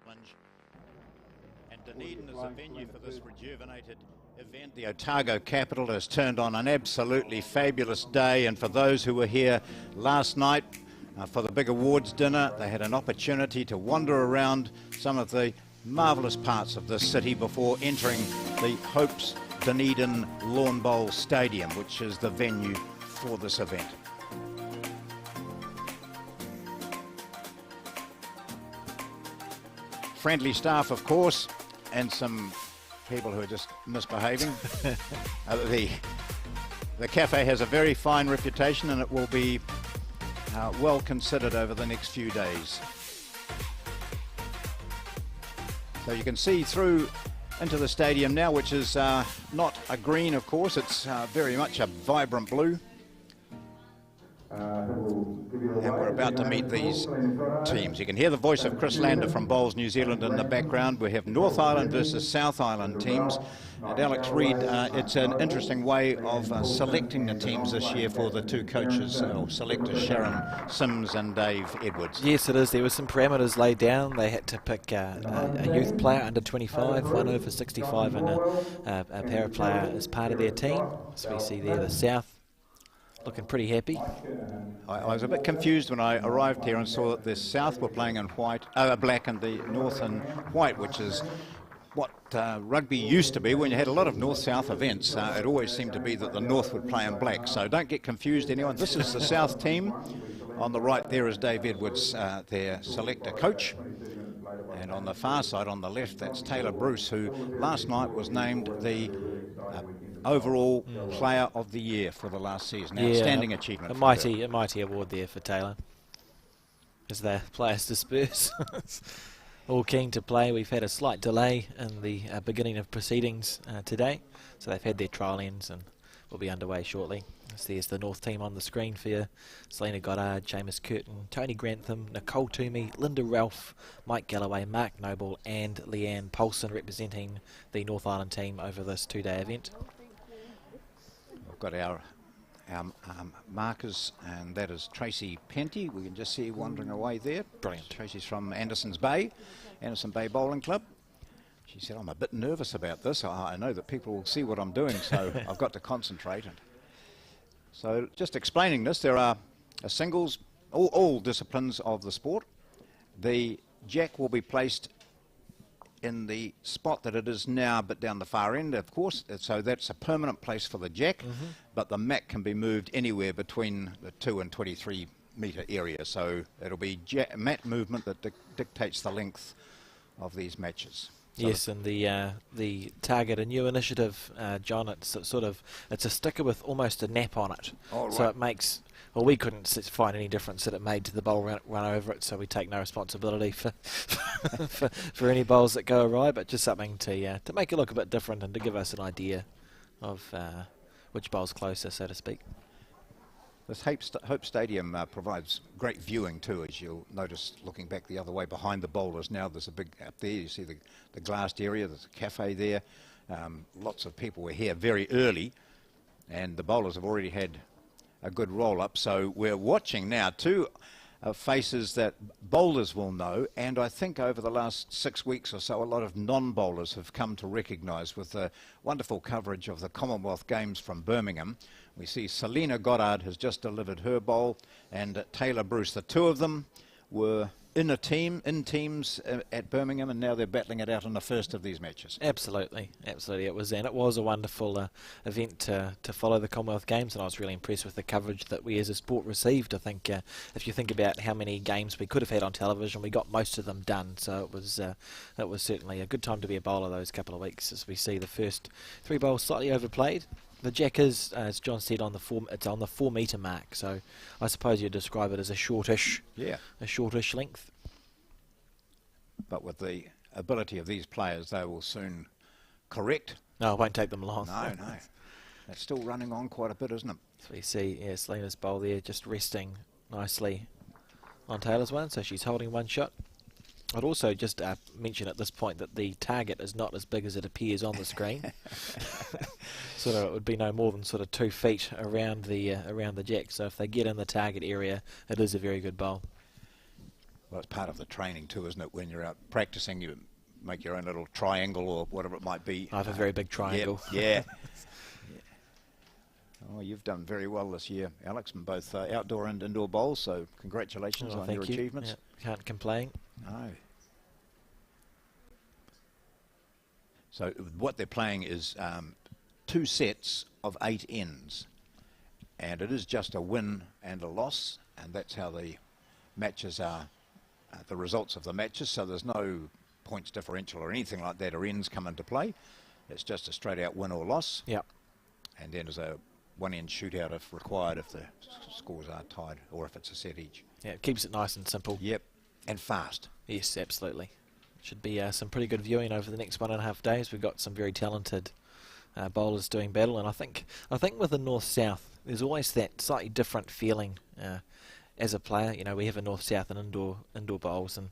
challenge. And Dunedin is the venue for this rejuvenated event. The Otago capital has turned on an absolutely fabulous day, and for those who were here last night for the big awards dinner, they had an opportunity to wander around some of the marvellous parts of this city before entering the Hopes Dunedin Lawn Bowl Stadium, which is the venue for this event. Friendly staff, of course, and some people who are just misbehaving. The cafe has a very fine reputation, and it will be well considered over the next few days. So you can see through into the stadium now, which is not a green, of course. It's very much a vibrant blue. And we're about to meet these teams. You can hear the voice of Chris Lander from Bowls New Zealand in the background. We have North Island versus South Island teams. And Alex Reid, it's an interesting way of selecting the teams this year for the two coaches, or selectors, Sharon Sims and Dave Edwards. Yes, it is. There were some parameters laid down. They had to pick a youth player under 25, one over 65, and a para player as part of their team. So we see there the South looking pretty happy. I was a bit confused when I arrived here and saw that the South were playing in black and the North in white, which is what rugby used to be. When you had a lot of North-South events, it always seemed to be that the North would play in black. So don't get confused, anyone. This is the South team. On the right there is Dave Edwards, their selector coach. And on the far side, on the left, that's T.Bruce, who last night was named the overall player of the year for the last season. Outstanding achievement. A mighty award there for Tayla, as the players disperse. All keen to play. We've had a slight delay in the beginning of proceedings today, so they've had their trial ends and will be underway shortly. So there's the North team on the screen for you. Selina, Goddard, Seamus, Curtin, T.Grantham, Nicole, N.Toomey, L.Ralph, M.Galloway, Mark Noble and Leeane Poulson representing the North Island team over this two-day event. We've got our markers, and that is Tracy Penty. We can just see wandering away there. Brilliant. Tracy's from Anderson Bay Bowling Club. She said, I'm a bit nervous about this. I know that people will see what I'm doing, so I've got to concentrate. And so just explaining this, there are singles, all disciplines of the sport. The jack will be placed in the spot that it is now, but down the far end, of course, so that's a permanent place for the jack, but the mat can be moved anywhere between the 2 and 23 metre area, so it'll be mat movement that dictates the length of these matches. So yes, and the target, a new initiative, John, it's a sticker with almost a nap on it. Oh, right. So it makes, well, we couldn't find any difference that it made to the bowl run over it, so we take no responsibility for for any bowls that go awry, but just something to make it look a bit different and to give us an idea of which bowl's closer, so to speak. This Hope Stadium provides great viewing too, as you'll notice looking back the other way behind the bowlers now. There's a big, up there you see the glassed area, there's a cafe there. Lots of people were here very early, and the bowlers have already had a good roll up. So we're watching now two faces that bowlers will know, and I think over the last 6 weeks or so a lot of non-bowlers have come to recognise with the wonderful coverage of the Commonwealth Games from Birmingham. We see Selina Goddard has just delivered her bowl, and T.Bruce. The two of them were in teams at Birmingham, and now they're battling it out in the first of these matches. Absolutely. It was a wonderful event to follow the Commonwealth Games, and I was really impressed with the coverage that we as a sport received. I think if you think about how many games we could have had on television, we got most of them done. So it was certainly a good time to be a bowler those couple of weeks, as we see the first three bowls slightly overplayed. The jack is, as John said, it's on the 4 metre mark, so I suppose you'd describe it as a shortish length. But with the ability of these players, they will soon correct. No, it won't take them long. No. It's still running on quite a bit, isn't it? So we see, Selina's bowl there just resting nicely on Tayla's one, so she's holding one shot. I'd also just mention at this point that the target is not as big as it appears on the screen. It would be no more than 2 feet around the jack. So if they get in the target area, it is a very good bowl. Well, it's part of the training too, isn't it? When you're out practicing, you make your own little triangle or whatever it might be. I have a very big triangle. Yeah. Oh, you've done very well this year, Alex, in both outdoor and indoor bowls, so congratulations on your achievements. Yeah, can't complain. No. So what they're playing is 2 sets of 8 ends, and it is just a win and a loss, and that's how the matches are, the results of the matches, so there's no points differential or anything like that, or ends come into play. It's just a straight out win or loss. Yep. And then there's a 1-end shootout if required, if the scores are tied, or if it's a set each. Yeah, it keeps it nice and simple. Yep, and fast. Yes, absolutely. Should be some pretty good viewing over the next 1.5 days. We've got some very talented bowlers doing battle, and I think with the north-south, there's always that slightly different feeling as a player. You know, we have a north-south and indoor bowls, and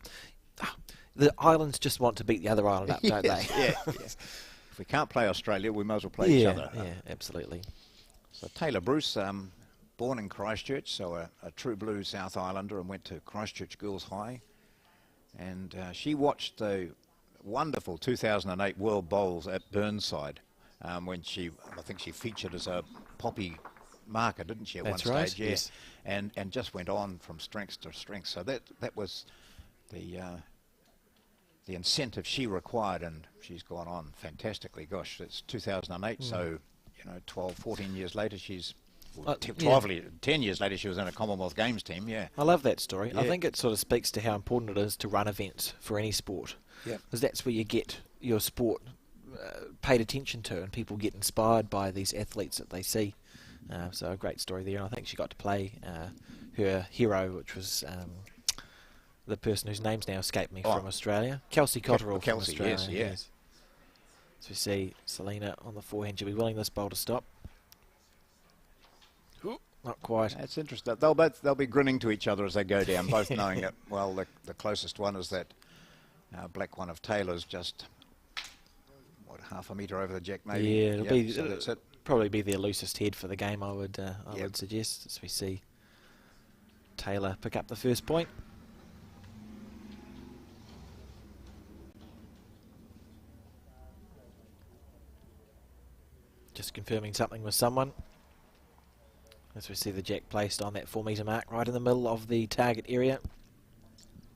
the islands just want to beat the other island up, don't they? Yeah. If we can't play Australia, we might as well play each other. Yeah, absolutely. So Tayla Bruce, born in Christchurch, so a true blue South Islander, and went to Christchurch Girls High. And she watched the wonderful 2008 World Bowls at Burnside when I think she featured as a poppy marker, didn't she, at That's one right, stage? Yeah. yes. And just went on from strength to strength. So that was the incentive she required, and she's gone on fantastically. Gosh, it's 2008, so 12, 14 years later, she's 10 years later, she was in a Commonwealth Games team. Yeah, I love that story. Yeah. I think it sort of speaks to how important it is to run events for any sport. Yeah, because that's where you get your sport paid attention to, and people get inspired by these athletes that they see. So a great story there. And I think she got to play her hero, which was the person whose name's now escaped me from Australia, Kelsey Cotterill from Australia. Yes. So we see Selina on the forehand. She'll be willing this bowl to stop. Ooh, not quite. That's interesting. They'll be grinning to each other as they go down, both knowing that the closest one is that black one of Taylor's, just half a metre over the jack maybe. Yeah, it'll be so that's it. Probably be their loosest head for the game, I would suggest, as we see Tayla pick up the first point. Just confirming something with someone, as we see the jack placed on that 4 metre mark right in the middle of the target area.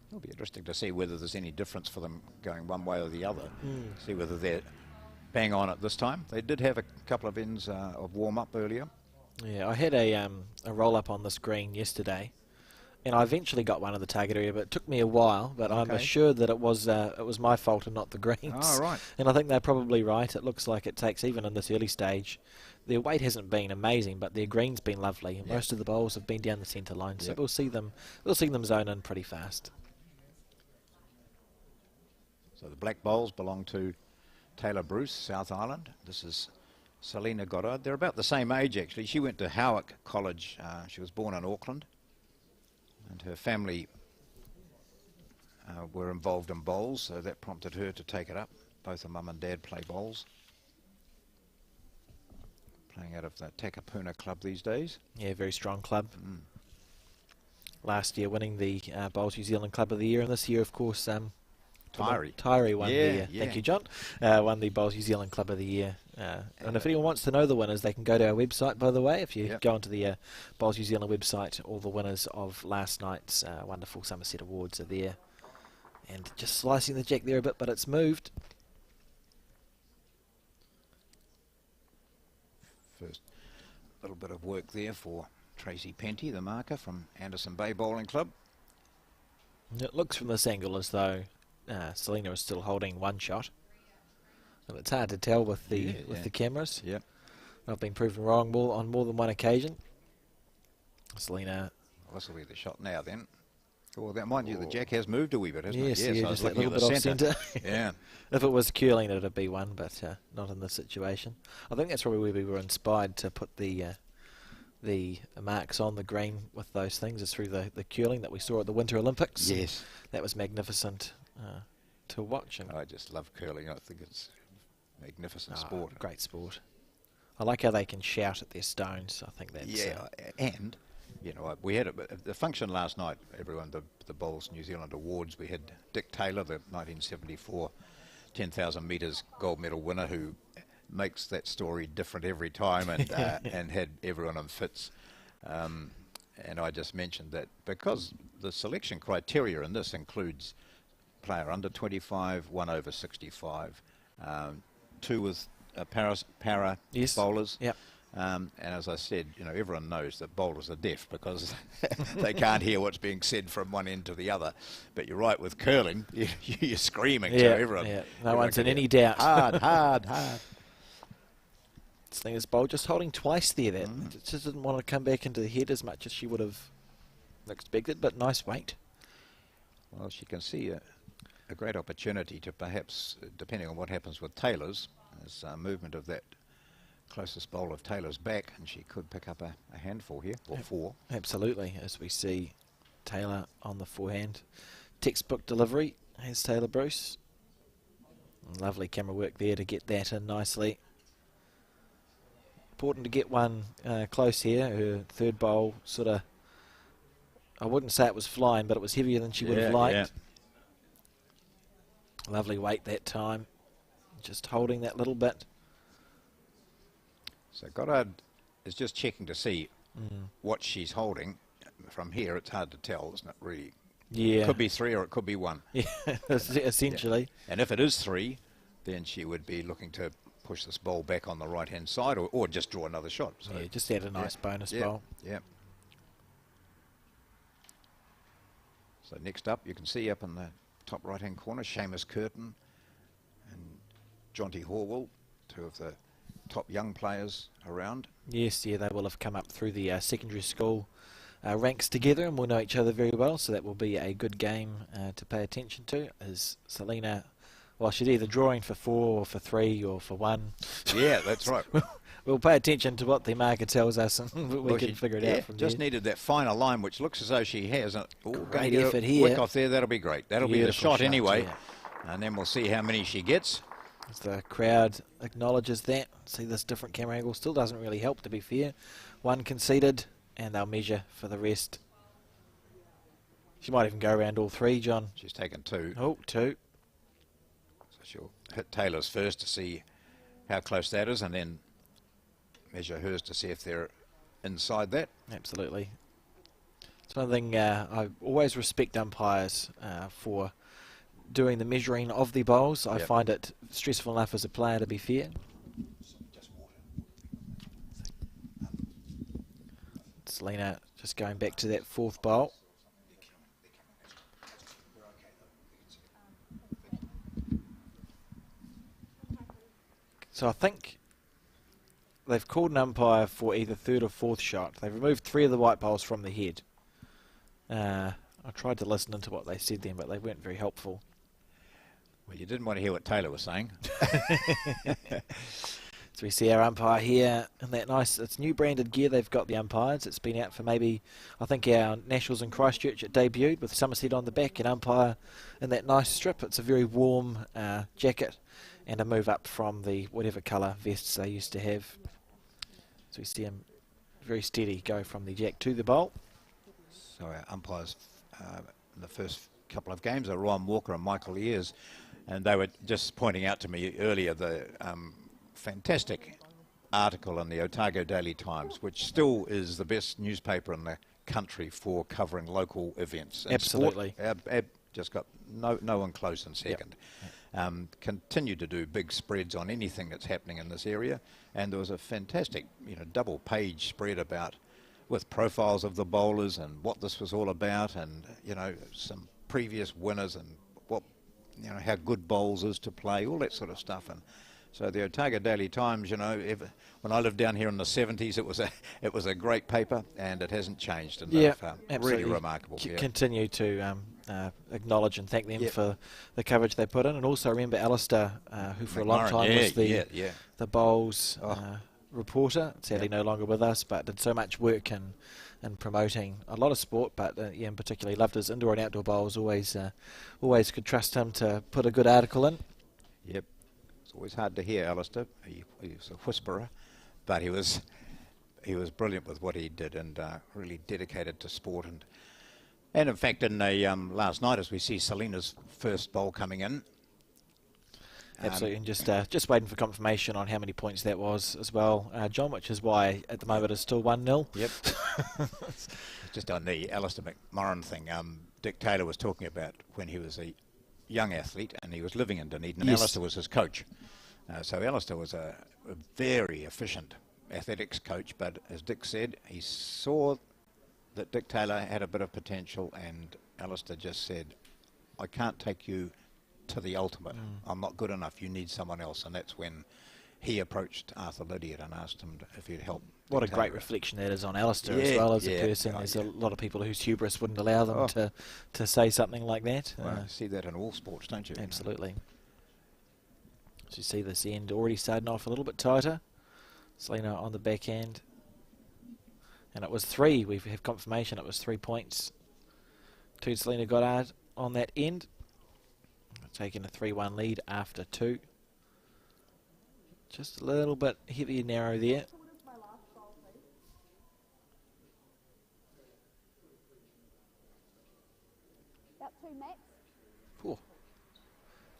It'll be interesting to see whether there's any difference for them going one way or the other. See whether they're bang on it this time. They did have a couple of ends of warm-up earlier. Yeah, I had a roll-up on this green yesterday, and I eventually got one in the target area, but it took me a while. But I'm assured that it was my fault and not the greens. Oh, right. And I think they're probably right. It looks like it takes, even in this early stage, their weight hasn't been amazing, but their green's been lovely, and most of the bowls have been down the centre line. So we'll see them zone in pretty fast. So the black bowls belong to Tayla Bruce, South Island. This is Selina Goddard. They're about the same age, actually. She went to Howick College. She was born in Auckland, and her family were involved in bowls, so that prompted her to take it up. Both her mum and dad play bowls. Playing out of the Takapuna club these days. Yeah, very strong club. Last year winning the Bowls New Zealand Club of the Year, and this year, of course, Tyree won thank you, John. Won the Bowls New Zealand Club of the Year. And if anyone wants to know the winners, they can go to our website, by the way. If you go onto the Bowls New Zealand website, all the winners of last night's wonderful Somerset Awards are there. And just slicing the jack there a bit, but it's moved. First little bit of work there for Tracy Penty, the marker from Anderson Bay Bowling Club. It looks from this angle as though Selina is still holding one shot, and it's hard to tell with the cameras. Yep. I've been proven wrong on more than one occasion. Selina. Well, this will be the shot now then. Oh, that, mind you, the jack has moved a wee bit, hasn't it? Yes, I was just looking a little at bit the off centre. Yeah. If it was curling, it would be one, but not in this situation. I think that's probably where we were inspired to put the marks on the green with those things. Is through the curling that we saw at the Winter Olympics. Yes. That was magnificent to watch. And I just love curling. I think it's a magnificent sport. Great sport. I like how they can shout at their stones. I think that's... Yeah, and you know, we had the function last night, everyone, the Bowls New Zealand Awards. We had Dick Taylor, the 1974 10,000 metres gold medal winner, who makes that story different every time, and and had everyone in fits. And I just mentioned that because the selection criteria in this includes player under 25, 1 over 65, 2 with para yes. bowlers. Yep. And as I said, you know, everyone knows that bowlers are deaf because they can't hear what's being said from one end to the other. But you're right, with curling, you're screaming to everyone. Yeah. No one's in any doubt. Hard, hard. This thing is bowled just holding twice there. That just didn't want to come back into the head as much as she would have expected, but nice weight. Well, she can see a great opportunity to perhaps, depending on what happens with Taylor's, there's movement of that closest bowl of Taylor's back, and she could pick up a handful here, or 4. Absolutely, as we see Taylor on the forehand. Textbook delivery has T.Bruce. Lovely camera work there to get that in nicely. Important to get one close here. Her third bowl sort of, I wouldn't say it was flying, but it was heavier than she would have liked. Yeah. Lovely weight that time. Just holding that little bit. So Goddard is just checking to see what she's holding. From here, it's hard to tell, isn't it, really? Yeah. It could be 3 or it could be 1. Yeah, essentially. Yeah. And if it is 3, then she would be looking to push this bowl back on the right-hand side, or just draw another shot. So yeah, just add a nice bonus bowl. Yeah. So next up, you can see up in the top right-hand corner, Seamus Curtin and J.Horwell, 2 of the top young players around. Yes, yeah, they will have come up through the secondary school ranks together and will know each other very well, so that will be a good game to pay attention to. As Selina, well, she's either drawing for 4 or for 3 or for 1. Yeah, that's right. We'll pay attention to what the marker tells us, and we can figure it out from just there. needed that final line, which looks as though she has. Great effort here. Wick off there, that'll be great. That'll be the shot anyway. Yeah. And then we'll see how many she gets. As the crowd acknowledges that. See, this different camera angle still doesn't really help, to be fair. 1 conceded, and they'll measure for the rest. She might even go around all 3, John. She's taken 2. Oh, 2. So she'll hit Taylor's first to see how close that is, and then measure hers to see if they're inside that. Absolutely. It's one thing I always respect umpires for doing the measuring of the bowls. I find it stressful enough as a player, to be fair. Selina just going back to that 4th bowl. So I think they've called an umpire for either 3rd or 4th shot. They've removed 3 of the white bowls from the head. I tried to listen into what they said then, but they weren't very helpful. Well, you didn't want to hear what Taylor was saying. So we see our umpire here in that nice, it's new branded gear they've got, the umpires. It's been out for maybe, I think our Nationals in Christchurch, it debuted with Somerset on the back, and umpire in that nice strip. It's a very warm jacket and a move up from the whatever colour vests they used to have. So we see him very steady go from the jack to the bowl. So our umpires in the first couple of games are Ryan Walker and Michael Ayres, and they were just pointing out to me earlier the fantastic article in the Otago Daily Times, which still is the best newspaper in the country for covering local events. And absolutely. Sport, just got no one close in second. Yep. Continue to do big spreads on anything that's happening in this area, and there was a fantastic, double page spread about with profiles of the bowlers and what this was all about, and some previous winners and what how good bowls is to play, all that sort of stuff. And so the Otago Daily Times, when I lived down here in the 70s, it was a great paper, and it hasn't changed enough. Absolutely. Really remarkable. Continue to acknowledge and thank them for the coverage they put in, and also remember Alistair, who for a long time was the bowls reporter. Sadly no longer with us, but did so much work in promoting a lot of sport, but in particular loved his indoor and outdoor bowls. Always could trust him to put a good article in. Yep. It's always hard to hear Alistair. He was a whisperer, but he was he was brilliant with what he did, and really dedicated to sport. And in fact, in the last night, as we see Selina's first bowl coming in. Absolutely, and just waiting for confirmation on how many points that was as well, John, which is why at the moment it's still 1-0. Yep. Just on the Alistair McMorrin thing, Dick Taylor was talking about when he was a young athlete and he was living in Dunedin, and Yes. Alistair was his coach. So Alistair was a very efficient athletics coach, but as Dick said, he saw that Dick Taylor had a bit of potential, and Alistair just said, I can't take you to the ultimate. I'm not good enough. You need someone else. And that's when he approached Arthur Lydiard and asked him if he'd help. What a great reflection that is on Alistair as well as a person. There's a lot of people whose hubris wouldn't allow them to say something like that. Well, you see that in all sports, don't you? Absolutely. So you see this end already starting off a little bit tighter. Selina on the back end. And it was 3. We have confirmation it was 3 points to Selina Goddard on that end. Taking a 3-1 lead after 2. Just a little bit heavy and narrow there. About 2 mats. Cool.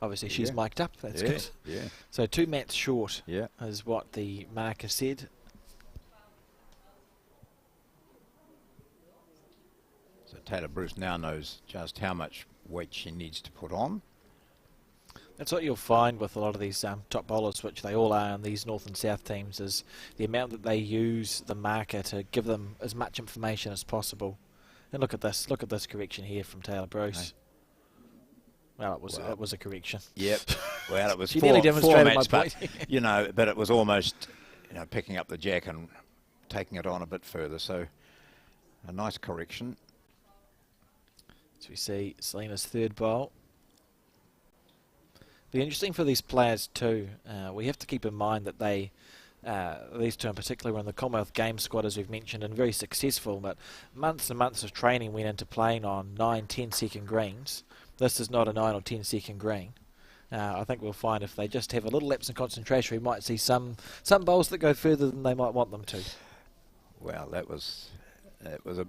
Obviously she's mic'd up, that's good. Yeah. So 2 mats short is what the marker said. So Tayla Bruce now knows just how much weight she needs to put on. That's what you'll find with a lot of these top bowlers, which they all are in these North and South teams, is the amount that they use the marker to give them as much information as possible. And look at this correction here from Tayla Bruce. Well, it was a correction. Yep. Well, it was she four nearly demonstrated mats, my point. but, but it was almost, picking up the jack and taking it on a bit further. So a nice correction. So we see Selina's third bowl. Be interesting for these players too. We have to keep in mind that they, these two in particular, were in the Commonwealth Games squad, as we've mentioned, and very successful. But months and months of training went into playing on 9, 10-second greens. This is not a 9 or 10-second green. I think we'll find if they just have a little lapse in concentration, we might see some bowls that go further than they might want them to. Well, it was a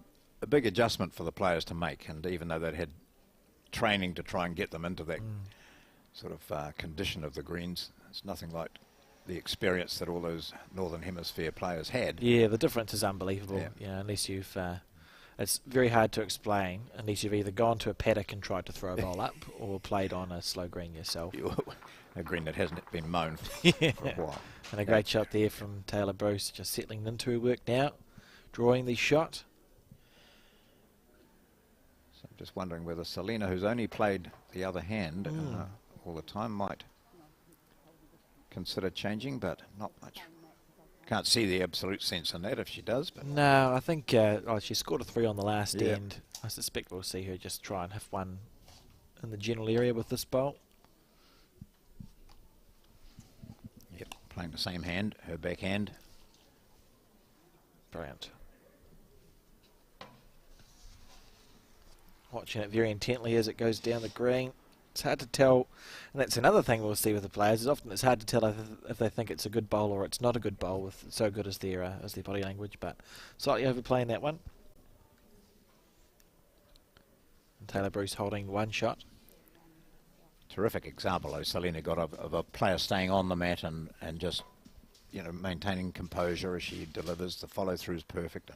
big adjustment for the players to make, and even though they'd had training to try and get them into that sort of condition of the greens, it's nothing like the experience that all those Northern Hemisphere players had. Yeah, the difference is unbelievable. Yeah. Unless you've, it's very hard to explain unless you've either gone to a paddock and tried to throw a bowl up, or played on a slow green yourself. A green that hasn't been mown for a while. And a great shot there from Tayla Bruce, just settling into her work now, drawing the shot. So I'm just wondering whether Selina, who's only played the other hand all the time, might consider changing, but not much. Can't see the absolute sense in that if she does. But no, I think she scored a 3 on the last end. I suspect we'll see her just try and have one in the general area with this bowl. Yep, playing the same hand, her backhand. Brilliant. Watching it very intently as it goes down the green. It's hard to tell, and that's another thing we'll see with the players, is often it's hard to tell if they think it's a good bowl or it's not a good bowl, with so good as their body language, but slightly overplaying that one. And Tayla Bruce holding one shot. Terrific example, though, Selina got of a player staying on the mat and just, maintaining composure as she delivers. The follow-through is perfect.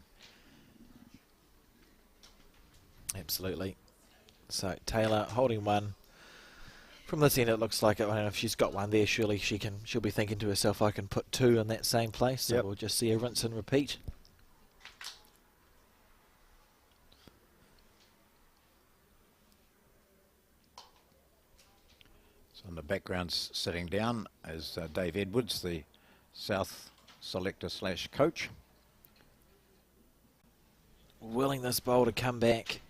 Absolutely. So Tayla holding one. From this end, it looks like it. I don't know if she's got one there. Surely she'll be thinking to herself, I can put 2 in that same place. So we'll just see a rinse and repeat. So in the background, sitting down, is Dave Edwards, the South selector / coach. Willing this bowl to come back.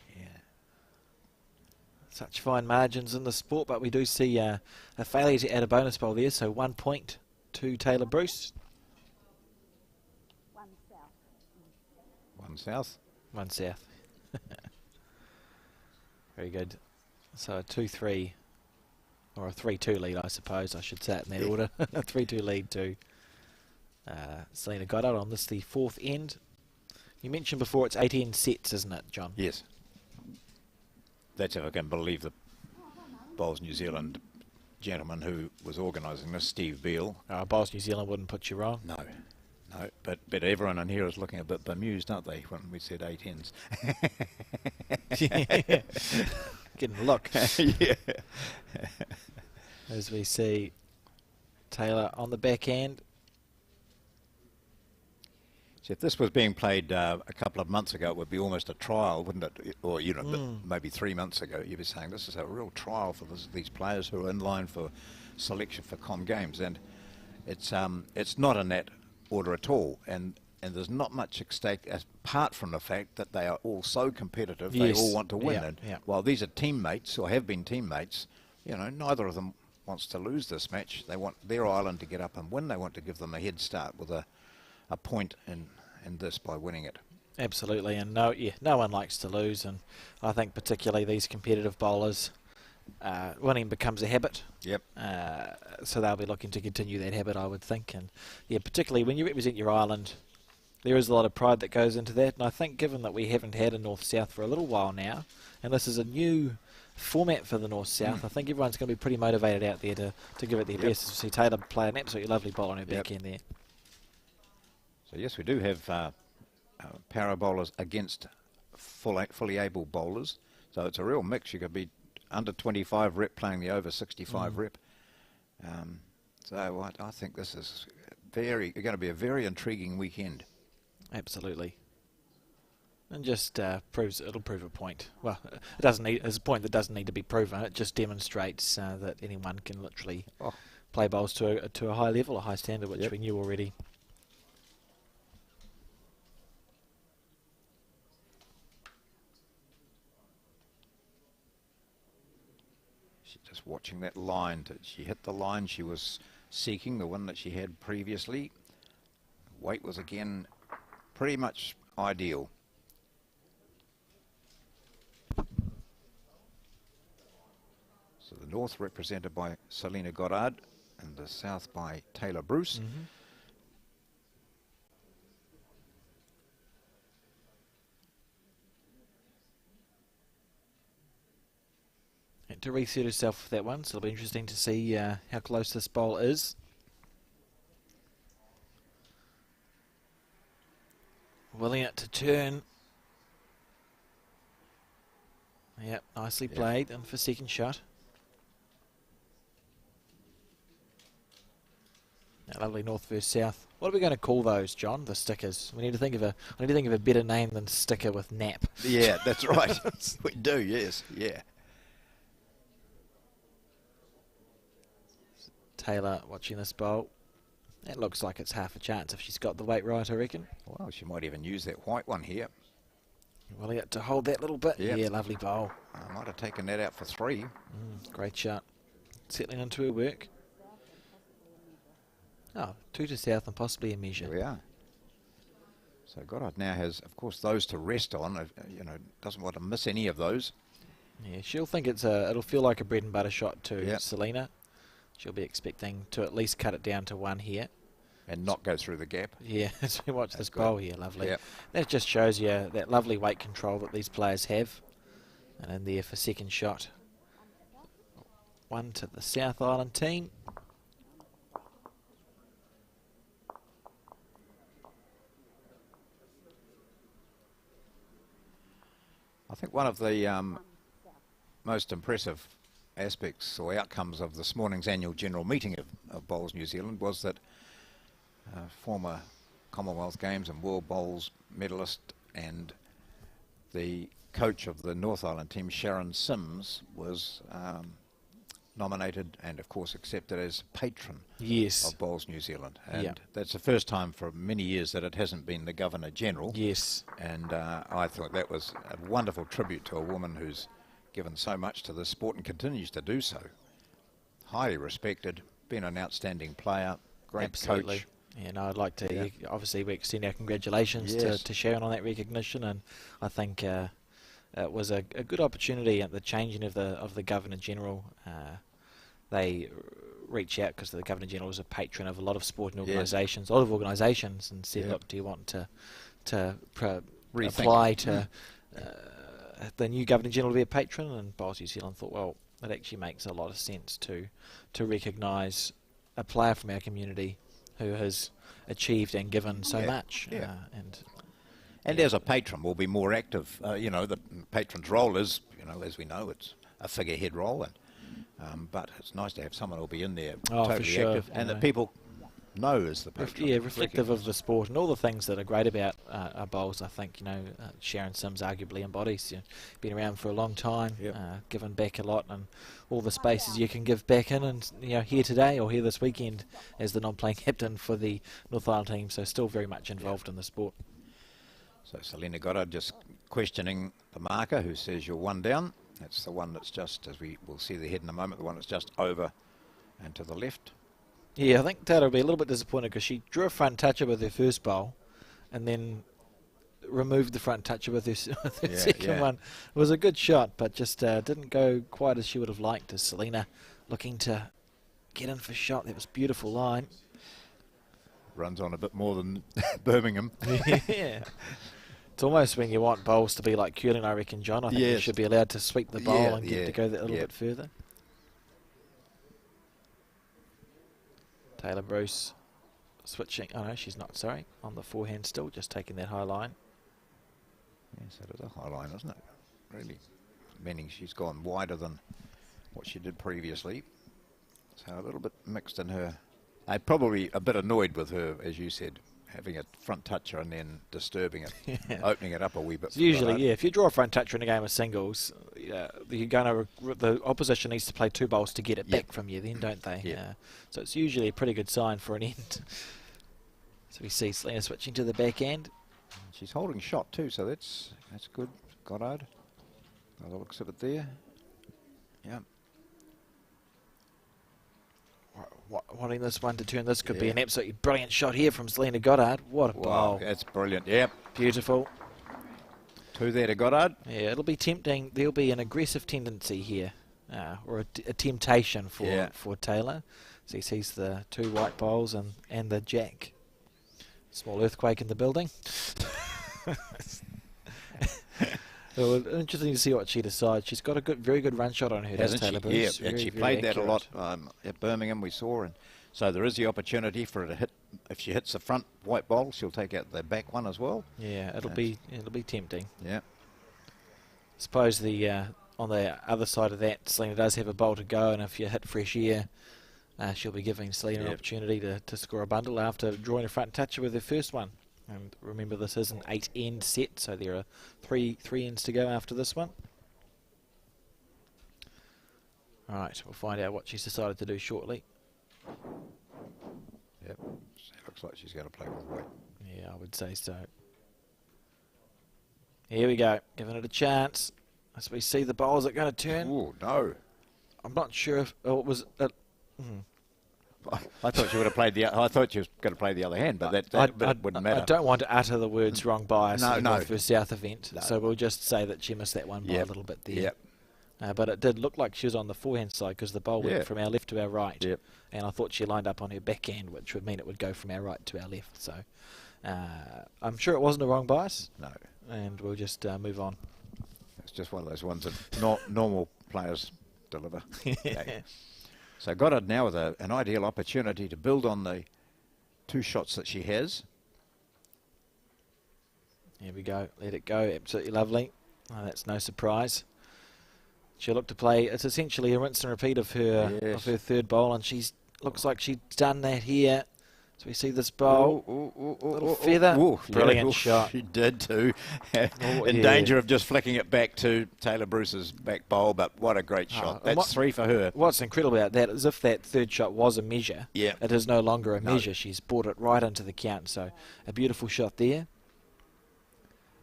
Such fine margins in the sport, but we do see a failure to add a bonus bowl there, so 1 point to Tayla Bruce. 1 south. 1 south. 1 south. Very good. So a 2-3, or a 3-2 lead, I suppose I should say it in that order. A 3-2 lead to Selina Goddard on this, the fourth end. You mentioned before it's 18 sets, isn't it, John? Yes. That's if I can believe the Bowls New Zealand gentleman who was organising this, Steve Beale. Bowls New Zealand wouldn't put you wrong. No, but everyone in here is looking a bit bemused, aren't they, when we said 8 ends? Getting a look. Yeah. As we see Tayla on the back end. So if this was being played a couple of months ago, it would be almost a trial, wouldn't it? Or, you know, maybe 3 months ago, you'd be saying this is a real trial for these players who are in line for selection for Com Games. And it's not in that order at all. And there's not much at stake apart from the fact that they are all so competitive, Yes. they all want to win. Yeah, And yeah. while these are teammates or have been teammates, you know, neither of them wants to lose this match. They want their island to get up and win. They want to give them a head start with a point in this by winning it. Absolutely, and no one likes to lose, and I think particularly these competitive bowlers, winning becomes a habit. Yep. So they'll be looking to continue that habit, I would think, and yeah, particularly when you represent your island, there is a lot of pride that goes into that, and I think given that we haven't had a North-South for a little while now, and this is a new format for the North-South, I think everyone's going to be pretty motivated out there to give it their best. See Tayla play an absolutely lovely bowl on her back end there. So yes, we do have para bowlers against fully able bowlers. So it's a real mix. You could be under 25 rep playing the over 65 rep. So I think this is going to be a very intriguing weekend. Absolutely. And just it'll prove a point. Well, it doesn't need. It's a point that doesn't need to be proven. It just demonstrates that anyone can literally play bowls to a high level, a high standard, which we knew already. She's just watching that line. She hit the line she was seeking, the one that she had previously. Weight was again pretty much ideal. So the north represented by Selina Goddard and the south by T.Bruce. And to reset herself for that one, so it'll be interesting to see how close this bowl is. Willing it to turn. Yep, nicely played, and for second shot. That lovely north versus south. What are we going to call those, John? The stickers. We need to think of a better name than sticker with nap. Yeah, that's right. We do. Yes. Yeah. Tayla watching this bowl. That looks like it's half a chance if she's got the weight right, I reckon. Well, she might even use that white one here. Willing it to hold that little bit. Yep. Yeah, lovely bowl. I might have taken that out for 3. Great shot. Settling into her work. Oh, 2 to south and possibly a measure. There we are. So Goddard now has, of course, those to rest on. You know, doesn't want to miss any of those. Yeah, she'll think it'll feel like a bread and butter shot to Yep. Selina. She'll be expecting to at least cut it down to 1 here. And not go through the gap. Yeah, as we watch this good. bowl here, lovely. Yep. That just shows you that lovely weight control that these players have. And in there for second shot. 1 to the South Island team. I think one of the most impressive aspects or outcomes of this morning's annual general meeting of Bowls New Zealand was that former Commonwealth Games and World Bowls medalist and the coach of the North Island team, Sharon Sims, was nominated and of course accepted as patron of Bowls New Zealand. And that's the first time for many years that it hasn't been the Governor General. Yes. And I thought that was a wonderful tribute to a woman who's given so much to the sport and continues to do so. Highly respected, been an outstanding player, great coach. Yeah, no, I'd like to, obviously we extend our congratulations to Sharon on that recognition, and I think it was a good opportunity at the changing of the Governor General. They reach out, because the Governor-General is a patron of a lot of sporting organisations, a lot of organisations, and said, look, do you want to apply to the new Governor-General to be a patron? And Bowls New Zealand thought, well, it actually makes a lot of sense to recognise a player from our community who has achieved and given so much. And as a patron, will be more active. You know, the patron's role is, you know, as we know, it's a figurehead role, and but it's nice to have someone who'll be in there totally active, and that people know as the patron. Reflective of the sport and all the things that are great about bowls. I think, you know, Sharon Sims arguably embodies. Been around for a long time, given back a lot, and all the spaces you can give back in, and you know, here today or here this weekend as the non-playing captain for the North Island team, so still very much involved in the sport. So Selina Goddard just questioning the marker, who says you're one down. That's the one that's just, as we will see the head in a moment, the one that's just over and to the left. Yeah, I think Tayla will be a little bit disappointed because she drew a front toucher with her first bowl and then removed the front toucher with her, second one. It was a good shot, but just didn't go quite as she would have liked, as Selina looking to get in for shot. That was beautiful line. Runs on a bit more than Birmingham. Yeah. It's almost when you want bowls to be like Curtin, I reckon, John. I think you should be allowed to sweep the bowl and get to go that little bit further. Taylor Bruce switching. Oh no, she's not, sorry. On the forehand still, just taking that high line. Yes, that is a high line, isn't it? Really. Meaning she's gone wider than what she did previously. So a little bit mixed in her. I'm probably a bit annoyed with her, as you said, having a front toucher and then disturbing it, opening it up a wee bit. So usually, if you draw a front toucher in a game of singles, you're going to, the opposition needs to play two bowls to get it back from you then, don't they? So it's usually a pretty good sign for an end. So we see Selina switching to the back end. She's holding shot too, so that's good. Goddard, by the looks of it there. Yeah. Wanting this one to turn. This could be an absolutely brilliant shot here from Selina Goddard. What a bowl. That's brilliant. Yep. Beautiful. Two there to Goddard. Yeah, it'll be tempting. There'll be an aggressive tendency here, or a temptation for Tayla. So he sees the two white bowls and the jack. Small earthquake in the building. Well, interesting to see what she decides. She's got a very good run shot on her, doesn't Tayla Bruce? Yeah, and she played that a lot at Birmingham, we saw. And so there is the opportunity for her to hit. If she hits the front white bowl, she'll take out the back one as well. Yeah, it'll be tempting. Yeah. Suppose on the other side of that, Selina does have a bowl to go, and if you hit fresh air, she'll be giving Selina an opportunity to score a bundle after drawing a front toucher with her first one. And remember, this is an 8-end set, so there are three ends to go after this one. All right, we'll find out what she's decided to do shortly. Yep, looks like she's going to play one way. Yeah, I would say so. Here we go, giving it a chance. As we see the bowls are going to turn. Oh, no. I'm not sure if it was... I thought she would have played the. I thought she was going to play the other hand, but that wouldn't matter. I don't want to utter the words wrong bias in the North vs South event, No. so we'll just say that she missed that one by a little bit there. But it did look like she was on the forehand side because the bowl went from our left to our right, and I thought she lined up on her backhand, which would mean it would go from our right to our left. So I'm sure it wasn't a wrong bias. No, and we'll just move on. It's just one of those ones that normal players deliver. So Goddard now with an ideal opportunity to build on the two shots that she has. Here we go. Let it go. Absolutely lovely. Oh, that's no surprise. She'll look to play. It's essentially a rinse and repeat of her third bowl, and looks like she's done that here. So we see this bowl, little feather, brilliant shot. She did too. In danger of just flicking it back to Taylor Bruce's back bowl, but what a great shot. That's three for her. What's incredible about that is if that third shot was a measure, it is no longer a measure. She's brought it right into the count, so a beautiful shot there.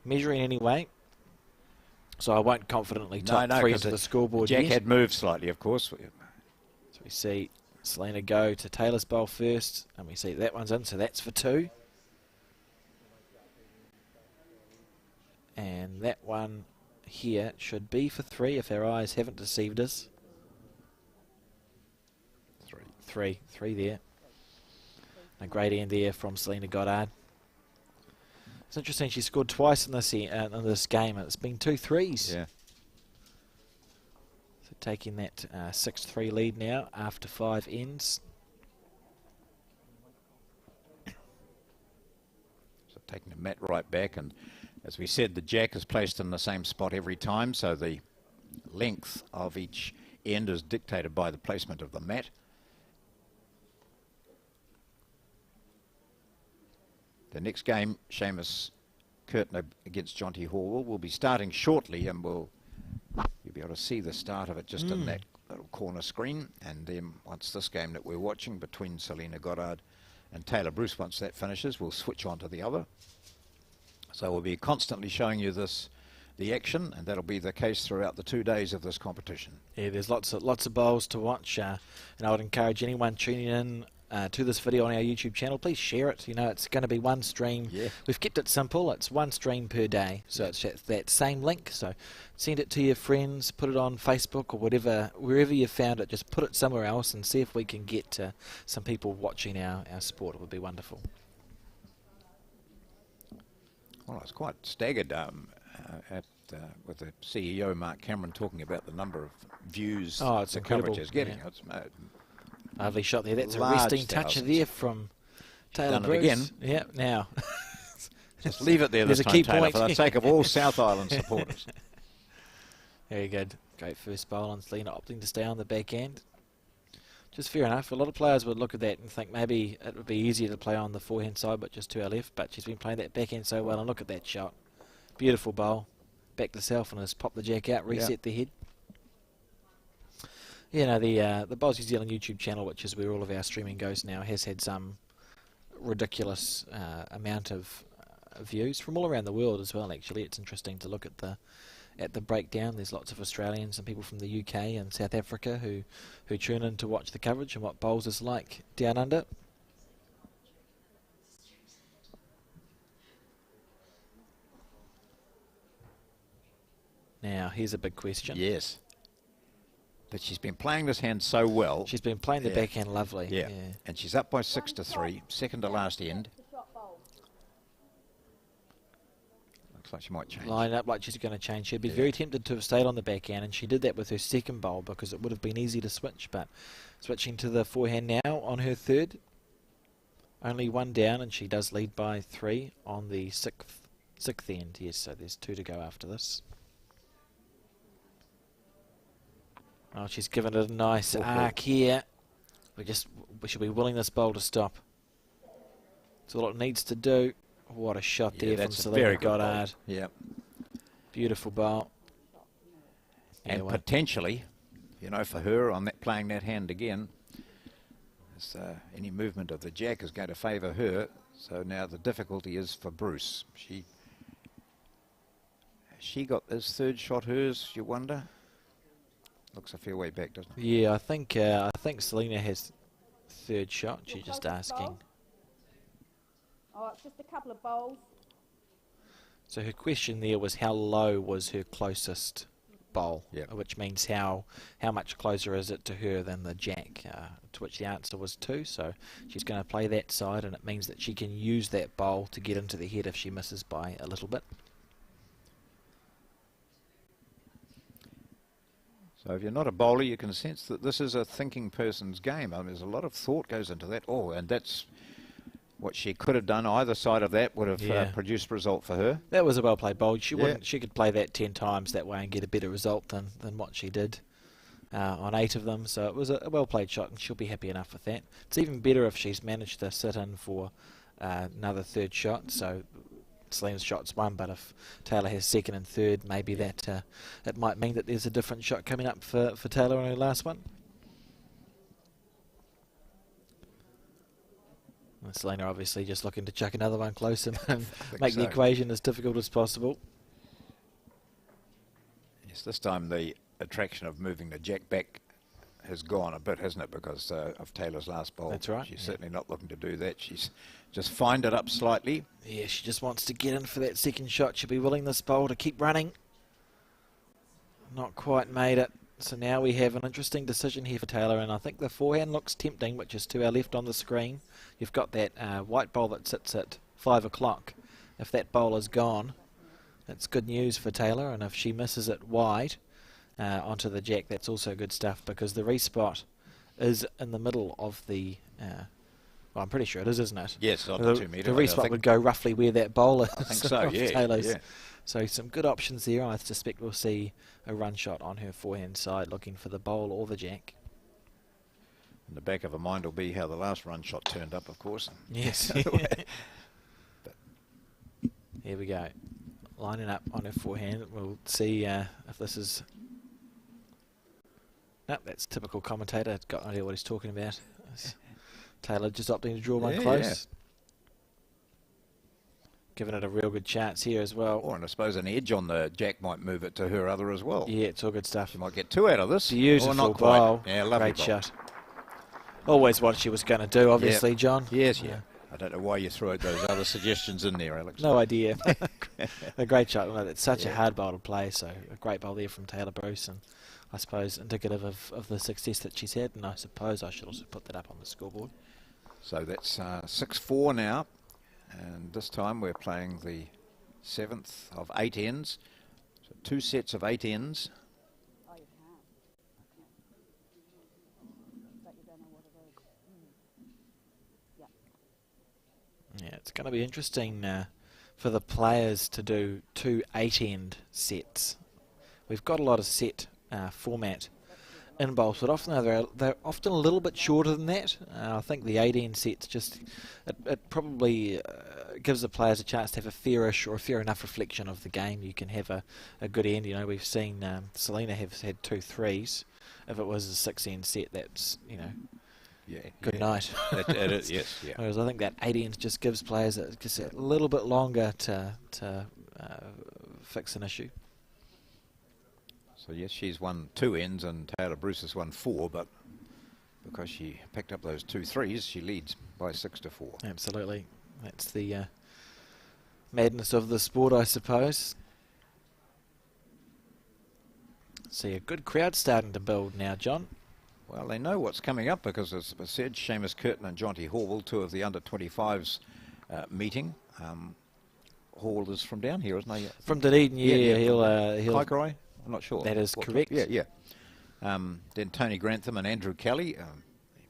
Measuring anyway, so I won't confidently type three into the scoreboard Jack yet. had moved slightly, of course. So we see Selina go to Taylor's bowl first, and we see that one's in, so that's for two. And that one here should be for three if our eyes haven't deceived us. Three there. A great end there from Selina Goddard. It's interesting, she scored twice in this game, and it's been 2 threes. Yeah. So taking that 6-3 lead now after 5 ends. So taking the mat right back, and as we said, the jack is placed in the same spot every time, so the length of each end is dictated by the placement of the mat. The next game, Seamus Curtin against J.Horwell, will be starting shortly, and you'll be able to see the start of it just in that little corner screen. And then once this game that we're watching between Selina Goddard and T.Bruce, once that finishes, we'll switch on to the other. So we'll be constantly showing you the action, and that'll be the case throughout the 2 days of this competition. Yeah, there's lots of bowls to watch, and I would encourage anyone tuning in to this video on our YouTube channel, please share it. You know, it's going to be one stream. Yeah. We've kept it simple. It's one stream per day, so it's that same link. So send it to your friends, put it on Facebook or whatever, wherever you found it. Just put it somewhere else and see if we can get some people watching our sport. It would be wonderful. Well, I was quite staggered with the CEO, Mark Cameron, talking about the number of views it's the incredible. coverage is getting. Yeah. It's Lovely shot there. That's a large resting touch thousands. there from Taylor Done it Bruce. again. Yeah, now. Just leave it there There's this a time, key Taylor, point. for the sake of all South Island supporters. Very good. Great first bowl, and Selina opting to stay on the back end. Just fair enough. A lot of players would look at that and think maybe it would be easier to play on the forehand side, but just to our left. But she's been playing that backhand so well, and look at that shot. Beautiful bowl. Back to self and has popped the jack out, reset the head. You know, the Bowls New Zealand YouTube channel, which is where all of our streaming goes now, has had some ridiculous amount of views from all around the world as well. Actually, it's interesting to look at the breakdown. There's lots of Australians and people from the UK and South Africa who tune in to watch the coverage and what bowls is like down under. Now, here's a big question. Yes. But she's been playing this hand so well. She's been playing the backhand lovely. Yeah. And she's up by 6-3, second to last end. Looks like she might change. Line up like she's going to change. She'd be very tempted to have stayed on the backhand, and she did that with her second bowl because it would have been easy to switch. But switching to the forehand now on her third. Only one down, and she does lead by 3 on the sixth end. Yes, so there's 2 to go after this. Oh, she's given it a nice arc here. We should be willing this bowl to stop. That's all it needs to do. What a shot there from Selina Goddard. Yeah. Beautiful bowl. And potentially, you know, for her on that playing that hand again, any movement of the jack is going to favour her. So now the difficulty is for Bruce. She got his third shot hers, you wonder? Looks a fair way back, doesn't it? Yeah, I think Selina has third shot. She's just asking. Oh, it's just a couple of bowls. So her question there was how low was her closest bowl, which means how much closer is it to her than the jack, to which the answer was 2. So she's going to play that side, and it means that she can use that bowl to get into the head if she misses by a little bit. So if you're not a bowler, you can sense that this is a thinking person's game. I mean, there's a lot of thought goes into that. Oh, and that's what she could have done. Either side of that would have produced a result for her. That was a well-played bowl. She could play that 10 times that way and get a better result than what she did on 8 of them. So it was a well-played shot, and she'll be happy enough with that. It's even better if she's managed to sit in for another third shot. So Selina's shot's 1, but if Taylor has second and third, maybe that it might mean that there's a different shot coming up for Taylor on her last one. And Selina obviously just looking to chuck another one close and make the equation as difficult as possible. Yes, this time the attraction of moving the jack back has gone a bit, hasn't it, because of Taylor's last bowl. That's right. She's certainly not looking to do that. She's just fined it up slightly. Yeah, she just wants to get in for that second shot. She'll be willing this bowl to keep running. Not quite made it. So now we have an interesting decision here for Tayla, and I think the forehand looks tempting, which is to our left on the screen. You've got that white bowl that sits at 5 o'clock. If that bowl is gone, it's good news for Tayla, and if she misses it wide onto the jack, that's also good stuff, because the respot is in the middle of the... well, I'm pretty sure it is, isn't it? Yes, on the 2 metre. The respot would go roughly where that bowl is. I think so, yeah. Tayla's. Yeah. So some good options there. I suspect we'll see a run shot on her forehand side, looking for the bowl or the jack. In the back of her mind will be how the last run shot turned up, of course. Yes. Here we go. Lining up on her forehand. We'll see if this is... Nope, that's typical commentator. Got no idea what he's talking about. Tayla just opting to draw one close. Yeah. Giving it a real good chance here as well. Or, and I suppose an edge on the jack might move it to her other as well. Yeah, it's all good stuff. She might get 2 out of this. Beautiful or not bowl. Quite. Yeah, lovely Great bowl. shot. Always what she was going to do, obviously, John. Yes, yeah. I don't know why you threw out those other suggestions in there, Alex. No idea. A great shot. Well, it's such a hard bowl to play, so a great bowl there from T.Bruce, and I suppose indicative of the success that she's had, and I suppose I should also put that up on the scoreboard. So that's 6-4 now, and this time we're playing the 7th of 8 ends. So 2 sets of 8 ends. Oh, you can't. But you don't know what it is. Yeah. Yeah, it's going to be interesting for the players to do 2 8-end sets. We've got a lot of set format in bowls, but often they're often a little bit shorter than that. I think the 8-end sets just it probably gives the players a chance to have a fairish or a fair enough reflection of the game. You can have a good end. You know, we've seen Selina have had 2 3s. If it was a 6-end set, that's good night. It is, yes, yeah. Whereas I think that 8 ends just gives players a little bit longer to fix an issue. So yes, she's won 2 ends and T.Bruce has won 4, but because she picked up those 2 3s, she leads by 6-4. Absolutely. That's the madness of the sport, I suppose. See a good crowd starting to build now, John. Well, they know what's coming up because, as I said, Seamus, Curtin and J.Horwell, 2 of the under-25s meeting. Horwell is from down here, isn't he? From Dunedin, yeah. He'll Kaikorai? I'm not sure. That is correct. Yeah. Then T.Grantham and A.Kelly,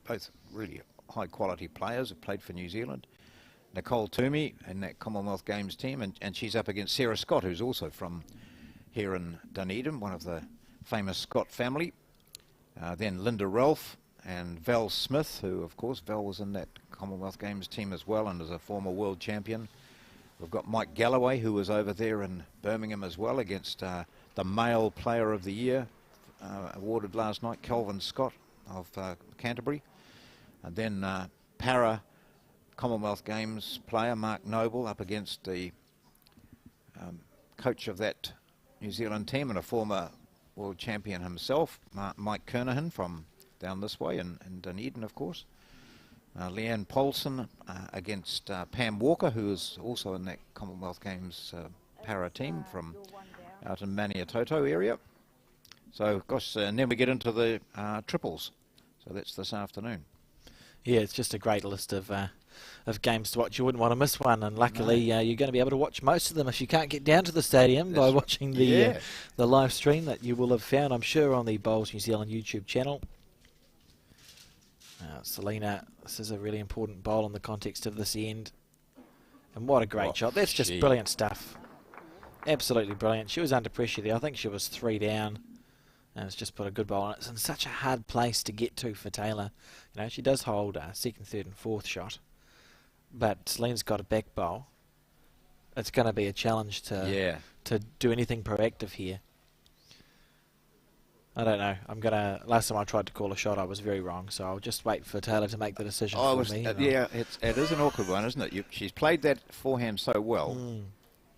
both really high-quality players, have played for New Zealand. Nicole N.Toomey in that Commonwealth Games team, and she's up against Sarah Scott, who's also from here in Dunedin, one of the famous Scott family. Then L.Ralph and Val Smith, who, of course, Val was in that Commonwealth Games team as well and is a former world champion. We've got M.Galloway, who was over there in Birmingham as well, against the male player of the year, awarded last night, Kelvin Scott of Canterbury. And then para Commonwealth Games player Mark Noble up against the coach of that New Zealand team and a former world champion himself, M.Kernaghan, from down this way in Dunedin, of course. Leeane Polson against Pam Walker, who is also in that Commonwealth Games para team from out in Maniatoto area. So, gosh, and then we get into the triples. So that's this afternoon. Yeah, it's just a great list of games to watch. You wouldn't want to miss one, and luckily you're going to be able to watch most of them if you can't get down to the stadium by watching the live stream that you will have found, I'm sure, on the Bowls New Zealand YouTube channel. Selina, this is a really important bowl in the context of this end. And what a great shot. That's just brilliant stuff. Absolutely brilliant. She was under pressure there. I think she was 3 down. And it's just put a good bowl on. It's in such a hard place to get to for Tayla. You know, she does hold 2nd, 3rd and 4th shot. But Selina's got a back bowl. It's going to be a challenge to do anything proactive here. I don't know. Last time I tried to call a shot, I was very wrong. So I'll just wait for Tayla to make the decision for me. It is an awkward one, isn't it? She's played that forehand so well.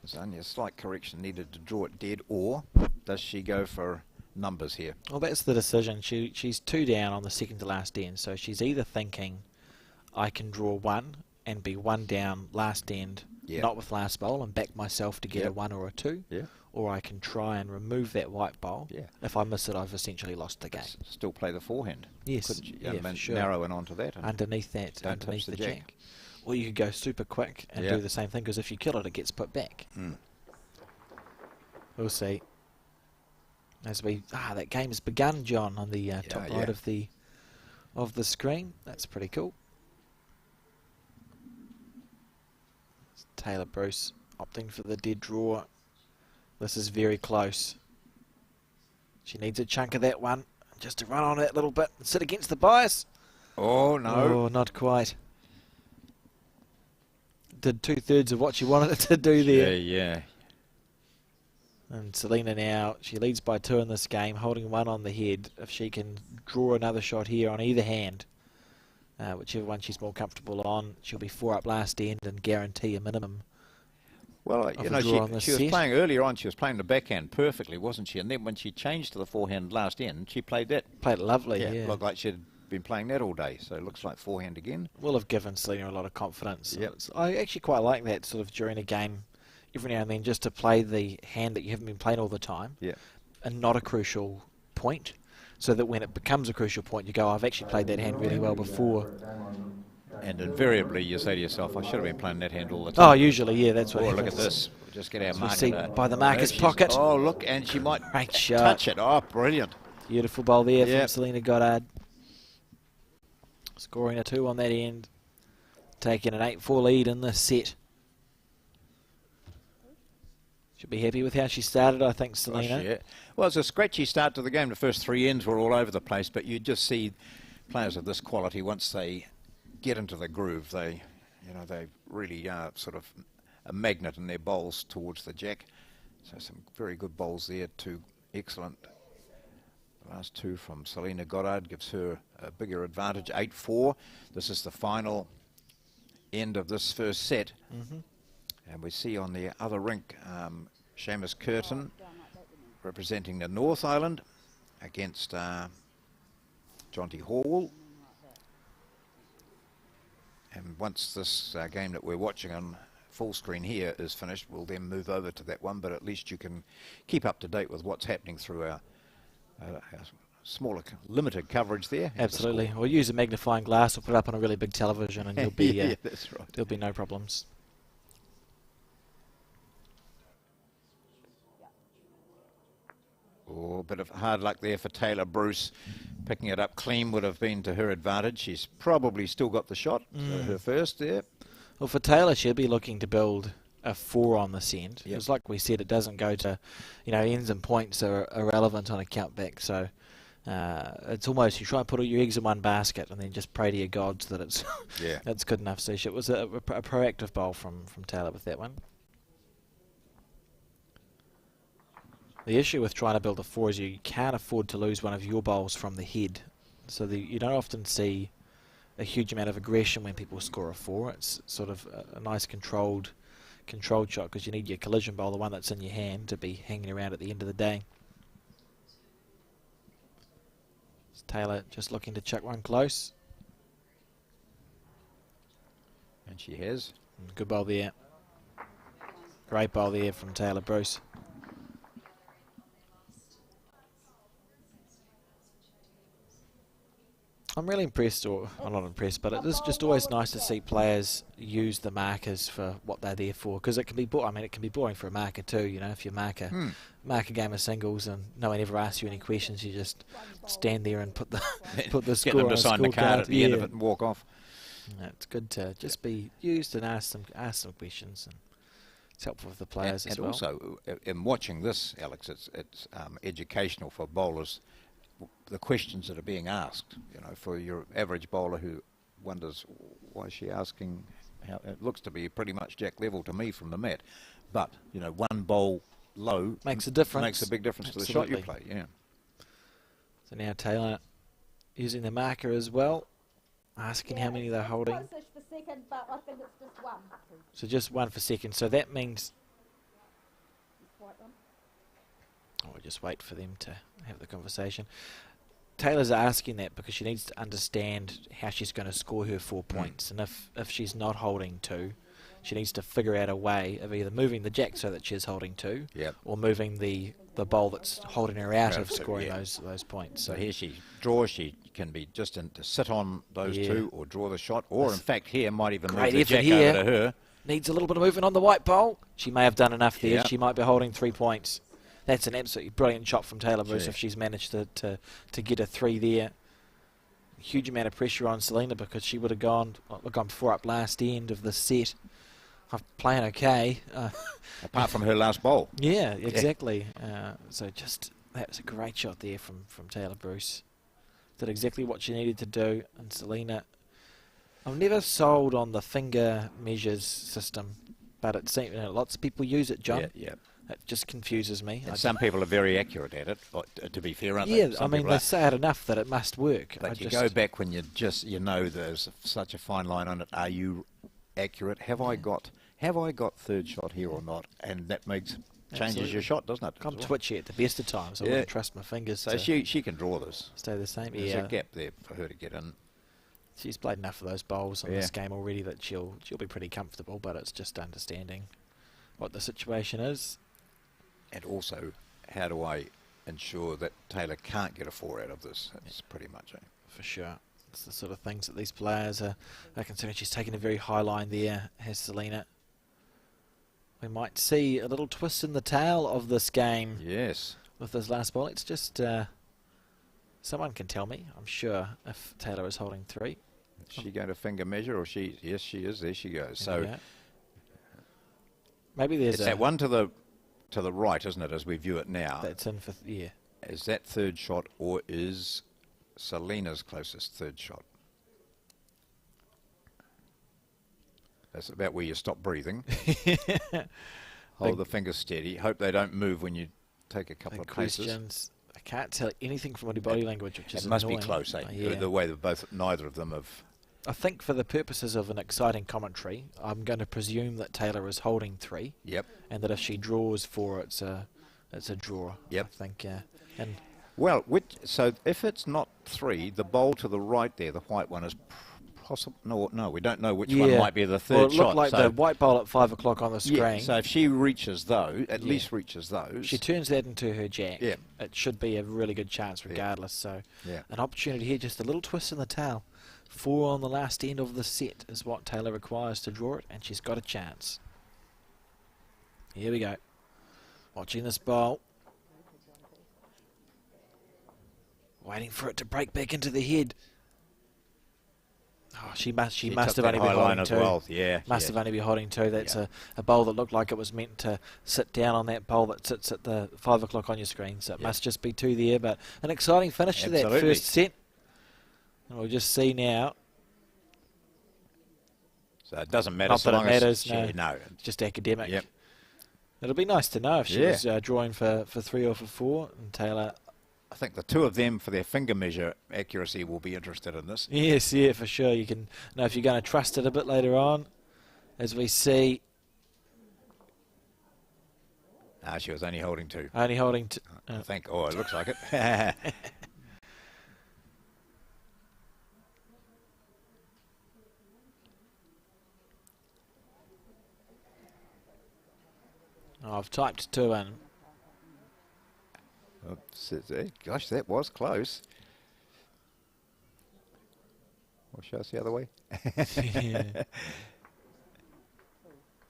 There's only a slight correction needed to draw it dead, or does she go for numbers here? Well, that's the decision. She's 2 down on the 2nd to last end, so she's either thinking I can draw 1 and be 1 down last end, not with last bowl, and back myself to get a 1 or a 2, or I can try and remove that white bowl. Yeah. If I miss it, I've essentially lost the game. Still play the forehand. Yes, Couldn't you? yeah, for sure. Narrow in onto that. And Underneath that, don't underneath touch the the jack. Or you could go super quick and do the same thing, because if you kill it, it gets put back. We'll see. As that game has begun, John, on the top right of the screen. That's pretty cool. Taylor Bruce opting for the dead draw. This is very close. She needs a chunk of that one just to run on it a little bit and sit against the bias. Oh, no. Oh, not quite. Did 2/3 of what she wanted it to do there. Yeah. And Selina now, she leads by 2 in this game, holding 1 on the head. If she can draw another shot here on either hand, whichever one she's more comfortable on, she'll be 4 up last end and guarantee a minimum. Well, you know, she was playing earlier on, she was playing the backhand perfectly, wasn't she? And then when she changed to the forehand last end, she played that. Played it lovely, yeah. Looked like she'd been playing that all day, so it looks like forehand again. Will have given Selina a lot of confidence. Yep. I actually quite like that sort of during a game, every now and then, just to play the hand that you haven't been playing all the time, and not a crucial point, so that when it becomes a crucial point, you go, I've actually played that hand really well before. And invariably, you say to yourself, I should have been playing that hand all the time. Oh, usually, yeah, that's what happens. Look at this. We'll just get our marker. See by the marker's pocket. Oh, look, and she might touch it. Oh, brilliant. Beautiful bowl there from Selina Goddard. Scoring a 2 on that end. Taking an 8-4 lead in this set. Should be happy with how she started, I think, Selina. Gosh, yeah. Well, it's a scratchy start to the game. The first 3 ends were all over the place, but you just see players of this quality, once they get into the groove, they really are sort of a magnet in their bowls towards the jack. So some very good bowls there, 2 excellent. The last 2 from Selina Goddard gives her a bigger advantage, 8-4. This is the final end of this first set. And we see on the other rink, Seamus Curtin representing the North Island against J.Horwell. And once this game that we're watching on full screen here is finished, we'll then move over to that one, but at least you can keep up to date with what's happening through our smaller, limited coverage there. Absolutely. Or use a magnifying glass or put it up on a really big television and you'll be, that's right. There'll be no problems. Oh, a bit of hard luck there for Taylor Bruce. Picking it up clean would have been to her advantage. She's probably still got the shot, her first there. Well, for Taylor, she'll be looking to build a 4 on this end. Because like we said, it doesn't go to, ends and points are irrelevant on a count back. So it's almost, you try and put all your eggs in one basket and then just pray to your gods that it's that's good enough. So it was a proactive bowl from Taylor with that one. The issue with trying to build a 4 is you can't afford to lose one of your bowls from the head. So you don't often see a huge amount of aggression when people score a 4. It's sort of a nice controlled shot, because you need your collision bowl, the one that's in your hand, to be hanging around at the end of the day. It's Taylor just looking to chuck one close. And she has. Good bowl there. Great bowl there from Taylor Bruce. I'm really impressed, or I'm not impressed, but it is just always nice to see players use the markers for what they're there for, because it can be it can be boring for a marker too. If you mark a game of singles and no one ever asks you any questions, you just stand there and put the score get them to on sign the card at the end of it and walk off. It's good to just be used and ask some questions, and it's helpful for the players as well. And also, in watching this, Alex, it's educational for bowlers. The questions that are being asked, for your average bowler who wonders why is she asking, it looks to be pretty much jack level to me from the mat, but one bowl low makes a difference. Makes a big difference to the shot you play. So now Taylor using the marker as well, asking how many they're holding. For second, but I think it's just 1. So just 1 for second. So that means we'll just wait for them to have the conversation. Taylor's asking that because she needs to understand how she's going to score her 4 points, and if she's not holding 2, she needs to figure out a way of either moving the jack so that she's holding 2, or moving the bowl that's holding her out of scoring those points. So here she draws, she can be just in to sit on those 2 or draw the shot, or in fact here might even move the jack over to her. Needs a little bit of movement on the white bowl. She may have done enough there. She might be holding 3 points. That's an absolutely brilliant shot from Tayla Bruce if she's managed to get a 3 there. Huge amount of pressure on Selina because she would have gone 4 up last end of the set. I'm playing okay. Apart from her last bowl. Yeah, exactly. So that was a great shot there from Tayla Bruce. Did exactly what she needed to do. And Selina, I'm never sold on the finger measures system, but it seems lots of people use it, John. Yeah. It just confuses me. And some people are very accurate at it, to be fair, aren't they? Yeah, I mean, they say it enough that it must work. But you go back when you know there's such a fine line on it. Are you accurate? Have I got third shot here or not? And that changes your shot, doesn't it? I'm twitchy at the best of times. I wouldn't trust my fingers. So she can draw this. Stay the same. There's a gap there for her to get in. She's played enough of those bowls in this game already that she'll be pretty comfortable. But it's just understanding what the situation is. And also, how do I ensure that Tayla can't get a 4 out of this? That's pretty much it. For sure. It's the sort of things that these players are considering. She's taken a very high line there, has Selina. We might see a little twist in the tail of this game. Yes. With this last ball. It's just, someone can tell me, I'm sure, if Tayla is holding 3. Is she going to finger measure or she? Yes, she is. There she goes. So maybe there's that one to the right, isn't it, as we view it now? That's in for, Is that third shot, or is Selina's closest third shot? That's about where you stop breathing. Hold the fingers steady. Hope they don't move when you take a couple of paces. I can't tell anything from body language, which is must annoying. be close, eh? The way that neither of them have. I think for the purposes of an exciting commentary, I'm going to presume that Tayla is holding 3. Yep. And that if she draws 4, it's a draw. Yep. I think. And well, so if it's not 3, the bowl to the right there, the white one, is possible. No, we don't know which one might be the third shot. Well, it looked like the white bowl at 5 o'clock on the screen. Yeah, so if she reaches those, at least reaches those. She turns that into her jack. Yeah. It should be a really good chance regardless. So an opportunity here, just a little twist in the tail. 4 on the last end of the set is what Tayla requires to draw it, and she's got a chance. Here we go. Watching this bowl. Waiting for it to break back into the head. Oh, she must have only been holding 2. Well. Must have only been holding 2. That's a bowl that looked like it was meant to sit down on that bowl that sits at the 5 o'clock on your screen. So it must just be 2 there. But an exciting finish to that first set. And we'll just see now. So it doesn't matter. Not that it matters. No. It's just academic. Yep. It'll be nice to know if she was drawing for 3 or for 4. And Tayla. I think the two of them, for their finger measure accuracy, will be interested in this. Yes, for sure. You can know if you're going to trust it a bit later on, as we see. She was only holding 2. Only holding 2. I think. Oh, it looks like it. I've typed 2 in. Gosh, that was close. Or shall I see the other way?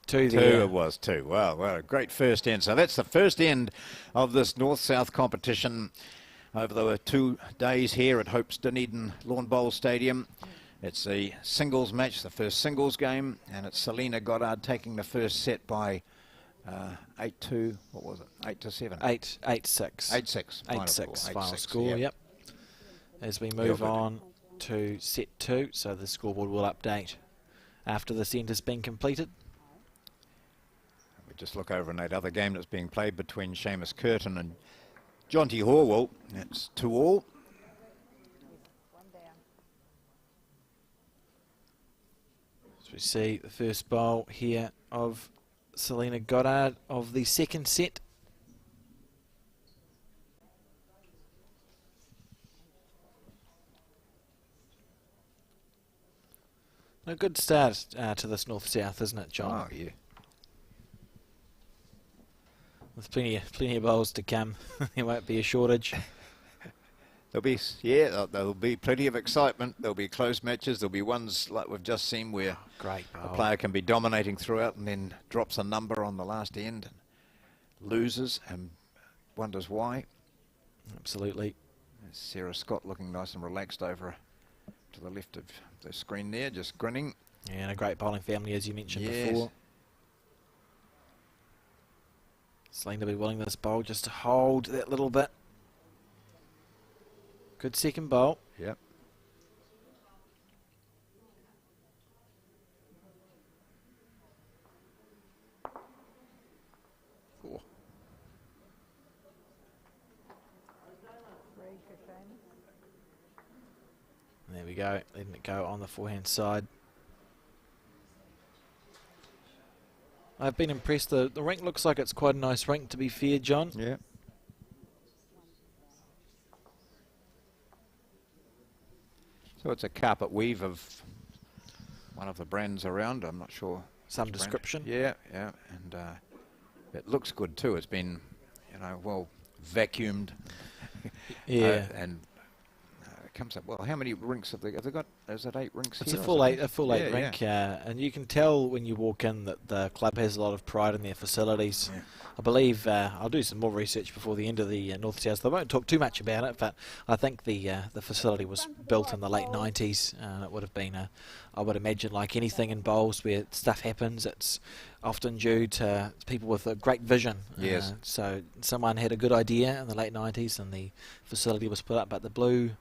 2 there. 2 it was 2. Well, a great first end. So that's the first end of this North-South competition over the 2 days here at Hope's Dunedin Lawn Bowl Stadium. It's a singles match, the first singles game, and it's Selina Goddard taking the first set by 8-2, what was it? 8-7. 8-6. 8-6. 8-6 final score, yep. As we move on to set 2, so the scoreboard will update after the end has been completed. We just look over in that other game that's being played between Seamus Curtin and J.Horwell. That's 2-all. As we see the first bowl here of Selina Goddard of the second set. A good start to this north-south, isn't it, John? Oh, yeah. With plenty of bowls to come. There won't be a shortage. There'll be plenty of excitement. There'll be close matches. There'll be ones like we've just seen where Great a bowl. player can be dominating throughout and then drops a number on the last end and loses and wonders why. Absolutely. There's Sarah Scott looking nice and relaxed over to the left of the screen there, just grinning. Yeah, and a great bowling family, as you mentioned Yes. before. Selina will be willing this bowl just to hold that little bit. Good second bowl. Yep. Oh. There we go, letting it go on the forehand side. I've been impressed. The rink looks like it's quite a nice rink, to be fair, John. Yeah. So it's a carpet weave of one of the brands around. I'm not sure. Some which brand. description. Yeah, yeah, and it looks good too. It's been, well vacuumed. Yeah. And it comes up well. How many rinks have they got? Is it 8 rinks? It's here a or full eight something? rink, and you can tell when you walk in that the club has a lot of pride in their facilities. Yeah. I believe I'll do some more research before the end of the North South. I won't talk too much about it, but I think the facility was built in the late 90s. It would have been, I would imagine, like anything in bowls where stuff happens, it's often due to people with a great vision. Yes. So someone had a good idea in the late 90s, and the facility was put up. But the blue.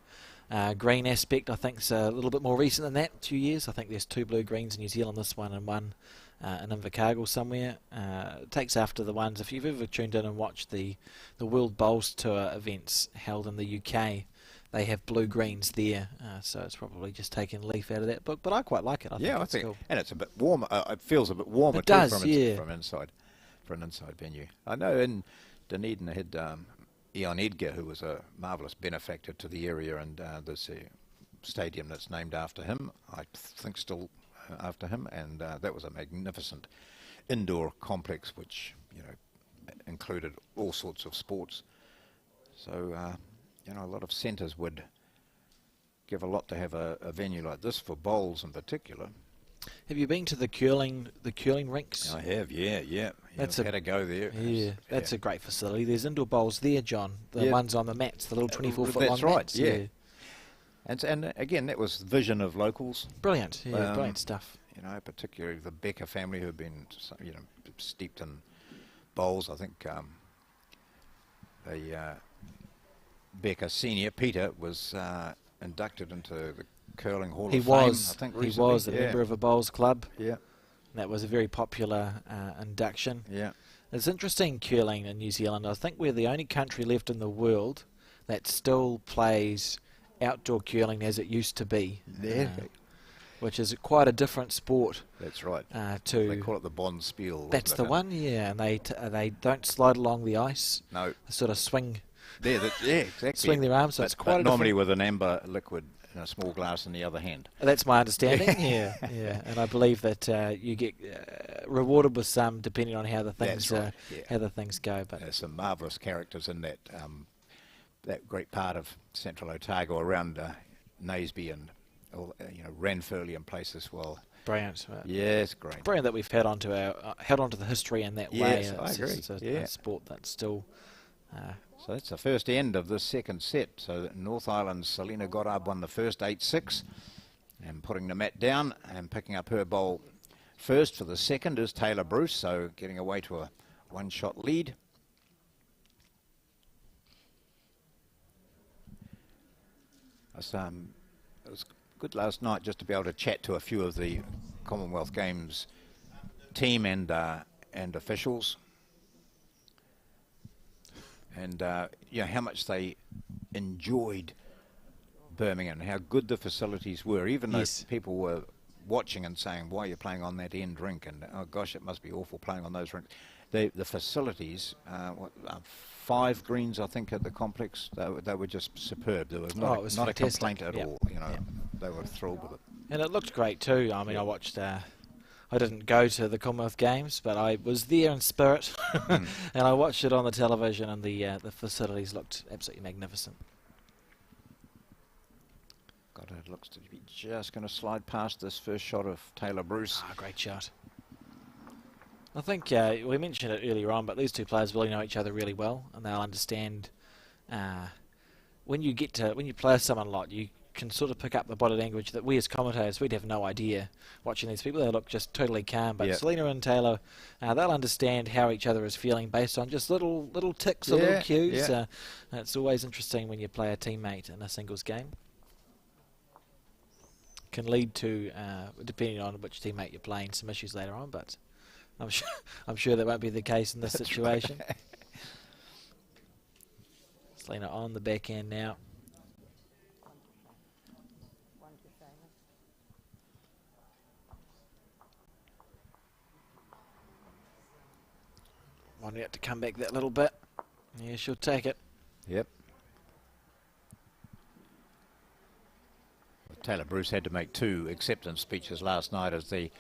Green aspect, I think, is a little bit more recent than that, 2 years. I think there's 2 blue greens in New Zealand, this one and one in Invercargill somewhere. It takes after the ones, if you've ever tuned in and watched the World Bowls Tour events held in the UK, they have blue greens there, so it's probably just taking a leaf out of that book, but I quite like it. I think cool. And it's a bit warmer. It feels a bit warmer it too does, from inside for an inside venue. I know in Dunedin they had Ian Edgar, who was a marvellous benefactor to the area, and there's a stadium that's named after him, I think still after him, and that was a magnificent indoor complex which included all sorts of sports. So a lot of centres would give a lot to have a venue like this for bowls in particular. Have you been to the curling rinks? I have, yeah. I've had a go there. Yeah, that's a great facility. There's indoor bowls there, John. The ones on the mats, the little 24-foot long that's right, mats. yeah. And again, that was the vision of locals. Brilliant, brilliant stuff. Particularly the Becker family, who've been, steeped in bowls. I think the Becker senior, Peter, was inducted into the Curling Hall of Fame, I think recently. He was a member of a bowls club. Yeah. That was a very popular induction. Yeah. It's interesting, curling in New Zealand. I think we're the only country left in the world that still plays outdoor curling as it used to be. Yeah. Which is quite a different sport. That's right. They call it the Bond Spiel. That's the one, yeah. And they don't slide along the ice. No. They sort of swing. Exactly. Swing their arms. So it's quite but normally with an amber liquid in a small glass in the other hand. That's my understanding. yeah. And I believe that you get rewarded with some depending on how the things how the things go. But there's some marvellous characters in that that great part of Central Otago around Naseby and Ranfurly and places. Well, brilliant. Yes, great. Brilliant that we've held on to the history in that way. Yes, I agree. It's a sport that's still. So that's the first end of the second set. So North Island's Selina Goddard won the first 8-6, and putting the mat down and picking up her bowl first for the second is Tayla Bruce, so getting away to a one-shot lead. It was good last night just to be able to chat to a few of the Commonwealth Games team and officials. And how much they enjoyed Birmingham, how good the facilities were, even though people were watching and saying, why are you playing on that end rink? And, oh gosh, it must be awful playing on those rinks. The facilities, 5 greens, I think, at the complex, they were just superb. There was not a complaint at all. They were thrilled with it. And it looked great too. I mean, I watched. I didn't go to the Commonwealth Games, but I was there in spirit, and I watched it on the television, and the facilities looked absolutely magnificent. Goddard looks to be just going to slide past this first shot of Tayla Bruce. Ah, great shot. I think we mentioned it earlier on, but these two players really know each other really well, and they'll understand when you play with someone a lot, you can sort of pick up the body language that we as commentators, we'd have no idea watching these people. They look just totally calm, but Selina and Tayla, they'll understand how each other is feeling based on just little ticks or little cues. It's always interesting when you play a teammate in a singles game. Can lead to, depending on which teammate you're playing, some issues later on, but I'm sure that won't be the case in this situation. Right. Selina on the backhand now. Wanting it to come back that little bit. Yeah, she'll take it. Yep. Tayla Bruce had to make 2 acceptance speeches last night as the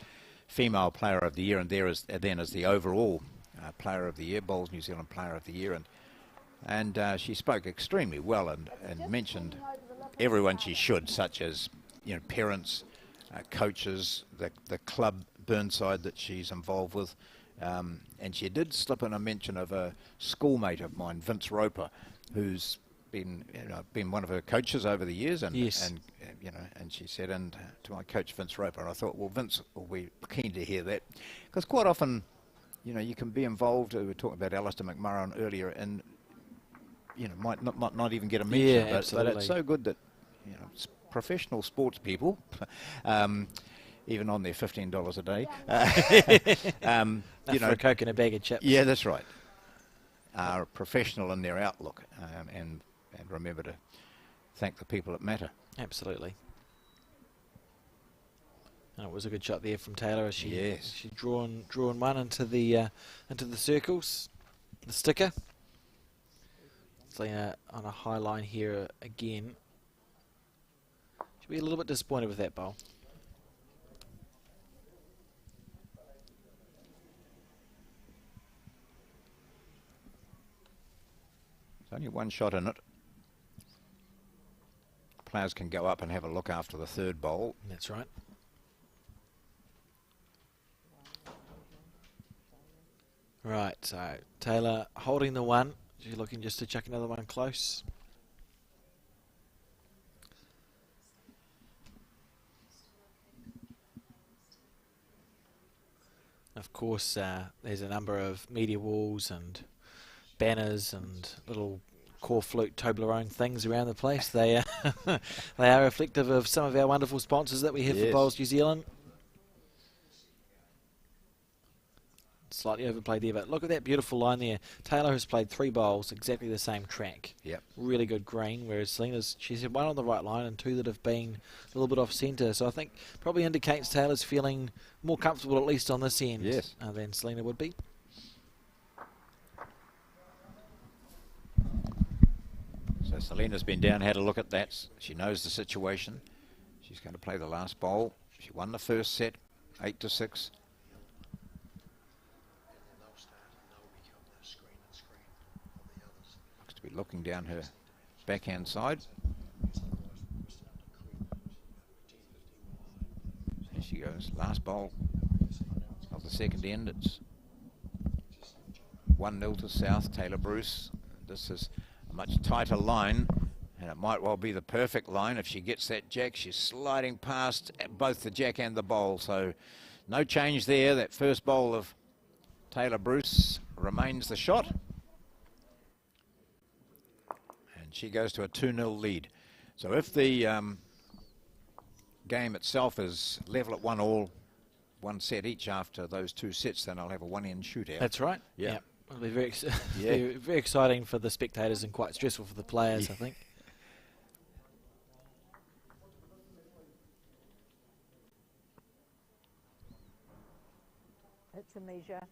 female player of the year, and then as the overall player of the year, Bowls New Zealand player of the year, and she spoke extremely well and mentioned everyone she should, such as parents, coaches, the club Burnside that she's involved with. And she did slip in a mention of a schoolmate of mine, Vince Roper, who's been one of her coaches over the years, and and she said, and to my coach Vince Roper, and I thought, well, Vince will be keen to hear that, because quite often, you can be involved. We were talking about Alistair McMurran earlier, and might not even get a mention, but it's so good that professional sports people. Even on their $15 a day. For a Coke and a bag of chips. Yeah, that's right. Are professional in their outlook, and remember to thank the people that matter. Absolutely. And it was a good shot there from Tayla as she drawn one into the circles, the sticker. Selina on a high line here again. Should be a little bit disappointed with that bowl. Only one shot in it. Players can go up and have a look after the third bowl. That's right. Right, so Tayla holding the one. She's looking just to chuck another one close. Of course, there's a number of media walls and banners and little corflute Toblerone things around the place. They are reflective of some of our wonderful sponsors that we have for Bowls New Zealand. Slightly overplayed there, but look at that beautiful line there. Tayla has played 3 bowls, exactly the same track. Yep. Really good green, whereas Selina's, she's had 1 on the right line and 2 that have been a little bit off centre. So I think probably indicates Tayla's feeling more comfortable, at least on this end, than Selina would be. So Selina's been down, had a look at that. She knows the situation. She's going to play the last bowl. She won the first set, 8-6. Looks to be looking down her backhand side. There she goes. Last bowl of the second end. It's 1-0 to South. Tayla Bruce. This is a much tighter line, and it might well be the perfect line if she gets that jack. She's sliding past both the jack and the bowl, so no change there. That first bowl of Tayla Bruce remains the shot, and she goes to a 2-0 lead. So if the game itself is level at 1-1, 1 set each after those 2 sets, then I'll have a 1-end shootout. That's right. Yeah. It'll be very, very exciting for the spectators and quite stressful for the players, I think. It's a measure.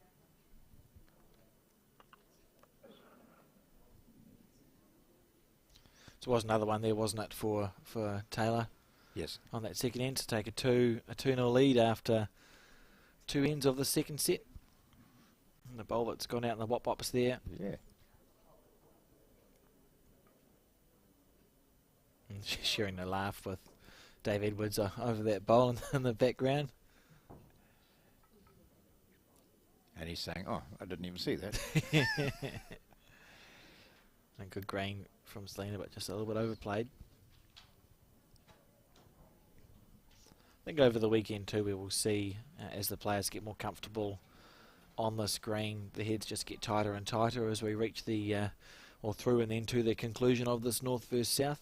So it was another one there, wasn't it, for Tayla? Yes. On that second end to take a 2-0 lead after 2 ends of the second set. And the bowl that's gone out in the wop-wops there. Yeah. And she's sharing a laugh with Dave Edwards over that bowl in the background. And he's saying, oh, I didn't even see that. A good grain from Selina, but just a little bit overplayed. I think over the weekend too we will see, as the players get more comfortable on the screen, the heads just get tighter and tighter as we reach the, or through and then to the conclusion of this North versus South.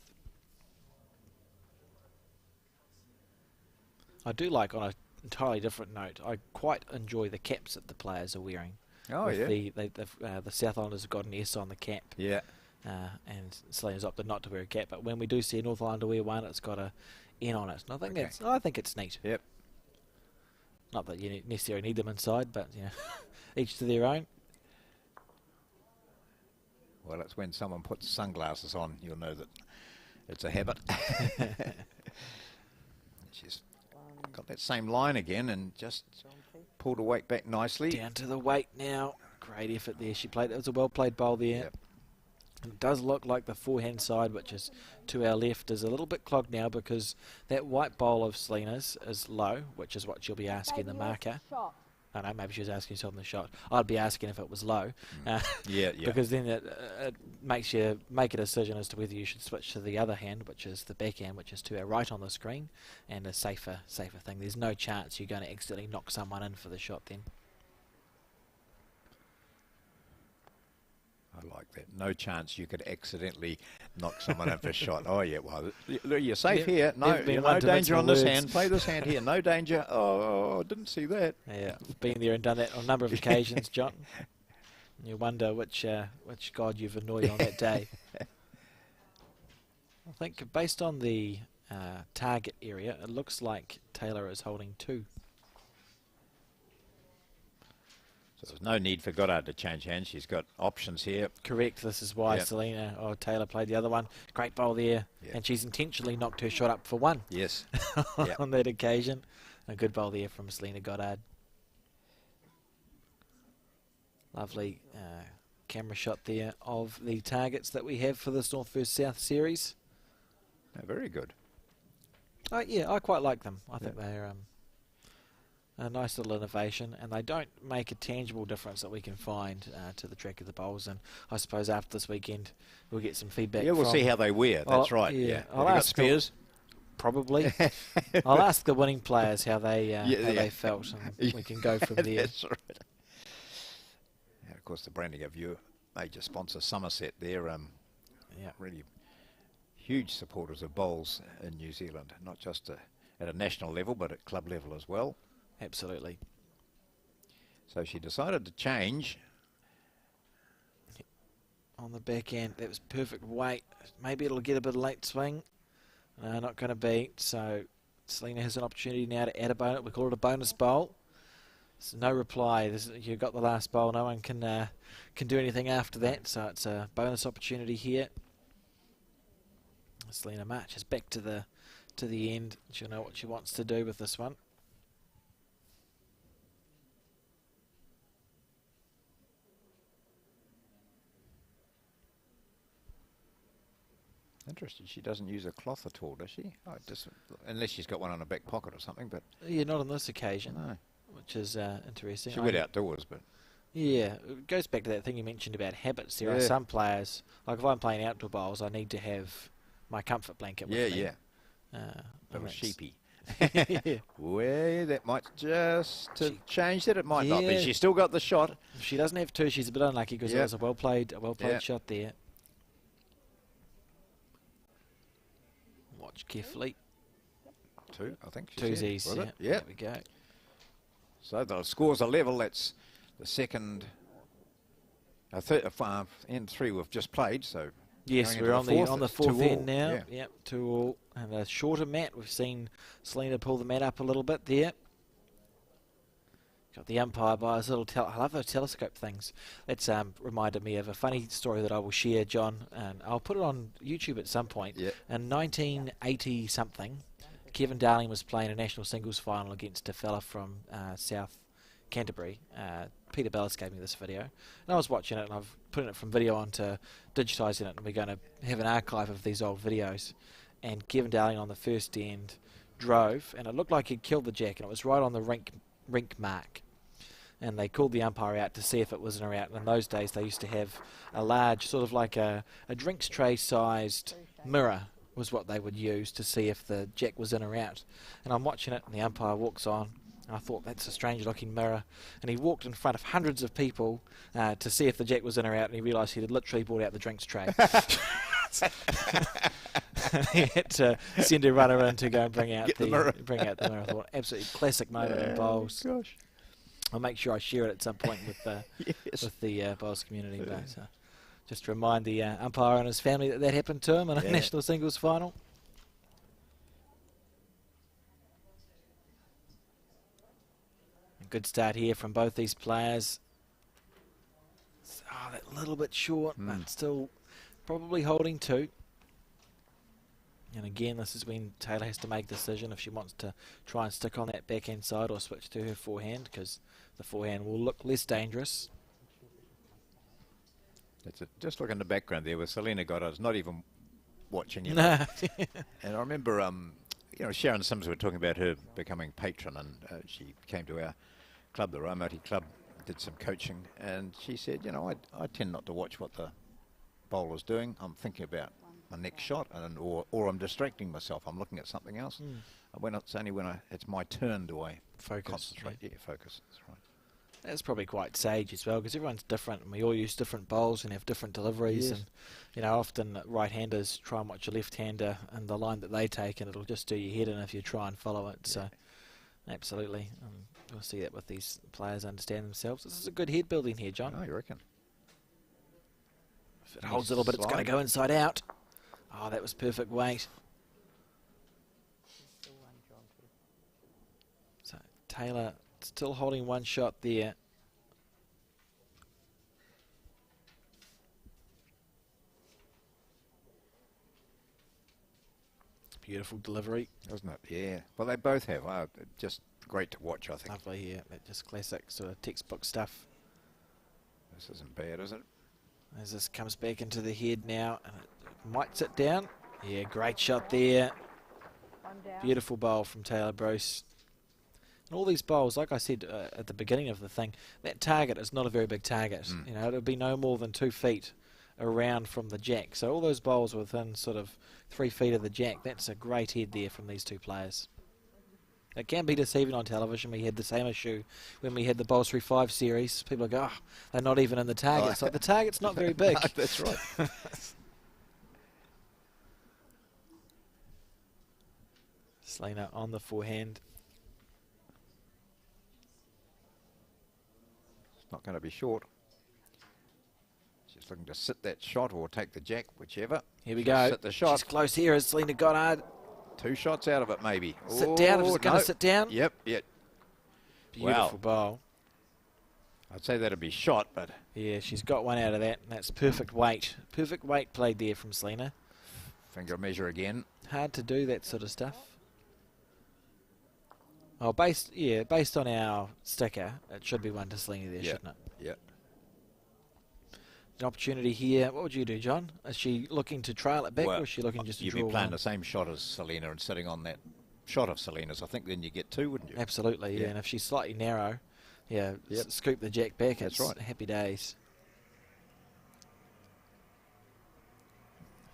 I do like, on an entirely different note, I quite enjoy the caps that the players are wearing. Oh, yeah. The South Islanders have got an S on the cap. Yeah. And Selina's opted not to wear a cap, but when we do see a North Islander wear one, it's got a N on it. And I think it's neat. Yep. Not that you necessarily need them inside, but you know, each to their own. Well, it's when someone puts sunglasses on, you'll know that it's a habit. She's got that same line again and just pulled her weight back nicely. Down to the weight now. Great effort there. She played. It was a well-played bowl there. Yep. It does look like the forehand side, which is to our left, is a little bit clogged now because that white bowl of Selina's is low, which is what she'll be asking the marker. Shot. I don't know, maybe she was asking herself in the shot. I'd be asking if it was low. Yeah. Because then it makes you make a decision as to whether you should switch to the other hand, which is the backhand, which is to our right on the screen, and a safer thing. There's no chance you're going to accidentally knock someone in for the shot then. I like that. No chance you could accidentally knock someone in for a shot. Oh, yeah, well, you're safe here. No, no danger on this hand. Play this hand here. No danger. Oh, didn't see that. Yeah, been there and done that on a number of occasions, John. You wonder which god you've annoyed on that day. I think based on the target area, it looks like Tayla is holding 2. So there's no need for Goddard to change hands. She's got options here. Correct. This is why Selina or Tayla played the other one. Great bowl there. Yep. And she's intentionally knocked her shot up for 1. Yes. On that occasion. A good bowl there from Selina Goddard. Lovely camera shot there of the targets that we have for this North vs South series. Very good. Yeah, I quite like them. I think they're a nice little innovation, and they don't make a tangible difference that we can find to the track of the bowls. And I suppose after this weekend we'll get some feedback. Yeah, we'll see how they wear. That's right. Yeah. I'll ask spares. Probably. I'll ask the winning players how they felt, and we can go from there. That's right. And of course, the branding of your major sponsor Somerset, they're really huge supporters of bowls in New Zealand, not just at a national level, but at club level as well. Absolutely. So she decided to change. On the back end, that was perfect weight. Maybe it'll get a bit of late swing. No, not going to be. So Selina has an opportunity now to add a bonus. We call it a bonus bowl. So no reply. You got the last bowl. No one can do anything after that. So it's a bonus opportunity here. Selina marches back to the end. She'll know what she wants to do with this one. Interesting. She doesn't use a cloth at all, does she? Oh, unless she's got one on her back pocket or something. But yeah, not on this occasion. No. Which is interesting. She went outdoors, but yeah, it goes back to that thing you mentioned about habits. There are some players, like if I'm playing outdoor bowls, I need to have my comfort blanket with me. Little sheepy. Well, that might just change that. It might not be. She's still got the shot. If she doesn't have 2, she's a bit unlucky because it was a well played shot there. Watch carefully. 2, I think. 2's easy. Yeah. There we go. So the scores are level. That's the second. End 3 we've just played. So yes, we're on the fourth end now. Yep, 2-2. And a shorter mat. We've seen Selina pull the mat up a little bit there. Got the umpire by his little I love those telescope things. That's reminded me of a funny story that I will share, John, and I'll put it on YouTube at some point. In 1980 something, Kevin Darling was playing a national singles final against a fella from South Canterbury. Peter Bellis gave me this video, and I was watching it, and I've put it from video onto digitising it, and we're going to have an archive of these old videos. And Kevin Darling on the first end drove, and it looked like he'd killed the jack, and it was right on the rink mark. And they called the umpire out to see if it was in or out. And in those days, they used to have a large, sort of like a drinks tray sized mirror was what they would use to see if the jack was in or out. And I'm watching it, and the umpire walks on, and I thought, that's a strange looking mirror. And he walked in front of hundreds of people to see if the jack was in or out, and he realised he had literally brought out the drinks tray. He had to send a runner in to go and bring out the mirror. I thought, absolutely classic moment in bowls. Gosh. I'll make sure I share it at some point with the bowls community. But just to remind the umpire and his family that happened to him in a national singles final. A good start here from both these players. Oh, that little bit short, but still probably holding two. And again, this is when Tayla has to make a decision if she wants to try and stick on that backhand side or switch to her forehand, because the forehand will look less dangerous. That's it. Just look in the background there with Selina Goddard, not even watching you. No. And I remember, you know, Sharon Sims were talking about her becoming patron, and she came to our club, the Raumati Club, did some coaching, and she said, you know, I tend not to watch what the bowler's doing. I'm thinking about my next shot, and or I'm distracting myself. I'm looking at something else. It's only when it's my turn do I concentrate. Yeah, focus. That's right. That's probably quite sage as well, because everyone's different, and we all use different bowls and have different deliveries. Yes. And you know, often right-handers try and watch a left-hander and the line that they take, and it'll just do your head in if you try and follow it. So, absolutely, we'll see that with these players understand themselves. This is a good head building here, John. Oh, you reckon? If it holds a little bit, it's going to go inside out. Oh, that was perfect weight. So Tayla still holding one shot there. Beautiful delivery. Doesn't it? Yeah. Well, they both have. Just great to watch, I think. Lovely, yeah. Just classic sort of textbook stuff. This isn't bad, is it? As this comes back into the head now, and it might sit down. Yeah, great shot there. Beautiful bowl from T.Bruce. And all these bowls, like I said at the beginning of the thing, that target is not a very big target. You know, it'll be no more than 2 feet around from the jack. So all those bowls within sort of 3 feet of the jack, that's a great head there from these two players. It can be deceiving on television. We had the same issue when we had the Bowls 3-5 series. People go, oh, they're not even in the target. It's like the target's not very big. No, that's right. Selina on the forehand. It's not going to be short. She's looking to sit that shot or take the jack, whichever. Here we go. Sit the shot. She's close here as Selina Goddard. 2 shots out of it, maybe. Sit down. Is it going to sit down? Yep, yep. Beautiful bowl. I'd say that'd be shot, but... Yeah, she's got one out of that, and that's perfect weight. Perfect weight played there from Selina. Finger measure again. Hard to do that sort of stuff. Oh, based on our sticker, it should be one to Selina there, shouldn't it? Yeah. An opportunity here. What would you do, John? Is she looking to trail it back, or is she looking just to you'd draw be playing one? the same shot as Selina and sitting on that shot of Selina's. I think then you get 2, wouldn't you? Absolutely, yeah. And if she's slightly narrow, scoop the jack back. That's it's right. Happy days.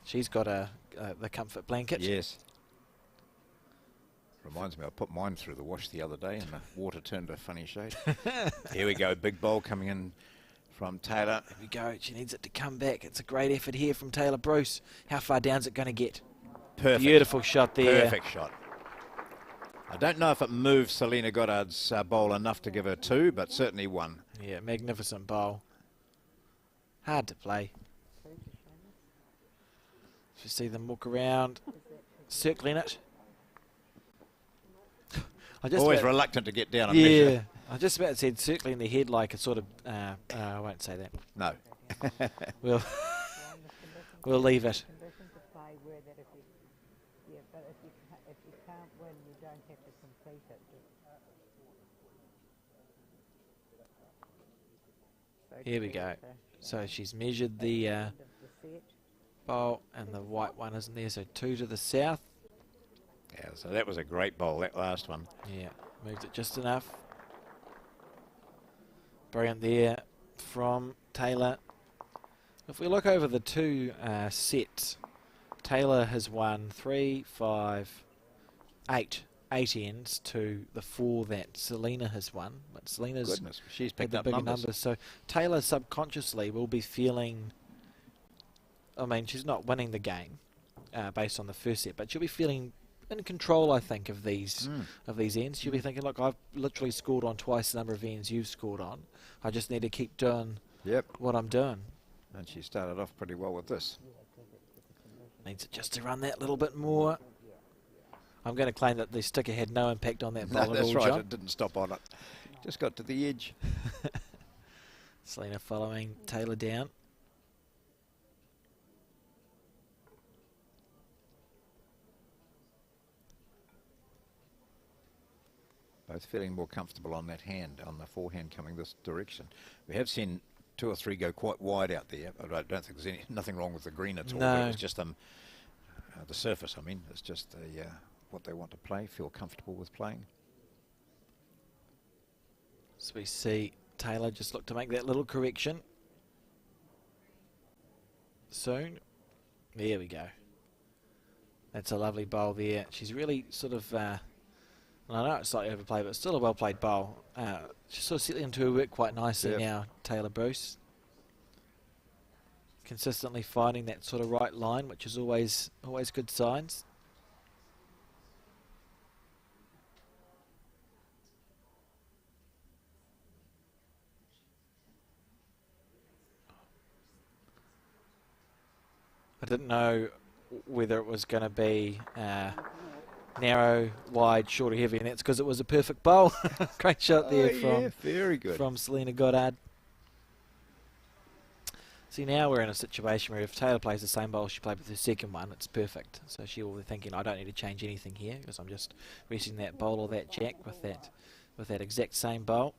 She's got the comfort blanket. Yes. Reminds me, I put mine through the wash the other day and the water turned a funny shade. Here we go, big bowl coming in from Tayla. There we go. She needs it to come back. It's a great effort here from T.Bruce. How far down's it going to get? Perfect. Beautiful shot there. Perfect shot. I don't know if it moves Selina Goddard's bowl enough to give her 2, but certainly 1. Yeah, magnificent bowl. Hard to play. You see them walk around, circling it. Always reluctant to get down and measure. Yeah, I just about said circling the head like a sort of. I won't say that. No. We'll leave it. Here we go. So she's measured the bowl, and the white one isn't there, so 2 to the south. Yeah, so that was a great bowl, that last one. Yeah, moved it just enough. Brilliant there from Tayla. If we look over the 2 sets, Tayla has won 3, 5, 8 ends to the 4 that Selina has won. But Selina's she's had picked the up bigger numbers. So Tayla subconsciously will be feeling, I mean, she's not winning the game based on the first set, but she'll be feeling in control, I think, of these ends. She'll be thinking, look, I've literally scored on twice the number of ends you've scored on. I just need to keep doing what I'm doing. And she started off pretty well with this. Needs it just to run that little bit more. I'm going to claim that the sticker had no impact on that bowl at all, That's right, John. it didn't stop on it. Just got to the edge. Selina following Tayla down. Both feeling more comfortable on that hand, on the forehand coming this direction. We have seen 2 or 3 go quite wide out there, but I don't think there's nothing wrong with the green at all. No. But it was just the surface, I mean. It's just what they want to play, feel comfortable with playing. So we see Tayla just look to make that little correction soon. There we go. That's a lovely bowl there. She's really sort of... I know it's slightly overplayed, but still a well-played bowl. She's sort of settling into her work quite nicely now, Tayla Bruce. Consistently finding that sort of right line, which is always good signs. I didn't know whether it was going to be narrow, wide, short or heavy, and that's because it was a perfect bowl. Great shot there very good. from Selina Goddard. See, now we're in a situation where if Tayla plays the same bowl she played with her second one, it's perfect. So she will be thinking, I don't need to change anything here because I'm just resting that bowl or that jack with that exact same bowl.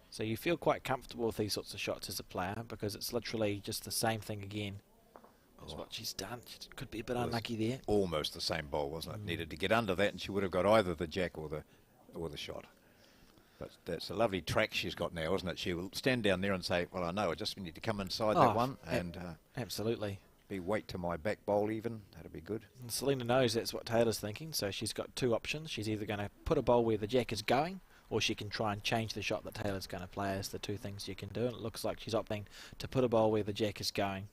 So you feel quite comfortable with these sorts of shots as a player because it's literally just the same thing again. That's what she's done. She could be a bit unlucky there. Almost the same bowl, wasn't it? Needed to get under that, and she would have got either the jack or the shot. But that's a lovely track she's got now, isn't it? She will stand down there and say, "Well, I know. I just need to come inside that one and absolutely be weight to my back bowl even. That'd be good." And Selina knows that's what Taylor's thinking, so she's got 2 options. She's either going to put a bowl where the jack is going, or she can try and change the shot that Taylor's going to play. As the 2 things you can do, and it looks like she's opting to put a bowl where the jack is going.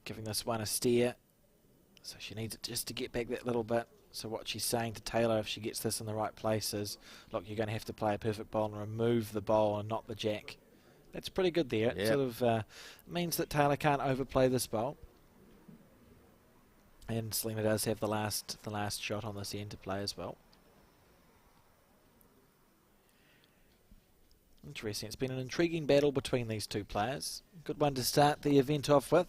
Giving this one a steer, so she needs it just to get back that little bit. So what she's saying to Tayla, if she gets this in the right place, is, look, you're going to have to play a perfect bowl and remove the bowl and not the jack. That's pretty good there. It sort of means that Tayla can't overplay this bowl. And Selina does have the last shot on this end to play as well. Interesting. It's been an intriguing battle between these 2 players. Good one to start the event off with.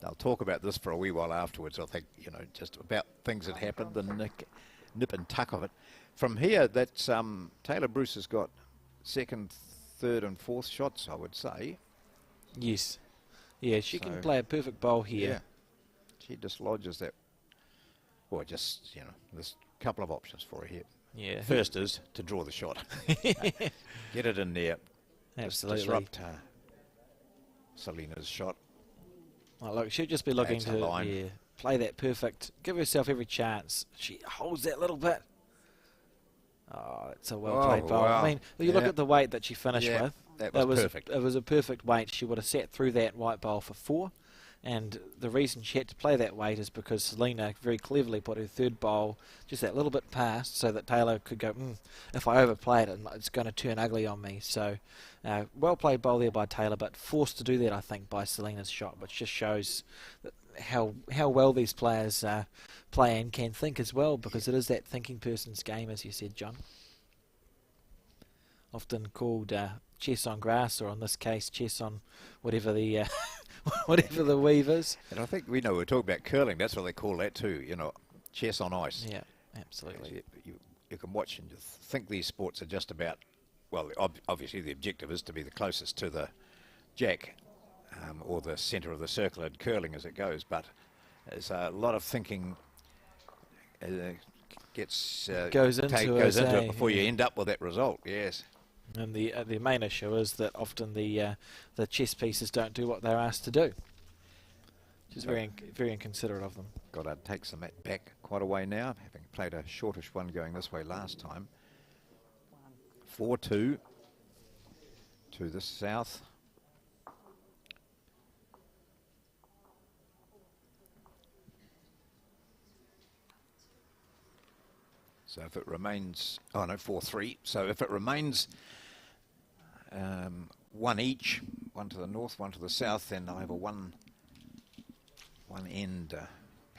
They'll talk about this for a wee while afterwards, I think, just about things that happened, the nip and tuck of it. From here, that's Tayla Bruce has got 2nd, 3rd and 4th shots, I would say. Yes. Yeah, she can play a perfect bowl here. Yeah. She dislodges that. Or just, there's a couple of options for her here. Yeah. First is to draw the shot. Get it in there. Absolutely. Disrupt Selina's shot. Well, look, she'll just be looking to play that perfect, give herself every chance. She holds that little bit. Oh, it's a well-played bowl. Wow. I mean, you look at the weight that she finished with. That was perfect. It was a perfect weight. She would have sat through that white bowl for 4. And the reason she had to play that weight is because Selina very cleverly put her 3rd bowl just that little bit past so that Tayla could go, if I overplay it, it's going to turn ugly on me. So, well-played bowl there by Tayla, but forced to do that, I think, by Selina's shot, which just shows how well these players play and can think as well, because it is that thinking person's game, as you said, John. Often called chess on grass, or in this case, chess on whatever the whatever the weave is. And I think we know we're talking about curling. That's what they call that too. You know, chess on ice. Yeah, absolutely. You can watch and you think these sports are just about. Well, obviously the objective is to be the closest to the jack or the centre of the circle in curling as it goes. But there's a lot of thinking goes into it before you end up with that result. Yes. And the main issue is that often the chess pieces don't do what they're asked to do, which is very inconsiderate of them. Goddard takes the mat back quite a way now, having played a shortish one going this way last time. 4-2 to the south. So if it remains, 4-3. So if it remains one each, one to the north, one to the south, then I have a one end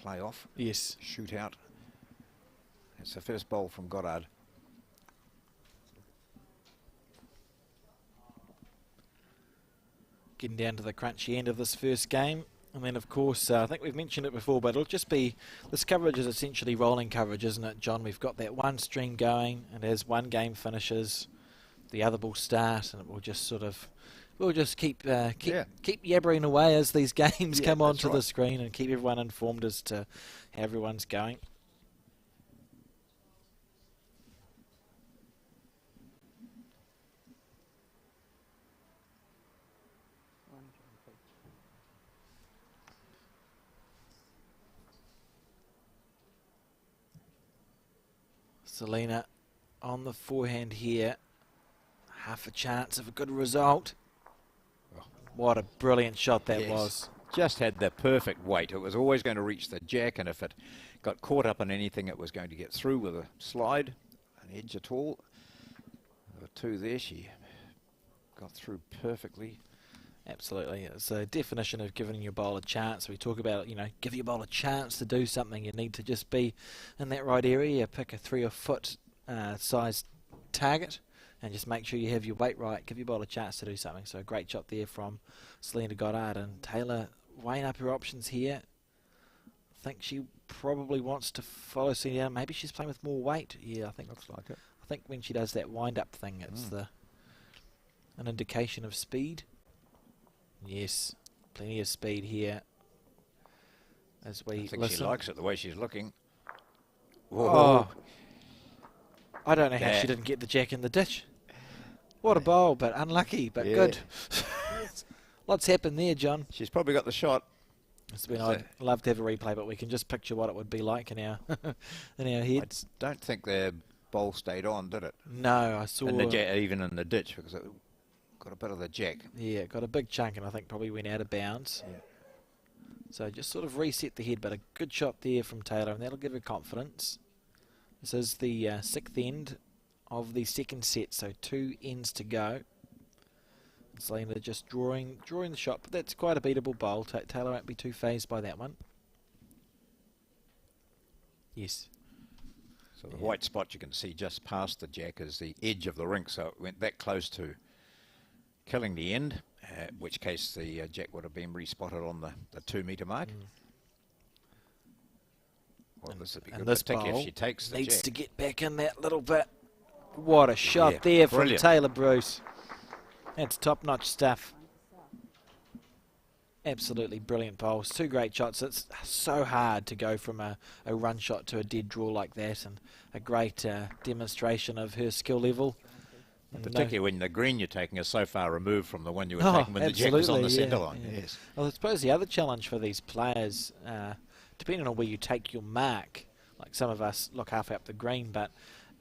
playoff. Yes. Shootout. It's the first bowl from Goddard. Getting down to the crunchy end of this first game. And then, of course, I think we've mentioned it before, but it'll just be, this coverage is essentially rolling coverage, isn't it, John? We've got that one stream going, and as one game finishes, the other will start, and it will just sort of, we'll just keep yabbering away as these games come onto the screen and keep everyone informed as to how everyone's going. Selina on the forehand here. Half a chance of a good result. Oh, what a brilliant shot that was. Just had the perfect weight. It was always going to reach the jack, and if it got caught up in anything, it was going to get through with a slide, an edge at all. There were two there. She got through perfectly. Absolutely. It's a definition of giving your bowler a chance. We talk about, give your bowler a chance to do something. You need to just be in that right area. You pick a 3 or foot size target and just make sure you have your weight right. Give your bowler a chance to do something. So a great shot there from Selina Goddard. And Tayla weighing up her options here. I think she probably wants to follow Selina. Maybe she's playing with more weight. Yeah, I think looks like it. I think when she does that wind up thing, it's an indication of speed. Yes, plenty of speed here. As we I think listen. She likes it the way she's looking. Whoa. Oh, I don't know how she didn't get the jack in the ditch. What a bowl, but unlucky, but good. Lots happened there, John. She's probably got the shot. I'd love to have a replay, but we can just picture what it would be like in our heads. I don't think their bowl stayed on, did it? No, I saw. Even in the ditch, because it got a bit of the jack. Yeah, got a big chunk, and I think probably went out of bounds. Yeah. So just sort of reset the head, but a good shot there from Tayla, and that'll give her confidence. This is the sixth end of the second set, so 2 ends to go. Selina just drawing the shot, but that's quite a beatable bowl. Tayla won't be too phased by that one. Yes. So the white spot you can see just past the jack is the edge of the rink, so it went that close to killing the end, in which case the jack would have been respotted on the 2 metre mark. Well, this would be good, particularly if she takes the needs jack. to get back in that little bit. What a shot there from T.Bruce. That's top-notch stuff. Absolutely brilliant bowls. 2 great shots. It's so hard to go from a run shot to a dead draw like that, and a great demonstration of her skill level. Particularly when the green you're taking is so far removed from the one you were taking when the jack was on the centre line. Yeah. Yes. Well, I suppose the other challenge for these players, depending on where you take your mark, like some of us look halfway up the green, but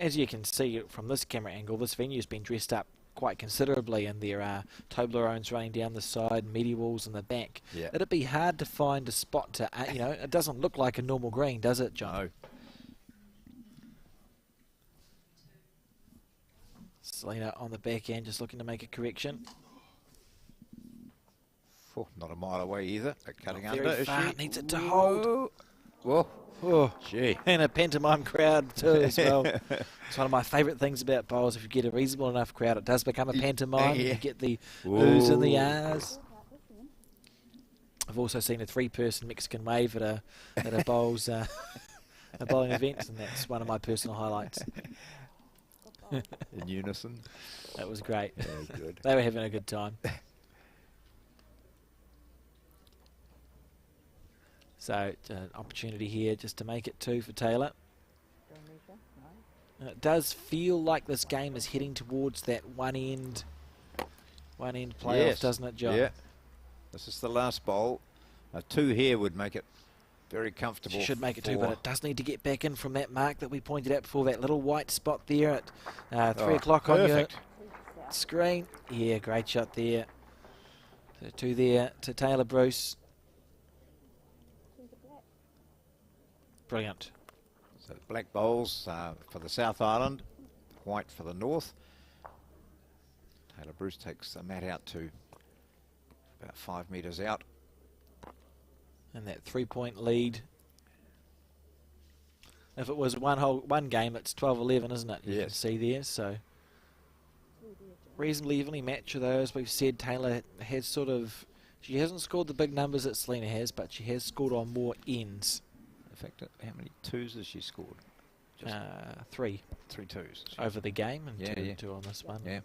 as you can see from this camera angle, this venue's been dressed up quite considerably, and there are Toblerones running down the side, medievals in the back. Yeah. It'd be hard to find a spot to, it doesn't look like a normal green, does it, John? No. Selina on the back end, just looking to make a correction. Oh, not a mile away either. They're cutting under. Very far, needs it to hold. Whoa. Oh, gee. And a pantomime crowd too as well. It's one of my favourite things about bowls. If you get a reasonable enough crowd, it does become a pantomime. You get the oohs and the ahs. I've also seen a 3-person Mexican wave at a bowls a bowling event, and that's one of my personal highlights. In unison. That was great. Yeah, good. They were having a good time. So an opportunity here just to make it 2 for Tayla. It does feel like this game is heading towards that one-end playoff, Yes. doesn't it, John? Yeah. This is the last bowl. A 2 here would make it very comfortable. She should make it 2, but it does need to get back in from that mark that we pointed out before, that little white spot there at 3 o'clock on your screen. Yeah, great shot there. So 2 there to Taylor Bruce. Brilliant. So black bowls for the South Island, white for the North. Taylor Bruce takes the mat out to about 5 metres out. And that 3-point lead. If it was one game, it's 12-11, isn't it? You can see there. So reasonably evenly matched, though, as we've said. Taylor has she hasn't scored the big numbers that Selina has, but she has scored on more ends. In fact, how many 2s has she scored? Just 3. 3 2s. Over the game, and yeah, two on this one. Yeah.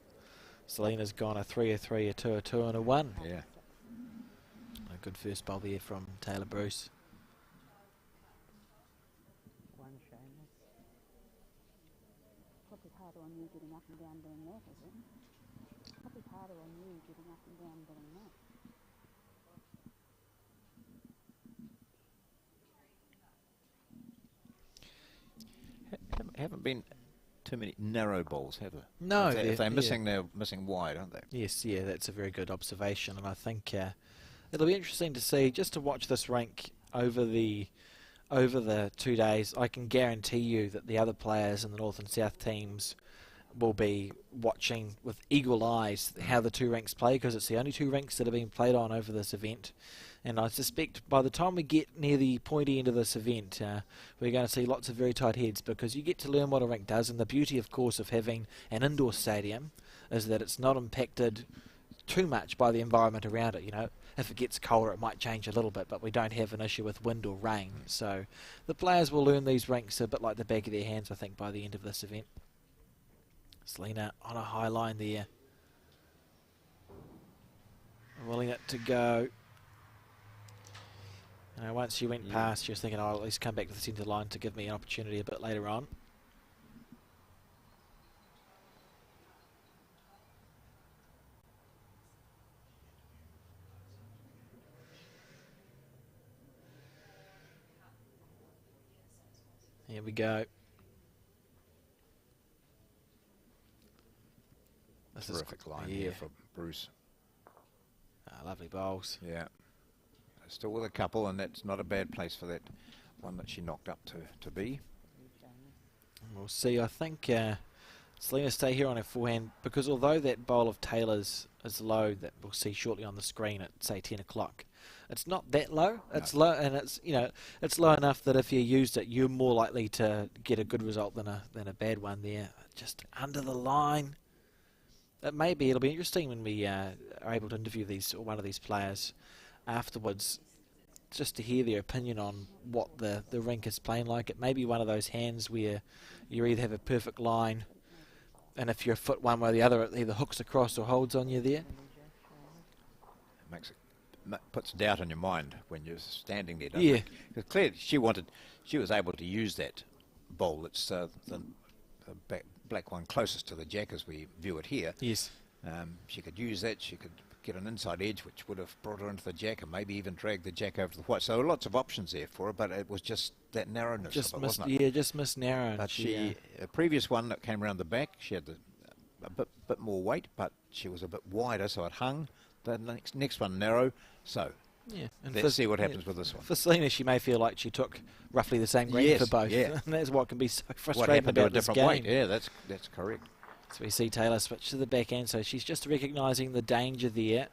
Selina's gone a 3, a 3, a 2, a 2, and a 1. Yeah. A good first bowl there from Taylor Bruce. One Seamus. Probably harder on you getting up and down doing that, is it? Probably harder on you getting up and down doing that. Haven't been too many narrow balls, have there? No. If they're missing, they're missing wide, aren't they? Yes, yeah, that's a very good observation, and I think it'll be interesting to see, just to watch this rink over the 2 days. I can guarantee you that the other players in the North and South teams will be watching with eagle eyes how the 2 rinks play, because it's the only 2 rinks that are being played on over this event. And I suspect by the time we get near the pointy end of this event, we're going to see lots of very tight heads, because you get to learn what a rink does. And the beauty, of course, of having an indoor stadium is that it's not impacted too much by the environment around it. You know, if it gets colder, it might change a little bit, but we don't have an issue with wind or rain. So the players will learn these rinks a bit like the back of their hands, I think, by the end of this event. Selina on a high line there, willing it to go. You know, once she went past, she was thinking, I'll at least come back to the centre line to give me an opportunity a bit later on. Here we go. This Terrific is line here for Bruce. Lovely bowls. Yeah. Still with a couple, and that's not a bad place for that one that she knocked up to be. We'll see. I think Selina stay here on her forehand, because although that bowl of Taylor's is low, that we'll see shortly on the screen at say 10 o'clock, it's not that low. It's low, and it's it's low enough that if you used it, you're more likely to get a good result than a bad one there. Just under the line. It'll be interesting when we are able to interview one of these players afterwards, just to hear their opinion on what the rink is playing like. It may be one of those hands where you either have a perfect line, and if you're a foot one way or the other, it either hooks across or holds on you there. Puts doubt in your mind when you're standing there, doesn't it? Because clearly she was able to use that bowl. It's the black one closest to the jack as we view it here. Yes. She could use that. She could get an inside edge, which would have brought her into the jack and maybe even drag the jack over to the white. So lots of options there for her, but it was just that narrowness of it, wasn't it? Yeah, just missed narrow. But a previous one that came around the back, she had a bit more weight, but she was a bit wider, so it hung. The next one narrow, so and let's see what happens with this one. For Selina, she may feel like she took roughly the same green for both. Yeah. And that's what can be so frustrating what happened about to a different weight. game. Yeah, that's correct. So we see Taylor switch to the backhand, so she's just recognising the danger there.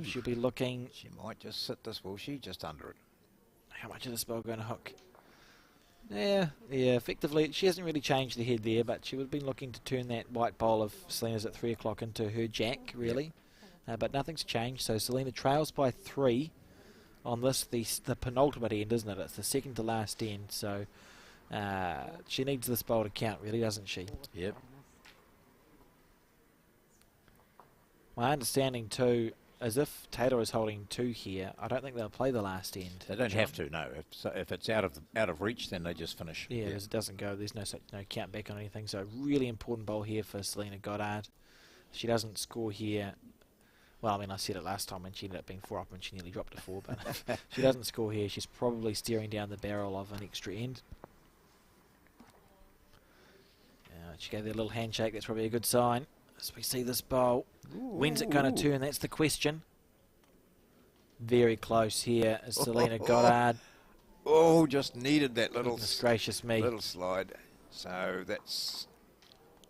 She'll be looking. She might just sit this, will she? Just under it. How much is this ball going to hook? Yeah, effectively, she hasn't really changed the head there, but she would have been looking to turn that white bowl of Selina's at 3 o'clock into her jack, really. But nothing's changed, so Selina trails by 3 on this, the penultimate end, isn't it? It's the second to last end, so she needs this bowl to count, really, doesn't she? Yep. My understanding too, as if Tayla is holding 2 here, I don't think they'll play the last end. They don't have to, no. If it's out of reach, then they just finish. Yeah, because it doesn't go. There's no count back on anything. So really important bowl here for Selina Goddard. She doesn't score here. Well, I mean, I said it last time when she ended up being 4 up and she nearly dropped to 4. But if she doesn't score here, she's probably steering down the barrel of an extra end. She gave that little handshake. That's probably a good sign. As we see this bowl. When's it going to turn? That's the question. Very close here is Selina Goddard. Oh, just needed that little, gracious me, little slide. So that's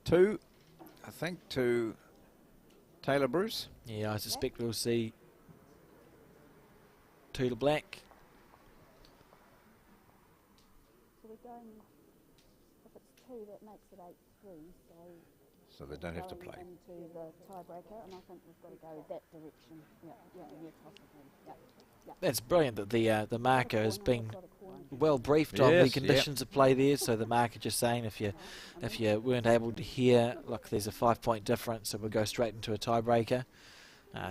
2, I think, to Taylor Bruce. Yeah, I suspect we'll see 2 to black. So we're going, if it's 2, that makes it 8-3, So they don't have to play. Into the tiebreaker, and I think we've got to go that direction. Yeah, possibly. Yeah. That's brilliant that the marker has been well briefed on the conditions of play there. So the marker just saying if you weren't able to hear, look, there's a 5-point difference, so we'll go straight into a tiebreaker.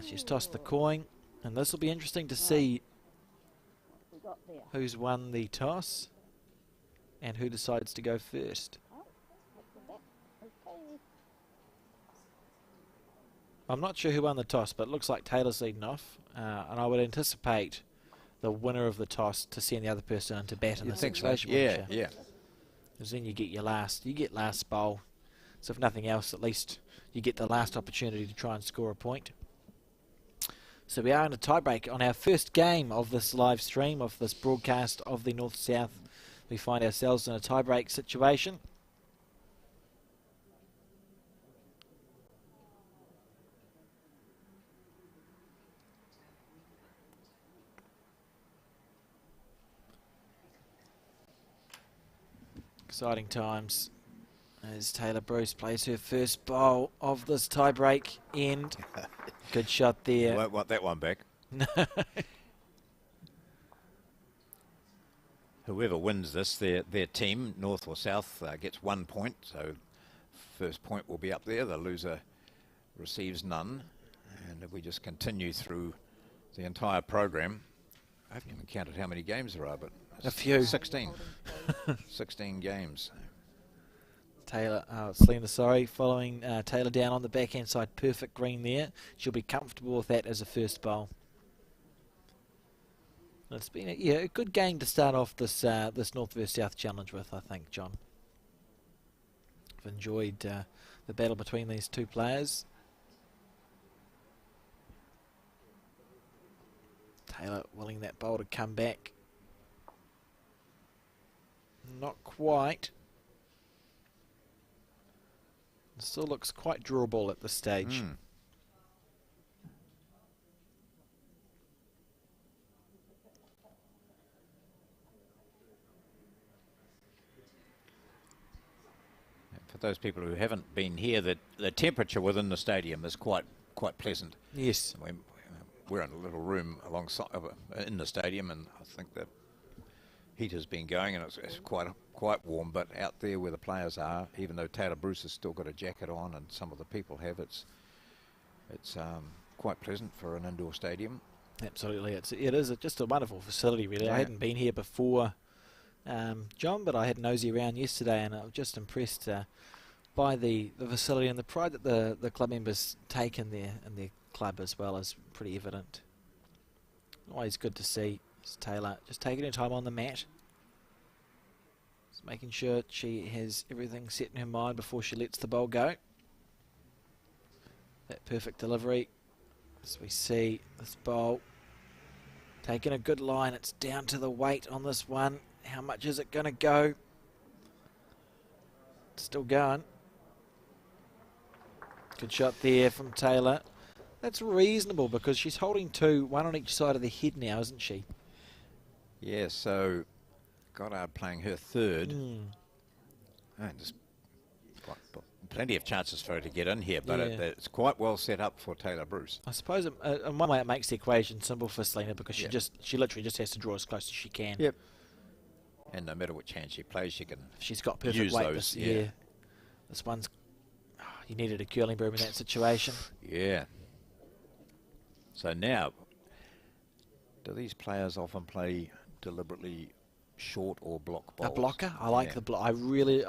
She's tossed the coin, and this will be interesting to see who's won the toss and who decides to go first. I'm not sure who won the toss, but it looks like Taylor's leading off, and I would anticipate the winner of the toss to send the other person into bat in the situation. So. Yeah. Because then you get last bowl. So if nothing else, at least you get the last opportunity to try and score a point. So we are in a tiebreak on our first game of this live stream, of this broadcast of the North-South. We find ourselves in a tiebreak situation. Exciting times as Taylor Bruce plays her first bowl of this tiebreak end. Good shot there. Won't want that one back. No. Whoever wins this, their team, North or South, gets 1 point. So first point will be up there. The loser receives none. And if we just continue through the entire program, I haven't even counted how many games there are, but a few. 16. 16 games. Selina, following Taylor down on the backhand side. Perfect green there. She'll be comfortable with that as a first bowl. It's been a good game to start off this this North vs South challenge with, I think, John. I've enjoyed the battle between these two players. Taylor willing that bowl to come back. Not quite. It still looks quite drawable at this stage. For those people who haven't been here, the temperature within the stadium is quite pleasant. Yes. We're in a little room alongside in the stadium, and I think the heat has been going, and it's quite warm. But out there where the players are, even though Taylor Bruce has still got a jacket on, and some of the people have, it's quite pleasant for an indoor stadium. Absolutely, it is just a wonderful facility, really. I hadn't been here before, John, but I had nosy around yesterday, and I was just impressed by the facility and the pride that the club members take in their club as well is pretty evident. Always good to see. It's Taylor just taking her time on the mat, just making sure she has everything set in her mind before she lets the bowl go. That perfect delivery, as we see this bowl taking a good line. It's down to the weight on this one. How much is it going to go? It's still going. Good shot there from Taylor. That's reasonable because she's holding 2, 1 on each side of the head now, isn't she? Yeah, so Goddard playing her third. And just plenty of chances for her to get in here, but Yeah. it's quite well set up for Taylor Bruce. I suppose in one way it makes the equation simple for Selina because she literally just has to draw as close as she can. Yep. And no matter which hand she plays, she can She's got perfect use weight those. this year. This one's... you needed a curling broom in that situation. Yeah. So now, do these players often play deliberately short or block bowls? A blocker. I like the block.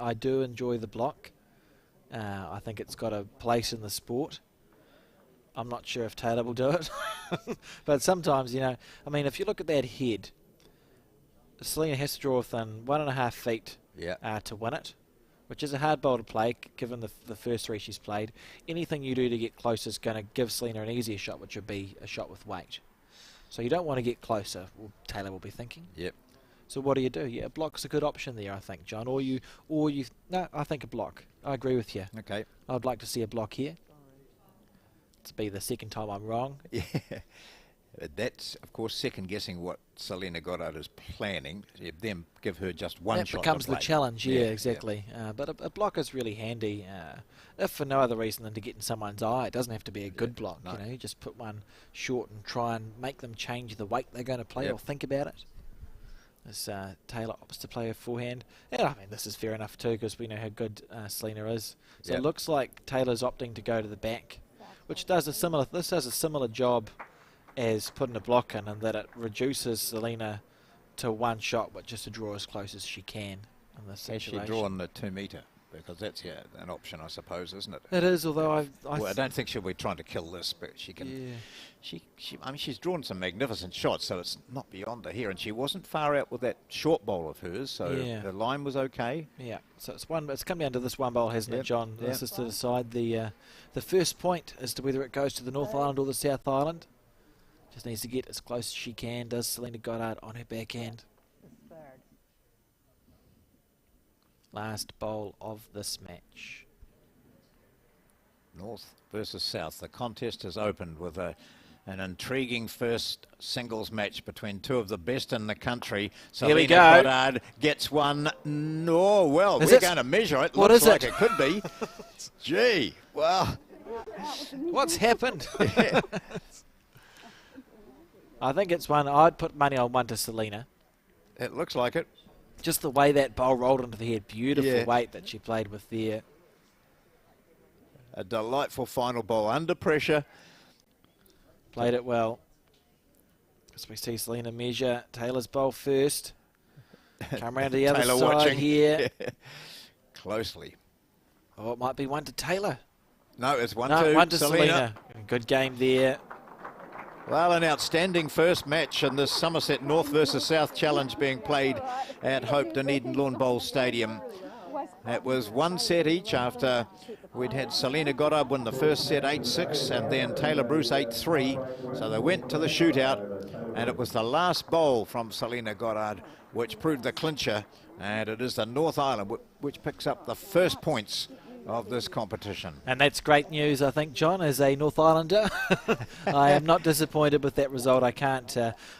I do enjoy the block. I think it's got a place in the sport. I'm not sure if Taylor will do it. But sometimes, you know, I mean, if you look at that head, Selina has to draw within 1.5 feet to win it, which is a hard bowl to play given the first 3 she's played. Anything you do to get closer is going to give Selina an easier shot, which would be a shot with weight. So you don't want to get closer, Taylor will be thinking. Yep. So what do? Yeah, a block's a good option there, I think, John. No, I think a block. I agree with you. Okay. I'd like to see a block here. To be the second time I'm wrong. Yeah. That's, of course, second-guessing what Selina Goddard is planning. Then give her just one shot. That becomes the challenge, yeah, exactly. Yeah. But a block is really handy, if for no other reason than to get in someone's eye. It doesn't have to be a good block, no. you know. You just put one short and try and make them change the weight they're going to play or think about it. As Taylor opts to play her forehand. And I mean, this is fair enough too, because we know how good Selina is. So it looks like Taylor's opting to go to the back, which does this does a similar job as putting a block in that it reduces Selina to one shot, but just to draw as close as she can in this situation. Has she drawn the 2 metre? Because that's an option, I suppose, isn't it? It is, although I don't think she'll be trying to kill this, but she can. Yeah. I mean, she's drawn some magnificent shots, so it's not beyond her here. And she wasn't far out with that short bowl of hers, so the line was okay. Yeah. So it's come down to this one bowl, hasn't it, John? This is to decide the first point as to whether it goes to the North Island or the South Island. Just needs to get as close as she can. Does Selina Goddard on her backhand? Last bowl of this match. North versus South. The contest has opened with an intriguing first singles match between two of the best in the country. Here we Selina go. Goddard gets one. No, well, Is we're it? going to measure it. What Looks is like it? it could be. Gee, well. What's happened? I think it's one. I'd put money on one to Selina. It looks like it. Just the way that bowl rolled into the head. Beautiful weight that she played with there. A delightful final bowl under pressure. Played it well. As we see Selina measure Taylor's bowl first. Come around to the other Taylor side watching here. Closely. Oh, it might be one to Taylor. No, it's one to Selina. Good game there. Well, an outstanding first match in this Somerset North versus South Challenge being played at Hope Dunedin Lawn Bowl Stadium. It was one set each after we'd had Selina Goddard win the first set 8-6 and then Taylor Bruce 8-3. So they went to the shootout and it was the last bowl from Selina Goddard which proved the clincher, and it is the North Island which picks up the first points of this competition. And that's great news, I think, John, as a North Islander. I am not disappointed with that result. I can't.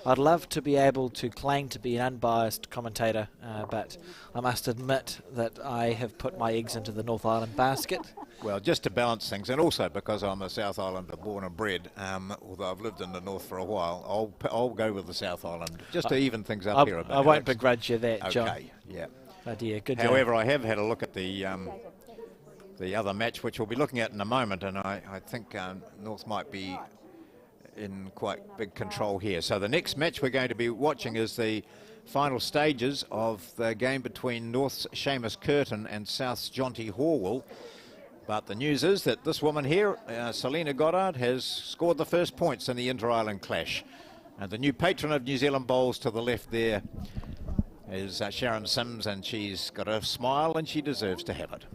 I'd love to be able to claim to be an unbiased commentator, but I must admit that I have put my eggs into the North Island basket. Well, just to balance things, and also because I'm a South Islander born and bred, although I've lived in the North for a while, I'll go with the South Island, just to even things up here a bit. I won't begrudge you that, John. Okay, yeah. But yeah, good. However, I have had a look at the other match, which we'll be looking at in a moment, and I think North might be in quite big control here. So the next match we're going to be watching is the final stages of the game between North's Seamus Curtin and South's J.Horwell. But the news is that this woman here, Selina Goddard, has scored the first points in the inter-island clash. And the new patron of New Zealand Bowls to the left there is Sharon Sims, and she's got a smile and she deserves to have it.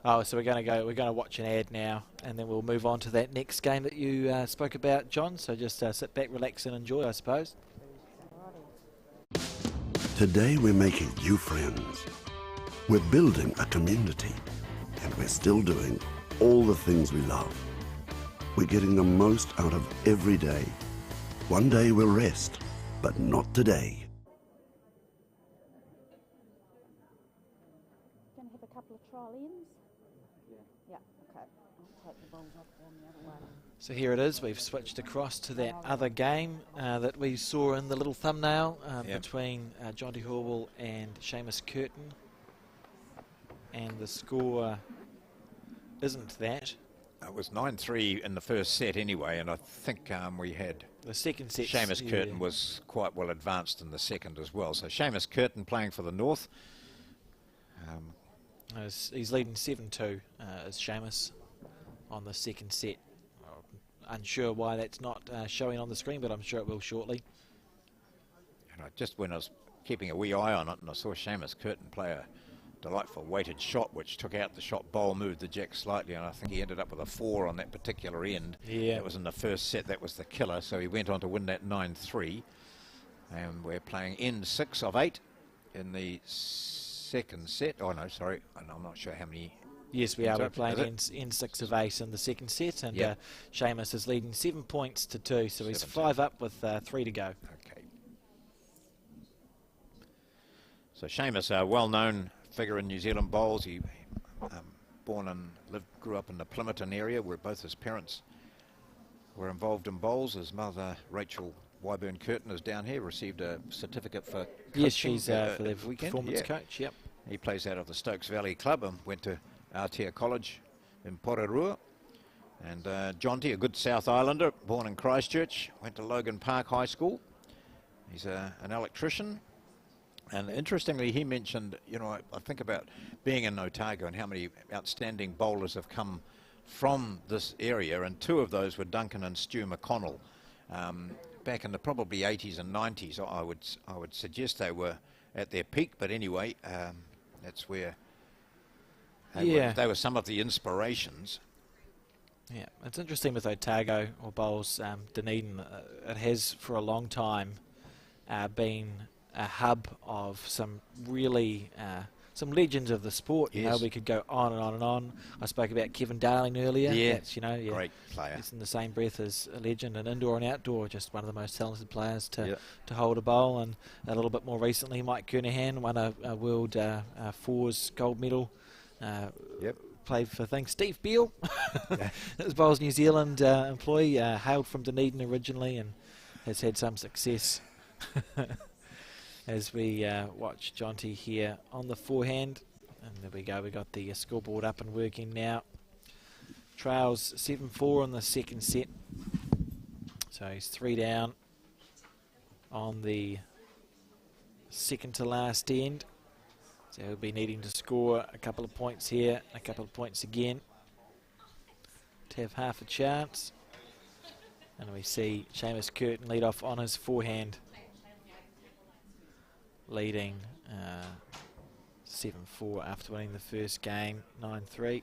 Oh, so we're going to watch an ad now, and then we'll move on to that next game that you spoke about, John. So just sit back, relax, and enjoy, I suppose. Today we're making new friends. We're building a community, and we're still doing all the things we love. We're getting the most out of every day. One day we'll rest, but not today. Hellions? Yeah, okay. I'll take the balls off down the other way. So here it is. We've switched across to that other game that we saw in the little thumbnail between J.Horwell and Seamus Curtin. And the score isn't that. It was 9-3 in the first set anyway, and I think we had the second set. Seamus Curtin was quite well advanced in the second as well. So Seamus Curtin playing for the North. He's leading 7-2 as Seamus on the second set. Unsure why that's not showing on the screen, but I'm sure it will shortly. And just when I was keeping a wee eye on it, and I saw Seamus Curtin play a delightful weighted shot, which took out the shot bowl, moved the jack slightly, and I think he ended up with a 4 on that particular end. Yeah. That was in the first set. That was the killer. So he went on to win that 9-3. And we're playing N6 of 8 in the second set. Oh, no, sorry. I'm not sure how many. Yes, we are. We're playing N6 of 8 in the second set, and Seamus is leading 7 points to 2, so he's 5 up with 3 to go. Okay. So Seamus, a well-known figure in New Zealand bowls. He born and grew up in the Plymouton area, where both his parents were involved in bowls. His mother, Rachel Wyburn Curtin, is down here. Received a certificate for coaching. Yes, she's for the performance coach. Yep. He plays out of the Stokes Valley Club and went to Aotea College in Pororua. And Jonty, a good South Islander, born in Christchurch, went to Logan Park High School. He's an electrician. And interestingly, he mentioned, you know, I think about being in Otago and how many outstanding bowlers have come from this area, and 2 of those were Duncan and Stu McConnell. Back in the probably 80s and 90s, I would suggest they were at their peak, but anyway, that's where they were some of the inspirations. Yeah, it's interesting with Otago or bowls, Dunedin, it has for a long time been a hub of some really some legends of the sport. You know, we could go on and on and on. I spoke about Kevin Darling earlier. Yeah, that's, you know, great player. He's in the same breath as a legend, and indoor and outdoor, just one of the most talented players to hold a bowl. And a little bit more recently, M.Kernaghan won a world fours gold medal. Played for things. Steve Beale, that was Bowls New Zealand employee, hailed from Dunedin originally, and has had some success. As we watch Jonty here on the forehand. And there we go, we got the scoreboard up and working now. Trails 7-4 on the second set. So he's 3 down on the second to last end. So he'll be needing to score a couple of points here, a couple of points again to have half a chance. And we see Seamus Curtin lead off on his forehand, leading 7-4 after winning the first game, 9-3.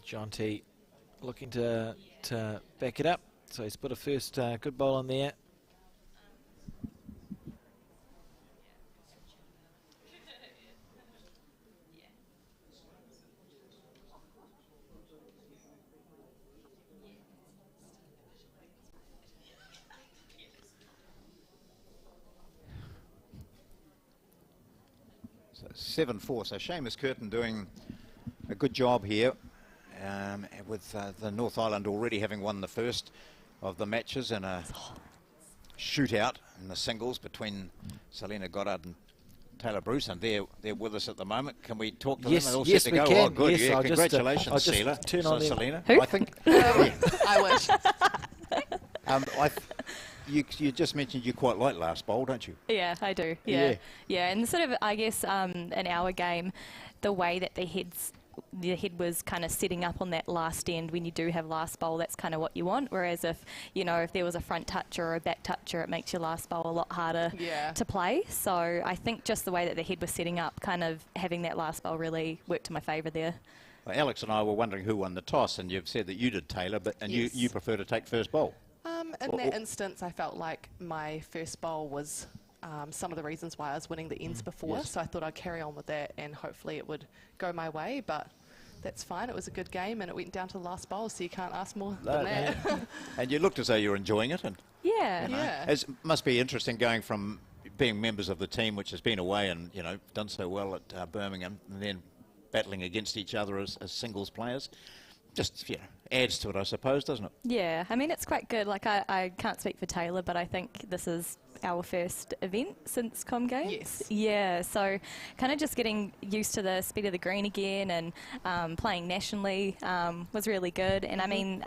Jonty looking to back it up, so he's put a first good ball in there. So 7-4. So Seamus Curtin doing a good job here, with the North Island already having won the first of the matches in a shootout in the singles between Selina, Goddard and Tayla Bruce, and they're with us at the moment. Can we talk to them? They're all set to go. Can. Oh, good. Yes, yeah, congratulations, Selina. Turn on Selina. Who? I think. I wish. You just mentioned you quite like last bowl, don't you? Yeah, I do. Yeah. And sort of, I guess, in our game, the way that the head was kind of setting up on that last end, when you do have last bowl, that's kind of what you want. Whereas if there was a front toucher or a back toucher, it makes your last bowl a lot harder to play. So I think just the way that the head was setting up, kind of having that last bowl really worked to my favour there. Well, Alex and I were wondering who won the toss, and you've said that you did, Tayla, you prefer to take first bowl. In that instance, I felt like my first bowl was some of the reasons why I was winning the ends before, so I thought I'd carry on with that and hopefully it would go my way, but that's fine. It was a good game, and it went down to the last bowl, so you can't ask more than that. And you looked as though you were enjoying it. And Yeah. Yeah. it must be interesting going from being members of the team, which has been away and, you know, done so well at Birmingham, and then battling against each other as singles players. Just, you know, adds to it, I suppose, doesn't it? Yeah, I mean, it's quite good. Like, I can't speak for Tayla, but I think this is our first event since Com Games. Yes. Yeah, so kind of just getting used to the speed of the green again, and playing nationally was really good. And I mean,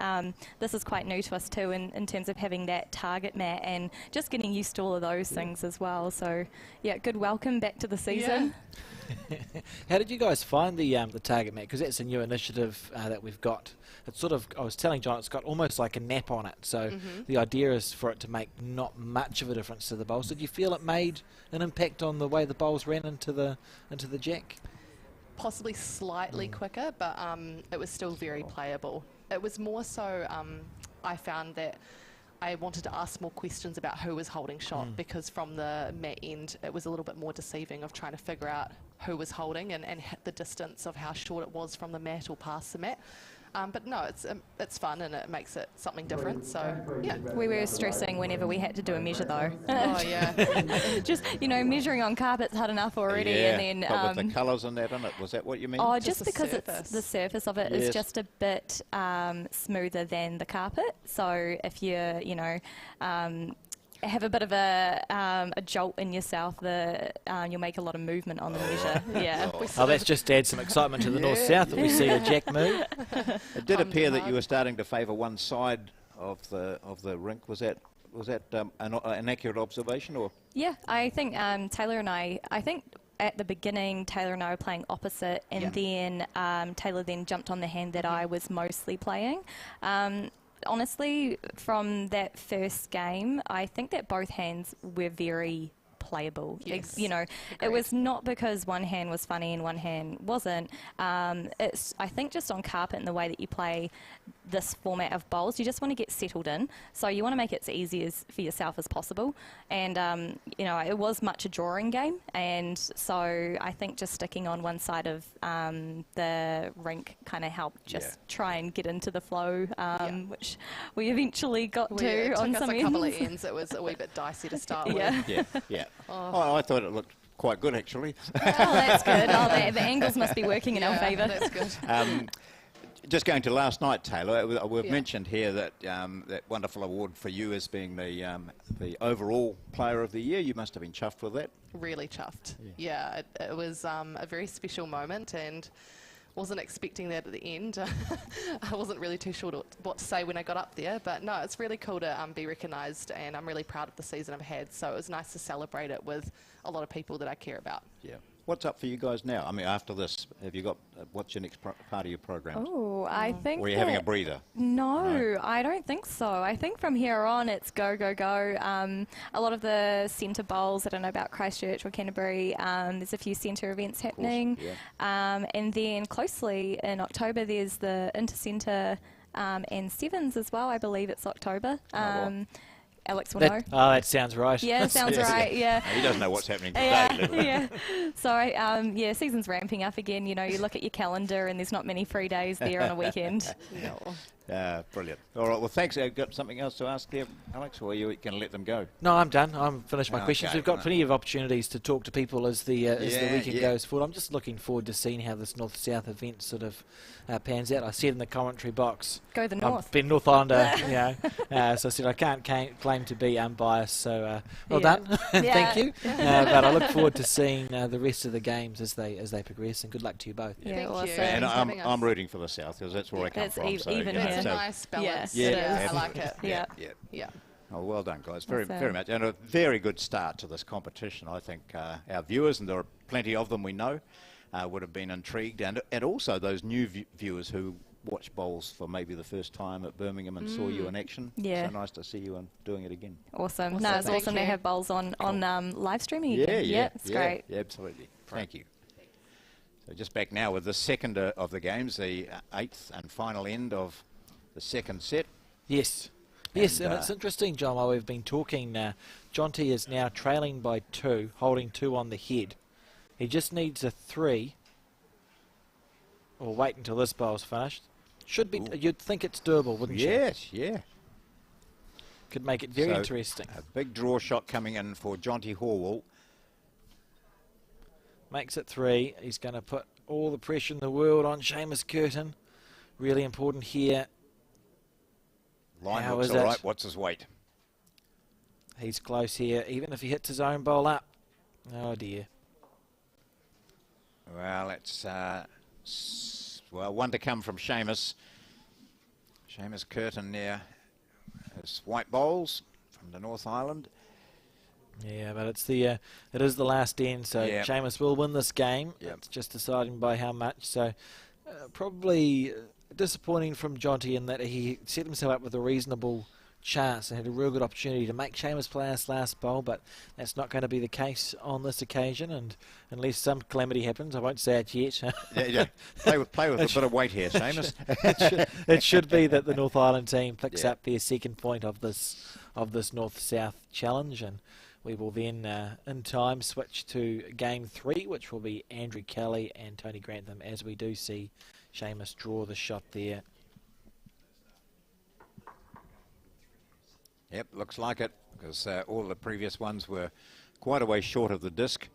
this is quite new to us too in terms of having that target mat and just getting used to all of those things as well. So yeah, good welcome back to the season. How did you guys find the target mat? Because that's a new initiative that we've got. It's sort of, I was telling John, it's got almost like a nap on it. So the idea is for it to make not much of a difference to the bowls. Did you feel it made an impact on the way the bowls ran into the jack? Possibly slightly quicker, but it was still very playable. It was more so I found that I wanted to ask more questions about who was holding shot, because from the mat end it was a little bit more deceiving of trying to figure out who was holding and the distance of how short it was from the mat or past the mat. But no, it's fun and it makes it something different. So yeah, We were stressing whenever we had to do a measure though. oh yeah, Just, you know, measuring on carpet's hard enough already, Yeah, and then but with the colours and that in it, was that what you mean? oh, Just just the because surface. it's the surface of it Yes. is just a bit smoother than the carpet. So if you know, have a bit of a jolt in yourself, you'll make a lot of movement on the measure. Yeah. Oh, that's just add some excitement to the north-south that we see the jack move. It did appear that hard. you were starting to favour one side of the rink. Was that an accurate observation, or? Yeah, I think Tayla and I think at the beginning, Tayla and I were playing opposite, and then Tayla then jumped on the hand that I was mostly playing. Honestly, from that first game, I think that both hands were very playable. Yes. You know, it was not because one hand was funny and one hand wasn't. It's, I think, just on carpet and the way that you play this format of bowls, you just want to get settled in. So you want to make it as easy for yourself as possible. And, you know, it was much a drawing game. And so I think just sticking on one side of the rink kind of helped just try and get into the flow, which we eventually got it to took on us some a couple of ends. ends. It was a wee bit dicey to start with. Yeah. Oh, I thought it looked quite good, actually. Oh, that's good. Oh, the angles must be working in our favour. That's good. Just going to last night, Taylor, we've mentioned here that that wonderful award for you as being the overall player of the year. You must have been chuffed with that. Really chuffed. Yeah, it was a very special moment, and wasn't expecting that at the end. I wasn't really too sure what to say when I got up there, but no, it's really cool to be recognised, and I'm really proud of the season I've had, so it was nice to celebrate it with a lot of people that I care about. Yeah. What's up for you guys now? I mean, after this, have you got, what's your next part of your program? Oh, I think Or are you having a breather? No, I don't think so. I think from here on it's go, go, go. A lot of the centre bowls, I don't know about Christchurch or Canterbury, there's a few centre events happening. And then closely in October there's the Intercentre and Sevens as well. I believe it's October. Alex will know. Oh, that sounds right. Yeah, sounds right, yeah. He doesn't know what's happening today. Yeah. So, season's ramping up again. You know, you look at your calendar and there's not many free days there on a weekend. Brilliant. All right, well, thanks. Got something else to ask there, Alex, or are you going to let them go? No, I'm done. I'm finished my questions. Okay, We've got right. plenty of opportunities to talk to people as the weekend yeah. goes forward. I'm just looking forward to seeing how this North-South event sort of pans out. I said in the commentary box, Go the North. I've been North Islander, so I said I can't claim to be unbiased. So well done, thank you. But I look forward to seeing the rest of the games as they progress. And good luck to you both. Yeah, Thank awesome. you. And Thanks for having us. I'm rooting for the South because that's where I come That's from. So, even you know, here. It's a so- nice balance. Yeah, Yeah, it is. I like it. Yeah. Yeah. Oh, well done, guys. Very, Awesome. very much. And a very good start to this competition. I think our viewers, and there are plenty of them we know, would have been intrigued. And also those new viewers who watch bowls for maybe the first time at Birmingham and saw you in action. Yeah. So nice to see you and doing it again. Awesome. Awesome. No, it's Thank awesome to you. have bowls on live streaming again. It's great. Yeah, absolutely. Thank you. So just back now with the second of the games, the eighth and final end of the second set. Yes, and it's interesting, John, while we've been talking, Jonty is now trailing by 2, holding 2 on the head. He just needs a 3. or wait until this bowl's finished. Should be. You'd think it's doable, wouldn't you? Yes, yeah. Could make it very So, interesting. A big draw shot coming in for J.Horwell. Makes it 3. He's going to put all the pressure in the world on Seamus Curtin. Really important here. Line How looks is all it? right. What's his weight? He's close here, even if he hits his own bowl up. Oh dear. Well, it's one to come from Seamus. Seamus Curtin there. His white bowls from the North Island. Yeah, but it's the it is the last end, so Yep. Seamus will win this game. Yep. It's just deciding by how much. So probably disappointing from Jonty in that he set himself up with a reasonable chance and had a real good opportunity to make Seamus play his last bowl, but that's not going to be the case on this occasion. And unless some calamity happens, I won't say it yet. Yeah. Play with a bit of weight here, Seamus. it should be that the North Island team picks Yeah. up their second point of this North-South challenge, and we will then in time switch to game 3, which will be Andrew Kelly and Tony Grantham, as we do see Seamus draw the shot there. Yep, looks like it, because all the previous ones were quite a way short of the disc.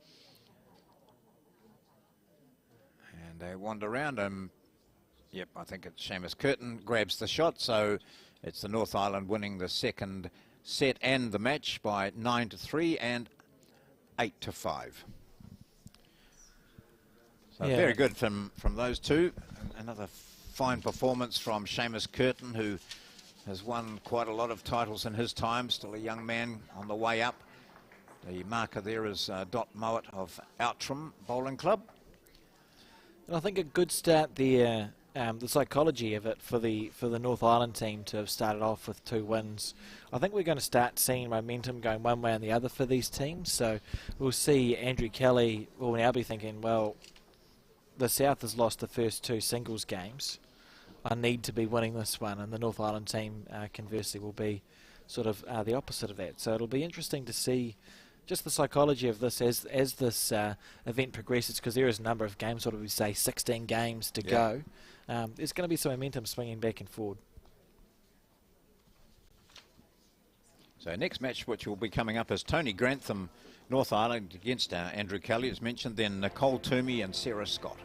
And they wander around him. Yep, I think it's Seamus Curtin grabs the shot, so it's the North Island winning the second set and the match by 9-3 and 8-5. So Yeah. very good from those two. Another fine performance from Seamus Curtin, who has won quite a lot of titles in his time, still a young man on the way up. The marker there is Dot Mowat of Outram Bowling Club. And I think a good start there, the psychology of it for the North Island team to have started off with 2 wins. I think we're going to start seeing momentum going one way and the other for these teams. So we'll see Andrew Kelly will now be thinking, well, the South has lost the first 2 singles games. I need to be winning this one, and the North Island team conversely will be sort of the opposite of that. So it'll be interesting to see just the psychology of this as this event progresses, because there is a number of games, sort of we say 16 games to go. There's going to be some momentum swinging back and forward. So next match which will be coming up is Tony Grantham, North Island against Andrew Kelly, as mentioned, then Nicole Toomey and Sarah Scott.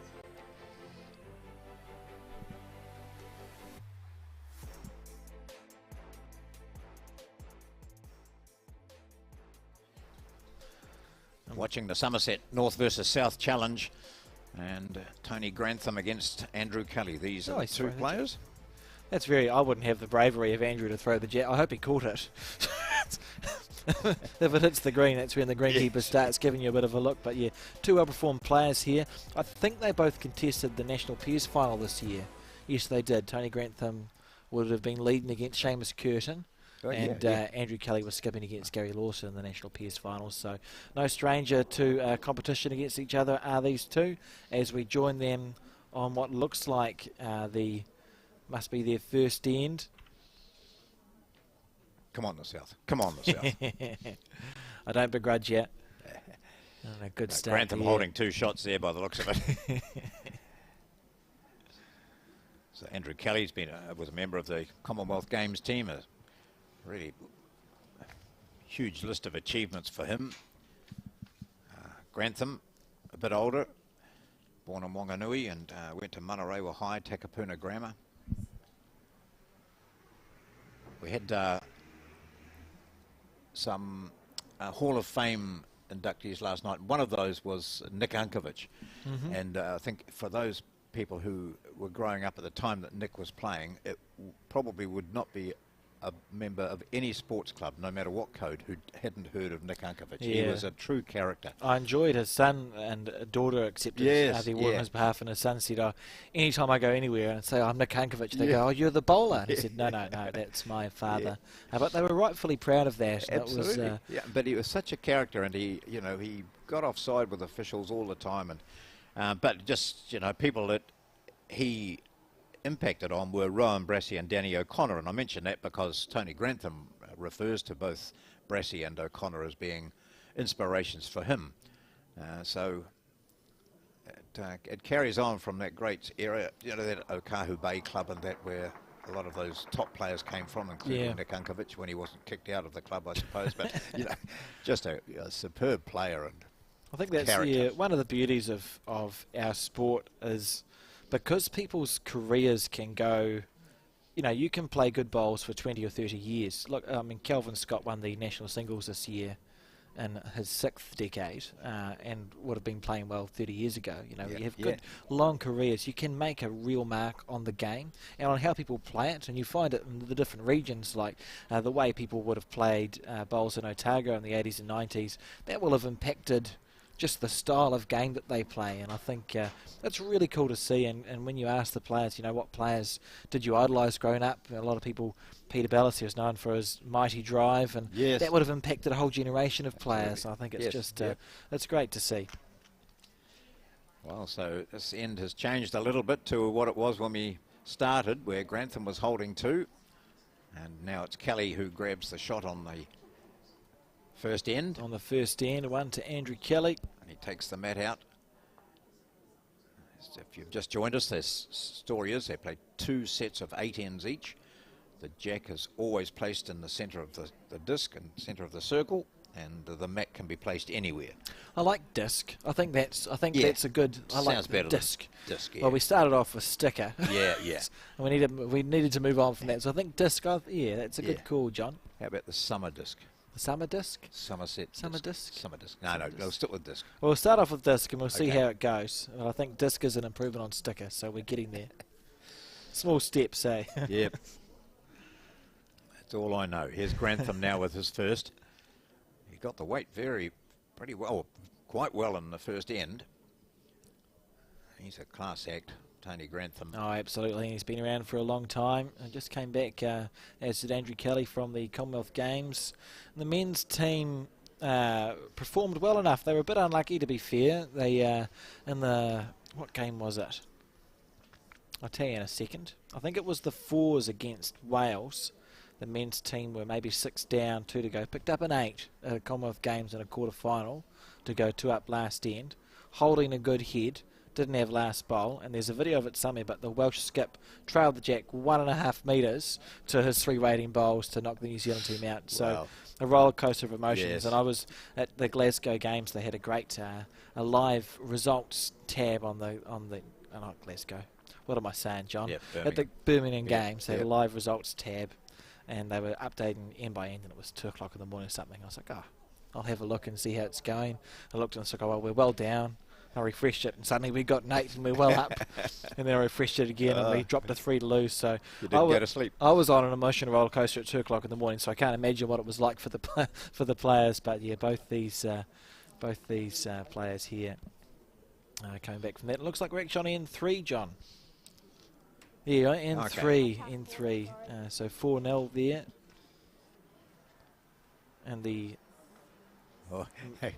Watching the Somerset North versus South Challenge, and Tony Grantham against Andrew Kelly. These are the Nice two throw, the players. That's very. I wouldn't have the bravery of Andrew to throw the jet. I hope he caught it. If it hits the green, that's when the greenkeeper starts giving you a bit of a look. But yeah, 2 well-performed players here. I think they both contested the National Peers final this year. Yes, they did. Tony Grantham would have been leading against Seamus Curtin. And Andrew Kelly was skipping against Gary Lawson in the National Peers finals. So no stranger to competition against each other are these two, as we join them on what looks like must be their first end. Come on, the South. Come on, the South. I don't begrudge you. A good start. Grantham there. holding 2 shots there by the looks of it. So Andrew Kelly's been was a member of the Commonwealth Games team. A really huge list of achievements for him. Grantham, a bit older, born in Wanganui and went to Manarewa High, Takapuna Grammar. We had some Hall of Fame inductees last night. One of those was Nick Unkovic. And I think for those people who were growing up at the time that Nick was playing, it probably would not be a member of any sports club, no matter what code, who hadn't heard of Nick Unkovic. He was a true character. I enjoyed his son and daughter accepted the award on his behalf, and his son said, anytime I go anywhere and say, I'm Nick Unkovic, they go, you're the bowler. And he said, no, that's my father. But they were rightfully proud of that. Absolutely. But he was such a character, and he got offside with officials all the time. And but just, people that he impacted on were Rowan Brassey and Danny O'Connor, and I mention that because Tony Grantham refers to both Brassey and O'Connor as being inspirations for him. So it carries on from that great area, you know, that Okahu Bay club and that where a lot of those top players came from, including Nick Unkovic when he wasn't kicked out of the club, I suppose. But, you know, just a superb player. And I think that's one of the beauties of our sport is because people's careers can go, you know, you can play good bowls for 20 or 30 years. Look, I mean, Kelvin Scott won the national singles this year in his 6th decade and would have been playing well 30 years ago. You know, you have good long careers. You can make a real mark on the game and on how people play it, and you find it in the different regions, like the way people would have played bowls in Otago in the 80s and 90s. That will have impacted just the style of game that they play, and I think it's really cool to see. And when you ask the players, you know, what players did you idolise growing up? A lot of people, Peter Bellis was known for his mighty drive, and that would have impacted a whole generation of players. I think it's just it's great to see. Well, so this end has changed a little bit to what it was when we started, where Grantham was holding 2, and now it's Kelly who grabs the shot on the first end. On the first end, 1 to Andrew Kelly. And he takes the mat out. If you've just joined us, this story is they play 2 sets of 8 ends each. The jack is always placed in the centre of the disc and centre of the circle, and the mat can be placed anywhere. I like disc. I think that's a good. I Sounds like better disc. Disc. Yeah. Well, we started off with sticker. Yeah. And we needed to move on from that. So I think disc. That's a good call, John. How about the summer disc? The summer disc? Somerset Summer disc? Summer disc. No, we'll stick with disc. Well, we'll start off with disc and we'll see how it goes. And I think disc is an improvement on sticker, so we're getting there. Small steps, eh? Yep. That's all I know. Here's Grantham now with his first. He got the weight pretty well, quite well in the first end. He's a class act, Tony Grantham. Oh, absolutely. He's been around for a long time and just came back, as did Andrew Kelly, from the Commonwealth Games. The men's team performed well enough. They were a bit unlucky, to be fair. They, what game was it? I'll tell you in a second. I think it was the 4s against Wales. The men's team were maybe 6 down, 2 to go. Picked up an 8 at Commonwealth Games in a quarter-final to go 2 up last end. Holding a good head. Didn't have last bowl, and there's a video of it somewhere, but the Welsh skip trailed the jack 1.5 metres to his 3 waiting bowls to knock the New Zealand team out. So a roller coaster of emotions. Yes. And I was at the Glasgow Games. They had a great a live results tab on the not Glasgow. What am I saying, John? Yep, at the Birmingham Games, they had a live results tab, and they were updating end by end, and it was 2 o'clock in the morning or something. I was like, I'll have a look and see how it's going. I looked and I was like, well, we're well down. I refreshed it, and suddenly we got an 8 and we're well up. And then I refreshed it again, and we dropped a 3 to lose. So you didn't go to sleep. I was on an emotional roller coaster at 2 o'clock in the morning, so I can't imagine what it was like for the players. But yeah, both these players here coming back from that. It looks like we're actually on N3, John. Yeah, N3. So 4-0 there, and the. Oh, hey,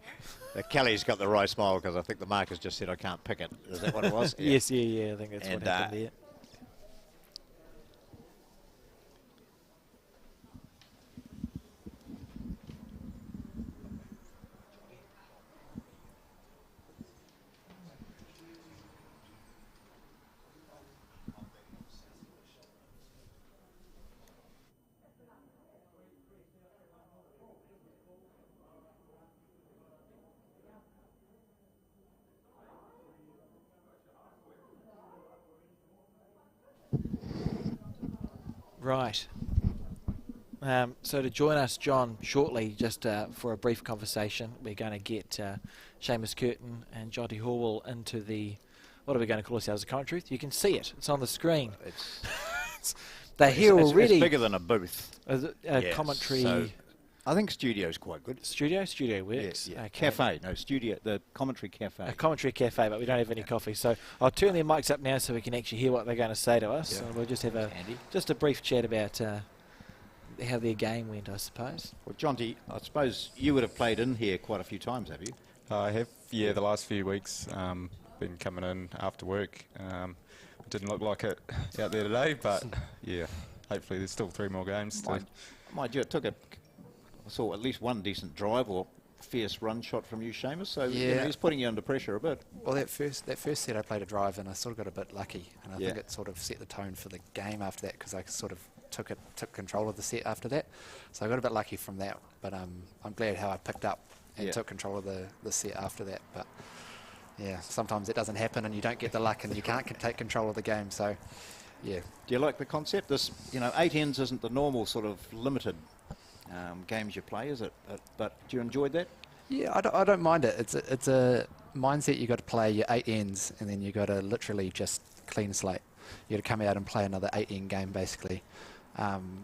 Kelly's got the right smile because I think the markers just said I can't pick it. Is that what it was? Yes, yeah. I think that's what happened there. Right. So to join us, John, shortly, just for a brief conversation, we're going to get Seamus Curtin and J.Horwell into the, what are we going to call ourselves, a commentary booth? You can see it. It's on the screen. They're here already. It's bigger than a booth. Commentary. So I think studio's quite good. Studio works. Yeah. Cafe, no, studio, the commentary cafe. A commentary cafe, but we don't have any coffee. So I'll turn their mics up now so we can actually hear what they're going to say to us. And we'll just have a brief chat about how their game went, I suppose. Well, Jonty, I suppose you would have played in here quite a few times, have you? I have, the last few weeks. Been coming in after work. It didn't look like it out there today, but yeah, hopefully there's still 3 more games. Mind you, it took I saw at least one decent drive, or fierce run shot from you, Seamus. So you Yeah. know, he's putting you under pressure a bit. Well, that first set I played a drive and I sort of got a bit lucky, and I Yeah. think it sort of set the tone for the game after that, because I sort of took control of the set after that. So I got a bit lucky from that, but I'm glad how I picked up and Yeah. took control of the set after that. But yeah, sometimes it doesn't happen and you don't get the luck and you can't take control of the game. So yeah. Do you like the concept? This, you know, 8 ends isn't the normal sort of limited games you play, is it? But do you enjoy that? Yeah, I don't mind it. It's a mindset. You got to play your 8 ends, and then you got to literally just clean slate. You got to come out and play another 8 end game, basically.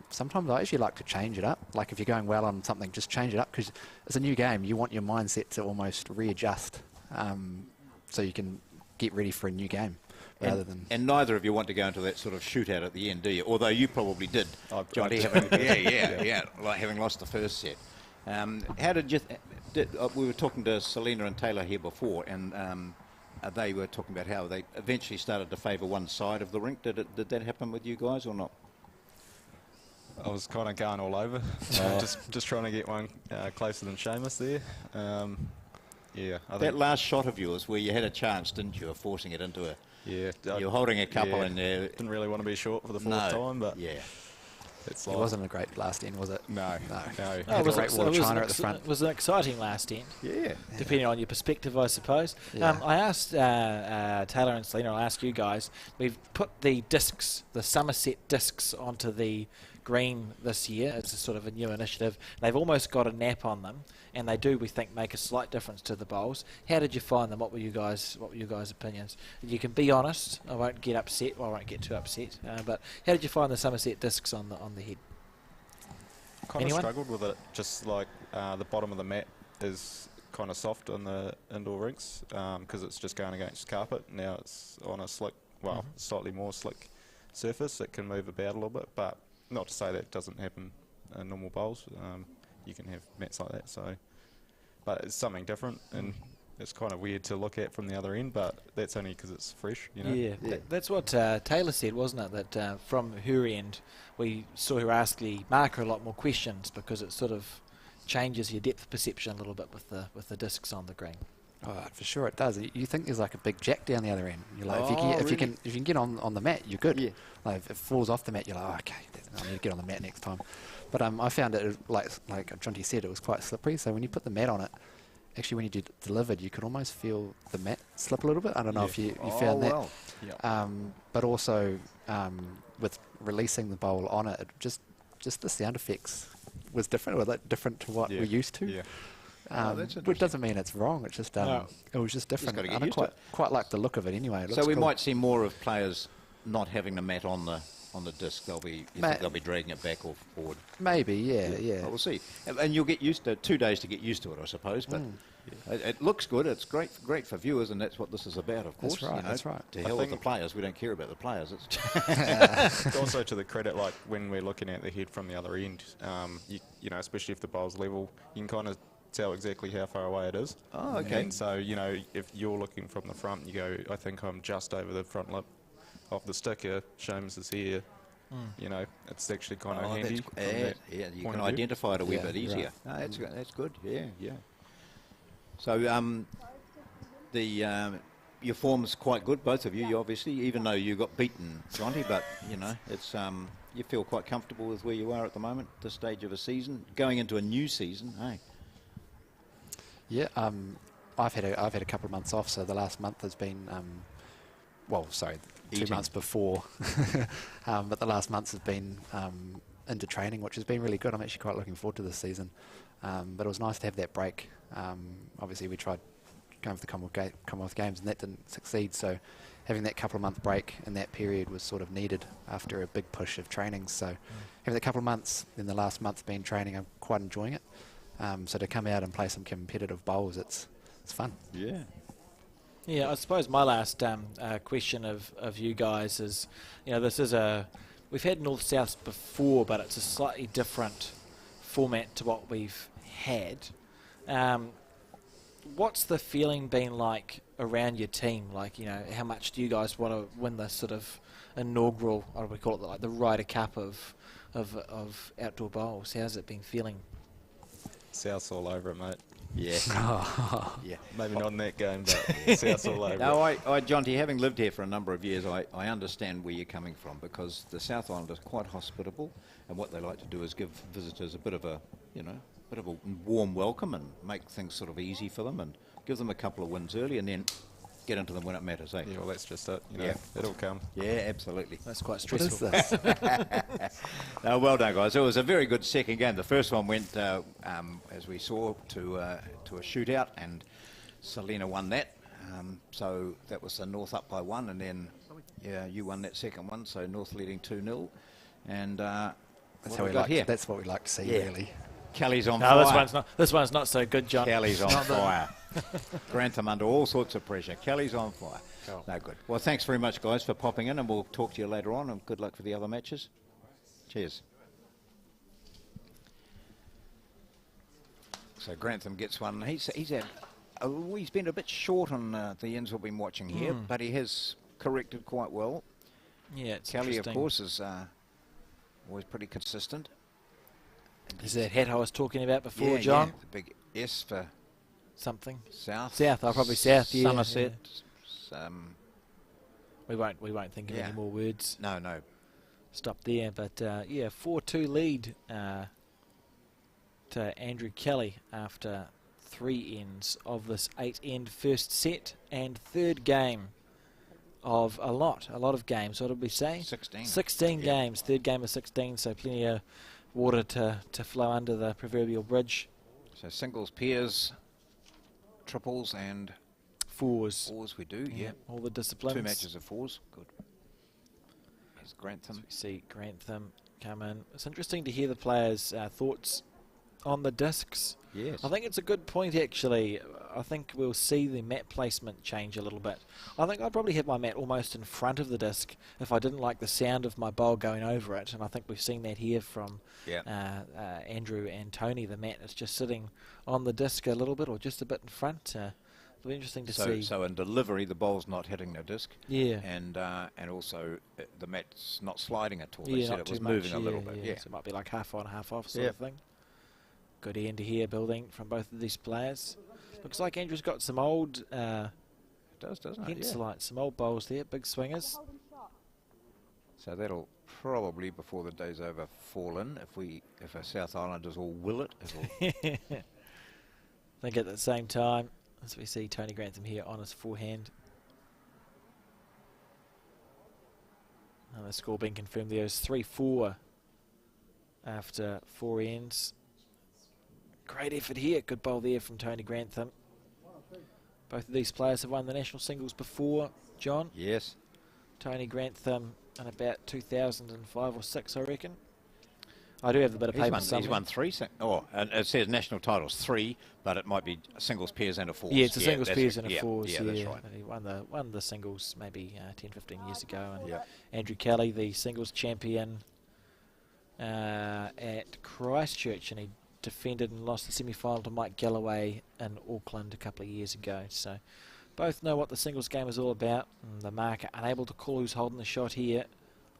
Sometimes I actually like to change it up. Like if you're going well on something, just change it up, because it's a new game. You want your mindset to almost readjust, so you can get ready for a new game. Rather than and neither of you want to go into that sort of shootout at the end, do you? Although you probably did, I Jonty. Yeah, like having lost the first set. How did you? We were talking to Selina and Tayla here before, and they were talking about how they eventually started to favour one side of the rink. Did that happen with you guys or not? I was kind of going all over, just trying to get one closer than Seamus there. Yeah, I That think last shot of yours, where you had a chance, didn't you, of forcing it into a? yeah, You're holding a couple yeah, in there. Didn't really want to be short for the fourth time, but yeah. it's it like wasn't a great last end, was it? no. Had Oh, a was great it, wall of it was China an at the front. It was an exciting last end, Yeah. depending on your perspective, I suppose. Yeah. I asked Taylor and Selina, I'll ask you guys, we've put the discs, the Somerset discs, onto the green this year. It's a sort of a new initiative. They've almost got a nap on them, and they do, we think, make a slight difference to the bowls. How did you find them? What were you guys' opinions? You can be honest. I won't get upset. Well, I won't get too upset. But how did you find the Somerset discs on the head? Kind of Anyone? struggled with it. Just like the bottom of the mat is kind of soft on the indoor rinks because it's just going against carpet. Now it's on a slick, well, slightly more slick surface. It can move about a little bit, but not to say that doesn't happen in normal bowls. You can have mats like that. So, but it's something different, and it's kind of weird to look at from the other end. But that's only because it's fresh, you know. Yeah, that's what Taylor said, wasn't it? That from her end, we saw her ask the marker a lot more questions because it sort of changes your depth perception a little bit with the discs on the green. Oh, for sure it does. You think there's like a big jack down the other end. You're like, Oh, if you can get on the mat, you're good. Yeah. Like if it falls off the mat, you're like, oh, okay, I need to get on the mat next time. But I found it like Jonty said, it was quite slippery. So when you put the mat on it, actually when you delivered, you could almost feel the mat slip a little bit. I don't know if you found that. Well. But also with releasing the bowl on it, just the sound effects was different, or like different to what we're used to. Yeah. That's Which doesn't mean it's wrong. It's just No. it was just different. gotta get And I used to quite like the look of it anyway. It So looks we cool. might see more of players not having the mat on the disc. You think they'll be dragging it back or forward. Maybe, yeah. Well, we'll see. And you'll get used to 2 days to get used to it, I suppose. But it looks good. It's great for viewers, and that's what this is about, of course. That's right, you know. that's right. To hell with the players. We don't care about the players. It's Also to the credit, like when we're looking at the head from the other end, you know, especially if the bowl's level, you can kind of tell exactly how far away it is. Oh, okay. And so, you know, if you're looking from the front, you go, I think I'm just over the front lip of the sticker. Seamus is here. You know, it's actually kind of handy. From that you point can of view. identify it a wee Yeah, bit you're easier. right. No, that's good. Yeah. So your form's quite good, both of you. You obviously, even though you got beaten, Jonty, but you know it's you feel quite comfortable with where you are at the moment, this stage of a season, going into a new season. Hey. Yeah, I've had a couple of months off, so the last month has been, 2 Eating. months before, but the last months has been into training, which has been really good. I'm actually quite looking forward to this season, but it was nice to have that break. Obviously, we tried going for the Commonwealth Games, and that didn't succeed. So, having that couple of month break in that period was sort of needed after a big push of training. So, having that couple of months, then the last month being training, I'm quite enjoying it. So to come out and play some competitive bowls, it's fun. Yeah. Yeah, I suppose my last question of you guys is, you know, this is we've had North-Souths before, but it's a slightly different format to what we've had. What's the feeling been like around your team? Like, you know, how much do you guys want to win this sort of inaugural, what do we call it, like the Ryder Cup of outdoor bowls? How's it been feeling? South's all over it, mate. Yeah. Yeah. Maybe not in that game, but South all over. No, Jonty, having lived here for a number of years, I understand where you're coming from, because the South Island is quite hospitable, and what they like to do is give visitors a bit of a warm welcome and make things sort of easy for them and give them a couple of wins early and then get into them when it matters, eh? Yeah, well, that's just it. You know, it'll come. Yeah, absolutely. That's quite stressful. What is this? No, well done, guys. It was a very good second game. The first one went, as we saw, to a shootout, and Selina won that. So that was the North up by 1, and then you won that second one. So North leading 2-0, and That's how we like. here. That's what we like to see, really. Kelly's on No, fire. this one's not so good, John. Kelly's on fire. Grantham under all sorts of pressure. Kelly's on fire. Cool. No good. Well, thanks very much, guys, for popping in, and we'll talk to you later on, and good luck for the other matches. Cheers. So Grantham gets one. He's been a bit short on the ends we've been watching here, but he has corrected quite well. Yeah, it's Kelly, of interesting. course, is always pretty consistent. Is that hat I was talking about before, John? Yeah, the big S for Something. South. South, probably South, yeah. Somerset. We won't think of any more words. No. Stop there, but 4-2 lead to Andrew Kelly after 3 ends of this 8-end first set and third game of a lot of games. What did we say? 16. 16 games, third game of 16, so plenty of water to flow under the proverbial bridge. So singles, pairs, triples, and Fours. fours we do, yeah. All the disciplines. 2 matches of fours, good. There's Grantham. So we see Grantham come in. It's interesting to hear the players' thoughts on the discs. Yes. I think it's a good point, actually. I think we'll see the mat placement change a little bit. I think I'd probably have my mat almost in front of the disc if I didn't like the sound of my bowl going over it, and I think we've seen that here from Andrew and Tony. The mat is just sitting on the disc a little bit, or just a bit in front. It'll be interesting to see. So in delivery, the bowl's not hitting the disc. Yeah. And also the mat's not sliding at all. Yeah, They said not it was too moving much, a little bit. Yeah. So it might be like half on, half off sort of thing. Good end here building from both of these players. Looks like Andrew's got some old, It does, doesn't it? hence Yeah. like some old bowls there, big swingers. So that'll probably, before the day's over, fall in. If our South Islanders all will it, it'll I think at the same time, as we see Tony Grantham here on his forehand. And the score being confirmed there is 3-4 after 4 ends. Great effort here, good bowl there from Tony Grantham. Both of these players have won the national singles before, John. Yes. Tony Grantham in about 2005 or 6, I reckon. I do have a bit of paper somewhere. He's won 3. And it says national titles 3, but it might be singles, pairs, and a fours. Yeah, it's a singles, that's pairs, it. and a fours. Yeah, that's right. And he won the singles maybe 10, 15 years ago. And Yeah. Andrew Kelly, the singles champion at Christchurch, and he defended and lost the semi-final to M.Galloway in Auckland a couple of years ago. So both know what the singles game is all about. And the marker unable to call who's holding the shot here.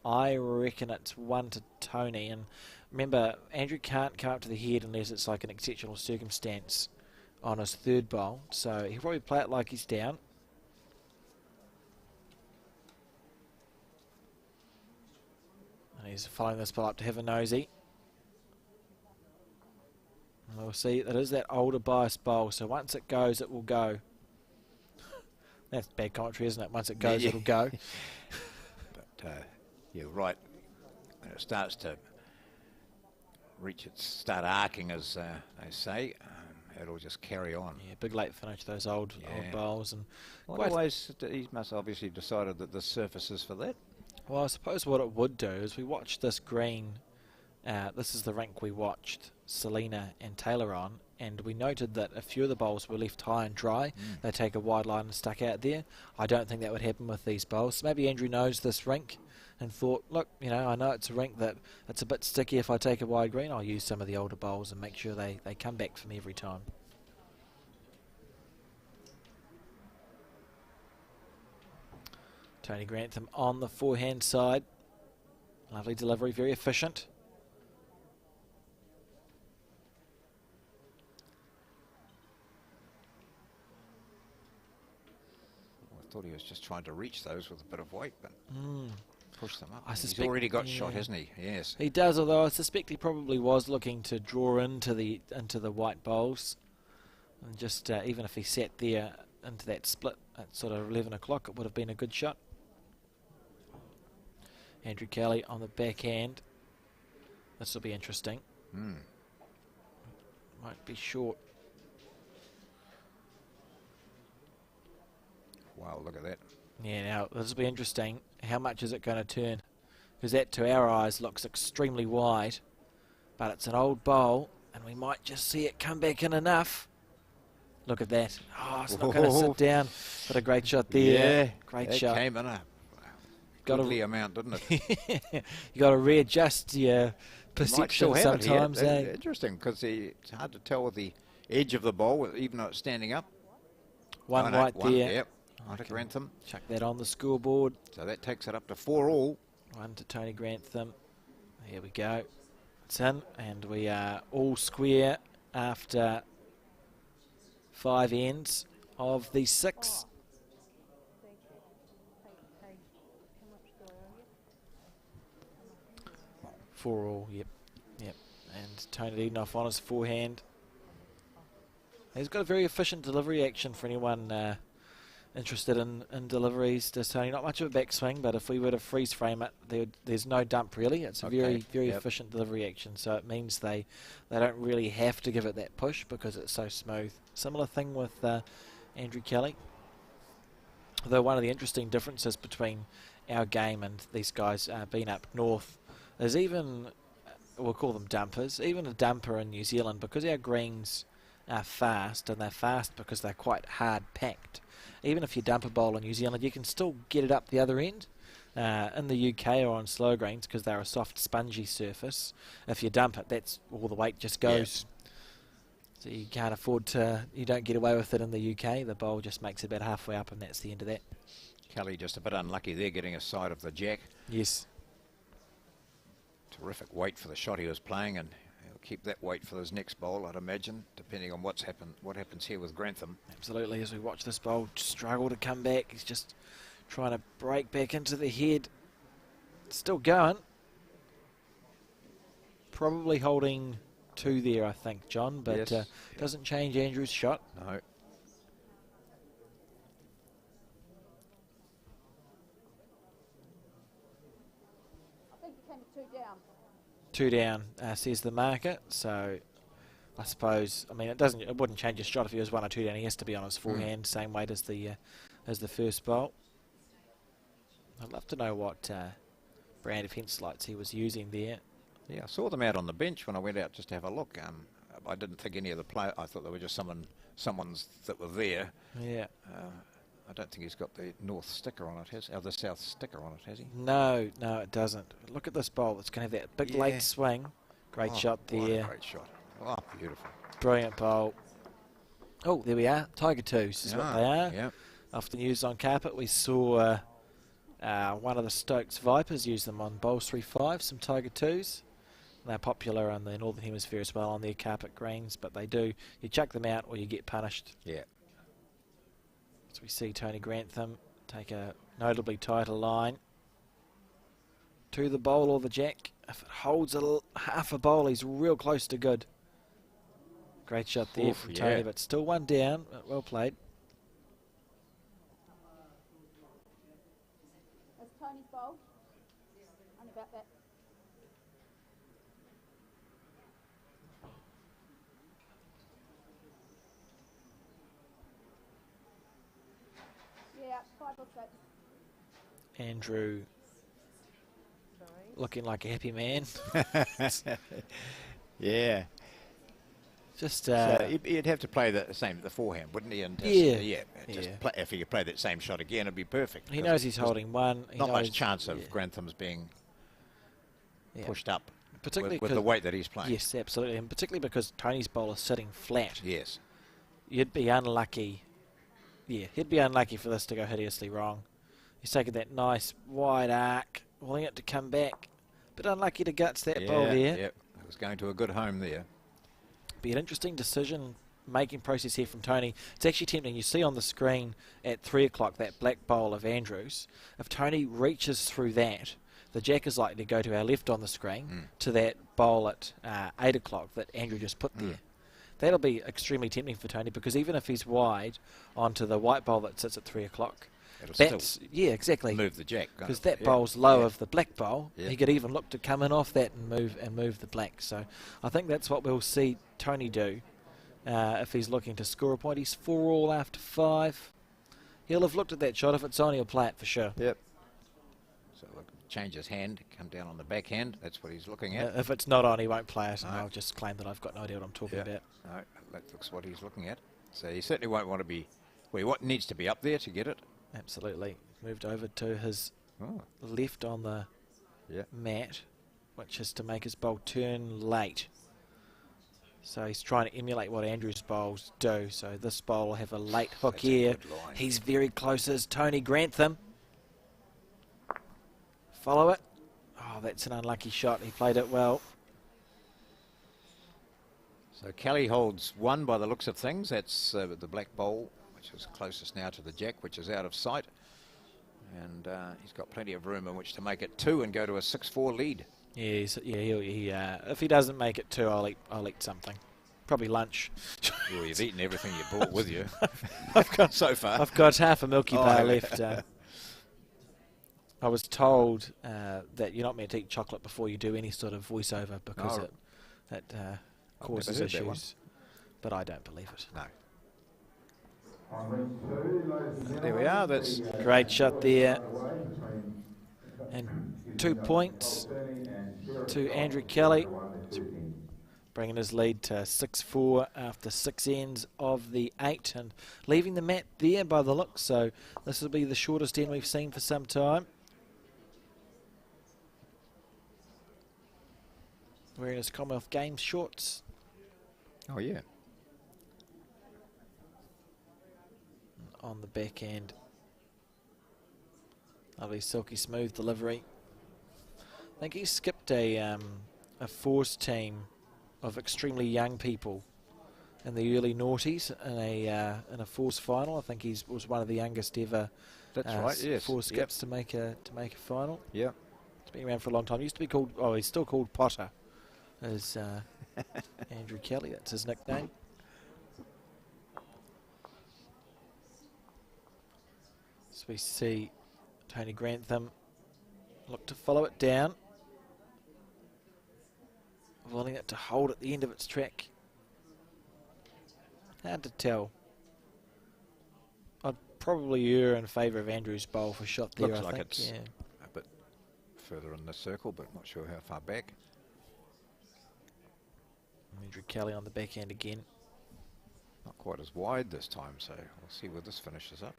I reckon it's 1 to Tony. And remember, Andrew can't come up to the head unless it's like an exceptional circumstance on his third bowl. So he'll probably play it like he's down. And he's following this ball up to have a nosy. And we'll see, that is that older bias bowl. So once it goes, it will go. That's bad commentary, isn't it? Once it goes, it'll go. But you're right. When it starts to start arcing, as they say, it'll just carry on. Yeah, big late finish, those old bowls. And Otherwise, he must obviously decided that the surface is for that. well, I suppose what it would do is we watched this green. This is the rink we watched Selina and Tayla on, and we noted that a few of the bowls were left high and dry. They take a wide line and stuck out there. I don't think that would happen with these bowls. So maybe Andrew knows this rink and thought, look, I know it's a rink that it's a bit sticky. If I take a wide green, I'll use some of the older bowls and make sure they come back for me every time. Tony Grantham on the forehand side. Lovely delivery, very efficient. thought he was just trying to reach those with a bit of weight, but push them up. I He's suspect, already got shot, hasn't he? Yes. He does, although I suspect he probably was looking to draw into the white bowls. And just even if he sat there into that split at sort of 11 o'clock, it would have been a good shot. Andrew Kelly on the backhand. This will be interesting. Might be short. Wow, look at that. Yeah, now this will be interesting. How much is it going to turn? Because that, to our eyes, looks extremely wide. But it's an old bowl, and we might just see it come back in enough. Look at that. Oh, it's not going to sit down. But a great shot there. Yeah, great shot. Came in a Got goodly amount, didn't it? You got to readjust your perception sometimes. Interesting, because it's hard to tell with the edge of the bowl, even though it's standing up. One right there. Yep. Grantham. Chuck that on the scoreboard. So that takes it up to 4-all. 1 to Tony Grantham. Here we go. It's in, and we are all square after 5 ends of the 6. 4-all, yep. And Tony Edenoff on his forehand. He's got a very efficient delivery action for anyone interested in deliveries. Does Tony, not much of a backswing, but if we were to freeze frame it, there's no dump really. It's a very efficient delivery action, so it means they don't really have to give it that push because it's so smooth. Similar thing with Andrew Kelly. Though one of the interesting differences between our game and these guys being up north is even, we'll call them dumpers, even a dumper in New Zealand, because our greens are fast, and they're fast because they're quite hard packed. Even if you dump a bowl in New Zealand, you can still get it up the other end. In the UK or on slow greens, because they're a soft, spongy surface, if you dump it, that's all the weight just goes. So you can't afford to, you don't get away with it in the UK. The bowl just makes it about halfway up, and that's the end of that. Kelly just a bit unlucky there, getting a side of the jack. Yes. Terrific weight for the shot he was playing, and he'll keep that weight for his next bowl, I'd imagine, depending on what happens here with Grantham. Absolutely, as we watch this bowl struggle to come back, he's just trying to break back into the head. Still going. Probably holding 2 there, I think, John, but yes. Doesn't change Andrew's shot. No. I think you came to 2 down. 2 down, says the marker. So I suppose, I mean, it wouldn't change his shot if he was 1 or 2 down. He has to be on his forehand, same weight as the first bowl. I'd love to know what brand of fence lights he was using there. Yeah, I saw them out on the bench when I went out just to have a look. I didn't think any of the players, I thought they were just someone's that were there. Yeah. I don't think he's got the north sticker on it, the south sticker on it, has he? No, it doesn't. Look at this bowl. It's going to have that big late swing. Great shot there. Great shot. Oh, beautiful. Brilliant bowl. Oh, there we are. Tiger twos is what they are. Yeah. Often used on carpet. We saw one of the Stokes Vipers use them on bowls 3-5, some Tiger twos. They're popular in the Northern Hemisphere as well on their carpet greens, but you chuck them out or you get punished. Yeah. So we see Tony Grantham take a notably tighter line to the bowl or the jack. If it holds half a bowl, he's real close to good. Great shot there from Tony, but still 1 down. Well played. That's Tony's bowl. And about that. Yeah, 5 or 6. Andrew looking like a happy man. Yeah. Just so he'd have to play the forehand, wouldn't he? And if he could play that same shot again, it'd be perfect. He knows he's holding 1. Not much chance of Grantham's being pushed up, particularly with the weight that he's playing. Yes, absolutely, and particularly because Tony's bowl is sitting flat. Yes. You'd be unlucky. Yeah, he'd be unlucky for this to go hideously wrong. He's taken that nice wide arc, wanting it to come back, but unlucky to guts that bowl there. Yep, it was going to a good home there. Be an interesting decision making process here from Tony. It's actually tempting. You see on the screen at 3 o'clock that black bowl of Andrews. If Tony reaches through that, the jack is likely to go to our left on the screen to that bowl at 8 o'clock that Andrew just put there. That'll be extremely tempting for Tony, because even if he's wide onto the white bowl that sits at 3 o'clock, that's, yeah, exactly, move the jack. Because that bowl's low of the black bowl. He could even look to come in off that and move the black. So I think that's what we'll see Tony do if he's looking to score a point. He's 4 all after 5. He'll have looked at that shot. If it's on, he'll play it for sure. Yep. So look, change his hand, come down on the backhand. That's what he's looking at. If it's not on, he won't play it, and I'll just claim that I've got no idea what I'm talking about. No, that looks what he's looking at. So he certainly won't want to be, well, he needs to be up there to get it. Absolutely. Moved over to his left on the mat, which is to make his bowl turn late. So he's trying to emulate what Andrew's bowls do. So this bowl will have a late hook here. He's very close as T. Grantham. Follow it. Oh, that's an unlucky shot. He played it well. So Kelly holds 1 by the looks of things. That's the black bowl, which is closest now to the jack, which is out of sight. And he's got plenty of room in which to make it 2 and go to a 6-4 lead. Yeah, if he doesn't make it 2, I'll eat something. Probably lunch. Well, you've eaten everything you brought with you. I've got so far. I've got half a Milky Bar left. I was told that you're not meant to eat chocolate before you do any sort of voiceover, because it causes issues. But I don't believe it. No. There we are. That's great shot there. And 2 points to Andrew Kelly, bringing his lead to 6-4 after 6 ends of the 8, and leaving the mat there by the look. So this will be the shortest end we've seen for some time. Wearing his Commonwealth Games shorts. Oh, yeah. On the back end. Lovely silky smooth delivery. I think he skipped a force team of extremely young people in the early noughties in a force final. I think he was one of the youngest ever. That's right. Yes. Force skips to make a final. Yeah. It's been around for a long time. Used to be called. Oh, he's still called Potter. Is Andrew Kelly? That's his nickname. So we see T. Grantham look to follow it down, wanting it to hold at the end of its track. Hard to tell. I'd probably err in favour of Andrew's bowl for shot there. Looks I like think. it's a bit further in the circle, but not sure how far back. Andrew Kelly on the backhand again. Not quite as wide this time, so we'll see where this finishes up.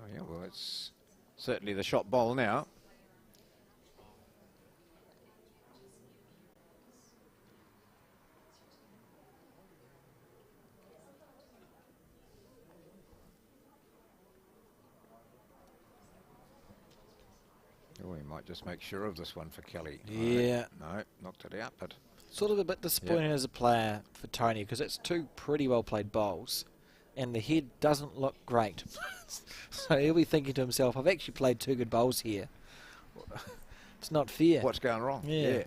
Oh yeah, well, it's certainly the shot bowl now. Oh, we might just make sure of this one for Kelly. Yeah. No, knocked it out, but Sort of a bit disappointing as a player for Tony, because it's 2 pretty well played bowls, and the head doesn't look great. So he'll be thinking to himself, I've actually played 2 good bowls here. It's not fair. what's going wrong? Yeah.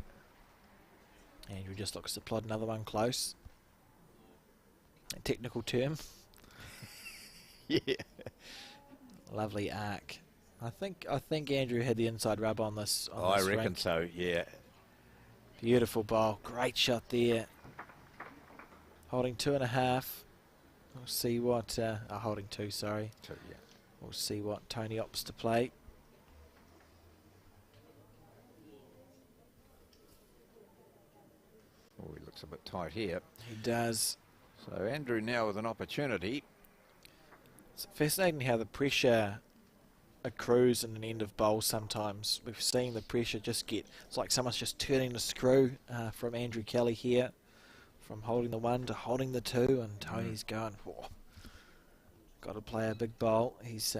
Andrew just looks to plod another one close. A technical term. Yeah. Lovely arc. I think Andrew had the inside rub on this. On I this reckon rink. so, yeah. Beautiful bowl. Great shot there. Holding 2.5. We'll see what... holding 2, sorry. 2, yeah. We'll see what Tony opts to play. Oh, he looks a bit tight here. He does. So Andrew now with an opportunity. It's fascinating how the pressure accrues in an end of bowl sometimes. We've seen the pressure just get... It's like someone's just turning the screw from Andrew Kelly here. From holding the 1 to holding the 2. And Tony's going... Whoa. Got to play a big bowl. He's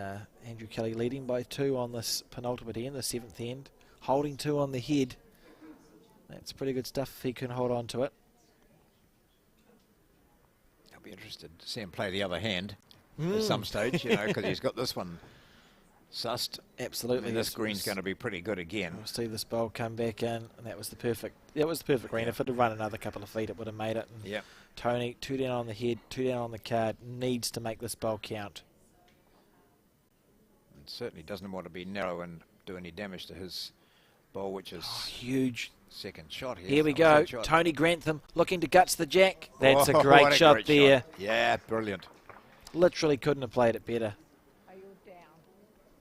Andrew Kelly leading by 2 on this penultimate end, the 7th end. Holding 2 on the head. That's pretty good stuff if he can hold on to it. I'll be interested to see him play the other hand at some stage, you know, because he's got this one sussed. Absolutely. This green's going to be pretty good again. We'll see this bowl come back in, and that was the perfect green. If it had run another couple of feet, it would have made it. And Tony, 2 down on the head, 2 down on the card, needs to make this bowl count. And certainly doesn't want to be narrow and do any damage to his bowl, which is huge. Second shot here. Here we go. Tony Grantham looking to guts the jack. That's a great shot there. Yeah, brilliant. Literally couldn't have played it better.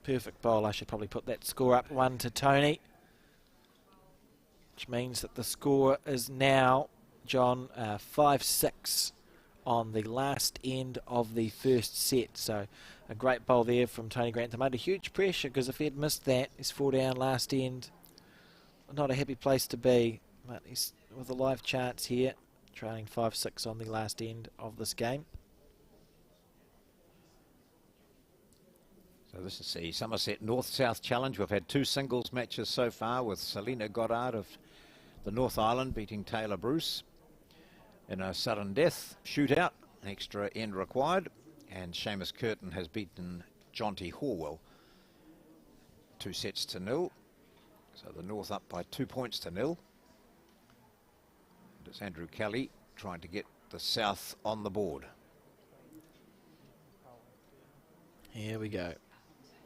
Perfect bowl. I should probably put that score up 1 to Tony, which means that the score is now, John, 5-6 on the last end of the first set. So a great bowl there from Tony Grantham under huge pressure, because if he had missed that, he's 4 down last end. Not a happy place to be, but he's with a live chance here, trailing 5-6 on the last end of this game. So this is the Somerset North-South Challenge. We've had 2 singles matches so far, with Selina Goddard of the North Island beating Tayla Bruce in a sudden death shootout, an extra end required, and Seamus Curtin has beaten J.Horwell 2-0. So the North up by 2 points to 0. And it's Andrew Kelly trying to get the South on the board. Here we go.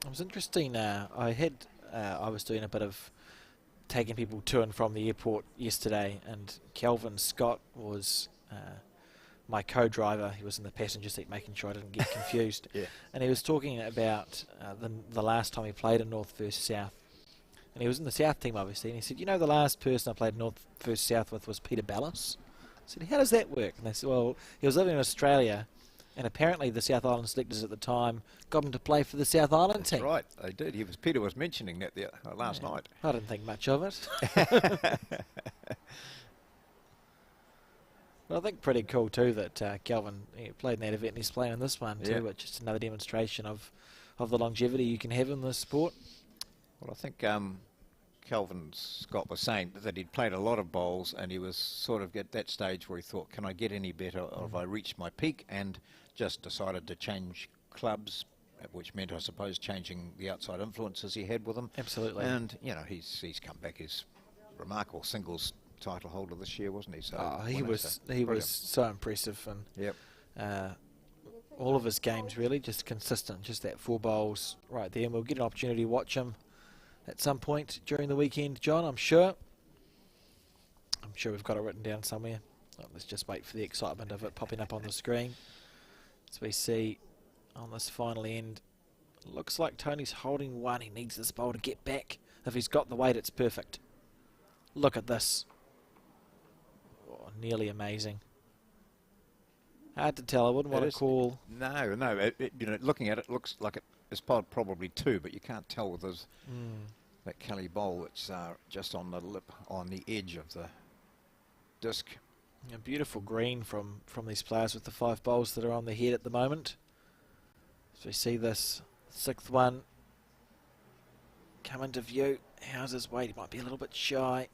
It was interesting. I was doing a bit of taking people to and from the airport yesterday, and Kelvin Scott was my co-driver. He was in the passenger seat, making sure I didn't get confused. And he was talking about the last time he played in North versus South. And he was in the South team, obviously, and he said, you know, the last person I played North versus South with was Peter Ballas. I said, how does that work? And they said, well, he was living in Australia, and apparently the South Island selectors at the time got him to play for the South Island team. That's right, they did. Peter was mentioning that last night. I didn't think much of it. But I think pretty cool too that Kelvin played in that event and he's playing in this one too, which is just another demonstration of the longevity you can have in this sport. Well, I think Kelvin Scott was saying that he'd played a lot of bowls, and he was sort of at that stage where he thought, can I get any better, or have I reached my peak, and just decided to change clubs, which meant, I suppose, changing the outside influences he had with him. Absolutely. And, you know, he's come back as remarkable singles title holder this year, wasn't he? So he was so impressive, and all of his games really just consistent, just that 4 bowls right there, and we'll get an opportunity to watch him at some point during the weekend, John, I'm sure. I'm sure we've got it written down somewhere. Let's just wait for the excitement of it popping up on the screen. As we see on this final end, looks like Tony's holding 1. He needs this bowl to get back. If he's got the weight, it's perfect. Look at this. Oh, nearly amazing. Hard to tell. I wouldn't want to call. No. You know, looking at it, looks like it's probably 2, but you can't tell with those that Kelly bowl. It's just on the lip, on the edge of the disc. A beautiful green from these players with the 5 bowls that are on the head at the moment. So we see this 6th one come into view. How's his weight? He might be a little bit shy.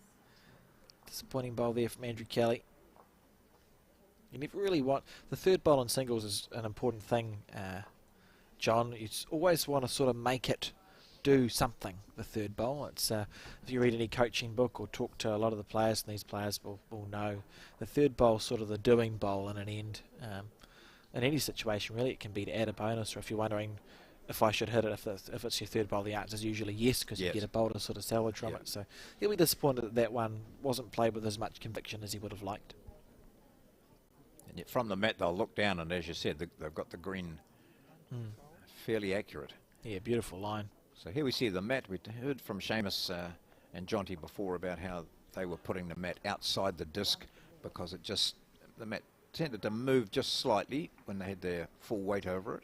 Disappointing bowl there from Andrew Kelly. You never really want... The 3rd bowl in singles is an important thing, John. You always want to sort of make it do something, the 3rd bowl. It's if you read any coaching book or talk to a lot of the players, and these players will know, the 3rd bowl is sort of the doing bowl in an end. In any situation, really, it can be to add a bonus, or if you're wondering if I should hit it, if it's your 3rd bowl, the answer is usually yes, because you get a bowl to sort of salvage from it. So he'll be disappointed that that one wasn't played with as much conviction as he would have liked. And yet from the mat, they'll look down, and as you said, they've got the green fairly accurate. Yeah, beautiful line. So here we see the mat. We heard from Seamus and Jonty before about how they were putting the mat outside the disc because the mat tended to move just slightly when they had their full weight over it.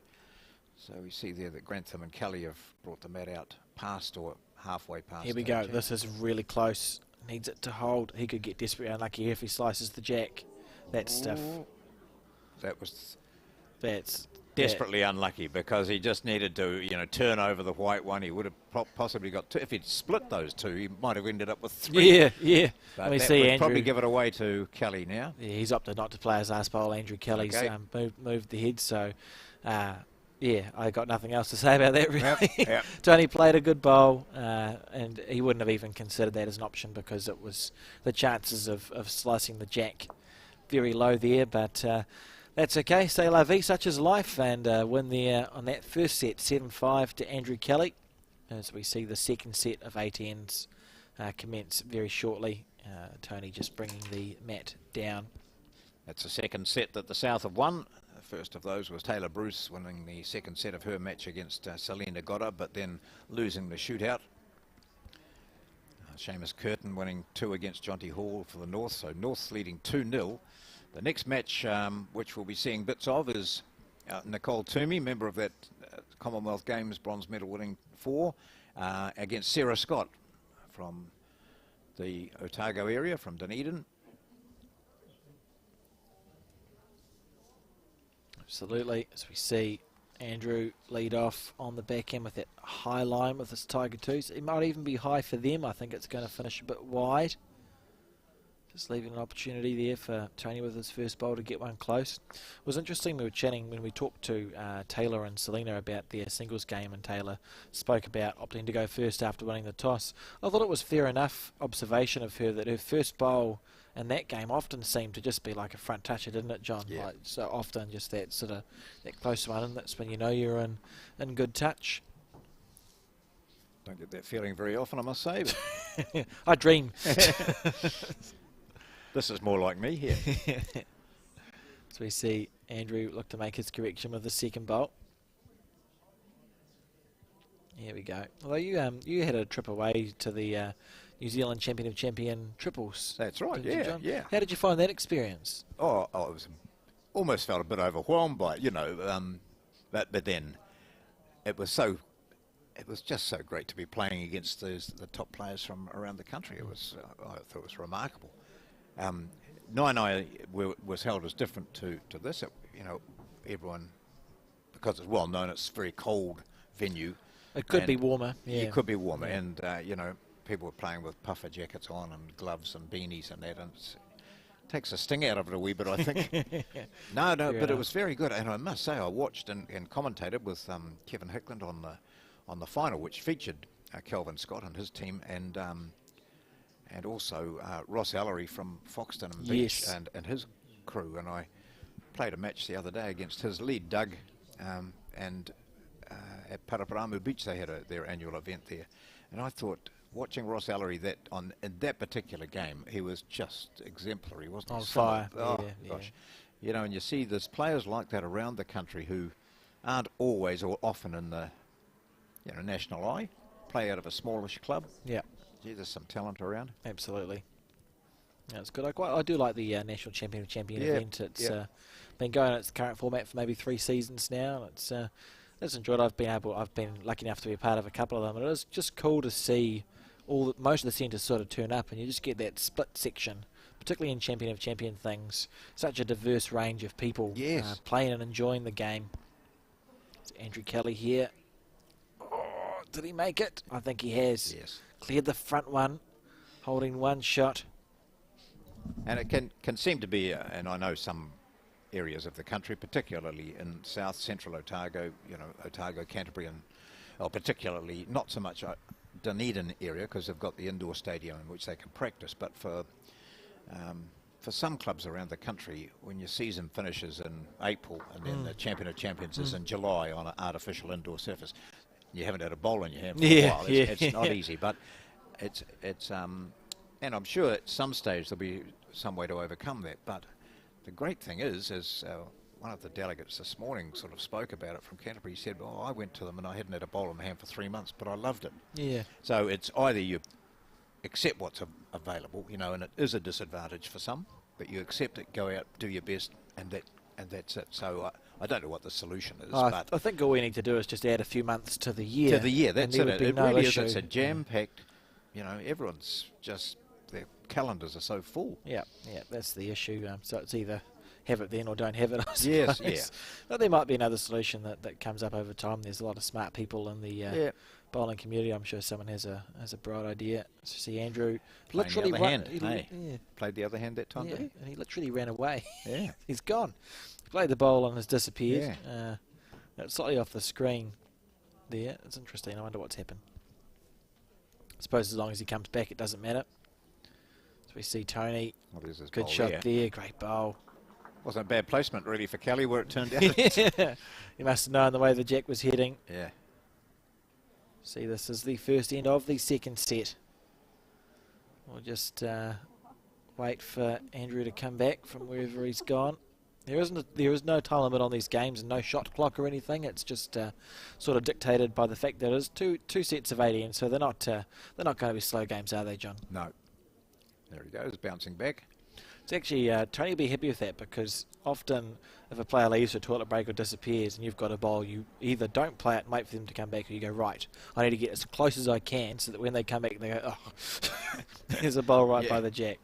So we see there that Grantham and Kelly have brought the mat out past or halfway past. Here we go. This is really close. Needs it to hold. He could get desperately unlucky if he slices the jack. That stuff. That was... That's desperately unlucky because he just needed to, turn over the white one. He would have possibly got two. If he'd split those two, he might have ended up with three. Yeah. But we that see would Andrew probably give it away to Kelly now. Yeah, he's opted not to play his last bowl. Andrew Kelly's moved the head, so I got nothing else to say about that really. Yep. Tony played a good bowl, and he wouldn't have even considered that as an option because it was the chances of slicing the jack very low there, but that's okay. C'est la vie, such is life, and win there on that first set, 7-5 to Andrew Kelly, as we see the second set of 8 ends commence very shortly. Tony just bringing the mat down. That's the second set that the South have won. The first of those was T.Bruce winning the second set of her match against Selina Goddard, but then losing the shootout. Seamus Curtin winning 2 against Jonty Hall for the North, so North's leading 2-0. The next match, which we'll be seeing bits of, is Nicole N.Toomey, member of that Commonwealth Games bronze medal winning 4, against Sarah Scott from the Otago area, from Dunedin. Absolutely, as we see Andrew lead off on the back end with that high line with his Tiger 2s. It might even be high for them. I think it's going to finish a bit wide. Just leaving an opportunity there for Tony with his first bowl to get one close. It was interesting, we were chatting when we talked to Tayla and Selina about their singles game, and Tayla spoke about opting to go first after winning the toss. I thought it was fair enough observation of her that her first bowl in that game often seemed to just be like a front toucher, didn't it, John? Yeah. Like, so often just that sort of that close one, and that's when you know you're in good touch. Don't get that feeling very often, I must say. But I dream. this is more like me here. So we see Andrew look to make his correction with the second bolt. Here we go. Although you had a trip away to the New Zealand Champion of Champion triples. That's right, didn't you, John? yeah. How did you find that experience? Oh, I was almost felt a bit overwhelmed by it, but then it was just so great to be playing against the top players from around the country. It was, I thought it was remarkable. Nine was held as different to this. Everyone, because it's well known, it's a very cold venue. It could be warmer. Yeah, it could be warmer, and people were playing with puffer jackets on and gloves and beanies and that, and it takes a sting out of it a wee bit, I think. No, but it was very good, and I must say I watched and commentated with Kevin Hickland on the final, which featured Kelvin Scott and his team, and also Ross Ellery from Foxton and Beach, Yes. and his crew. And I played a match the other day against his lead, Doug, and at Paraparamu Beach they had their annual event there. And I thought, watching Ross Ellery in that particular game, he was just exemplary, wasn't he? On fire. Oh, yeah, gosh. And you see there's players like that around the country who aren't always or often in the national eye, play out of a smallish club. Yeah. Gee, there's some talent around. Absolutely. Yeah, it's good. I do like the National Champion of Champion Yeah, event. It's been going in its current format for maybe 3 seasons now. It's enjoyed. I've been lucky enough to be a part of a couple of them, and it is just cool to see most of the centres sort of turn up, and you just get that split section, particularly in Champion of Champion things. Such a diverse range of people playing and enjoying the game. It's Andrew Kelly here. Oh, did he make it? I think he has. Yes. Cleared the front one, holding one shot. And it can seem to be, and I know some areas of the country, particularly in South Central Otago, Otago, Canterbury, and particularly not so much Dunedin area because they've got the indoor stadium in which they can practice. But for some clubs around the country, when your season finishes in April and then the Champion of Champions is in July on an artificial indoor surface, you haven't had a bowl in your hand for a while. It's not easy, but it's and I'm sure at some stage there'll be some way to overcome that. But the great thing is one of the delegates this morning sort of spoke about it from Canterbury. He said, I went to them and I hadn't had a bowl in my hand for 3 months, but I loved it. Yeah. So it's either you accept what's available, and it is a disadvantage for some, but you accept it, go out, do your best, and that's it. So I don't know what the solution is. But I think all we need to do is just add a few months to the year. That's it. It no really issue. is. It's a jam-packed, everyone's just, their calendars are so full. Yeah, that's the issue. So it's either have it then or don't have it, I Yes, suppose. yeah. But there might be another solution that comes up over time. There's a lot of smart people in the bowling community. I'm sure someone has a bright idea. So see Andrew literally the other hand. Hey. yeah, Played the other hand that time, yeah, did he? and he literally ran away. Yeah. He's gone. He played the bowl and has disappeared. Yeah. It's slightly off the screen there. It's interesting. I wonder what's happened. I suppose as long as he comes back, it doesn't matter. So we see Tony. Well, there's his Good bowl shot there. Great bowl. Wasn't a bad placement, really, for Kelly, where it turned out. Yeah. He must have known the way the jack was heading. Yeah. See, this is the first end of the second set. We'll just wait for Andrew to come back from wherever he's gone. There is no time limit on these games and no shot clock or anything. It's just sort of dictated by the fact that it's two sets of 80, and so they're not going to be slow games, are they, John? No. There he goes, bouncing back. It's actually Tony will be happy with that, because often if a player leaves for a toilet break or disappears and you've got a bowl, you either don't play it and wait for them to come back, or you go, right, I need to get as close as I can so that when they come back they go, oh, there's a bowl right by the jack.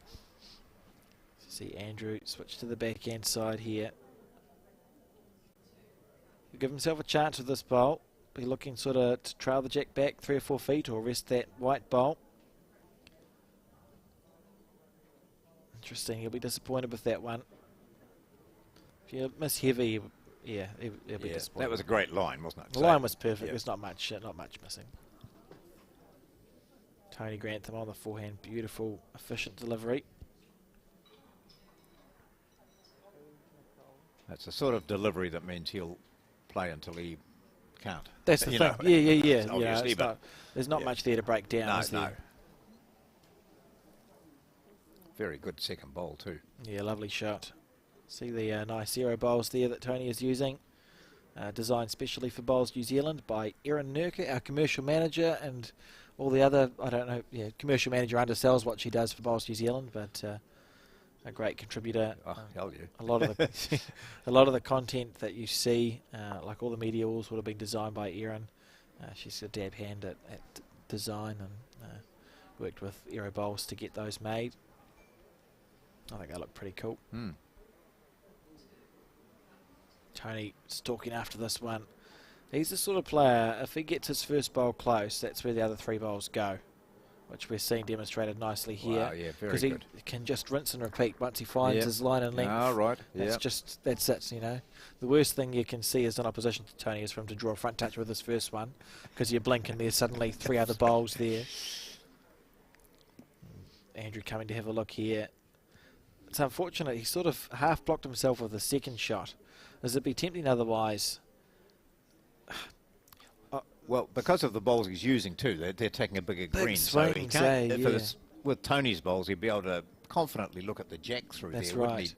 See Andrew switch to the backhand side here. He'll give himself a chance with this bowl. Be looking sort of to trail the jack back 3 or 4 feet or rest that white bowl. Interesting, he'll be disappointed with that one. If you miss heavy, he'll be disappointed. That was a great line, wasn't it? The line was perfect. There's not much missing. Tony Grantham on the forehand, beautiful, efficient delivery. That's the sort of delivery that means he'll play until he can't. That's the thing. Know, Yeah. Obviously, but there's not much there to break down. No. Very good second bowl too. Yeah, lovely shot. See the nice aero bowls there that Tony is using. Designed specially for Bowls New Zealand by Erin Nurka, our commercial manager, and all the other, commercial manager undersells what she does for Bowls New Zealand, but a great contributor. Oh, hell yeah. A lot of the content that you see, like all the media walls, would have been designed by Erin. She's a dab hand at design and worked with aero bowls to get those made. I think they look pretty cool. Tony stalking after this one. He's the sort of player, if he gets his first bowl close, that's where the other 3 bowls go, which we're seeing demonstrated nicely here. Wow, yeah, very good. Because he can just rinse and repeat once he finds his line and length. Oh, right. That's it, you know. The worst thing you can see is in opposition to Tony is for him to draw a front touch with his first one, because you blink and there's suddenly 3 other bowls there. Andrew coming to have a look here. It's unfortunate, he sort of half blocked himself with the second shot. As it'd be tempting otherwise. Well, because of the bowls he's using too, they're taking a bigger green. So he swings, can't, if it was with Tony's bowls, he'd be able to confidently look at the jack through That's there, right.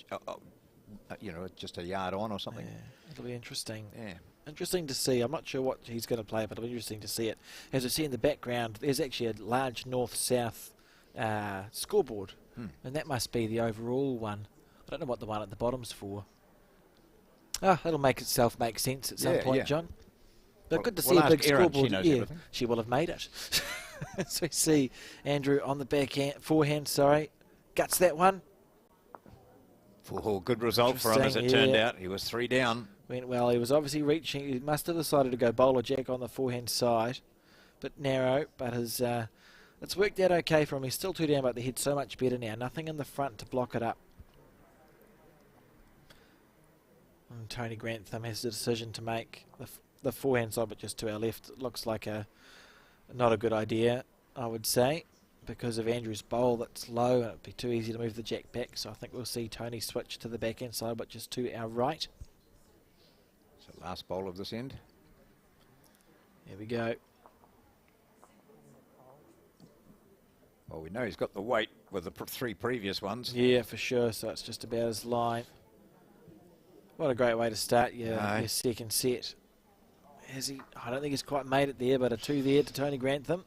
wouldn't he? Just a yard on or something. Yeah, it'll be interesting. Yeah. Interesting to see. I'm not sure what he's going to play, but it'll be interesting to see it. As I see in the background, there's actually a large north-south scoreboard, and that must be the overall one. I don't know what the one at the bottom's for. It'll make itself make sense at some point, John. But well, good to see a big Erin, scoreboard. She knows everything. She will have made it. So we see Andrew on the forehand, guts that one. Good result for him as it turned out. He was 3 down. Went well. He was obviously reaching. He must have decided to go bowler jack on the forehand side. Bit narrow, but it's worked out okay for him. He's still 2 down, but the head's so much better now. Nothing in the front to block it up. And Tony Grantham has the decision to make. The forehand side, but just to our left, it looks like not a good idea, I would say, because of Andrew's bowl that's low, and it'd be too easy to move the jack back. So I think we'll see Tony switch to the backhand side, but just to our right. So last bowl of this end. Here we go. Well, we know he's got the weight with the 3 previous ones. Yeah, for sure. So it's just about his line. What a great way to start your second set. I don't think he's quite made it there, but a 2 there to Tony Grantham.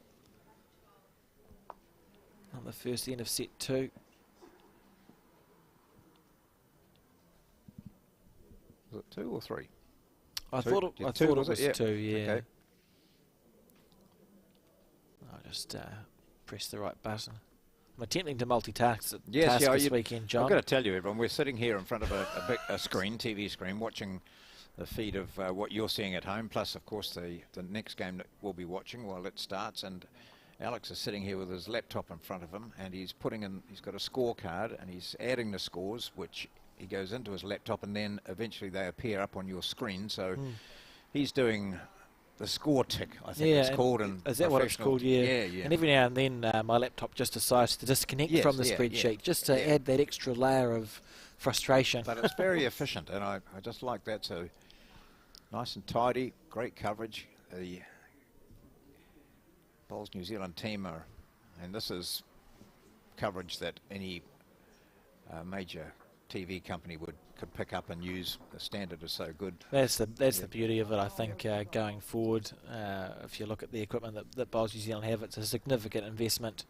On the first end of set 2. Was it 2 or 3? I thought it was 2, yeah. Okay. I'll just press the right button. I'm attempting to multitask Yes, task this weekend, John. I've got to tell you, everyone, we're sitting here in front of a screen, TV screen, watching the feed of what you're seeing at home, plus, of course, the next game that we'll be watching while it starts. And Alex is sitting here with his laptop in front of him, and he's got a scorecard, and he's adding the scores, which he goes into his laptop, and then eventually they appear up on your screen. So he's doing the score tick, I think it's called. Is that what it's called? Yeah. Yeah. And every now and then my laptop just decides to disconnect from the spreadsheet just to add that extra layer of frustration. But it's very efficient, and I just like that. So nice and tidy, great coverage. The Bowls New Zealand team and this is coverage that any major TV company could pick up and use. The standard is so good. That's the beauty of it, I think, going forward. If you look at the equipment that Bowls New Zealand have, it's a significant investment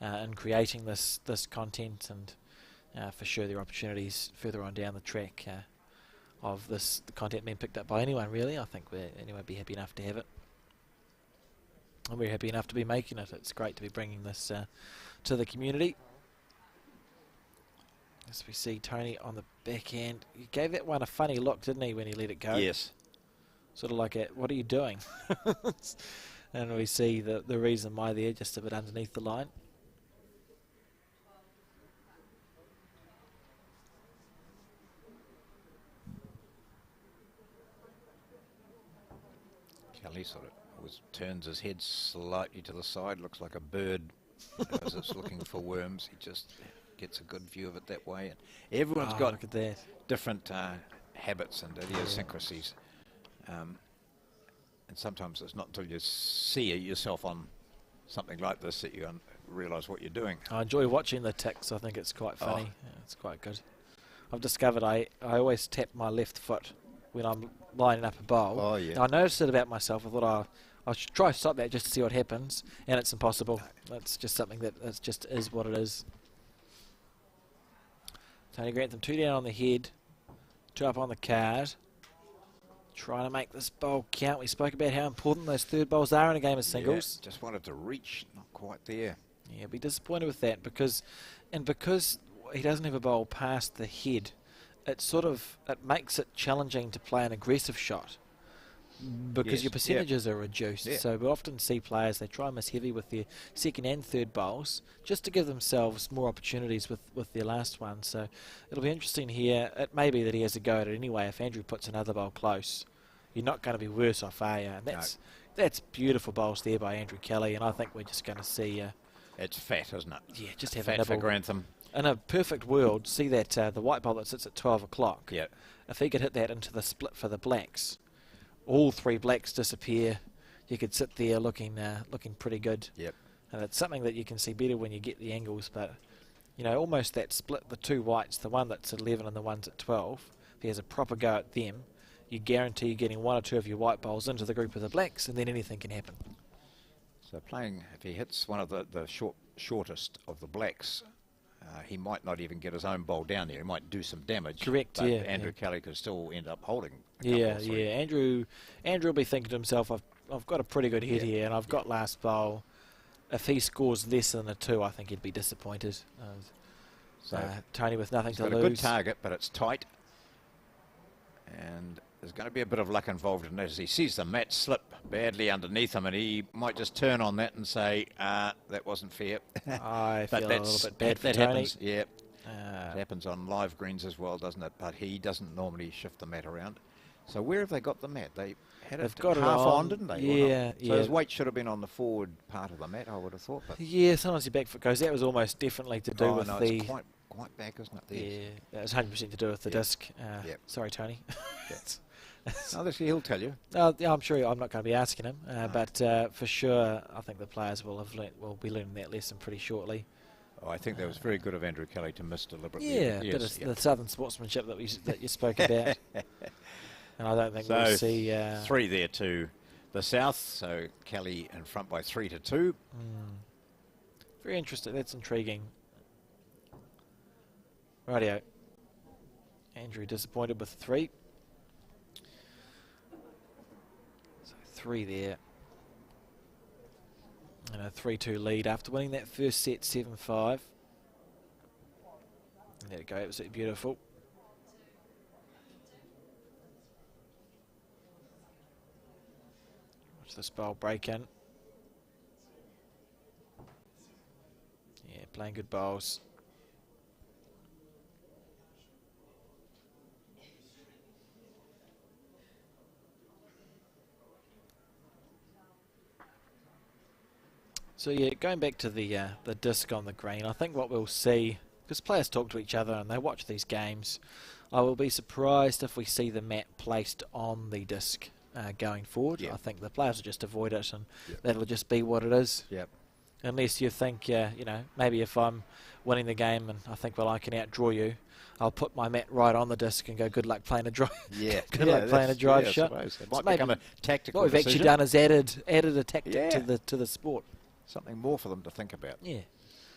in creating this content, and for sure there are opportunities further on down the track of this content being picked up by anyone, really. I think anyone would be happy enough to have it. And we're happy enough to be making it. It's great to be bringing this to the community. As we see Tony on the back end. He gave that one a funny look, didn't he, when he let it go? Yes. Sort of like, what are you doing? And we see the reason why there, just a bit underneath the line. Kelly sort of turns his head slightly to the side, looks like a bird as it's looking for worms. He just gets a good view of it that way. And everyone's got look at that. different habits and idiosyncrasies. And sometimes it's not until you see yourself on something like this that you realise what you're doing. I enjoy watching the ticks. I think it's quite funny. Yeah, it's quite good. I've discovered I always tap my left foot when I'm lining up a bowl. Oh, yeah. I noticed it about myself. I thought I should try to stop that just to see what happens, and it's impossible. That's just something that just is what it is. Tony Grantham 2 down on the head, 2 up on the card. Trying to make this bowl count. We spoke about how important those third bowls are in a game of singles. Yeah, just wanted to reach, not quite there. Yeah, be disappointed with that because he doesn't have a bowl past the head. It makes it challenging to play an aggressive shot because your percentages are reduced. Yeah. So we often see players, they try and miss heavy with their second and third bowls just to give themselves more opportunities with their last one. So it'll be interesting here. It may be that he has a go at it anyway. If Andrew puts another bowl close, you're not going to be worse off, are you? And that's beautiful bowls there by Andrew Kelly, and I think we're just going to see... it's fat, isn't it? Yeah, just have fat a nibble. for Grantham. In a perfect world, see that the white bowl that sits at 12 o'clock. Yeah. If he could hit that into the split for the blacks, all 3 blacks disappear. You could sit there looking pretty good. Yep. And it's something that you can see better when you get the angles. But almost that split, the 2 whites, the one that's at 11 and the one's at 12. If he has a proper go at them, you guarantee getting 1 or 2 of your white bowls into the group of the blacks, and then anything can happen. So if he hits one of the shortest of the blacks, he might not even get his own bowl down there. He might do some damage. Correct, but yeah. Andrew Kelly could still end up holding a Yeah, couple or 3. Andrew will be thinking to himself, I've got a pretty good head here, and I've got last bowl. If he scores less than a 2, I think he'd be disappointed. So Tony with nothing to lose. He's got a good target, but it's tight. And there's going to be a bit of luck involved in that as he sees the mat slip badly underneath him, and he might just turn on that and say, that wasn't fair. I feel a little bit bad for that Tony. happens, yeah. It happens on live greens as well, doesn't it? But he doesn't normally shift the mat around. So where have they got the mat? They've got it half on, didn't they? Yeah, So his weight should have been on the forward part of the mat, I would have thought. But yeah, sometimes your back foot goes. That was almost definitely to do with no, the... it's quite back, isn't it? There. Yeah, that was 100% to do with the disc. Sorry, Tony. Obviously, he'll tell you. Yeah, I'm sure I'm not going to be asking him, but for sure, I think the players will be learning that lesson pretty shortly. Oh, I think that was very good of Andrew Kelly to miss deliberately. Yeah, bit of the southern sportsmanship that you spoke about. And I don't think we'll see... 3 there to the south, so Kelly in front by 3-2. Very interesting. That's intriguing. Rightio. Andrew disappointed with 3. So 3 there. And a 3-2 lead after winning that first set 7-5. There we go, absolutely beautiful. Watch this bowl break in. Yeah, playing good bowls. So yeah, going back to the disc on the green, I think what we'll see, because players talk to each other and they watch these games, I will be surprised if we see the mat placed on the disc going forward. Yep. I think the players will just avoid it, and Yep. that'll just be what it is. Yep. Unless you think, you know, maybe if I'm winning the game and I think, well, I can outdraw you, I'll put my mat right on the disc and go, good luck playing a drive. Yeah. Good luck playing a drive shot. It So might become a tactical what we've decision. actually done is added a tactic Yeah. to the sport. Something more for them to think about. Yeah.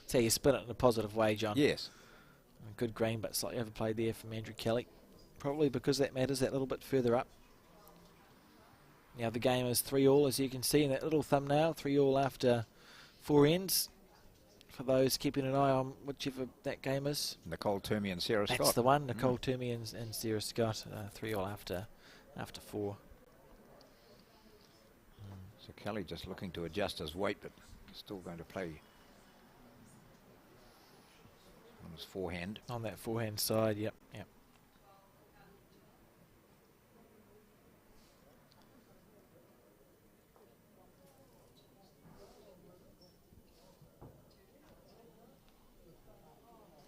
So you spin it in a positive way, John. Yes. Good green, but slightly overplayed there from A.Kelly. Probably because that matters that little bit further up. Now the game is 3-all, as you can see in that little thumbnail. 3-all after 4 ends. For those keeping an eye on whichever that game is. Nicole, Toomey and Sarah Scott. That's the one. Nicole, Toomey and Sarah Scott. 3-all after 4. So Kelly just looking to adjust his weight, but still going to play on his forehand. On that forehand side, yep.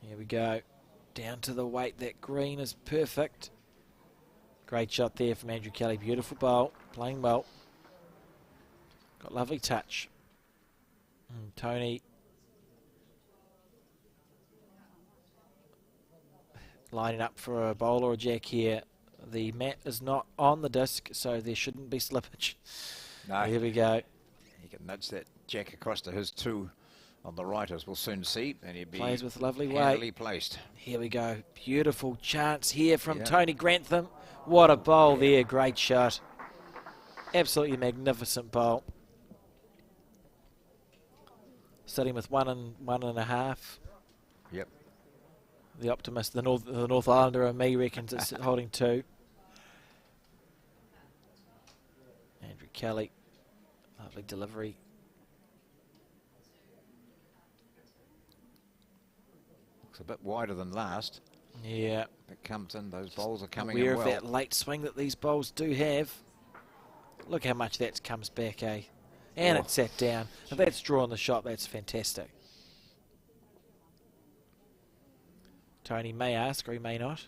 Here we go. Down to the weight. That green is perfect. Great shot there from A.Kelly. Beautiful bowl. Playing well. Got lovely touch. And Tony lining up for a bowl or a jack here. The mat is not on the disc, so there shouldn't be slippage. No. Here we go. He can nudge that jack across to his 2 on the right, as we'll soon see, and he'll be Plays with lovely handily weight. placed. Here we go. Beautiful chance here from Yeah. T.Grantham. What a bowl there. Great shot. Absolutely magnificent bowl. Sitting with 1 and 1.5. Yep. The optimist, the North Islander and me reckons it's holding 2. A.Kelly. Lovely delivery. Looks a bit wider than last. Yeah. It comes in, those bowls are coming Aware in well. of that late swing that these bowls do have. Look how much that comes back, eh? And it's sat down. If that's drawn the shot, that's fantastic. Tony may ask, or he may not.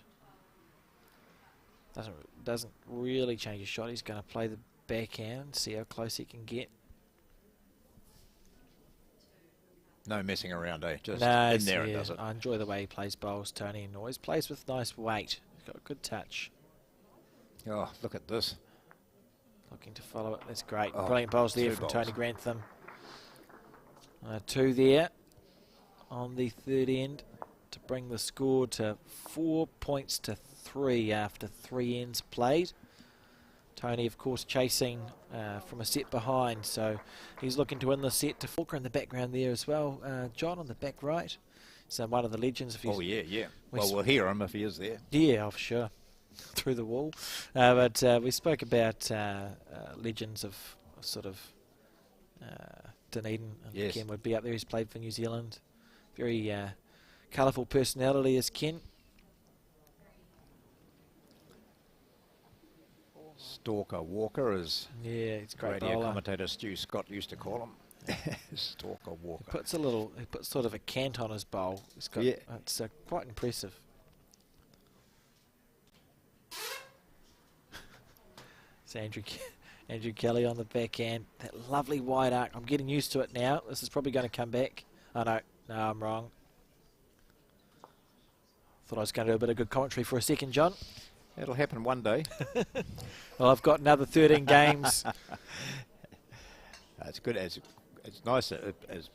Doesn't really change his shot. He's going to play the backhand, see how close he can get. No messing around, eh? Just No, in there and yeah, does it. I enjoy the way he plays bowls, Tony, and always plays with nice weight. He's got a good touch. Oh, look at this. Looking to follow it. That's great. Oh, Brilliant bowls there 2 from bowls. T.Grantham. 2 there on the third end to bring the score to 4 points to 3 after 3 ends played. Tony, of course, chasing from a set behind, so he's looking to win the set to Falker in the background there as well. John on the back right. So one of the legends. If he's, Oh, yeah. we Well, we'll hear him if he is there. yeah, for sure. Through the wall. But we spoke about legends of sort of Dunedin. And Yes. Ken would be up there. He's played for New Zealand. Very colourful personality is Ken. Stalker Walker, as Yeah, he's a great radio bowler. commentator Stu Scott used to call him. Stalker Walker. He puts sort of a cant on his bowl. It's got, Yeah. It's quite impressive. It's Andrew Kelly on the backhand. That lovely wide arc. I'm getting used to it now. This is probably going to come back. Oh, no, I'm wrong. Thought I was going to do a bit of good commentary for a second, John. It'll happen one day. Well, I've got another 13 games. It's good. It's nice as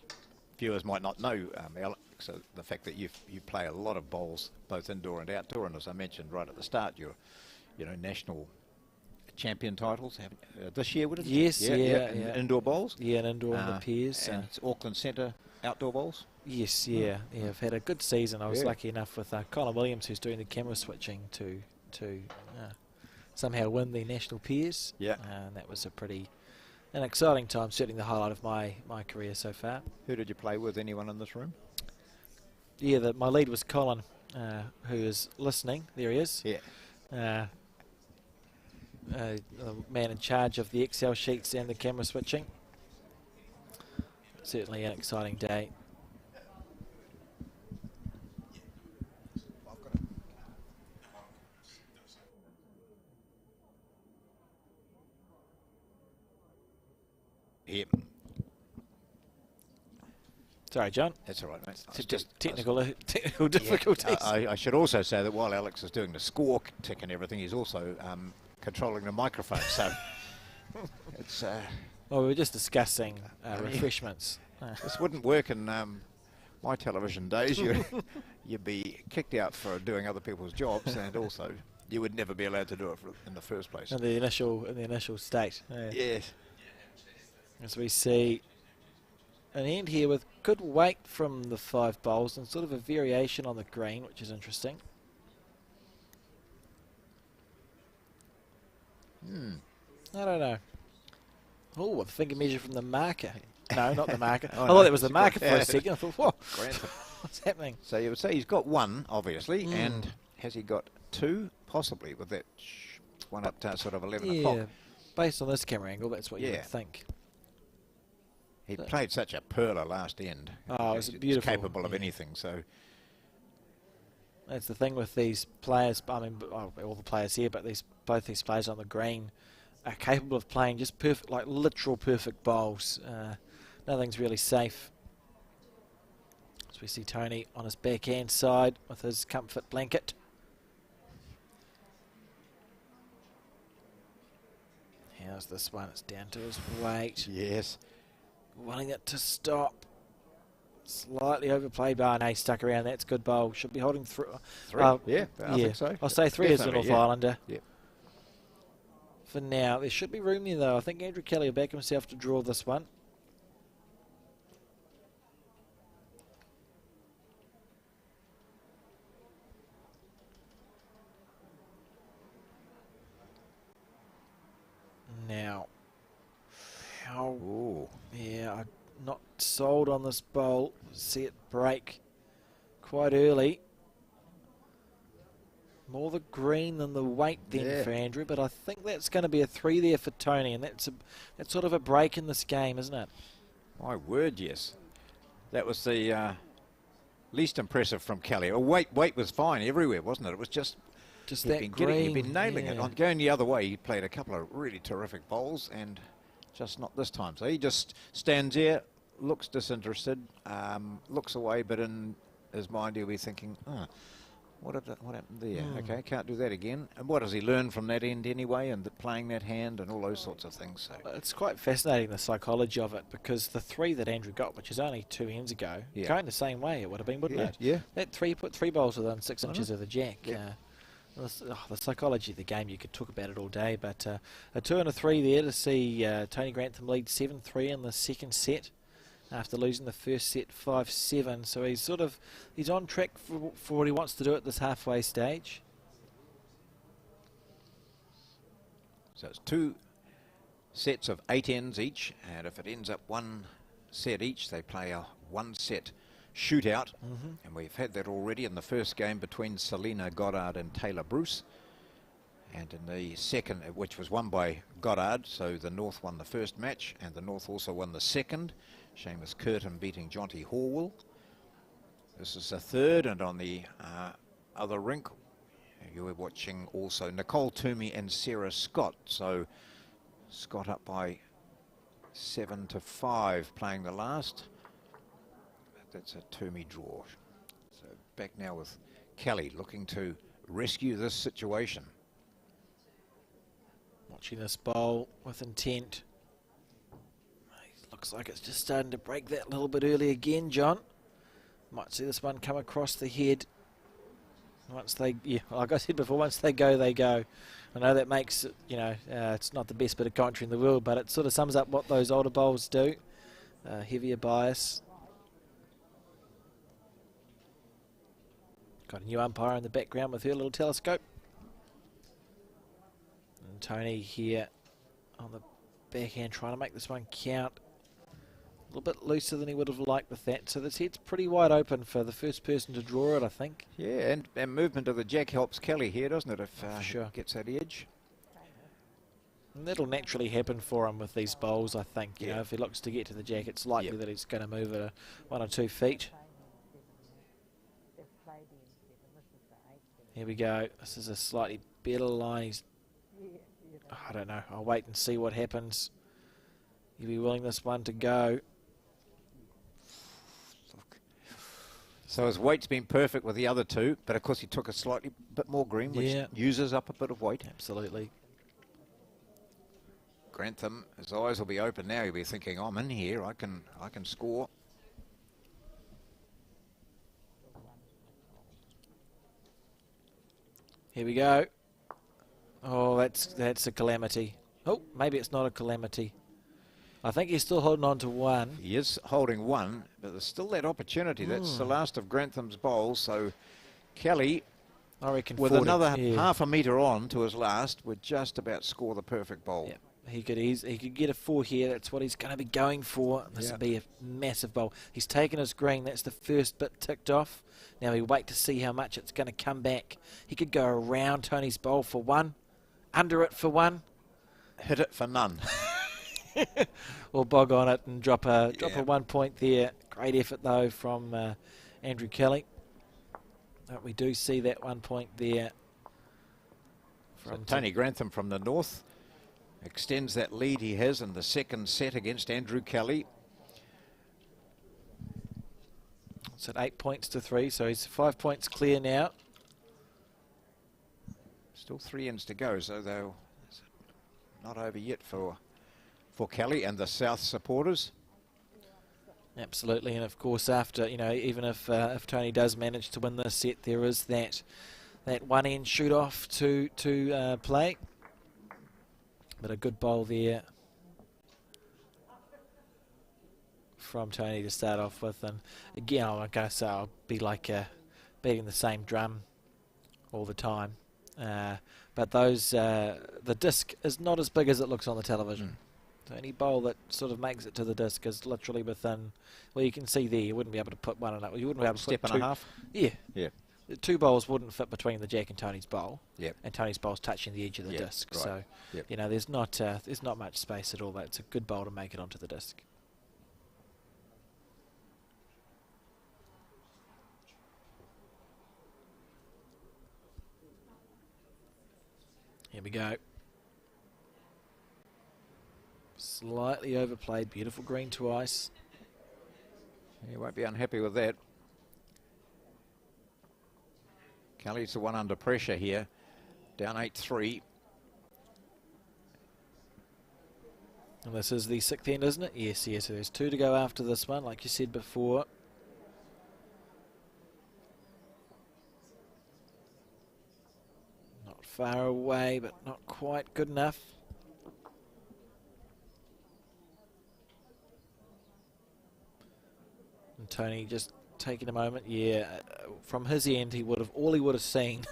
viewers might not know, Alex, the fact that you play a lot of bowls, both indoor and outdoor, and as I mentioned right at the start, you're national champion titles this year, would it? Yes, yeah. Indoor bowls? Yeah, and indoor in the pairs. And it's Auckland Centre outdoor bowls? Yes, yeah. I've had a good season. I was lucky enough with Colin Williams, who's doing the camera switching, to somehow win the national pairs. Yeah. And that was an exciting time, certainly the highlight of my career so far. Who did you play with? Anyone in this room? Yeah, my lead was Colin, who is listening. There he is. Yeah. The man in charge of the Excel sheets and the camera switching. Certainly an exciting day. Yeah. Sorry, John. That's all right, mate. Just technical difficulties. I should also say that while Alex is doing the score tick and everything, he's also controlling the microphone. So it's. Well, we were just discussing refreshments. This wouldn't work in my television days. You'd be kicked out for doing other people's jobs, and also you would never be allowed to do it in the first place. In the initial state. Yes. As we see an end here with good weight from the 5 bowls and sort of a variation on the green, which is interesting. I don't know. Oh, a finger measure from the marker. No, not the marker. I thought that was the marker for a second. I thought, whoa, what's happening? So you would say he's got 1, obviously, and has he got 2? Possibly, with that one up to sort of 11 o'clock. Based on this camera angle, that's what you would think. He played such a perler last end. Oh, it was beautiful. He's capable of anything, so. That's the thing with these players. I mean, all the players here, but both these players on the green are capable of playing just perfect, like literal perfect bowls. Nothing's really safe. As we see Tony on his backhand side with his comfort blanket. How's this one? It's down to his weight. Yes. Wanting it to stop. Slightly overplayed, but he stuck around. That's good bowl. Should be holding 3. I think so. I'll say 3 as a North Islander. Yep. For now, there should be room there though. I think Andrew Kelly will back himself to draw this one. Now, I'm not sold on this bowl. See it break quite early. More the green than the weight then for Andrew, but I think that's going to be a 3 there for Tony, and that's sort of a break in this game, isn't it? My word, yes. That was the least impressive from Kelly. Weight was fine everywhere, wasn't it? It was just that green. He'd been nailing it. On going the other way, he played a couple of really terrific bowls, and just not this time. So he just stands there, looks disinterested, looks away, but in his mind he'll be thinking, what happened there? Okay, can't do that again. And what does he learn from that end anyway, and playing that hand and all those sorts of things? So it's quite fascinating, the psychology of it, because the 3 that Andrew got, which is only 2 ends ago, going the same way it would have been, wouldn't it? Yeah. That 3 put 3 bowls within 6 inches of the jack. Yeah. The psychology of the game, you could talk about it all day, but a 2 and a 3 there to see Tony Grantham lead 7-3 in the second set after losing the first set 5-7. So he's on track for what he wants to do at this halfway stage. So it's 2 sets of 8 ends each, and if it ends up 1 set each, they play a 1-set shootout, and we've had that already in the first game between Selina, Goddard and Tayla Bruce, and in the second, which was won by Goddard, so the North won the first match and the North also won the second. Seamus Curtin beating J.Horwell. This is the third, and on the other rink you were watching also Nicole N.Toomey and Scott. So Scott up by 7-5 playing the last. That's a N.Toomey draw. So back now with Kelly looking to rescue this situation. Watching this bowl with intent. Looks like it's just starting to break that little bit early again, John. Might see this one come across the head. Once they, yeah, like I said before, once they go, they go. I know that makes, you know, it's not the best bit of commentary in the world, but it sort of sums up what those older bowls do. Heavier bias. Got a new umpire in the background with her little telescope. And Tony here on the backhand trying to make this one count. A little bit looser than he would have liked with that. So this head's pretty wide open for the first person to draw it, I think. Yeah, and movement of the jack helps Kelly here, doesn't it, if sure. he gets that edge. And that'll naturally happen for him with these bowls, I think. You know, if he looks to get to the jack, it's likely that he's going to move it 1 or 2 feet. Here we go. This is a slightly better line. He's, I don't know. I'll wait and see what happens. You'll be willing this one to go. So his weight's been perfect with the other two, but of course he took a slightly bit more green, which uses up a bit of weight. Absolutely. Grantham, his eyes will be open now. He'll be thinking, I'm in here. I can score. Here we go. Oh, that's a calamity. Oh, maybe it's not a calamity. I think he's still holding on to one. He is holding one, but there's still that opportunity. That's the last of Grantham's bowls. So Kelly, I reckon, with another half a metre on to his last, would just about score the perfect bowl. Yeah. He could get a 4 here. That's what he's going to be going for. This will be a massive bowl. He's taken his green. That's the first bit ticked off. Now we wait to see how much it's going to come back. He could go around Tony's bowl for 1, under it for 1, hit it for none. Or bog on it and drop a 1 point there. Great effort though from Andrew Kelly. But we do see that 1 point there from Tony Grantham from the north. Extends that lead he has in the second set against Andrew Kelly. It's at 8 points to 3, so he's 5 points clear now. Still 3 ends to go, so they're not over yet for Kelly and the South supporters. Absolutely, and of course after, you know, even if Tony does manage to win this set, there is that one end shoot off to play. But a good bowl there from Tony to start off with. And again, I'm going to say I'll be like beating the same drum all the time. But those the disc is not as big as it looks on the television. So any bowl that sort of makes it to the disc is literally within, well, you can see there, you wouldn't be able to put one in it. You wouldn't be able to step put and a half? Yeah. Yeah. The 2 bowls wouldn't fit between the jack and Tony's bowl. Yep. And Tony's bowl's touching the edge of the disc. Right. So, you know, there's not much space at all. But it's a good bowl to make it onto the disc. Here we go. Slightly overplayed. Beautiful green twice. You won't be unhappy with that. Kelly's the one under pressure here. Down 8-3. And this is the 6th end, isn't it? Yes, yes. So there's 2 to go after this one, like you said before. Not far away, but not quite good enough. And Tony just taking a moment, from his end, all he would have seen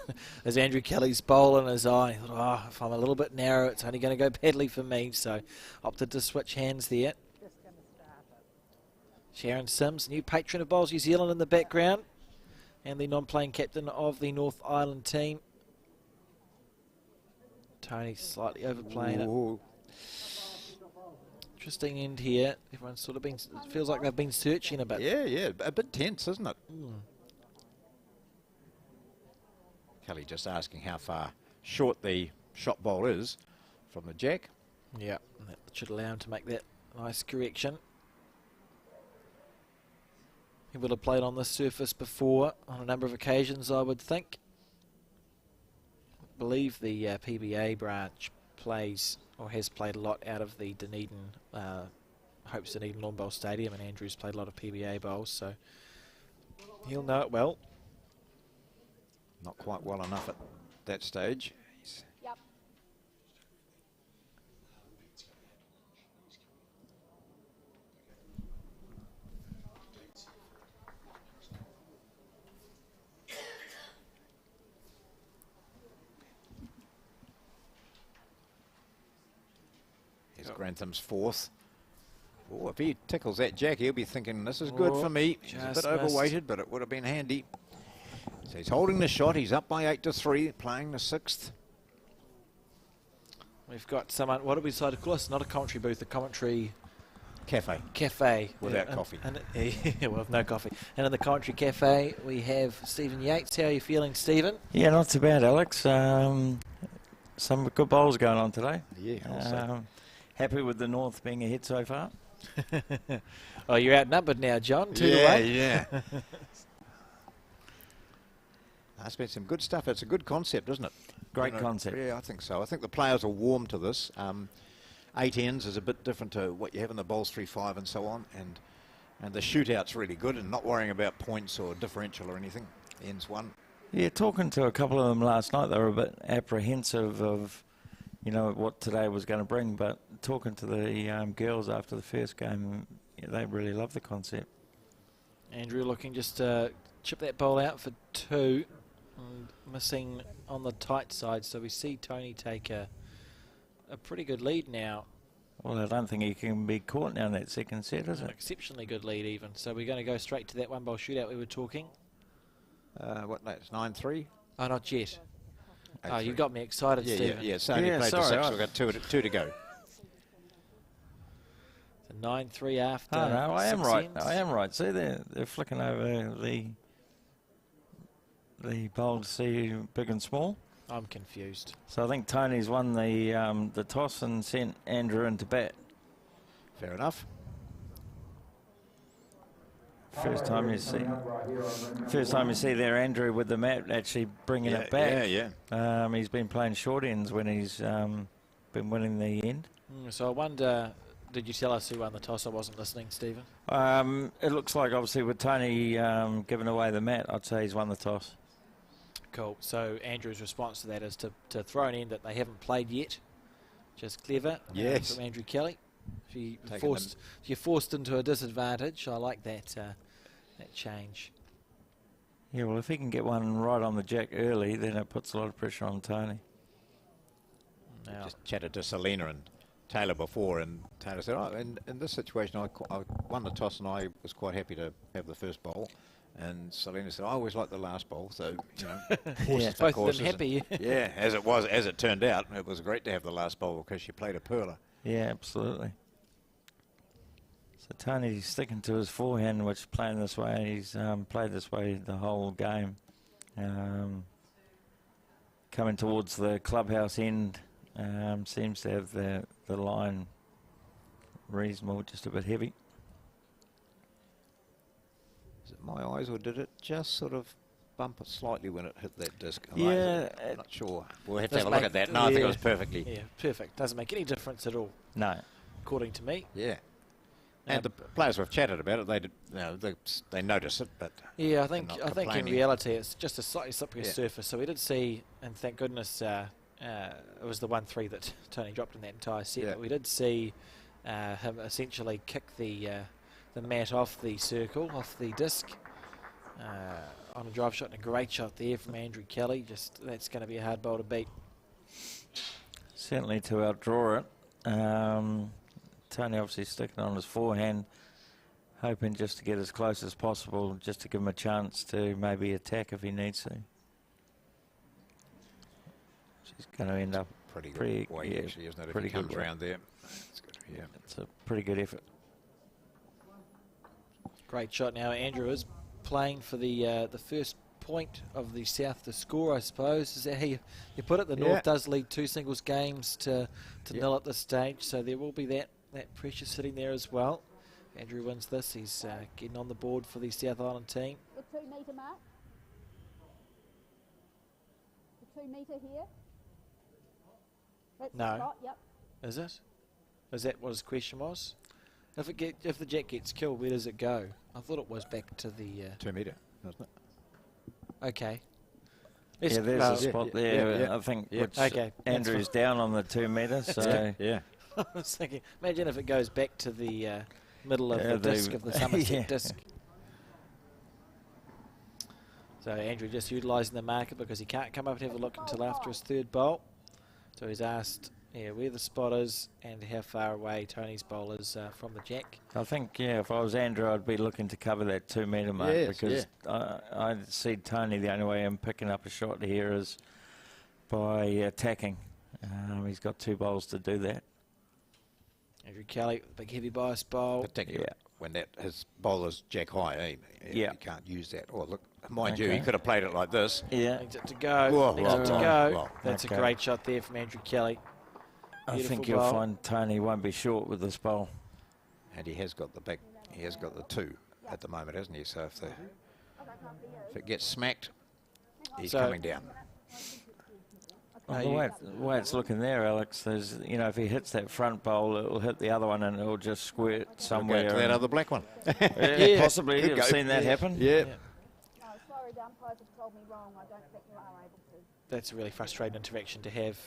is Andrew Kelly's bowl in his eye. He thought, if I'm a little bit narrow, it's only going to go badly for me. So opted to switch hands there. Sharon Sims, new patron of Bowls New Zealand in the background, and the non-playing captain of the North Island team. Tony slightly overplaying it. Interesting end here. Everyone's sort of feels like they've been searching a bit. Yeah, a bit tense, isn't it? Kelly just asking how far short the shot bowl is from the jack. Yeah, and that should allow him to make that nice correction. He would have played on this surface before on a number of occasions, I would think. I believe the PBA branch plays or has played a lot out of the Dunedin, Hopes Dunedin Lawn Bowl Stadium, and Andrew's played a lot of PBA bowls, so he'll know it well. Not quite well enough at that stage. Yep. Here's Grantham's fourth. Oh, if he tickles that jack, he'll be thinking, this is good for me. He's a bit overweighted, but it would have been handy. So he's holding the shot. He's up by 8-3, playing the sixth. We've got someone, what do we decide to call us? Not a commentary booth, a commentary cafe. Without yeah, coffee. Well, with no coffee. And in the commentary cafe, we have Stephen Yates. How are you feeling, Stephen? Yeah, not too bad, Alex. Some good bowls going on today. Yeah, happy with the North being ahead so far. Oh, you're outnumbered now, John. 2 to 1. Yeah. That's been some good stuff. It's a good concept, isn't it? Great concept. Yeah, I think so. I think the players are warm to this. 8 ends is a bit different to what you have in the bowls 3-5 and so on. And the shootout's really good and not worrying about points or differential or anything. Ends one. Yeah, talking to a couple of them last night, they were a bit apprehensive of, you know, what today was going to bring. But talking to the girls after the first game, yeah, they really love the concept. Andrew looking just to chip that bowl out for 2. And missing on the tight side, so we see Tony take a pretty good lead now. Well, I don't think he can be caught now in that second set, is it? Exceptionally good lead even. So we're going to go straight to that one bowl shootout we were talking. What, that's 9-3? Oh, not yet. 8-3. Oh, you got me excited, Stephen. Yeah, so only played to 6, so we've got two to go. So 9-3 after. Oh, no, I am right. ends. I am right. See, they're flicking over the bowl to see big and small. I'm confused. So I think Tony's won the toss and sent Andrew into bat. Fair enough. First time you see there Andrew with the mat actually bringing it back. Yeah. He's been playing short ends when he's been winning the end. So I wonder, did you tell us who won the toss? I wasn't listening, Stephen. It looks like obviously with Tony giving away the mat, I'd say he's won the toss. Cool. So Andrew's response to that is to throw an end that they haven't played yet. Just clever. Yes. From Andrew Kelly. You're forced into a disadvantage. I like that change. Yeah, well, if he can get one right on the jack early, then it puts a lot of pressure on Tony. Now, Just chatted to Selina and Tayla before, and Tayla said, oh, in this situation, I won the toss and I was quite happy to have the first bowl. And Selina said, I always like the last bowl, so, you know. yeah, both of them happy. Yeah, as it turned out, it was great to have the last bowl because she played a perler. Yeah, absolutely. So Tony's sticking to his forehand, which playing this way, he's played this way the whole game. Coming towards the clubhouse end, seems to have the line reasonable, just a bit heavy. Is it my eyes, or did it just sort of bump it slightly when it hit that disc? Yeah. I'm not sure. We'll have to have a look at that. No, I think it was perfectly. Yeah, perfect. Doesn't make any difference at all. No. According to me. Yeah. And the players we've chatted about it, they notice it, but yeah, I think in reality it's just a slightly slippery Yeah. surface. So we did see, and thank goodness it was the 1-3 that Tony dropped in that entire set. Yeah. But we did see him essentially kick the mat off the circle, off the disc, on a drive shot, and a great shot there from Andrew Kelly. Just that's going to be a hard bowl to beat. Certainly to outdraw it. Tony obviously sticking on his forehand, hoping just to get as close as possible, just to give him a chance to maybe attack if he needs to. She's going to end up pretty good weight, actually, isn't it? If he comes around there. That's good. Yeah. It's a pretty good effort. Great shot. Now Andrew is playing for the first point of the South to score, I suppose. Is that how you put it? The North does lead 2 singles games to nil at this stage, so there will be that pressure sitting there as well. Andrew wins this. He's getting on the board for the South Island team. The 2 metre mark. The 2 metre here. That's No. the spot, yep. Is it? Is that what his question was? If the jack gets killed, where does it go? I thought it was back to the 2 metre, wasn't it? Okay. Yeah, there's a spot there, I think, which Andrew's down on the 2 metre, so... I was thinking, imagine if it goes back to the middle of the disc of the Somerset disc. So Andrew just utilising the marker because he can't come up and have a look until after his third bowl. So he's asked where the spot is and how far away Tony's bowl is from the jack. I think, if I was Andrew, I'd be looking to cover that 2 metre mark because I see Tony, the only way I'm picking up a shot here is by attacking. He's got 2 bowls to do that. Andrew Kelly, big heavy bias bowl. Particularly when his bowler's jack high, you can't use that. Oh, look, mind you, he could have played it like this. Needs it to go. Needs it to go. That's a great shot there from Andrew Kelly. I think you'll find Tony won't be short with this bowl. And he has got the back. He has got the 2 at the moment, hasn't he? So if it gets smacked, he's coming down. Well, the way it's looking there, Alex, there's, if he hits that front bowl, it'll hit the other one and it'll just squirt somewhere. Go to that other black one. Possibly. You've seen that happen. Yeah. Sorry, the umpires have told me wrong. I don't think you are able to. That's a really frustrating interaction to have.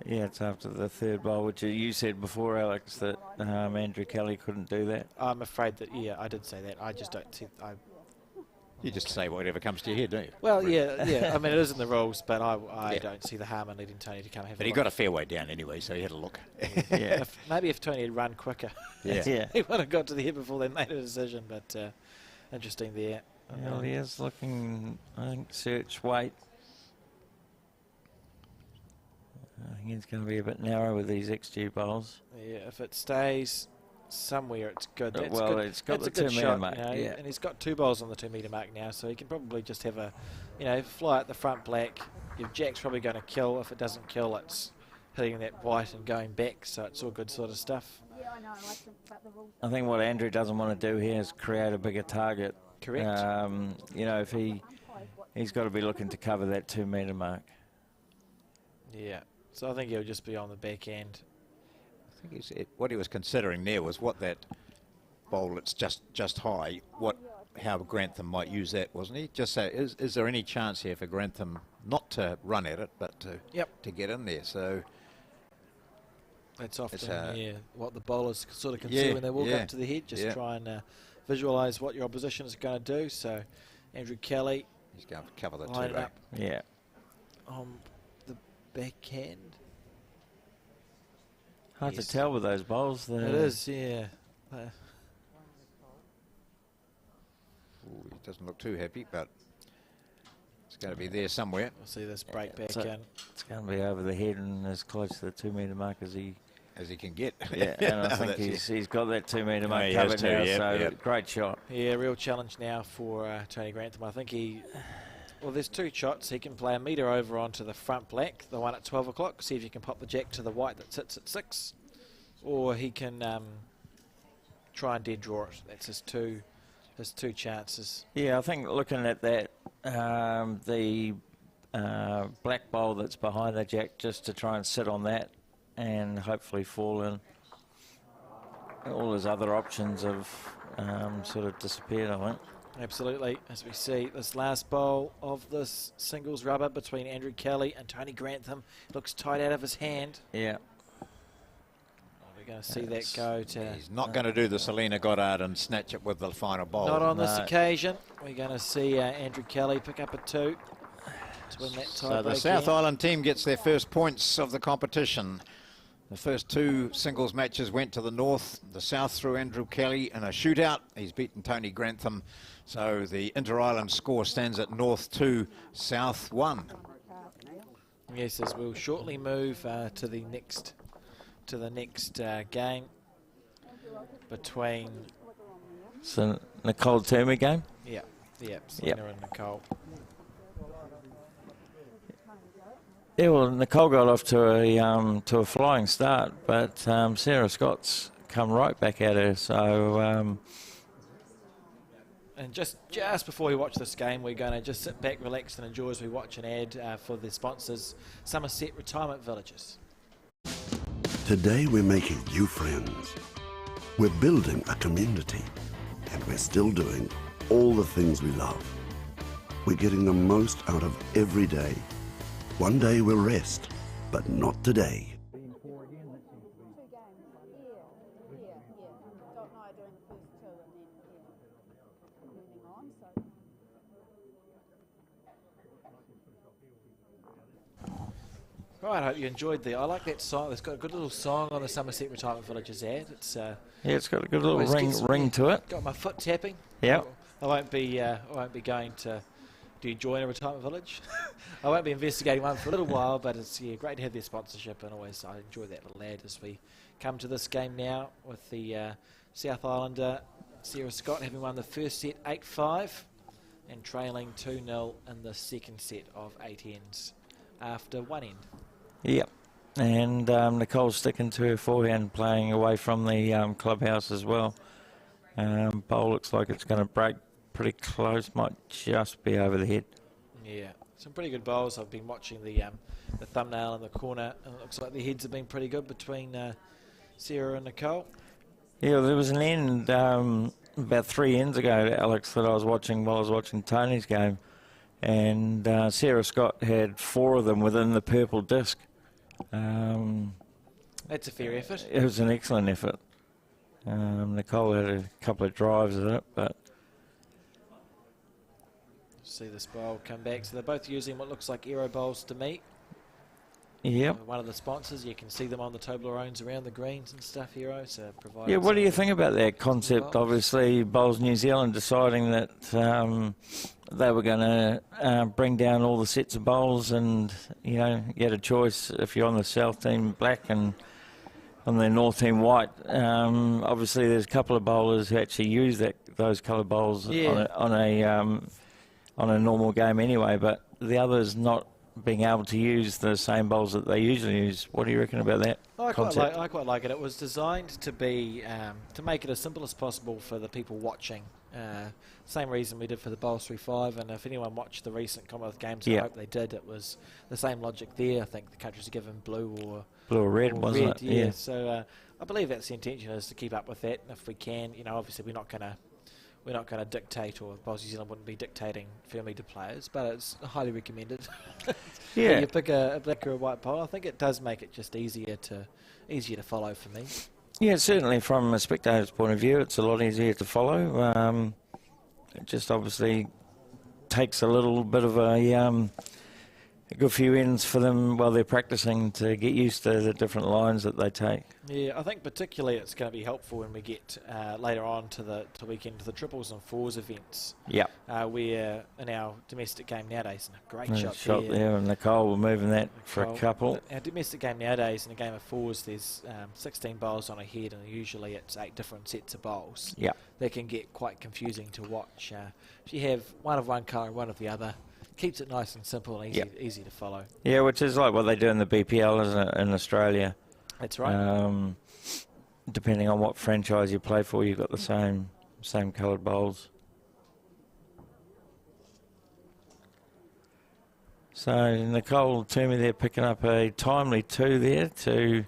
Yeah, it's after the 3rd bowl, which you said before, Alex, that Andrew Kelly couldn't do that. I'm afraid that, I did say that. I just don't see... You just say whatever comes to your head, don't you? Well, yeah. I mean, it is in the rules, but I don't see the harm in letting Tony to come have a look. But he got a fair way down anyway, so he had a look. Maybe if Tony had run quicker, he would have got to the head before they made a decision, but interesting there. Well, he is looking, I think, search weight. I think he's going to be a bit narrow with these XG bowls. Yeah, if it stays somewhere, it's good. That's well, good. It's got That's the a good 2 metre shot, mark. And he's got 2 bowls on the 2 metre mark now, so he can probably just have a, fly at the front black. Your jack's probably going to kill. If it doesn't kill, it's hitting that white and going back, so it's all good sort of stuff. Yeah, I know. I think about the rules. I think what Andrew doesn't want to do here is create a bigger target. Correct. If he's got to be looking to cover that 2 metre mark. Yeah. So I think he'll just be on the back end. I think what he was considering there was what that bowl that's just high, how Grantham might use that, wasn't he? Just say, is there any chance here for Grantham not to run at it, but to get in there? So that's often what the bowlers sort of consider when they walk up to the head. Just try and visualise what your opposition is going to do. So Andrew Kelly, he's going to cover the 2 up. Yeah. The backhand. Hard to tell with those bowls. It is, yeah. He doesn't look too happy, but it's going to be there somewhere. We'll see this break back in. It's going to be over the head and as close to the 2 metre mark as he can get. Yeah, and I think he's got that 2 metre mark covered now, so great shot. Yeah, real challenge now for Tony Grantham. I think well, there's 2 shots. He can play a metre over onto the front black, the one at 12 o'clock, see if you can pop the jack to the white that sits at 6, or he can try and dead draw it. That's his two chances. Yeah, I think looking at that, the black bowl that's behind the jack, just to try and sit on that and hopefully fall in. All his other options have sort of disappeared, I think. Absolutely. As we see this last bowl of this singles rubber between Andrew Kelly and Tony Grantham, looks tight out of his hand. Yeah. We're going to see that go to... He's not going to do the Selina Goddard and snatch it with the final bowl. Not on this occasion. We're going to see Andrew Kelly pick up a 2 to win that tie. So the South Island team gets their first points of the competition. The first 2 singles matches went to the north, the south through Andrew Kelly in a shootout. He's beaten Tony Grantham. So the inter-island score stands at north 2, south 1. Yes, as we'll shortly move to the next game between... So Nicole N.Toomey game? Yeah, Selina and Nicole. Yeah, well, Nicole got off to a flying start, but Sarah Scott's come right back at her. So, and just before we watch this game, we're going to just sit back, relax, and enjoy as we watch an ad for the sponsors, Somerset Retirement Villages. Today we're making you friends. We're building a community, and we're still doing all the things we love. We're getting the most out of every day. One day we'll rest, but not today. 2 games. Yeah. Dot and I are doing the first 2 and then moving on. So. Right, I hope you enjoyed I like that song. It's got a good little song on the Somerset Retirement Villages ad. It's yeah, it's got a good little always ring to it. Got my foot tapping. Yeah. I won't be going to. Do you join a retirement village? I won't be investigating one for a little while, but it's great to have their sponsorship, and always I enjoy that little ad as we come to this game now with the South Islander Sarah Scott having won the first set 8-5 and trailing 2-0 in the second set of 8 ends after 1 end. Yep. And Nicole's sticking to her forehand, playing away from the clubhouse as well. Bowl looks like it's going to break pretty close, might just be over the head. Yeah, some pretty good bowls. I've been watching the thumbnail in the corner, and it looks like the heads have been pretty good between Sarah and Nicole. Yeah, there was an end about 3 ends ago, Alex, that I was watching while I was watching Tony's game, and Sarah Scott had 4 of them within the purple disc. That's a fair effort. It was an excellent effort. Nicole had a couple of drives at it, but see this bowl come back. So they're both using what looks like aero bowls to meet. Yep. One of the sponsors, you can see them on the Toblerones around the greens and stuff, Hero. So yeah, what do you think about that concept? Obviously, Bowls New Zealand deciding that they were going to bring down all the sets of bowls, and you had a choice if you're on the south team black and on the north team white. Obviously, there's a couple of bowlers who actually use those colour bowls on a normal game anyway, but the others not being able to use the same bowls that they usually use. What do you reckon about that concept? I quite like it. It was designed to be to make it as simple as possible for the people watching. Same reason we did for the Bowls 3-5, and if anyone watched the recent Commonwealth Games, I hope they did. It was the same logic there. I think the countries are given blue or red, wasn't it? Yeah. So I believe that's the intention, is to keep up with that. And if we can, obviously we're not going to dictate, or Bowls New Zealand wouldn't be dictating firmly to players, but it's highly recommended. Yeah. You pick a black or a white bowl. I think it does make it just easier to follow for me. Yeah, certainly from a spectator's point of view, it's a lot easier to follow. It just obviously takes a little bit of a good few ends for them while they're practicing to get used to the different lines that they take. Yeah, I think particularly it's going to be helpful when we get later on to the weekend to the triples and fours events. Yeah. Where in our domestic game nowadays, and a great shot there, and Nicole, we're moving that for a couple. Our domestic game nowadays, in a game of fours, there's 16 bowls on a head, and usually it's 8 different sets of bowls. Yeah. They can get quite confusing to watch. If you have one of one colour and one of the other, keeps it nice and simple and easy to follow. Yeah, which is like what they do in the BPL, isn't it, in Australia? That's right. Depending on what franchise you play for, you've got the same coloured bowls. So Nicole N.Toomey there picking up a timely 2 there to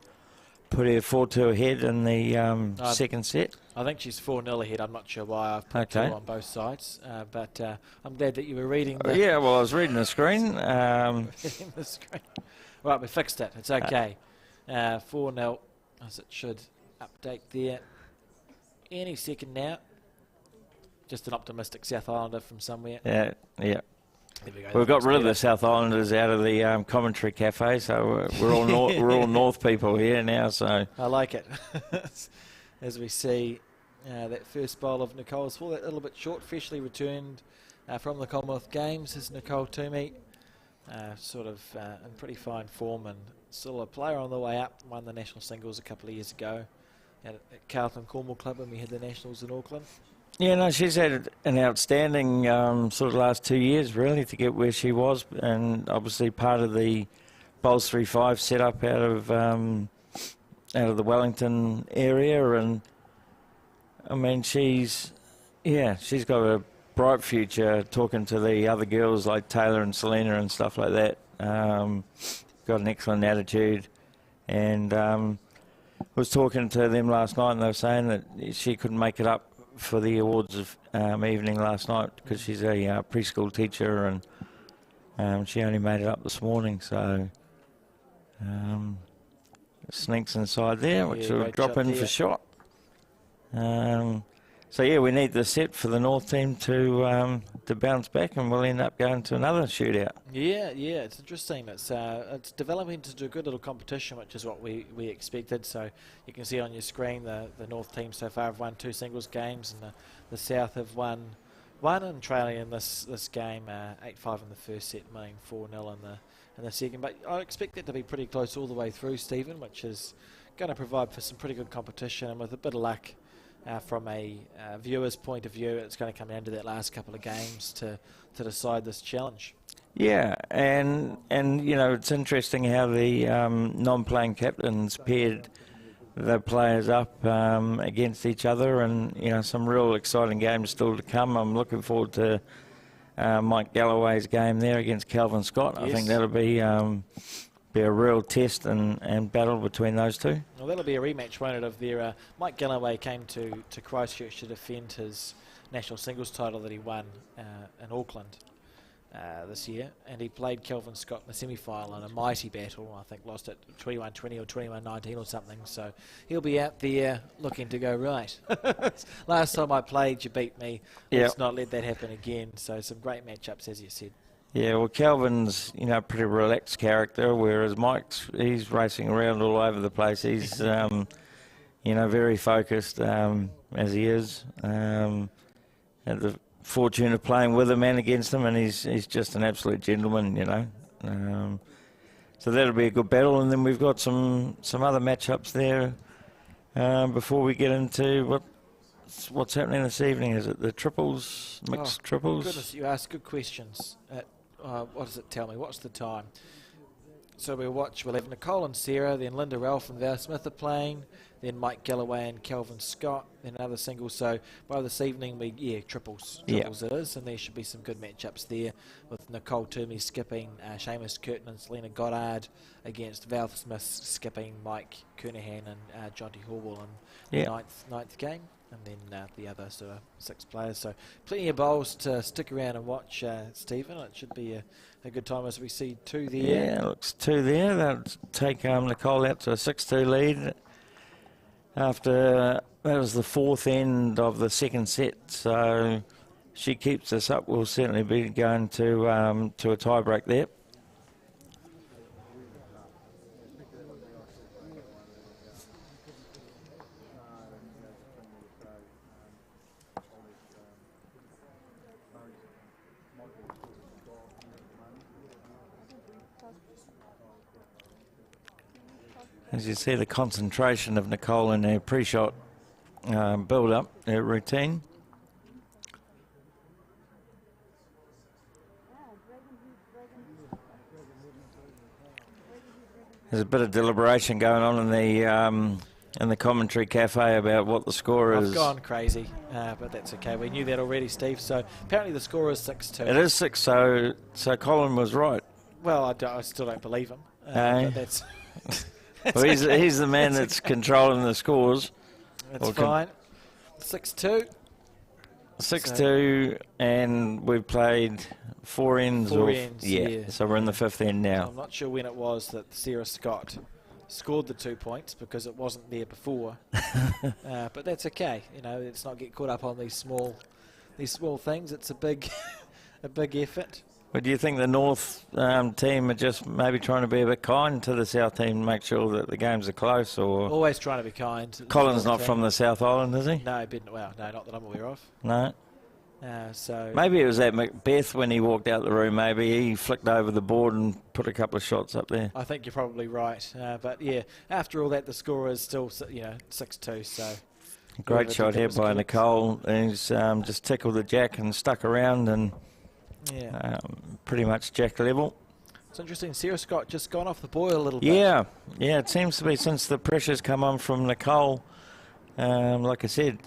put her 4-2 ahead in the second set. I think she's 4-0 ahead. I'm not sure why I've put 2 on both sides, but I'm glad that you were reading. Yeah, well, I was reading the screen. Reading the screen. Right, we fixed it. It's okay. 4-0, as it should. Update there. Any second now. Just an optimistic South Islander from somewhere. Yeah. There we go. We've got rid of the South Islanders out of the commentary cafe, so we're all we're all North people here now. So I like it. As we see that first bowl of Nicole's fall, that little bit short, freshly returned from the Commonwealth Games, is Nicole N.Toomey, in pretty fine form, and still a player on the way up. Won the national singles a couple of years ago at Carlton Cornwall Club when we had the nationals in Auckland. Yeah, no, she's had an outstanding sort of last 2 years, really, to get where she was, and obviously part of the Bowls 3-5 set up out of the Wellington area, and I mean she's got a bright future. Talking to the other girls like Tayla and Selina and stuff like that, got an excellent attitude, and was talking to them last night, and they were saying that she couldn't make it up for the awards of evening last night because she's a preschool teacher and she only made it up this morning. So sneaks inside there, which will drop in for shot. So yeah, we need the set for the North team to bounce back, and we'll end up going to another shootout. Yeah, it's interesting. It's developing into a good little competition, which is what we expected. So you can see on your screen the North team so far have won 2 singles games, and the South have won one and trailing in this game 8-5 in the first set, winning 4-0 in the second. But I expect it to be pretty close all the way through, Stephen, which is going to provide for some pretty good competition, and with a bit of luck. From a viewer's point of view, it's going to come down to that last couple of games to decide this challenge. Yeah, and you know, it's interesting how the non-playing captains paired the players up against each other, and you know, some real exciting games still to come. I'm looking forward to M.Galloway's game there against Kelvin Scott. Yes. I think that'll be a real test and battle between those two. Well, that'll be a rematch, won't it, of their... M.Galloway came to Christchurch to defend his national singles title that he won in Auckland this year, and he played Kelvin Scott in the semi-final in a mighty battle. I think lost it 21-20 or 21-19 or something, so he'll be out there looking to go, right, last time I played you beat me, let's not let that happen again. So some great matchups, as you said. Yeah, well, Kelvin's, you know, a pretty relaxed character, whereas he's racing around all over the place. He's, you know, very focused, as he is. Had the fortune of playing with him and against him, and he's just an absolute gentleman, you know. So that'll be a good battle, and then we've got some other matchups there before we get into what's happening this evening. Is it the triples, mixed triples? Goodness, you ask good questions. What does it tell me? What's the time? So we'll have Nicole and Sarah, then L.Ralph and Val Smith are playing, then M.Galloway and Kelvin Scott, then another single. So by this evening, triples it is, and there should be some good matchups there with N.Toomey skipping Seamus, Curtin and Selina Goddard against Val Smith skipping M.Kernaghan and J.Horwell in the ninth game. And then the other sort of 6 players. So plenty of bowls to stick around and watch, Stephen. It should be a good time as we see 2 there. Yeah, looks 2 there. They'll take Nicole out to a 6-2 lead after that was the 4th end of the second set. So she keeps this up, we'll certainly be going to a tie break there. As you see, the concentration of Nicole in her pre-shot build-up, her routine. There's a bit of deliberation going on in the commentary cafe about what the score is. I've gone crazy, but that's okay. We knew that already, Steve. So apparently the score is 6-2. It is 6, so Colin was right. Well, I still don't believe him. But that's... Well, he's the man that's controlling the scores. That's fine. 6-2. 6-2, and we've played 4 ends. Yeah, so we're in the 5th end now. I'm not sure when it was that Sarah Scott scored the 2 points because it wasn't there before. But that's okay. You know, let's not get caught up on these small things. It's a big effort. But do you think the North team are just maybe trying to be a bit kind to the South team to make sure that the games are close? Or always trying to be kind. Colin's not from the South Island, is he? No, no, not that I'm aware of. No. So maybe it was at Macbeth when he walked out the room. Maybe he flicked over the board and put a couple of shots up there. I think you're probably right. But yeah, after all that, the score is still 6-2. So great shot here by Nicole. He's just tickled the jack and stuck around and. Yeah, pretty much jack level. It's interesting. Sarah Scott just gone off the boil a little bit. Yeah, it seems to be since the pressure's come on from Nicole. Like I said,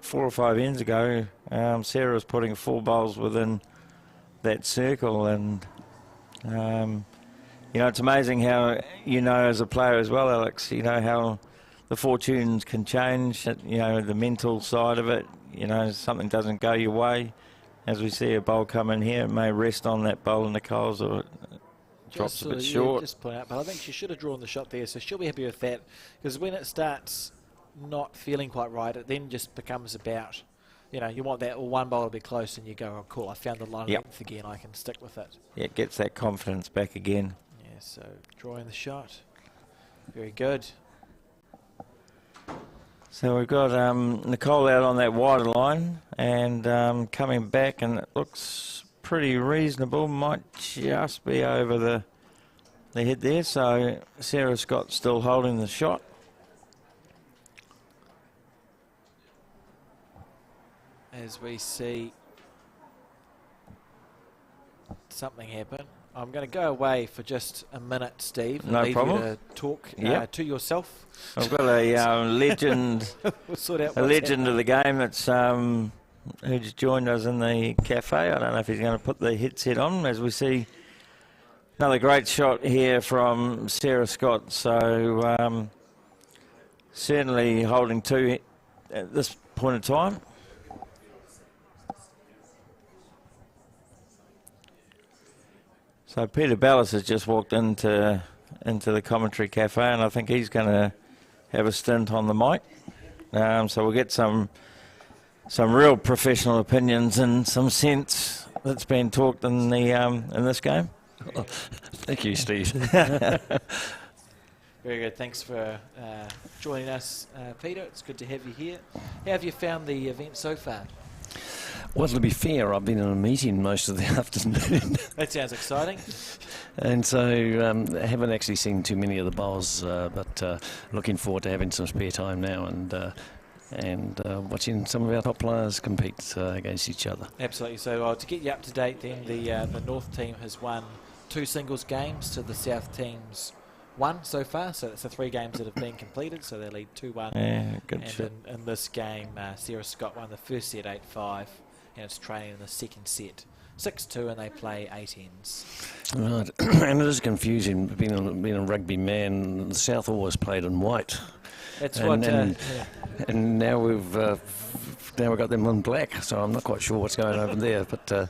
4 or 5 ends ago, Sarah was putting 4 bowls within that circle, and it's amazing how as a player as well, Alex, how the fortunes can change. The mental side of it. you know, something doesn't go your way, as we see a bowl come in here, it may rest on that bowl in Nicole's, or it drops a bit short. Just point out, but I think she should have drawn the shot there, so she'll be happy with that, because when it starts not feeling quite right, it then just becomes about, you know, you want that one bowl to be close, and you go, oh cool, I found the line length again, I can stick with it. Yeah, it gets that confidence back again. Yeah, so drawing the shot, very good. So we've got Nicole out on that wider line, and coming back, and it looks pretty reasonable, might just be over the head there, so Sarah Scott still holding the shot. As we see something happen. I'm going to go away for just a minute, Steve. No problem. You to talk to yourself. I've got a legend, we'll sort out a legend of the game that's who just joined us in the cafe. I don't know if he's going to put the headset on as we see another great shot here from Sarah Scott. So certainly holding two at this point in time. So Peter Ballas has just walked into the commentary cafe, and I think he's going to have a stint on the mic. So we'll get some real professional opinions and some sense that's been talked in the in this game. Oh, thank you, Steve. Very good. Thanks for joining us, Peter. It's good to have you here. How have you found the event so far? Well, to be fair, I've been in a meeting most of the afternoon. That sounds exciting. And so I haven't actually seen too many of the bowls, but looking forward to having some spare time now and watching some of our top players compete against each other. Absolutely. So to get you up to date then, the North team has won 2 singles games to the South team's 1 so far. So that's the 3 games that have been completed. So they lead 2-1. Yeah, good and shot. in this game, Sarah Scott won the first set 8-5. And it's trailing in the second set 6-2, and they play 8 ends. Right, and it is confusing. Being a rugby man, the South always played in white. That's and now we've got them in black. So I'm not quite sure what's going over there. But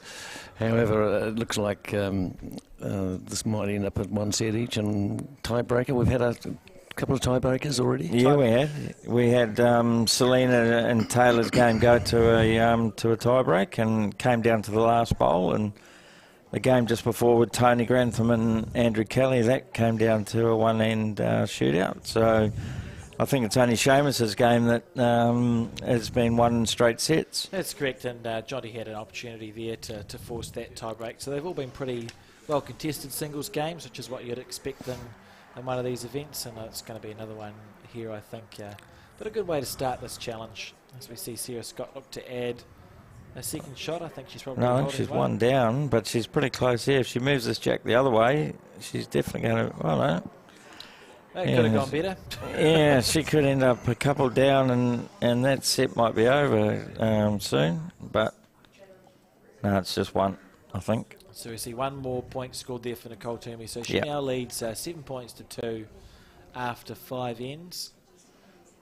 however, it looks like this might end up at 1 set each and tiebreaker. We've had a couple of tiebreakers already. Yeah, we had Selina and Tayla's game go to a tiebreak and came down to the last bowl, and the game just before with T.Grantham and Andrew Kelly, that came down to a one-end shootout. So I think it's only Seamus's game that has been won in straight sets. That's correct, and Jonty had an opportunity there to force that tiebreak. So they've all been pretty well contested singles games, which is what you'd expect in one of these events, and it's going to be another one here, I think. But a good way to start this challenge, as we see Sarah Scott look to add a second shot. I think she's probably No, I think she's one down, but she's pretty close here. If she moves this jack the other way, she's definitely going to, well, no. It could have gone better. Yeah, she could end up a couple down, and that set might be over soon, but no, it's just one, I think. So we see 1 more point scored there for Nicole Toomey. So she now leads 7 points to 2 after 5 ends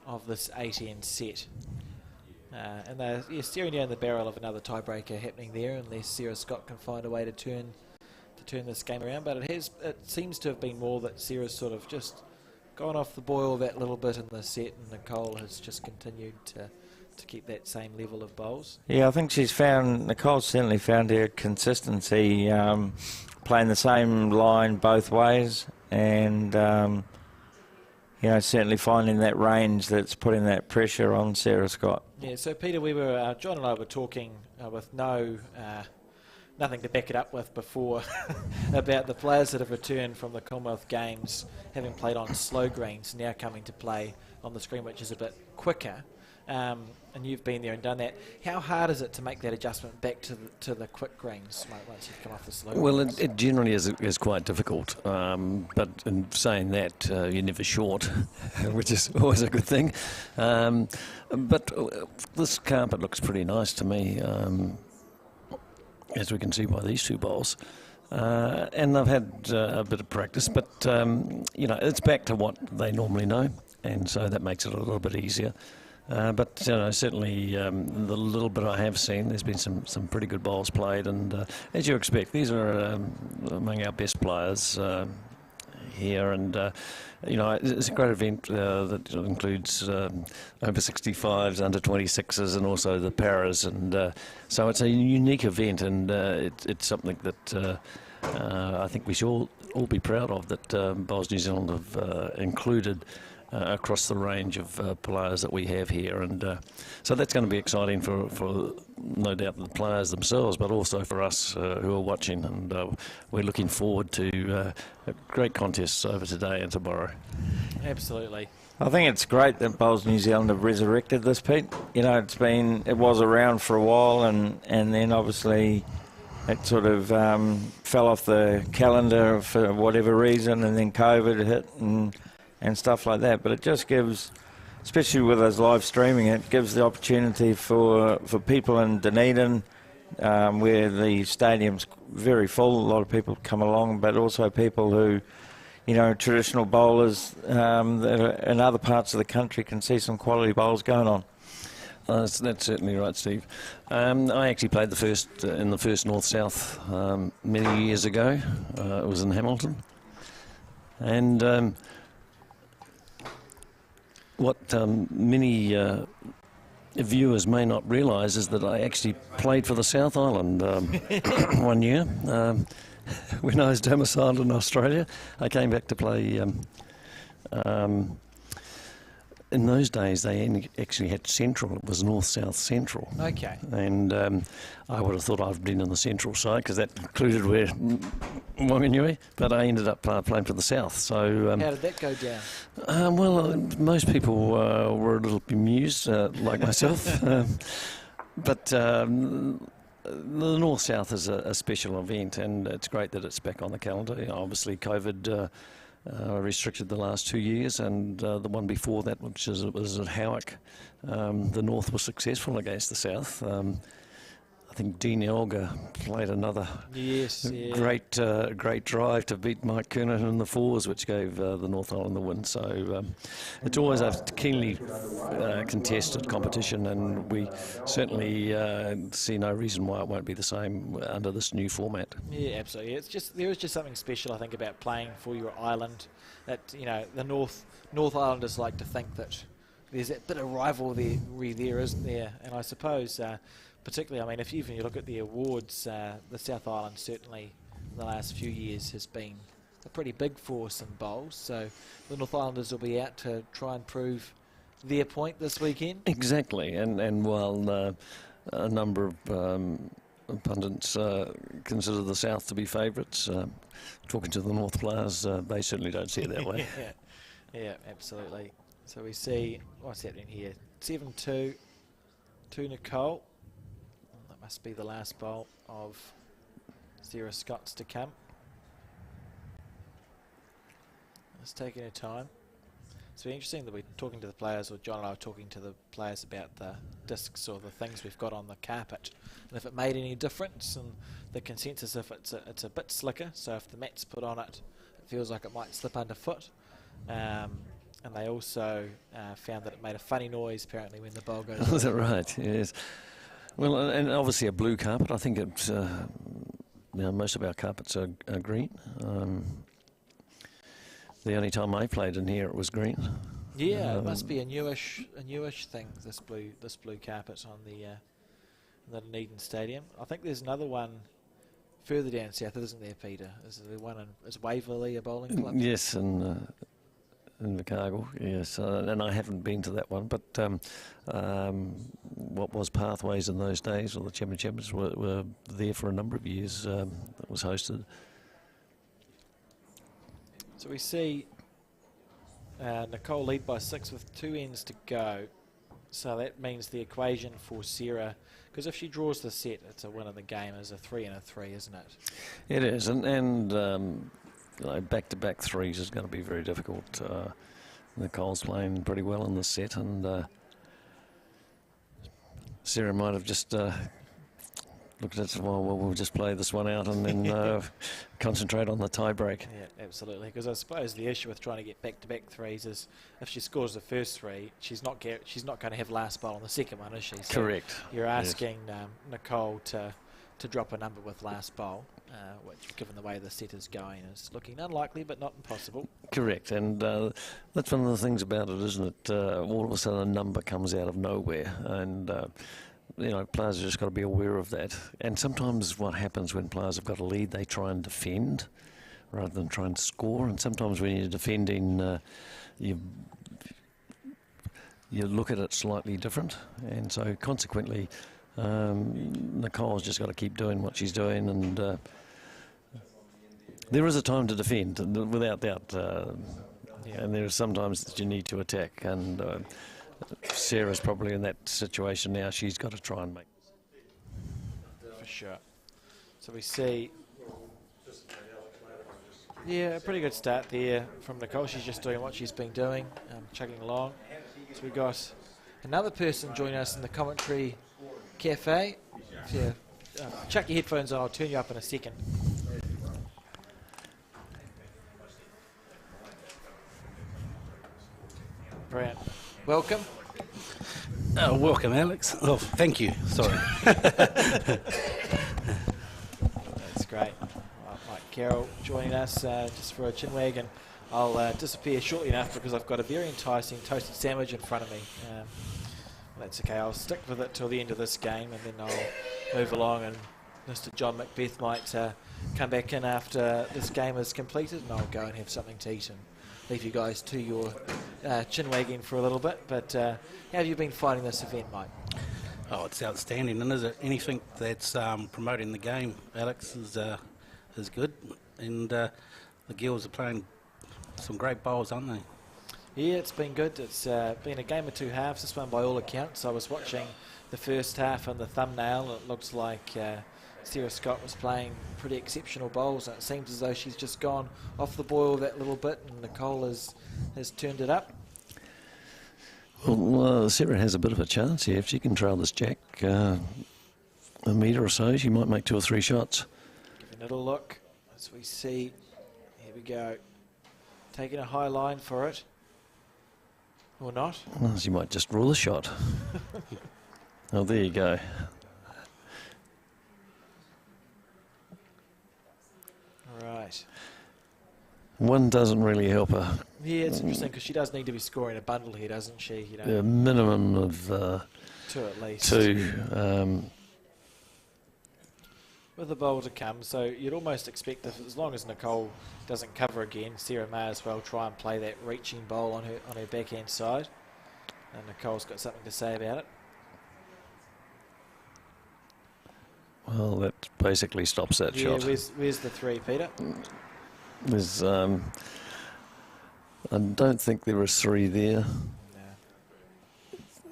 of this 8-end set. And they're staring down the barrel of another tiebreaker happening there, unless Sarah Scott can find a way to turn this game around. But it seems to have been more that Sarah's sort of just gone off the boil that little bit in the set, and Nicole has just continued to keep that same level of bowls. Yeah, I think Nicole's certainly found her consistency, playing the same line both ways, and certainly finding that range that's putting that pressure on Sarah Scott. Yeah, so Peter, John and I were talking with nothing to back it up with before about the players that have returned from the Commonwealth Games, having played on slow greens, now coming to play on the screen, which is a bit quicker. And you've been there and done that. How hard is it to make that adjustment back to the quick greens once you've come off the slow Well, greens? it generally is quite difficult. But in saying that, you're never short, which is always a good thing. But this carpet looks pretty nice to me, as we can see by these 2 bowls. And I've had a bit of practice, but, it's back to what they normally know. And so that makes it a little bit easier. But certainly the little bit I have seen, there's been some pretty good bowls played, and as you expect, these are among our best players here, and it's a great event that includes over 65s, under 26s, and also the paras, and so it's a unique event, and it's something that I think we should all be proud of, that Bowls New Zealand have included across the range of players that we have here, and so that's going to be exciting for no doubt the players themselves, but also for us who are watching, and we're looking forward to great contests over today and tomorrow. Absolutely. I think it's great that Bowls New Zealand have resurrected this, Pete. It was around for a while, and then obviously it sort of fell off the calendar for whatever reason, and then COVID hit and stuff like that. But it just gives, especially with us live streaming, it gives the opportunity for people in Dunedin, where the stadium's very full, a lot of people come along, but also people who, traditional bowlers that are in other parts of the country can see some quality bowls going on. That's certainly right, Steve. I actually played in the first North-South many years ago. It was in Hamilton. And what many viewers may not realise is that I actually played for the South Island one year. When I was domiciled in Australia, I came back to play. In those days, they actually had Central. It was North-South Central. Okay. And I would have thought I'd been on the Central side, because that included where Wanganui, but I ended up playing for the South. So how did that go down? Well, most people were a little bemused, like myself. But the North-South is a special event, and it's great that it's back on the calendar. Obviously, COVID restricted the last 2 years, and the one before that, which was at Howick, the North was successful against the South. I think Dean Elgar played another great drive to beat M.Kernaghan in the fours, which gave the North Island the win. So it's always a keenly contested competition, and we certainly see no reason why it won't be the same under this new format. Yeah, absolutely. There is just something special, I think, about playing for your island. That the North Islanders like to think that there's that bit of rivalry there, isn't there? And I suppose, particularly, if you look at the awards, the South Island certainly in the last few years has been a pretty big force in bowls. So the North Islanders will be out to try and prove their point this weekend. Exactly, and while a number of pundits consider the South to be favourites, talking to the North players, they certainly don't see it that way. Yeah, absolutely. So we see, what's happening here? 7-2 to Nicole. That must be the last bowl of Sarah Scott's to come. It's taking her time. It's very interesting that we're talking to the players, or John and I are talking to the players about the discs or the things we've got on the carpet, and if it made any difference. And the consensus, if it's a bit slicker, so if the mat's put on it, it feels like it might slip underfoot. And they also found that it made a funny noise, apparently, when the bowl goes. Is that right? Yes. Well, and obviously a blue carpet. I think it's most of our carpets are green. The only time I played in here, it was green. Yeah, it must be a newish thing. This blue carpet on the Dunedin Stadium. I think there's another one further down south, isn't there, Peter? Is there one is Waverley a bowling club? Yes, in Invercargill, yes, and I haven't been to that one, but what was Pathways in those days, or the Championships, were there for a number of years. That was hosted. So we see Nicole lead by 6 with 2 ends to go. So that means the equation for Sarah, because if she draws the set, it's a win of the game, is a 3 and a 3, isn't it? It is, and back-to-back threes is going to be very difficult. Nicole's playing pretty well in this set, and Sarah might have just looked at it, well, we'll just play this one out and then concentrate on the tie break. Yeah, absolutely. Because I suppose the issue with trying to get back-to-back threes is if she scores the first three, she's not going to have last bowl on the second one, is she? So Correct. You're asking Nicole to drop a number with last bowl, which, given the way the set is going, is looking unlikely but not impossible. Correct, and that's one of the things about it, isn't it? All of a sudden a number comes out of nowhere, and players have just got to be aware of that. And sometimes what happens when players have got a lead, they try and defend rather than try and score. And sometimes when you're defending, you look at it slightly different. And so consequently, Nicole's just got to keep doing what she's doing. And there is a time to defend, without doubt. And there are sometimes that you need to attack. And Sarah's probably in that situation now. She's got to try and make. For sure. So we see, a pretty good start there from Nicole. She's just doing what she's been doing, chugging along. So we got another person joining us in the commentary cafe. So, chuck your headphones on. I'll turn you up in a second. Brilliant. Welcome. Welcome, Alex. Oh, thank you. Sorry. That's great. Mike Carroll joining us just for a chin wag, and I'll disappear shortly enough because I've got a very enticing toasted sandwich in front of me. That's okay. I'll stick with it till the end of this game, and then I'll move along, and Mr. John Macbeth might come back in after this game is completed, and I'll go and have something to eat and leave you guys to your chin wagging for a little bit. But how have you been finding this event, Mike? Oh, it's outstanding, and is it anything that's promoting the game, Alex, is good, and the girls are playing some great bowls, aren't they? Yeah, it's been good. It's been a game of two halves, this one by all accounts. I was watching the first half on the thumbnail, and it looks like Sarah Scott was playing pretty exceptional bowls, and it seems as though she's just gone off the boil that little bit, and Nicole has turned it up. Well, Sarah has a bit of a chance here. If she can trail this jack a metre or so, she might make 2 or 3 shots. Giving it a look as we see. Here we go. Taking a high line for it. Or not. Well, she might just rule a shot. Oh, there you go. Right. One doesn't really help her. Yeah, it's interesting because she does need to be scoring a bundle here, doesn't she? You know, a minimum of 2 at least. 2. With the bowl to come, so you'd almost expect that as long as Nicole doesn't cover again, Sarah may as well try and play that reaching bowl on her backhand side. And Nicole's got something to say about it. Well, that basically stops that shot. Yeah, where's the 3, Peter? There's, I don't think there is 3 there.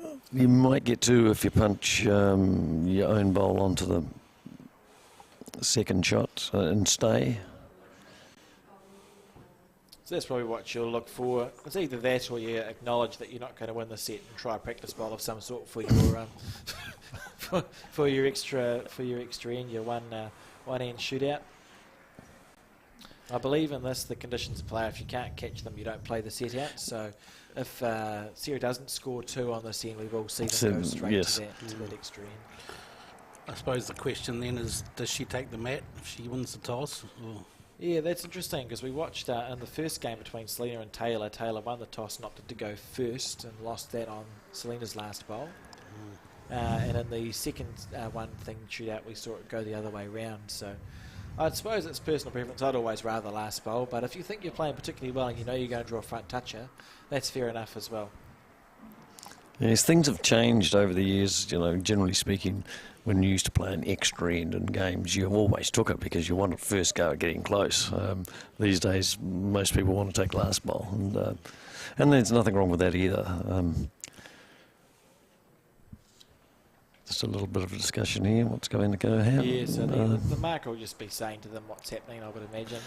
No. You might get 2 if you punch your own bowl onto the second shot and stay. So that's probably what you'll look for. It's either that or you acknowledge that you're not going to win the set and try a practice bowl of some sort for your for your extra end, your one end shootout. I believe in this, the conditions of play. If you can't catch them, you don't play the set out. So if Sarah doesn't score 2 on this end, we will see them go straight to that extra end. I suppose the question then is, does she take the mat if she wins the toss? Or? Yeah, that's interesting because we watched in the first game between Selina and Tayla. Tayla won the toss, opted to go first and lost that on Selina's last bowl. And in the second shootout, we saw it go the other way round. So I suppose it's personal preference. I'd always rather last bowl, but if you think you're playing particularly well and you know you're going to draw a front toucher, that's fair enough as well. Yes, things have changed over the years. Generally speaking, when you used to play an extra end in games, you always took it because you wanted first go at getting close. These days, most people want to take last bowl, and there's nothing wrong with that either. Just a little bit of a discussion here. What's going to go happen? Yeah, so the marker will just be saying to them what's happening, I would imagine.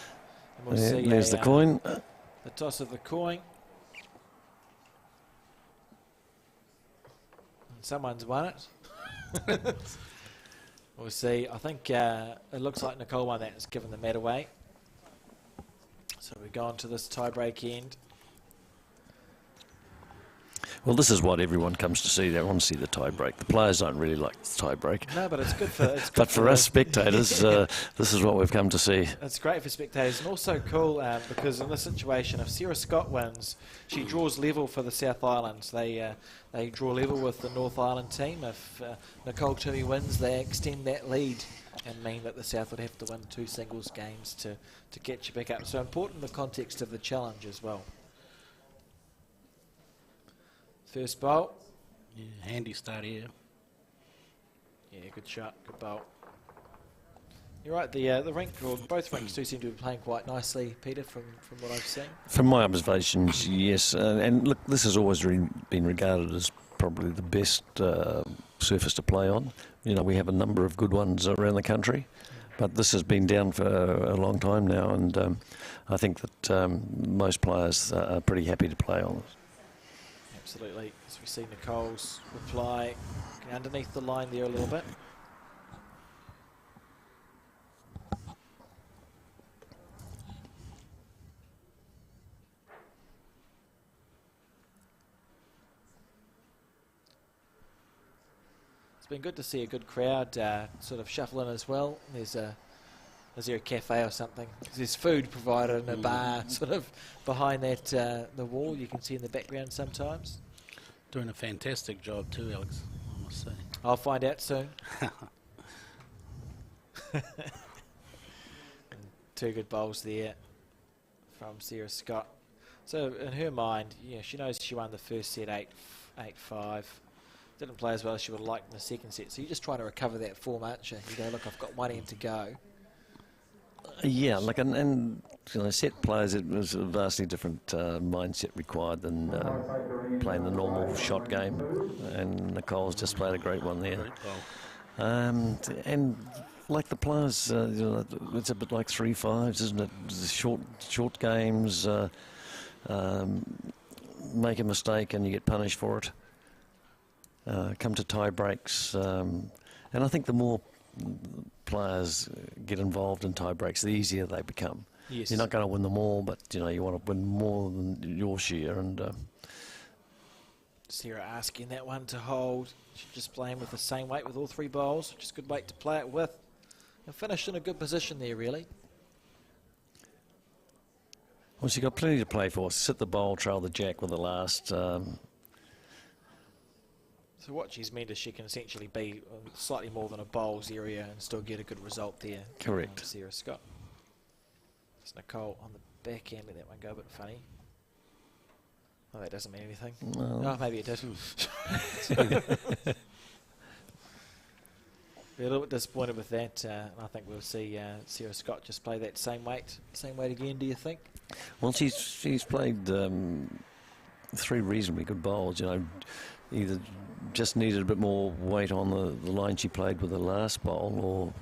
And we'll see there's the coin. The toss of the coin. And someone's won it. We'll see. I think it looks like Nicole won that. Has given the mat away. So we go on to this tie-break end. Well, this is what everyone comes to see. They want to see the tie-break. The players don't really like the tie-break. No, but it's good for... But for us spectators, this is what we've come to see. It's great for spectators, and also cool because in this situation, if Sarah Scott wins, she draws level for the South Island. They draw level with the North Island team. If Nicole Toomey wins, they extend that lead and mean that the South would have to win 2 singles games to catch you back up. So important in the context of the challenge as well. First bowl. Yeah, handy start here. Yeah, good shot, good bowl. You're right, the rink, or both rinks do seem to be playing quite nicely, Peter, from what I've seen. From my observations, yes. And look, this has always been regarded as probably the best surface to play on. You know, we have a number of good ones around the country, but this has been down for a long time now, and I think that most players are pretty happy to play on it. Absolutely. As we see Nicole's reply underneath the line there a little bit. It's been good to see a good crowd sort of shuffle in as well. Is there a cafe or something? There's food provided in a bar sort of behind that the wall you can see in the background sometimes. Doing a fantastic job too, Alex, I must say. I'll find out soon. 2 good bowls there from Sarah Scott. So in her mind, yeah, she knows she won the first set 8-5. Didn't play as well as she would have liked in the second set. So you just try to recover that form, aren't you? You go, look, I've got 1 end to go. Yeah, like and you know, set players, it was a vastly different mindset required than playing the normal shot game, and Nicole's just played a great one there. And like the players, you know, it's a bit like 3-5s, isn't it? Short games, make a mistake and you get punished for it. Come to tie breaks, and I think the more players get involved in tie breaks, the easier they become. Yes. You're not going to win them all, but you know you want to win more than your share. And Sarah asking that one to hold. She's just playing with the same weight with all 3 bowls, which is a good weight to play it with. And finished in a good position there, really. well, she's got plenty to play for. Sit the bowl, trail the jack with the last. So what she's meant is she can essentially be slightly more than a bowls area and still get a good result there. Correct. Sarah Scott. It's Nicole on the back end. Let that one go a bit funny. Oh, that doesn't mean anything. No. Oh, maybe it did. Be a little bit disappointed with that. I think we'll see Sarah Scott just play that same weight again, do you think? Well, she's played 3 reasonably good bowls, you know. Either just needed a bit more weight on the line she played with the last bowl, or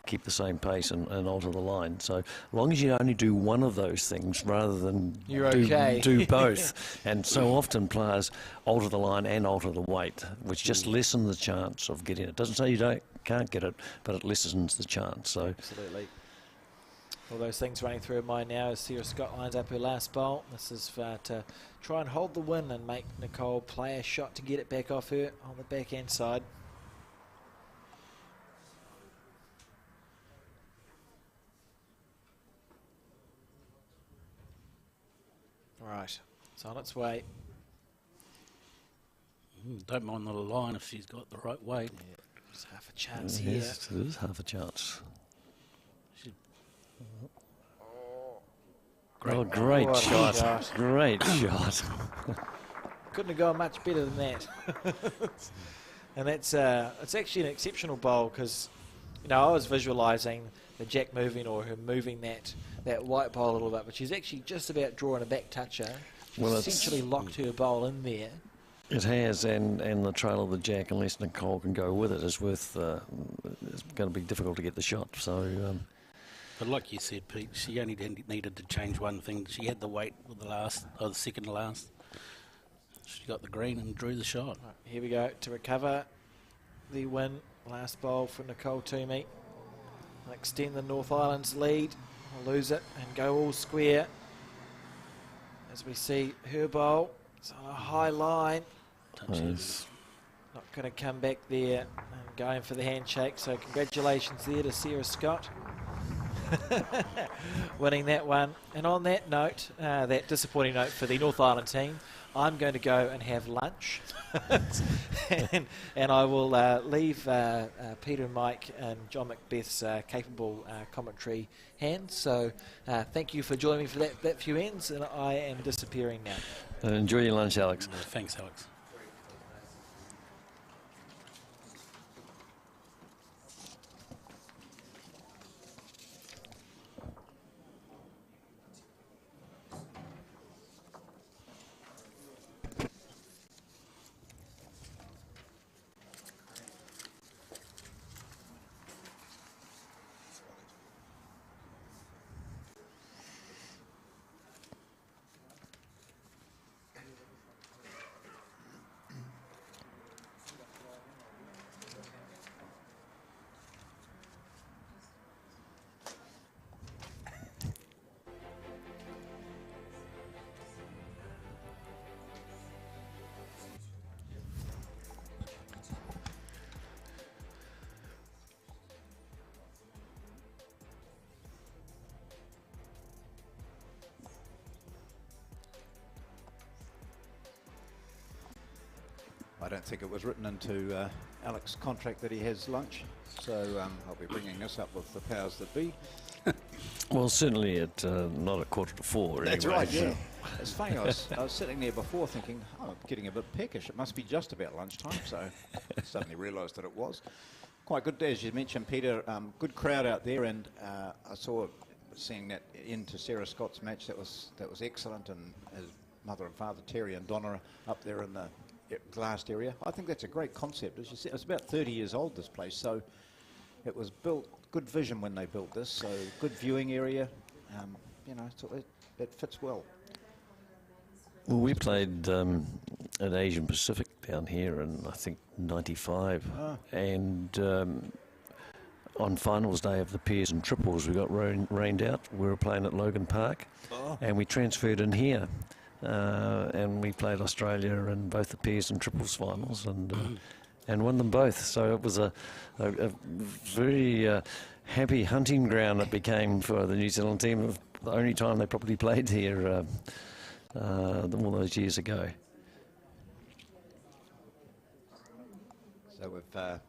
keep the same pace and alter the line. So as long as you only do one of those things rather than do both. And so often players alter the line and alter the weight, which just lessen the chance of getting it. Doesn't say you can't get it, but it lessens the chance. So absolutely. All those things running through her mind now as Sarah Scott lines up her last bowl. This is to try and hold the win and make Nicole play a shot to get it back off her on the backhand side. Right, it's on its way. Don't mind the line if she's got the right weight. Yeah, there's half a chance here. Yes, there is half a chance. Great shot. Great shot. Couldn't have gone much better than that. And that's it's actually an exceptional bowl because, you know, I was visualising the jack moving or her moving that white bowl a little bit, but she's actually just about drawing a back toucher. She's essentially locked her bowl in there. It has, and the trail of the jack, unless Nicole can go with it, is worth. It's going to be difficult to get the shot. So. But like you said, Pete, she only needed to change one thing. She had the weight with the second to last. She got the green and drew the shot. Right, here we go to recover the win Last bowl for N.Toomey. Extend the North Island's lead, lose it and go all square. As we see her bowl, it's on a high line. Nice. Not going to come back there and going for the handshake, so congratulations there to Sarah Scott. Winning that one. And on that note, that disappointing note for the North Island team, I'm going to go and have lunch. and I will leave Peter and Mike and John Macbeth's capable commentary hands. So thank you for joining me for that few ends, and I am disappearing now. Enjoy your lunch, Alex. Thanks, Alex. I don't think it was written into Alex's contract that he has lunch, so I'll be bringing this up with the powers that be. Well, certainly at not at 3:45. That's anyway. right, yeah. It's funny, I was sitting there before thinking, oh, I'm getting a bit peckish. It must be just about lunchtime, so I suddenly realised that it was. Quite good day, as you mentioned, Peter. Good crowd out there, and I saw, seeing that into Sarah Scott's match, that was excellent, and his mother and father, Terry and Donna, up there in the glassed area. I think that's a great concept. As you said, it's about 30 years old, this place, so it was built, good vision when they built this, so good viewing area, you know, so it fits well. Well, we played at Asian Pacific down here in, I think, 95, and on finals day of the pairs and triples, we got rained out. We were playing at Logan Park, and we transferred in here. And we played Australia in both the pairs and triples finals, and won them both. So it was a very happy hunting ground it became for the New Zealand team. The only time they probably played here all those years ago. So we've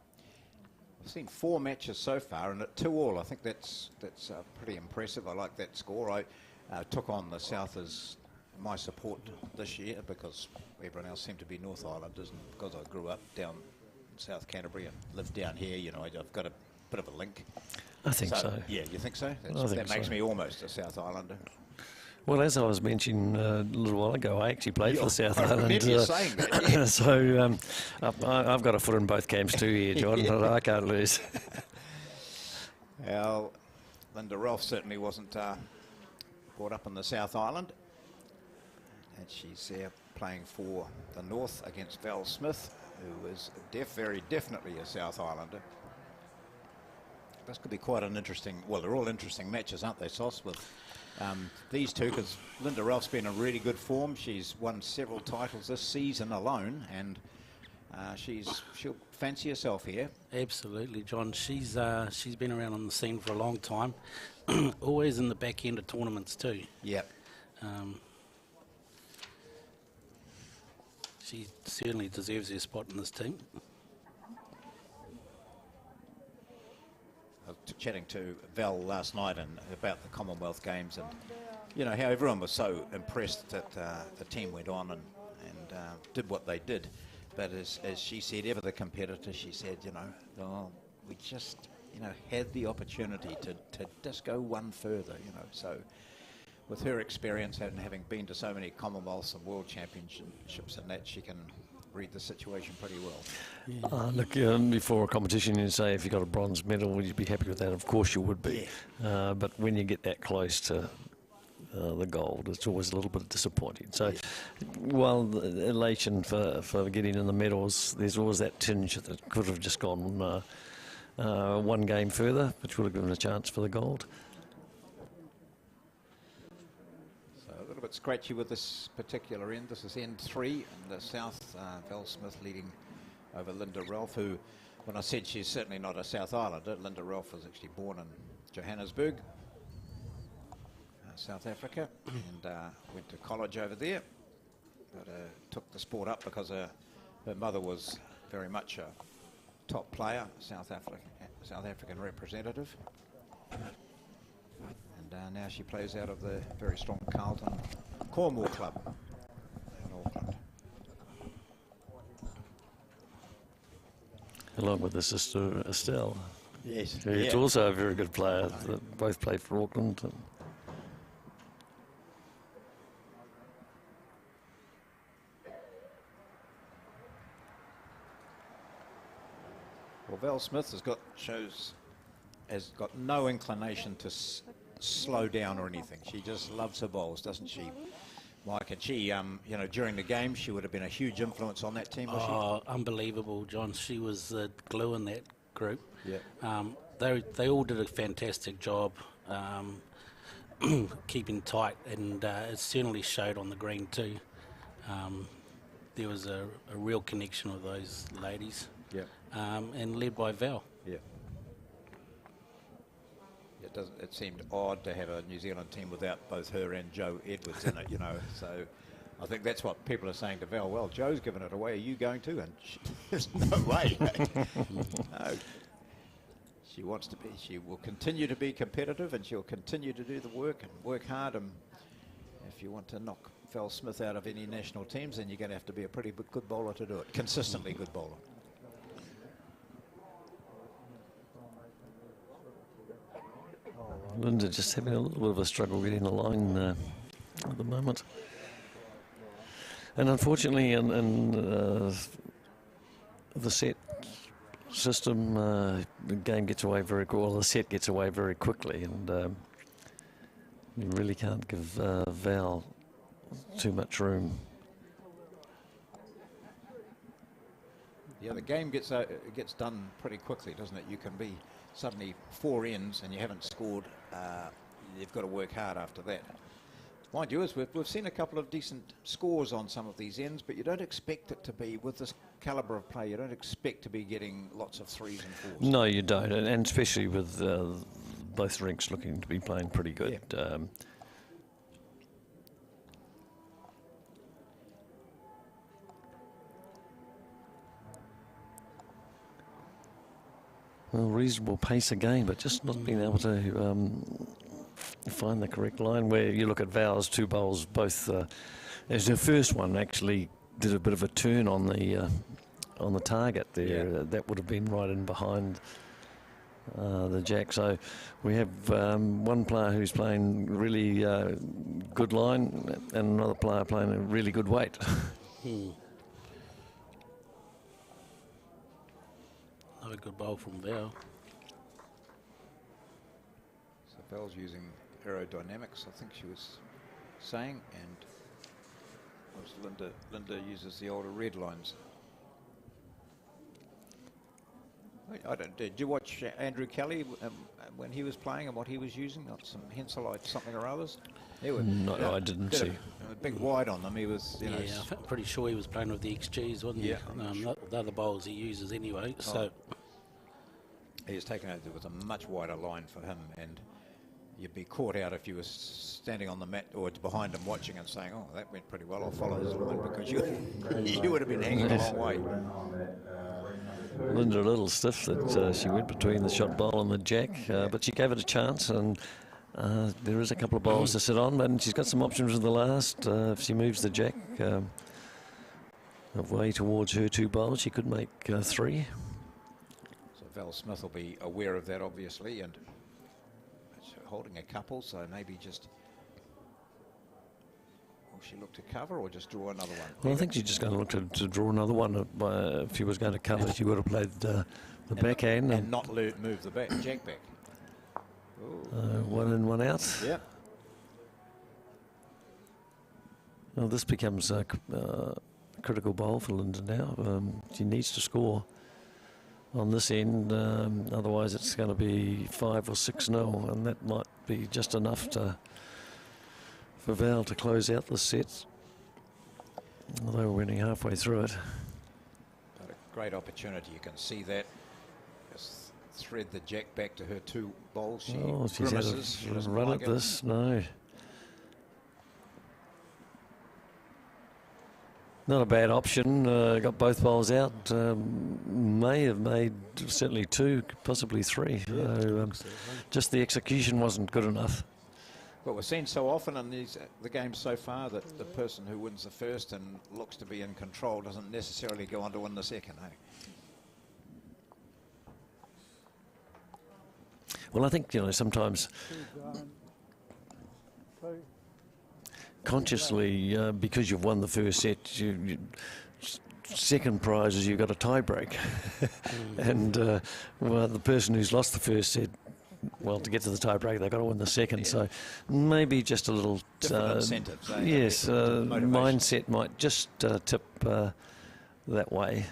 seen 4 matches so far, and at 2-2. I think that's pretty impressive. I like that score. I took on the South as my support this year because everyone else seemed to be North Islanders, and because I grew up down in South Canterbury and lived down here, you know, I've got a bit of a link. I think so. Yeah, you think so? That makes me almost a South Islander. Well, as I was mentioning a little while ago, I actually played for South Island. I remember you saying that. Yeah. So I've got a foot in both camps too here, John, but I can't lose. Well, L.Ralph certainly wasn't brought up in the South Island. And she's there playing for the North against Val Smith, who is very definitely a South Islander. This could be quite an interesting, well, they're all interesting matches, aren't they, Sauce, with these two, because L.Ralph's been in really good form. She's won several titles this season alone, and she'll fancy herself here. Absolutely, John. She's been around on the scene for a long time, always in the back end of tournaments too. Yep. She certainly deserves her spot in this team. I was chatting to Val last night about the Commonwealth Games, and you know how everyone was so impressed that the team went on and did what they did. But as she said, ever the competitor, she said, you know, we just, you know, had the opportunity to just go one further, you know. So with her experience and having been to so many Commonwealths and World Championships and that, she can read the situation pretty well. Look, before a competition, you say if you got a bronze medal, would you be happy with that? Of course you would be. Yeah. But when you get that close to the gold, it's always a little bit disappointing. So while the elation for getting in the medals, there's always that tinge that could have just gone one game further, which would have given a chance for the gold. So a little bit scratchy with this particular end. This is end 3 in the south. Val Smith leading over Linda Ralph, who, when I said she's certainly not a South Islander, Linda Ralph was actually born in Johannesburg, South Africa, and went to college over there, but took the sport up because her mother was very much a top player, South African representative, and now she plays out of the very strong Carlton Cornwall club in Auckland. Along with her sister Estelle. Yes. Who's also a very good player. They both played for Auckland. Well, Val Smith has got no inclination to slow down or anything. She just loves her bowls, doesn't she, Mike? And she, you know, during the game, she would have been a huge influence on that team, was Oh, unbelievable, John. She was the glue in that group. Yeah. They all did a fantastic job keeping tight, and it certainly showed on the green too. There was a real connection with those ladies. Yeah. And led by Val. Yeah. It seemed odd to have a New Zealand team without both her and Joe Edwards in it, you know. So I think that's what people are saying to Val. Well, Joe's given it away. Are you going to? And there's no way. No. She wants to be. She will continue to be competitive, and she'll continue to do the work and work hard. And if you want to knock Val Smith out of any national teams, then you're going to have to be a pretty good bowler to do it. Consistently good bowler. Linda just having a little bit of a struggle getting the line at the moment. And unfortunately, in the set system, the game gets away very quickly, well, the set gets away very quickly, and you really can't give Val too much room. Yeah, the game gets done pretty quickly, doesn't it? You can be suddenly 4 ends and you haven't scored. You've got to work hard after that. Mind you, as we've seen a couple of decent scores on some of these ends, but you don't expect it to be, with this calibre of play, you don't expect to be getting lots of 3s and 4s. No, you don't, and especially with both rinks looking to be playing pretty good. Yeah. Well, reasonable pace again, but just not being able to find the correct line. Where you look at Val's 2 bowls, both as her first one actually did a bit of a turn on the target there. Yeah. That would have been right in behind the jack. So we have one player who's playing really good line, and another player playing a really good weight. Another good bowl from Val. So Val's using aerodynamics, I think she was saying, and Linda uses the older red lines. I don't. Did you watch Andrew Kelly when he was playing and what he was using? Not some Henselite something or others. No, I didn't see. A big wide on them. He was, you know. Yeah, I'm pretty sure he was playing with the XGs, wasn't he? Sure. The other bowls he uses anyway. So he's taken it with a much wider line for him, and you'd be caught out if you were standing on the mat or behind him watching and saying, "Oh, that went pretty well. I'll follow his line," because you would have been hanging a long way. Linda a little stiff that she went between the shot bowl and the jack, but she gave it a chance, and there is a couple of bowls to sit on, and she's got some options in the last. If she moves the jack away towards her 2 bowls, she could make 3. So Val Smith will be aware of that, obviously, and holding a couple, so maybe just... Will she look to cover or just draw another one? Well, I think she's just going to look to draw another one. If she was going to cover, she would have played the backhand. And not move the jack back. 1 in, 1 out. Yep. Well, this becomes a critical bowl for Linda now. She needs to score on this end. Otherwise, it's going to be 5 or 6-0, and that might be just enough for Val to close out the set. Although we're winning halfway through it. But a great opportunity. You can see that. Just thread the jack back to her 2 bowls. She She's had grimaces. a run at this. No. Not a bad option. Got both bowls out. May have made certainly 2, possibly 3. So, just the execution wasn't good enough. But we've seen so often in the games so far that the person who wins the first and looks to be in control doesn't necessarily go on to win the second. Well, I think, sometimes consciously, because you've won the first set, second prize is you've got a tie break. And well, the person who's lost the first set, well, to get to the tie break, they've got to win the second. So maybe just a little incentives. Yes, mindset might just tip that way.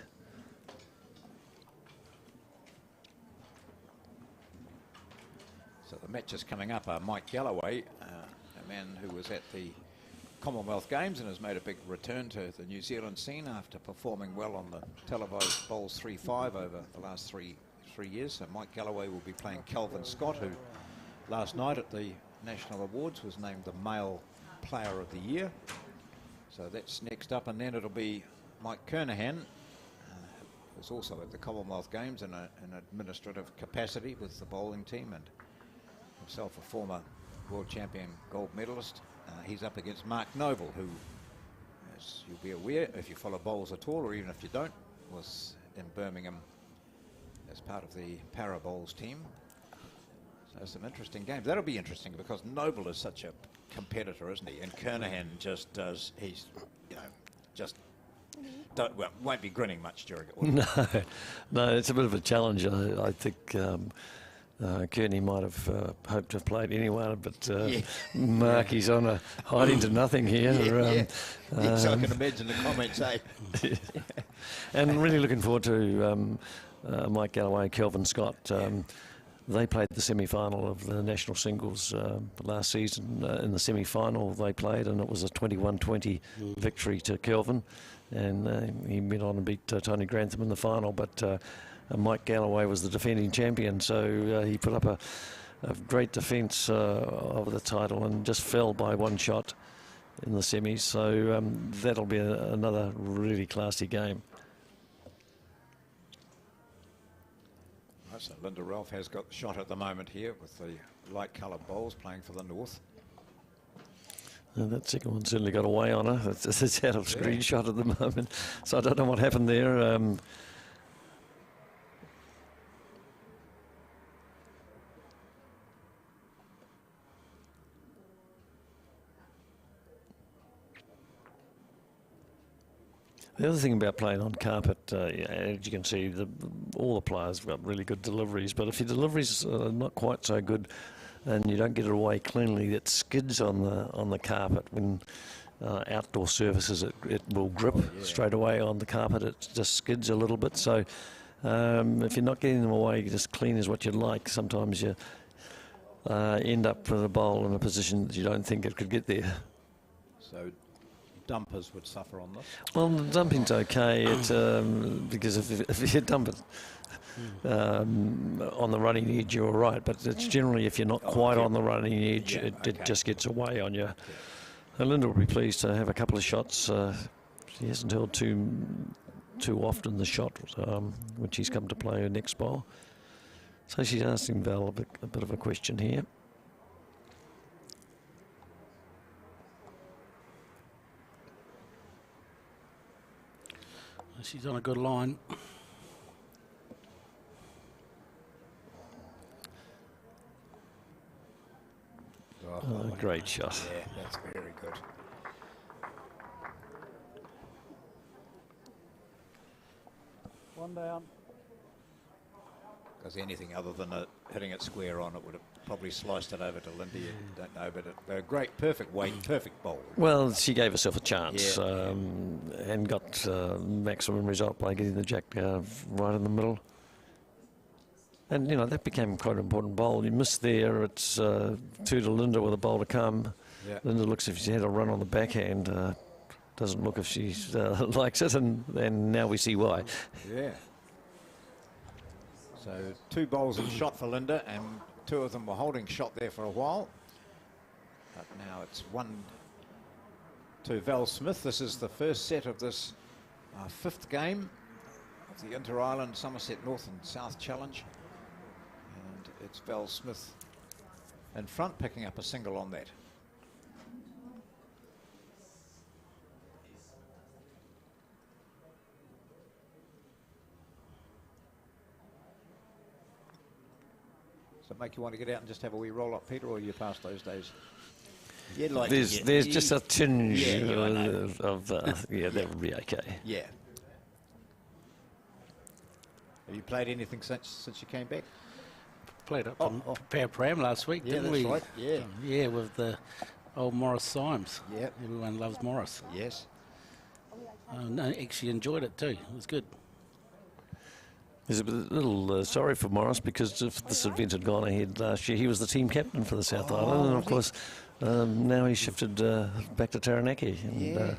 So the matches coming up are M.Galloway, a man who was at the Commonwealth Games and has made a big return to the New Zealand scene after performing well on the televised bowls 3-5 over the last three years. So M.Galloway will be playing Kelvin Scott, who last night at the National Awards was named the Male Player of the Year. So that's next up, and then it'll be M.Kernaghan, who's also at the Commonwealth Games in an administrative capacity with the bowling team, and himself a former world champion gold medalist. He's up against Mark Noble, who, as you'll be aware, if you follow bowls at all, or even if you don't, was in Birmingham as part of the para bowls team. So some interesting games. That'll be interesting because Noble is such a competitor, isn't he? And Kernaghan just does, he's, just won't be grinning much during it. No, it's a bit of a challenge. I think Kearney might have hoped to have played anyone, but Mark, he's on a hiding to nothing here. Yes, I can imagine the comments, eh? And really looking forward to M.Galloway, Kelvin Scott. They played the semi-final of the national singles last season. In the semi-final they played, and it was a 21-20 victory to Kelvin, and he went on and beat T. Grantham in the final, but M.Galloway was the defending champion, so he put up a great defence of the title and just fell by 1 shot in the semis, so that'll be another really classy game. So L.Ralph has got the shot at the moment here with the light coloured bowls playing for the North. And that second one certainly got away on her. It's out of screenshot at the moment, so I don't know what happened there. The other thing about playing on carpet, as you can see, all the players have got really good deliveries, but if your deliveries are not quite so good and you don't get it away cleanly, it skids on the carpet. When outdoor surfaces, it will grip straight away on the carpet. It just skids a little bit. So if you're not getting them away just clean as what you'd like, sometimes you end up with a bowl in a position that you don't think it could get there. So dumpers would suffer on this? Well, dumping's okay, because if you dump it on the running edge, you're all right, but it's generally if you're not quite on the running edge, it just gets away on you. And Linda will be pleased to have a couple of shots. She hasn't held too often the shot when she's come to play her next bowl. So she's asking Val a bit of a question here. She's on a good line. Oh, great shot. Yeah, that's very good. One down. Because anything other than hitting it square on, it would have probably sliced it over to Lindy. Don't know, but they're great, perfect weight, perfect bowl. Well, she gave herself a chance and got maximum result by getting the jack right in the middle. And, you know, that became quite an important bowl. You missed there, it's 2 to Linda with a bowl to come. Yeah. Linda looks if she had a run on the backhand. Doesn't look if she likes it, and now we see why. Yeah. So 2 bowls of shot for Linda, and 2 of them were holding shot there for a while. But now it's 1 to Val Smith. This is the first set of this 5th game of the Inter-Island Somerset North and South Challenge. And it's Val Smith in front, picking up a single on that. So make you want to get out and just have a wee roll up, Peter, or are you past those days? Like there's just a tinge of yeah, that would be okay. Yeah. Have you played anything since you came back? Played up in Pram last week, didn't we? Right. Yeah. Yeah, with the old Morris Symes. Yeah. Everyone loves Morris. Yes. No, actually enjoyed it too. It was good. He's a little sorry for Morris, because if this event had gone ahead last year, he was the team captain for the South Island, and of course now he's shifted back to Taranaki. And, yeah.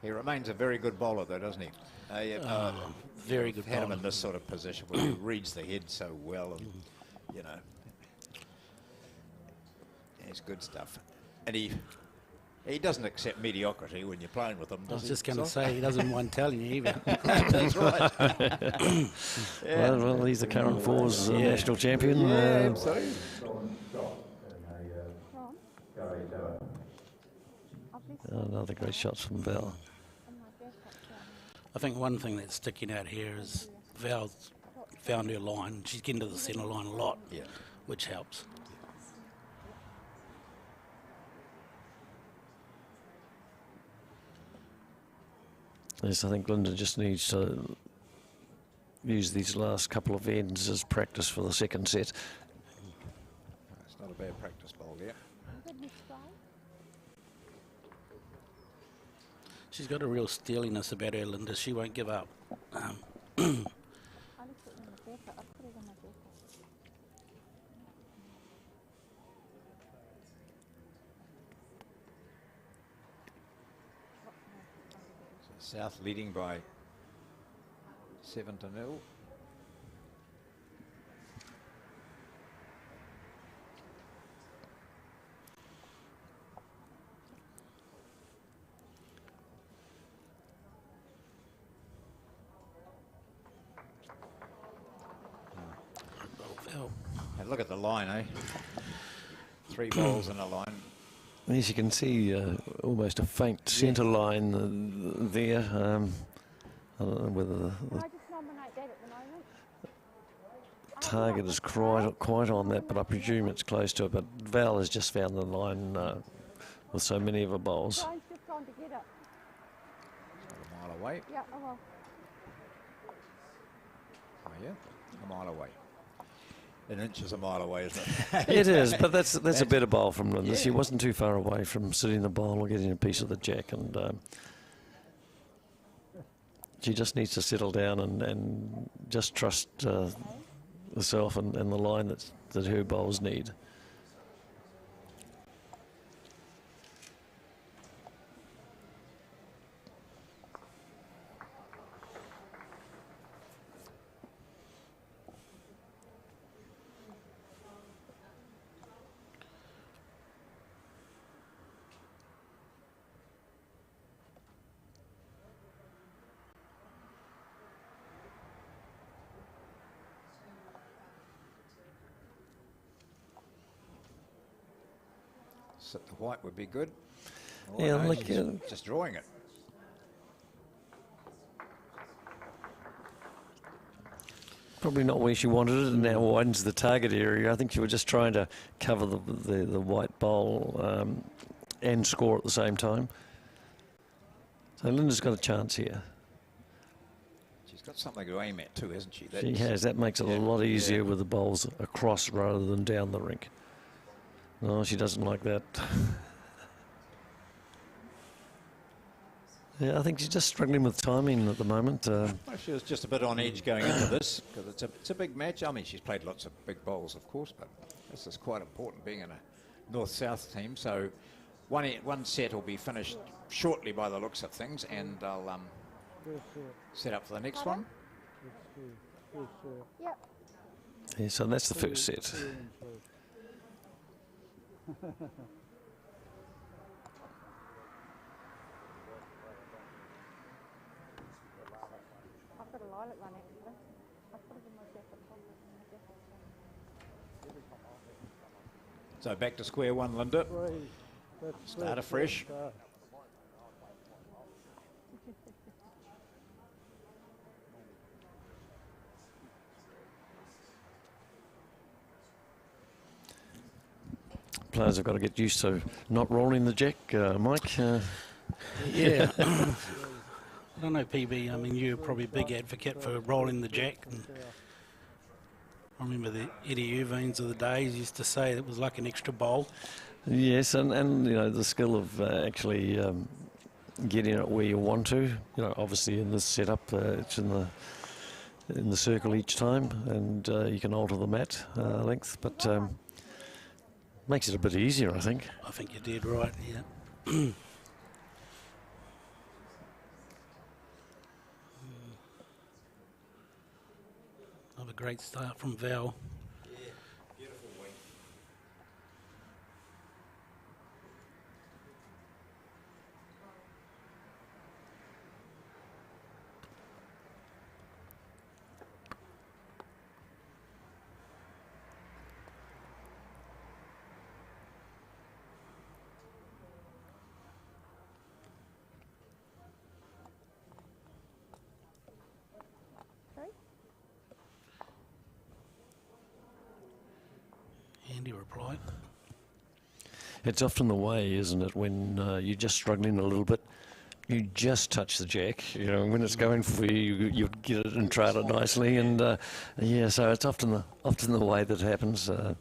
He remains a very good bowler, though, doesn't he? Very good had him bowler. in this sort of position where he reads the head so well, and you know, it's good stuff. And he doesn't accept mediocrity when you're playing with him. I was just going to say, he doesn't mind telling you either. That's right. Yeah. Well, he's the current fours national champion. Yeah, absolutely. Another great shots from Val. I think one thing that's sticking out here is Val's found her line. She's getting to the centre line a lot, which helps. Yes, I think Linda just needs to use these last couple of ends as practice for the second set. It's not a bad practice bowl there. She's got a real steeliness about her, Linda. She won't give up. South leading by 7-0. And look at the line, eh? 3 balls in a line. As you can see, almost a faint centre line there. I don't know whether the target is quite on that, but I presume it's close to it. But Val has just found the line with so many of her bowls. A mile away. Yeah, oh well. Oh, yeah, a mile away. An inch is a mile away, isn't it? It is, but that's a better bowl from Linda. Yeah. She wasn't too far away from sitting the bowl or getting a piece of the jack, and she just needs to settle down and just trust herself and the line that her bowls need. The white would be good. Oh, yeah, no, like just drawing it. Probably not where she wanted it, and now widens the target area. I think she was just trying to cover the white bowl and score at the same time. So Linda's got a chance here. She's got something to aim at too, hasn't she? She has. That makes it a lot easier with the bowls across rather than down the rink. No, she doesn't like that. Yeah, I think she's just struggling with timing at the moment. Well, she was just a bit on edge going into this because it's a big match. I mean, she's played lots of big bowls, of course, but this is quite important being in a north-south team. So one set will be finished shortly by the looks of things, and they'll set up for the next one. Yep. Yeah, so that's the first set. I've got a lilac one actually. I've put it in my jacket pocket. So back to square one, Linda. Start afresh. Players have got to get used to not rolling the jack, Mike. Yeah. I don't know, PB. I mean, you're probably a big advocate for rolling the jack. And I remember the Eddie Irvines of the days used to say it was like an extra bowl. Yes, and you know, the skill of actually getting it where you want to. You know, obviously in this setup, it's in the circle each time, and you can alter the mat length, but makes it a bit easier, I think. I think you did right, yeah. Another great start from Val. Yeah, beautiful wing. Andy replied. It's often the way, isn't it, when you're just struggling a little bit, you just touch the jack. You know, when it's going for you, you get it and trail it nicely, and yeah, so it's often the way that happens. In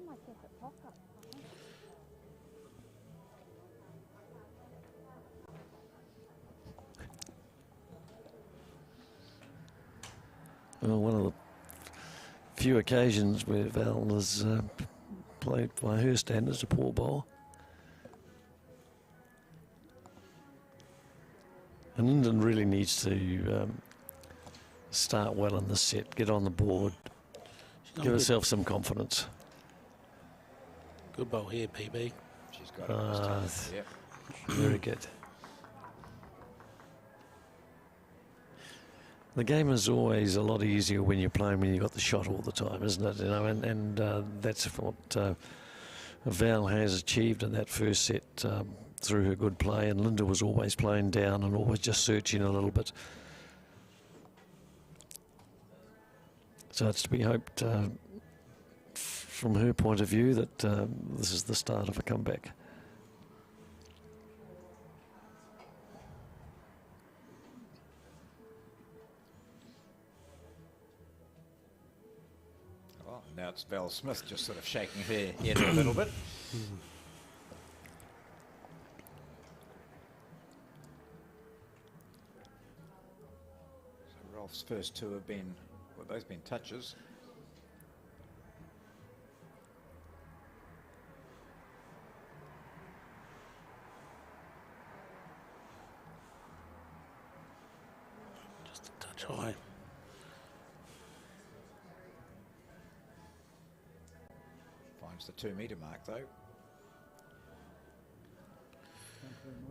my jacket pocket, I think. Well, one of the few occasions where Val has played by her standards a poor bowl. And Lyndon really needs to start well in this set, get on the board, give herself some confidence. Good bowl here, PB. She's got it this time. Yep. Very good. The game is always a lot easier when you're playing when you've got the shot all the time, isn't it? You know, and that's what Val has achieved in that first set through her good play. And Linda was always playing down and always just searching a little bit. So it's to be hoped from her point of view that this is the start of a comeback. Well, now it's Val Smith just sort of shaking her head a little bit. So Ralph's first two have been, well, both been touches. Just a touch high. Finds the 2 metre mark though.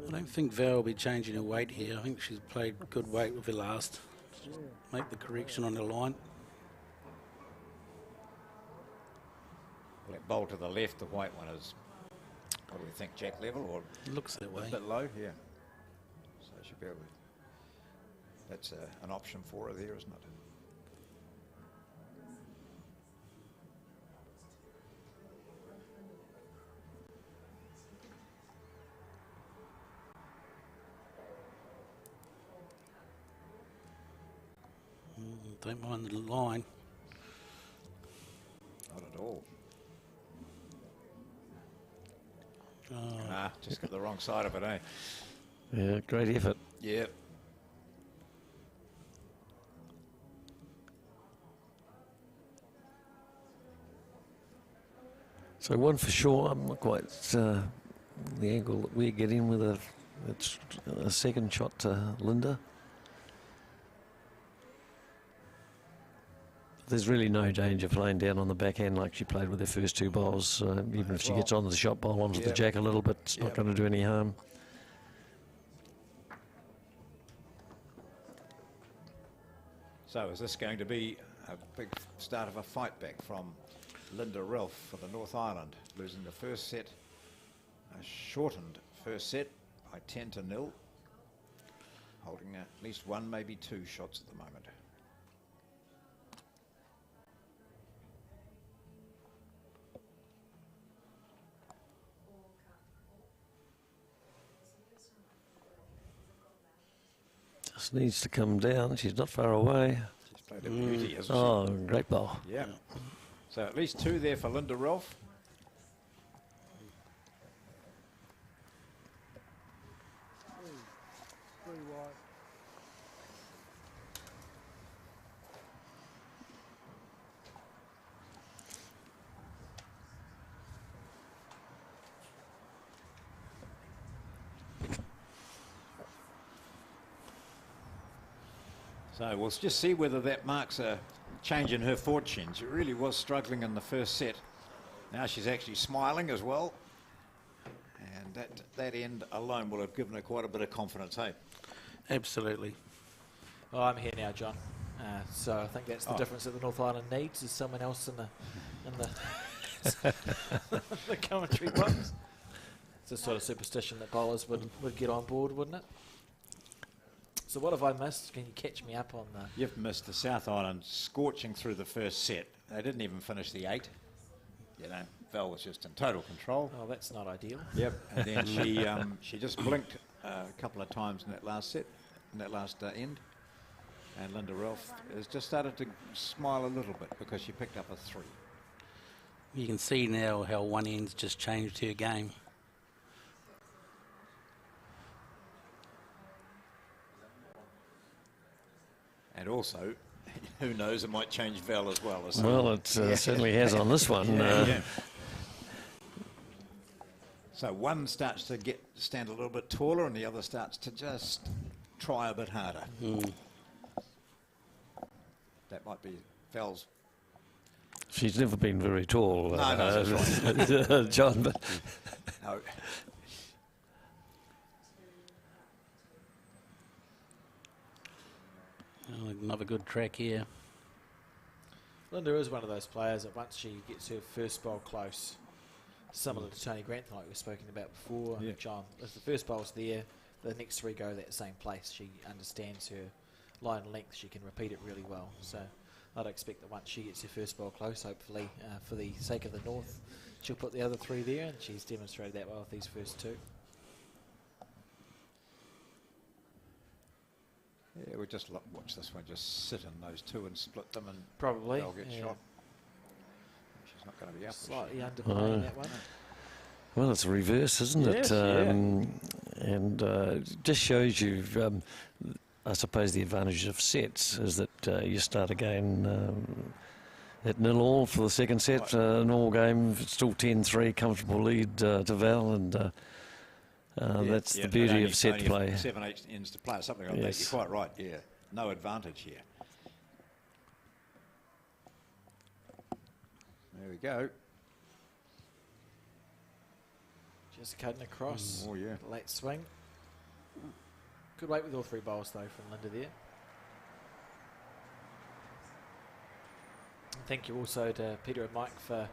I don't think Val will be changing her weight here. I think she's played good weight with her last. Just make the correction on the line. Well, that bowl to the left, the white one is, what do we think, jack level or It looks that way. a bit low? Yeah. So she should be able to, that's an option for her there, isn't it? Don't mind the line. at all. Oh. Just got the wrong side of it, eh? Yeah, great effort. Yeah. So one for sure. I'm not quite the angle that we're getting with a second shot to Linda. There's really no danger playing down on the backhand like she played with her first two bowls. Even if she gets onto the shot bowl, onto the jack a little bit, it's not going to do any harm. So is this going to be a big start of a fight back from Linda Ralph for the North Island, losing the first set, a shortened first set by 10-0, holding at least one, maybe two shots at the moment. Just needs to come down. She's not far away. She's played a beauty, hasn't she? Oh, great bowl. Yeah. So at least two there for Linda Ralph. Three wide. So we'll just see whether that marks a change in her fortune. She really was struggling in the first set. Now she's actually smiling as well. And that end alone will have given her quite a bit of confidence, hey? Absolutely. Oh, I'm here now, John. So I think that's the difference that the North Island needs is someone else in the the commentary box. It's a sort of superstition that bowlers would get on board, wouldn't it? So what have I missed? Can you catch me up on that? You've missed the South Island scorching through the first set. They didn't even finish the 8. You know, Val was just in total control. Oh, that's not ideal. Yep. And then she just blinked a couple of times in that last set, in that last end. And Linda Ralph has just started to smile a little bit because she picked up a 3. You can see now how one end's just changed her game. And also, who knows, it might change Val as well. Well, it certainly has on this one. Yeah. So one starts to stand a little bit taller and the other starts to just try a bit harder. That might be Val's. She's never been very tall, No, that's right. John. But No. Oh, another good track here. Linda is one of those players that once she gets her first bowl close, similar to T.Grantham like we've spoken about before, John, if the first bowl's there, the next 3 go that same place. She understands her line and length. She can repeat it really well. So I'd expect that once she gets her first bowl close, hopefully for the sake of the North, she'll put the other 3 there, and she's demonstrated that well with these first 2. Yeah, we just watch this one just sit in those 2 and split them and probably they'll get shot. She's not going to be up. Slightly underplaying that one. well, it's a reverse, isn't it? And it just shows you, I suppose, the advantage of sets is that you start again at 0-all for the second set, an all game, still 10-3, comfortable lead to Val, and that's the beauty of set play. 7-8 ends to play, something like that. You're quite right, yeah. No advantage here. There we go. Just cutting across. Oh, yeah. Late swing. Good weight with all 3 bowls, though, from Linda there. Thank you also to Peter and Mike for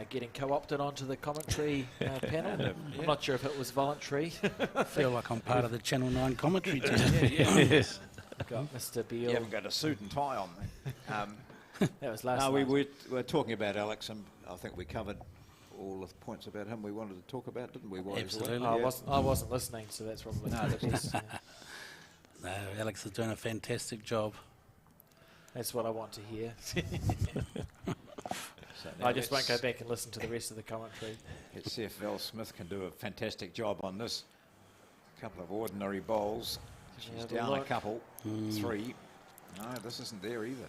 getting co-opted onto the commentary panel. I'm not sure if it was voluntary. I feel like I'm part of the Channel 9 commentary team. Yes. Got Mr. Beale. You haven't got a suit and tie on me. That was last No, night. we were talking about Alex, and I think we covered all the points about him we wanted to talk about, didn't we? Absolutely. I wasn't listening, so that's probably No, that's No, Alex is doing a fantastic job. that's what I want to hear. So now I just won't go let's- back and listen to the rest of the commentary. Let's see if Val Smith can do a fantastic job on this. A couple of ordinary bowls. She's Have a down a look. couple. 3. No, this isn't there either.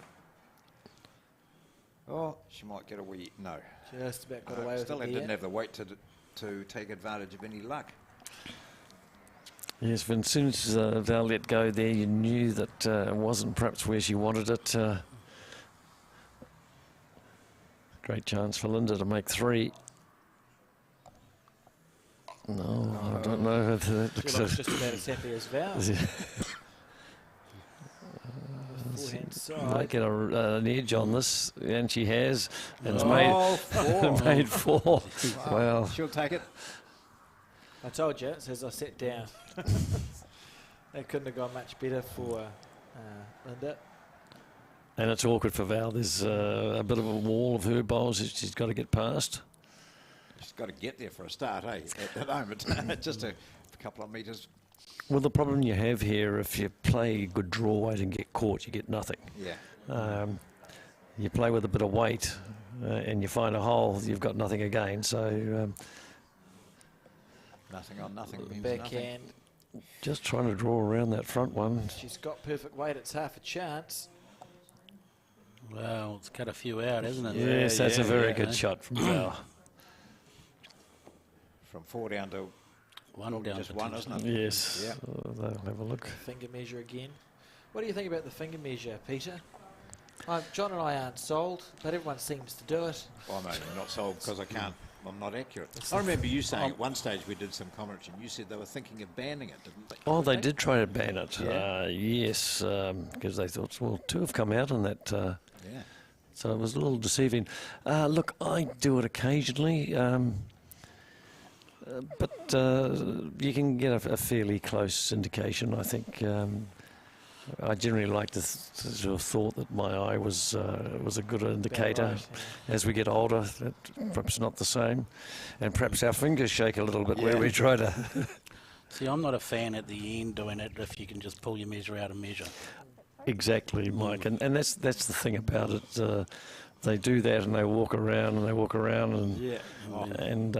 Oh, she might get a wee... No. Just about got No, away with still it didn't there. have the weight to take advantage of any luck. Yes, but as soon as Val let go there, you knew that it wasn't perhaps where she wanted it. Great chance for Linda to make 3. No, I don't know. If that She looks just about as happy as Val. Forehand side. Might get an edge on this, and she has, and it's Oh, 4. made 4. Well, She'll take it. I told you, it's as I sat down. That couldn't have gone much better for Linda. and it's awkward for Val. There's a bit of a wall of her bowls that she's got to get past. She's got to get there for a start, eh? At the moment. Just a couple of metres. Well, the problem you have here, if you play good draw weight and get caught, you get nothing. Yeah. You play with a bit of weight and you find a hole, you've got nothing again. So Nothing on nothing means nothing. Backhand. just trying to draw around that front one. She's got perfect weight. It's half a chance. Well, it's cut a few out, hasn't it? Yes, that's a very good eh? shot from Val. From 4 down to One down just 1, isn't it? Yes, Yeah. they'll have a look. Finger measure again. What do you think about the finger measure, Peter? John and I aren't sold, but everyone seems to do it. Well, no, I'm not sold because I can't. I'm not accurate. I remember you saying at one stage we did some commentary and you said they were thinking of banning it, didn't they? Oh, they did try to ban it. Yeah. Yes, because they thought, well, 2 have come out on that. Yeah. So it was a little deceiving. Look, I do it occasionally, but you can get a fairly close indication. I think I generally like to sort of thought that my eye was a good indicator. right, As we get older, that perhaps not the same, and perhaps our fingers shake a little bit where we try to. See, I'm not a fan at the end doing it if you can just pull your measure out and measure. Exactly, Mike, and that's the thing about it. They do that and they walk around and they walk around and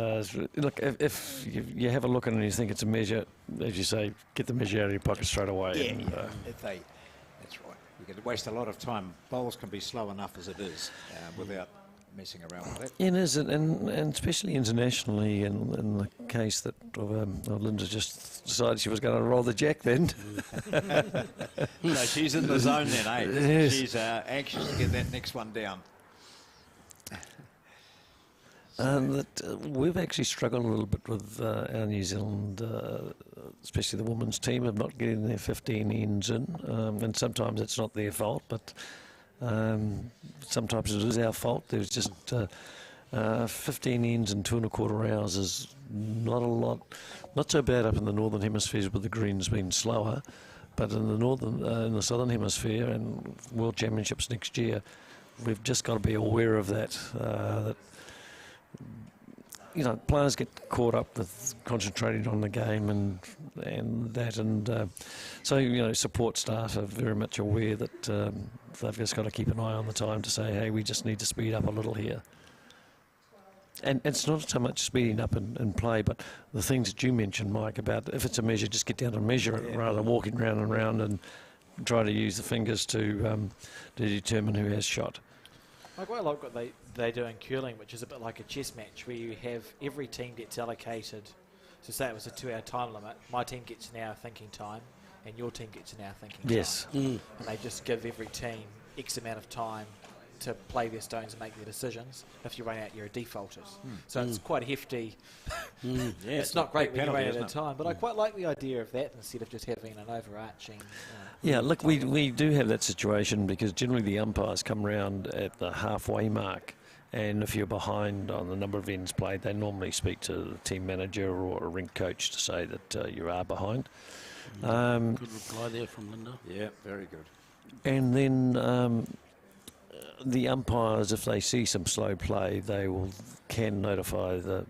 look, if you have a look at it and you think it's a measure, as you say, get the measure out of your pocket straight away. Yeah, and, that's right. You could waste a lot of time. Bowls can be slow enough as it is without messing around with it. it is, and especially internationally, in the case that Linda just decided she was going to roll the jack then. So she's in the zone then, eh? Yes. She's anxious to get that next one down. We've actually struggled a little bit with our New Zealand, especially the women's team, of not getting their 15 ends in. And sometimes it's not their fault, but sometimes it is our fault. There's just 15 ends in 2 1/4 hours is not a lot. Not so bad up in the northern hemispheres with the greens being slower, but in the southern hemisphere and World Championships next year, we've just got to be aware of that. That players get caught up with concentrating on the game and so support staff are very much aware that they've just got to keep an eye on the time to say, hey, we just need to speed up a little here. And it's not so much speeding up in play, but the things that you mentioned, Mike, about if it's a measure, just get down and measure it rather than walking round and round and try to use the fingers to determine who has shot. I quite like what they do in curling, which is a bit like a chess match, where you have every team gets allocated. So say it was a 2-hour time limit, my team gets an hour thinking time, and your team gets an hour thinking Yes. time. And they just give every team X amount of time to play their stones and make their decisions. If you run out, you're a defaulted. So it's quite hefty. It's not great when you run out of time, but I quite like the idea of that instead of just having an overarching... Yeah, look, we do have that situation because generally the umpires come round at the halfway mark, and if you're behind on the number of ends played, they normally speak to the team manager or a rink coach to say that you are behind. Good reply there from Linda. Yeah, very good. And then the umpires, if they see some slow play, they can notify the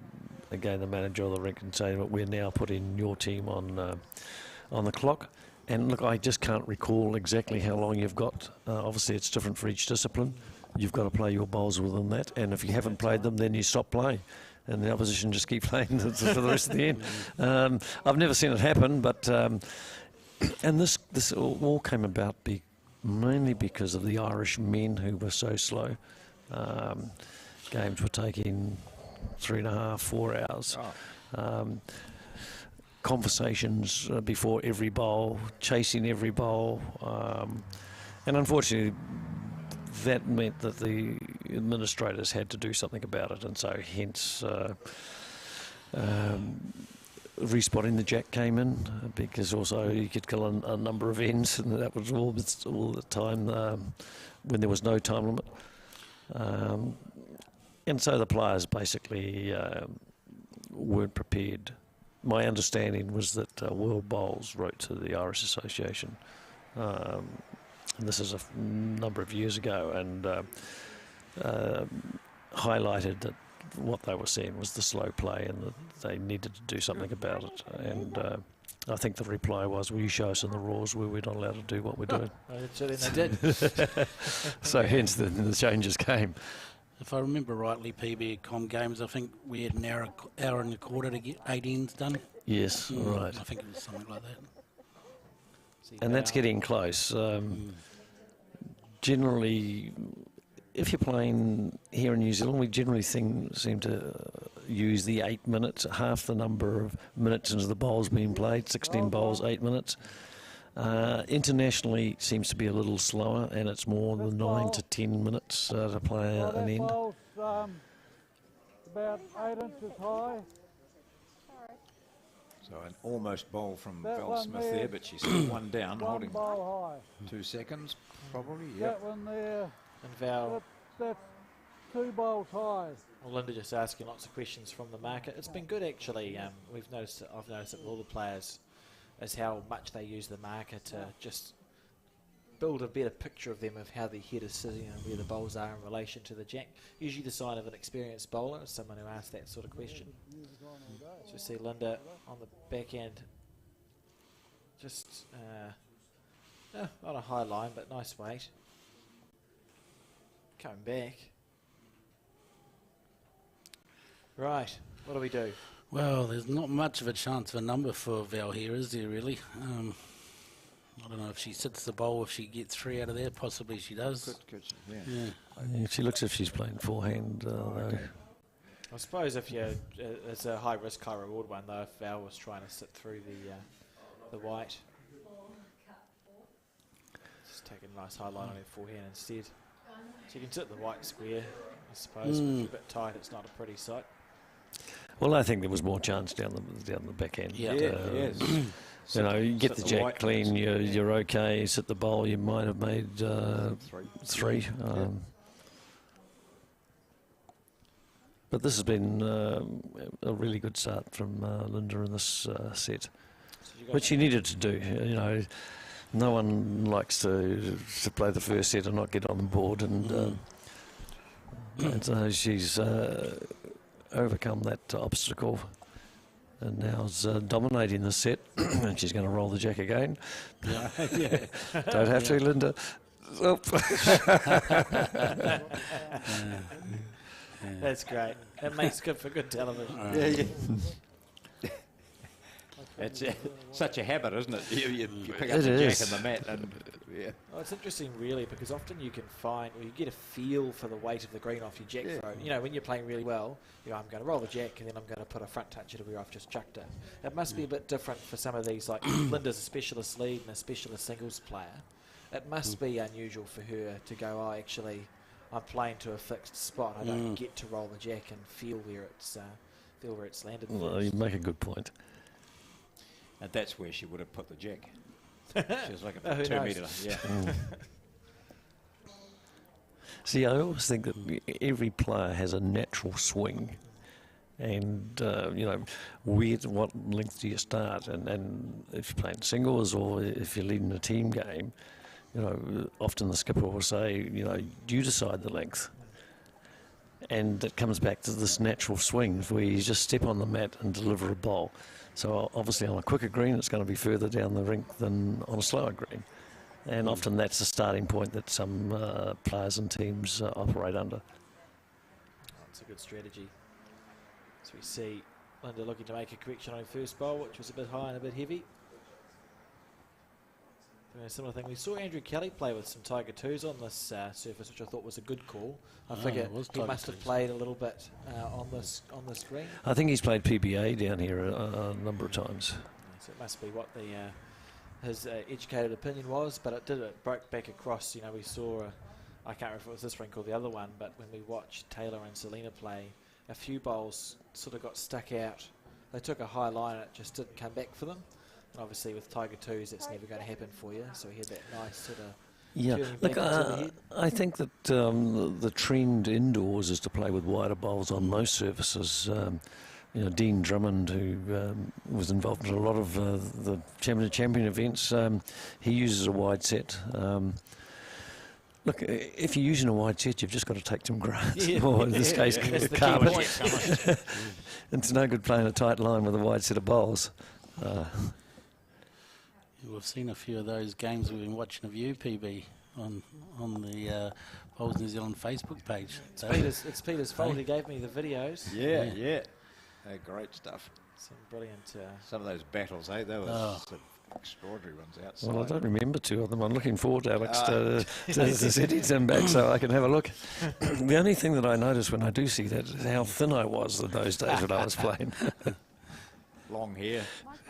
manager or the rink and say, look, we're now putting your team on the clock. And look, I just can't recall exactly how long you've got. Obviously, it's different for each discipline. you've got to play your bowls within that, and if you haven't played them, then you stop playing, and the opposition just keep playing for the rest of the end. I've never seen it happen, but and this all came about mainly because of the Irish men who were so slow. Games were taking 3.5, 4 hours. Conversations before every bowl, chasing every bowl, and unfortunately that meant that the administrators had to do something about it, and so hence respotting the jack came in, because also you could kill a number of ends, and that was all the time when there was no time limit. And so the players basically weren't prepared. My understanding was that World Bowls wrote to the Irish Association, and this is a number of years ago, and highlighted that what they were seeing was the slow play and that they needed to do something about it. And I think the reply was, will you show us in the rules where we're not allowed to do what we're doing? So then they did. So hence the changes came. If I remember rightly, PB at Com Games, I think we had an hour and a quarter to get 8 ends done. Yes, right. I think it was something like that. And that's getting close. Generally, if you're playing here in New Zealand, we generally seem to use the 8 minutes, half the number of minutes into the bowls being played, 16 bowls, 8 minutes. Internationally seems to be a little slower, and it's more than 9 to 10 minutes to play an end. About 8 inches high. So an almost bowl from Val Smith there, but she's still one down, holding Bowl high. 2 seconds, probably. That one there. And Val. That's 2 bowls high. Well, Linda just asking lots of questions from the market. It's been good actually. I've noticed it with all the players, is how much they use the marker to just build a better picture of them, of how the head is sitting and where the bowls are in relation to the jack. Usually the sign of an experienced bowler is someone who asks that sort of question. So you see Linda on the back end, just not a high line, but nice weight. Coming back. Right, what do we do? Well, there's not much of a chance of a number for Val here, is there really? I don't know if she sits the bowl, if she gets 3 out of there. Possibly she does. Good, Yeah, she looks as if she's playing forehand. Though. I suppose if it's a high risk, high reward one though. If Val was trying to sit through the white, just take a nice high line on her forehand instead. So you can sit the white square, I suppose. But if you're a bit tight, it's not a pretty sight. Well, I think there was more chance down the back end. Yeah, yes. You know, you get the jack clean, you're okay. Sit the bowl, you might have made 3. But this has been a really good start from Linda in this set, which she needed to do. You know, no one likes to play the first set and not get on the board, and so she's overcome that obstacle. And now is dominating the set, and she's going to roll the jack again. Don't have to, Linda. Oh. That's great. That makes good for good television. It's such a habit, isn't it? You pick up the jack and the mat, and Well, it's interesting, really, because often you can find, or you get a feel for the weight of the green off your jack throw. You know, when you're playing really well, you know, I'm going to roll the jack, and then I'm going to put a front touch at where I've just chucked it. It must be a bit different for some of these, like Linda's a specialist lead and a specialist singles player. It must be unusual for her to go, oh, actually, I'm playing to a fixed spot. I don't get to roll the jack and feel where it's landed. Well, you make a good point. And that's where she would have put the jack. She was looking for Oh, who 2 knows? metres. Yeah. See, I always think that every player has a natural swing, and you know, what length do you start? And if you're playing singles or if you're leading a team game, you know, often the skipper will say, you know, you decide the length. And it comes back to this natural swing where you just step on the mat and deliver a bowl. So obviously on a quicker green, it's going to be further down the rink than on a slower green. And often that's the starting point that some players and teams operate under. That's a good strategy. So we see Linda looking to make a correction on her first bowl, which was a bit high and a bit heavy. Doing a similar thing. We saw Andrew Kelly play with some Tiger 2s on this surface, which I thought was a good call. I figure he must have played a little bit on this green. I think he's played PBA down here a number of times. So it must be what his educated opinion was, but it broke back across. You know, we saw, I can't remember if it was this rink or the other one, but when we watched Tayla and Selina play, a few bowls sort of got stuck out. They took a high line and it just didn't come back for them. And obviously with Tiger 2s, that's never going to happen for you. So he had that nice sort of look, I think that the trend indoors is to play with wider bowls on most surfaces. You know, Dean Drummond, who was involved in a lot of the champion events, he uses a wide set. Look, if you're using a wide set, you've just got to take some grass, or in this case, carpet. It's no good playing a tight line with a wide set of bowls. We've seen a few of those games we've been watching of you, PB, on the Bowls New Zealand Facebook page. It's Peter's fault. He gave me the videos. Yeah. Great stuff. Some brilliant. Some of those battles, They were some extraordinary ones outside. Well, I don't remember two of them. I'm looking forward, Alex, to setting them back so I can have a look. The only thing that I notice when I do see that is how thin I was in those days when I was playing. Long hair.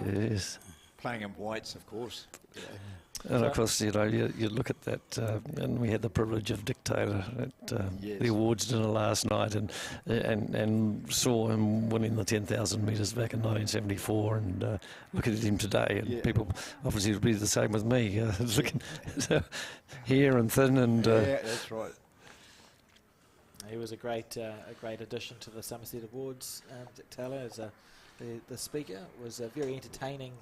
Yes. Playing in whites, of course. Yeah. And of course, you know, you look at that, and we had the privilege of Dick Taylor at the awards dinner last night, and saw him winning the 10,000 metres back in 1974, and looking at him today, and people obviously would be the same with me, looking hair and thin, and yeah, that's right. He was a great addition to the Somerset Awards. Dick Taylor, as the speaker, was very entertaining.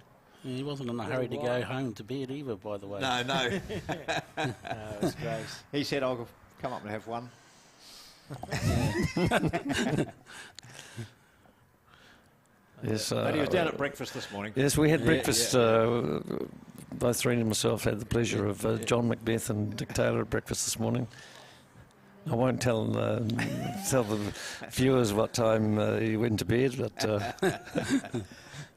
He wasn't in a hurry to go home to bed either, by the way. No. It was great. He said, I'll come up and have one. Yes, but he was down at breakfast this morning. Yes, we had breakfast. Both Three and myself had the pleasure of John Macbeth and Dick Taylor at breakfast this morning. I won't tell the viewers what time he went to bed, but...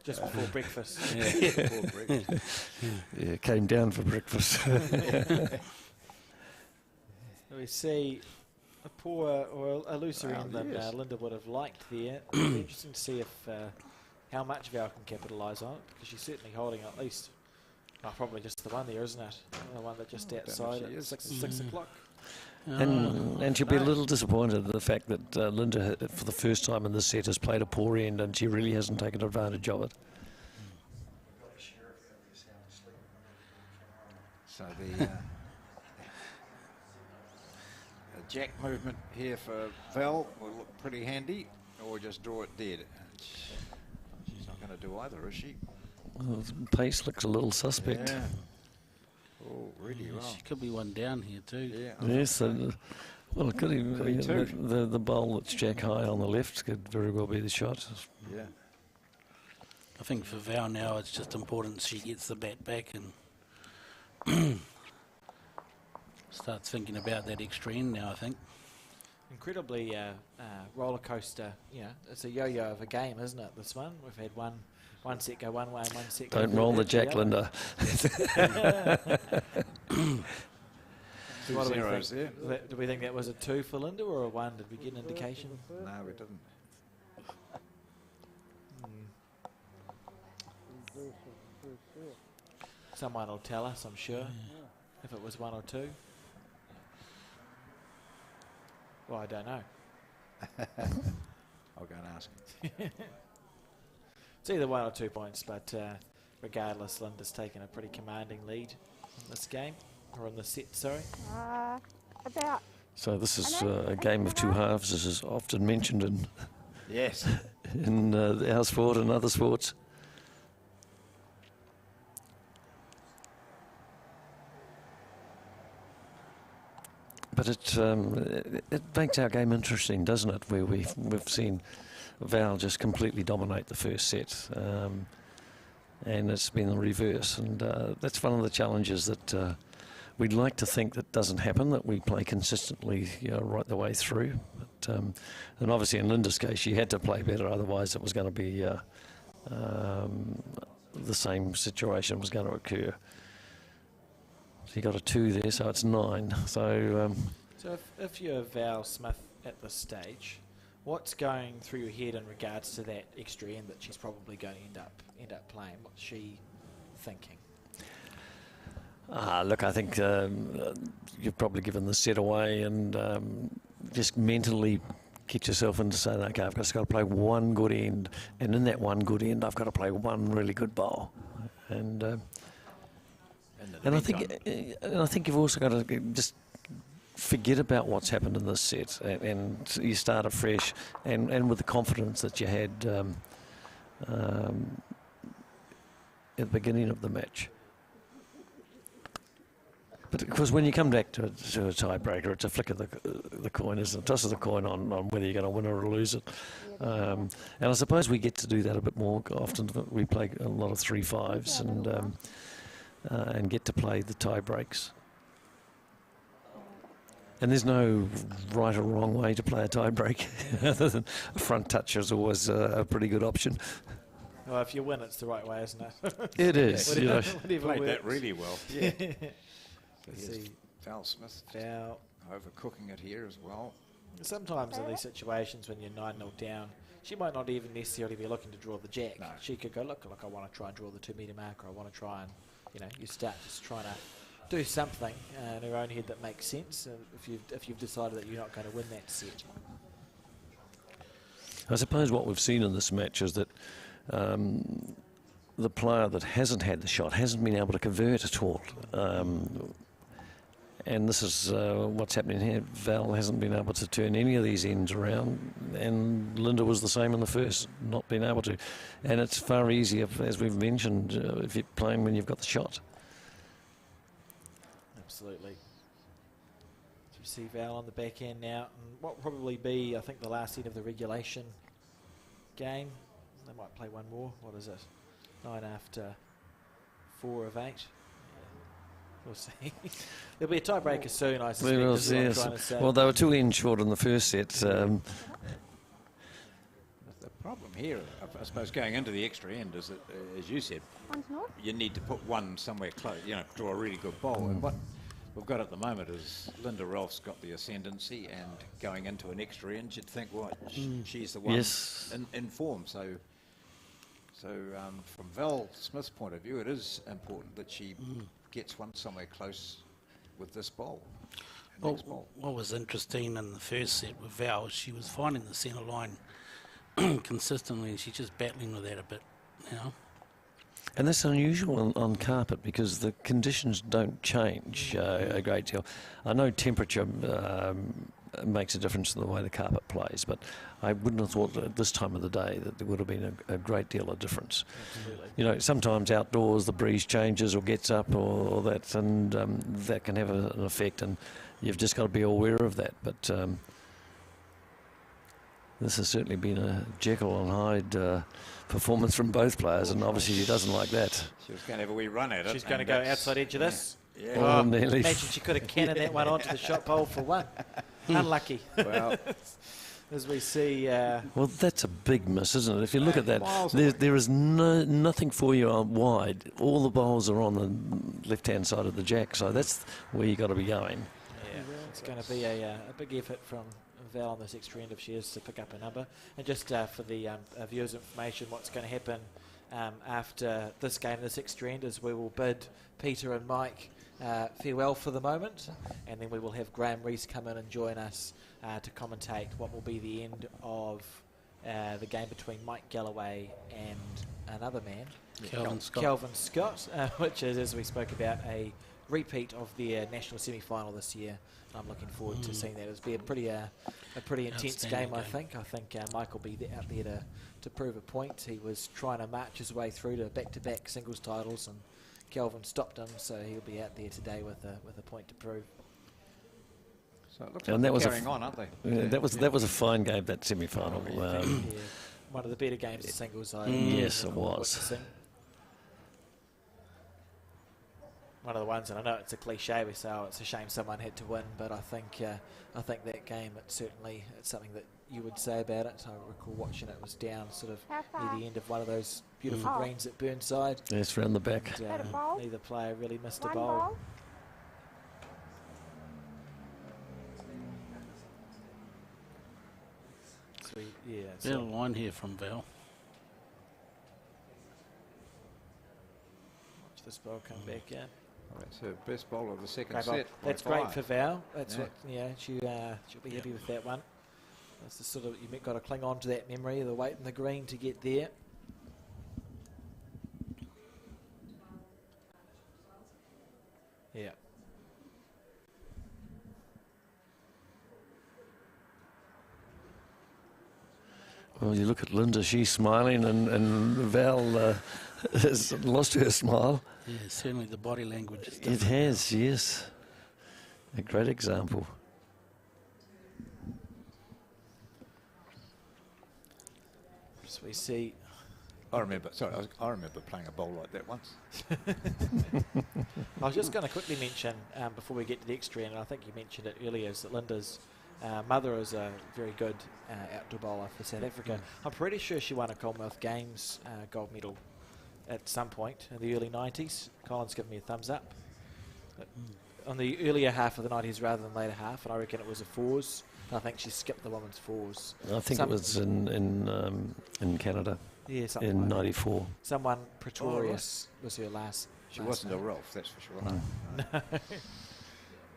Just before breakfast. Before breakfast. Yeah, came down for breakfast. We see a poor or a looser end than Linda would have liked there. It'll be interesting to see if how much Val can capitalise on it, because she's certainly holding at least, probably just the one there, isn't it? The one that just outside at 6 o'clock. And she'll be a little disappointed at the fact that Linda, for the first time in this set, has played a poor end, and she really hasn't taken advantage of it. So the jack movement here for Val will look pretty handy, or just draw it dead. She's not going to do either, is she? Well, the pace looks a little suspect. Yeah. Oh, really well. She could be one down here too. Yeah. Yes, well, it could be two. The bowl that's jack high on the left could very well be the shot. Yeah. I think for Val now, it's just important she gets the bat back and starts thinking about that extra end now, I think. Incredibly roller coaster. Yeah, it's a yo-yo of a game, isn't it? This one we've had one set go one way and one set go Don't roll the jack, Linda. Two zeros there. Do we think that was a 2 for Linda or a 1? Did we get an indication? No, we didn't. Someone will tell us, I'm sure, if it was 1 or 2. Well, I don't know. I'll go and ask. It's either 1 or 2 points, but regardless, Linda's taken a pretty commanding lead in this game, or in the set, sorry. About. So this is a game of two halves, as is often mentioned in yes in our sport and other sports. But it makes our game interesting, doesn't it? Where we've seen Val just completely dominate the first set, and it's been the reverse. And that's one of the challenges that we'd like to think that doesn't happen, that we play consistently right the way through. But, and obviously in Linda's case, she had to play better, otherwise it was going to be the same situation was going to occur. She got a 2 there, so it's 9. So if you're Val Smith at this stage, what's going through your head in regards to that extra end that she's probably going to end up playing? What's she thinking? Look, I think you've probably given the set away, and just mentally get yourself into saying, okay, I've just got to play one good end, and in that one good end, I've got to play one really good bowl. And I think you've also got to just forget about what's happened in this set, and you start afresh, and with the confidence that you had at the beginning of the match. But because when you come back to a tiebreaker, it's a flick of the coin, isn't it? Toss of the coin on whether you're going to win or lose it. And I suppose we get to do that a bit more often. We play a lot of 3-5s and get to play the tie breaks. And there's no right or wrong way to play a tie break, other than a front touch is always a pretty good option. Well, if you win, it's the right way, isn't it? It is. Played that really well. Yeah. See Val Smith overcooking it here as well. Sometimes in these situations when you're 9-0 down, she might not even necessarily be looking to draw the jack. No. She could go, look, I want to try and draw the 2 metre mark, or I want to try and, you start just trying to do something in her own head that makes sense. If you've decided that you're not going to win that set. I suppose what we've seen in this match is that the player that hasn't had the shot hasn't been able to convert at all. And this is what's happening here. Val hasn't been able to turn any of these ends around, and Linda was the same in the first, not being able to. And it's far easier, as we've mentioned, if you're playing when you've got the shot. Absolutely. So you see Val on the back end now, and what will probably be, I think, the last end of the regulation game. They might play one more. What is it? 9 after 4 of 8. We'll see. There'll be a tiebreaker soon, I suspect. Well, they were 2 ends short in the first set. The problem here, I suppose, going into the extra end is that, as you said, you need to put one somewhere close, draw a really good bowl. And what we've got at the moment is Linda Ralph's got the ascendancy, and going into an extra end, you'd think, well, she's the one in form. So from Val Smith's point of view, it is important that she gets one somewhere close with this bowl. What was interesting in the first set with Val, she was finding the centre line consistently, and she's just battling with that a bit, And that's unusual on carpet, because the conditions don't change a great deal. I know temperature makes a difference to the way the carpet plays, but I wouldn't have thought at this time of the day that there would have been a great deal of difference. Absolutely. Sometimes outdoors the breeze changes or gets up or that, and that can have an effect, and you've just got to be aware of that. But this has certainly been a Jekyll and Hyde performance from both players, and obviously she doesn't like that. She was going to have a wee run at it. She's going to go outside edge of this. Yeah. Oh, nearly. Imagine she could have cannoned that one onto the shot pole for 1. Unlucky. Well, as we see. Well, that's a big miss, isn't it? If you look at that, there is nothing for you wide. All the bowls are on the left-hand side of the jack, so that's where you got to be going. Yeah, it's going to be a big effort from Val on this extra end if she is to pick up a number. And just for the viewers' information, what's going to happen after this game, this extra end, is we will bid Peter and Mike farewell for the moment, and then we will have Graham Rees come in and join us to commentate what will be the end of the game between Mike Galloway and another man, Kelvin Scott, which is, as we spoke about, a repeat of their national semi-final this year. I'm looking forward to seeing that. It'll be a pretty intense game, I think. I think Mike will be out there to prove a point. He was trying to march his way through to back-to-back singles titles, and Kelvin stopped him, so he'll be out there today with a point to prove. So it looks like they're carrying on, aren't they? Yeah, that was a fine game, that semi-final. One of the better games of singles. Yes, it was. one of the ones, and I know it's a cliche, we say, oh, it's a shame someone had to win, but I think that game, it's something that you would say about it. I recall watching it, was down sort of near the end of one of those beautiful greens at Burnside. Yes, round the back. And, neither player really missed a bowl. Sweet, yeah. There's a line here from Val. Watch this ball come back in. That's her best bowl of the second Great set. That's great for Val. That's Yeah. what, she'll be happy with that one. That's the sort of, you've got to cling on to that memory of the weight in the green to get there. Yeah. Well, you look at Linda, she's smiling, and Val has lost her smile. Yeah, certainly the body language is It different. has, yes. A great example. So we see. I remember playing a bowl like that once. I was just going to quickly mention, before we get to the extra end, and I think you mentioned it earlier, is that Linda's mother is a very good outdoor bowler for South Africa. I'm pretty sure she won a Commonwealth Games gold medal at some point in the early 90s. Colin's given me a thumbs up. On the earlier half of the 90s rather than later half, and I reckon it was a fours. I think she skipped the women's fours. I think it was in Canada. Yeah, something in like '94. Someone Pretorius was her last. She wasn't L.Ralph, that's for sure.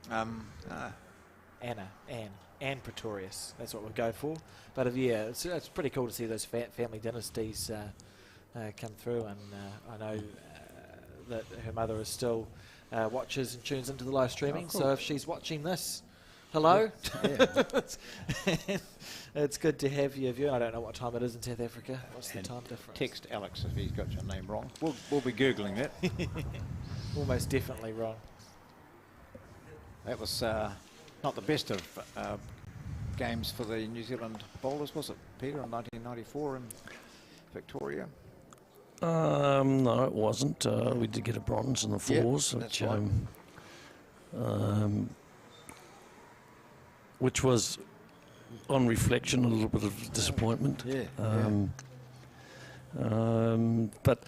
No. Anne Pretorius. That's what we'll go for. But yeah, it's pretty cool to see those family dynasties come through, and I know that her mother is still watches and tunes into the live streaming. Oh, cool. So if she's watching this, hello. Yeah. It's good to have your view. I don't know what time it is in South Africa. What's the time difference? Text Alex if he's got your name wrong. We'll be Googling that. Almost definitely wrong. That was not the best of games for the New Zealand bowlers, was it, Peter, in 1994 in Victoria? No, it wasn't. We did get a bronze in the fours, which was, on reflection, a little bit of disappointment. But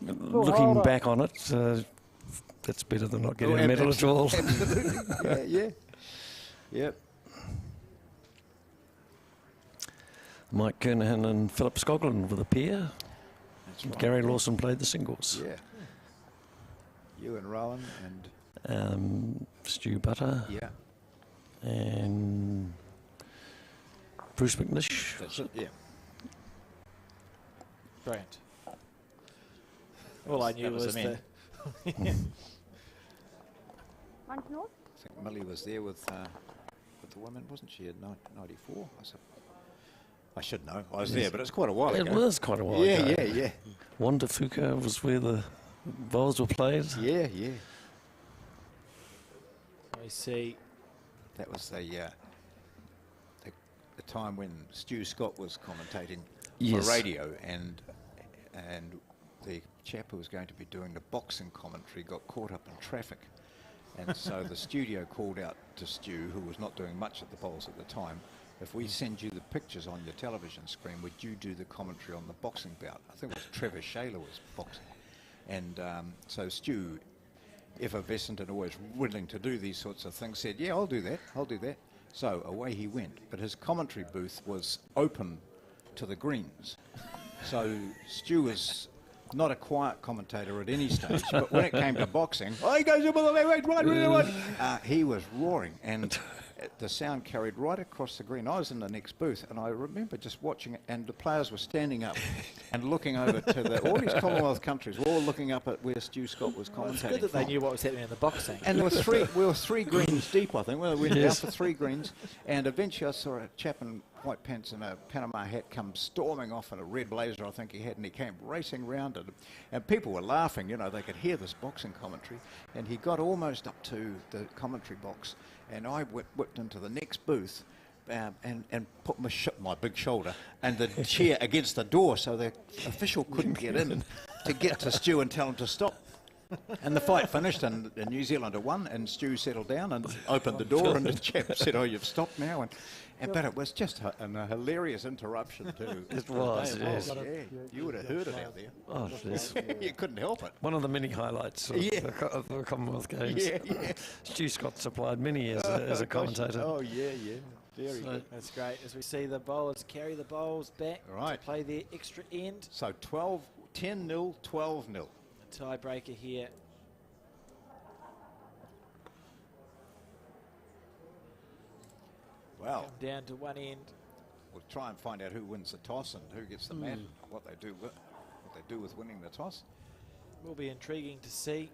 looking back on it, that's better than not getting a medal at all. Absolutely. Yep. M.Kernaghan and Philip Skoglund were the pair. That's right. Gary Lawson played the singles. Yeah. You and Rowan and Stu Butter. Yeah. And Bruce McNish. That's it. Yeah. Brilliant. All I knew was the. One to North? I think Millie was there with the women, wasn't she, in 94? I should know. I was there, but it's quite a while ago. It was quite a while ago. Yeah. Wanda Fuka was where the bowls were played. Yeah. We see. That was the time when Stu Scott was commentating for radio, and the chap who was going to be doing the boxing commentary got caught up in traffic. And so the studio called out to Stu, who was not doing much at the bowls at the time, if we send you the pictures on your television screen, would you do the commentary on the boxing bout? I think it was Trevor Shaler was boxing. And so Stu, effervescent and always willing to do these sorts of things, said, yeah, I'll do that. So away he went. But his commentary booth was open to the greens. So Stu was not a quiet commentator at any stage, but when it came to boxing, he goes in with the left, right, he was roaring, and the sound carried right across the green. I was in the next booth, and I remember just watching it, and the players were standing up and looking over to all these Commonwealth countries were all looking up at where Stu Scott was commentating. It's good that they knew what was happening in the boxing. And there were we were three greens deep, I think. We went down for 3 greens, and eventually I saw a chap in white pants and a Panama hat come storming off in a red blazer, I think he had, and he came racing round it. And people were laughing, they could hear this boxing commentary. And he got almost up to the commentary box, and I whipped into the next booth and put my big shoulder and the chair against the door so the official couldn't get in to get to Stu and tell him to stop. And the fight finished, and New Zealand won, and Stu settled down and opened the door, and the chap said, "Oh, you've stopped now." But it was just a hilarious interruption too. It was, yes. Yeah, you would have heard it out there. Oh, yes. You couldn't help it. One of the many highlights of, of the Commonwealth Games. Yeah. Stu Scott supplied many as a commentator. Oh, yeah. Very good. That's great. As we see the bowlers carry the bowls back to play their extra end. So 10-0, 12-0. A tiebreaker here. Well, come down to one end. We'll try and find out who wins the toss and who gets the mat, what they do with winning the toss. Will be intriguing to see.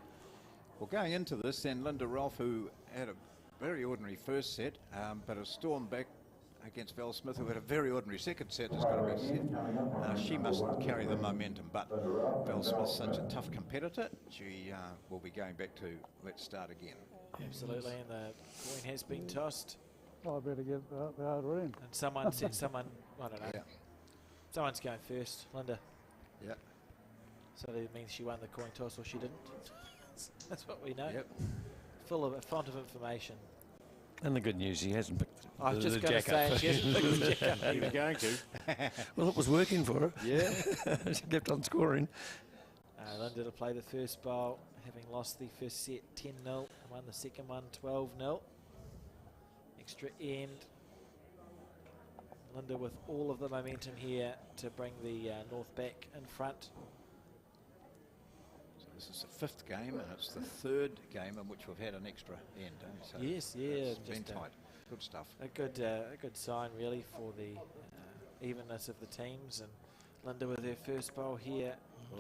Well, going into this, then Linda Ralph, who had a very ordinary first set, but has stormed back against Val Smith, who had a very ordinary second set, has got to be said. She mustn't carry the momentum, but Val Smith's such a tough competitor, she will be going back to let's start again. Absolutely, and the coin has been tossed. I better get the other end. And someone said I don't know. Yeah. Someone's going first, Linda. Yeah. So that means she won the coin toss or she didn't. That's what we know. Yep. Full of a font of information. And the good news, he hasn't picked I was just going to say, she hasn't picked the jack up. He was going to. Well, it was working for her. Yeah. She kept on scoring. Linda to play the first bowl, having lost the first set 10-0 and won the second one 12-0. Extra end. Linda with all of the momentum here to bring the North back in front. So this is the fifth game, and it's the third game in which we've had an extra end. So yes, yeah, it's been tight. Good stuff. A good sign really for the evenness of the teams, and Linda with her first bowl here.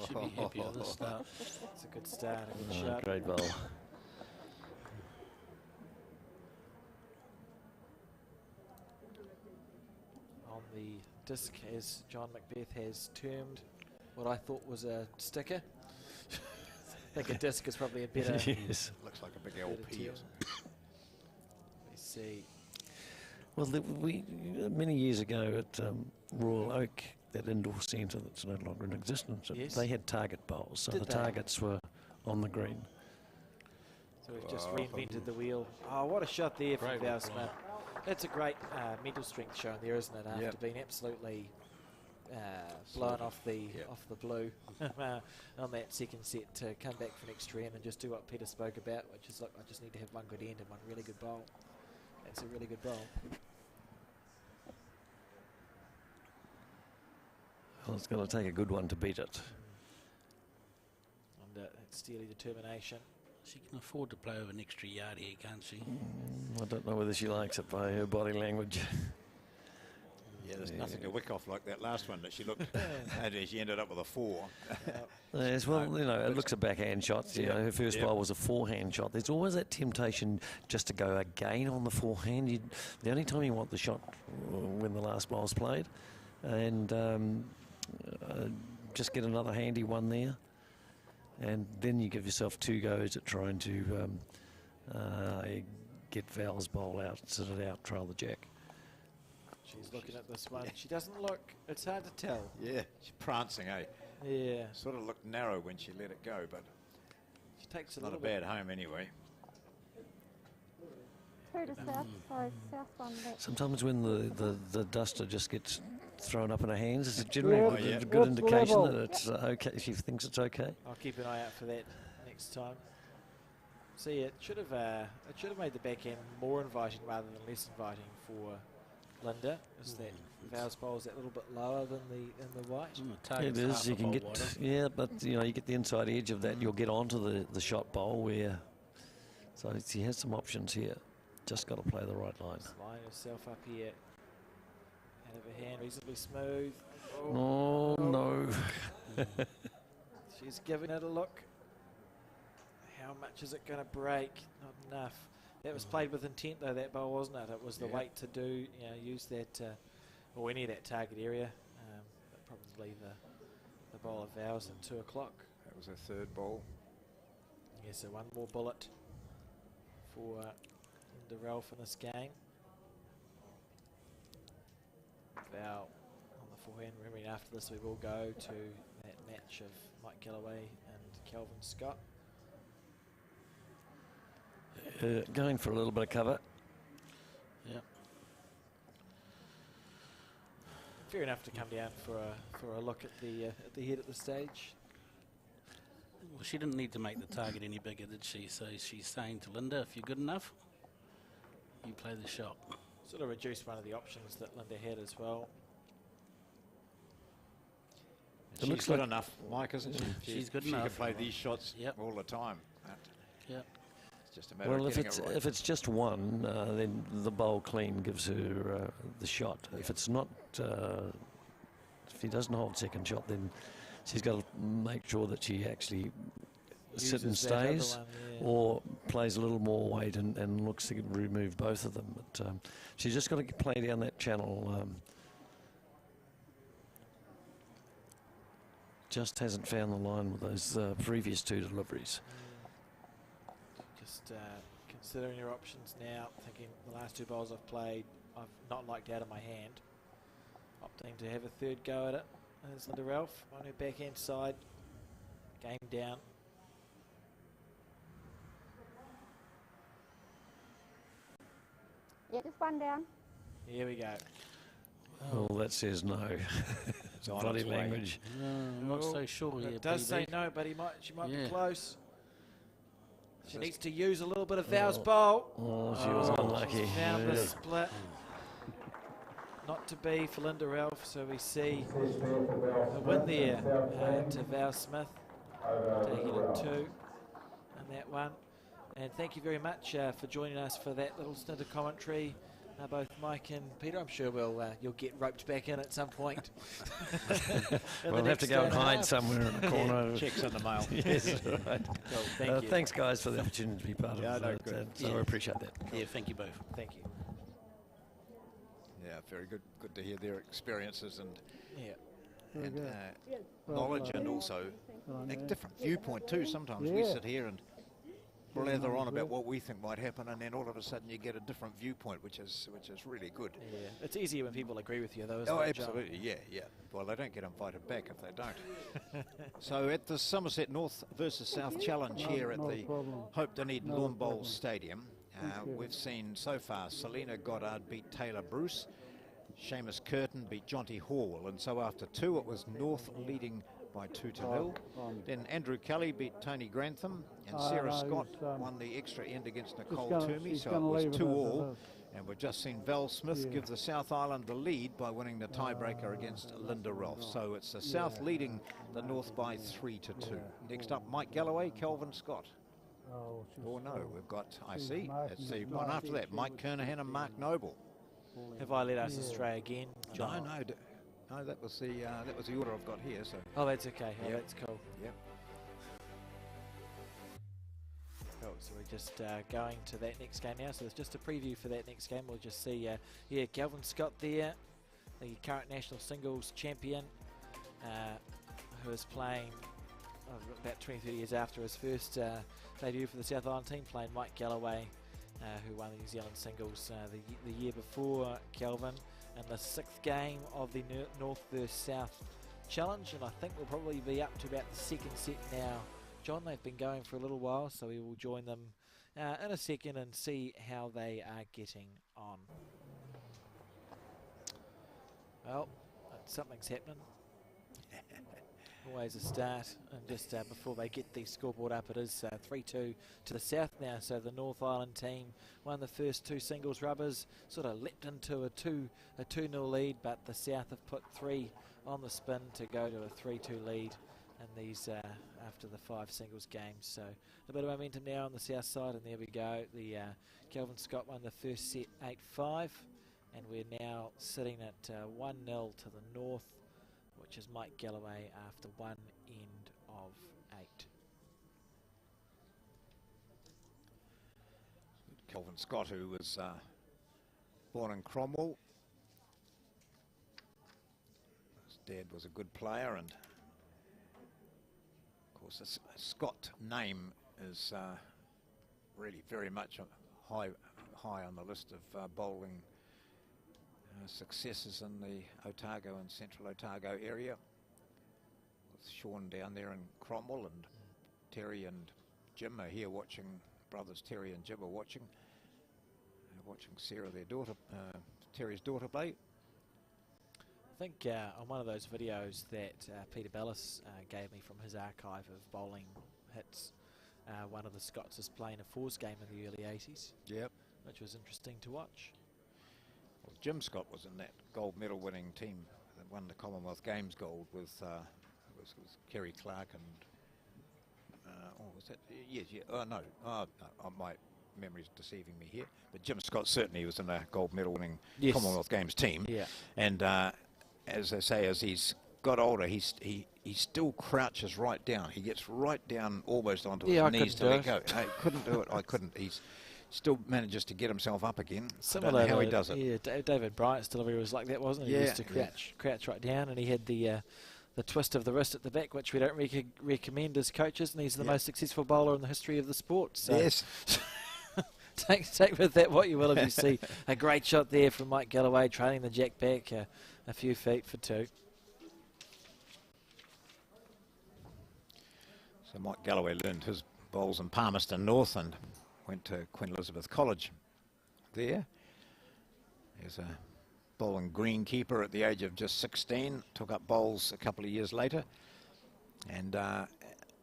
Should be happy with this start. It's a good start, a good shot. Great bowl. On the disc, as John Macbeth has termed what I thought was a sticker. I think a disc is probably a better. Yes. Looks like a big LP or something. We see. Well, we many years ago at Royal Oak, that indoor centre that's no longer in existence, yes. They had target bowls, so Did the they? targets were on the green. So we've just reinvented the wheel. Oh, what a shot there from Val Smith. That's a great mental strength shown there, isn't it? After being absolutely blown off the blue on that second set, to come back for an extra end and just do what Peter spoke about, which is, look, I just need to have one good end and one really good bowl. That's a really good bowl. Well, it's going to take a good one to beat it. And steely determination. She can afford to play over an extra yard here, can't she? I don't know whether she likes it by her body language. Yeah, there's nothing to wick off like that last one that she looked and she ended up with a 4. Yes, well, it looks a backhand shot. Her first bowl was a forehand shot. There's always that temptation just to go again on the forehand. The only time you want the shot when the last bowl's played, and just get another handy one there, and then you give yourself 2 goes at trying to get Val's bowl out, sit it out, trail the jack. She's looking at this one. She doesn't look, it's hard to tell. Yeah, she's prancing, eh? Yeah. Sort of looked narrow when she let it go, but she takes not a bad home anyway. 2 to south, sorry, south one back. Sometimes when the duster just gets thrown up in her hands, it's generally a good That's indication level. that it's okay. She thinks it's okay. I'll keep an eye out for that next time. See, it should have made the backhand more inviting rather than less inviting for Linda. Is that Val's bowl is that little bit lower than the white? It is. You can get but you get the inside edge of that. You'll get onto the shot bowl where. So she has some options here. Just got to play the right line. Just line herself up here. Out of her hand, reasonably smooth. Oh no! She's giving it a look. How much is it going to break? Not enough. That was played with intent, though, that bowl, wasn't it? It was the weight to do, use that, or any of that target area. But probably the bowl of Val's at 2 o'clock. That was her third ball. Yeah, so one more bullet for Linda Ralph in this game. Val on the forehand. Remembering after this we will go to that match of M.Galloway and Kelvin Scott. Going for a little bit of cover. Yeah. Fair enough to come down for a look at the head at the stage. Well, she didn't need to make the target any bigger, did she? So she's saying to Linda, if you're good enough, you play the shot. Sort of reduced one of the options that Linda had as well. She's looks good like enough, Mike, isn't she? She's good she enough. She can play these shots Yep. all the time. Yep. It's just a matter Well, of if getting it's it right. if it's just one, then the bowl clean gives her the shot. If it's not, if he doesn't hold second shot, then she's got to make sure that she actually sit and Uses that other stays, one, yeah. or plays a little more weight and looks to remove both of them. But she's just got to play down that channel. Just hasn't found the line with those previous two deliveries. Just considering your options now, thinking the last two bowls I've played, I've not liked out of my hand. Opting to have a third go at it. There's Linda Ralph on her backhand side. Game down. Yeah, just one down. Here we go. Oh, that says no. It's on Body its way. language. No, I'm not so sure here. It does PB. say no, but she might be close. She This needs to use a little bit of Val's bowl. Oh, she was unlucky. She's found the Yeah. split. Not to be for Linda Ralph, so we see the win there to Val Smith, taking it 2 in that one. And thank you very much for joining us for that little stint of commentary. Both Mike and Peter, I'm sure you'll get roped back in at some point. We'll have to go and hide somewhere in the corner. Checks in the mail. Yes, right. Cool, thank you. Thanks, guys, for the opportunity to be part Yeah, of no, it. good. So I appreciate that. Yeah, thank you both. Thank you. Yeah, very good. Good to hear their experiences and Yeah. knowledge, and also a different viewpoint too. Sometimes we sit here and blather on about what we think might happen, and then all of a sudden you get a different viewpoint, which is really good. Yeah, it's easier when people agree with you, though, isn't Oh, it, John? absolutely, yeah. Well, they don't get invited back if they don't. So at the Somerset North versus South Challenge here at the Hope Dunedin Lawn Bowl Stadium, we've seen so far Selina Goddard beat T.Bruce, Seamus Curtin beat J.Horwell, and so after 2 it was North leading by 2-0. Then Andrew Kelly beat T.Grantham, and Sarah Scott won the extra end against Nicole N.Toomey, so it was 2-2. And we've just seen Val Smith give the South Island the lead by winning the tiebreaker against Linda Ralph. So it's the South leading the North by 3-2. Next up, M.Galloway, Kelvin, Scott. Oh no, we've got, I see, it's the one after that, M.Kernaghan and Mark Noble. Have I led us astray again, John? No, that was the order I've got here. So. Oh, that's okay. Oh, Yep. that's cool. Yep. Cool. So we're just going to that next game now. So it's just a preview for that next game. We'll just see, Kelvin Scott there, the current national singles champion, who is playing about 20-30 years after his first debut for the South Island team, playing M.Galloway, who won the New Zealand singles the year before Kelvin, in the 6th game of the North versus South Challenge, and I think we'll probably be up to about the 2nd set now. John, they've been going for a little while, so we will join them in a second and see how they are getting on. Well, something's happening. Always a start, and just before they get the scoreboard up, it is 3-2 to the South now. So the North Island team won the first 2 singles rubbers, sort of leapt into a 2-0 lead, but the South have put 3 on the spin to go to a 3-2 lead in these after the 5 singles games. So a bit of momentum now on the South side, and there we go. The Kelvin Scott won the first set 8-5, and we're now sitting at 1-0 to the North, which is M.Galloway after 1 end of 8. Kelvin Scott, who was born in Cromwell. His dad was a good player, and of course the Scott name is really very much high on the list of bowling successes in the Otago and Central Otago area, with Sean down there in Cromwell, and Terry and Jim are here watching brothers Terry and Jim are watching. Watching Sarah, their daughter, Terry's daughter, play. I think on one of those videos that Peter Bellis gave me from his archive of bowling hits, one of the Scots is playing a fours game in the early 80s. Yep. Which was interesting to watch. Well, Jim Scott was in that gold medal winning team that won the Commonwealth Games gold with Kerry Clark and was that? Yes, yeah. Oh no, my memory's deceiving me here. But Jim Scott certainly was in a gold medal winning Commonwealth Games team. Yeah. And as I say, as he's got older, he still crouches right down. He gets right down almost onto his knees to let go. I couldn't do it. I couldn't. He's still manages to get himself up again. Similar, I don't know how he does it. Yeah, David Bryant's delivery was like that, wasn't it? He used to crouch right down, and he had the twist of the wrist at the back, which we don't recommend as coaches, and he's the most successful bowler in the history of the sport. So yes. Take with that what you will if you see a great shot there from M.Galloway trailing the jack back a few feet for 2. So M.Galloway learned his bowls in Palmerston North and went to Queen Elizabeth College there. There's a bowling greenkeeper at the age of just 16, took up bowls a couple of years later, and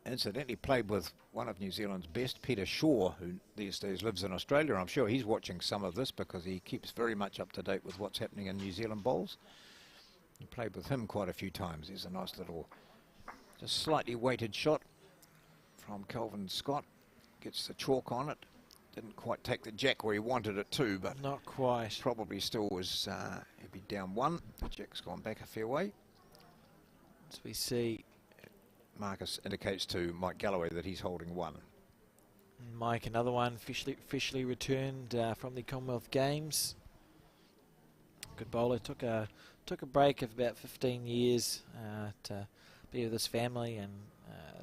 incidentally played with one of New Zealand's best, Peter Shaw, who these days lives in Australia. I'm sure he's watching some of this because he keeps very much up to date with what's happening in New Zealand bowls. He played with him quite a few times. Here's a nice little, just slightly weighted shot from Kelvin Scott. Gets the chalk on it. Didn't quite take the jack where he wanted it to, but not quite. Probably still was, he'd be down 1. The jack's gone back a fair way. As we see, Marcus indicates to M.Galloway that he's holding 1. Mike, another one officially returned from the Commonwealth Games. Good bowler. Took a break of about 15 years to be with his family and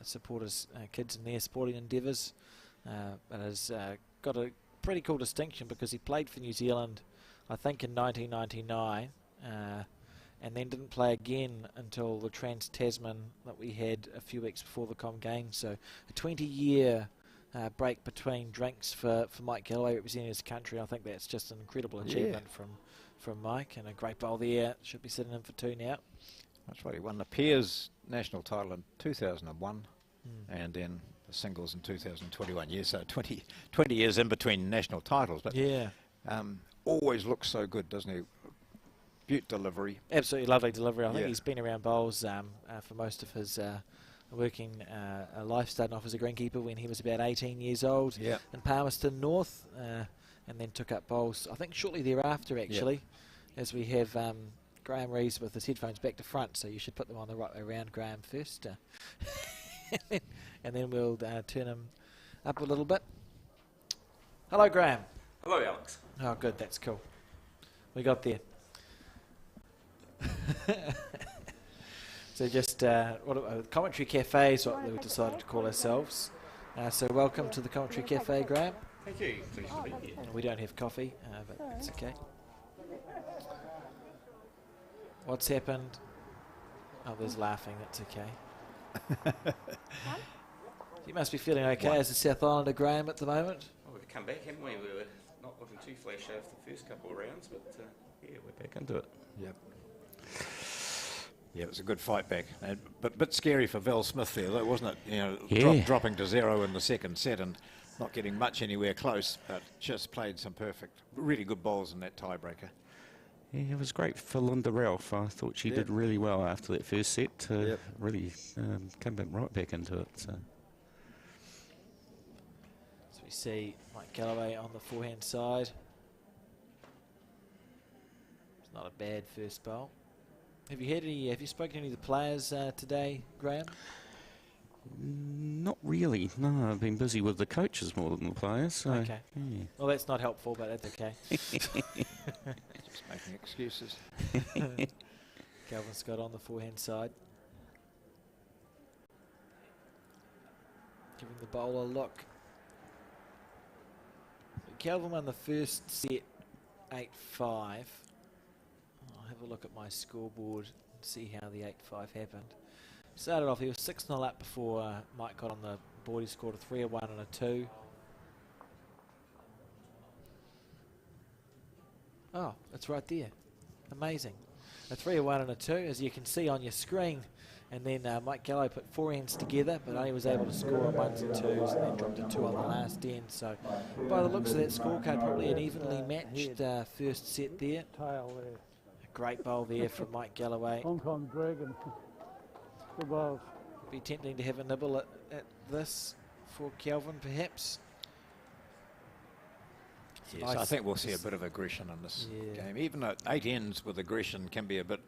support his kids in their sporting endeavours. But has got a pretty cool distinction because he played for New Zealand, I think, in 1999. And then didn't play again until the Trans-Tasman that we had a few weeks before the Com Games. So a 20-year break between drinks for M.Galloway representing his country. I think that's just an incredible achievement from Mike, and a great bowl there. Should be sitting in for 2 now. That's right. He won the Peers national title in 2001 and then the singles in 2021. Yes, so 20 years in between national titles. But always looks so good, doesn't he? Beaut delivery. Absolutely lovely delivery. I think he's been around bowls for most of his working life, starting off as a greenkeeper when he was about 18 years old in Palmerston North, and then took up bowls, I think, shortly thereafter, actually, as we have Graham Rees with his headphones back to front, so you should put them on the right way around, Graham, first. And then we'll turn him up a little bit. Hello, Graham. Hello, Alex. Oh, good, that's cool. We got there. So just Commentary Cafe is what we decided to call ourselves. So welcome to the Commentary Cafe, Graham. Thank you. Pleased to be here. We don't have coffee, but that's okay. What's happened? Oh, there's laughing. That's okay. You must be feeling okay as a South Islander, Graham, at the moment. Well, we've come back, haven't we? We were not looking too flash over the first couple of rounds, but yeah, we're back into it. Yep. Yeah, it was a good fight back, but a bit scary for Val Smith there, though, wasn't it? You know, dropping to 0 in the second set and not getting much anywhere close, but just played some really good bowls in that tiebreaker. Yeah, it was great for L.Ralph. I thought she did really well after that first set to really come right back into it. So we see M.Galloway on the forehand side. It's not a bad first bowl. Have you spoken to any of the players today, Graham? Not really. No, I've been busy with the coaches more than the players. So, okay. Yeah. Well, that's not helpful, but that's okay. Just making excuses. Kelvin Scott on the forehand side. Giving the bowler a look. So Kelvin won the first set 8-5. I'll have a look at my scoreboard and see how the 8-5 happened. Started off, he was 6-0 up before Mike got on the board. He scored a 3-1 and a 2. Oh, it's right there. Amazing. A 3, a 1 and a 2, as you can see on your screen. And then M.Galloway put 4 ends together, but only was able to score on 1s and 2s, and then dropped a 2 on the last end. So by the looks of that scorecard, probably an evenly matched first set there. Tail there. A great bowl there from M.Galloway. Hong Kong Dragon. Good bowls. Be tempting to have a nibble at this for Kelvin, perhaps. Yes, Nice. I think we'll see a bit of aggression in this game. Even at 8 ends with aggression can be a bit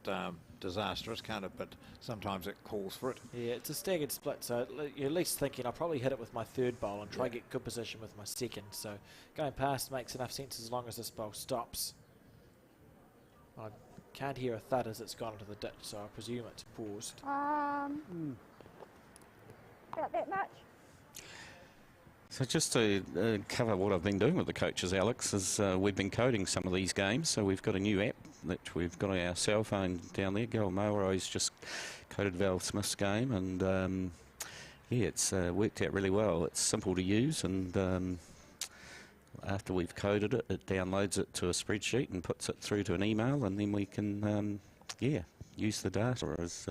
disastrous, can't it? But sometimes it calls for it. Yeah, it's a staggered split, so you're at least thinking I'll probably hit it with my third bowl and try to get good position with my second. So going past makes enough sense as long as this bowl stops. I can't hear a thud as it's gone into the ditch, so I presume it's paused. About that much. So just to cover what I've been doing with the coaches, Alex, is we've been coding some of these games. So we've got a new app that we've got on our cell phone down there. Gal Mowrow's just coded Val Smith's game, and yeah, it's worked out really well. It's simple to use, and after we've coded it, it downloads it to a spreadsheet and puts it through to an email, and then we can use the data as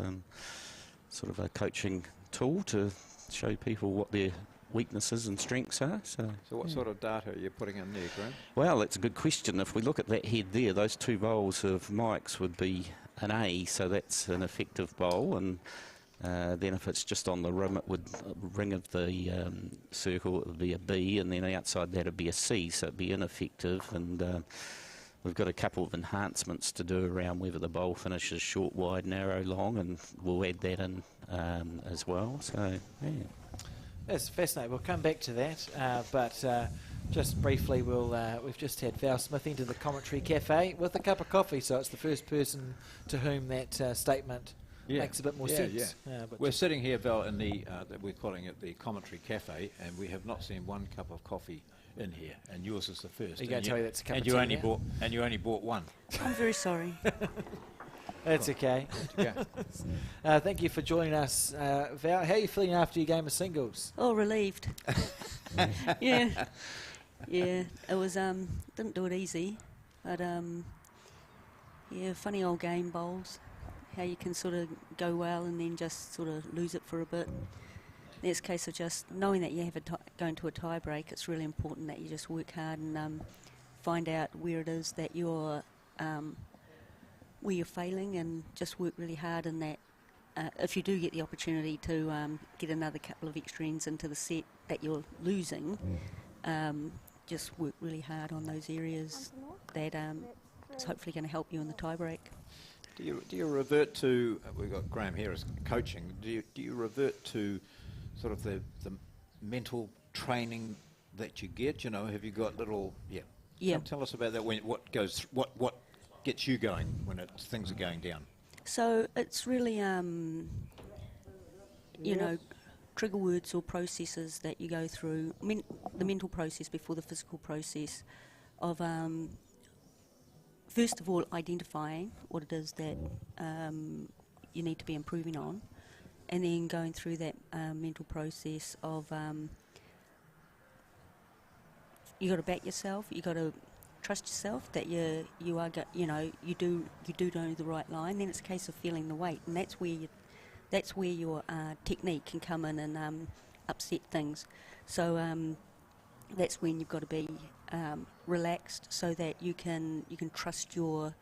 sort of a coaching tool to show people what their weaknesses and strengths are. So what sort of data are you putting in there, Graham? Well, that's a good question. If we look at that head there, those 2 bowls of Mike's would be an A, so that's an effective bowl, and then if it's just on the rim, it would ring of the circle, it would be a B, and then outside that would be a C, so it'd be ineffective. And we've got a couple of enhancements to do around whether the bowl finishes short, wide, narrow, long, and we'll add that in as well. So yeah. That's fascinating. We'll come back to that, but just briefly, we've just had Val Smith into the commentary cafe with a cup of coffee, so it's the first person to whom that statement makes a bit more sense. Yeah. We're sitting here, Val, in the we're calling it the commentary cafe, and we have not seen one cup of coffee in here, and yours is the first. Are you going to tell me that's a cup of tea tea and you only bought one. I'm very sorry. That's okay. Thank you for joining us, Val. How are you feeling after your game of singles? Oh, relieved. Yeah, it was didn't do it easy, but yeah, funny old game bowls. How you can sort of go well and then just sort of lose it for a bit. It's a case of just knowing that you have going to a tie break. It's really important that you just work hard and find out where it is that you're where you're failing, and just work really hard. And that if you do get the opportunity to get another couple of extra ends into the set that you're losing, just work really hard on those areas that is hopefully going to help you in the tie break. Do you revert to, we've got Graham here as coaching, do you revert to sort of the mental training that you get? You know, have you got little, tell us about that, what gets you going when things are going down? So it's really, you know, trigger words or processes that you go through, the mental process before the physical process of, first of all, identifying what it is that you need to be improving on, and then going through that mental process of you got to back yourself, you got to trust yourself that you do know the right line. Then it's a case of feeling the weight, and that's where your technique can come in and upset things. So that's when you've got to be relaxed, so that you can trust your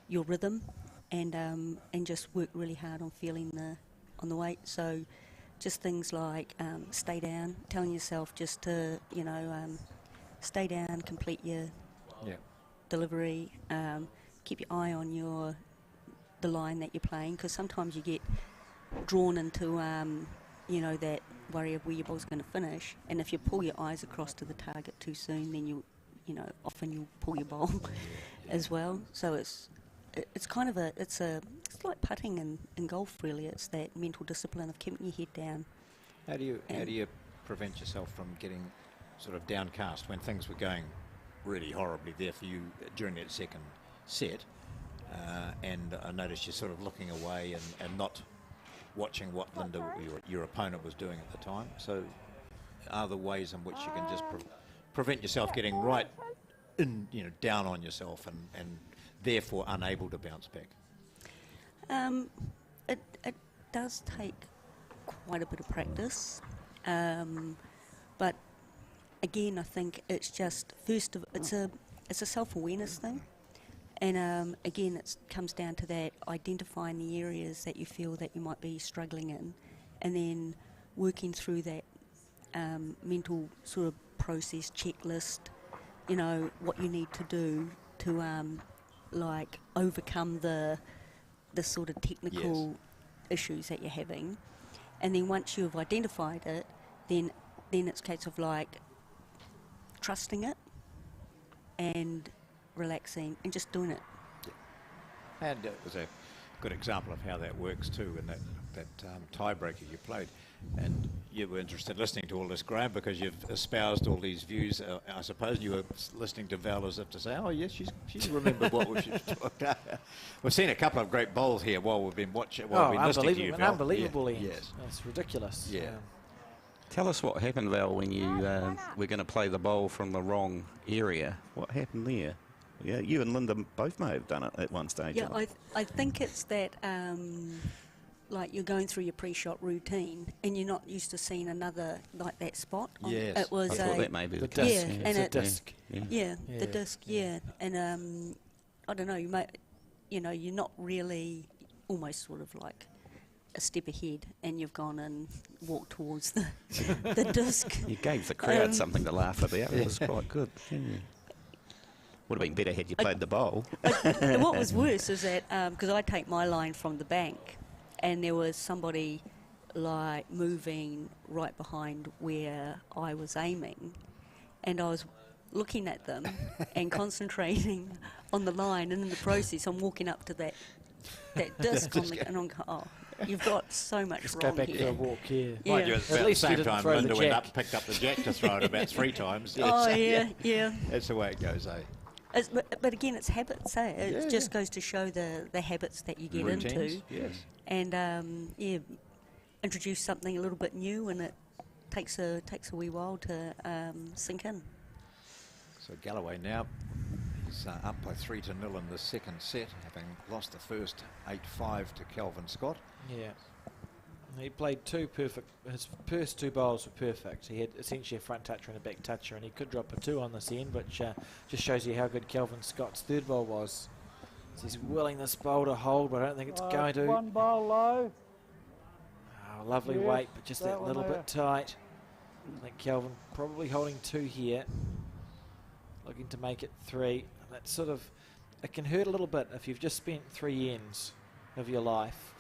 rhythm, and just work really hard on feeling on the weight. So just things like stay down, telling yourself just to stay down, complete your delivery, keep your eye on the line that you're playing, because sometimes you get drawn into that worry of where your ball's going to finish, and if you pull your eyes across to the target too soon, then often you'll pull your ball as well. So it's kind of it's like putting in golf, really. It's that mental discipline of keeping your head down. How do you prevent yourself from getting sort of downcast when things were going really horribly there for you during that second set, and I noticed you're sort of looking away and not watching what Linda, your opponent, was doing at the time? So are there ways in which you can just prevent yourself getting right down on yourself and therefore unable to bounce back? It does take quite a bit of practice, but again, I think it's just it's a self-awareness thing, and again, it comes down to that identifying the areas that you feel that you might be struggling in, and then working through that mental sort of process checklist. What you need to do to like overcome the sort of technical issues that you're having, and then once you've identified it, then it's a case of like trusting it and relaxing and just doing it. Yeah. And it was a good example of how that works too in that tiebreaker you played. And you were interested in listening to all this, Graham, because you've espoused all these views. I suppose you were listening to Val as if to say, oh, yes, she's remembered what we've talked about. We've seen a couple of great bowls here while we've been watching, while we've been listening to you, Val. Unbelievable, yeah. Yes. That's ridiculous. Yeah. Tell us what happened, Val, when you were going to play the bowl from the wrong area. What happened there? Yeah, you and Linda both may have done it at one stage. Yeah, I think it's that... like you're going through your pre-shot routine and you're not used to seeing another like that spot. Yes. It was I thought that may be the disc. case. Yeah, and it's a disc. The disc. Yeah, and I don't know. You might, you're not really almost sort of like a step ahead, and you've gone and walked towards the disc. You gave the crowd something to laugh about. It was quite good. Would have been better had you played the bowl. And what was worse is that because I take my line from the bank. And there was somebody like moving right behind where I was aiming, and I was looking at them and concentrating on the line, and in the process I'm walking up to that disc and I'm going, oh, you've got so much Just wrong go back here. for a walk here. Yeah. Mind you, At about least the you same didn't time, throw Linda the went jack. up, picked up the jack to throw it about 3 times. Oh, Yes. yeah. That's the way it goes, eh? But again, it's habits, eh? It just goes to show the habits that you get Routines, into. yes. And, introduce something a little bit new, and it takes a wee while to sink in. So Galloway now is up by 3-0 in the second set, having lost the first 8-5 to Kelvin Scott. Yeah. He played his first 2 bowls were perfect. He had essentially a front toucher and a back toucher, and he could drop a 2 on this end, which just shows you how good Kelvin Scott's third bowl was. So he's willing this bowl to hold, but I don't think it's going to. One bowl low. Oh, lovely weight, but just that little bit tight. I think Kelvin probably holding 2 here, looking to make it 3. And that sort of, it can hurt a little bit if you've just spent 3 ends of your life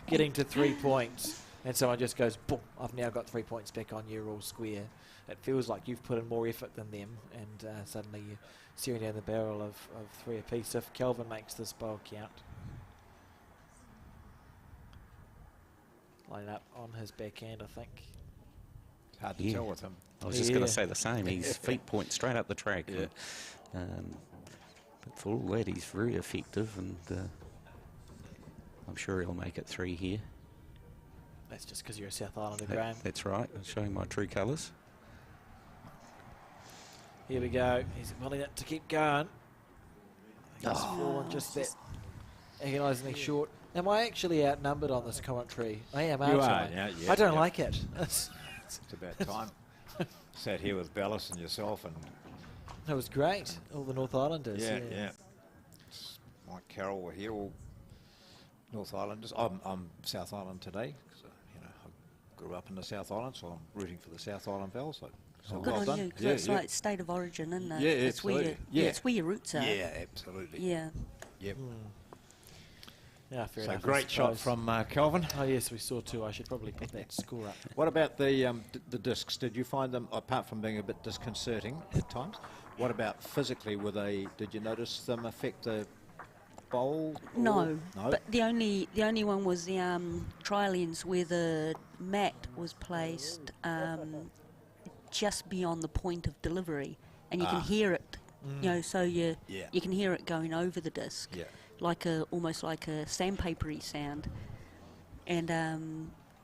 getting to 3 points, and someone just goes, boom, I've now got 3 points back on you, all square. It feels like you've put in more effort than them, and suddenly you're staring down the barrel of 3 apiece if Kelvin makes this bowl count. Line up on his backhand, I think. It's hard to tell with him. I was just going to say the same. His feet point straight up the track. Yeah. But for all that, he's very effective, and I'm sure he'll make it 3 here. That's just because you're a South Islander, Graham. That's right. I'm showing my true colours. Here we go. He's willing it to keep going. He's fallen just that agonisingly short. Am I actually outnumbered on this commentary? I am, aren't I? Yeah, I don't like it. It's about time. Sat here with Bellis and yourself, and It was great. All the North Islanders. yeah. Mike Carroll were here, all North Islanders. I'm South Island today, because I grew up in the South Island, so I'm rooting for the South Island Vals. So Good well on done. you, 'cause it's like state of origin, isn't it? Yeah, it's absolutely. where it's where your roots are. Yeah, absolutely. Yeah. Yep. Yeah, fair So enough, great shot from Kelvin. Oh yes, we saw 2. I should probably put that score up. What about the discs? Did you find them, apart from being a bit disconcerting at times, what about physically? Did you notice them affect the bowl? No, No. but the only one was the trial ends where the mat was placed just beyond the point of delivery, and you can hear it. So you can hear it going over the disc. Yeah. Almost like a sandpapery sound, and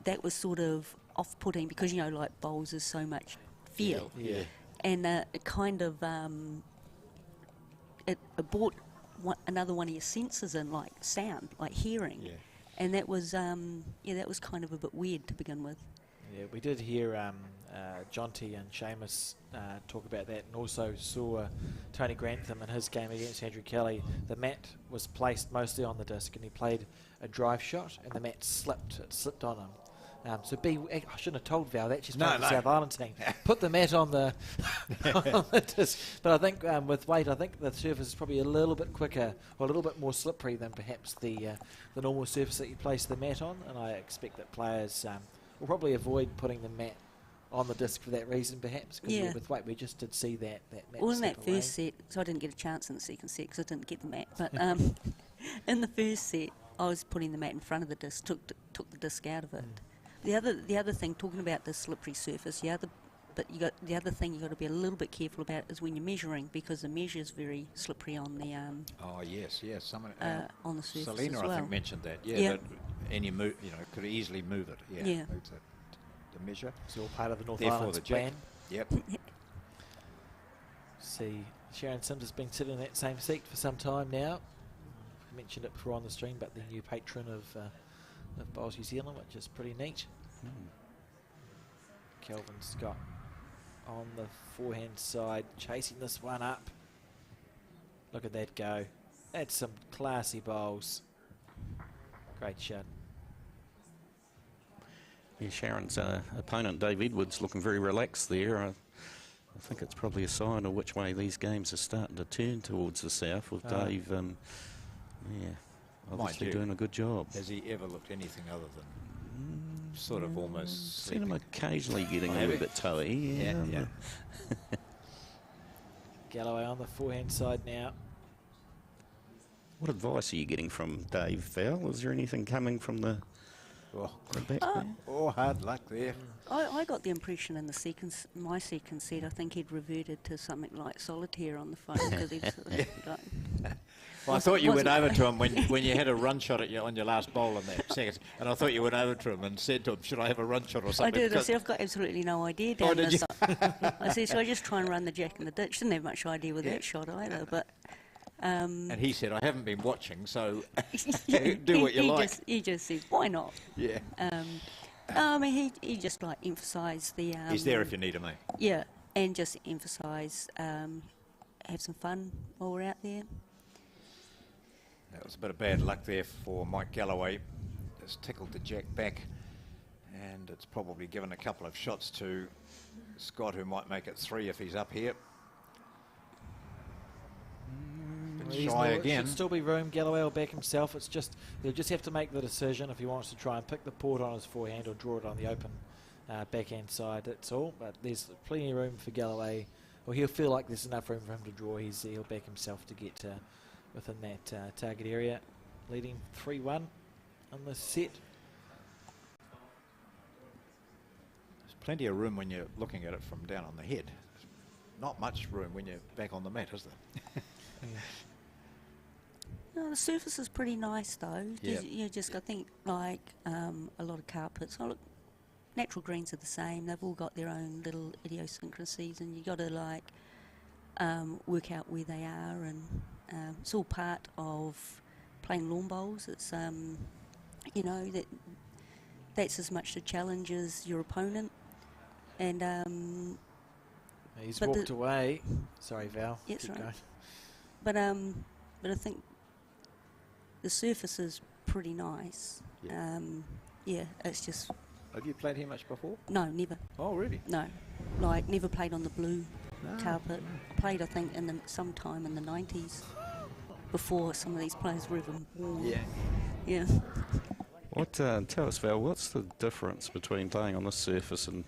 that was sort of off-putting because like bowls is so much feel, Yeah. and it kind of it brought another one of your senses in, like sound, like hearing. Yeah. And that was, that was kind of a bit weird to begin with. Yeah, we did hear Jonty and Seamus talk about that, and also saw Tony Grantham in his game against Andrew Kelly. The mat was placed mostly on the disc, and he played a drive shot, and the mat slipped. It slipped on him. So I shouldn't have told Val that. She's playing the South Island team. Put the mat on the, on the disc. But I think with weight, I think the surface is probably a little bit quicker, or a little bit more slippery than perhaps the normal surface that you place the mat on. And I expect that players will probably avoid putting the mat on the disc for that reason, perhaps. Because with weight, we just did see that mat. Well, in that first set, so I didn't get a chance in the second set because I didn't get the mat. But in the first set, I was putting the mat in front of the disc, took the disc out of it. The other thing, talking about the slippery surface, the other thing you got to be a little bit careful about is when you're measuring, because the measure is very slippery on the oh yes, someone on the surface Selina, as well. I think, mentioned that. Yeah, that any move, could easily move it. Yeah, moves it, the measure. It's all part of the North Therefore Island the plan. Yep. See, Sharon Sims has been sitting in that same seat for some time now. I mentioned it before on the stream, but the new patron of Bowls New Zealand, which is pretty neat. Kelvin Scott on the forehand side, chasing this one up. Look at that go. That's some classy bowls. Great shot. Yeah, Sharon's opponent, Dave Edwards, looking very relaxed there. I think it's probably a sign of which way these games are starting to turn towards the south, with Dave, obviously doing a good job. Has he ever looked anything other than sort of almost seen him occasionally getting a little bit toey? Yeah. Galloway on the forehand side now. What advice are you getting from Dave, Val? Is there anything coming from the batsman? Hard luck there. I got the impression in my second set, I think he'd reverted to something like solitaire on the phone because he's well, I thought you went over to him when you had a run shot on your last bowl in that second, and I thought you went over to him and said to him, "Should I have a run shot or something?" I did. I said, "I've got absolutely no idea down this." I said, "So I just try and run the jack in the ditch." Didn't have much idea with that shot either, but. And he said, "I haven't been watching, so do what you like." He just said, "Why not?" Yeah. I mean, he just like emphasised the. He's there if you need him, eh? Yeah, and just emphasise, have some fun while we're out there. That was a bit of bad luck there for M.Galloway. Just tickled the jack back, and it's probably given a couple of shots to Scott, who might make it 3 if he's up here. Shy again. Should still be room. Galloway will back himself. It's just he'll just have to make the decision if he wants to try and pick the port on his forehand or draw it on the open backhand side. That's all. But there's plenty of room for Galloway. Or he'll feel like there's enough room for him to draw. He'll back himself to get within that target area. Leading 3-1 on the set. There's plenty of room when you're looking at it from down on the head. Not much room when you're back on the mat, is there? No, the surface is pretty nice though. Yep. You just, I think, like a lot of carpets. Oh, look, natural greens are the same. They've all got their own little idiosyncrasies, and you got to like work out where they are, and it's all part of playing lawn bowls. It's that's as much the challenge as your opponent, and he's walked away. Sorry, Val. Yes, Keep right. going. But I think the surface is pretty nice. Yeah. It's just. Have you played here much before? No, never. Oh, really? No, like never played on the blue carpet. I played, I think, sometime in the 90s, before some of these players were even born. Yeah. Yeah. Tell us, Val, what's the difference between playing on this surface and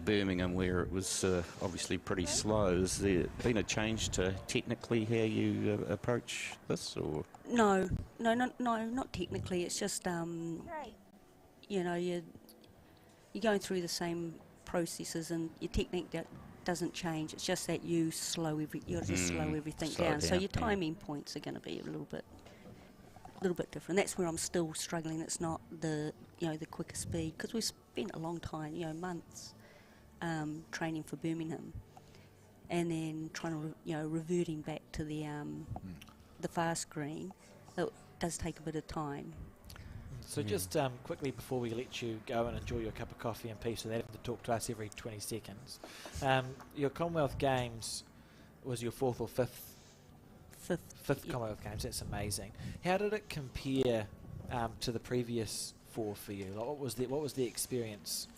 Birmingham, where it was obviously pretty slow? Has there been a change to technically how you approach this, or? No, not technically. It's just you're going through the same processes, and your technique doesn't change. It's just that you slow everything down. So your timing points are going to be a little bit different. That's where I'm still struggling. It's not the quicker speed, because we've spent a long time, months, training for Birmingham, and then trying to, reverting back to the fast green, it does take a bit of time. So just quickly before we let you go and enjoy your cup of coffee and peace with that, to talk to us every 20 seconds. Your Commonwealth Games was your fourth or fifth Commonwealth Games. That's amazing. How did it compare to the previous 4 for you? Like, what was the experience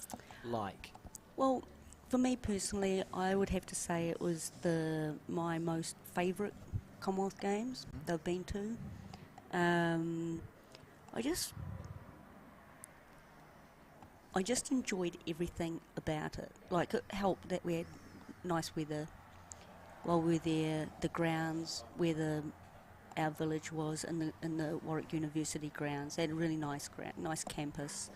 like? Well, for me personally, I would have to say it was my most favourite Commonwealth Games they've been to. I just enjoyed everything about it. Like, it helped that we had nice weather while we were there. The grounds where our village was in the Warwick University grounds, they had a really nice campus.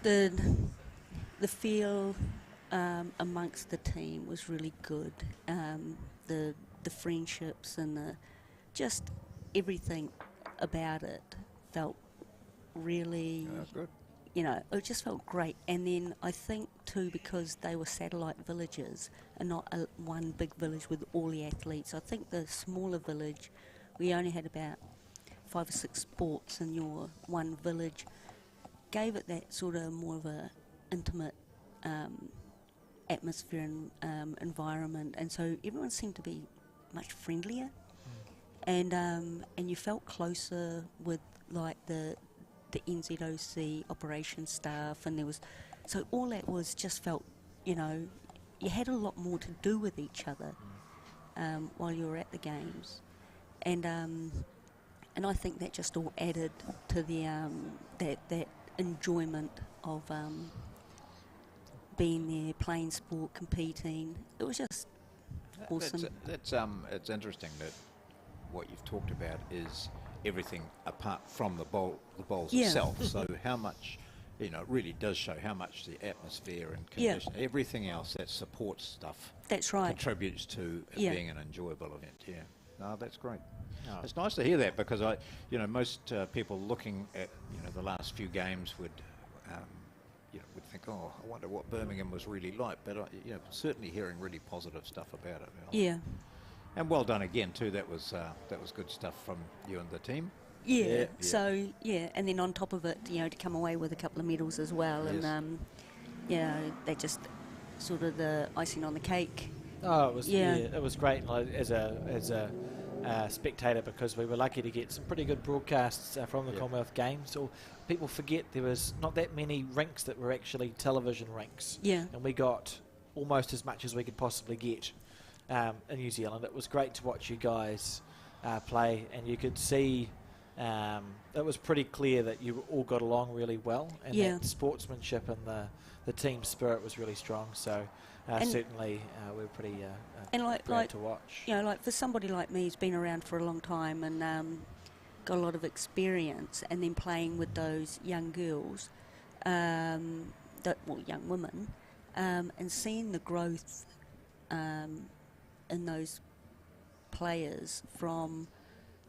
The feel amongst the team was really good. The friendships and just everything about it felt really good. It just felt great. And then I think too, because they were satellite villages and not one big village with all the athletes, I think the smaller village, we only had about 5 or 6 sports in your one village, gave it that sort of more of a intimate atmosphere and environment, and so everyone seemed to be much friendlier, and you felt closer with like the NZOC operations staff, and so all that was just felt, you had a lot more to do with each other while you were at the games, and I think that just all added to the that enjoyment of being there, playing sport, competing. It was just awesome. It's interesting that what you've talked about is everything apart from the bowls itself. So how much, it really does show how much the atmosphere and condition, everything else that supports stuff. That's right. Contributes to it being an enjoyable event. Yeah. No, that's great. Oh. It's nice to hear that, because most people looking at the last few games would think, oh, I wonder what Birmingham was really like. But certainly hearing really positive stuff about it. Yeah. And well done again too. That was good stuff from you and the team. Yeah. So and then on top of it, to come away with a couple of medals as well, and they just sort of the icing on the cake. Oh, it was it was great. Like, as a spectator, because we were lucky to get some pretty good broadcasts from the Commonwealth Games. So people forget there was not that many rinks that were actually television rinks. Yeah. And we got almost as much as we could possibly get in New Zealand. It was great to watch you guys play, and you could see it was pretty clear that you all got along really well, and that sportsmanship and the team spirit was really strong. So certainly we were pretty glad to watch. Like for somebody like me who's been around for a long time and got a lot of experience, and then playing with those young girls, young women, and seeing the growth in those players from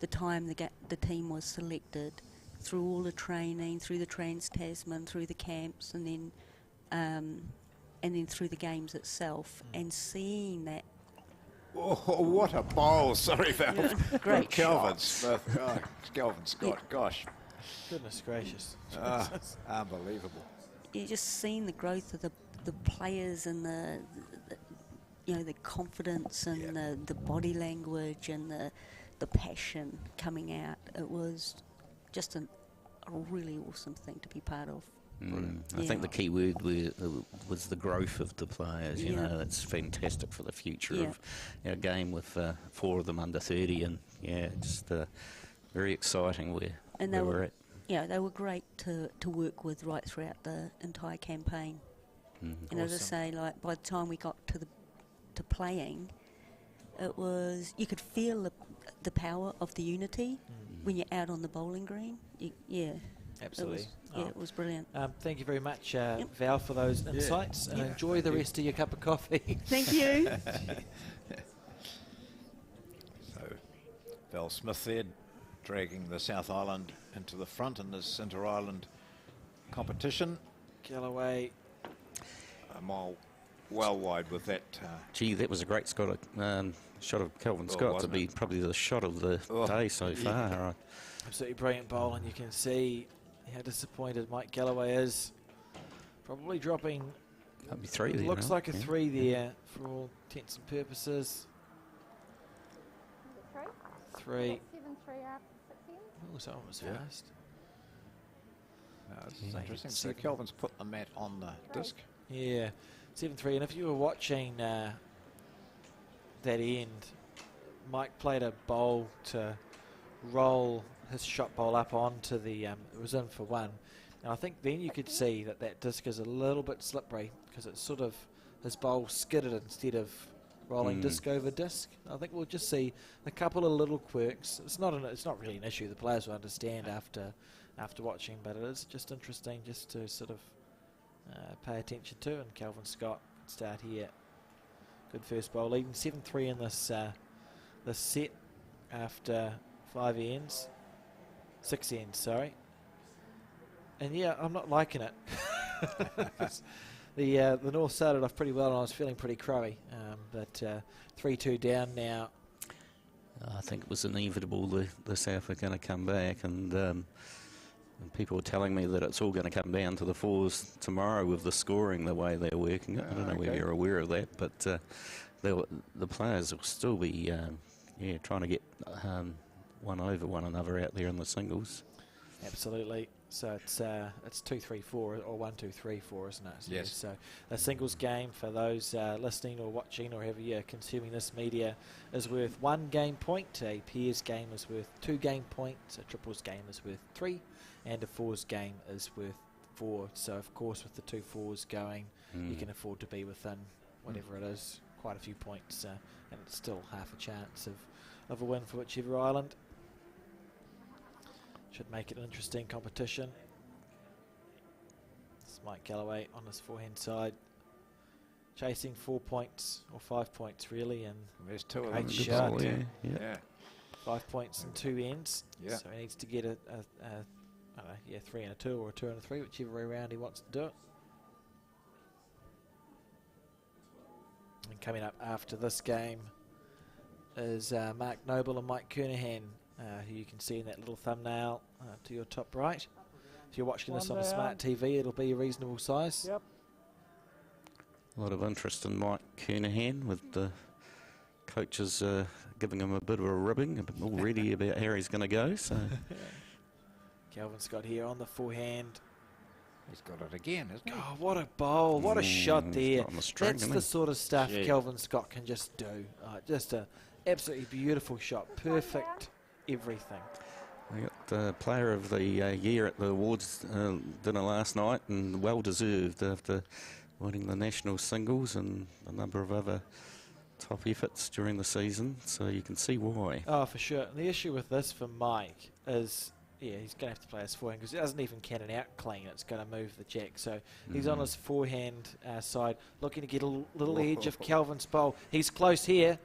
the time the team was selected, through all the training, through the Trans-Tasman, through the camps, and then through the games itself, and seeing that. Oh, what a bowl! Sorry, Val. Great Kelvin Smith. Oh, Kelvin Scott. Gosh. Goodness gracious. Unbelievable. You're just seeing the growth of the players and the confidence and the body language and the passion coming out. It was just a really awesome thing to be part of. I think the key word was the growth of the players. It's fantastic for the future of our game with 4 of them under 30, and just very exciting where we're at. Yeah, they were great to work with right throughout the entire campaign. And awesome. As I say, like by the time we got to playing, it was, you could feel the power of the unity when you're out on the bowling green. Absolutely. It was brilliant. Thank you very much, Val, for those insights, and enjoy the rest of your cup of coffee. Thank you. So, Val Smith there, dragging the South Island into the front in this inter-island competition. Galloway. A mile well wide with that. Gee, that was a great shot of Kelvin Scott to be probably the shot of the day so far. Absolutely brilliant bowl, and you can see how disappointed M.Galloway is. Probably dropping. That'd be 3 there. Looks like a 3 there for all intents and purposes. 3. 7-3 after 6 ends. Oh, so almost fast. This is interesting. So Kelvin's put the mat on the disc. Yeah, 7-3. And if you were watching that end, Mike played a bowl to roll his shot bowl up onto the. It was in for 1. And I think then you could see that disc is a little bit slippery because it's sort of his bowl skidded instead of rolling disc over disc. I think we'll just see a couple of little quirks. It's not really an issue. The players will understand after watching, but it is just interesting just to sort of pay attention to. And Kelvin Scott could start here. Good first bowl, leading 7-3 in this set after 6 ends, sorry. And yeah, I'm not liking it. The North started off pretty well, and I was feeling pretty crowy. But 3-2 down now. I think it was inevitable the South are going to come back, and people were telling me that it's all going to come down to the 4s tomorrow with the scoring the way they're working it. I don't know whether you're aware of that, but the players will still be trying to get one over one another out there in the singles. Absolutely. So it's 2-3-4 or 1-2-3-4, isn't it? Yes. So a singles game for those listening or watching or however you're consuming this media is worth 1 game point. A pairs game is worth 2 game points. A triples game is worth 3, and a fours game is worth 4. So of course, with the 2 4s going, you can afford to be within whatever it is, quite a few points, and it's still half a chance of a win for whichever island. Should make it an interesting competition. It's M.Galloway on his forehand side, chasing 4 points or 5 points really, and there's 2 of great them. shot. Yeah. 5 points and 2 ends. Yeah. So he needs to get a 3 and a 2 or a 2 and a 3, whichever way around he wants to do it. And coming up after this game is Mark Noble and M.Kernaghan, who you can see in that little thumbnail to your top right. If you're watching this on a smart TV, it'll be a reasonable size. Yep. A lot of interest in M.Kernaghan, with the coaches giving him a bit of a ribbing already about how he's going to go. So Kelvin Scott here on the forehand. He's got it again, hasn't he? Oh, what a bowl, what a shot there. That's the sort of stuff Kelvin Scott can just do. Just a absolutely beautiful shot, perfect everything. We got the player of the year at the awards dinner last night, and well deserved after winning the national singles and a number of other top efforts during the season, so you can see why. Oh, for sure. And the issue with this for Mike is, he's going to have to play his forehand because he doesn't even cannon out clean. It's going to move the jack. So he's on his forehand side, looking to get a little edge of Kelvin's bowl. He's close here.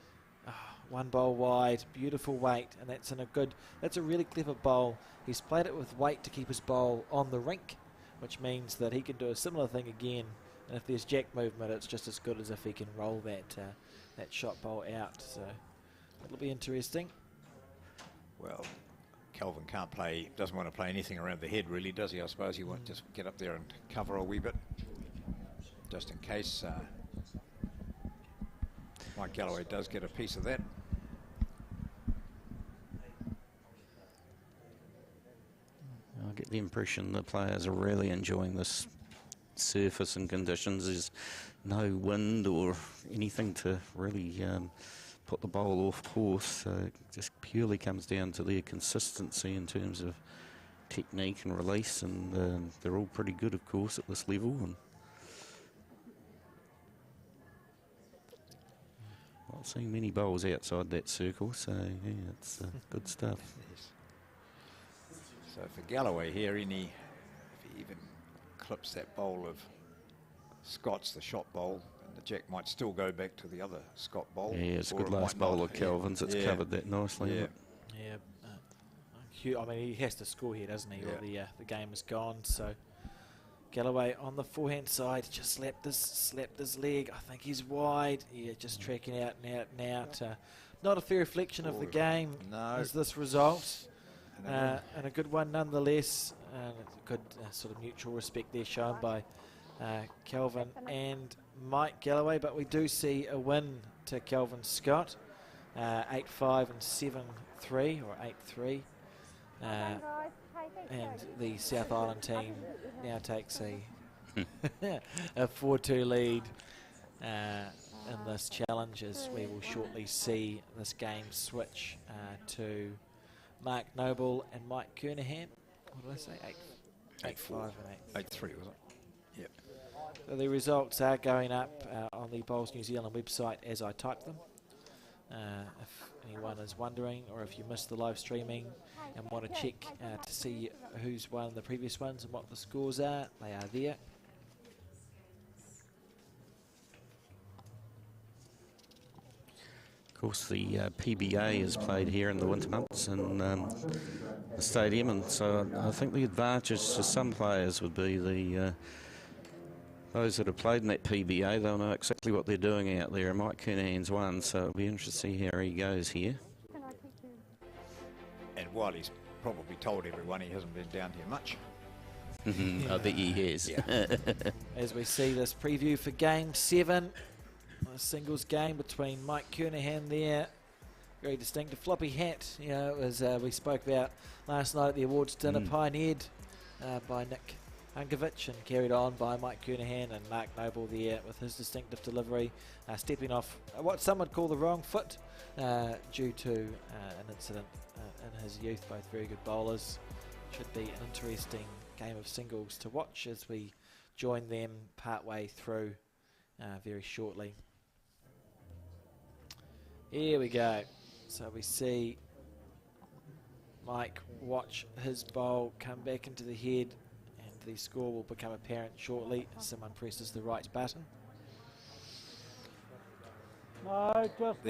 Oh, 1 bowl wide, beautiful weight, and that's a really clever bowl. He's played it with weight to keep his bowl on the rink, which means that he can do a similar thing again. And if there's jack movement, it's just as good as if he can roll that shot bowl out. So it'll be interesting. Well, Kelvin doesn't want to play anything around the head, really, does he? I suppose he won't just get up there and cover a wee bit, just in case M.Galloway does get a piece of that. I get the impression the players are really enjoying this surface and conditions. There's no wind or anything to really put the bowl off course, so it just purely comes down to their consistency in terms of technique and release, and they're all pretty good, of course, at this level. And not seeing many bowls outside that circle, so yeah, it's good stuff. Yes. So for Galloway here, if he even clips that bowl of Scott's, the shot bowl, and the jack might still go back to the other Scott bowl. Yeah, it's a good last bowl of Kelvin's. It's covered that nicely. I mean, he has to score here, doesn't he? Or the game is gone. So Galloway on the forehand side, just slapped his leg. I think he's wide. Yeah, just tracking out and out and out. Not a fair reflection of the game is this result. And a good one nonetheless. Good sort of mutual respect there shown by Kelvin and Mike Galloway. But we do see a win to Kelvin Scott. 8-5 and 7-3 or 8-3. And the South Island team now takes a 4-2 lead in this challenge, as we will shortly see this game switch to Mark Noble and Mike Kernaghan. What did I say? 8-5 and 8-3, was it? Yep. So the results are going up on the Bowls New Zealand website as I type them. If anyone is wondering, or if you missed the live streaming and want to check to see who's won the previous ones and what the scores are, they are there. Of course, the PBA is played here in the winter months in the stadium, and so I think the advantage to some players would be the those that have played in that PBA, they'll know exactly what they're doing out there. And Mike Kernaghan's won, so it'll be interesting to see how he goes here. And while he's probably told everyone he hasn't been down here much. I bet he has. Yeah. As we see this preview for Game 7, a singles game between Mike Kernaghan there. Very distinctive floppy hat, you know, as we spoke about last night at the awards dinner, pioneered by Nick Unkovic and carried on by Mike Kernaghan and Mark Noble there with his distinctive delivery, stepping off what some would call the wrong foot due to an incident in his youth. Both very good bowlers. Should be an interesting game of singles to watch as we join them partway through very shortly. Here we go. So we see Mike watch his bowl come back into the head, and the score will become apparent shortly as someone presses the right button. No, just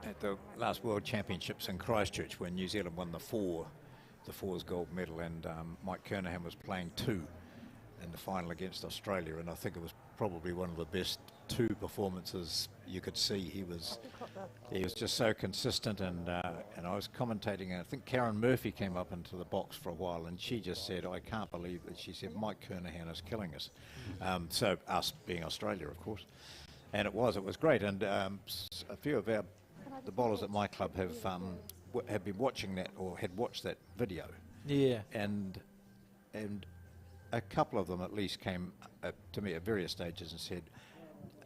at the last World Championships in Christchurch, when New Zealand won the fours gold medal, and Mike Kernaghan was playing 2 in the final against Australia, and I think it was probably one of the best 2 performances you could see. He was just so consistent, and I was commentating, and I think Karen Murphy came up into the box for a while, and she just said, "I can't believe that." She said, "Mike Kernaghan is killing us." So us being Australia, of course, and it was great, and a few of the bowlers at my club have been watching that, or had watched that video. Yeah. And a couple of them at least came to me at various stages and said,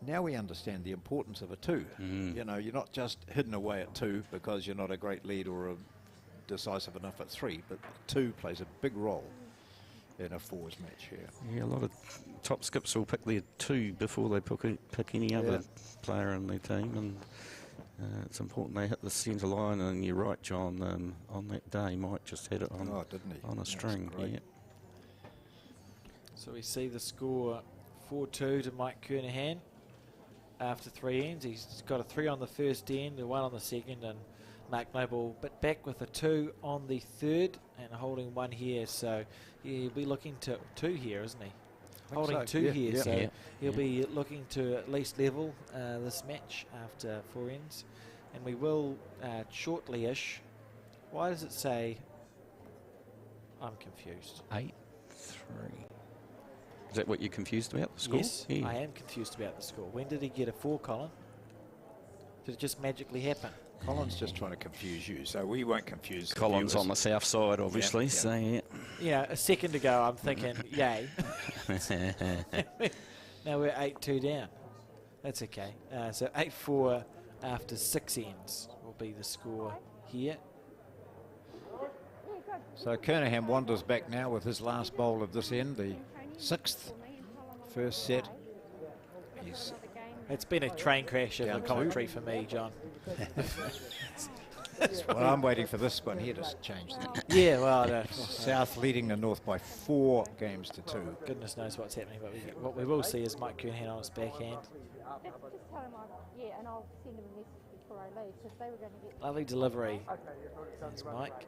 "Now we understand the importance of a 2. You know, you're not just hidden away at 2 because you're not a great lead or decisive enough at 3, but 2 plays a big role in a fours match here." Yeah, a lot of top skips will pick their 2 before they pick any other player in their team, and it's important they hit the centre line. And you're right, John, on that day Mike just had it on, didn't he? on a string. Yeah. So we see the score 4-2 to Mike Kernaghan after 3 ends. He's got a 3 on the first end, a 1 on the second, and Mark Noble but back with a 2 on the third and holding 1 here. So he'll be looking to 2 here, isn't he? Holding 2 here, so he'll be looking to at least level this match after 4 ends. And we will shortly-ish. Why does it say? I'm confused. 8-3. Is that what you're confused about, the score? Yes, I am confused about the score. When did he get a 4, Colin? Did it just magically happen? Colin's just trying to confuse you, so we won't confuse Colin's on the south side, obviously, so yeah. Yeah, a second ago I'm thinking, yay. Now we're 8-2 down. That's okay. So 8-4 after 6 ends will be the score here. So Kernaghan wanders back now with his last bowl of this end, the 6th, first set. It's been a train crash of the commentary for me, John. Well, I'm waiting for this one here to change. Yeah, well, South leading the North by 4 games to 2. Goodness knows what's happening, but what we will see is Mike Kernaghan on his backhand. Just tell him and I'll send him a message before I leave, because they were going to get... Lovely delivery. There's Mike.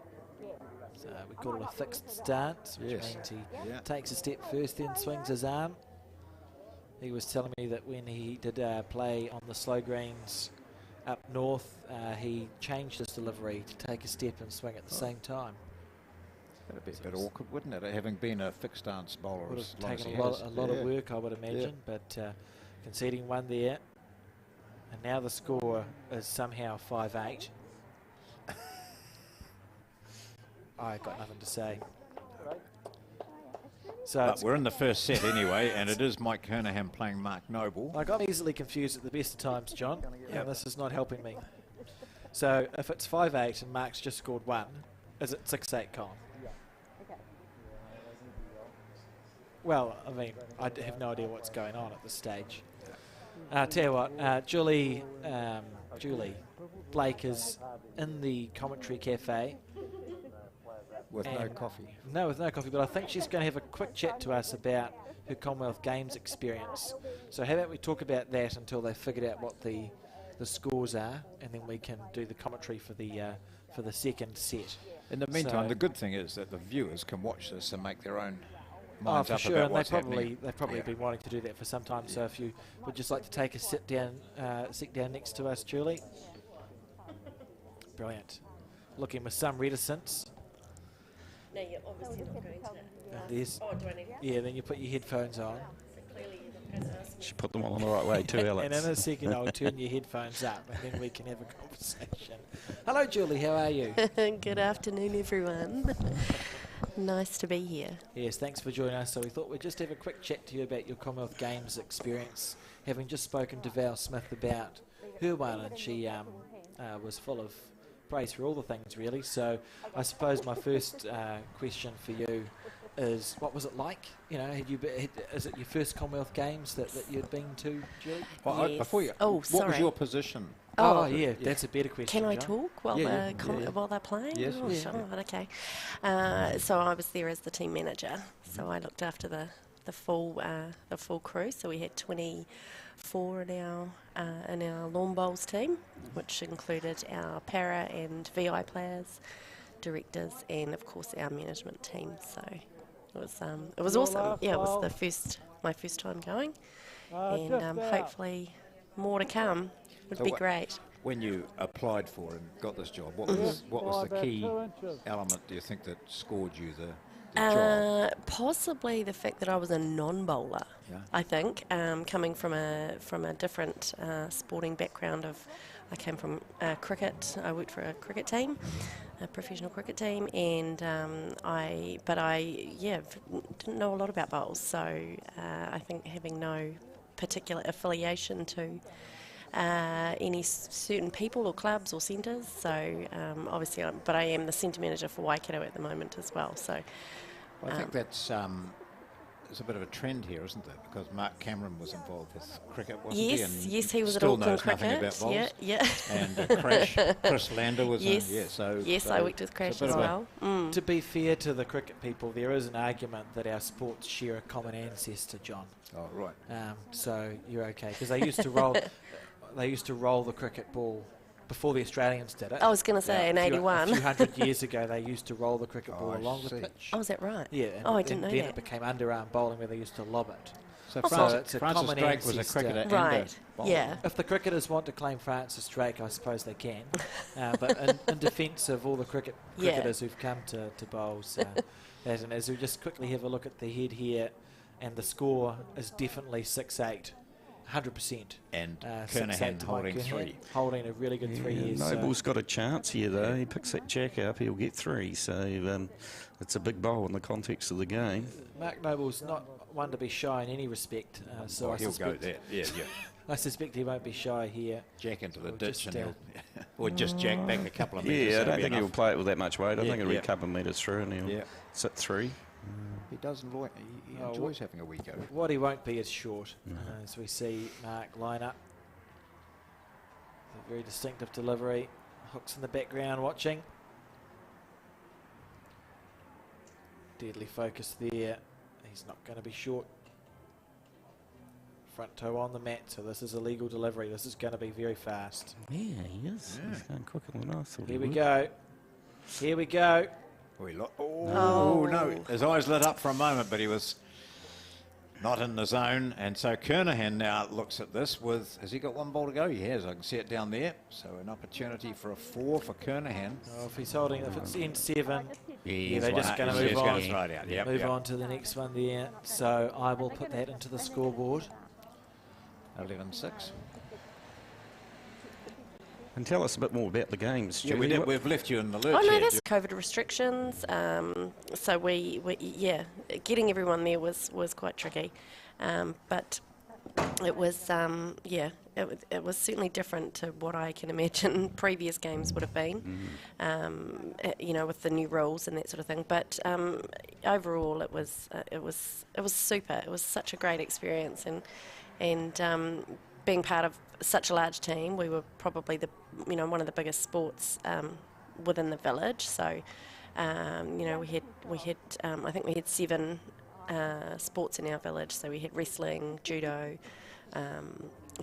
So we call it a fixed stance, which means he takes a step first, then swings his arm. He was telling me that when he did play on the slow greens up north, he changed his delivery to take a step and swing at the same time. That'd be a bit awkward, wouldn't it? Having been a fixed stance bowler, Would as have long as taken he a has. lot of work, I would imagine, but conceding one there. And now the score is somehow 5-8. I got nothing to say. So But we're in the first set anyway, and it is M.Kernaghan playing Mark Noble. I got easily confused at the best of times, John, and this is not helping me. So if it's 5-8 and Mark's just scored 1, is it 6-8, Colin? Well, I mean, I have no idea what's going on at this stage. Tell you what, Julie Blake is in the commentary cafe. With no coffee. No, with no coffee, but I think she's going to have a quick chat to us about her Commonwealth Games experience. So how about we talk about that until they've figured out what the scores are, and then we can do the commentary for the second set. In the meantime, the good thing is that the viewers can watch this and make their own Oh, minds for up sure, about and what's happening. they've probably been wanting to do that for some time. So if you would just like to take a sit down next to us, Julie. Brilliant. Looking with some reticence. No, you're obviously not going to. Do I need yeah, then you put your headphones on. She put them all on the right way too, Alex. And in a second, I'll turn your headphones up, and then we can have a conversation. Hello, Julie. How are you? Good afternoon, everyone. Nice to be here. Yes, thanks for joining us. So we thought we'd just have a quick chat to you about your Commonwealth Games experience, having just spoken to Val Smith about her one, and she was full of praise for all the things, really. So I suppose my first question for you is, what was it like? You know, is it your first Commonwealth Games that you'd been to, Julie? Well, Yes. before you, Oh, what sorry. was your position? Oh, yeah, that's a better question. Can I John. talk while while they're playing? Yes, Oh, yes. sure. Okay. So I was there as the team manager. So I looked after the full crew. So we had 24 in our lawn bowls team, which included our para and VI players, directors, and of course our management team. So it was awesome. Yeah, it was my first time going, and hopefully more to come. Would be great. When you applied for and got this job, what was the key element, do you think, that scored you the job? Possibly the fact that I was a non-bowler. Yeah. I think coming from a different sporting background I came from cricket. I worked for a cricket team, a professional cricket team, and I didn't know a lot about bowls. So I think having no particular affiliation to any certain people or clubs or centres. So obviously, but I am the centre manager for Waikato at the moment as well. So I think that's there's a bit of a trend here, isn't there? Because Mark Cameron was involved with cricket, wasn't he? And Yes, he was at still Auckland knows Cricket. nothing about bowls. Yeah. And Chris Lander was yes. so I worked with Crash as well. To be fair to the cricket people, there is an argument that our sports share a common ancestor, John. Oh, right. So you're okay, because they used to roll the cricket ball before the Australians did it. I was going to say in '81. A few hundred years ago, they used to roll the cricket ball along the pitch. Oh, is that right? Yeah. I didn't know then that. it became underarm bowling where they used to lob it. So it's a Francis common Drake was a ancestor. cricketer Right, and a bowler. yeah. If the cricketers want to claim Francis Drake, I suppose they can. But in defence of all the cricketers who've come to bowls, and as we just quickly have a look at the head here, and the score is definitely 6-8. 100%. And 6-8 Kernaghan to holding Kernaghan, 3. holding a really good 3 years. Noble's got a chance here, though. He picks that jack up, he'll get 3. So it's a big bowl in the context of the game. Mark Noble's not one to be shy in any respect. So I he'll suspect, go there. Yeah. I suspect he won't be shy here. Jack into the Or ditch just, and or just jack back a couple of metres. Yeah, I that'll don't be think enough. he'll play it with that much weight. I think it'll be yeah. a couple of metres through and he'll sit 3. He doesn't like. He enjoys having a wee go. What he won't be is short, as we see Mark line up. A very distinctive delivery. Hooks in the background watching. Deadly focus there. He's not going to be short. Front toe on the mat, so this is a legal delivery. This is going to be very fast. Yeah, he is. He's going quicker than I thought. Here we go. Here we go. Oh, no. His eyes lit up for a moment, but he was not in the zone. And so Kernaghan now looks at this with, has he got one ball to go? He has. I can see it down there. So an opportunity for a 4 for Kernaghan. Oh, if he's holding, if it's N7, Yeah, they're just going to move on. Move Yep. on to the next one there. So I will put that into the scoreboard. 11-6. And tell us a bit more about the games, Yeah, Julie. we've left you in the lurch. Oh no, here, that's COVID restrictions. So we getting everyone there was quite tricky, but it was it was certainly different to what I can imagine previous games would have been. With the new rules and that sort of thing. But overall, it was super. It was such a great experience, and being part of such a large team, we were probably one of the biggest sports within the village. So, we had I think we had 7 sports in our village. So we had wrestling, judo,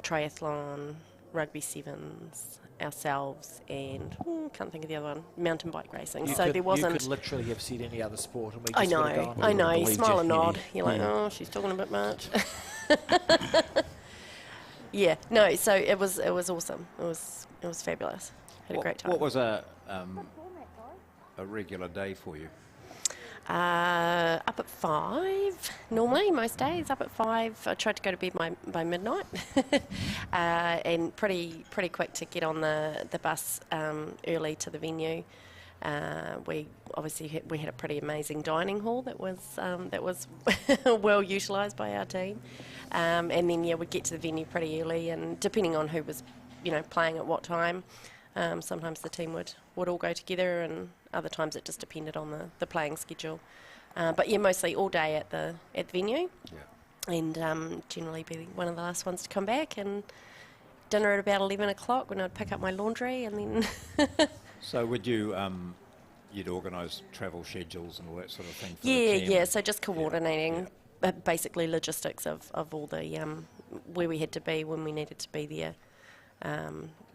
triathlon, rugby sevens, ourselves, and can't think of the other one, mountain bike racing. You There wasn't. You could literally have said any other sport, and we I just would have gone. I know. You Believed smile and you. nod. You're like, oh, she's talking a bit much. Yeah, no. So it was awesome. It was fabulous. Had a great time. What was a regular day for you? Up at 5 normally, most days. Up at 5. I tried to go to bed by midnight, and pretty quick to get on the bus early to the venue. We obviously had a pretty amazing dining hall that was well utilised by our team, and then we'd get to the venue pretty early, and depending on who was playing at what time, sometimes the team would all go together, and other times it just depended on the playing schedule. But mostly all day at the venue, and generally be one of the last ones to come back, and dinner at about 11 o'clock when I'd pick up my laundry, and then. So would you, you'd organise travel schedules and all that sort of thing for the team? Yeah, so just coordinating basically logistics of all the, where we had to be when we needed to be there,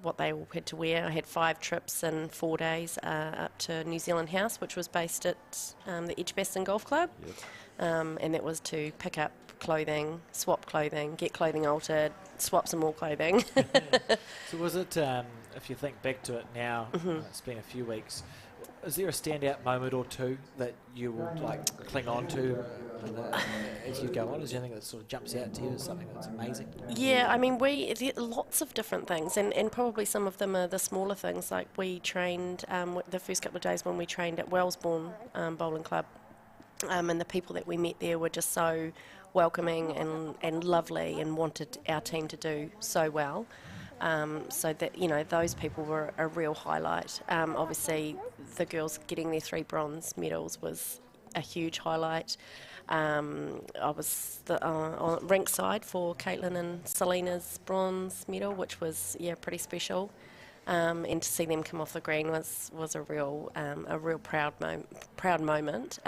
what they all had to wear. I had 5 trips in 4 days up to New Zealand House, which was based at the Edgbaston Golf Club, and that was to pick up clothing, swap clothing, get clothing altered, swap some more clothing. So was it, if you think back to it now, it's been a few weeks, is there a standout moment or two that you will cling on to as you go on? Is there anything that sort of jumps out to you as something that's amazing? Yeah, I mean, lots of different things, and probably some of them are the smaller things. Like we trained the first couple of days when we trained at Wellsbourne Bowling Club, and the people that we met there were just so welcoming and lovely, and wanted our team to do so well. So that those people were a real highlight. Obviously, the girls getting their 3 bronze medals was a huge highlight. I was on rink side for Caitlin and Selina's bronze medal, which was pretty special. And to see them come off the green was a real proud moment.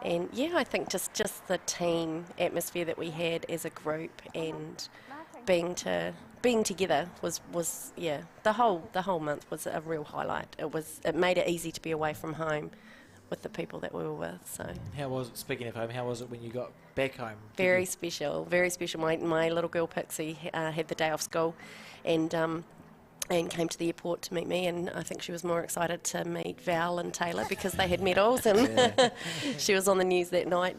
And I think just the team atmosphere that we had as a group, and being together was the whole month was a real highlight. It made it easy to be away from home with the people that we were with. So how was it, speaking of home, how was it when you got back home? Very special, very special. My little girl Pixie had the day off school, and came to the airport to meet me, and I think she was more excited to meet Val and Tayla because they had medals, and she was on the news that night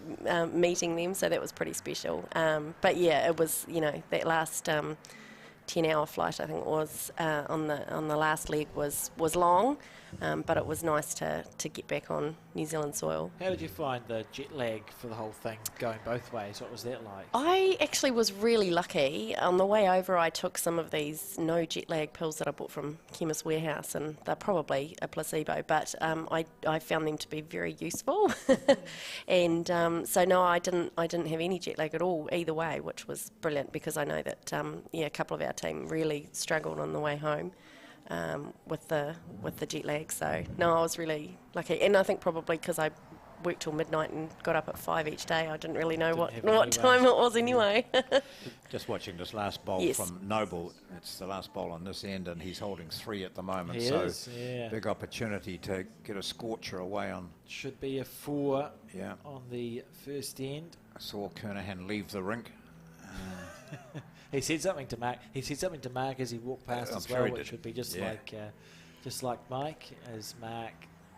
meeting them, so that was pretty special. But it was, that last 10-hour flight, I think it was, on the last leg was long, but it was nice to get back on New Zealand soil. How did you find the jet lag for the whole thing, going both ways? What was that like? I actually was really lucky. On the way over, I took some of these no jet lag pills that I bought from Chemist Warehouse, and they're probably a placebo, but I found them to be very useful. And so no, I didn't have any jet lag at all either way, which was brilliant, because I know that a couple of our team really struggled on the way home. With the jet lag, so no, I was really lucky, and I think probably because I worked till midnight and got up at 5 each day. I didn't really know what anyway. time it was anyway. Just watching this last bowl Yes. from Noble. It's the last bowl on this end, and he's holding 3 at the moment. He so is, yeah. big opportunity to get a scorcher away on. Should be a 4 Yeah. on the first end. I saw Kernaghan leave the rink. He said something to Mark. He said something to Mark as he walked past I'm as sure well, he which did. would be just Yeah. like Mike, as Mark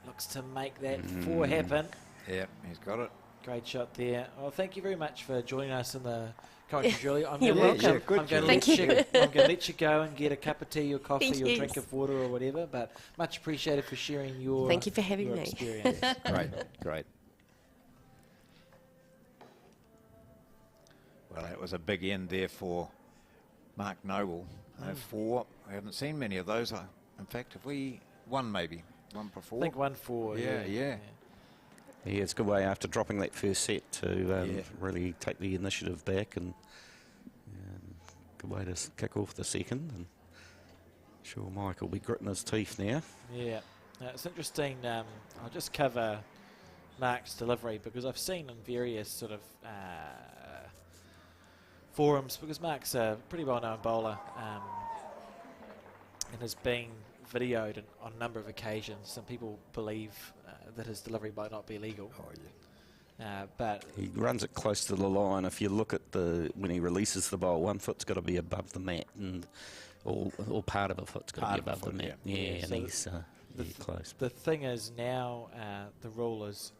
looks to make that 4 happen. Yeah, he's got it. Great shot there. Well, thank you very much for joining us in the commentary, Julie. I'm You're going welcome. to Thank you. let you go and get a cup of tea or coffee or Yes. drink of water or whatever. But much appreciated for sharing your Thank you for having your me. experience. Great. Well, that was a big end there for Mark Noble. 4. I haven't seen many of those. In fact, have we won maybe? 1 for 4? I think 1-4. Yeah. Yeah, it's a good way after dropping that first set to really take the initiative back, and good way to kick off the second. And sure, Mike will be gritting his teeth now. Yeah, it's interesting. I'll just cover Mark's delivery because I've seen in various sort of forums, because Mark's a pretty well-known bowler and has been videoed on a number of occasions, and people believe that his delivery might not be legal. Oh, yeah. But He runs it close to the line. If you look at when he releases the bowl, 1 foot's got to be above the mat, and all part of a foot's got to be above the mat. Yeah, and so he's close. The thing is now the rule is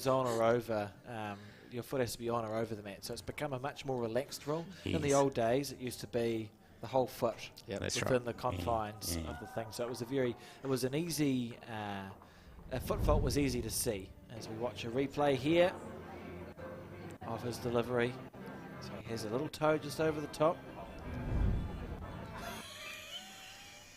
on or over. Your foot has to be on or over the mat, so it's become a much more relaxed rule. In the Yes. old days, it used to be the whole foot That's within right. the confines Yeah. of the thing. So it was an easy, a foot fault was easy to see. As we watch a replay here of his delivery. So he has a little toe just over the top.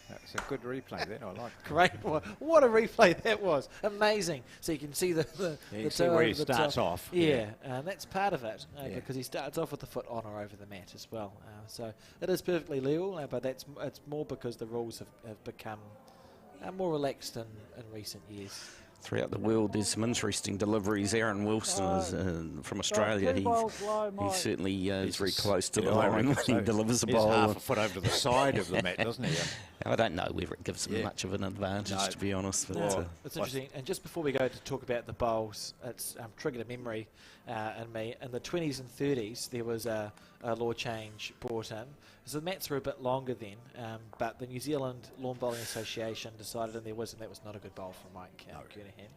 That's a good replay there. I like it. Great. What a replay that was. Amazing. So you can see the You the see toe where over he the starts top. off. Yeah, and that's part of it Yeah. because he starts off with the foot on or over the mat as well. So it is perfectly legal, but it's more because the rules have become more relaxed in recent years. Throughout the world, there's some interesting deliveries. Aaron Wilson is from Australia. He certainly is very close to the line when he delivers a He's bowl. half a foot over to the side of the mat, doesn't he? I don't know whether it gives him much of an advantage, to be honest. But, It's interesting. And just before we go to talk about the bowls, it's triggered a memory in me. In the 20s and 30s, there was a law change brought in. So the mats were a bit longer then, but the New Zealand Lawn Bowling Association decided, and that was not a good bowl from Mike Kernaghan,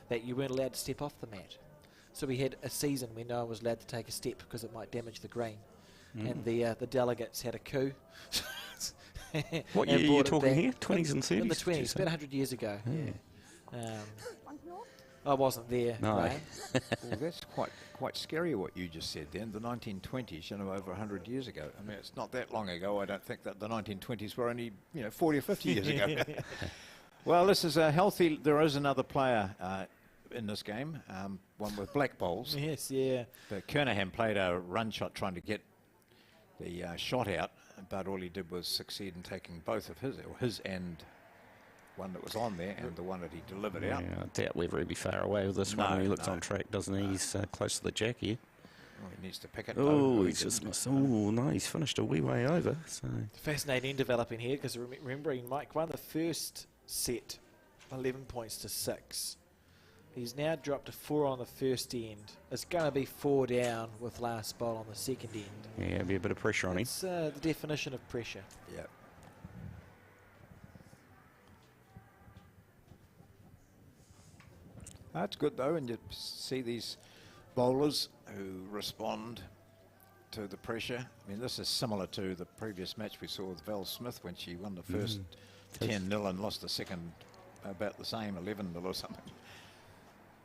that you weren't allowed to step off the mat. So we had a season where no one was allowed to take a step because it might damage the green. And the delegates had a coup. what year are you talking here? 20s and 30s? In the 20s, about 100 years ago. Yeah. I wasn't there. No. Graham. Well, that's quite scary what you just said then. The 1920s, over 100 years ago. I mean, it's not that long ago. I don't think that the 1920s were only 40 or 50 years ago. Well, this is a healthy. There is another player in this game, one with black bowls. Yes, yeah. But Kernaghan played a run shot trying to get the shot out, but all he did was succeed in taking both of his and one that was on there and the one that he delivered out. I doubt whether he'd be far away with this one. He looks on track, doesn't he? He's close to the jack here. Oh, he needs to pick it. Oh, he's just missed. Oh, no, he's finished a wee way over. So Fascinating developing here because remembering Mike won the first set 11 points to 6. He's now dropped to 4 on the first end. It's going to be 4 down with last bowl on the second end. yeah, there'll be a bit of pressure on him. It's the definition of pressure. Yeah. That's good though, and you see these bowlers who respond to the pressure. I mean, this is similar to the previous match we saw with Val Smith when she won the first 10-0 and lost the second about the same, 11-0 or something.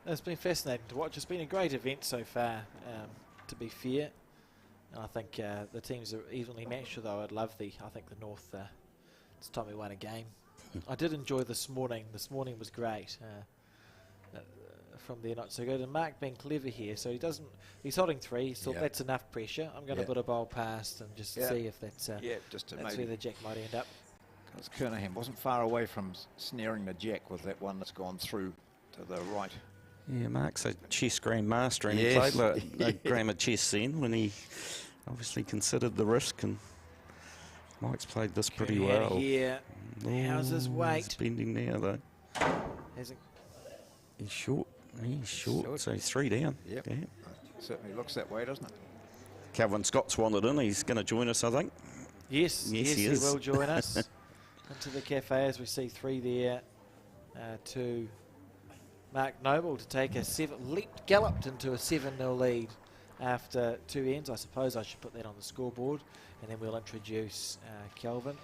It's been fascinating to watch. It's been a great event so far, to be fair. And I think the teams are evenly matched, although I think the North, it's time we won a game. I did enjoy this morning. This morning was great. From there, not so good. And Mark being clever here, so he's holding 3. So that's enough pressure. I'm going to put a bowl past and just see if that's just to that's maybe where the jack might end up. Kernaghan wasn't far away from snaring the jack with that one that's gone through to the right. Yeah, Mark's a chess grandmaster, and Yes. he played a game of chess then when he obviously considered the risk, and Mike's played this pretty well. Here. How's his weight? He's bending now, though. Hasn't. He's short. He's short, so 3 down. Yep. Yeah. Certainly looks that way, doesn't it? Kelvin Scott's wanted in. He's going to join us, I think. Yes, he is. He will join us into the cafe as we see 3 there to Mark Noble to take a galloped into a 7-0 lead after 2 ends. I suppose I should put that on the scoreboard, and then we'll introduce Kelvin.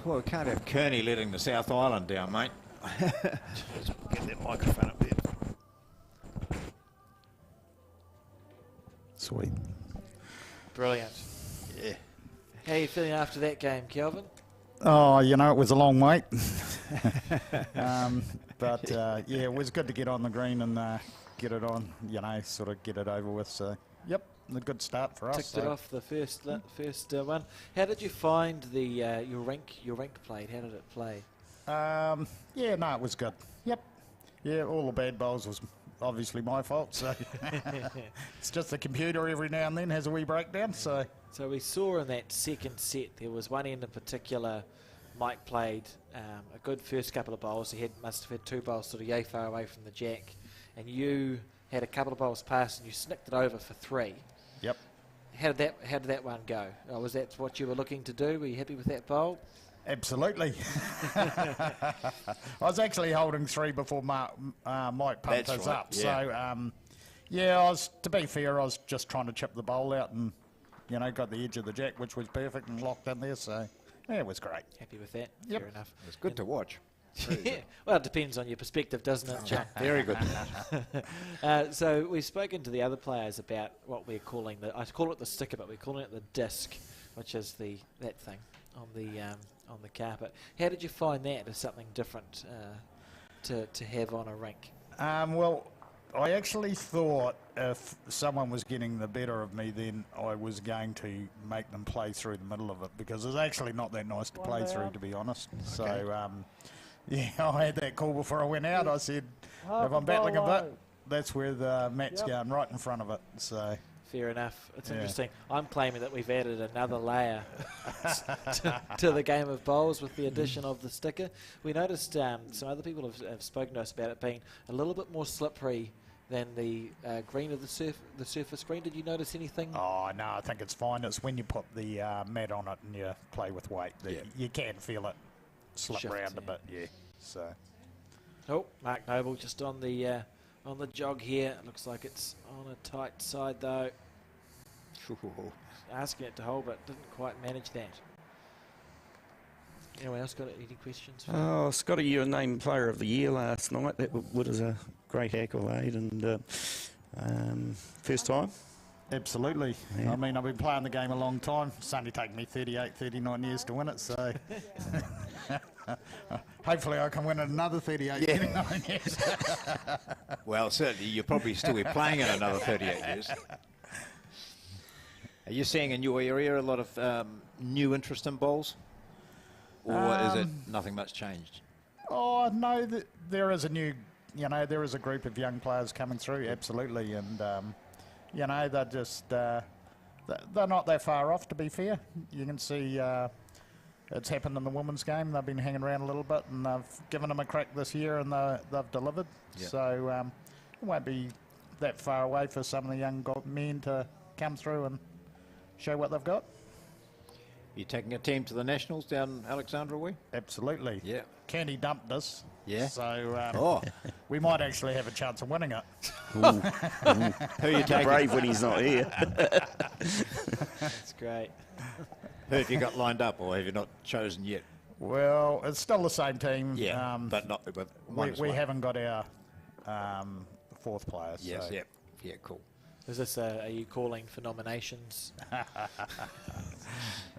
Well, we can't have Kearney letting the South Island down, mate. Just get that microphone up there. Sweet. Brilliant. Yeah. How are you feeling after that game, Kelvin? Oh, you know, it was a long wait. But yeah, it was good to get on the green and get it on, you know, sort of get it over with. So, yep, a good start for us. Ticked it off the first one. How did you find the your rank played? How did it play? Yeah, no, it was good. Yep. Yeah, all the bad bowls was obviously my fault. So it's just the computer every now and then has a wee breakdown. So we saw in that second set there was one end in particular. Mike played a good first couple of bowls. He must have had 2 bowls sort of yay far away from the jack, and you had a couple of bowls pass and you snicked it over for 3. Yep. How did that one go? Was that what you were looking to do? Were you happy with that bowl? Absolutely. I was actually holding 3 before Mike pumped us up. Yeah. So, yeah, to be fair, I was just trying to chip the bowl out and, you know, got the edge of the jack, which was perfect and locked in there. So, yeah, it was great. Happy with that? Yep. Fair enough. It was good to watch. Yeah. Well, it depends on your perspective, doesn't it, John? Very good. So we've spoken to the other players about what we're calling I call it the sticker, but we're calling it the disc, which is that thing on the carpet. How did you find that as something different to have on a rink? Well, I actually thought if someone was getting the better of me, then I was going to make them play through the middle of it, because it's actually not that nice to play through, to be honest. Okay. So, yeah, I had that call before I went out. I said, if I'm battling a bit, that's where the mat's going, right in front of it. So. Fair enough. It's interesting. I'm claiming that we've added another layer to the game of bowls with the addition of the sticker. We noticed some other people have spoken to us about it being a little bit more slippery than the green of the surface green. Did you notice anything? Oh, no, I think it's fine. It's when you put the mat on it and you play with weight. You can feel it slip around a bit, So. Oh, Mark Noble just on the jog here. It looks like it's on a tight side though. Asking it to hold, but didn't quite manage that. Anyone else got any questions? Oh, Scotty, you were named Player of the Year last night. That was a great accolade, and first time. Absolutely. Yeah. I mean, I've been playing the game a long time. It's only taken me 38, 39 years to win it, so hopefully I can win it another 38, 39 years. Well, certainly you'll probably still be playing it another 38 years. Are you seeing in your area a lot of new interest in bowls? Or is it nothing much changed? Oh, no, there is there is a group of young players coming through, absolutely, and you know, they're just, they're not that far off, to be fair. You can see it's happened in the women's game. They've been hanging around a little bit, and they've given them a crack this year, and they've delivered. Yep. So it won't be that far away for some of the young men to come through and show what they've got. You taking a team to the Nationals down Alexandra way? Absolutely. Yeah. Kenny dumped us. Yeah. So we might actually have a chance of winning it. Who are you taking? Brave when he's not here. That's great. Who have you got lined up, or have you not chosen yet? Well, it's still the same team. Yeah, but not with one. We haven't got our fourth player. Yes, so. yeah, cool. Is this, are you calling for nominations?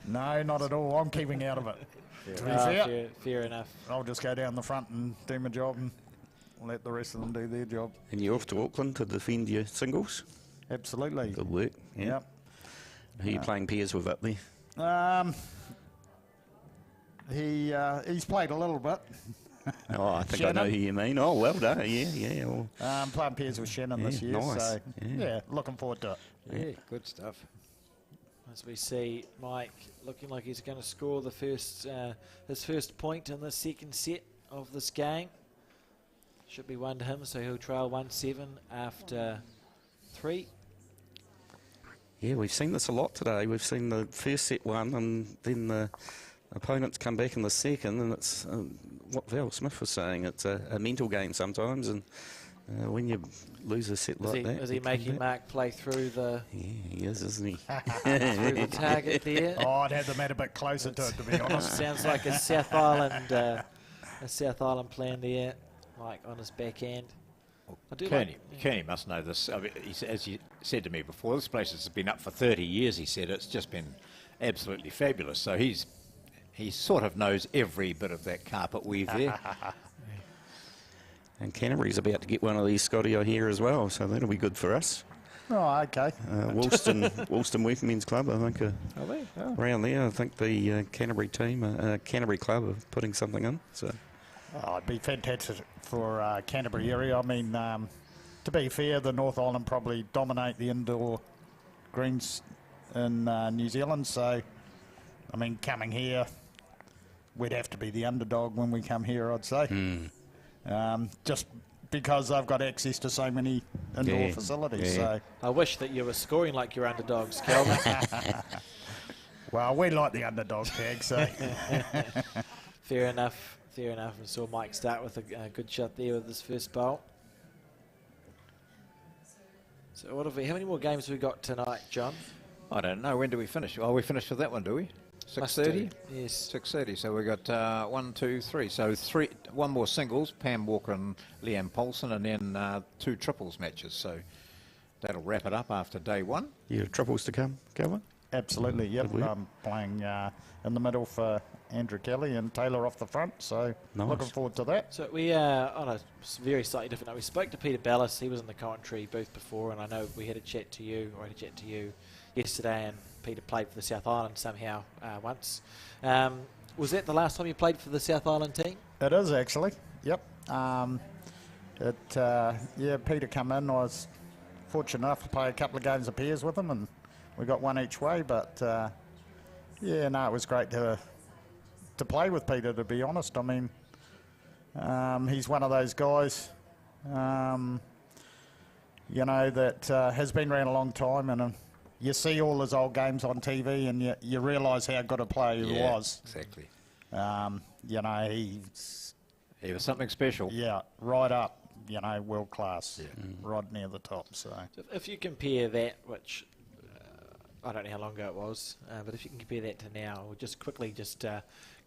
No, not at all. I'm keeping out of it. To be fair enough. I'll just go down the front and do my job and let the rest of them do their job. And you're off to Auckland to defend your singles? Absolutely. Good work. Yeah. Yep. Who are you playing pairs with up there? He's played a little bit. Oh, I think I know who you mean. Oh, well done. Yeah. Well. Playing pairs with Shannon this year. Nice. So, yeah, looking forward to it. Yeah, good stuff. As we see Mike looking like he's going to score the his first point in the second set of this game. Should be one to him, so he'll trail 1-7 after 3. Yeah, we've seen this a lot today. We've seen the first set won, and then the opponents come back in the second, and it's what Val Smith was saying. It's a mental game sometimes, and when you lose a set like that... Is he making Mark play through the... Yeah, he is, isn't he? through the target there? Oh, I'd have the man a bit closer to it, to be honest. Sounds like a South Island plan there, Mike on his backhand. Kearney must know this. I mean, as he said to me before, this place has been up for 30 years, he said. It's just been absolutely fabulous. So he sort of knows every bit of that carpet weave there. And Canterbury's about to get one of these, Scotty, I hear as well, so that'll be good for us. Oh, okay. Woolston Women's Club, I think, around there. I think the Canterbury team, Canterbury Club, are putting something in. So. Oh, it'd be fantastic for Canterbury area. I mean, to be fair, the North Island probably dominate the indoor greens in New Zealand. So, I mean, coming here, we'd have to be the underdog when we come here, I'd say. Just because they've got access to so many indoor facilities. So. I wish that you were scoring like your underdogs, Kelvin. Well, we like the underdog tag, so. Fair enough. Fair enough. And saw Mike start with a good shot there with his first bowl. So what have we? How many more games have we got tonight, John? I don't know. When do we finish? Oh, we finished with that one, do we? 6:30? Yes. 6:30. So we got 1, 2, 3. So one more singles, Pam Walker and Leeane Polson, and then 2 triples matches. So that'll wrap it up after day 1. Yeah, triples to come, Kelvin? Absolutely, yep. I'm playing in the middle for Andrew Kelly and Tayla off the front, so looking forward to that. So we are on a very slightly different note. We spoke to Peter Ballas. He was in the commentary booth before, and I know we had a chat to you, or I had a chat to you yesterday, and Peter played for the South Island somehow once. Was that the last time you played for the South Island team? It is, actually, yep. Peter come in. I was fortunate enough to play a couple of games of pairs with him, and we got one each way, but it was great to play with Peter, to be honest. I mean, he's one of those guys, that has been around a long time, and you see all his old games on TV, and you realise how good a player he was. Exactly. He was something special. Yeah, right up, world class, right near the top. So if you compare that, which I don't know how long ago it was, but if you can compare that to now, we'll just quickly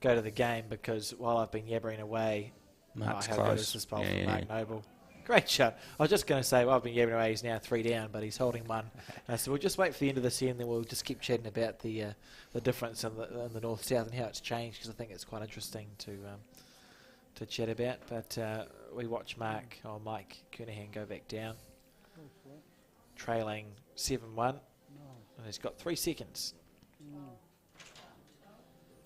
go to the game, because while I've been yabbering away, Mark's how close. good is this bowl from Mark Noble? Great shot. I was just going to say, I've been yabbering away, he's now 3 down, but he's holding 1. So we'll just wait for the end of this year, and then we'll just keep chatting about the difference in the north-south and how it's changed, because I think it's quite interesting to chat about. But we watch Mike Kernaghan go back down, trailing 7-1. And he's got 3 seconds.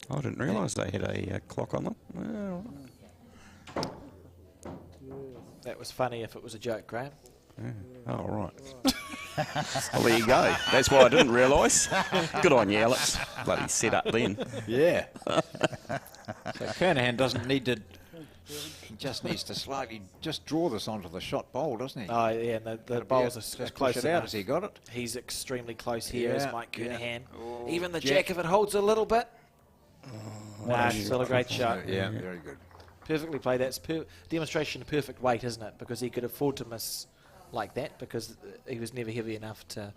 I didn't realise they had a clock on them. Well. That was funny if it was a joke, Graham. Yeah. Oh, right. Well, there you go. That's why I didn't realise. Good on you, Alex. Bloody set up then. Yeah. So Kernaghan doesn't need to... He just needs to slightly just draw this onto the shot bowl, doesn't he? Oh, yeah, and the bowls are close it out. Has he got it? He's extremely close here, is Mike Kernaghan. Oh, even the jack, if it holds a little bit. Still a great shot. Yeah, very good. Perfectly played. That's demonstration of perfect weight, isn't it? Because he could afford to miss like that, because he was never heavy enough to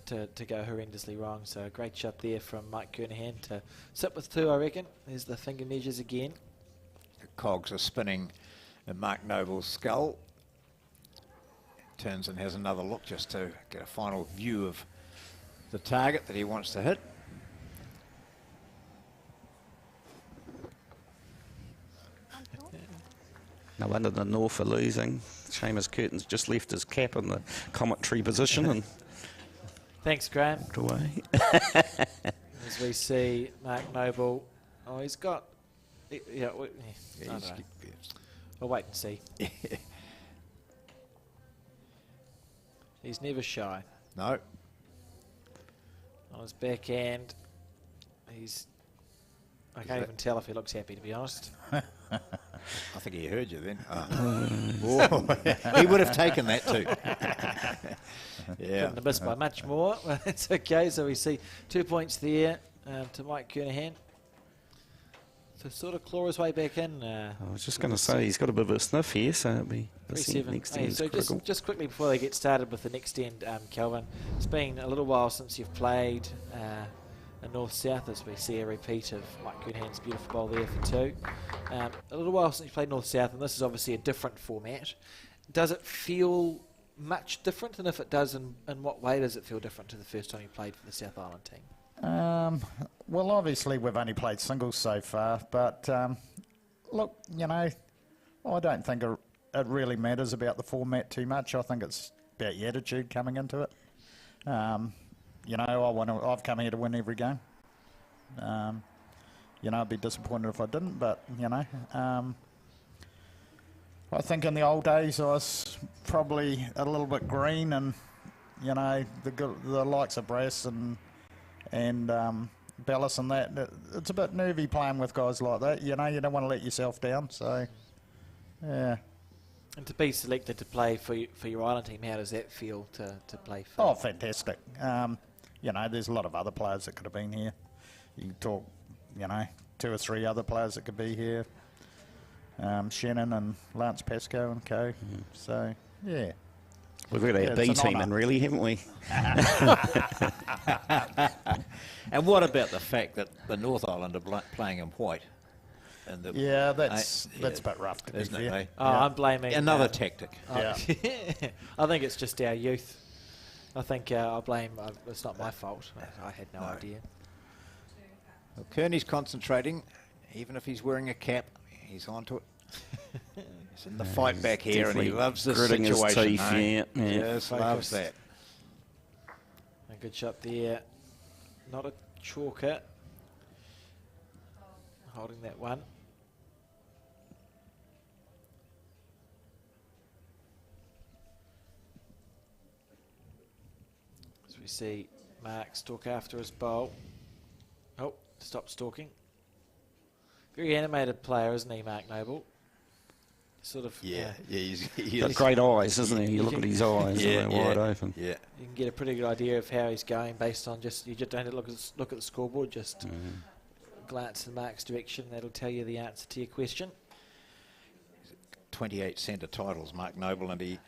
go horrendously wrong. So a great shot there from Mike Kernaghan to sit with 2, I reckon. There's the finger measures again. The cogs are spinning in Mark Noble's skull. Turns and has another look just to get a final view of the target that he wants to hit. No wonder the North are losing. Seamus Curtin's just left his cap in the commentary position and thanks, Graham. walked away. As we see Mark Noble, he's got Yeah, I don't know. We'll wait and see. He's never shy. No. On his backhand, I can't even tell if he looks happy, to be honest. I think he heard you then. He would have taken that too. Yeah. Couldn't have missed by much more. It's okay. So we see 2 points there to M.Kernaghan. To sort of claw his way back in. I was just going to say, he's got a bit of a sniff here, so it'll be the 3-7. next Hey, end. so just quickly before they get started with the next end, Kelvin, it's been a little while since you've played in North-South, as we see a repeat of M.Kernaghan's beautiful bowl there for 2. A little while since you played North-South, and this is obviously a different format. Does it feel much different, and if it does, in what way does it feel different to the first time you played for the South Island team? Well, obviously we've only played singles so far, but look, you know, I don't think it really matters about the format too much. I think it's about your attitude coming into it. You know, I've come here to win every game. You know, I'd be disappointed if I didn't, but, you know, I think in the old days I was probably a little bit green, and, you know, the likes of Brass and Bellis and that, it's a bit nervy playing with guys like that. You know, you don't want to let yourself down, so, yeah. And to be selected to play for your island team, how does that feel to play for? Oh, fantastic. You know, there's a lot of other players that could have been here. You can talk, you know, 2 or 3 other players that could be here. Shannon and Lance Pascoe and co. So, yeah. We've got our B team in, really, haven't we? And what about the fact that the North Island are playing in white? And yeah, that's a bit rough, to be fair. I'm blaming... Another tactic. Yeah. I think it's just our youth. I think I blame... it's not my fault. I had no idea. Well, Kearney's concentrating. Even if he's wearing a cap, he's onto it. He's in the fight back here, and he loves this gritting situation. His teeth, Yes, loves that. A good shot there. Not a chalker. Holding that one. As we see Mark stalk after his bowl. Oh, stop stalking. Very animated player, isn't he, Mark Noble? Sort of. Yeah, he's got great eyes, isn't he? You look at his eyes, they're wide open. Yeah. You can get a pretty good idea of how he's going based on you just don't look at the scoreboard, just glance in Mark's direction. That'll tell you the answer to your question. 28 centre titles, Mark Noble, and he.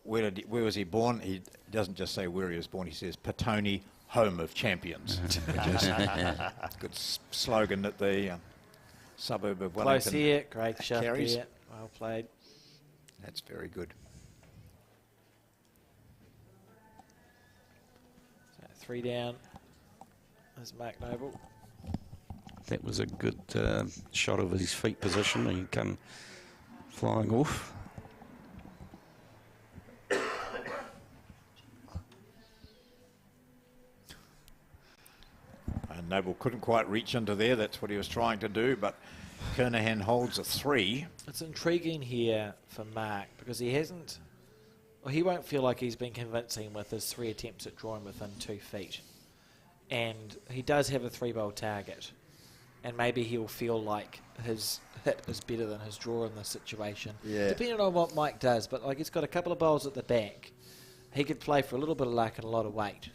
Where was he born? He doesn't just say where he was born. He says Petone, home of champions, which is a good slogan that the suburb of Wellington close here, great shot carries. there. Well played. That's very good. So 3 down. There's Mark Noble. That was a good shot of his feet position. He come flying off. And Noble couldn't quite reach into there. That's what he was trying to do, but Kernaghan holds a 3. It's intriguing here for Mark because he hasn't, well, he won't feel like he's been convincing with his 3 attempts at drawing within 2 feet. And he does have a 3-bowl target. And maybe he'll feel like his hit is better than his draw in this situation. Yeah. Depending on what Mike does, but like he's got a couple of bowls at the back. He could play for a little bit of luck and a lot of weight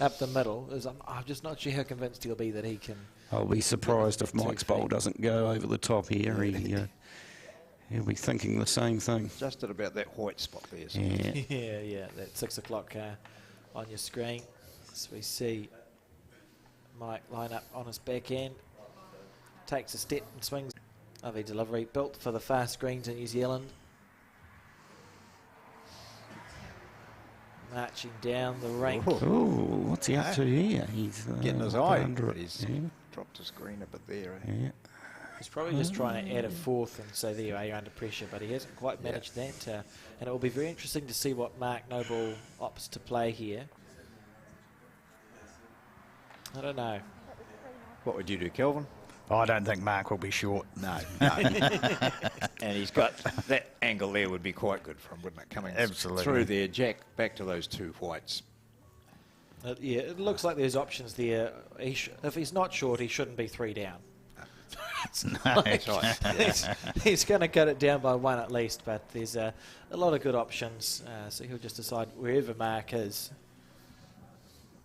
up the middle. I'm just not sure how convinced he'll be that he can. I'll be surprised if Mike's bowl doesn't go over the top here. He'll be thinking the same thing. Just at about that white spot there. Yeah, that 6 o'clock on your screen. So we see Mike line up on his backhand. Takes a step and swings. Lovely delivery, built for the fast greens in New Zealand. Marching down the rank. Oh, what's he up to here? He's getting his eye. under it. He's dropped his screen a bit there. Yeah. He's probably just trying to add a 4th and say, there you are, you're under pressure, but he hasn't quite managed that. And it will be very interesting to see what Mark Noble opts to play here. I don't know. What would you do, Kelvin? I don't think Mark will be short. No, no. And he's got that angle there would be quite good from, wouldn't it? Coming through there, Jack, back to those two whites. Yeah, it looks like there's options there. If he's not short, he shouldn't be 3 down. No, that's right. He's going to cut it down by 1 at least, but there's a lot of good options. So he'll just decide wherever Mark is.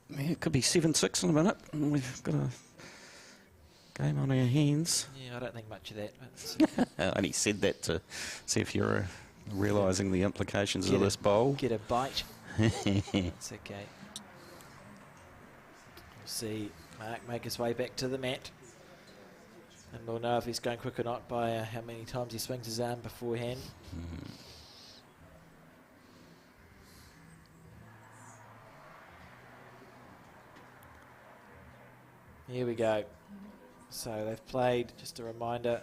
Yeah, it could be 7-6 in a minute. And we've got a game on our hands. Yeah, I don't think much of that. I only said that to see if you're realising the implications of this bowl. Get a bite. It's okay. We'll see Mark make his way back to the mat. And we'll know if he's going quick or not by how many times he swings his arm beforehand. Here we go. So they've played, just a reminder,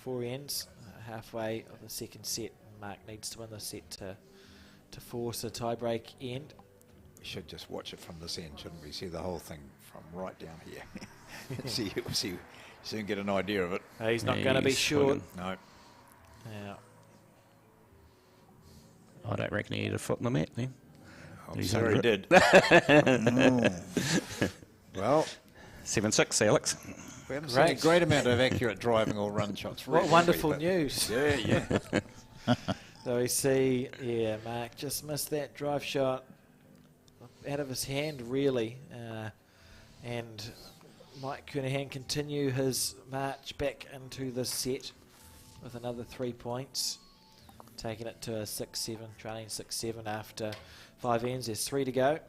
4 ends, halfway of the second set. Mark needs to win the set to force a tie-break end. We should just watch it from this end, shouldn't we? See the whole thing from right down here. see, soon get an idea of it. He's not going to be short. No. Yeah. I don't reckon he had a foot in the mat then. I'm sure he did. Well, 7-6, Alex. We haven't seen a great amount of accurate driving or run shots. What wonderful news. Yeah. So we see, Mark just missed that drive shot out of his hand, really. And M.Kernaghan continue his march back into the set with another 3 points, taking it to a 6-7, trailing 6-7 after 5 ends. There's 3 to go.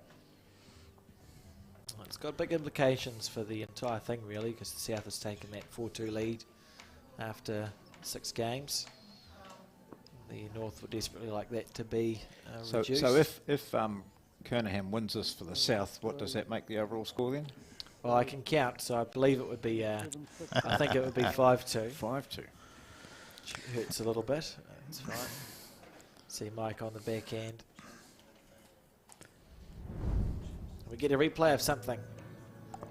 It's got big implications for the entire thing, really, because the South has taken that 4-2 lead after 6 games. The North would desperately like that to be reduced. So if Kernaghan wins this for the South, what does that make the overall score then? Well, I can count, so I believe it would be, I think it would be 5-2. 5-2. Which hurts a little bit. That's fine. See Mike on the back end. We get a replay of something.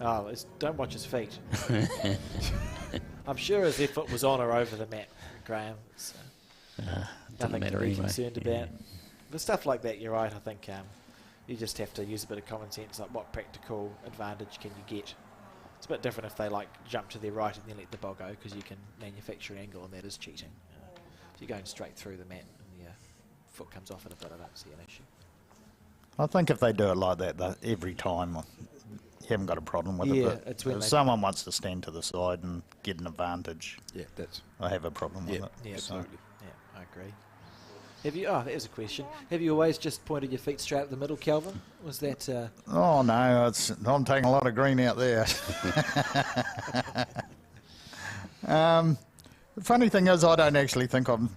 Oh, don't watch his feet. I'm sure his foot was on or over the mat, Graham. So nothing to be concerned about. But stuff like that, you're right. I think you just have to use a bit of common sense. Like, what practical advantage can you get? It's a bit different if they jump to their right and then let the ball go, because you can manufacture an angle, and that is cheating. If you're going straight through the mat and your foot comes off it a bit, I don't see an issue. I think if they do it like that every time, you haven't got a problem with it. But it's when if someone wants to stand to the side and get an advantage, I have a problem with it. Yeah, absolutely. Yeah, I agree. Have you? Oh, there's a question. Have you always just pointed your feet straight up the middle, Kelvin? Was that? Oh no, I'm taking a lot of green out there. The funny thing is, I don't actually think I'm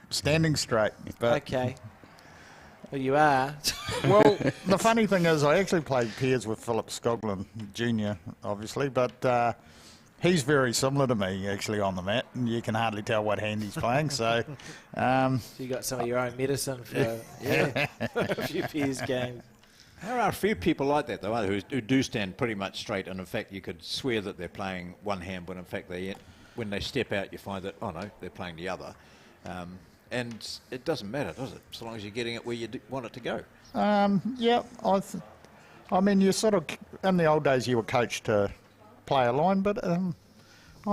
standing straight. But okay. Well, you are. Well, the funny thing is, I actually played pairs with Philip Skoglund Jr., obviously, but he's very similar to me, actually, on the mat, and you can hardly tell what hand he's playing. So you got some of your own medicine for a few pairs games. There are a few people like that, though, who do stand pretty much straight, and in fact, you could swear that they're playing one hand, when in fact, when they step out, you find that, oh no, they're playing the other. And it doesn't matter, does it? So long as you're getting it where you want it to go. Yeah, I mean, you sort of, in the old days, you were coached to play a line, but I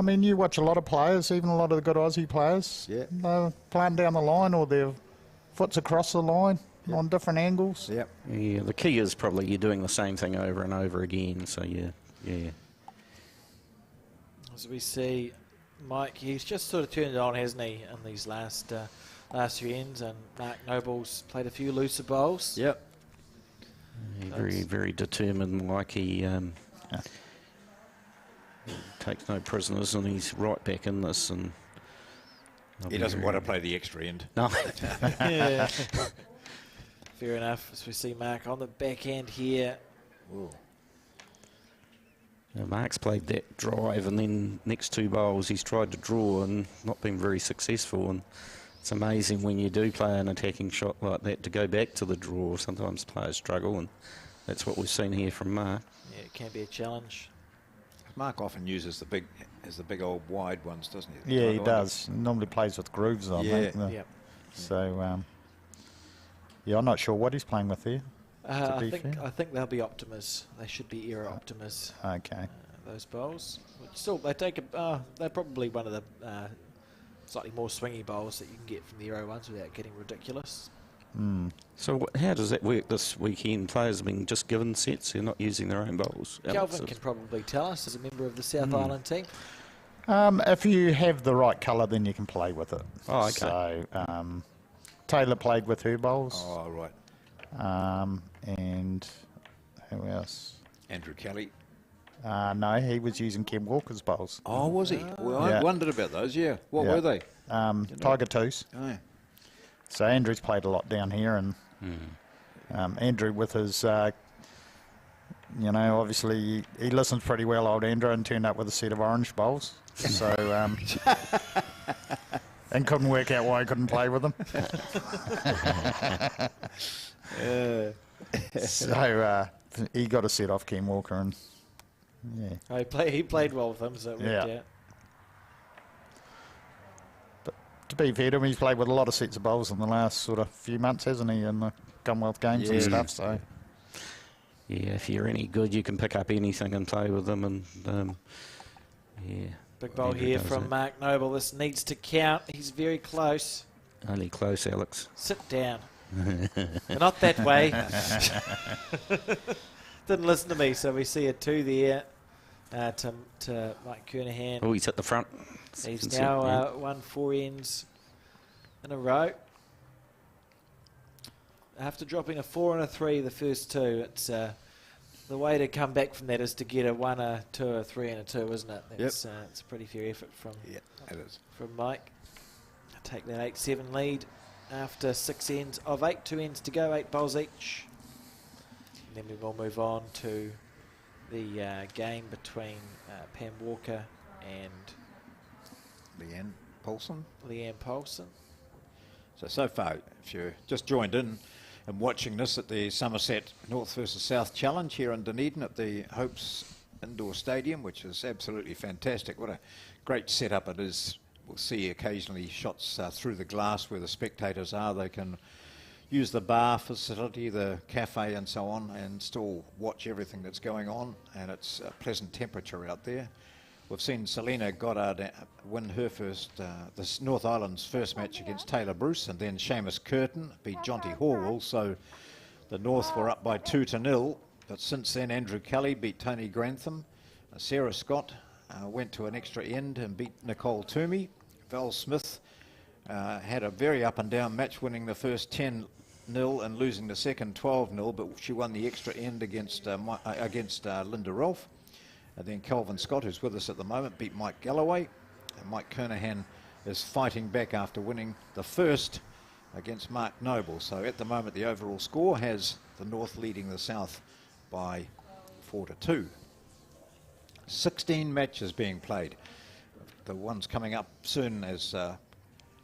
mean, you watch a lot of players, even a lot of the good Aussie players. Yeah. They're playing down the line, or their foot's across the line on different angles. Yep. Yeah, the key is probably you're doing the same thing over and over again. So yeah. As we see, Mike, he's just sort of turned it on, hasn't he, in these last few ends, and Mark Noble's played a few looser bowls. Yep. Very, very determined, like he takes no prisoners, and he's right back in this. And he doesn't want to play the extra end. No. Yeah. Fair enough. As we see Mark on the back end here. Ooh. Now Mark's played that drive, and then next 2 bowls he's tried to draw and not been very successful. And it's amazing when you do play an attacking shot like that to go back to the draw. Sometimes players struggle, and that's what we've seen here from Mark. Yeah, it can be a challenge. Mark often uses the big old wide ones, doesn't he? Yeah, he does. He normally plays with grooves on. Yeah. Yep. So, yeah, I'm not sure what he's playing with there. I think they'll be Optimas. They should be Era Optimas. Okay. Those bowls. Still, they're probably one of the slightly more swingy bowls that you can get from the Euro ones without getting ridiculous. So how does that work this weekend? Players have been just given sets, they're not using their own bowls. Kelvin can probably tell us as a member of the South Island team. If you have the right colour, then you can play with it. Oh, okay. So, Tayla played with her bowls. Oh, right. And who else? Andrew Kelly. No, he was using Ken Walker's bowls. Oh, was he? Well, I wondered about those, yeah. What were they? Tiger Twos. Oh, yeah. So Andrew's played a lot down here, and Andrew with his, obviously he listens pretty well, old Andrew, and turned up with a set of orange bowls. So, and couldn't work out why he couldn't play with them. So he got a set off Ken Walker, and he played well with them, so it worked out. To be fair to him, he's played with a lot of sets of bowls in the last sort of few months, hasn't he, in the Commonwealth Games and stuff, so... Yeah, if you're any good, you can pick up anything and play with them, and, Big bowl here from Mark Noble. This needs to count. He's very close. Only close, Alex. Sit down. Not that way. Didn't listen to me, so we see a 2 there to Mike Kernaghan. Oh, he's at the front. He's now won 4 ends in a row. After dropping a 4 and a 3 the first 2, it's the way to come back from that is to get a 1, a 2, a 3 and a 2, isn't it? That's it's a pretty fair effort from from Mike. Take that 8-7 lead after 6 ends of 8, 2 ends to go, 8 bowls each. And then we will move on to the game between Pam Walker and Leeane Polson. Leeane Polson. So far, if you're just joined in and watching this at the Somerset North versus South Challenge here in Dunedin at the Hopes Indoor Stadium, which is absolutely fantastic. What a great setup it is. We'll see occasionally shots through the glass where the spectators are. They can use the bar facility, the cafe and so on, and still watch everything that's going on, and it's a pleasant temperature out there. We've seen Selina Goddard win her first, this North Island's first match against Tayla Bruce, and then Seamus Curtin beat Jonty Horwell, so the North were up by 2-0, but since then Andrew Kelly beat T.Grantham, Sarah Scott went to an extra end and beat Nicole N.Toomey. Val Smith had a very up and down match, winning the first 10-0 and losing the second 12-0, but she won the extra end against L.Ralph. And then Kelvin Scott, who's with us at the moment, beat M.Galloway. And M.Kernaghan is fighting back after winning the first against Mark Noble. So at the moment, the overall score has the North leading the South by 4-2. 16 matches being played. The ones coming up soon, as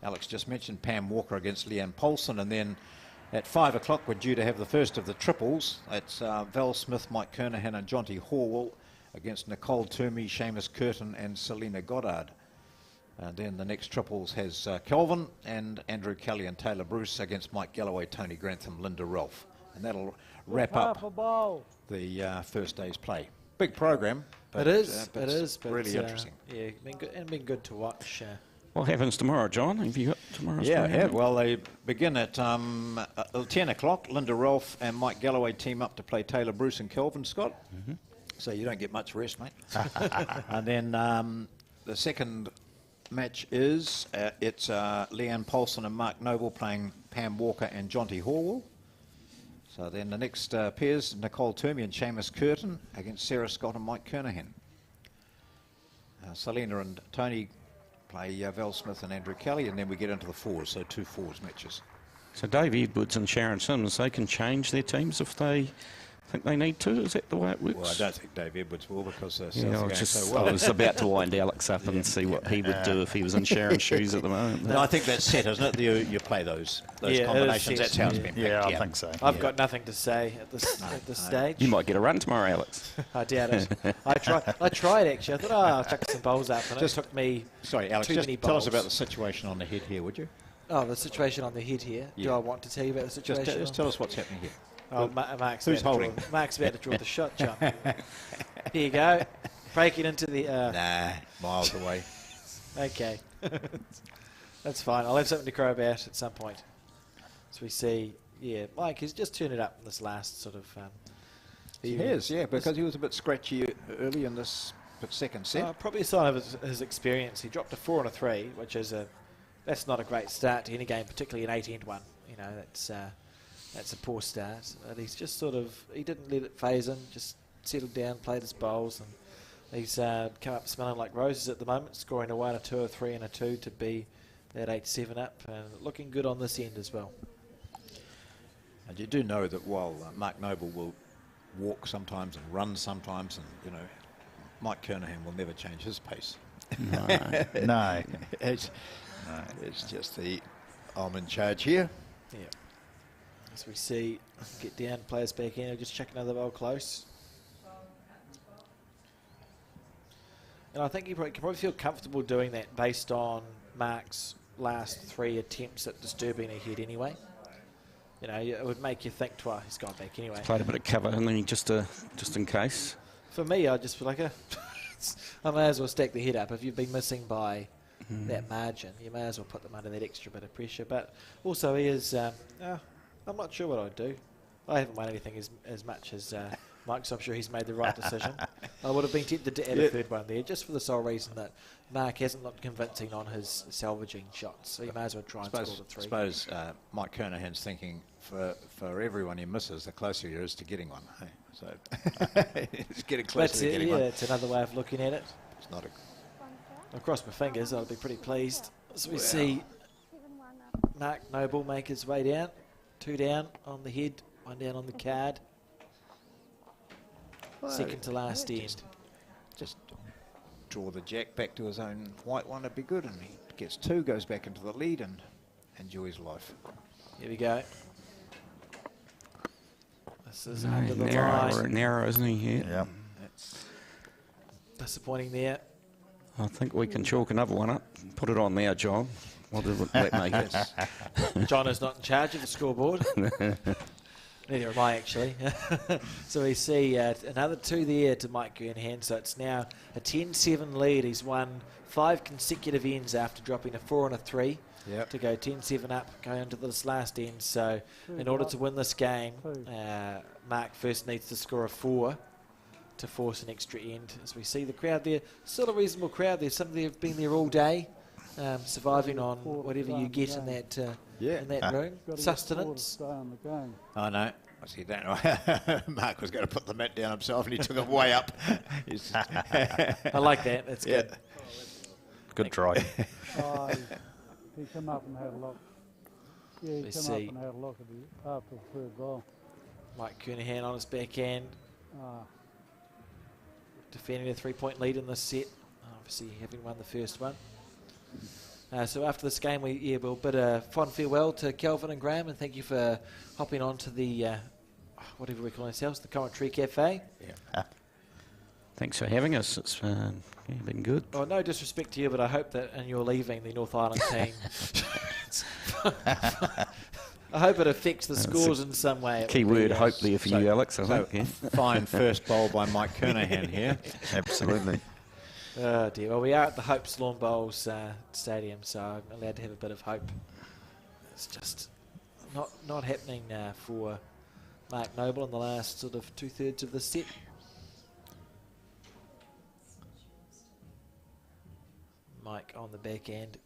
Alex just mentioned, Pam Walker against Leeane Polson, and then at 5 o'clock we're due to have the first of the triples. That's Val Smith, M.Kernaghan and Jonty Horwell against Nicole N.Toomey, Seamus Curtin and Selina Goddard. And then the next triples has Kelvin and Andrew Kelly and Tayla Bruce against M.Galloway, T.Grantham, L.Ralph. And that'll wrap up the first day's play. Big program. It is. But really interesting. Yeah, been good to watch. What happens tomorrow, John? Have you got tomorrow's Yeah, play? yeah. Well, they begin at 10 o'clock. L.Ralph and M.Galloway team up to play Tayla Bruce and Kelvin Scott. So you don't get much rest, mate. And then the second match is it's Leeane Polson and Mark Noble playing Pam Walker and Jonty Horwell. So then the next pairs, Nicole N.Toomey and Seamus Curtin against Sarah Scott and M.Kernaghan. Selina and Tony play Val Smith and Andrew Kelly, and then we get into the fours, so 2 fours matches. So Dave Edwards and Sharon Sims, they can change their teams if they Think they need to? Is that the way it works? Well, I don't think Dave Edwards will, because they're Yeah, going so well. I was about to wind Alex up and see what he would do if he was in Sharon's shoes at the moment. No, I think that's set, isn't it? You play those Yeah, combinations. That's how it's been picked. Yeah, I think so. I've got nothing to say at this stage. You might get a run tomorrow, Alex. I doubt it. I tried actually. I thought, I'll chuck some bowls up, and it took me Sorry, Alex, too just many tell us bowls. about the situation on the head here, would you? Oh, the situation on the head here. Do Yeah. I want to tell you about the situation? Just tell us what's happening here. Oh, Mark's Who's about to holding? Mark's about to draw the shot, John. Here you go. Breaking into the... Nah, miles away. Okay. That's fine. I'll have something to crow about at some point. So we see, Mike has just turned it up in this last sort of... He has, because he was a bit scratchy early in this second set. Probably a sign of his experience. He dropped a 4 and a 3, which is that's not a great start to any game, particularly an 8-end-1. You know, that's a poor start. And he's just he didn't let it phase him, just settled down, played his bowls, and he's come up smelling like roses at the moment, scoring a 1, a 2, a 3 and a 2 to be that 8-7 up, and looking good on this end as well. And you do know that while Mark Noble will walk sometimes and run sometimes, and Mike Kernaghan will never change his pace. No. It's just I'm in charge here. Yeah. As we see, get down, players back in, just check another bowl close. And I think you can probably feel comfortable doing that based on Mark's last 3 attempts at disturbing a head anyway. You know, it would make you think twice. He's gone back anyway. Played a bit of cover and then just in case. For me, I just feel like I may as well stack the head up. If you've been missing by that margin, you may as well put them under that extra bit of pressure. But also, he is. I'm not sure what I'd do. I haven't won anything as much as Mike, so I'm sure he's made the right decision. I would have been tempted to add a third one there, just for the sole reason that Mark hasn't looked convincing on his salvaging shots, so you may as well try and score the 3. I suppose Mike Kernaghan's thinking for everyone he misses, the closer he is to getting one. Hey? So he's getting closer to getting one. Yeah, it's another way of looking at it. It's not I'll cross my fingers, I'll be pretty pleased. So we see Mark Noble make his way down. 2 down on the head, 1 down on the card. Second to last end. Just draw the jack back to his own white one, it'd be good, and he gets 2, goes back into the lead and enjoys life. Here we go. This is under the line. Narrow, isn't he? Yeah. That's disappointing there. I think we can chalk another one up. Put it on there, John. What did that make it? John is not in charge of the scoreboard. Neither am I, actually. So we see another 2 there to Mike Kernaghan. So it's now a 10-7 lead. He's won 5 consecutive ends after dropping a 4 and a 3 to go 10-7 up, going into this last end. So in order to win this game, Mark first needs to score a 4 to force an extra end. As we see the crowd there, still a reasonable crowd there. Some of them have been there all day, surviving on whatever you get in that room. Sustenance. Oh no, I see that. Mark was going to put the mat down himself and he took it way up. I like that, that's good. Good try. He came up and had a look. Yeah, he came up and had a look after the third ball. Mike Kernaghan on his backhand. Defending a 3-point lead in this set. Obviously having won the first one. So after this game, we'll bid a fond farewell to Kelvin and Graham, and thank you for hopping on to the, whatever we call ourselves, the Commentary Cafe. Yeah. Thanks for having us. It's been good. Oh, no disrespect to you, but I hope that in your leaving the North Island team, I hope it affects the scores in some way. Key word, hope there for you, Alex. I think. Fine first bowl by Mike Kernaghan here. Absolutely. Oh dear. Well, we are at the Hope's Lawn Bowls Stadium, so I'm allowed to have a bit of hope. It's just not happening for Mark Noble in the last sort of 2/3 of the set. Mike on the back end.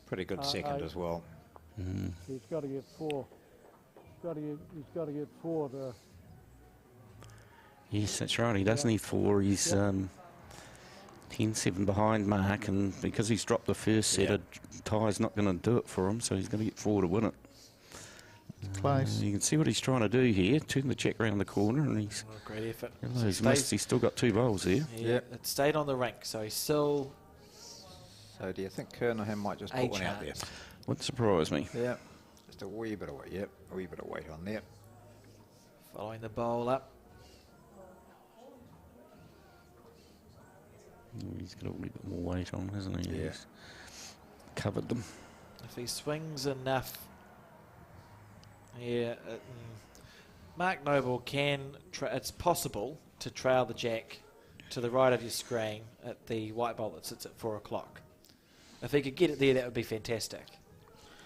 Pretty good second as well. He's got to get 4. He's got to get 4 to. Yes, that's right. He does need 4. He's 10 10-7 behind Mark, and because he's dropped the first set, Ty's not going to do it for him, so he's going to get 4 to win it. Close. You can see what he's trying to do here. Turn the check around the corner, and he's great effort. He's missed. He's still got 2 bowls there. Yeah, it stayed on the rink, so he's still. So do you think Kernaghan might just put one out there? Wouldn't surprise me. Yeah, just a wee bit of weight. Yep, a wee bit of weight on there. Following the bowl up. He's got a wee bit more weight on, hasn't he? Yeah. He's covered them. If he swings enough. Yeah, Mark Noble can. It's possible to trail the jack to the right of your screen at the white ball that sits at 4 o'clock. If he could get it there, that would be fantastic.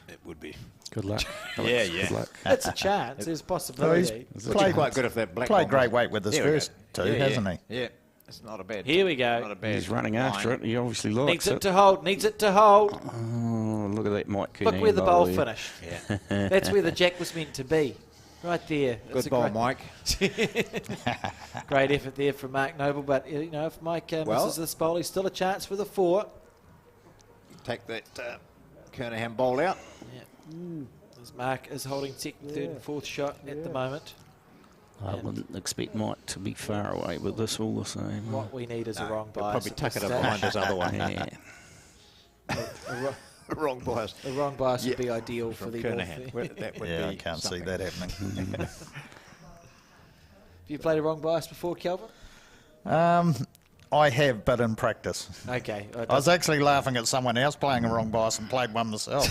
It would be. Good luck. Yeah. Good luck. It's a chance. There's possibility. He's played quite good if that black played ball great weight with his first two, hasn't he? Yeah, it's not a bad. Here we go. Not a bad. He's running after it. He obviously likes Needs it to hold. Needs it to hold. Oh, look at that Mike Kernaghan. Look where the bowl there. finished. Yeah. That's where the jack was meant to be. Right there. Good ball, Mike. Great effort there from Mark Noble, but you know, if Mike misses this bowl, he's still a chance for the 4. Take that Kernaghan bowl out. Yeah. As Mark is holding second, third, and fourth shot at the moment. I wouldn't expect Mike to be far away with this all the same. What we need is a wrong bias. Probably tuck it up behind his other one. A wrong bias. A wrong bias would be ideal for the Kernaghan. That would be I can't see that happening. Have you played a wrong bias before, Kelvin? I have, but in practice. Okay. I was actually laughing at someone else playing a wrong bias and played one myself.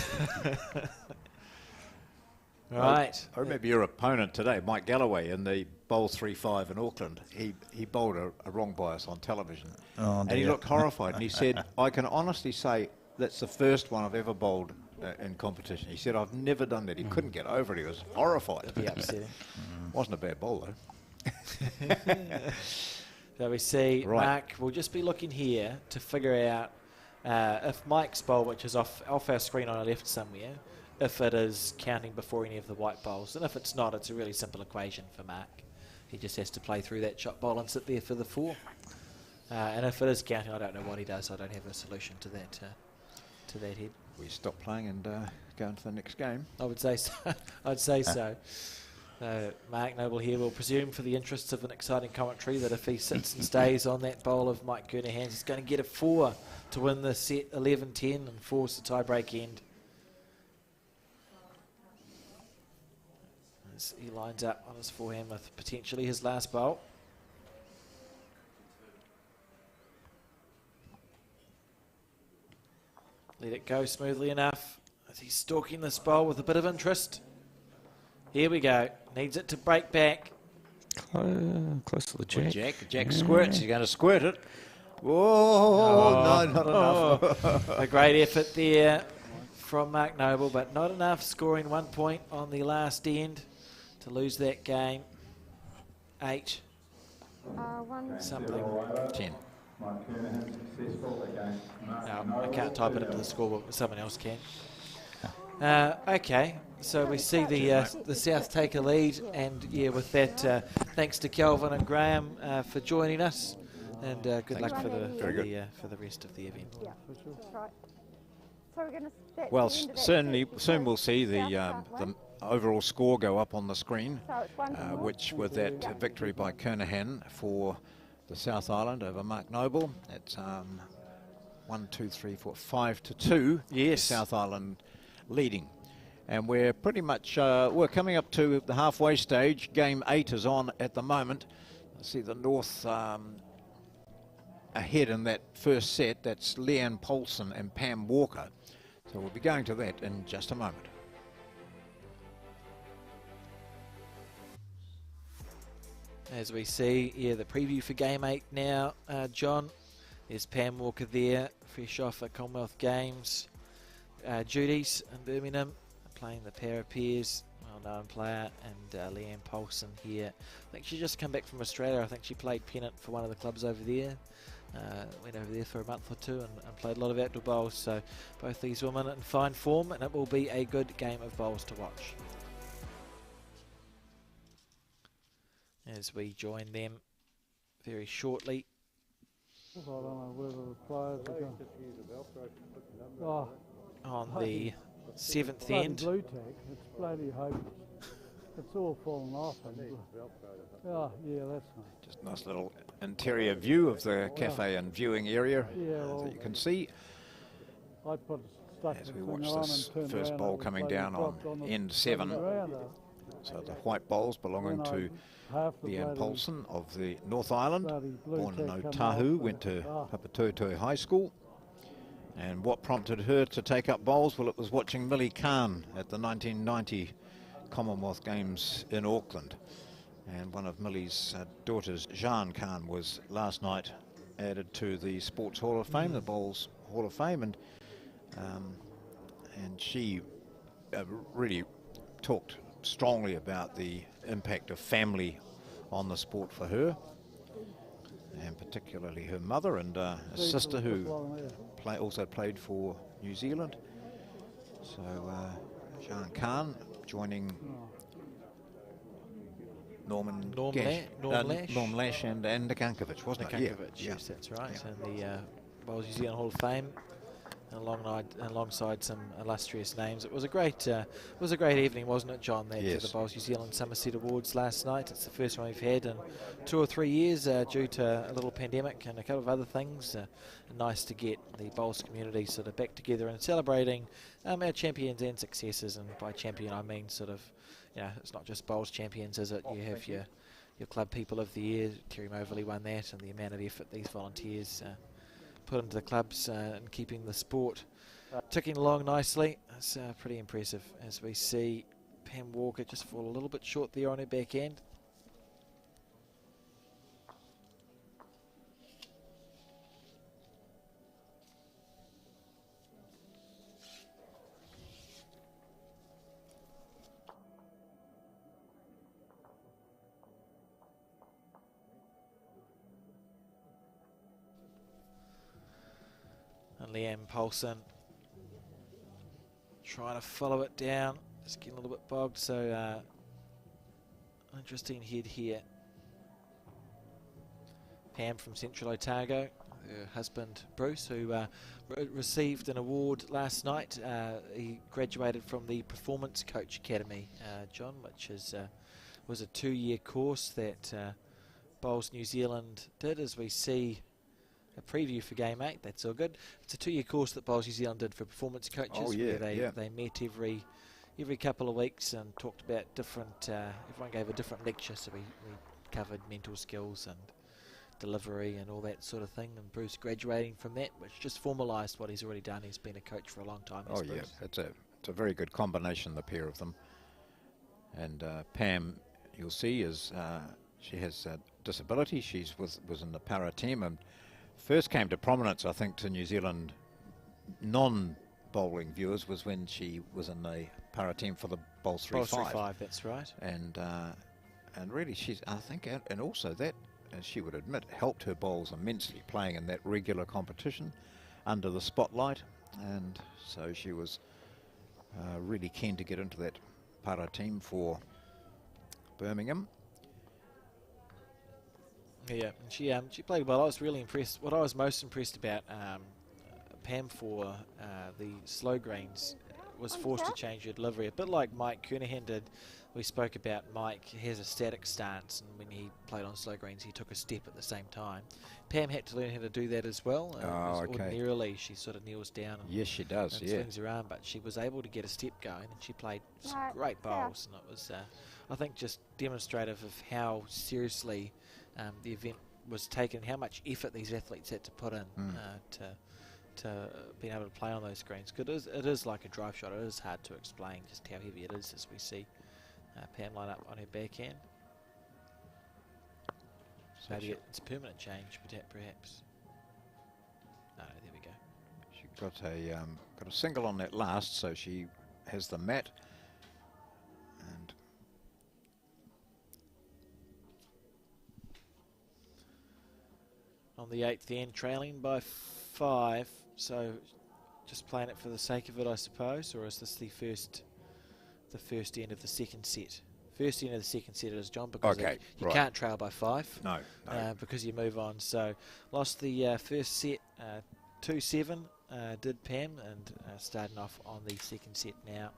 Right. I remember your opponent today, M.Galloway, in the bowl 3-5 in Auckland. He bowled a wrong bias on television. Oh, and he looked horrified. And he said, I can honestly say that's the first one I've ever bowled in competition. He said, I've never done that. He couldn't get over it. He was horrified. It'd be upsetting. Wasn't a bad bowl, though. So we see Mark, we'll just be looking here to figure out if Mike's bowl, which is off our screen on our left somewhere, if it is counting before any of the white bowls. And if it's not, it's a really simple equation for Mark. He just has to play through that shot bowl and sit there for the 4. And if it is counting, I don't know what he does. I don't have a solution to that head. We stop playing and go into the next game. I would say so. I'd say so. Mark Noble here will presume, for the interests of an exciting commentary, that if he sits and stays on that bowl of Mike Kernaghan's, he's going to get a 4 to win the set 11-10 and force the tie-break end. As he lines up on his forehand with potentially his last bowl. Let it go smoothly enough as he's stalking this bowl with a bit of interest. Here we go. Needs it to break back. Close to the jack. Jack squirts. He's going to squirt it. Whoa, no, not enough. A great effort there from Mark Noble, but not enough, scoring 1 point on the last end to lose that game. 8. Something. 10. No, I can't type it into the scorebook, but someone else can. Okay, so we see the South take a lead, and yeah, with that, thanks to Kelvin and Graham for joining us, and good luck for the rest of the event. Yeah, that's right. So we're going to. Well, soon we'll see the overall score go up on the screen, which with that victory by Kernaghan for the South Island over Mark Noble, it's 1, 2, 3, 4, 5-2. Yes, South Island leading, and we're pretty much we're coming up to the halfway stage. Game 8 is on at the moment. I see the North ahead in that first set. That's Leeane Polson and Pam Walker. So we'll be going to that in just a moment. As we see, the preview for Game 8 now, John. There's Pam Walker there, fresh off at Commonwealth Games duties in Birmingham, playing the pair of pairs, well-known player, and Leeane Polson here. I think she just come back from Australia. I think she played pennant for one of the clubs over there. Went over there for a month or two and played a lot of outdoor bowls. So both these women in fine form, and it will be a good game of bowls to watch. As we join them very shortly. I don't know whether the players are going. Oh, on the 7th bloody end. blue tack. It's bloody hopeless. It's all fallen off. Oh, yeah, that's nice. Just a nice little interior view of the cafe and viewing area well, that you can see I put stuck as the we thing watch on this and turned first around, bowl it was coming bloody down on dropped the end 7. ground. So the white bowls belonging Then to half the Leeane bloody- Poulson of the North Island, blue born in tack come Otahu, off went to and- Papatoetoe High School. And what prompted her to take up bowls? Well, it was watching Millie Khan at the 1990 Commonwealth Games in Auckland. And one of Millie's daughters, Jean Khan, was last night added to the Sports Hall of Fame, the Bowls Hall of Fame, and she really talked strongly about the impact of family on the sport for her, and particularly her mother and a sister who also played for New Zealand. So Jean Khan joining Norm Lash and Nikankovic, wasn't it? Nikankovic, yes, that's right. And the Bowls New Zealand Hall of Fame, alongside some illustrious names. It was a great evening, wasn't it, John? There to the Bowls New Zealand Somerset Awards last night. It's the first one we've had in 2 or 3 years due to a little pandemic and a couple of other things. Nice to get the bowls community sort of back together and celebrating our champions and successes. And by champion, I mean sort of, it's not just bowls champions, is it? You have your club people of the year. Terry Moverley won that, and the amount of effort these volunteers put into the clubs and keeping the sport ticking along nicely. It's pretty impressive as we see Pam Walker just fall a little bit short there on her back end. And Leeane Polson trying to follow it down, just getting a little bit bogged, so interesting head here. Pam from Central Otago, her husband Bruce, who received an award last night. He graduated from the Performance Coach Academy, John, which was a 2-year course that Bowls New Zealand did, as we see a preview for Game 8. That's all good. It's a 2-year course that Bowls New Zealand did for performance coaches, where they met every couple of weeks and talked about different. Everyone gave a different lecture, so we covered mental skills and delivery and all that sort of thing. And Bruce graduating from that, which just formalised what he's already done. He's been a coach for a long time. It's a very good combination, the pair of them. And Pam, you'll see, she has a disability. She was in the para team and first came to prominence, I think, to New Zealand non-bowling viewers was when she was in the para team for the Bowls 3-5. Bowls 3-5, that's right. And really, I think, and also that, as she would admit, helped her bowls immensely playing in that regular competition under the spotlight. And so she was really keen to get into that para team for Birmingham. Yeah, she played well. I was really impressed. What I was most impressed about Pam for the slow greens was forced to change her delivery, a bit like M.Kernaghan did. We spoke about Mike has a static stance, and when he played on slow greens, he took a step at the same time. Pam had to learn how to do that as well. Ordinarily, she sort of kneels down and, she does, and swings her arm, but she was able to get a step going, and she played some great bowls, and it was, I think, just demonstrative of how seriously the event was taken, how much effort these athletes had to put in to being able to play on those greens. Because it is like a drive shot. It is hard to explain just how heavy it is, as we see Pam line up on her backhand. So maybe it's permanent change, perhaps. No, there we go. She got a single on that last, so she has the mat. And on the 8th end, trailing by 5. So just playing it for the sake of it, I suppose, or is this the first end of the second set first end of the second set it is, John, because you right. can't trail by 5. No. Because you move on. So lost the first set 2-7, did Pam, and starting off on the second set now.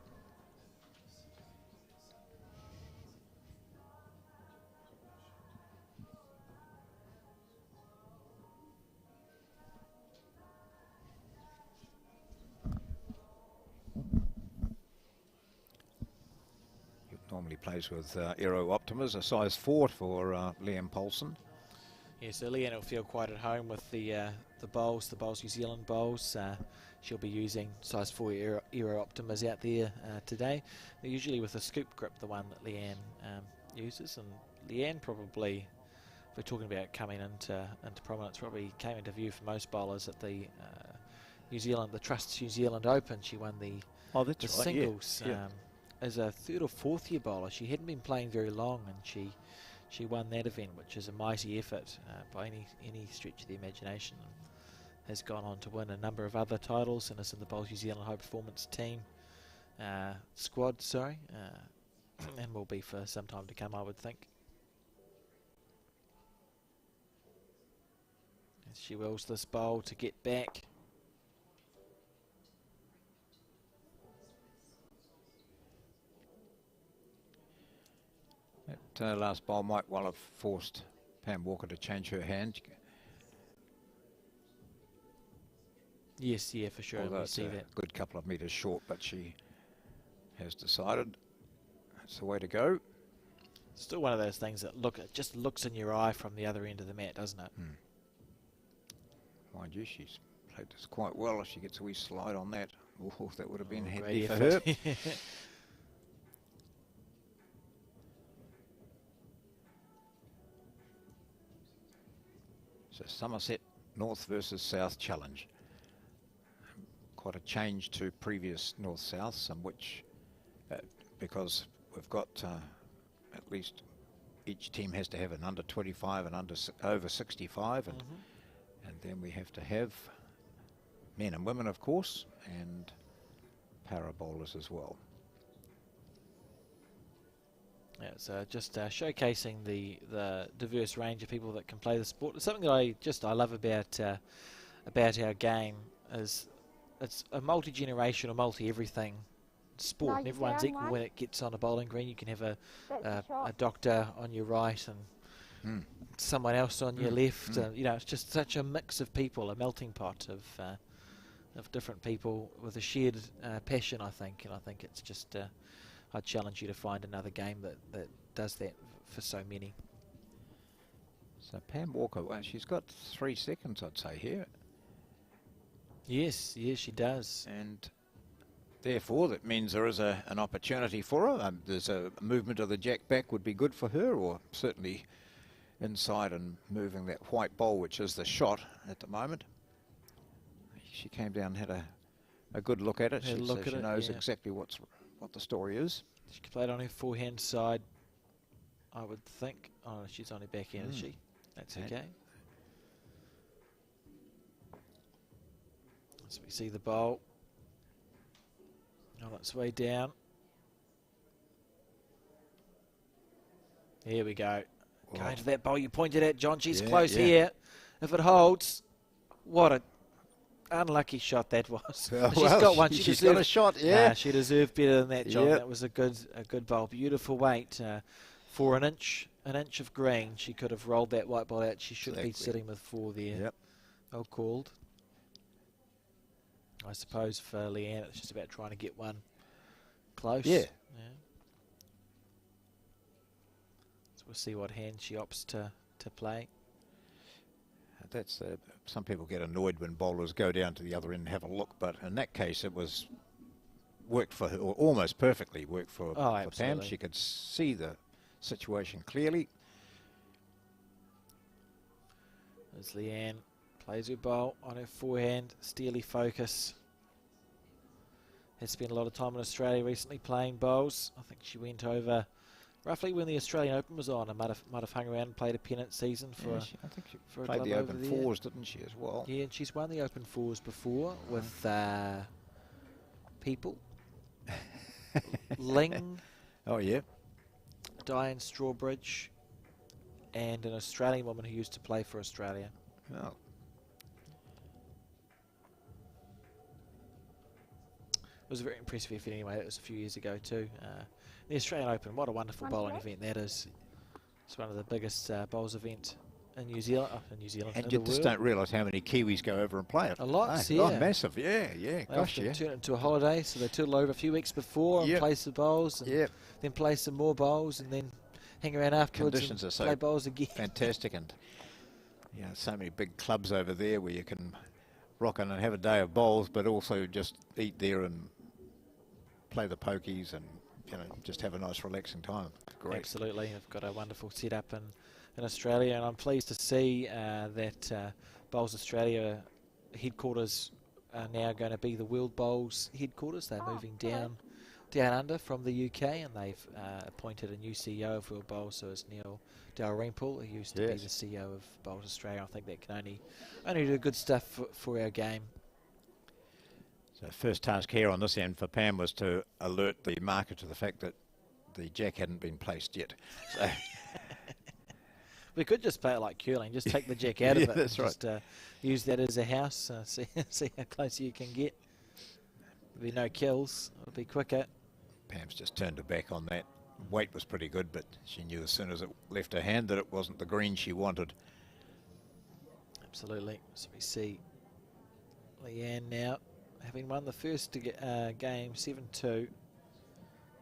Normally plays with Aero Optimas, a size 4 for Leeane Polson. Yeah, so Leeane will feel quite at home with the bowls New Zealand bowls. She'll be using size 4 Aero Optimas out there today. They're usually with a scoop grip, the one that Leeane uses. And Leeane probably, if we're talking about coming into prominence, probably came into view for most bowlers at the the Trust New Zealand Open. She won the singles. Yeah. As a 3rd or 4th year bowler, she hadn't been playing very long, and she won that event, which is a mighty effort by any stretch of the imagination. And has gone on to win a number of other titles and is in the Bowls New Zealand High Performance team squad, and will be for some time to come, I would think. As she wills this bowl to get back. That last bowl might well have forced Pam Walker to change her hand. Yes, yeah, for sure. Although we it's see a that. good couple of metres short, but she has decided that's the way to go. Still one of those things that it just looks in your eye from the other end of the mat, doesn't it? Mind you, she's played this quite well. If she gets a wee slide on that, that would have been great handy for her. So Somerset North versus South Challenge. Quite a change to previous North-Souths, which, because we've got at least each team has to have an under 25 and over 65, and then we have to have men and women, of course, and para bowlers as well. Yeah, so just showcasing the diverse range of people that can play the sport. It's something that I love about our game is it's a multi-generational, multi-everything sport. No, And everyone's down equal one. when it gets on a bowling green. You can have a shot. doctor on your right and someone else on your left. It's just such a mix of people, a melting pot of different people with a shared passion, I think. And I think it's just I'd challenge you to find another game that does that for so many. So Pam Walker, well, she's got 3 seconds, I'd say, here. Yes, she does. And therefore, that means there is an opportunity for her. There's a movement of the jack back would be good for her, or certainly inside and moving that white bowl, which is the shot at the moment. She came down and had a good look at it. She knows exactly what the story is. She played on her forehand side, I would think. Oh, she's on her backhand, is she? That's okay. So we see the bowl on its way down. Here we go. Whoa. Going to that bowl you pointed at, John. She's close here. If it holds, what a unlucky shot that was. She's got one. She's got a shot, she deserved better than that, John. Yep. That was a good bowl. Beautiful weight for an inch of green. She could have rolled that white ball out. She should be sitting with 4 there. Yep. Well called. I suppose for Leeane, it's just about trying to get one close. Yeah. So we'll see what hand she opts to play. That's some people get annoyed when bowlers go down to the other end and have a look, but in that case it was worked for her, or almost perfectly worked for Pam. She could see the situation clearly. As Leeane plays her bowl on her forehand, steely focus. Has spent a lot of time in Australia recently playing bowls. I think she went over roughly when the Australian Open was on, and might have hung around and played a pennant season for. I think she for played the Open Fours, didn't she, as well? Yeah, and she's won the Open Fours before with people. Ling. Oh yeah. Diane Strawbridge, and an Australian woman who used to play for Australia. Oh. It was a very impressive effort anyway. It was a few years ago too. The Australian Open, what a wonderful bowling event that is. It's one of the biggest bowls event in New Zealand. And you just don't realise how many Kiwis go over and play it. A lot, yeah. yeah. Oh, massive, yeah. They Gosh, often yeah. turn it into a holiday, so they toodle over a few weeks before and play some bowls, and then play some more bowls, and then hang around afterwards Conditions and are so play bowls again. fantastic, and so many big clubs over there where you can rock in and have a day of bowls, but also just eat there and play the pokies and just have a nice relaxing time. Great. Absolutely, I've got a wonderful setup in Australia, and I'm pleased to see that Bowls Australia headquarters are now going to be the World Bowls headquarters. They're moving down under from the UK, and they've appointed a new CEO of World Bowls, so it's Neil Dalrymple, who used to be the CEO of Bowls Australia. I think that can only do good stuff for our game. So first task here on this end for Pam was to alert the market to the fact that the jack hadn't been placed yet. So we could just play it like curling, just take the jack out of it. That's right. Just use that as a house, see how close you can get. There'll be no kills, it'll be quicker. Pam's just turned her back on that. Weight was pretty good, but she knew as soon as it left her hand that it wasn't the green she wanted. Absolutely. So we see Leeane now, having won the first game 7-2.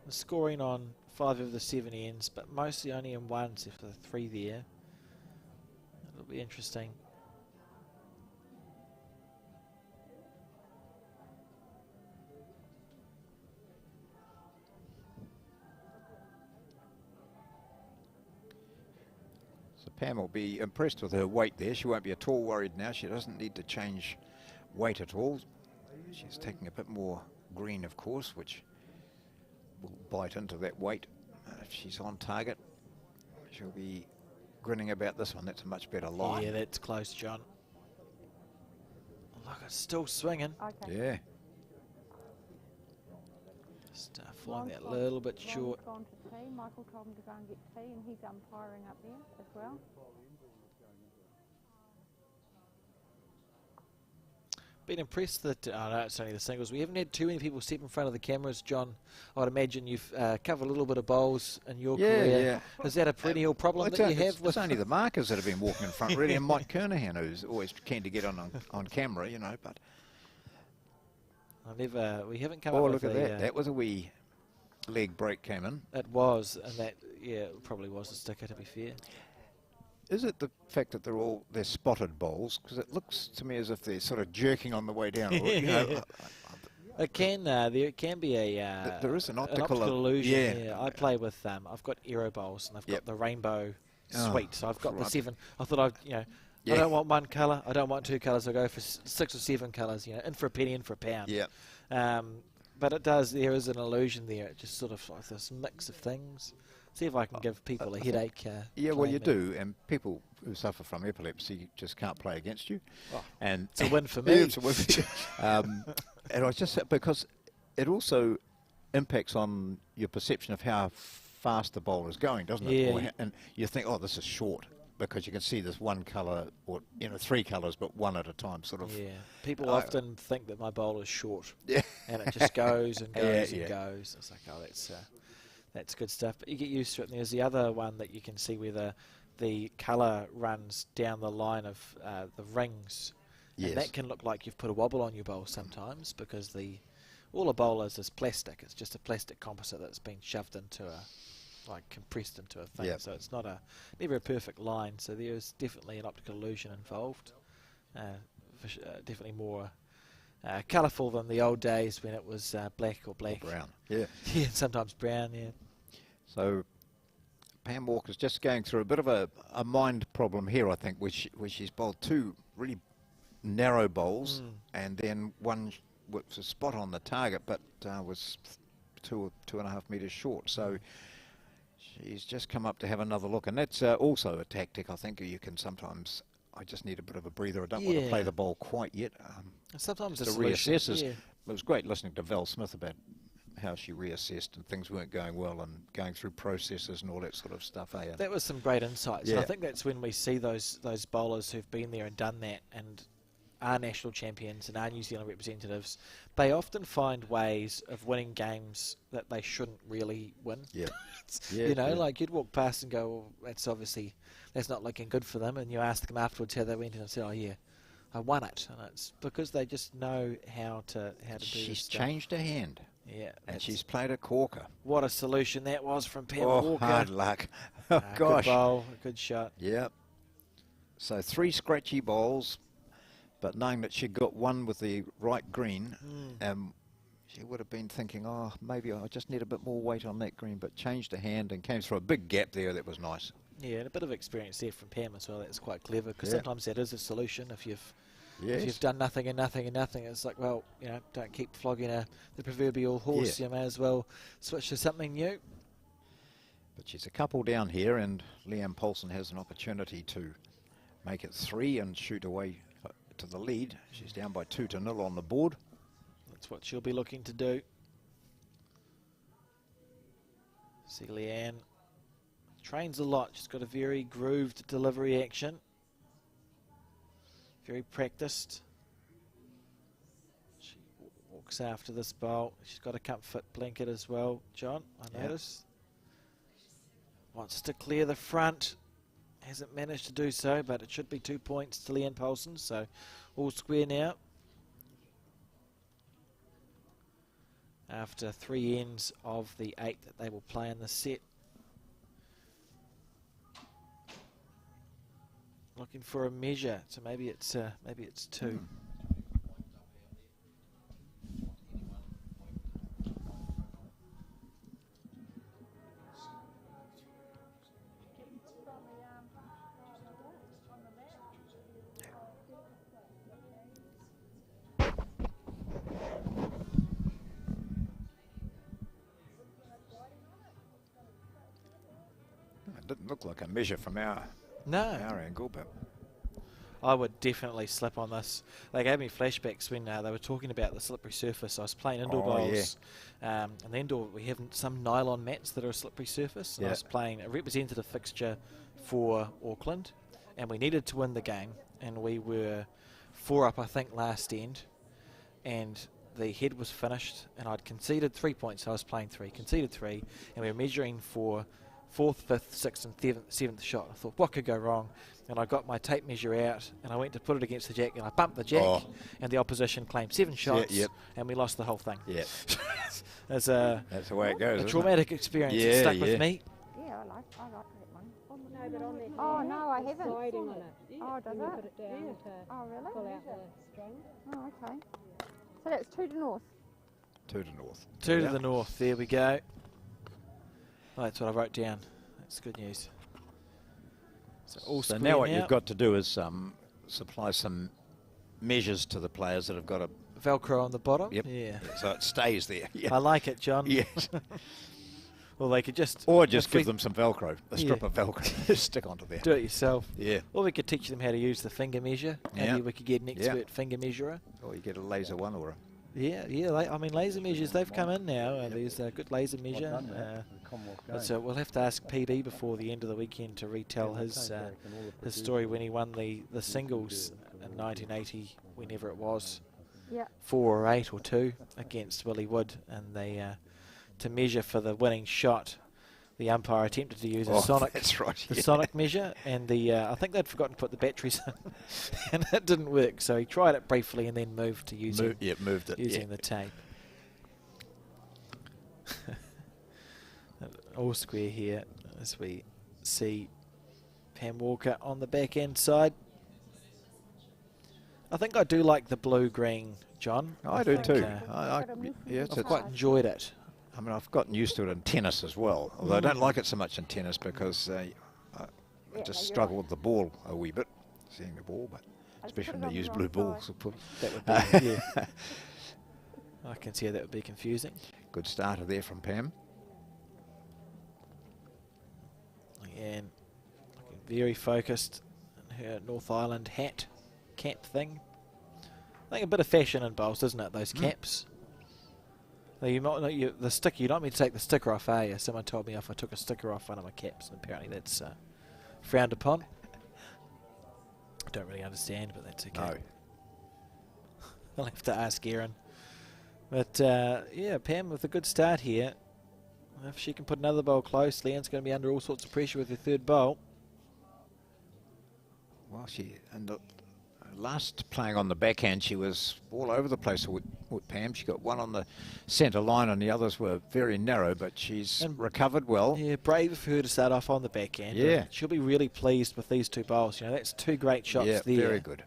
The scoring on 5 of the 7 ends, but mostly only in 1, except for the 3 there. It'll be interesting. So Pam will be impressed with her weight there. She won't be at all worried now. She doesn't need to change weight at all. She's taking a bit more green, of course, which will bite into that weight. If she's on target, she'll be grinning about this one. That's a much better line. Yeah, that's close, John. Look, it's still swinging. Okay. Yeah. Just falling that little bit short. Ron's gone to tea. Michael told him to go and get tea, and he's umpiring up there as well. Been impressed that, no, it's only the singles. We haven't had too many people step in front of the cameras, John. I'd imagine you've covered a little bit of bowls in your career. Yeah. Is that a perennial problem that you have? It's only the markers that have been walking in front, really, and M.Kernaghan, who's always keen to get on camera, but... We haven't come up with look at that. That was a wee leg break came in. It was, and that, it probably was a sticker, to be fair. Is it the fact that they're spotted bowls? Because it looks to me as if they're sort of jerking on the way down. It can. There can be a. There is an optical illusion. Yeah, I play with. I've got aero bowls, and I've got the rainbow suite. So I've got the 7. I thought I don't want one colour. I don't want 2 colours. I go for 6 or 7 colours. In for a penny, in for a pound. Yeah. But it does. There is an illusion there. It just sort of like this mix of things. See if I can give people a headache. Well, you do, and people who suffer from epilepsy just can't play against you. Oh, and it's a win for me. It's a win for you. And I just because it also impacts on your perception of how fast the bowler is going, doesn't it? Yeah. And you think, oh, this is short because you can see this one colour or 3 colours, but one at a time, sort of. Yeah. People often think that my bowl is short. Yeah. And it just goes and goes and goes. It's like, oh, that's good stuff, but you get used to it. And there's the other one that you can see where the colour runs down the line of the rings. Yes. And that can look like you've put a wobble on your bowl sometimes because all a bowl is plastic. It's just a plastic composite that's been shoved into compressed into a thing. Yep. So it's never a perfect line. So there is definitely an optical illusion involved. Definitely more colourful than the old days when it was black or black. Or brown. Yeah. Yeah, sometimes brown, yeah. So Pam Walker's just going through a bit of a mind problem here, I think, which she's bowled 2 really narrow bowls and then one was a spot on the target but was 2 or 2.5 metres short. So she's just come up to have another look, and that's also a tactic. I think you can sometimes... I just need a bit of a breather. I don't want to play the bowl quite yet. Sometimes just it's to reassess. Yeah. It was great listening to Val Smith about how she reassessed and things weren't going well and going through processes and all that sort of stuff. That was some great insights. Yeah. And I think that's when we see those bowlers who've been there and done that and are national champions and are New Zealand representatives. They often find ways of winning games that they shouldn't really win. Yeah. You know, like you'd walk past and go, well, that's not looking good for them. And you ask them afterwards how they went and say, oh yeah, I won it. And it's because they just know how to do this She's stuff. changed her hand. Yeah. And she's played a corker. What a solution that was from Pam Oh, Walker. hard luck. Oh, gosh. Good bowl, a good shot. Yep. So 3 scratchy bowls, but knowing that she got one with the right green, she would have been thinking, oh, maybe I just need a bit more weight on that green, but changed her hand and came through a big gap there. That was nice. Yeah, and a bit of experience there from Pam as well. That's quite clever because Yeah. sometimes that is a solution. If you've Yes. done nothing and nothing and nothing, it's like, well, you know, don't keep flogging the proverbial horse. Yeah. You may as well switch to something new. But she's a couple down here, and Leeane Polson has an opportunity to make it 3 and shoot away to the lead. She's down by 2-0 on the board. That's what she'll be looking to do. See Leeane trains a lot. She's got a very grooved delivery action. Very practiced. She walks after this bowl. She's got a comfort blanket as well, John, I notice. Wants to clear the front. Hasn't managed to do so, but it should be 2 points to Leeane Polson, so all square now. After 3 ends of the 8 that they will play in the set. Looking for a measure, so maybe it's 2. It didn't look like a measure from our angle, but I would definitely slip on this. They gave me flashbacks when they were talking about the slippery surface. I was playing indoor bowls, and the indoor we have some nylon mats that are a slippery surface. And I was playing a representative fixture for Auckland, and we needed to win the game, and we were 4 up, I think, last end, and the head was finished, and I'd conceded 3 points. So I was playing 3, conceded 3, and we were measuring for 4th, 5th, 6th and 7th shot. I thought, what could go wrong? And I got my tape measure out, and I went to put it against the jack, and I bumped the jack, and the opposition claimed 7 shots, and we lost the whole thing. Yeah. That's the way it goes. A traumatic experience that stuck with me. Yeah, I like that one. No, but on that oh, no, I haven't. Sliding on it. Yeah. Oh, does it? Put it down to oh, really? Pull out the string. Oh, okay. So that's 2 to north. 2 to north. 2 to the north. There we go. Oh, that's what I wrote down. That's good news. So now what you've got to do is supply some measures to the players that have got a Velcro on the bottom. Yep. Yeah. So it stays there. I like it, John. Yes. Well, they could just... Or just give them some Velcro, a strip of Velcro, stick onto there. Do it yourself. Yeah. Or we could teach them how to use the finger measure. Maybe we could get an expert finger measurer. Or you get a laser one or a... I mean, laser measures, they've come in now. There's a good laser measure. So we'll have to ask PB before the end of the weekend to retell his story when he won the singles in 1980, whenever it was. 4 or 8 or 2 against Willie Wood, and they to measure for the winning shot, the umpire attempted to use a sonic, sonic measure, and I think they'd forgotten to put the batteries in, and it didn't work. So he tried it briefly and then moved to using using the tape. All square here as we see Pam Walker on the back end side. I think I do like the blue-green, John. I do too. I've quite enjoyed it. I mean, I've gotten used to it in tennis as well, although I don't like it so much in tennis because I just struggle with the ball a wee bit, seeing the ball, but especially when they use blue balls. That would be, I can see how that would be confusing. Good starter there from Pam. And looking very focused in her North Island cap thing. I think a bit of fashion in bowls, isn't it, those caps? You might not, the sticker, you don't mean to take the sticker off, are you? Someone told me if I took a sticker off one of my caps, and apparently that's frowned upon. I don't really understand, but that's okay. No. I'll have to ask Erin. But yeah, Pam with a good start here. If she can put another bowl close, Leanne's going to be under all sorts of pressure with her third bowl. Well, and the last playing on the backhand, she was all over the place with Pam. She got one on the centre line and the others were very narrow, but she's recovered well. Yeah, brave of her to start off on the backhand. Yeah. She'll be really pleased with these two bowls. You know, that's two great shots there. Very good.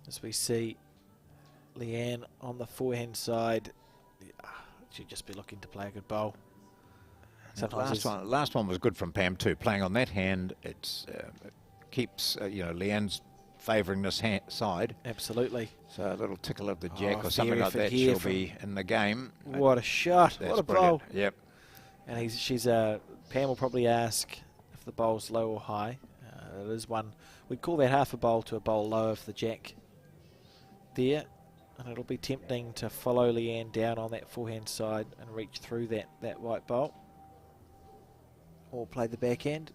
As we see Leeane on the forehand side, she'd just be looking to play a good bowl. Last one was good from Pam too. Playing on that hand, it keeps Leanne's favouring this side. Absolutely. So a little tickle of the jack or something like that, she'll be in the game. What a shot! What a bowl! Yep. And Pam will probably ask if the bowl's low or high. It is one. We'd call that half a bowl to a bowl low of the jack there. And it'll be tempting to follow Leeane down on that forehand side and reach through that white bowl. Or play the backhand.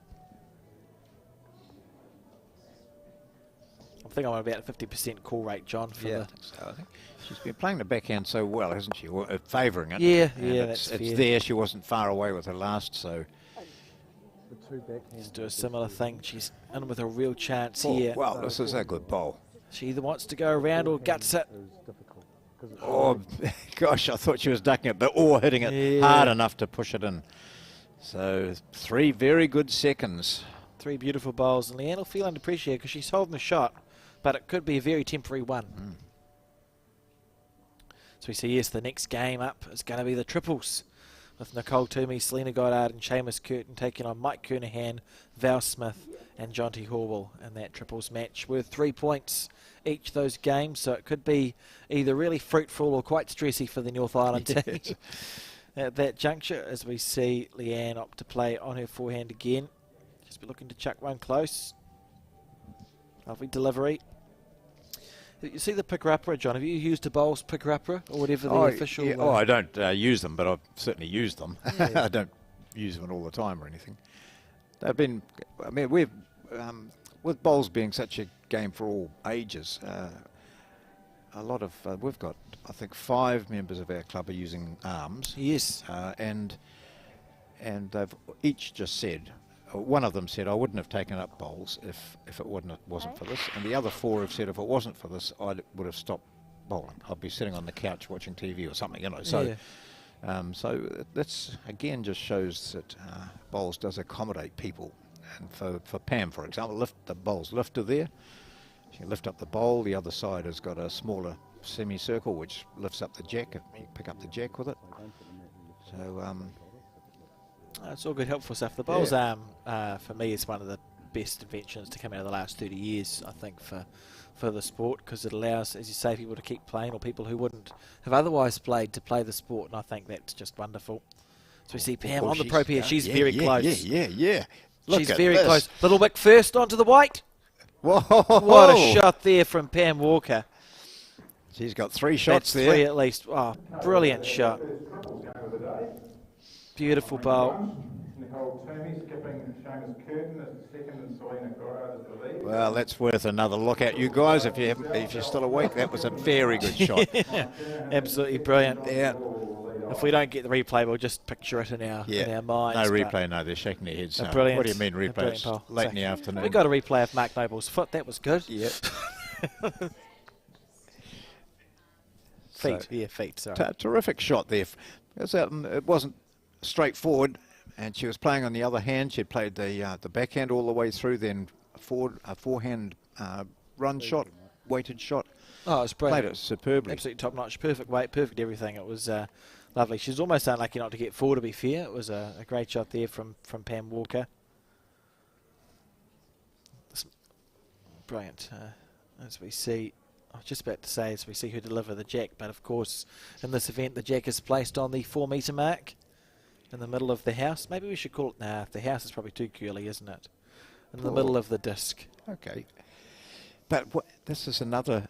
I think I'm about a 50% call rate, John. For I think so. I think she's been playing the backhand so well, hasn't she? Favouring it. Yeah, and that's it's fair. there. She wasn't far away with her last, so. Let's do a similar thing. She's in with a real chance here. Wow, this is a good bowl. She either wants to go around or guts it. Oh, gosh, I thought she was ducking it, or hitting it hard enough to push it in. So 3 very good seconds. 3 beautiful bowls, and Leanne will feel under pressure because she's holding the shot, but it could be a very temporary one. So we see, yes, the next game up is going to be the triples, with Nicole Toomey, Selina Goddard and Seamus Curtin taking on M.Kernaghan, Val Smith and J.Horwell in that triples match, worth 3 points each those games, so it could be either really fruitful or quite stressy for the North Island team. At that juncture, as we see Leeane opt to play on her forehand again. Just be looking to chuck one close. Lovely delivery. You see the picker-upper, John? Have you used a bowl's picker-upper or whatever the official... Yeah. I don't use them, but I've certainly used them. I don't use them all the time or anything. They've been... I mean, we've... with bowls being such a game for all ages, a lot of... we've got, I think, 5 members of our club are using arms. Yes. And they've each just said... One of them said, I wouldn't have taken up bowls if it wasn't for this. And the other 4 have said, if it wasn't for this, I would have stopped bowling. I'd be sitting on the couch watching TV or something, you know. So, so that's, again, just shows that bowls does accommodate people. And for Pam, for example, the bowl's lifter there. She can lift up the bowl. The other side has got a smaller semicircle, which lifts up the jack. You can pick up the jack with it. So... it's all good, helpful stuff. The bowls, for me, is one of the best inventions to come out of the last 30 years, I think, for the sport, because it allows, as you say, people to keep playing, or people who wouldn't have otherwise played to play the sport, and I think that's just wonderful. So we see Pam on the pro here. She's very close. Yeah. Look, she's very close. Little Wick first onto the white. Whoa! What a shot there from Pam Walker. She's got 3 shots there. 3 at least. Oh, brilliant shot. Beautiful bowl. Nicole Toomey skipping Seamus Curtin as the second and Selina Goddard as the lead. Well, that's worth another look at, you guys. If you're still awake, that was a very good shot. Absolutely brilliant. Yeah. If we don't get the replay, we'll just picture it in our minds. No replay, no. They're shaking their heads. Brilliant. What do you mean replay? It's late in the afternoon. We got a replay of Mark Noble's foot. That was good. Yep. Feet. Sorry. Terrific shot there. It wasn't straightforward, and she was playing on the other hand. She played the backhand all the way through, then a forehand run shot, weighted shot. Oh, it was brilliant. Played it superbly. Absolutely top-notch, perfect weight, perfect everything. It was lovely. She's almost unlucky not to get 4, to be fair. It was a great shot there from Pam Walker. Brilliant. As we see, I was just about to say, as we see her deliver the jack, but of course, in this event, the jack is placed on the 4-metre mark in the middle of the house. Maybe we should call it... Nah, the house is probably too curly, isn't it? In the middle of the disc. Okay. But this is another...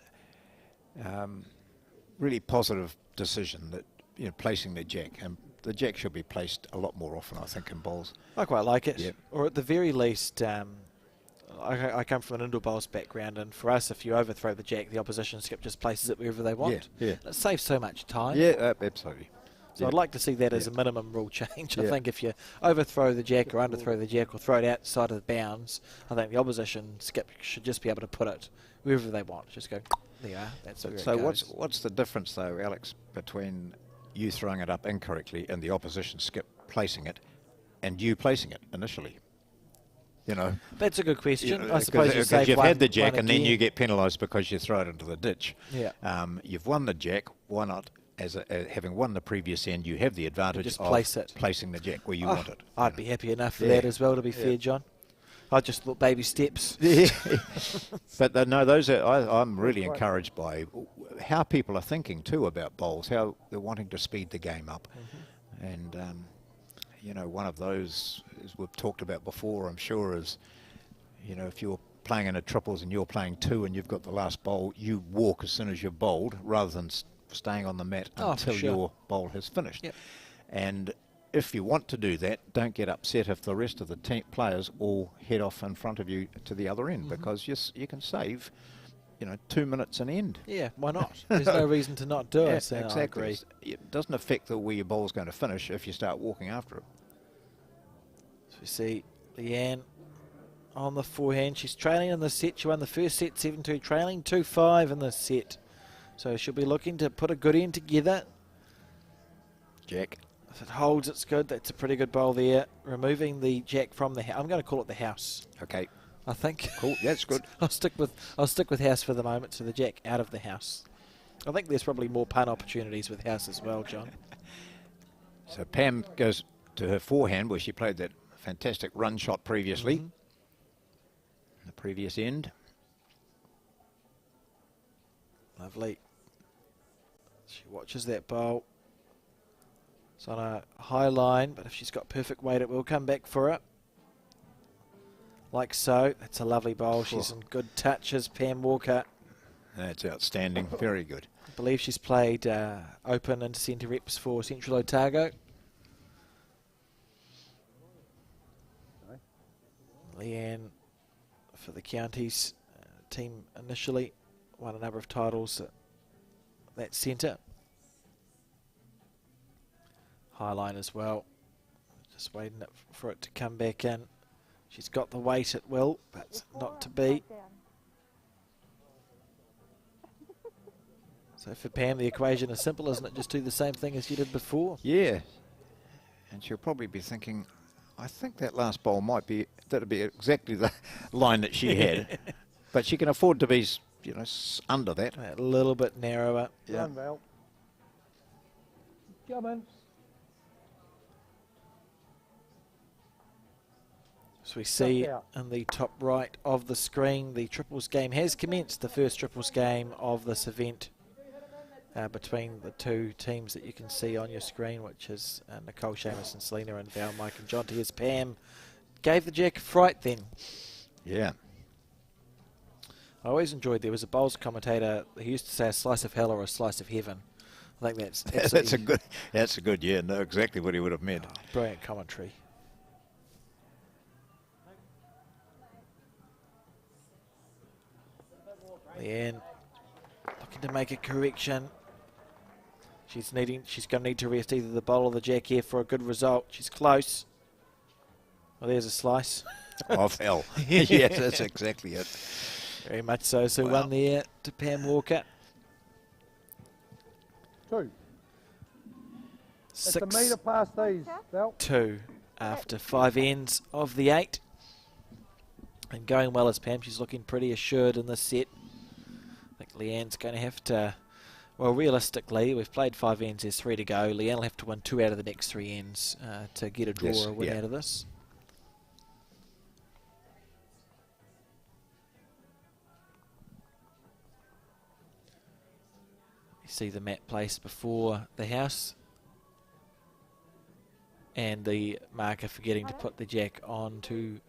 really positive decision that, you know, placing the jack. And the jack should be placed a lot more often, I think, in bowls. I quite like it. Yep. Or at the very least, I come from an indoor bowls background, and for us, if you overthrow the jack, the opposition skip just places it wherever they want. Yeah. It saves so much time. Yeah, absolutely. So I'd like to see that as a minimum rule change. I think if you overthrow the jack or underthrow the jack or throw it outside of the bounds, I think the opposition skip should just be able to put it wherever they want. Just go, there you are. That's where it goes. what's the difference, though, Alex, between you throwing it up incorrectly and the opposition skip placing it and you placing it initially? You know, that's a good question. You know, I suppose because you've had the jack and then you get penalised because you throw it into the ditch. Yeah. You've won the jack. Why not? Having won the previous end, you have the advantage just of placing the jack where you want it. I'd be happy enough for that as well, to be fair, John. I just thought baby steps. But no, those are, I'm really encouraged by how people are thinking too about bowls, how they're wanting to speed the game up. And, you know, one of those, as we've talked about before, I'm sure, is, you know, if you're playing in a triples and you're playing 2 and you've got the last bowl, you walk as soon as you're bowled rather than staying on the mat until your bowl has finished. Yep. And if you want to do that, don't get upset if the rest of the team players all head off in front of you to the other end, because you can save, you know, 2 minutes an end. Yeah, why not? There's no reason to not do it. So Exactly. I agree. It doesn't affect where your bowl's going to finish if you start walking after it. So we see Leeane on the forehand. She's trailing in the set. She won the first set 7-2, trailing 2-5 in the set. So she'll be looking to put a good end together. Jack. If it holds, it's good. That's a pretty good bowl there. Removing the jack from the house. I'm going to call it the house. Okay. I think. Cool. That's good. I'll stick with house for the moment. So the jack out of the house. I think there's probably more pun opportunities with house as well, John. So Pam goes to her forehand where she played that fantastic run shot previously. The previous end. Lovely. She watches that bowl. It's on a high line, but if she's got perfect weight, it will come back for her. Like so. That's a lovely bowl. She's in good touches, Pam Walker. That's outstanding. Very good. I believe she's played open and centre reps for Central Otago. Leeane for the counties team initially. Won a number of titles at that centre. High line as well. Just waiting for it to come back in. She's got the weight at will, but not to be. So for Pam, the equation is simple, isn't it? Just do the same thing as you did before. Yeah. And she'll probably be thinking, I think that last bowl might be, that'll be exactly the line that she had. But she can afford to be, you know, under that. A little bit narrower. Yeah. Val. Come in. So we see in the top right of the screen, the triples game has commenced, the first triples game of this event between the two teams that you can see on your screen, which is Nicole, Seamus and Selina, and Val, Mike and Jonty. As Pam gave the jack a fright then. Yeah. I always enjoyed, there was a bowls commentator, he used to say a slice of hell or a slice of heaven. I think that's that's a good, yeah, no, exactly what he would have meant. Brilliant commentary. Leeane looking to make a correction. She's going to need to rest either the bowl or the jack here for a good result. She's close. Well, there's a slice. Of hell. Yes, that's exactly it. Very much so. So one there to Pam Walker. 2. 6. It's a metre past these, Val. 2 after 5 ends of the 8. And going well as Pam. She's looking pretty assured in this set. I think Leanne's going to have to, well, realistically, we've played 5 ends, there's 3 to go. Leeane will have to win 2 out of the next 3 ends to get a draw or a win out of this. You see the mat placed before the house. And the marker forgetting to put the jack on to...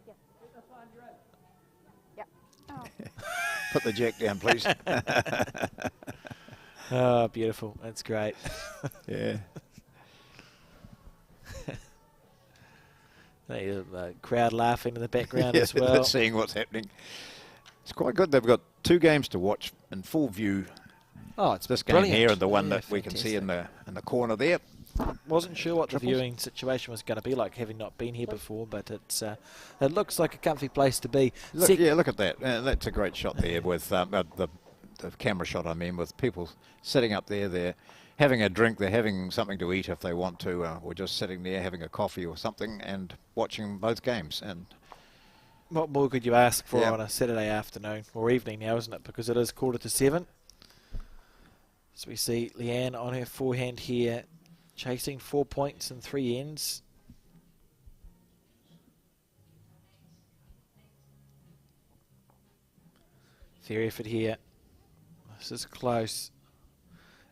Put the jack down, please. Oh, beautiful. That's great. Yeah. The crowd laughing in the background Yeah, as well. they're seeing what's happening. It's quite good. They've got 2 games to watch in full view. Oh, it's this brilliant. game here and the one Yeah, that we can see in the corner there. Wasn't sure what Triples. the viewing situation was going to be like, having not been here before, but it's it looks like a comfy place to be. Look, yeah, look at that. That's a great shot there with the camera shot, I mean, with people sitting up there. They're having a drink, they're having something to eat if they want to, or just sitting there having a coffee or something and watching both games. And what more could you ask for Yeah. on a Saturday afternoon or evening now, isn't it? Because it is 6:45. So we see Leeane on her forehand here, chasing 4 points and 3 ends. Fair effort here. This is close.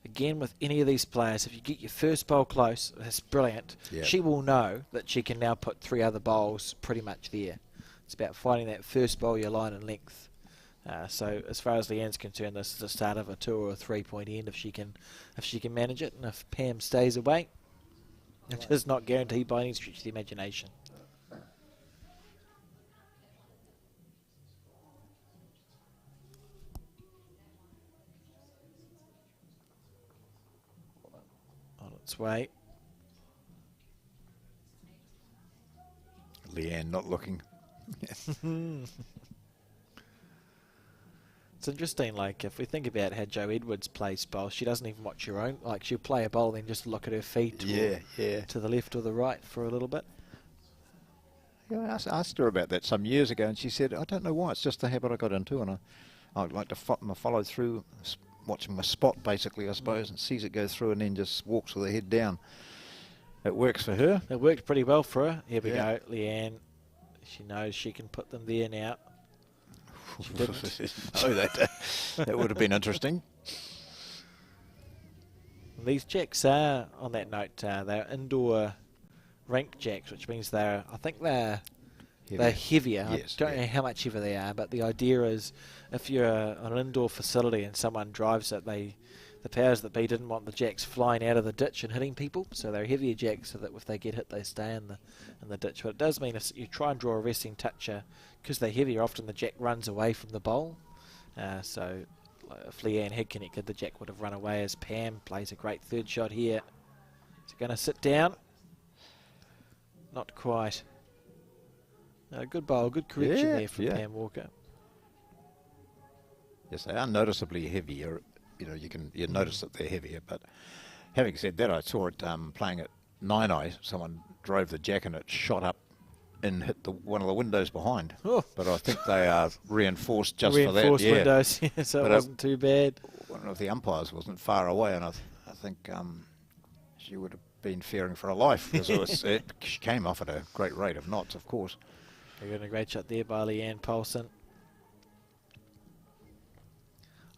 Again, with any of these players, if you get your first bowl close, that's brilliant. Yeah. She will know that she can now put 3 other bowls pretty much there. It's about finding that first bowl, your line and length. So as far as Leanne's concerned, this is the start of a 2 or a 3 point end if she can manage it, and if Pam stays away, which is not guaranteed by any stretch of the imagination. On its way. Leeane not looking. It's interesting, like, if we think about how Joe Edwards plays bowl, she doesn't even watch her own. Like, she'll play a bowl, then just look at her feet to the left or the right for a little bit. Yeah, I asked her about that some years ago, and she said, I don't know why, it's just the habit I got into, and I'd like to follow through, watching my spot, basically, I suppose, and sees it go through and then just walks with her head down. It works for her. It worked pretty well for her. Here we Yeah. go, Leeane. She knows she can put them there now. She didn't. Oh, that would have been interesting. These jacks are, on that note, they're indoor rink jacks, which means I think they're heavier. Yes, I don't know how much heavier they are, but the idea is if you're on an indoor facility and someone drives it, the powers that be didn't want the jacks flying out of the ditch and hitting people, so they're heavier jacks so that if they get hit, they stay in the ditch. But it does mean if you try and draw a resting toucher, because they're heavier, often the jack runs away from the bowl. So if Leeane had connected, the jack would have run away as Pam plays a great third shot here. Is it going to sit down? Not quite. Good bowl, good correction there from Pam Walker. Yes, they are noticeably heavier. You know, you notice that they're heavier. But having said that, I saw it playing at Nine Eye. Someone drove the jack and it shot up and hit one of the windows behind. Oh. But I think they are reinforced just for that. Reinforced windows, so but it wasn't too bad. One of the umpires wasn't far away, and I think she would have been fearing for her life because she came off at a great rate of knots, of course. They're getting a great shot there by Leeane Polson.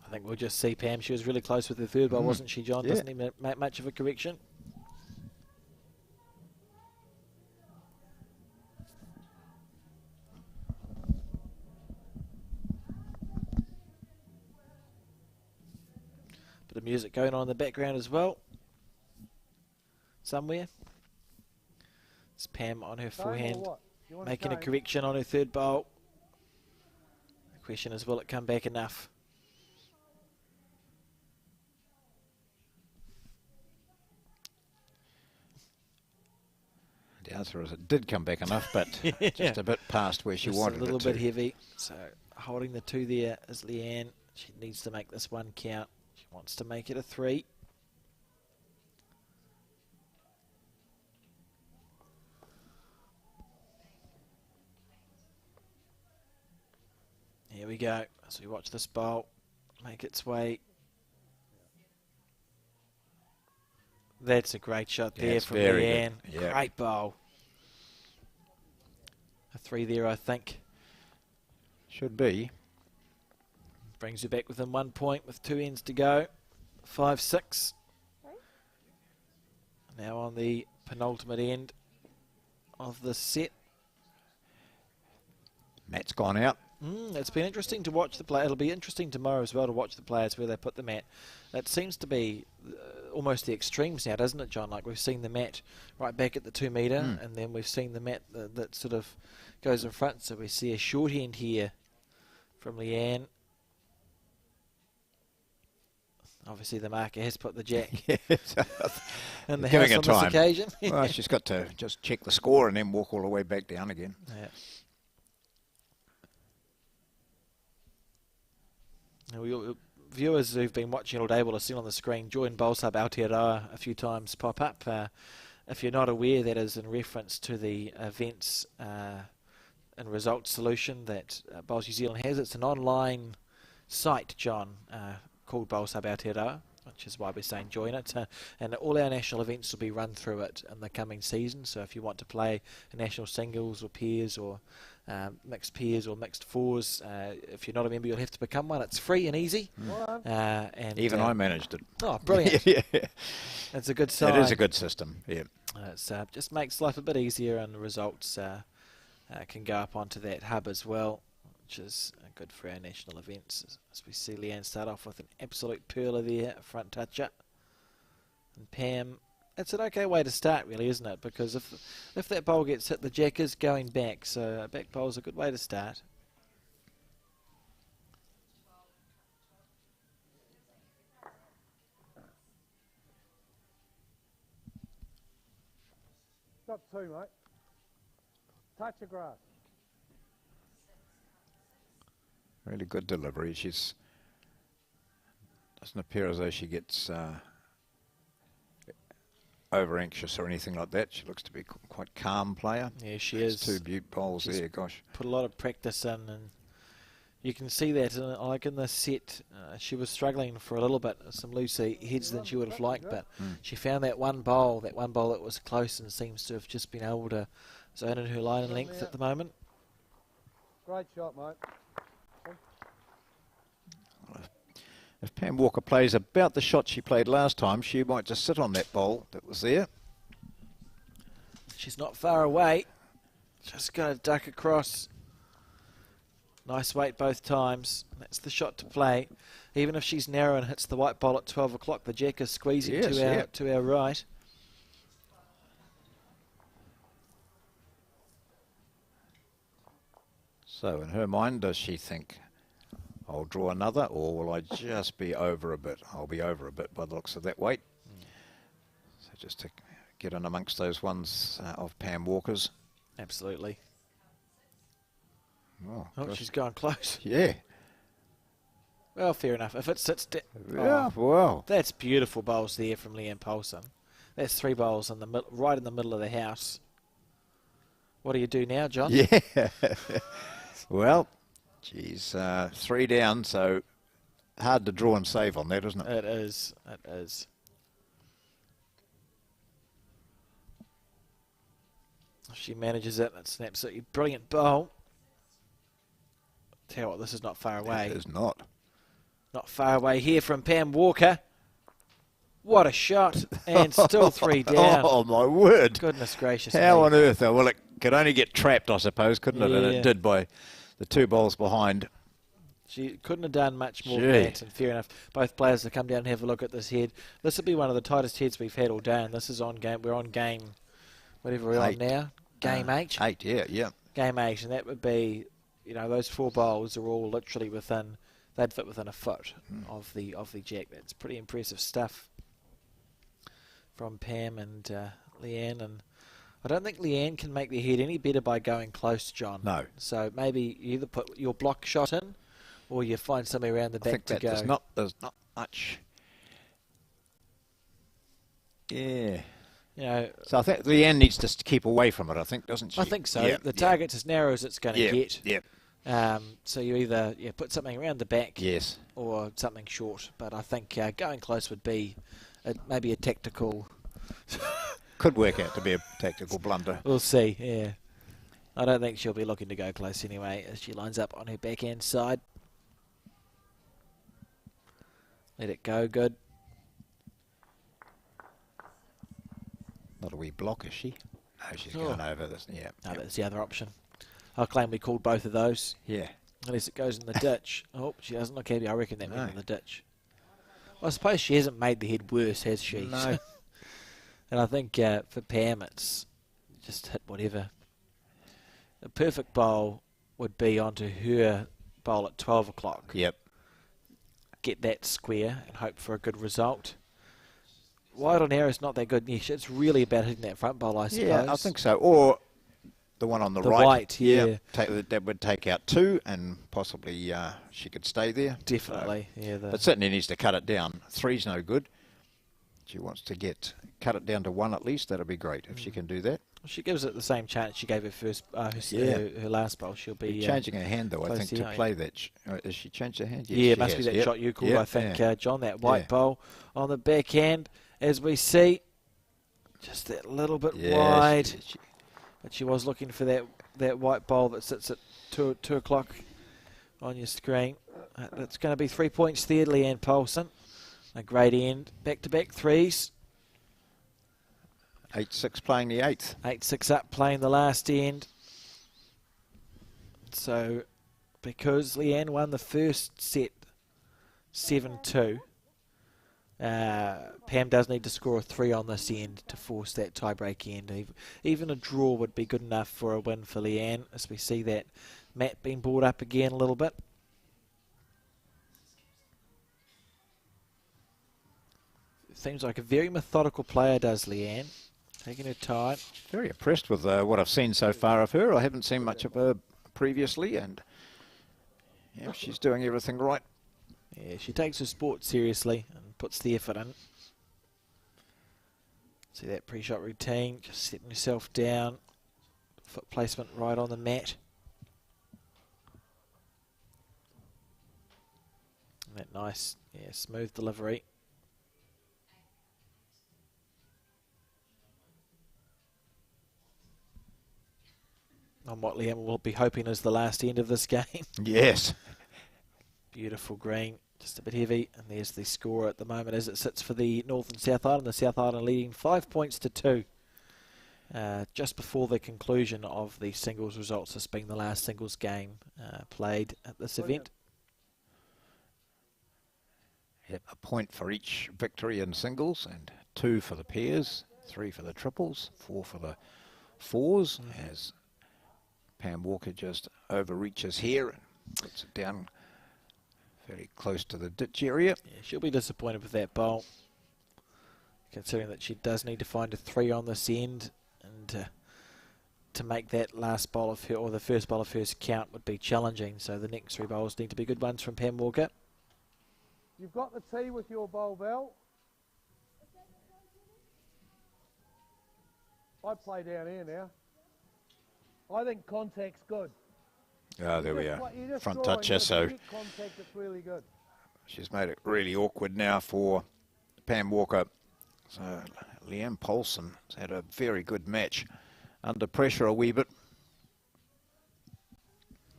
I think we'll just see Pam. She was really close with the third ball, wasn't she, John? Doesn't even make much of a correction. Bit of music going on in the background as well. Somewhere. It's Pam on her forehand, making a correction on her third bowl. The question is, will it come back enough? The answer is it did come back enough, but just a bit past where she wanted it to. A little bit heavy. So holding the 2 there is Leeane. She needs to make this one count. She wants to make it a 3. Here we go. So we watch this bowl make its way. That's a great shot there from Leeane. Yeah. Great bowl. A 3 there, I think. Should be. Brings you back within 1 point with 2 ends to go. 5-6. Now on the penultimate end of the set. Matt's gone out. It's been interesting to watch the play. It'll be interesting tomorrow as well to watch the players where they put them at. It seems to be almost the extremes now, doesn't it, John? Like we've seen the mat right back at the 2 metre, and then we've seen the mat that sort of goes in front. So we see a shorthand here from Leeane. Obviously, the marker has put the jack in the house on this occasion. Well, she's got to just check the score and then walk all the way back down again. Yeah. Now, viewers who've been watching all day will have seen on the screen join Bowls Hub Aotearoa a few times pop up. If you're not aware, that is in reference to the events and results solution that Bowls New Zealand has. It's an online site, John, called Bowls Hub Aotearoa, which is why we're saying join it. And all our national events will be run through it in the coming season. So if you want to play a national singles or pairs or mixed pairs or mixed fours, if you're not a member, you'll have to become one. It's free and easy. And even I managed it. Oh, brilliant. Yeah. It's a good sign. It is a good system, yeah. It just makes life a bit easier, and the results can go up onto that hub as well, which is good for our national events. As we see Leeane start off with an absolute pearler there, front toucher. And Pam, it's an okay way to start really, isn't it? Because if that bowl gets hit, the jack is going back, so a back bowl is a good way to start. Stop 2, mate. Touch the grass. Really good delivery. She's doesn't appear as though she gets over anxious or anything like that. She looks to be quite calm player. Yeah, she is. 2 butte bowls there, gosh. Put a lot of practice in, and you can see that like in the set, she was struggling for a little bit, some looser heads than she would have liked, but she found that one bowl that was close and seems to have just been able to zone in her line and length at the moment. Great shot, mate. If Pam Walker plays about the shot she played last time, she might just sit on that bowl that was there. She's not far away. Just going to duck across. Nice weight both times. That's the shot to play. Even if she's narrow and hits the white ball at 12 o'clock, the jack is squeezing to our right. So in her mind, does she think, I'll draw another, or will I just be over a bit? I'll be over a bit by the looks of that weight. So just to get in amongst those ones of Pam Walker's. Absolutely. Oh, she's going close. Yeah. Well, fair enough. If it sits wow. That's beautiful bowls there from Leeane Poulson. That's 3 bowls in the right in the middle of the house. What do you do now, John? Yeah. Well, geez, 3 down, so hard to draw and save on that, isn't it? It is. It is. She manages it. It's an absolutely brilliant bowl. Tell you what, this is not far away. It is not. Not far away here from Pam Walker. What a shot. And still 3 down. Oh, my word. Goodness gracious. How on earth? Well, it could only get trapped, I suppose, couldn't it? And it did by the 2 bowls behind. She couldn't have done much more than that. And fair enough, both players to come down and have a look at this head. This will be one of the tightest heads we've had all day. And this is on game. We're on game, whatever we're on now. Game 8. 8, yeah. Game 8. And that would be, you know, those 4 bowls are all literally within, they'd fit within a foot of the jack. That's pretty impressive stuff from Pam and Leeane. And I don't think Leeane can make the head any better by going close, John. No. So maybe you either put your block shot in, or you find somebody around the back to go. There's not much. Yeah. You know, so I think Leeane needs to keep away from it, I think, doesn't she? I think so. The target's as narrow as it's going to get. Yeah. So you either put something around the back, yes, or something short. But I think going close would be maybe a tactical. Could work out to be a tactical blunder. We'll see. Yeah, I don't think she'll be looking to go close anyway, as she lines up on her backhand side. Let it go. Good. Not a wee block, is she? No, she's going over this. Yeah. No, that's the other option. I'll claim we called both of those. Yeah. Unless it goes in the ditch. Oh, she doesn't look happy. I reckon that went in the ditch. Well, I suppose she hasn't made the head worse, has she? No. And I think for Pam, it's just hit whatever. A perfect bowl would be onto her bowl at 12 o'clock. Yep. Get that square and hope for a good result. Wide on air is not that good. Yes, it's really about hitting that front bowl, I suppose. Yeah, I think so. Or the one on the right. White, yeah. That would take out 2 and possibly she could stay there. Definitely, yeah. But certainly needs to cut it down. 3's no good. She wants to cut it down to 1 at least. That'll be great if she can do that. She gives it the same chance she gave her first, her last bowl. She'll be changing her hand though, I think, to play that. Has she changed her hand? Yes, it must be that shot you called, I think, John. That white bowl on the backhand, as we see, just that little bit wide. But she was looking for that white bowl that sits at 2 o'clock on your screen. That's going to be 3 points there, Leeane Polson. A great end. Back-to-back 3s. 8-6 playing the 8th. 8-6 up playing the last end. So, because Leeane won the first set 7-2, Pam does need to score a 3 on this end to force that tie-break end. Even a draw would be good enough for a win for Leeane, as we see that mat being brought up again a little bit. Seems like a very methodical player, does Leeane. Taking her time. Very impressed with what I've seen so far of her. I haven't seen much of her previously, and yeah, she's doing everything right. Yeah, she takes her sport seriously and puts the effort in. See that pre-shot routine, just setting herself down. Foot placement right on the mat. And that nice, smooth delivery. On what Leeane will be hoping is the last end of this game. Yes. Beautiful green, just a bit heavy, and there's the score at the moment as it sits for the North and South Island. The South Island leading 5 points to 2. Just before the conclusion of the singles results, this being the last singles game played at this event. Yep, a point for each victory in singles, and 2 for the pairs, 3 for the triples, 4 for the 4s, as Pam Walker just overreaches here and puts it down very close to the ditch area. Yeah, she'll be disappointed with that bowl, considering that she does need to find a 3 on this end, and to make that last bowl of her, or the first bowl of hers, count would be challenging. So the next 3 bowls need to be good ones from Pam Walker. You've got the tee with your bowl, Val. I play down here now. I think contact's good. Oh, there we are. Front touch, so contact, it's really good. She's made it really awkward now for Pam Walker. So Leeane Polson has had a very good match. Under pressure a wee bit.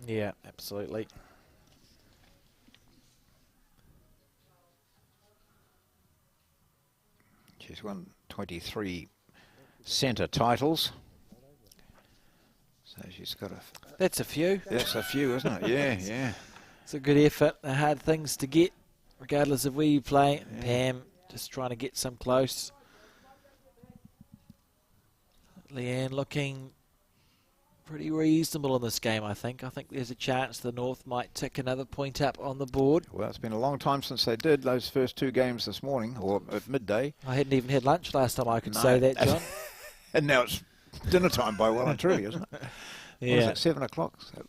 Yeah, absolutely. She's won 23 centre titles. So she's got That's a few. That's a few, isn't it? Yeah, yeah. It's a good effort. They're hard things to get, regardless of where you play. Yeah. Pam just trying to get some close. Leeane looking pretty reasonable in this game, I think. I think there's a chance the North might tick another point up on the board. Well, it's been a long time since they did those first 2 games this morning, or at midday. I hadn't even had lunch last time I could say that, John. And now it's dinner time by well and truly, isn't it? Yeah. What is it, 7 o'clock? So.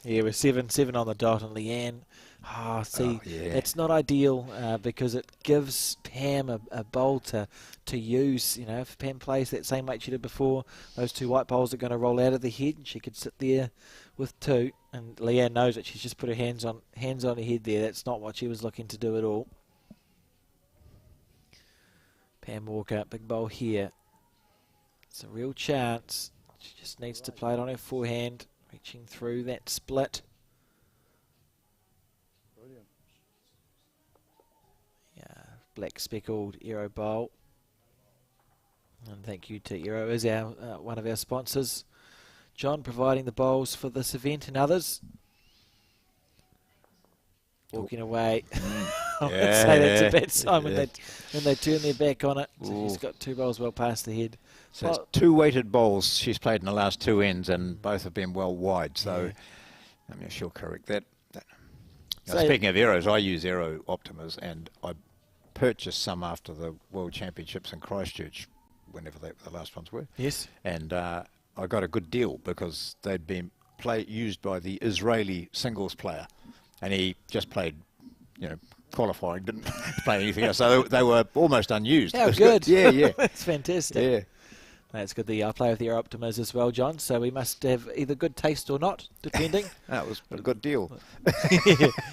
Yeah, we're 7 on the dot, and Leeane. It's not ideal because it gives Pam a bowl to use. You know, if Pam plays that same weight she did before, those 2 white bowls are going to roll out of the head, and she could sit there with 2. And Leeane knows that she's just put her hands on her head there. That's not what she was looking to do at all. Pam Walker, big bowl here. It's a real chance. She just needs to play it on her forehand, reaching through that split. Brilliant. Yeah, black speckled Aero bowl. And thank you to Aero as our one of our sponsors. John providing the bowls for this event and others. walking away. I would Yeah. say that's a bad sign when Yeah. they turn their back on it. So Ooh. she's got 2 bowls well past the head. So it's 2 weighted bowls she's played in the last 2 ends, and both have been well wide. So I mean, she'll correct that. Now, speaking of arrows, I use Aero Optimas, and I purchased some after the World Championships in Christchurch, whenever the last ones were. Yes. And I got a good deal because they'd been used by the Israeli singles player, and he just played, qualifying, didn't play anything else. So they were almost unused. How good. Yeah, yeah. That's fantastic. Yeah. That's good that I play with the Aero Optimas as well, John. So we must have either good taste or not, depending. That was a good deal.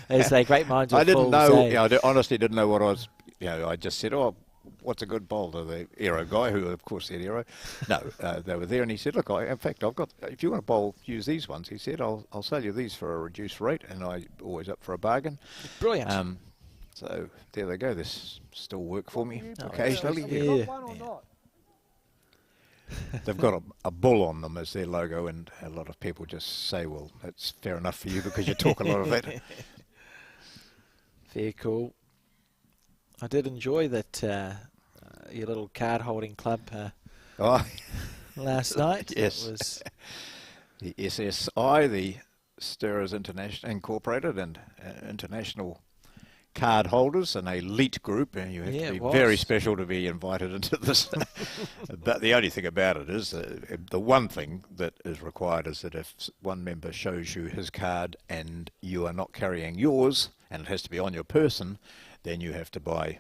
As they great minds will I didn't fall, know. say. I honestly didn't know what I was. I just said, "Oh, what's a good bowl?" to the Aero guy, who of course said Aero. No, they were there, and he said, "Look, in fact, I've got. If you want a bowl, use these ones." He said, "I'll sell you these for a reduced rate," and I always up for a bargain. Brilliant. So there they go. This still work for me Oh, occasionally. yeah. They've got a bull on them as their logo, and a lot of people just say, well, that's fair enough for you because you talk a lot of that. Very cool. I did enjoy that your little card holding club last night. Yes. It was the SSI, the Stirrers International Incorporated, and international card holders, an elite group, and you have to be very special to be invited into this. But the only thing about it is the one thing that is required is that if one member shows you his card and you are not carrying yours, and it has to be on your person, then you have to buy.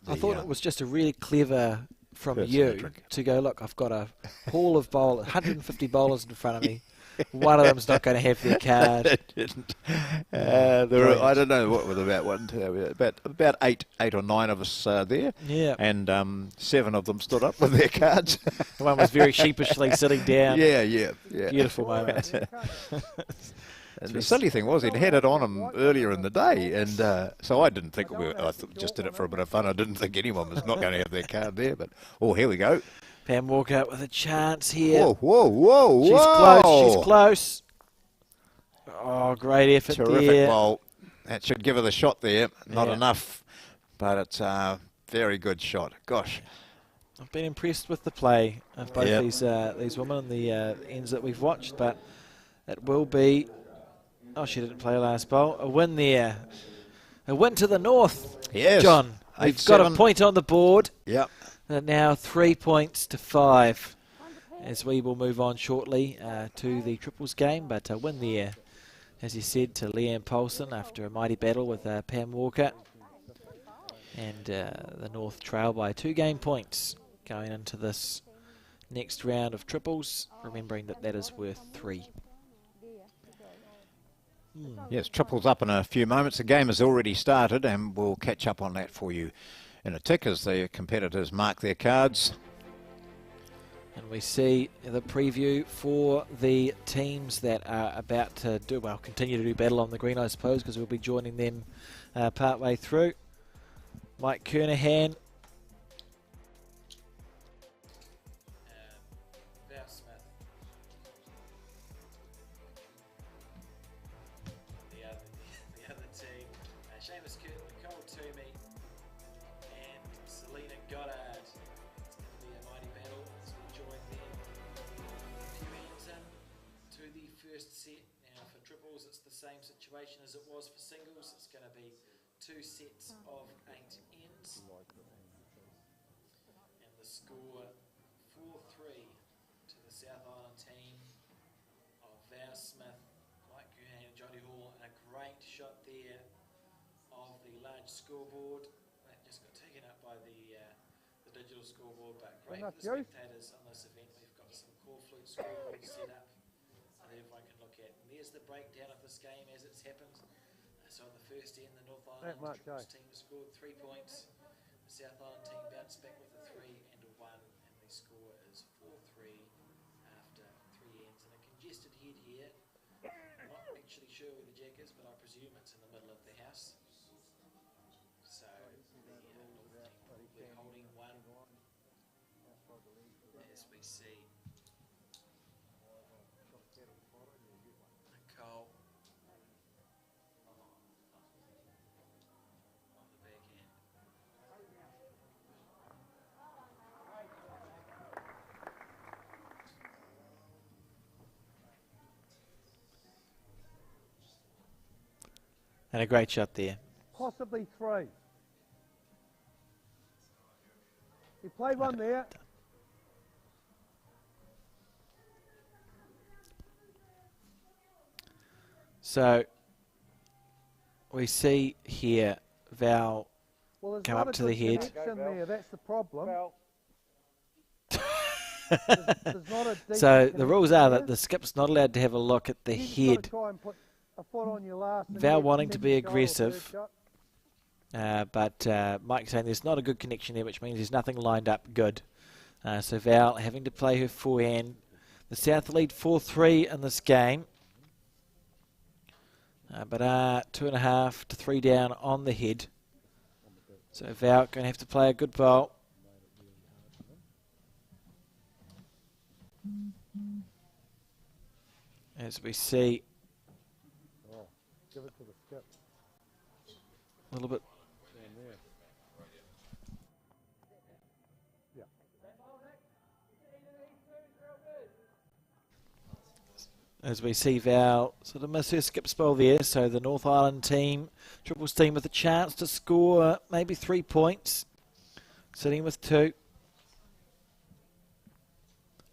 I thought it was just a really clever from you to go, look, I've got a pool of 150 bowlers in front of me. One of them's not going to have their card. It didn't. I don't know what was about eight or nine of us there. Yeah. And 7 of them stood up with their cards. One was very sheepishly sitting down. Yeah. Beautiful moment. And the silly thing was, he'd had it on him earlier in the day, and so I didn't think I just did it for a bit of fun. I didn't think anyone was not going to have their card there, but here we go. Pam Walker with a chance here. Whoa. She's close. Oh, great effort there. Terrific bowl. That should give her the shot there. Not enough, but it's a very good shot. Gosh. I've been impressed with the play of both these women and the ends that we've watched, but it will be... Oh, she didn't play last bowl. A win there. A win to the north. Yes. John, we've got a point on the board. Yep. Now 3 points to 5 as we will move on shortly to the triples game, but a win there, as you said, to Leeane Polson after a mighty battle with Pam Walker, and the North trail by 2 game points going into this next round of triples, remembering that is worth 3. Yes, triples up in a few moments. The game has already started, and we'll catch up on that for you in a tick as the competitors mark their cards. And we see the preview for the teams that are about to continue to do battle on the green, I suppose, because we'll be joining them partway through. M.Kernaghan. Val Smith. The other team, Seamus, Curtin, Nicole, N.Toomey, and Selina, Goddard. It's going to be a mighty battle as we join them. A few hands in to the first set. Now for triples, it's the same situation as it was for singles. It's going to be 2 sets of 8 ends. And the score 4-3 to the South Island team of Val Smith, M.Kernaghan and Jonty Hall, and a great shot there of the large scoreboard. That just got taken up by the digital scoreboard, but great for the spectators on this event. We've got some core flute scoreboards set up so that everyone can look at. And there's the breakdown of this game as it's happened. So in the first end, the North Island triples team scored 3 points. The South Island team bounced back with a 3 and a 1, and the score is 4-3 after 3 ends. And a congested head here. I'm not actually sure where the jack is, but I presume it's in the middle of the house. So the North team probably holding 1 as we see Nicole And a great shot there. Possibly 3. He played one there. So we see here Val Well, come up to the head. there, that's the problem. So the rules are that the skip's not allowed to have a look at the head. Val wanting to be aggressive, but Mike's saying there's not a good connection there, which means there's nothing lined up good. So Val having to play her forehand. The South lead 4-3 in this game, but 2.5 to 3 down on the head. So Val going to have to play a good bowl. As we see Give it to the skip. a little bit. Yeah. As we see Val sort of miss her skip spell there, so the North Island team, triples team with a chance to score maybe 3 points, sitting with 2.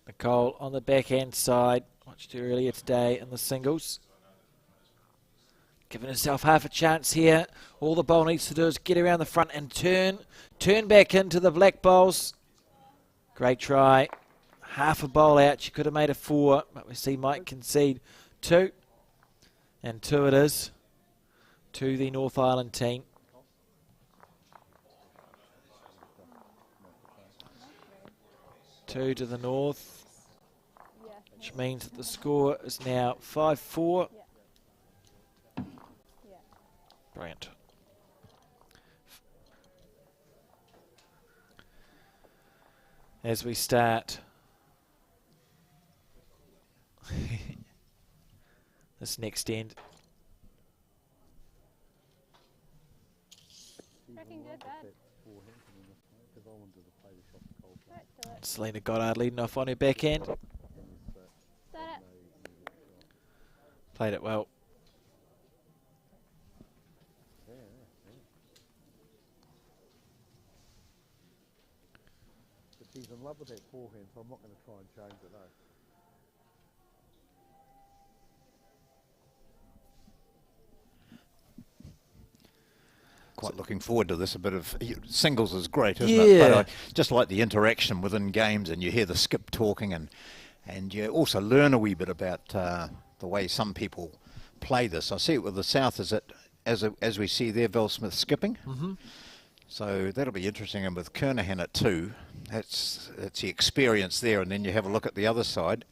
Nicole on the backhand side, watched her earlier today in the singles. Giving herself half a chance here. All the bowl needs to do is get around the front and turn back into the black bowls. Great try. Half a bowl out. She could have made a 4, but we see Mike concede 2. And 2 it is to the North Island team. Two to the North, which means that the score is now 5-4. Brilliant. As we start this next end. Selina Goddard leading off on her backhand. Played it well. But she's in love with that forehand, so I'm not going to try and change it, though. Quite looking forward to this. A bit of singles is great, isn't it? But I just like the interaction within games, and you hear the skip talking, and you also learn a wee bit about the way some people play this. I see it with the South as we see there, Val Smith skipping. So that'll be interesting. And with Kernaghan at 2, that's the experience there. And then you have a look at the other side.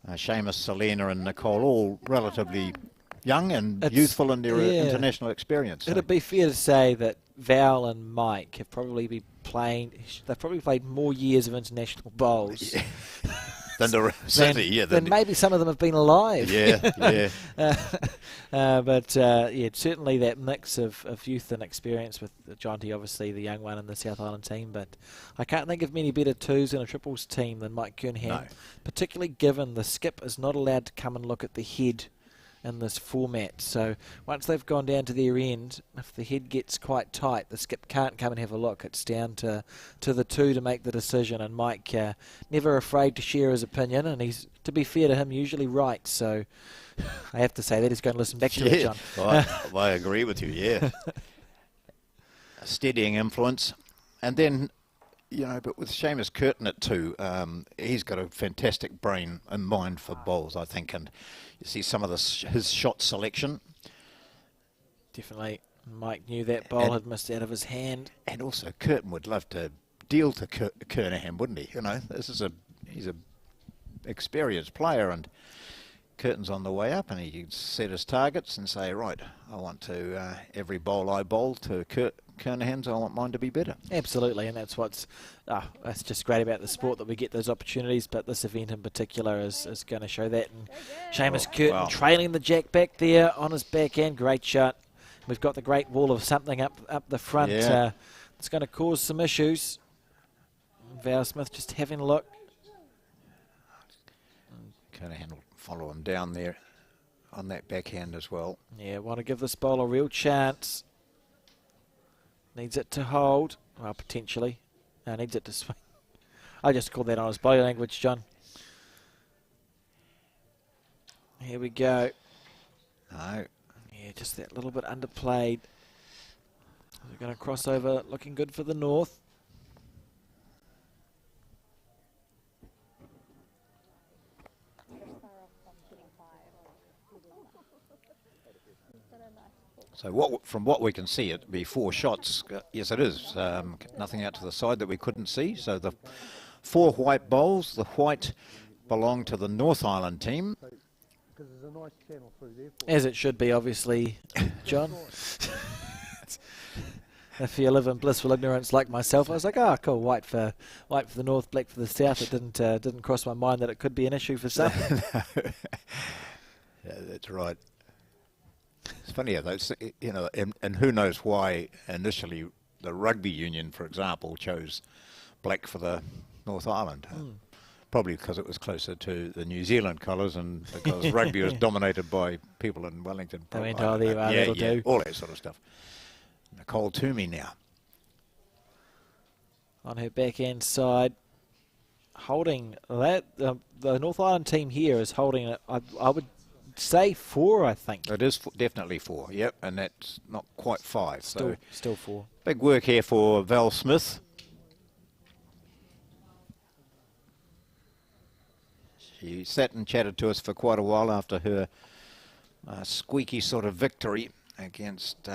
Seamus, Selina, and Nicole, all relatively young and youthful in their international experience. It'd be fair to say that Val and Mike have probably been playing. They've probably played more years of international bowls than maybe some of them have been alive. But certainly that mix of youth and experience with Jonty, obviously the young one in the South Island team. But I can't think of many better twos in a triples team than Mike-Kernaghan, particularly given the skip is not allowed to come and look at the head in this format. So once they've gone down to their end, if the head gets quite tight, the skip can't come and have a look. It's down to the 2 to make the decision, and Mike never afraid to share his opinion, and he's, to be fair to him, usually right. So I have to say that he's going to listen back to it, John. I agree with you, A steadying influence. And then, but with Seamus Curtin at 2, he's got a fantastic brain and mind for bowls, I think, and you see some of his shot selection. Definitely. Mike knew that bowl had missed out of his hand. And also Curtin would love to deal to Kernaghan, wouldn't he? He's a experienced player, and Curtin's on the way up, and he can set his targets and say, right, I want to, every bowl I bowl to Kernaghan's, I want mine to be better. Absolutely, and that's that's just great about the sport, that we get those opportunities, but this event in particular is going to show that. And Seamus Curtin trailing the jack back there on his backhand, great shot. We've got the great wall of something up the front. It's going to cause some issues. Val Smith just having a look. Kernaghan will follow him down there on that backhand as well. Yeah, want to give this ball a real chance. Needs it to hold. Well, potentially. Needs it to swing. I just called that on his body language, John. Here we go. No. Yeah, just that little bit underplayed. We're going to cross over, looking good for the North. So from what we can see, it'd be 4 shots. Yes, it is. Nothing out to the side that we couldn't see. So the 4 white bowls, the white belong to the North Island team. Because there's a nice channel through there. As it should be, obviously, John. If you live in blissful ignorance like myself, I was like, oh, cool, white for the North, black for the South. It didn't cross my mind that it could be an issue for some. Yeah, that's right. It's funny, those, you know, and who knows why initially the rugby union, for example, chose black for the North Island. Probably because it was closer to the New Zealand colours and because rugby was dominated by people in Wellington. They went, oh, there you are, that'll do. All that sort of stuff. Nicole N.Toomey now. On her backhand side, holding that. The North Island team here is holding it, I would say 4, I think. It is definitely 4, yep, and that's not quite 5. Still 4. Big work here for Val Smith. She sat and chatted to us for quite a while after her squeaky sort of victory against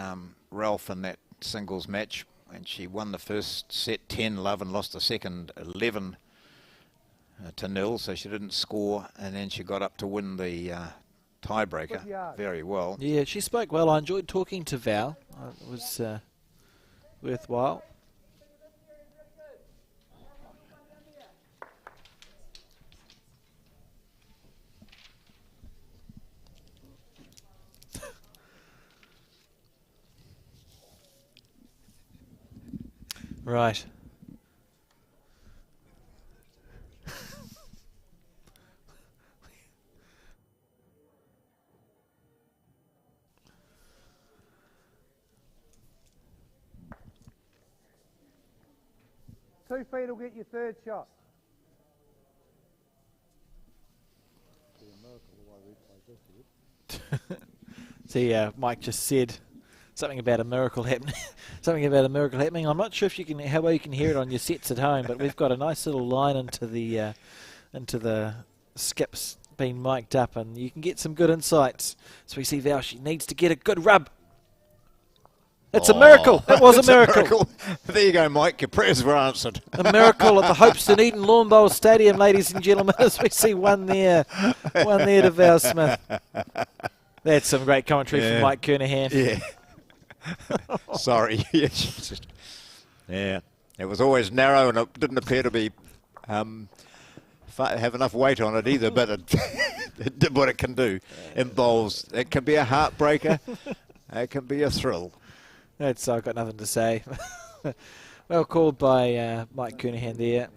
Ralph in that singles match, and she won the first set 10-love and lost the second 11 to 0, so she didn't score, and then she got up to win the tiebreaker very well. Yeah, she spoke well. I enjoyed talking to Val. It was worthwhile. Right. Two feet will get your third shot. See, Mike just said something about a miracle happening. Something about a miracle happening. I'm not sure if you can, how well you can hear it on your sets at home, but we've got a nice little line into the skips being mic'd up, and you can get some good insights. So we see Val. She needs to get a good rub. It's a miracle. It was a miracle. There you go, Mike. Your prayers were answered. A miracle at the Hopes Dunedin Lawn Bowl Stadium, ladies and gentlemen, as we see one there to Val Smith. That's some great commentary from Mike Kernaghan. Yeah. Sorry. Yeah. It was always narrow, and it didn't appear to be have enough weight on it either, but it did what it can do in bowls. It can be a heartbreaker. It can be a thrill. I've got nothing to say. Well called by Mike Kernaghan there.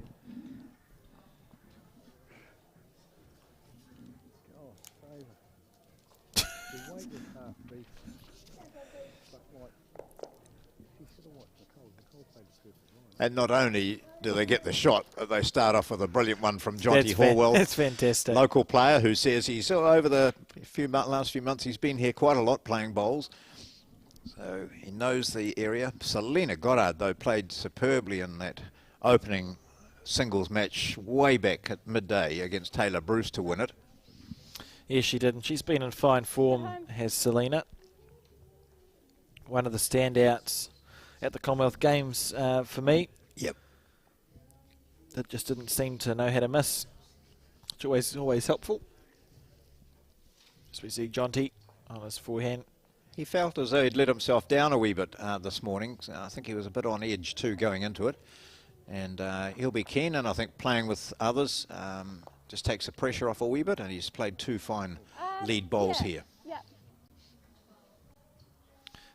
And not only do they get the shot, but they start off with a brilliant one from Jonty Horwell. That's fantastic. Local player who says he's over the last few months, he's been here quite a lot playing bowls. So he knows the area. Selina Goddard, though, played superbly in that opening singles match way back at midday against T.Bruce to win it. Yes, she did, and she's been in fine form, has Selina. One of the standouts at the Commonwealth Games for me. Yep. That just didn't seem to know how to miss, which is always helpful. As we see Jonty on his forehand. He felt as though he'd let himself down a wee bit this morning. So I think he was a bit on edge too going into it. And he'll be keen, and I think playing with others just takes the pressure off a wee bit, and he's played 2 fine lead bowls here.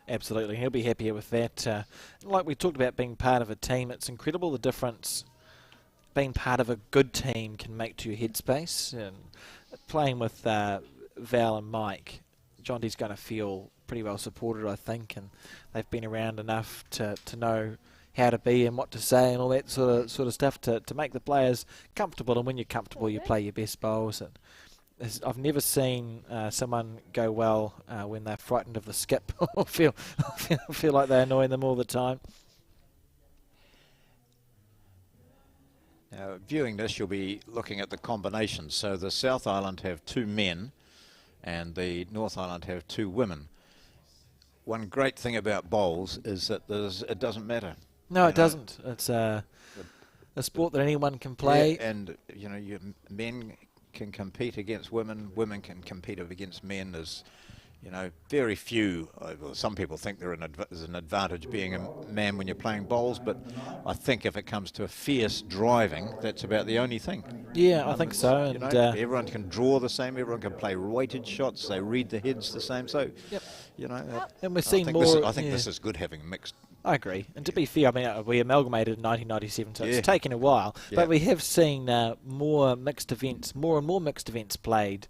Absolutely, he'll be happier with that. Like we talked about being part of a team, it's incredible the difference being part of a good team can make to your headspace. And playing with Val and Mike, Jonty's going to feel pretty well supported, I think, and they've been around enough to know how to be and what to say and all that sort of stuff to make the players comfortable. And when you're comfortable, you play your best bowls. And I've never seen someone go well when they're frightened of the skip or feel like they're annoying them all the time. Now, viewing this, you'll be looking at the combinations. So the South Island have 2 men and the North Island have 2 women. One great thing about bowls is that it doesn't matter. No, it doesn't. It's a sport that anyone can play. Yeah, and, men can compete against women, women can compete against men. There's, very few. Well, some people think there's an advantage being a man when you're playing bowls, but I think if it comes to fierce driving, that's about the only thing. Yeah, I think so. And everyone can draw the same. Everyone can play weighted shots. They read the heads the same. So, and we're seeing more. I think this is good having mixed. I agree. And to be fair, I mean, we amalgamated in 1997, so it's taken a while. Yeah. But we have seen more and more mixed events played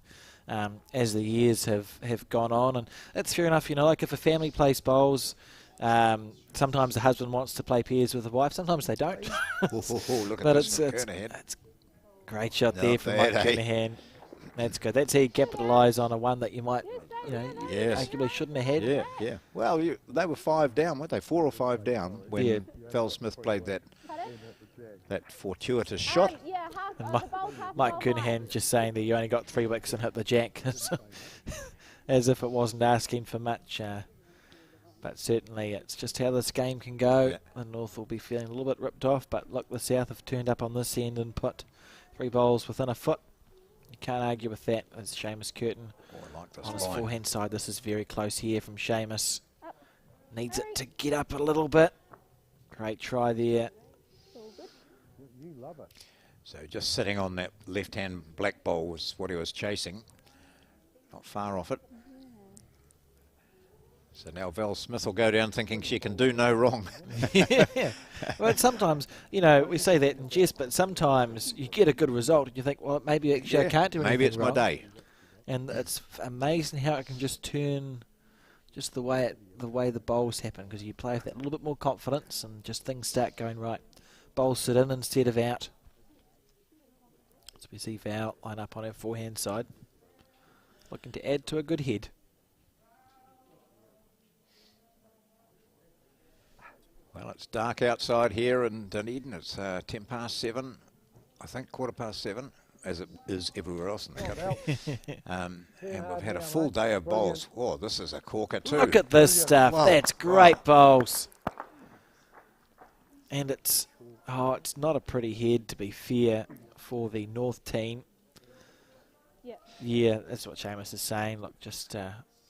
as the years have gone on. And it's fair enough, like if a family plays bowls, sometimes the husband wants to play pairs with the wife, sometimes they don't. Look at but this, it's great shot there from M.Kernaghan. That's good. That's how you capitalise on a one that you might, arguably shouldn't have had. Yeah. Well, they were 5 down, weren't they? 4 or 5 down when Val Smith played that fortuitous shot. And Mike Kernaghan just saying that you only got 3 wicks and hit the jack, as if it wasn't asking for much. But certainly it's just how this game can go. Yeah. The North will be feeling a little bit ripped off, but look, the South have turned up on this end and put 3 bowls within a foot. You can't argue with that. As Seamus Curtin on his forehand side. This is very close here from Seamus. Needs it to get up a little bit. Great try there. So just sitting on that left-hand black bowl was what he was chasing. Not far off it. So now Val Smith will go down thinking she can do no wrong. Yeah. Well, sometimes, we say that in jest, but sometimes you get a good result and you think, well, maybe actually I can't do anything maybe it's wrong. My day. And it's amazing how it can just turn just the way the bowls happen, because you play with that little bit more confidence and just things start going right. Bowls sit in instead of out. So we see Val line up on her forehand side, looking to add to a good head. Well, it's dark outside here in Dunedin. It's 10 past 7, I think, 7:15, as it is everywhere else in the country. And we've had a full day of bowls. Oh, this is a corker too. Look at this stuff. Wow. That's great bowls. And it's not a pretty head, to be fair, for the North team. Yeah, that's what Seamus is saying. Look, just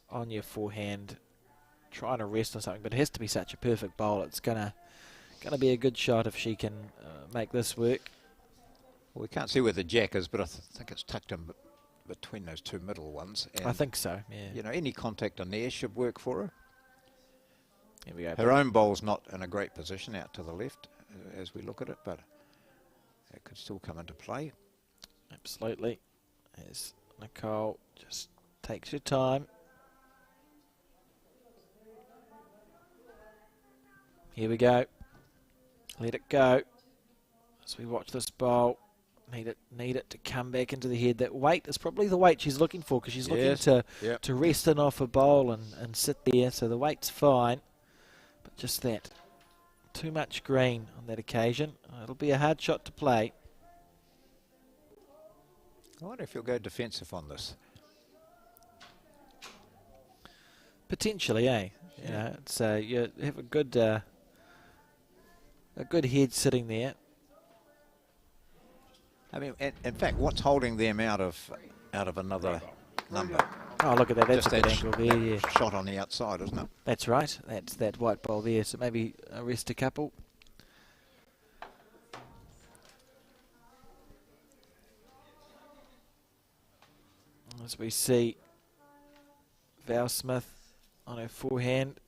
on your forehand, trying to rest or something, but it has to be such a perfect bowl. It's gonna be a good shot if she can make this work. Well, we can't see where the jack is, but I think it's tucked in between those 2 middle ones. And, I think so, yeah. Any contact on there should work for her. Here we go. Her own bowl's not in a great position out to the left as we look at it, but it could still come into play. Absolutely. As Nicole just takes your time. Here we go. Let it go. As we watch this bowl, need it to come back into the head. That weight is probably the weight she's looking for, because she's looking to rest in off a bowl and sit there. So the weight's fine, but just that too much green on that occasion. It'll be a hard shot to play. I wonder if you'll go defensive on this. Potentially, eh? Yeah. It's you have a good head sitting there. I mean, in fact, what's holding them out of another number? Oh, look at that. That's just a good angle there. Yeah. Shot on the outside, isn't it? That's right. That's that white ball there. So maybe rest a couple. As we see Val Smith on her forehand.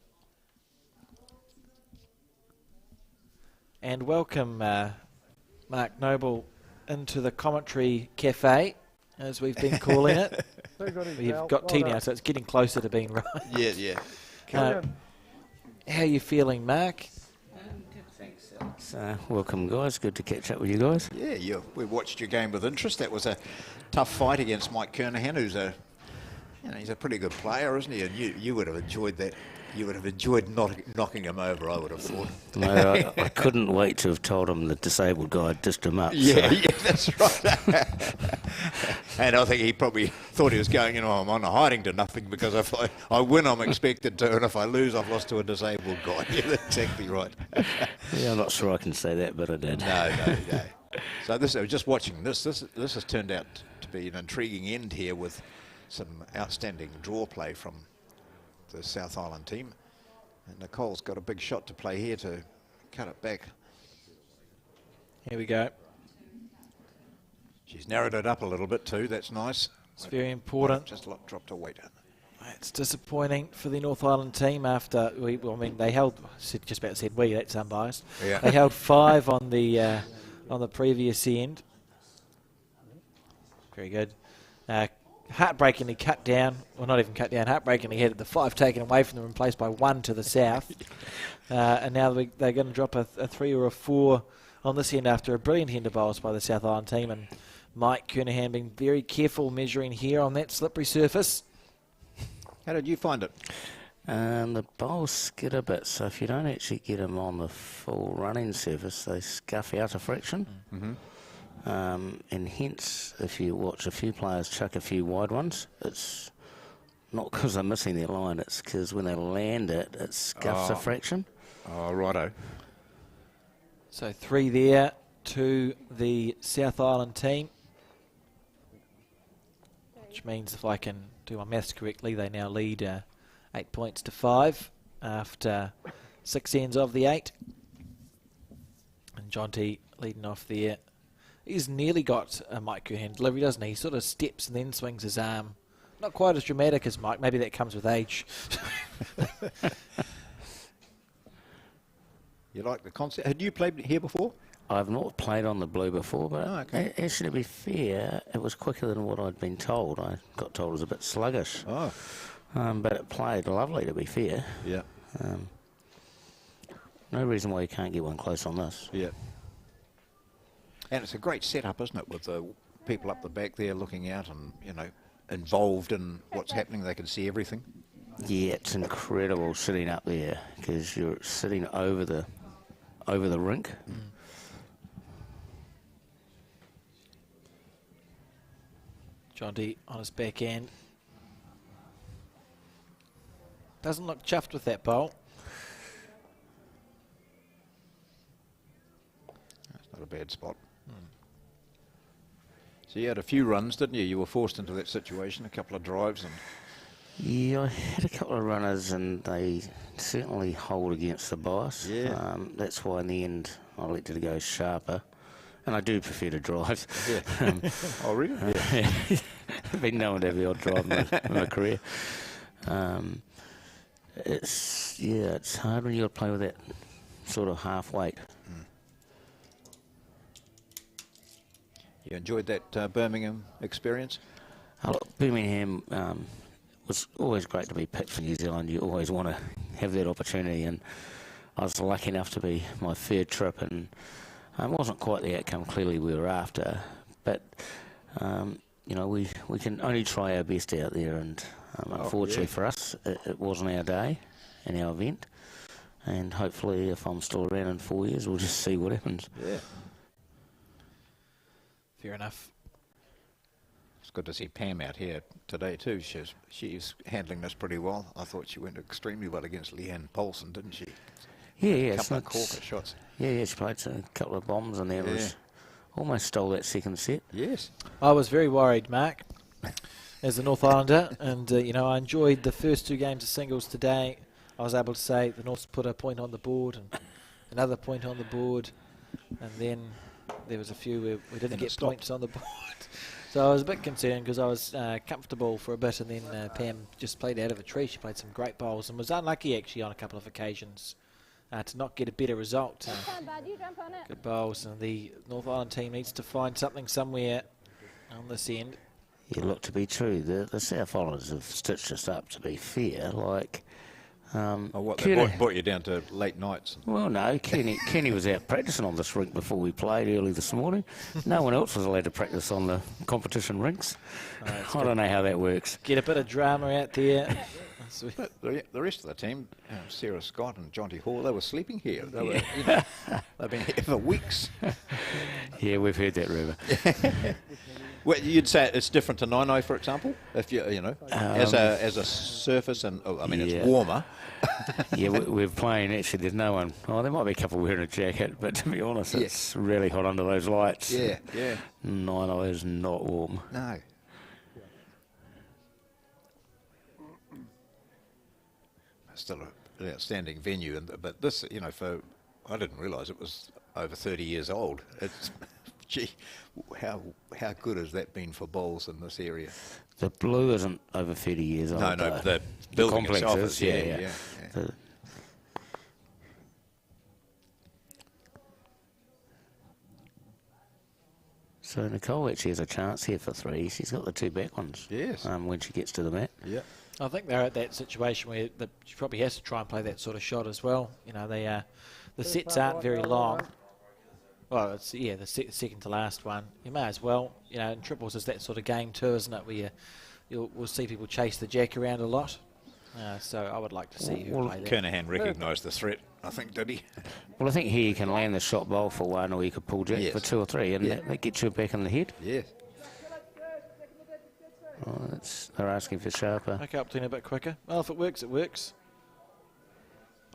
And welcome Mark Noble into the commentary cafe, as we've been calling it. Too good as You've well. got T Well now, done. so it's getting closer to being right. Yeah, yeah. How are you feeling, Mark? Welcome, guys. Good to catch up with you guys. Yeah, we watched your game with interest. That was a tough fight against M.Kernaghan, who's he's a pretty good player, isn't he? And you would have enjoyed that. You would have enjoyed knocking him over, I would have thought. Mate, I couldn't wait to have told him the disabled guy had dished him up. Yeah, so. yeah, that's right. And I think he probably thought he was going, I'm on a hiding to nothing, because if I win, I'm expected to, and if I lose, I've lost to a disabled guy. Yeah, that's exactly right. Yeah, I'm not sure I can say that, but I did. No. So just watching this has turned out to be an intriguing end here with some outstanding draw play from the South Island team. And Nicole's got a big shot to play here to cut it back. Here we go. She's narrowed it up a little bit too. That's nice. It's very important. Just dropped her weight. It's disappointing for the North Island team after they held. Just about said we. That's unbiased. Yeah. They held 5 on the previous end. Very good. Heartbreakingly cut down, well, not even cut down, heartbreakingly had the 5 taken away from them and placed by 1 to the south. And now they're going to drop a 3 or a 4 on this end after a brilliant hand of bowls by the South Island team. And M.Kernaghan being very careful measuring here on that slippery surface. How did you find it? The bowls skid a bit, so if you don't actually get them on the full running surface, they scuff out a fraction. Mm-hmm. And hence, if you watch a few players chuck a few wide ones, it's not because they're missing their line, it's because when they land it, it scuffs a fraction. Oh, righto. So 3 there to the South Island team. Which means if I can do my maths correctly, they now lead 8 points to 5 after 6 ends of the 8. And Jonty leading off there. He's nearly got a M.Kernaghan delivery, doesn't he? He sort of steps and then swings his arm. Not quite as dramatic as Mike. Maybe that comes with age. You like the concept? Had you played here before? I've not played on the blue before, but actually, to be fair, it was quicker than what I'd been told. I got told it was a bit sluggish. Oh. But it played lovely, to be fair. Yeah. No reason why you can't get one close on this. Yeah. And it's a great setup, isn't it, with the people up the back there looking out and, involved in what's happening. They can see everything. Yeah, it's incredible sitting up there because you're sitting over the rink. Jonty on his back end. Doesn't look chuffed with that bowl. That's not a bad spot. So you had a few runs, didn't you? You were forced into that situation, a couple of drives. And yeah, I had a couple of runners and they certainly hold against the bias. Yeah. That's why in the end I elected to go sharper. And I do prefer to drive. Yeah. Oh, really? Yeah. I've been known to have the odd drive in my career. It's hard when you've got to play with that sort of half weight. You enjoyed that Birmingham experience? Look, Birmingham was always great to be picked for New Zealand. You always want to have that opportunity, and I was lucky enough to be my third trip, and it wasn't quite the outcome clearly we were after, but we can only try our best out there, and unfortunately for us, it wasn't our day and our event, and hopefully if I'm still around in 4 years, we'll just see what happens. Yeah. Fair enough. It's good to see Pam out here today too. She's handling this pretty well. I thought she went extremely well against Leeane Polson, didn't she? Yeah. A couple of corker shots. Yeah, she played a couple of bombs and there was almost stole that second set. Yes. I was very worried, Mark, as a North Islander, and I enjoyed the first 2 games of singles today. I was able to say the Norths put a point on the board and another point on the board, and then there was a few where we didn't get points on the board. So I was a bit concerned because I was comfortable for a bit, and then Pam just played out of a tree. She played some great bowls and was unlucky actually on a couple of occasions to not get a better result. Good bowls, and the North Island team needs to find something somewhere on this end. look to be true. The South Islanders have stitched us up, to be fair. Like, they brought you down to late nights? Well, no. Kenny was out practicing on this rink before we played early this morning. No one else was allowed to practice on the competition rinks. I don't know how that works. Get a bit of drama out there. But the rest of the team, Sarah Scott and Jonty Hall, they were sleeping here. They were, they've been here for weeks. Yeah, we've heard that rumour. Well, you'd say it's different to Nino, for example, if you as a surface, and it's warmer. Yeah, we're playing. Actually, there's no one. Oh, there might be a couple wearing a jacket, but to be honest, it's really hot under those lights. Yeah. Nino is not warm. No. Still an outstanding venue, but this, I didn't realise it was over 30 years old. It's, gee, how good has that been for bowls in this area? The blue isn't over 30 years old. No, but the building complex itself is, yeah. So Nicole actually has a chance here for 3. She's got the 2 back ones. Yes. When she gets to the mat. Yeah. I think they're at that situation where she probably has to try and play that sort of shot as well. The sets aren't very long. Well, it's the second to last one. You may as well. In triples is that sort of game too, isn't it? Where we'll see people chase the jack around a lot. So I would like to see who play that. Kernaghan recognised the threat, I think, did he? Well, I think here you can land the shot bowl for 1, or you could pull jack for 2 or 3, and that gets you back in the head. Yes. Oh, they're asking for sharper. Okay, up to a bit quicker. Well, if it works, it works.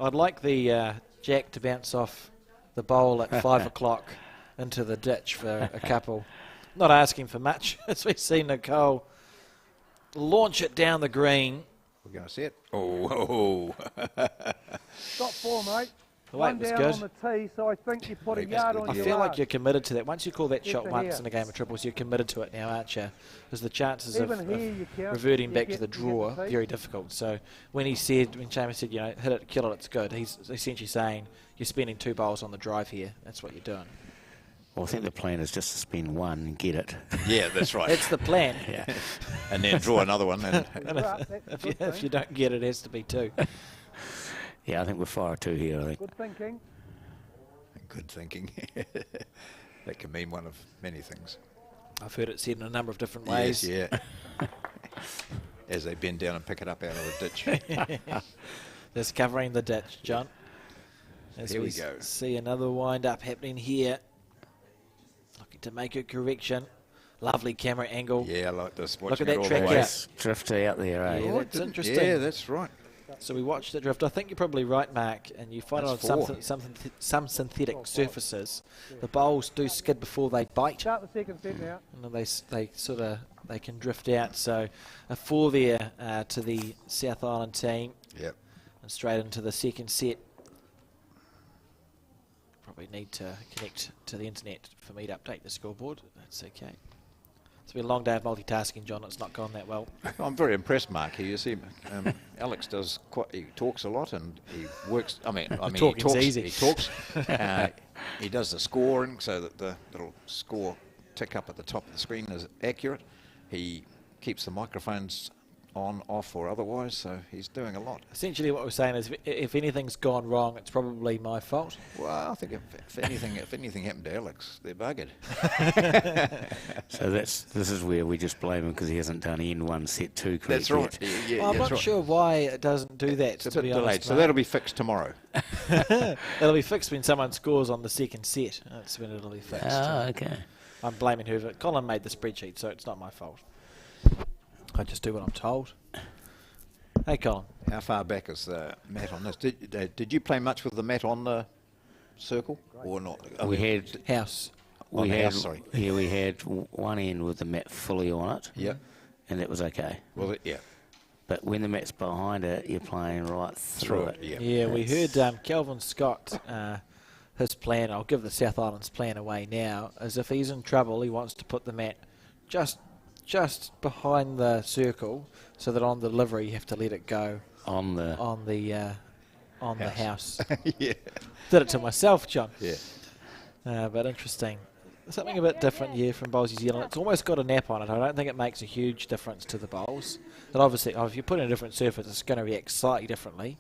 I'd like the jack to bounce off the bowl at 5 o'clock into the ditch for a couple. Not asking for much, as we see Nicole launch it down the green. We're going to see it. Oh. Stop 4, mate. The weight One was down good. on the tee, so I think you put a yard on I your feel like last. you're committed to that. Once you call that Yes, shot I once hear. in a game of triples, you're committed to it now, aren't you? Because the chances of Even here you count, reverting you back get- to the you get draw the tee. very difficult. So when Seamus said, hit it, kill it, it's good, he's essentially saying you're spending 2 bowls on the drive here. That's what you're doing. Well, I think the plan is just to spend 1 and get it. Yeah, that's right. That's the plan. Yeah. And then draw another one. And if you don't get it, it has to be 2. Yeah, I think we're 5 or 2 here, I think. Good thinking. Good thinking. That can mean one of many things. I've heard it said in a number of different ways. Yes, yeah. As they bend down and pick it up out of the ditch. Just covering the ditch, John. As Here we go. See another wind-up happening here. Looking to make a correction. Lovely camera angle. Yeah, I like this. Look at that track out. Drifter out there, eh? Yeah, that's interesting. Yeah, that's right. So we watched it drift. I think you're probably right, Mark, and you find That's it on 4. some synthetic surfaces. The bowls do skid before they bite. Start the second set now. And they can drift out. So a 4 there to the South Island team. Yep. And straight into the second set. Probably need to connect to the internet for me to update the scoreboard. That's okay. It's been a long day of multitasking, John. It's not gone that well. I'm very impressed, Mark. Here you see, Alex he talks a lot and he works. I mean, Talking's easy. He talks. He does the scoring so that the little score tick up at the top of the screen is accurate. He keeps the microphones on, off, or otherwise. So he's doing a lot. Essentially, what we're saying is, if anything's gone wrong, it's probably my fault. Well, I think if anything happened to Alex, they're buggered. So this is where we just blame him because he hasn't done N1 set 2 correct. That's right. Yet. I'm not sure why it doesn't do that. It's a to bit be delayed, honest, so Mark. that'll be fixed tomorrow. It'll be fixed when someone scores on the second set. That's when it'll be fixed. Ah, okay. I'm blaming whoever. Colin made the spreadsheet, so it's not my fault. I just do what I'm told. Hey, Colin. How far back is the mat on this? Did you play much with the mat on the circle or not? We had house. We had had house, sorry. Yeah, we had one end with the mat fully on it. Yep. And that was okay. Well, yeah. But when the mat's behind it, you're playing right through it. Yeah, we heard Kelvin Scott, his plan, I'll give the South Island's plan away now, is if he's in trouble, he wants to put the mat just behind the circle so that on the delivery you have to let it go on the house. Yeah. Did it to myself, John. Yeah. But interesting. Something a bit different here from Bowls New Zealand. It's almost got a nap on it. I don't think it makes a huge difference to the bowls. But obviously, if you put in a different surface, it's going to react slightly differently.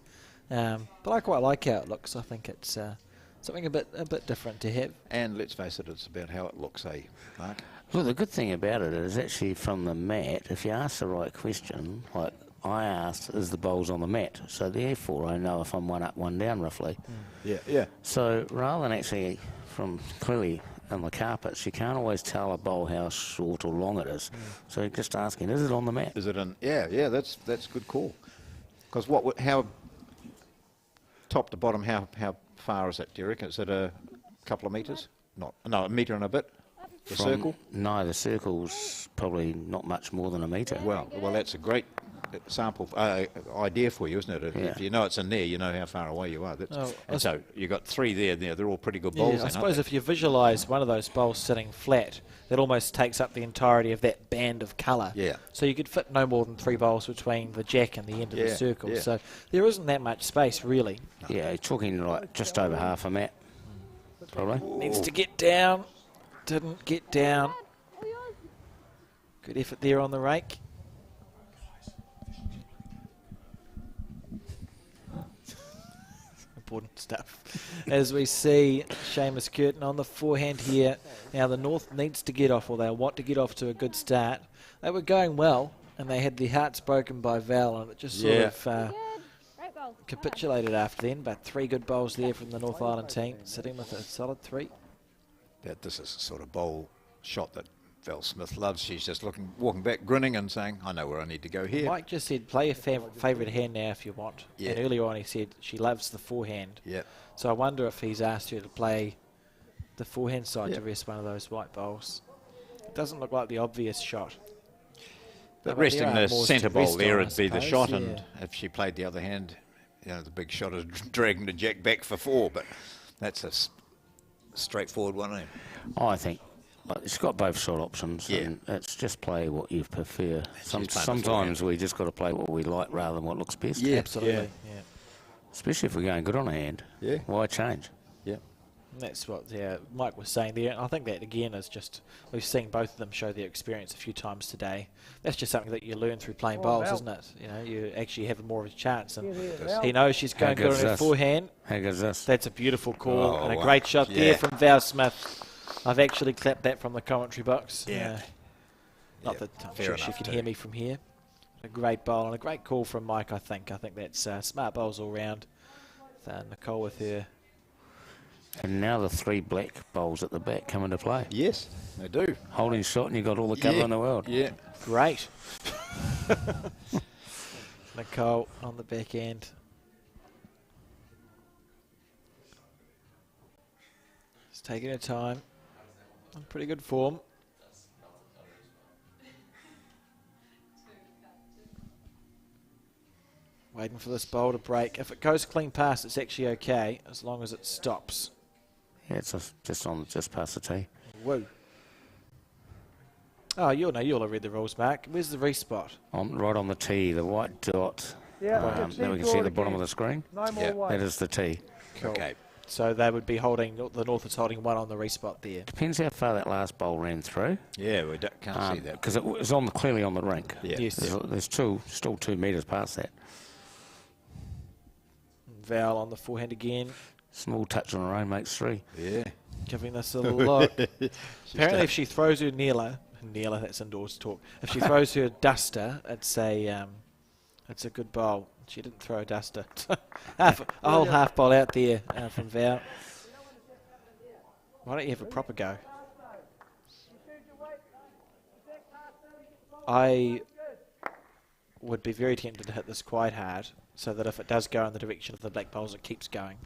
But I quite like how it looks. I think it's something a bit different to have. And let's face it, it's about how it looks, Mark? Look, the good thing about it is actually from the mat, if you ask the right question, like I asked, is the bowls on the mat? So therefore I know if I'm one up, one down roughly. Yeah. So rather than actually from clearly on the carpets, you can't always tell a bowl how short or long it is. So you're just asking, is it on the mat? Is it in? Yeah, that's a good call. Because how top to bottom, how far is that, do you reckon? Is it a couple of metres? No, a metre and a bit? The circle? No, the circle's probably not much more than a metre. Well, that's a great sample idea for you, isn't it? If you know it's in there, you know how far away you are. And so you've got 3 there. They're all pretty good bowls. I suppose if you visualise one of those bowls sitting flat, that almost takes up the entirety of that band of colour. Yeah. So you could fit no more than 3 bowls between the jack and the end of the circle. So there isn't that much space, really. Yeah, you're talking like just over half a mat, probably. Needs to get down. Didn't get down. Good effort there on the rake. Important stuff. As we see Seamus Curtin on the forehand here. Now the North needs to get off, or they want to get off to a good start. They were going well, and they had their hearts broken by Val, and it just sort of capitulated after then. But 3 good bowls there from the North Island team, sitting with a solid 3. This is the sort of bowl shot that Val Smith loves. She's just walking back, grinning and saying, I know where I need to go here. Mike just said, play your favourite hand now if you want. Yeah. And earlier on he said she loves the forehand. Yeah. So I wonder if he's asked her to play the forehand side to rest one of those white bowls. It doesn't look like the obvious shot. But resting the centre bowl there would be the shot, and if she played the other hand, the big shot is dragging the jack back for 4, but that's a straightforward one. I think it's got both shot options, and it's just play what you prefer. Sometimes we just got to play what we like rather than what looks best. Yeah, absolutely. Yeah. Especially if we're going good on a hand. Yeah. Why change? Yeah. And that's what Mike was saying there. I think that again is just, we've seen both of them show their experience a few times today. That's just something that you learn through playing bowls, isn't it? You actually have more of a chance. And he knows she's going good on her forehand. How good is this? That's a beautiful call and a great shot there from Val Smith. I've actually clapped that from the commentary box. Not that I'm sure she can hear me from here. A great bowl and a great call from Mike, I think. I think that's smart bowls all round. Nicole with her. And now the 3 black bowls at the back come into play. Yes, they do. Holding shot and you've got all the cover in the world. Yeah. Great. Nicole on the back end. Just taking her time. In pretty good form. Waiting for this bowl to break. If it goes clean past, it's actually okay, as long as it stops. Yeah, it's just past the tee. Whoa. Oh, you'll have read the rules, Mark. Where's the respot? Right on the tee, the white dot. Yeah, now we can see the bottom of the screen. No more white. That is the tee. Cool. Okay. So they would be holding, the North is holding 1 on the respot there. Depends how far that last bowl ran through. Yeah, we can't see that. Because it was clearly on the rink. Yeah. Yes. There's still 2 metres past that. Val on the forehand again. Small touch on her own makes 3. Yeah. Giving this a look. Apparently if she throws her Neela, that's indoors talk. If she throws her duster, it's a good bowl. She didn't throw a duster. A whole half bowl out there from Val. Why don't you have a proper go? I would be very tempted to hit this quite hard, so that if it does go in the direction of the black bowls, it keeps going.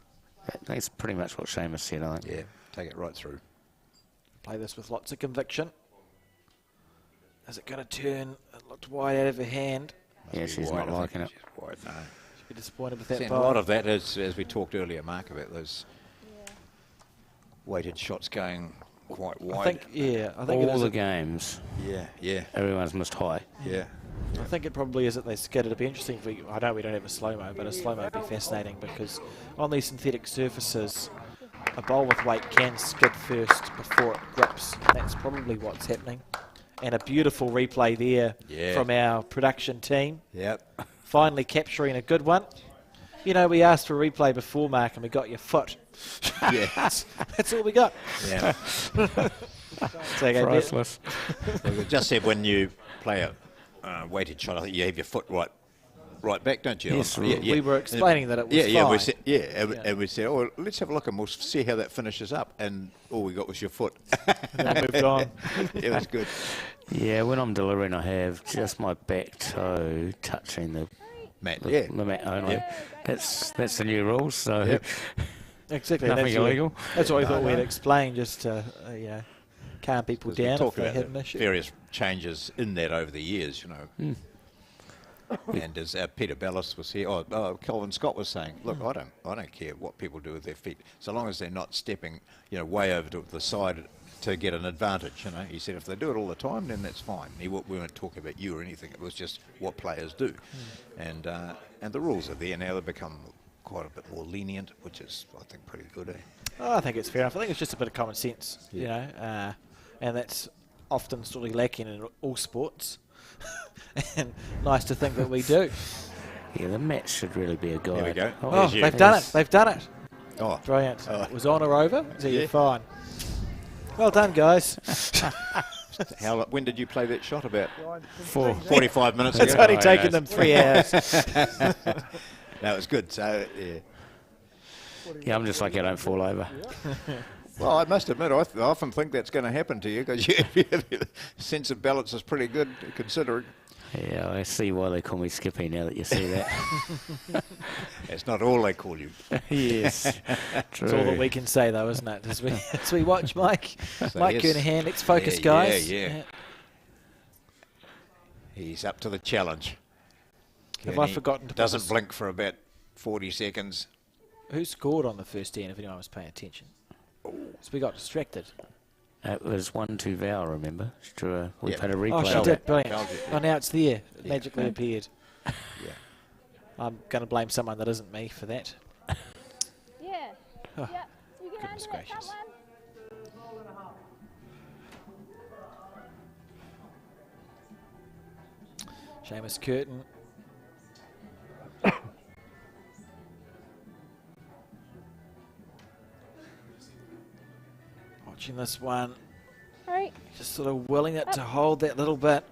That's pretty much what Seamus said, I think. Yeah, take it right through. Play this with lots of conviction. Is it going to turn? It looked wide out of her hand. Yeah, she's not liking it. She's wide, no. She'd be disappointed with that A bowl. lot of that is, as we talked earlier, Mark, about those weighted shots going quite wide. I think all the games. Yeah. Everyone's missed high. Yeah. I think it probably is that they skid. It'd be interesting if I know we don't have a slow-mo, but a slow-mo would be fascinating because on these synthetic surfaces, a bowl with weight can skid first before it grips. That's probably what's happening. And a beautiful replay there from our production team. Yep. Finally capturing a good one. You know, we asked for a replay before, Mark, and we got your foot. Yeah. That's all we got. Yeah. Priceless. We just said when you play a weighted shot, I think you have your foot right back, don't you? Yes, we were explaining that it was fine. we said, and we said, oh, let's have a look and we'll see how that finishes up. And all we got was your foot. And then we moved on. Yeah, it was good. Yeah, when I'm delivering, I have just my back toe touching the mat. The mat only. Yep. That's the new rules. So exactly. Nothing illegal. That's what we thought we'd explain, just to calm people down if they had an issue. Various changes in that over the years, you know. And as Peter Bellis was here, Kelvin Scott was saying, look, I don't care what people do with their feet, so long as they're not stepping, way over to the side to get an advantage. He said if they do it all the time, then that's fine. We weren't talking about you or anything. It was just what players do, and the rules are there now. They've become quite a bit more lenient, which is I think pretty good. I think it's fair enough. I think it's just a bit of common sense, and that's often sort of lacking in all sports. And nice to think that we do. Yeah, the match should really be a guide. There we go. Oh, they've done it. They've done it. Oh, brilliant. It was on or over. So you're fine. Well done, guys. When did you play that shot? About 45 minutes ago. It's only taken them 3 hours. That was good. So yeah, I'm just lucky I don't fall over. Well, I must admit, I often think that's going to happen to you because your sense of balance is pretty good, considering. Yeah, I see why they call me Skippy now that you see that. It's not all they call you. Yes, true. It's all that we can say, though, isn't it? As we watch Mike, So Mike Kernaghan, let's focus, guys. Yeah. He's up to the challenge. Have I forgotten to doesn't blink for about 40 seconds. Who scored on the first end, if anyone was paying attention? So we got distracted. It was 1-2 Val, remember? We had a replay. Oh, she did. Brilliant. Oh, now it's there. It Yeah. magically appeared. Yeah. I'm going to blame someone that isn't me for that. Yeah. Oh, Yeah. You get goodness under that gracious. Seamus Curtin. Watching this one. Right. Just sort of willing it to hold that little bit.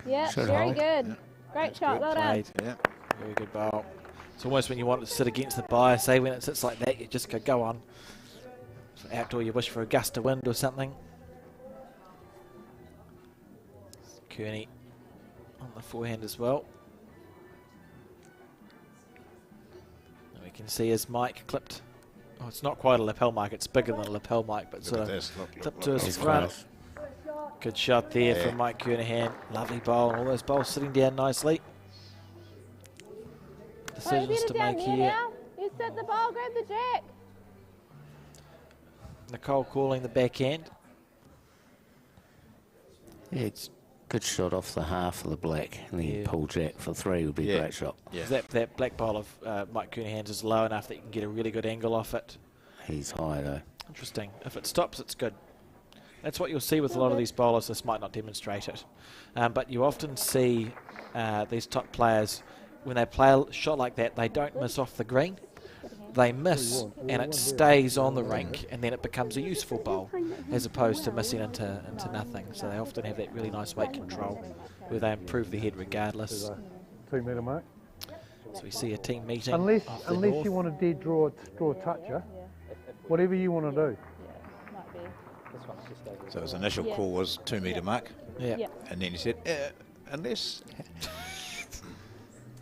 Yeah, Should very hold. good. Yeah. Great shot, well done. Played. Yeah. Very good bowl. It's almost when you want it to sit against the buy, say when it sits like that, you just go on. So outdoor, you wish for a gust of wind or something. Kearney on the forehand as well. And we can see as Mike clipped. Oh, it's not quite a lapel mic, it's bigger than a lapel mic, but sort of clipped to his front. Good shot there from Mike Kernaghan. Lovely bowl, and all those bowls sitting down nicely. Decisions to make here. Now. You set the ball, grab the jack. Nicole calling the backhand. Yeah, it's good shot off the half of the black, and then you pull jack for 3 would be a great shot. Yeah. That black bowl of Mike Kernaghan's is low enough that you can get a really good angle off it. He's high though. Interesting. If it stops, it's good. That's what you'll see with a lot of these bowlers. This might not demonstrate it. But you often see these top players, when they play a shot like that, they don't miss off the green. They miss, and it stays on the rink, and then it becomes a useful bowl, as opposed to missing into nothing. So they often have that really nice weight control, where they improve the head regardless. 2 metre mark. So we see a team meeting. Unless north. you want to dead draw a toucher, whatever you want to do. So his initial call was 2 metre mark. Yeah. And then he said, unless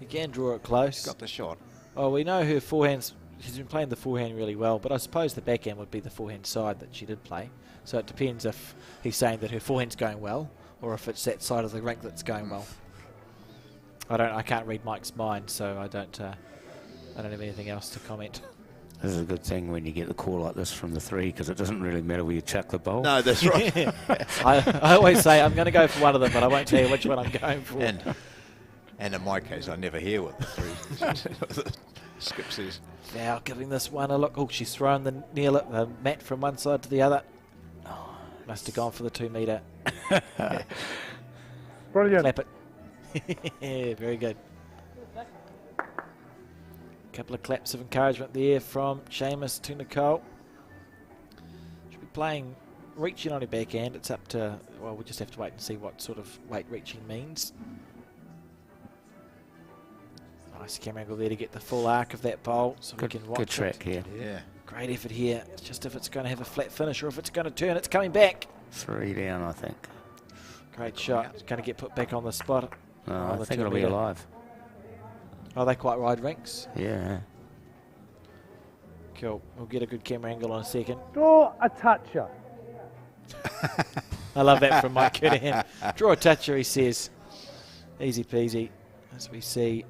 You can draw it close. Got the shot. Oh, we know her forehands. She's been playing the forehand really well, but I suppose the backhand would be the forehand side that she did play. So it depends if he's saying that her forehand's going well, or if it's that side of the rink that's going well. I can't read Mike's mind, so I don't have anything else to comment. This is a good thing when you get the call like this from the 3, because it doesn't really matter where you chuck the bowl. No, that's right. I always say I'm going to go for one of them, but I won't tell you which one I'm going for. And in my case, I never hear what the 3. Skip says. Now giving this one a look. Oh, she's thrown the mat from one side to the other. Oh, must have gone for the 2 metre. Brilliant. Clap it. Very good. Couple of claps of encouragement there from Seamus to Nicole. She'll be playing, reaching on her backhand. It's up to, well, we'll just have to wait and see what sort of weight reaching means. Nice camera angle there to get the full arc of that bowl so we can watch good track it. here. Yeah. Great effort here. It's just if it's going to have a flat finish or if it's going to turn, it's coming back. 3 down, I think. Great shot. It's going to get put back on the spot. No, I think it'll be alive. Oh, they quite wide rinks? Yeah. Cool. We'll get a good camera angle in a second. Draw a toucher. I love that from M.Kernaghan. Draw a toucher, he says. Easy peasy. As we see,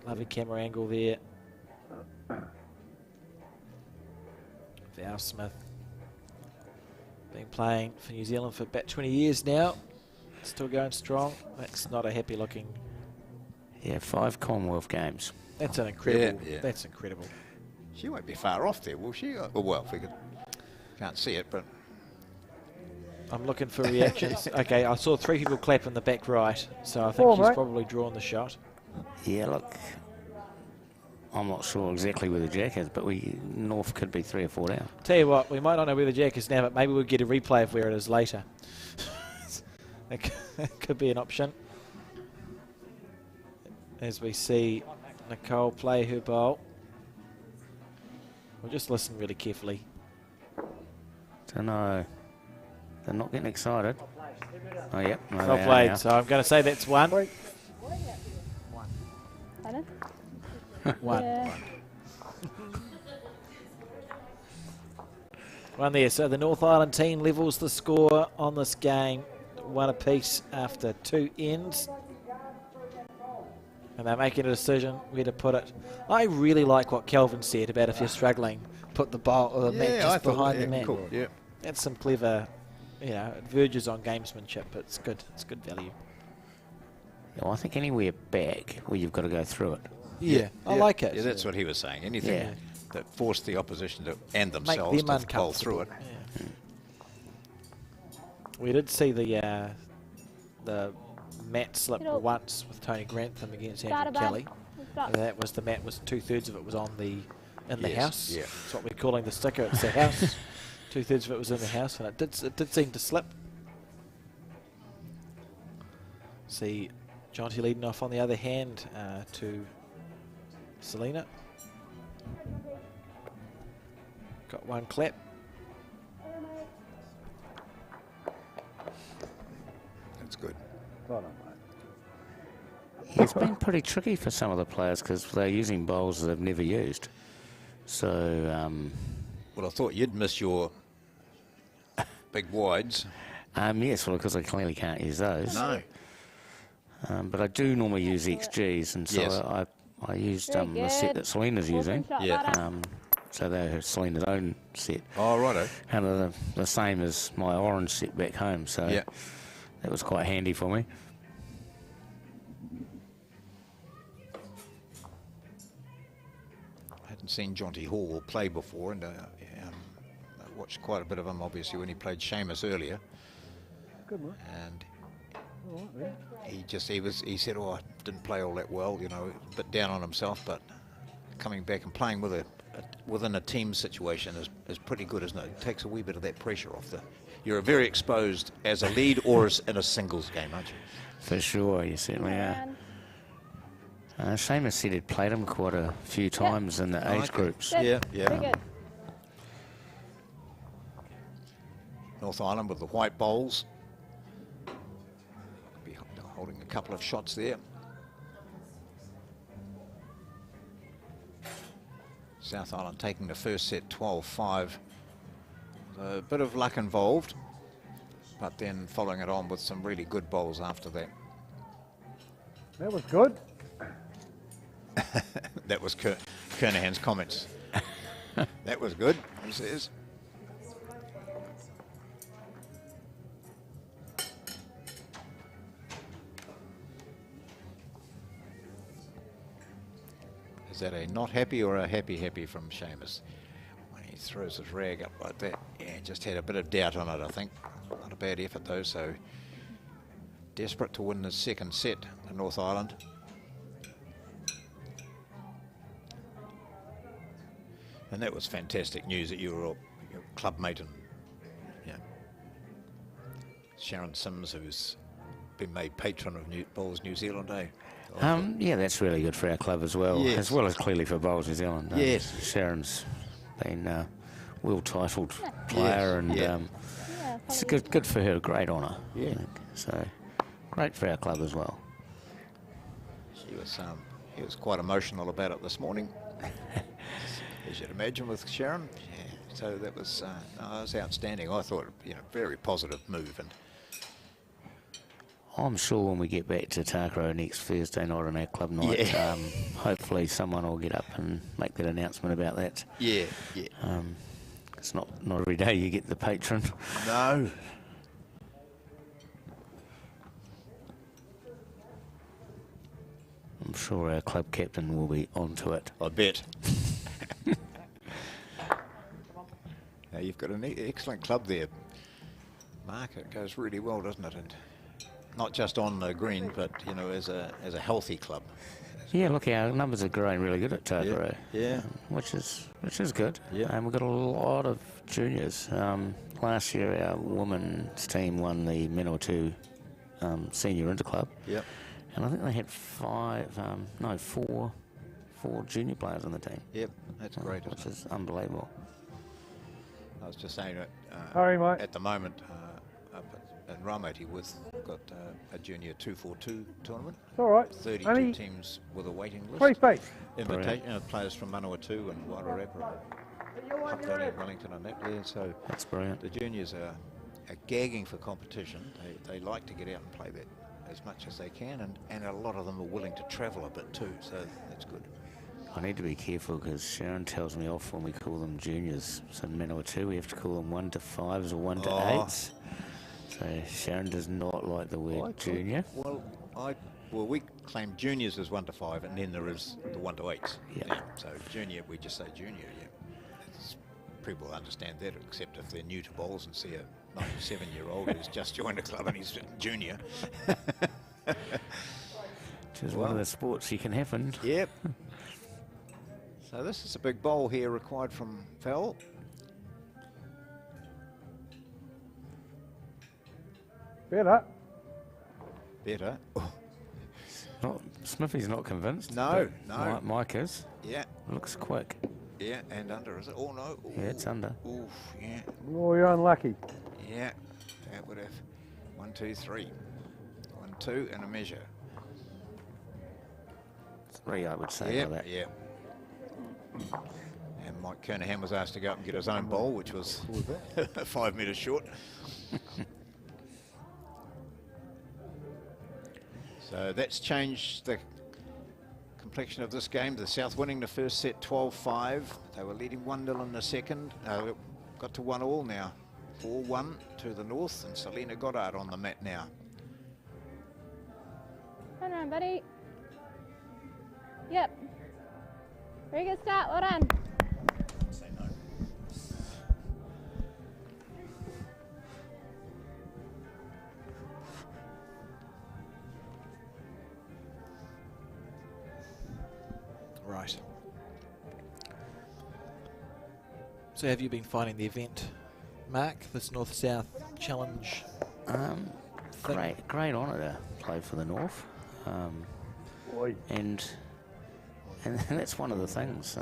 lovely camera angle there. Val Smith. Been playing for New Zealand for about 20 years now. Still going strong. That's not a happy looking. Yeah, 5 Commonwealth Games. That's an incredible. Yeah. That's incredible. She won't be far off there, will she? Oh, well, if we can't see it, but I'm looking for reactions. Okay, I saw 3 people clap in the back right, so I think she's probably drawn the shot. Yeah, look, I'm not sure exactly where the jack is, but North could be 3 or 4 down. Tell you what, we might not know where the jack is now, but maybe we'll get a replay of where it is later. That could be an option. As we see Nicole play her bowl. We'll just listen really carefully. Don't know. They're not getting excited. Oh, yep. No, Well played. So I'm going to say that's 1. One. Yeah. One there. So the North Island team levels the score on this game. 1 apiece after 2 ends. And they're making a decision where to put it. I really like what Kelvin said about if you're struggling, put the bowl or the mat just behind the mat. Cool. Yeah. That's some clever, it verges on gamesmanship, but it's good. It's good value. Yeah, well, I think anywhere back where you've got to go through it. Yeah, I like it. Yeah, that's what he was saying. Anything that forced the opposition to and Make themselves them to bowl through it. Yeah. We did see the mat slip once with Tony Grantham against Andrew Kelly. That was the mat was 2/3 of it was on the the house. Yeah. That's what we're calling the sticker. It's the house. 2/3 of it was in the house, and it did seem to slip. See Jonty leading off on the other hand to Selina. Got 1 clap. That's good. It's been pretty tricky for some of the players because they're using bowls that they've never used. So, well, I thought you'd miss your big wides. Yes, well, because I clearly can't use those. No. But I do normally use XGs, and so I used the set that Selina's using. Yeah. So they're Selina's own set. Oh, righto. And they're the same as my orange set back home, so that was quite handy for me. I hadn't seen J.Horwell play before, and I watched quite a bit of him, obviously, when he played Seamus earlier. Good one. And he said, oh, I didn't play all that well, a bit down on himself, but coming back and playing within a team situation is pretty good, isn't it? It takes a wee bit of that pressure off. You're very exposed as a lead or as in a singles game, aren't you? For sure, you certainly are. Seamus said he'd played him quite a few times in the age groups. Yeah. Very good. North Island with the white bowls. Be holding a couple of shots there. South Island taking the first set 12-5. A bit of luck involved, but then following it on with some really good bowls after that. That was good. That was Kernaghan's comments. That was good, he says. Is that a not happy or a happy from Seamus? When he throws his rag up like that, yeah, just had a bit of doubt on it, I think. Not a bad effort though, so desperate to win his second set, the North Island. And that was fantastic news that you were all your clubmate and Sharon Sims, who's been made patron of Bowls New Zealand, eh? Yeah, that's really good for our club as well, yes. as well as clearly for Bowls New Zealand. Yes. Sharon's been a well-titled player, yes. and it's good for her, great honour. Yeah. I think. So, great for our club as well. He was quite emotional about it this morning, as you'd imagine with Sharon. Yeah. So that was outstanding. I thought, very positive move. And I'm sure when we get back to Takaro next Thursday night on our club night, hopefully someone will get up and make that announcement about that. Yeah. It's not every day you get the patron. No. I'm sure our club captain will be onto it. I bet. Now you've got an excellent club there, Mark. It goes really well, doesn't it? And not just on the green, but as a healthy club. Yeah, look, our numbers are growing really good at Takaro. Yeah. Which is good. Yeah. And we've got a lot of juniors. Last year our women's team won the Manawatu Senior Interclub. Yep. And I think they had four junior players on the team. Yep, that's great. Which is unbelievable. I was just saying that at the moment up in Raumati we've got a junior 242 tournament. It's all right. 32 Only teams with a waiting list. 3 feet. Invitation players from Manawatu and Wairarapa, Huntly, Wellington and that there. So that's brilliant. The juniors are gagging for competition. They like to get out and play that as much as they can, and a lot of them are willing to travel a bit too, so that's good. I need to be careful because Sharon tells me off when we call them juniors. So in Manawatu we have to call them 1 to 5s or 1 to 8s. So Sharon does not like the word junior. Well, we claim juniors as 1 to 5, and then there is the 1 to 8s. Yeah. So junior, we just say junior. Yeah. People understand that, except if they're new to bowls and see a 97-year-old who's just joined a club and he's junior. Which is one of the sports you can happen. Yep. So this is a big bowl here required from Val. Better. Smithy's not convinced. No. Mike is. Yeah. Looks quick. Yeah, and under, is it? Oh, no. Ooh. Yeah, it's under. Oof, yeah. Oh, you're unlucky. Yeah, that would have 1, 2, 3. 1, 2, and a measure. 3, I would say. Yeah, yeah. And M.Kernaghan was asked to go up and get his own bowl, which was 5 metres short. So that's changed the complexion of this game. The South winning the first set 12-5. They were leading 1-0 in the second. Got to 1-1 now. 4-1 to the North, and Selina Goddard on the mat now. Turn around, buddy. Yep. Very good start. Well done. Say no. Right. So have you been finding the event, Mark, this North-South Challenge? Great honour to play for the North. And that's one of the things.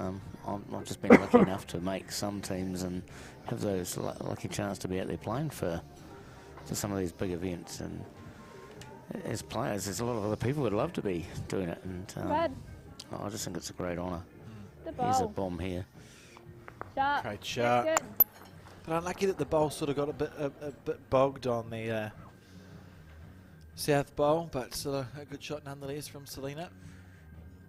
I've just been lucky enough to make some teams and have those lucky chance to be out there playing for some of these big events. And as players, there's a lot of other people would love to be doing it. And I just think it's a great honour. Here's a bomb here. Sharp. Great shot. But unlucky that the bowl sort of got a bit bogged on the South bowl, but still a good shot nonetheless from Selina.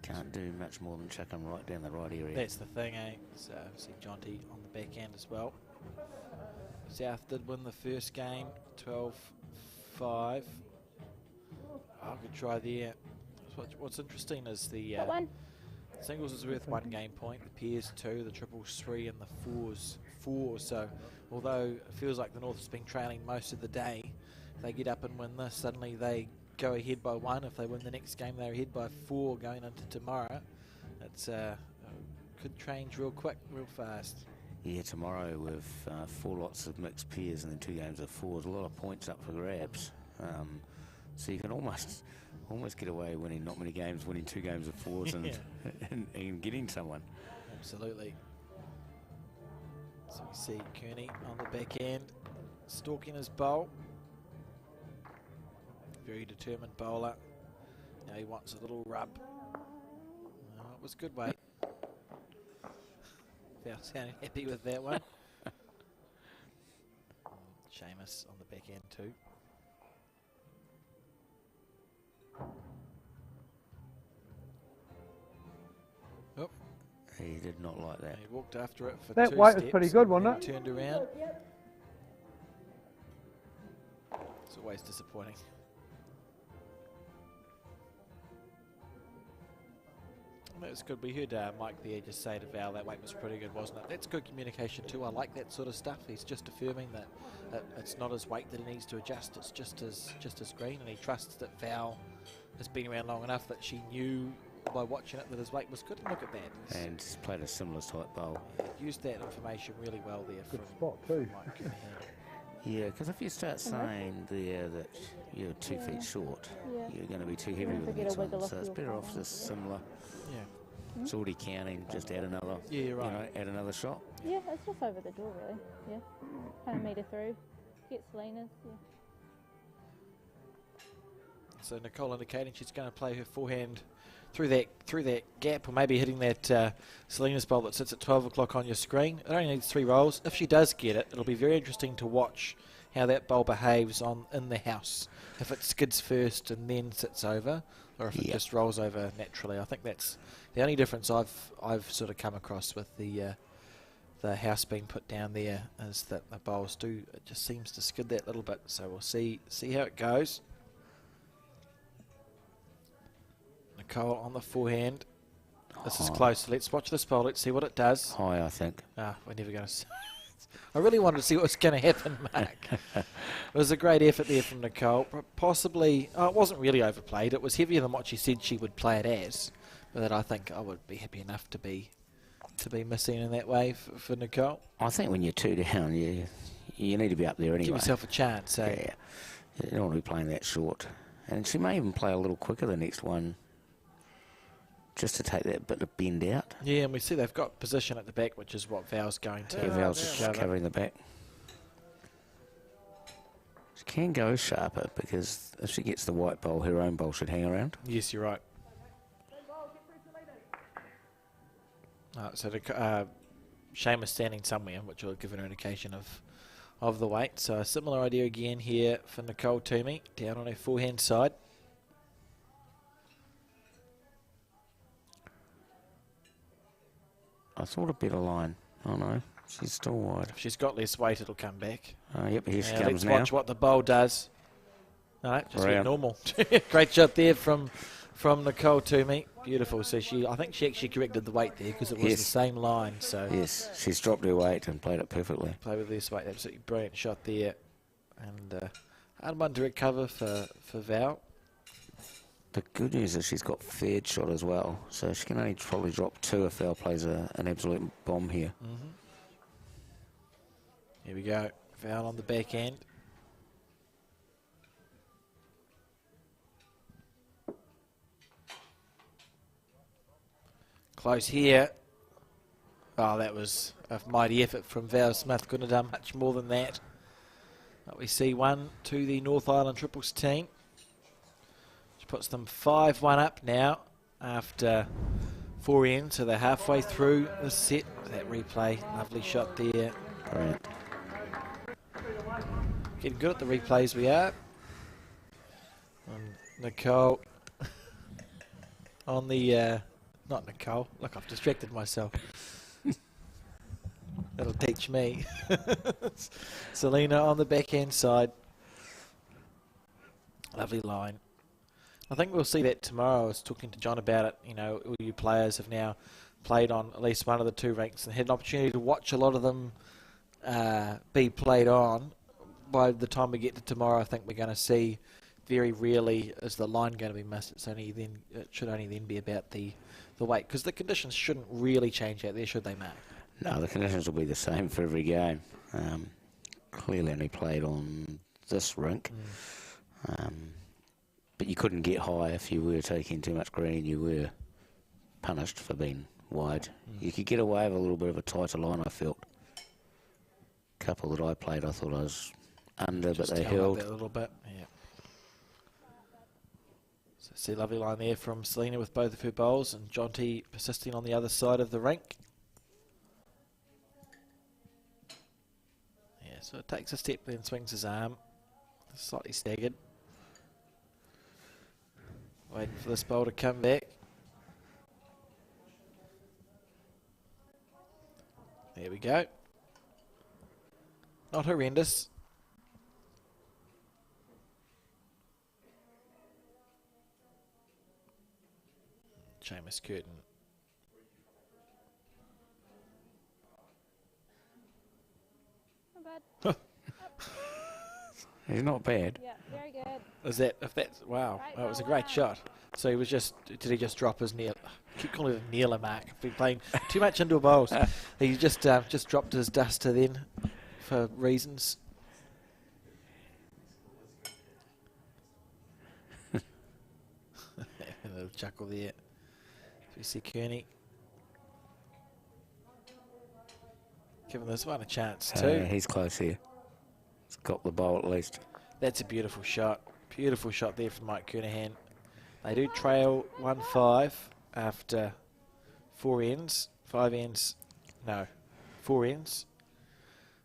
Can't do much more than chuck them right down the right area. That's the thing, eh? So see Jonty on the back end as well. South did win the first game, 12-5. Oh, good try there. What's interesting is the Singles is worth 1 game point, the pairs 2, the triples 3, and the fours 4. So although it feels like the North has been trailing most of the day, if they get up and win this, suddenly they go ahead by 1. If they win the next game, they're ahead by 4 going into tomorrow. It's could change real quick, real fast. Yeah, tomorrow with 4 lots of mixed pairs and then 2 games of fours, a lot of points up for grabs. So you can almost get away winning not many games, winning 2 games of fours and, and getting someone. Absolutely. So we see Kearney on the back end, stalking his bowl. Very determined bowler. Now he wants a little rub. Oh, it was good weight. Val sounding happy with that one. Seamus on the back end too. Oh. He did not like that. He walked after it for that 2 weight steps. was pretty good, wasn't it? Turned around. It's always disappointing. That was good. We heard Mike there just say to Val that weight was pretty good, wasn't it? That's good communication too. I like that sort of stuff. He's just affirming that it's not his weight that he needs to adjust. It's just his green, and he trusts that Val has been around long enough that she knew by watching it that his weight was good. And look at that. And he's played a similar type bowl. Used that information really well there. Good spot too. Mike Kernaghan. Yeah, because if you start saying there that you're 2 feet short, you're going to be too heavy with the next one. So it's better off just similar. Yeah. It's already counting. Just add another. Yeah, you're right. You know, add another shot. Yeah, it's just over the door, really. Yeah. Kind of meter through. Get Selina's. Yeah. So Nicole indicating she's going to play her forehand through that gap, or maybe hitting that Selina's bowl that sits at 12 o'clock on your screen. It only needs 3 rolls. If she does get it, it'll be very interesting to watch how that bowl behaves in the house. If it skids first and then sits over, or if it just rolls over naturally. I think that's the only difference I've sort of come across with the house being put down there, is that the bowls it just seems to skid that little bit. So we'll see how it goes. Nicole on the forehand. This is close. Let's watch this bowl. Let's see what it does. High, I think. We're never going to. I really wanted to see what was going to happen, Mark. It was a great effort there from Nicole. Possibly, it wasn't really overplayed. It was heavier than what she said she would play it as. But that I think I would be happy enough to be missing in that way for Nicole. I think when you're 2 down, you need to be up there anyway. Give yourself a chance, eh? Yeah. You don't want to be playing that short. And she may even play a little quicker the next one, just to take that bit of bend out. Yeah, and we see they've got position at the back, which is what Val's going to. Yeah, Val's just covering the back. She can go sharper, because if she gets the white bowl, her own bowl should hang around. Yes, you're right. So Seamus standing somewhere, which will give her an indication of the weight. So a similar idea again here for Nicole N.Toomey, down on her forehand side. I thought a better line. Oh no, she's still wide. If she's got less weight, it'll come back. Yep, here she comes let's now. Watch what the bowl does. No, just went normal. Great shot there from Nicole N.Toomey. Beautiful. So I think she actually corrected the weight there, because it was the same line. So yes, she's dropped her weight and played it perfectly. Play with this weight. Absolutely brilliant shot there. And hard one to recover for Val. The good news is she's got fared shot as well, so she can only probably drop 2 if Val plays an absolute bomb here. Mm-hmm. Here we go. Val on the back end. Close here. Oh, that was a mighty effort from Val Smith. Couldn't have done much more than that. But we see 1 to the North Island Triples team. Puts them 5-1 up now after 4 ends, so they're halfway through the set. That replay, lovely shot there. Brilliant. Getting good at the replays we are. And Nicole on the, not Nicole, look, I've distracted myself. That'll teach me. Selina on the backhand side. Lovely line. I think we'll see that tomorrow. I was talking to John about it. You know, all you players have now played on at least one of the two rinks and had an opportunity to watch a lot of them be played on. By the time we get to tomorrow, I think we're going to see very rarely is the line going to be missed. It should only then be about the weight, because the conditions shouldn't really change out there, should they, Mark? No, the conditions will be the same for every game. Clearly only played on this rink. But you couldn't get high if you were taking too much green. You were punished for being wide. You could get away with a little bit of a tighter line, I felt. Couple that I played, I thought I was under, but they held. A little bit, yeah. So see, lovely line there from Selina with both of her bowls, and Jonty persisting on the other side of the rink. Yeah, so it takes a step, then swings his arm, slightly staggered. Waiting for this bowl to come back. There we go. Not horrendous. Seamus Curtin. Not bad. He's not bad. Yeah, very good. Is that, if that's, wow, that was a great shot. So he was just, did he just drop his nail? I keep calling it a nailer, Mark. I've been playing too much indoor bowls. He just dropped his duster then for reasons. A little chuckle there. We see Kearney giving this one a chance too. He's close here. He's got the bowl at least. That's a beautiful shot. Beautiful shot there from M.Kernaghan. They do trail 1-5 after 4 ends. 5 ends. No, 4 ends.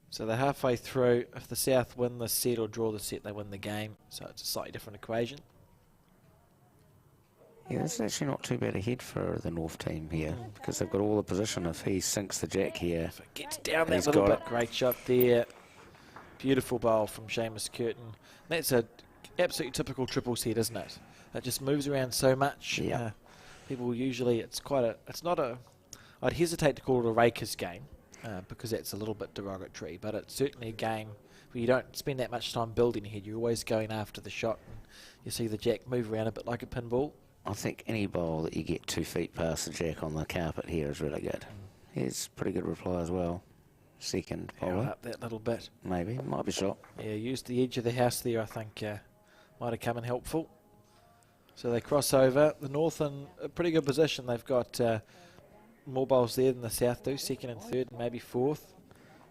So they're halfway through. If the South win the set or draw the set, they win the game. So it's a slightly different equation. Yeah, that's actually not too bad a hit for the North team here, because they've got all the position. If he sinks the jack here, if it gets down that little bit. Great shot there. Beautiful bowl from Seamus Curtin. That's a absolutely typical triple set, isn't it? It just moves around so much. Yeah. People usually, it's not a, I'd hesitate to call it a raker's game, because that's a little bit derogatory, but it's certainly a game where you don't spend that much time building ahead. You're always going after the shot, and you see the jack move around a bit like a pinball. I think any bowl that you get 2 feet past the jack on the carpet here is really good. Here's pretty good reply as well. Second bowler. Up that little bit. Maybe, might be shot. Yeah, used the edge of the house there, I think, might have come in helpful. So they cross over. The North in a pretty good position. They've got more bowls there than the South do, second and third and maybe fourth.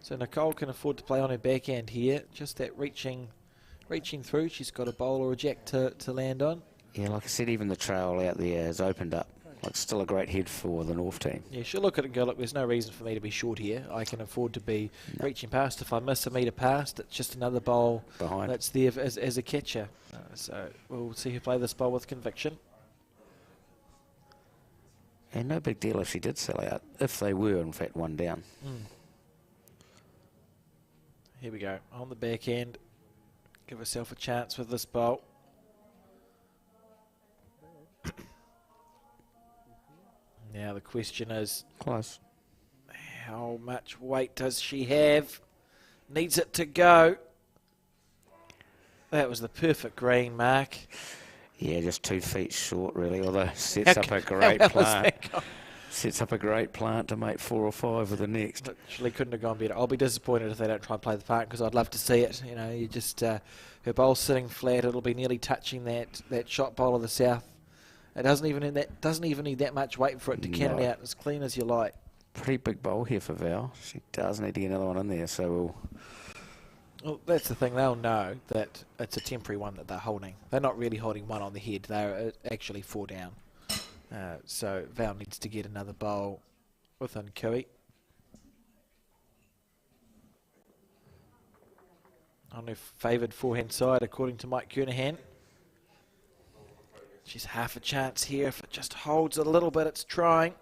So Nicole can afford to play on her backhand here. Just that reaching through. She's got a bowl or a jack to land on. Yeah, like I said, even the trail out there has opened up. Like, still a great head for the North team. Yeah, she'll look at it and go, look, there's no reason for me to be short here. I can afford to be reaching past. If I miss a metre past, it's just another bowl behind that's there as a catcher. So we'll see her play this bowl with conviction. And no big deal if she did sell out, if they were, in fact, 1 down. Here we go. On the backhand. Give herself a chance with this bowl. Now the question is, close. How much weight does she have? Needs it to go. That was the perfect green, Mark. Yeah, just 2 feet short, really. Although sets up a great plant. Sets up a great plant to make 4 or 5 with the next. Literally couldn't have gone better. I'll be disappointed if they don't try and play the part, because I'd love to see it. You know, you just her bowl's sitting flat. It'll be nearly touching that shot bowl of the South. It doesn't even need that much weight for it to can it out as clean as you like. Pretty big bowl here for Val. She does need to get another one in there, so Well, that's the thing. They'll know that it's a temporary one that they're holding. They're not really holding one on the head. They're actually 4 down. So Val needs to get another bowl within Kui. On her favoured forehand side, according to M.Kernaghan. She's half a chance here. If it just holds a little bit, it's trying.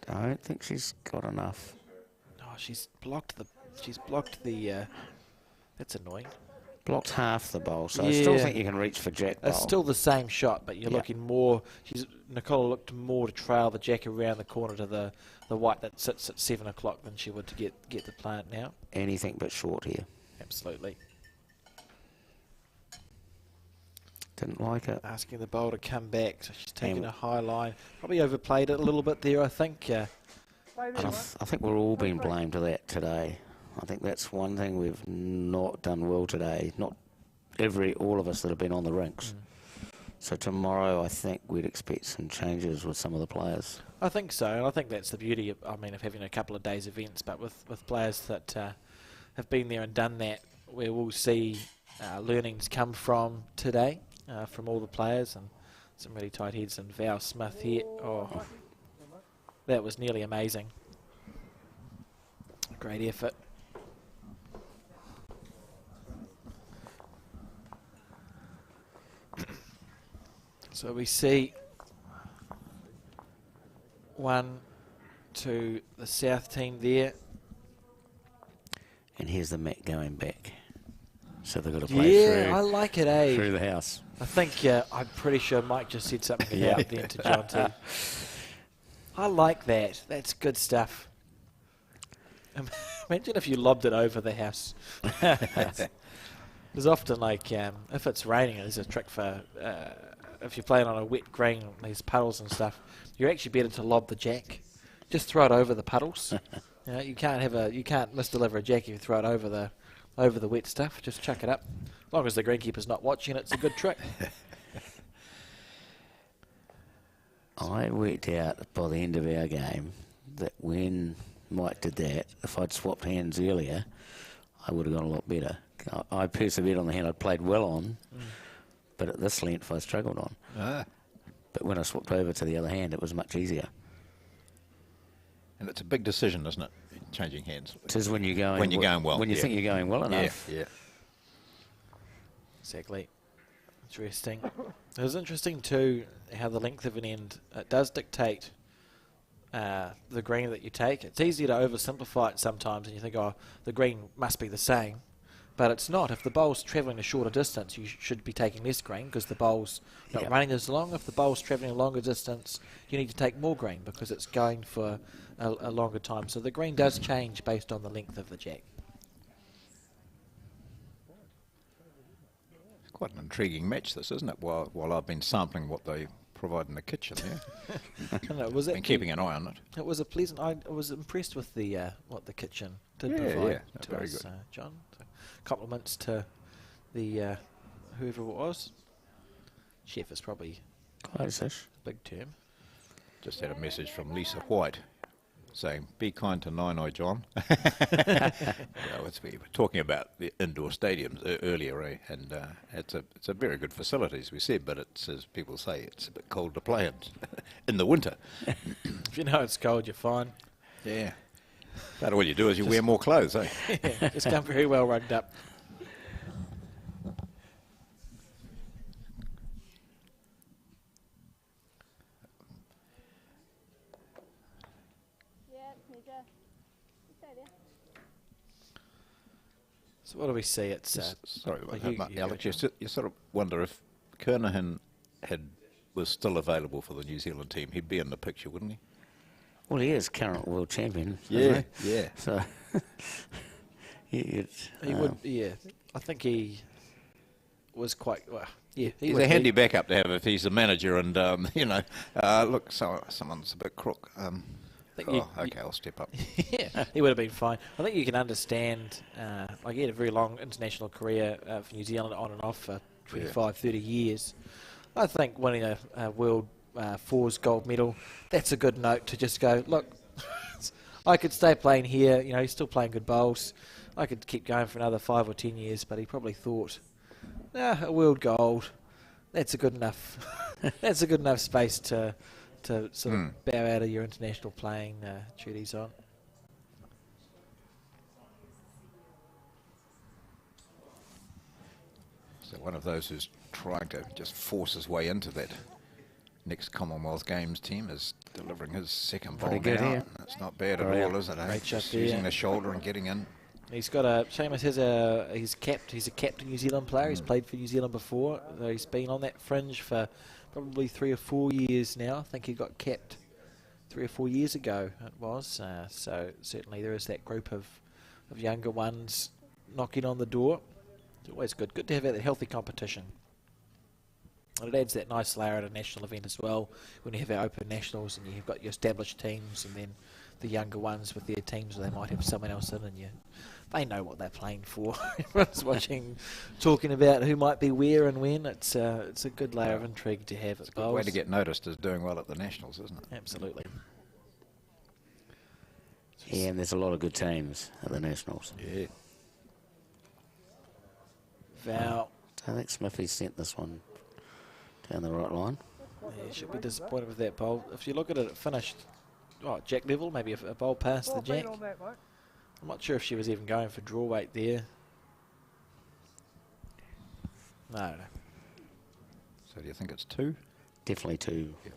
I don't think she's got enough. Oh, she's blocked the. That's annoying. Blocked half the bowl, so I still think you can reach for jack bowl. It's still the same shot, but you're looking more. Nicole looked more to trail the jack around the corner to the white that sits at 7 o'clock than she would to get the plant now. Anything but short here. Absolutely. Didn't like it. Asking the bowl to come back, so she's taking a high line. Probably overplayed it a little bit there, I think. I think we're all being blamed for that today. I think that's one thing we've not done well today. Not all of us that have been on the rinks. So tomorrow, I think we'd expect some changes with some of the players. I think so, and I think that's the beauty of having a couple of days events, but with players that have been there and done that, where we'll see learnings come from today from all the players, and some really tight heads. And Val Smith here, that was nearly amazing. Great effort. So we see 1 to the South team there. And here's the mat going back. So they've got to play through. Yeah, I like it, eh? Through the house. I think, I'm pretty sure Mike just said something about then to Jonty. I like that. That's good stuff. Imagine if you lobbed it over the house. There's often, if it's raining, there's a trick for... if you're playing on a wet green, these puddles and stuff, you're actually better to lob the jack. Just throw it over the puddles. You can't misdeliver a jack if you throw it over the wet stuff. Just chuck it up. As long as the greenkeeper's not watching, it's a good trick. I worked out by the end of our game that when Mike did that, if I'd swapped hands earlier, I would have gone a lot better. I persevered on the hand I'd played well on. But at this length, I struggled on. But when I swapped over to the other hand, it was much easier. And it's a big decision, isn't it? Changing hands. It is when you're going well. When you think you're going well enough. Yeah. Exactly. Interesting. It was interesting too how the length of an end does dictate the green that you take. It's easy to oversimplify it sometimes, and you think, oh, the green must be the same. But it's not. If the bowl's travelling a shorter distance, you should be taking less green because the bowl's not running as long. If the bowl's travelling a longer distance, you need to take more green because it's going for a longer time. So the green does change based on the length of the jack. It's quite an intriguing match, this, isn't it? While I've been sampling what they provide in the kitchen there. Been keeping an eye on it. It was a pleasant. I was impressed with the what the kitchen did provide to very us, good. John. So compliments to the whoever it was. Chef is probably close-ish. A big term. Just had a message from Lisa White saying, "Be kind to Nine-Eye John." We were talking about the indoor stadiums earlier, and it's a very good facility, as we said, but it's, as people say, it's a bit cold to play in the winter. If you know it's cold, you're fine. Yeah. But all you do is you wear more clothes, eh? Yeah, just come very well rugged up. So what do we see? It's sorry, Alex. You sort of wonder if Kernaghan was still available for the New Zealand team, he'd be in the picture, wouldn't he? Well, he is current world champion. Yeah. So he would. Yeah, I think he was quite. Well, yeah, he's a handy backup to have if he's the manager, and look, someone's a bit crook. I'll step up. Yeah, he would have been fine. I think you can understand, he had a very long international career for New Zealand on and off for 25, 30 years. I think winning a World Fours gold medal, that's a good note to just go, look, I could stay playing here, he's still playing good bowls. I could keep going for another 5 or 10 years, but he probably thought, a world gold, that's a good enough, that's a good enough space to sort of bow out of your international playing duties on. So one of those who's trying to just force his way into that next Commonwealth Games team is delivering his second ball now. It's not bad at all, is it? Great shot just using the shoulder and getting in. He's got a, Seamus has a, he's a captain New Zealand player. He's played for New Zealand before. He's been on that fringe for probably 3 or 4 years now. I think he got capped 3 or 4 years ago, it was. So certainly there is that group of younger ones knocking on the door. It's always good to have that healthy competition. And it adds that nice layer at a national event as well, when you have our open nationals and you've got your established teams and then the younger ones with their teams where they might have someone else in, and they know what they're playing for. Everyone's watching, talking about who might be where and when. It's a good layer of intrigue to have at bowls. It's a good way to get noticed as doing well at the nationals, isn't it? Absolutely. Yeah, and there's a lot of good teams at the nationals. Yeah. Val. I think Smithy sent this one down the right line. Yeah, should be disappointed with that bowl. If you look at it, it finished jack level, maybe a bowl past the jack. I'm not sure if she was even going for draw weight there. No. So do you think it's 2? Definitely 2. Yep.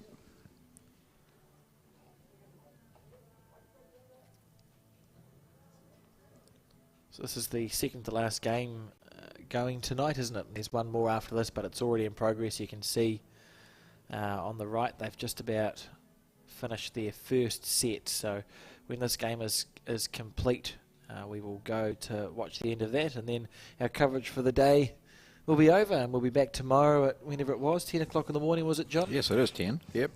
So this is the second to last game going tonight, isn't it? There's one more after this, but it's already in progress. You can see on the right they've just about finished their first set. So when this game is complete, we will go to watch the end of that, and then our coverage for the day will be over, and we'll be back tomorrow at whenever it was, 10 o'clock in the morning, was it, John? Yes, it is 10. Yep.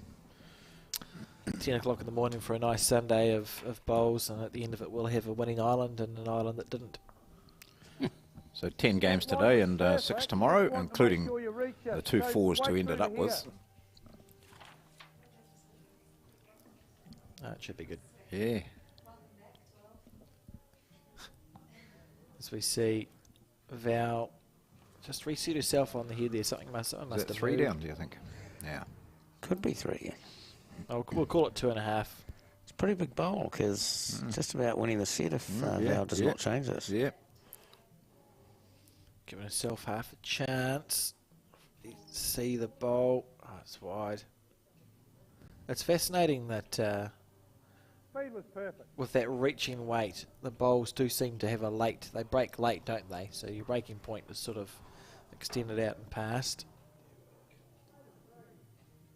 10 o'clock in the morning for a nice Sunday of bowls, and at the end of it we'll have a winning island and an island that didn't. So 10 games today and 6 tomorrow, including the 2 fours to end it up with. It should be good. Yeah. As we see Val just reset herself on the head there. Something must have 3 moved. down, do you think? Yeah. Could be 3. Oh, we'll call it 2.5. It's a pretty big bowl, because just about winning the set if Val does not change this. Yeah. Giving herself half a chance. See the bowl. Oh, it's wide. It's fascinating that Speed was perfect. with that reaching weight, the bowls do seem to have a late. They break late, don't they? So your breaking point is sort of extended out and past.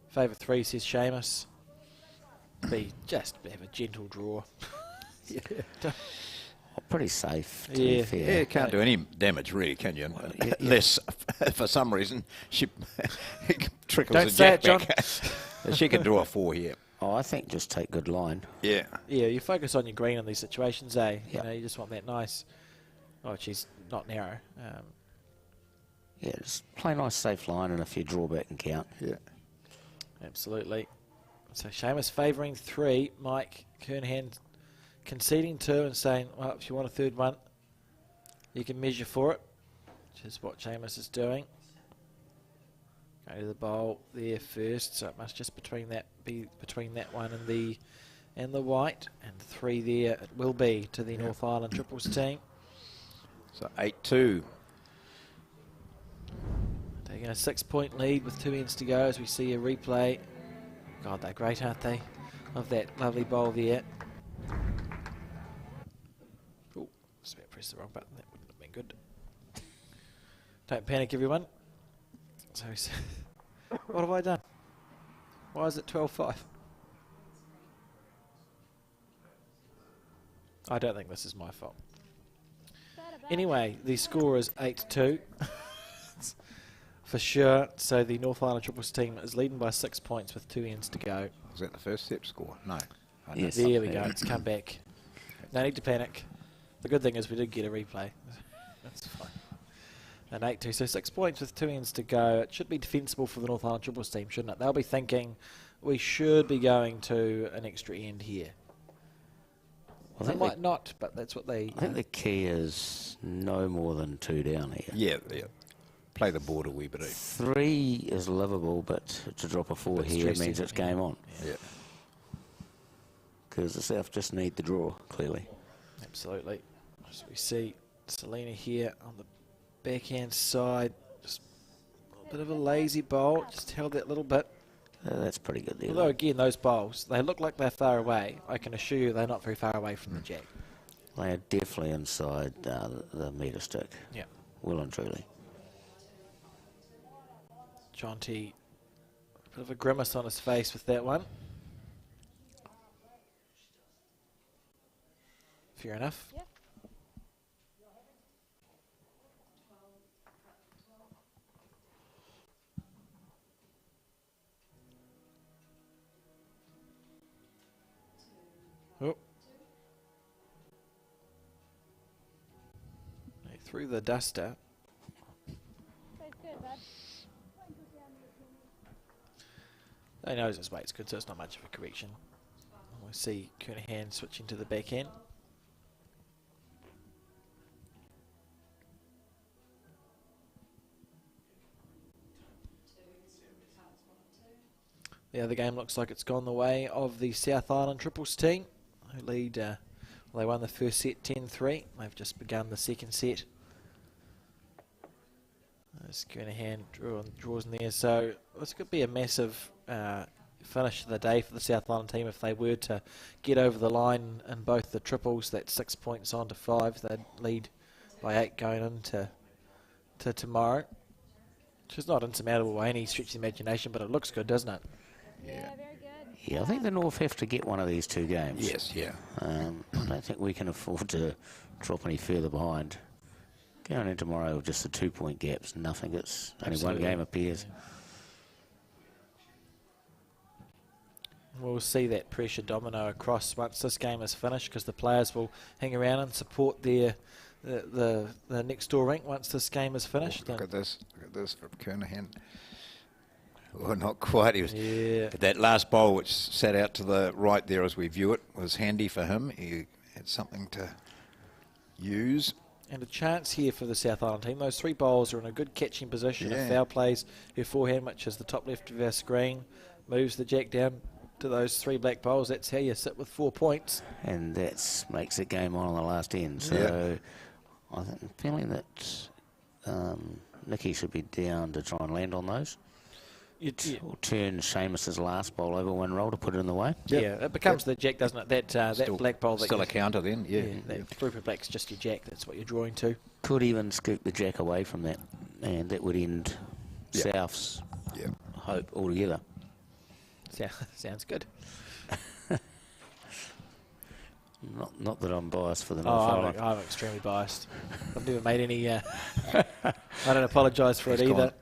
Favourite 3, says Seamus. Just have a gentle draw. Yeah. Pretty safe, to Yeah. be fair. Yeah, can't do any damage really, can you? Unless, for some reason, she trickles Don't the say jack it, John. back. She can draw a 4 here. Oh, I think just take good line. Yeah. Yeah, you focus on your green in these situations, eh? Yeah. You know, you just want that nice. Oh, she's not narrow. Yeah, just play nice safe line, and if you draw back and count. Yeah. Absolutely. So Seamus favouring 3, Mike Kernaghan conceding 2 and saying, well, if you want a third one, you can measure for it, which is what Seamus is doing. Go to the bowl there first, so it must just be between that one and the white, and 3 there it will be to the North Island triples team. So 8-2. Taking a 6-point lead with 2 ends to go as we see a replay. God, they're great, aren't they? Of that lovely bowl there. Oh, just about pressed the wrong button. That wouldn't have been good. Don't panic, everyone. So, what have I done? Why is it 12-5? I don't think this is my fault. Anyway, the score is 8-2. For sure. So the North Island triples team is leading by 6 points with 2 ends to go. Was that the first set score? No. Yes. There we go. It's come back. No need to panic. The good thing is we did get a replay. That's fine. And 8-2. So 6 points with 2 ends to go. It should be defensible for the North Island triples team, shouldn't it? They'll be thinking we should be going to an extra end here. Well, they might not, but that's what they... I think the key is no more than 2 down here. Yeah. Play the board a wee bit. 3 is livable, but to drop a 4 here means it's game on. Yeah. Because the South just need the draw, clearly. Absolutely. As we see Selina here on the backhand side, just a bit of a lazy bowl, just held that little bit. That's pretty good there. Although again, those bowls, they look like they're far away. I can assure you they're not very far away from the jack. They are definitely inside the metre stick. Yeah. Well and truly. Jonty, a bit of a grimace on his face with that one. Fair enough. Yep. Oh. He threw the duster. That's good, bud. He knows his weight's good, so it's not much of a correction. We see Kernaghan switching to the back end. The other game looks like it's gone the way of the South Island Triples team, who lead, well, they won the first set 10-3. They've just begun the second set. As Kernaghan draws in there, so this could be a massive finish of the day for the South Island team if they were to get over the line in both the triples. That's 6 points on to 5. They'd lead by 8 going into tomorrow, which is not insurmountable by any stretch of the imagination, but it looks good, doesn't it? Yeah, very good. Yeah, I think the North have to get one of these 2 games. Yes, yeah. I don't think we can afford to drop any further behind. Going in tomorrow with just the 2-point gaps, nothing. It's only one game appears. We'll see that pressure domino across once this game is finished, because the players will hang around and support their the next door rink once this game is finished. Look at this from Kernaghan. Well, not quite. He was, yeah. That last bowl which sat out to the right there as we view it was handy for him. He had something to use. And a chance here for the South Island team. Those 3 bowls are in a good catching position. Yeah. If Val plays her forehand, which is the top left of our screen, moves the jack down to those 3 black bowls, that's how you sit with 4 points. And that makes it game on the last end. So I'm feeling that Nikki should be down to try and land on those. Or turn Seamus's last bowl over 1 roll to put it in the way. Yeah, it becomes the jack, doesn't it? That black bowl. Still a counter then, That group of black's just your jack, that's what you're drawing to. Could even scoop the jack away from that, and that would end South's hope altogether. Sounds good. Not that I'm biased for the North Island. I'm extremely biased. I've never made any... I don't apologise for it either.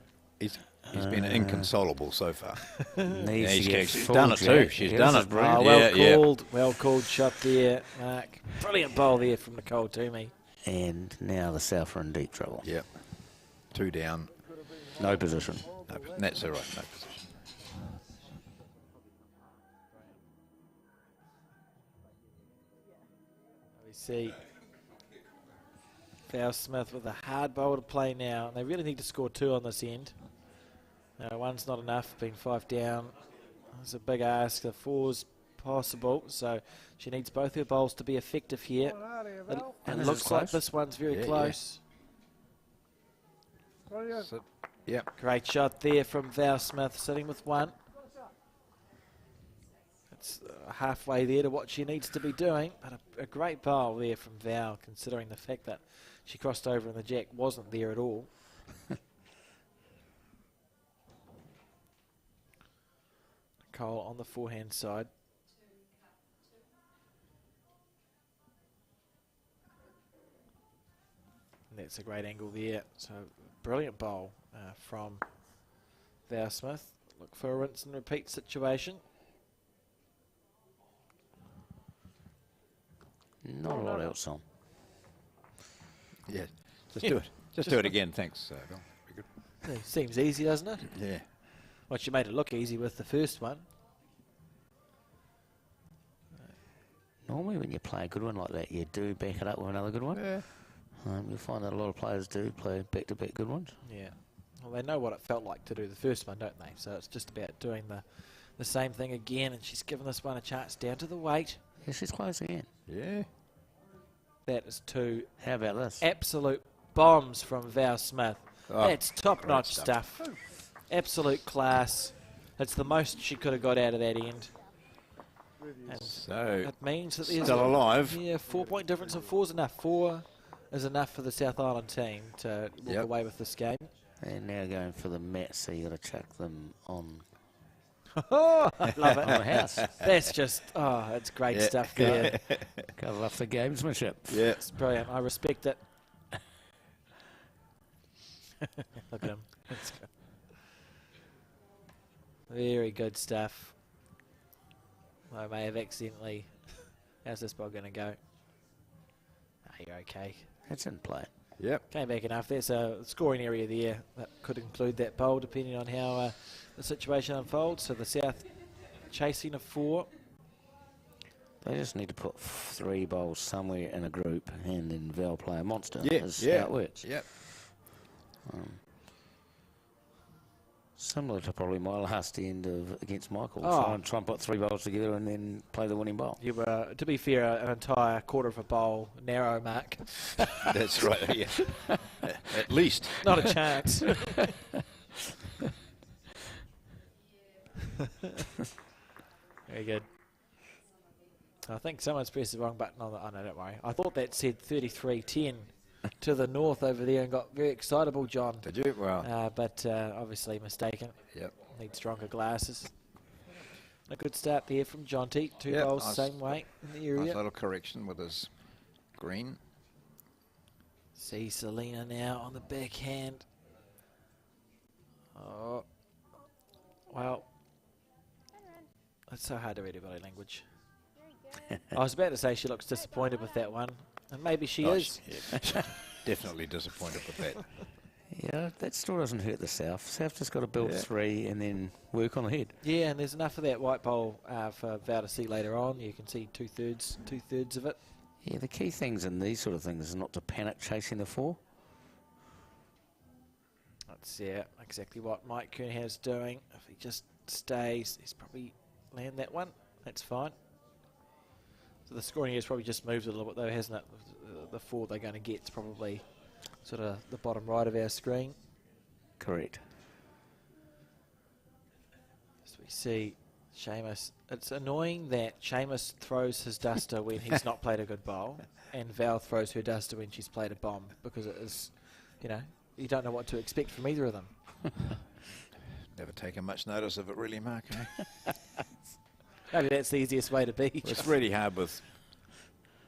He's been inconsolable so far. She's done it too. She's done it. Well called shot there, Mark. Brilliant bowl there from Nicole N.Toomey. And now the South are in deep trouble. Yep. 2 down. No position. No, that's all right. No position. We see Val Smith with a hard bowl to play now. They really need to score 2 on this end. No, 1's not enough, being 5 down. It's a big ask. The 4's possible, so she needs both her bowls to be effective here. It looks like this one's very close. Yeah. Great shot there from Val Smith, sitting with 1. It's halfway there to what she needs to be doing, but a great bowl there from Val, considering the fact that she crossed over and the jack wasn't there at all. Nicole on the forehand side. And that's a great angle there. So brilliant bowl from Val Smith. Look for a rinse and repeat situation. Not a lot else on. Yeah, just do it. Just do it again, thanks, Bill. Very good. It seems easy, doesn't it? Yeah. Well, she made it look easy with the first one. Normally when you play a good one like that, you do back it up with another good one. Yeah. You'll find that a lot of players do play back-to-back good ones. Yeah. Well, they know what it felt like to do the first one, don't they? So it's just about doing the same thing again, and she's given this one a chance down to the weight. Yeah, she's close again. Yeah. That is 2. How about this? Absolute bombs from Val Smith. Oh, that's top-notch stuff. Absolute class. It's the most she could have got out of that end. And So that means that there's still alive. Yeah, 4-point difference of 4 is enough. 4 is enough for the South Island team to walk away with this game. They're now going for the mat, so you got to chuck them on. Oh, I love it. On the house. That's just, it's great stuff there. Gotta love the gamesmanship. Yeah. It's brilliant. I respect it. Look at him. That's good. Very good stuff. I may have accidentally. How's this ball going to go? You're okay. It's in play. Yep. Came back enough. There's a scoring area there that could include that bowl depending on how the situation unfolds. So the South chasing a 4. They just need to put 3 bowls somewhere in a group and then Val play a monster. Yeah, That's how it works. Yep. Similar to probably my last end of against Michael. Oh. Try and put 3 bowls together and then play the winning bowl. You were, to be fair, an entire quarter of a bowl narrow mark. That's right, yeah. At least. Not a chance. Very good. I think someone's pressed the wrong button on the... Oh, no, don't worry. I thought that said 33-10 to the north over there and got very excitable, John. Did you? Wow. But obviously mistaken. Yep. Need stronger glasses. A good start there from Jonty. 2 Yep, bowls, nice, same weight in the area. Nice little correction with his green. See Selina now on the backhand. Oh. Well. It's so hard to read her body language. I was about to say she looks disappointed with that one. And maybe she is. Yeah. Definitely disappointed with that. Yeah, that still doesn't hurt the South. South just got to build 3 and then work on the head. Yeah, and there's enough of that white bowl for Val to see later on. You can see two-thirds of it. Yeah, the key things in these sort of things is not to panic chasing the 4. That's exactly what M.Kernaghan's doing. If he just stays, he's probably land that one. That's fine. So the scoring here has probably just moved a little bit though, hasn't it? The 4 they're going to get is probably sort of the bottom right of our screen. Correct. So we see Seamus. It's annoying that Seamus throws his duster when he's not played a good bowl, and Val throws her duster when she's played a bomb, because it is, you don't know what to expect from either of them. Never taken much notice of it really, Mark, eh? Maybe that's the easiest way to be. Well, it's really hard with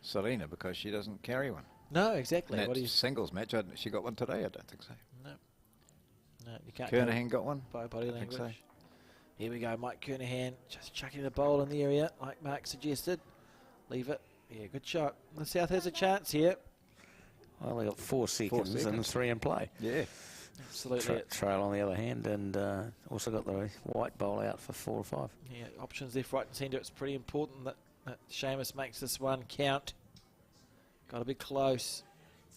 Selina because she doesn't carry one. No, exactly. In What do that you singles match, she got one today, I don't think so. No, you can't. Kernaghan got one? By body I think language. so. Here we go, M.Kernaghan just chucking the bowl in the area, like Mark suggested. Leave it. Yeah, good shot. The South has a chance here. Well, they got 4 seconds and 3 in play. Yeah. Absolutely. Trail on the other hand, and also got the white bowl out for 4 or 5. Yeah, options left, right and centre. It's pretty important that Seamus makes this one count. Got to be close.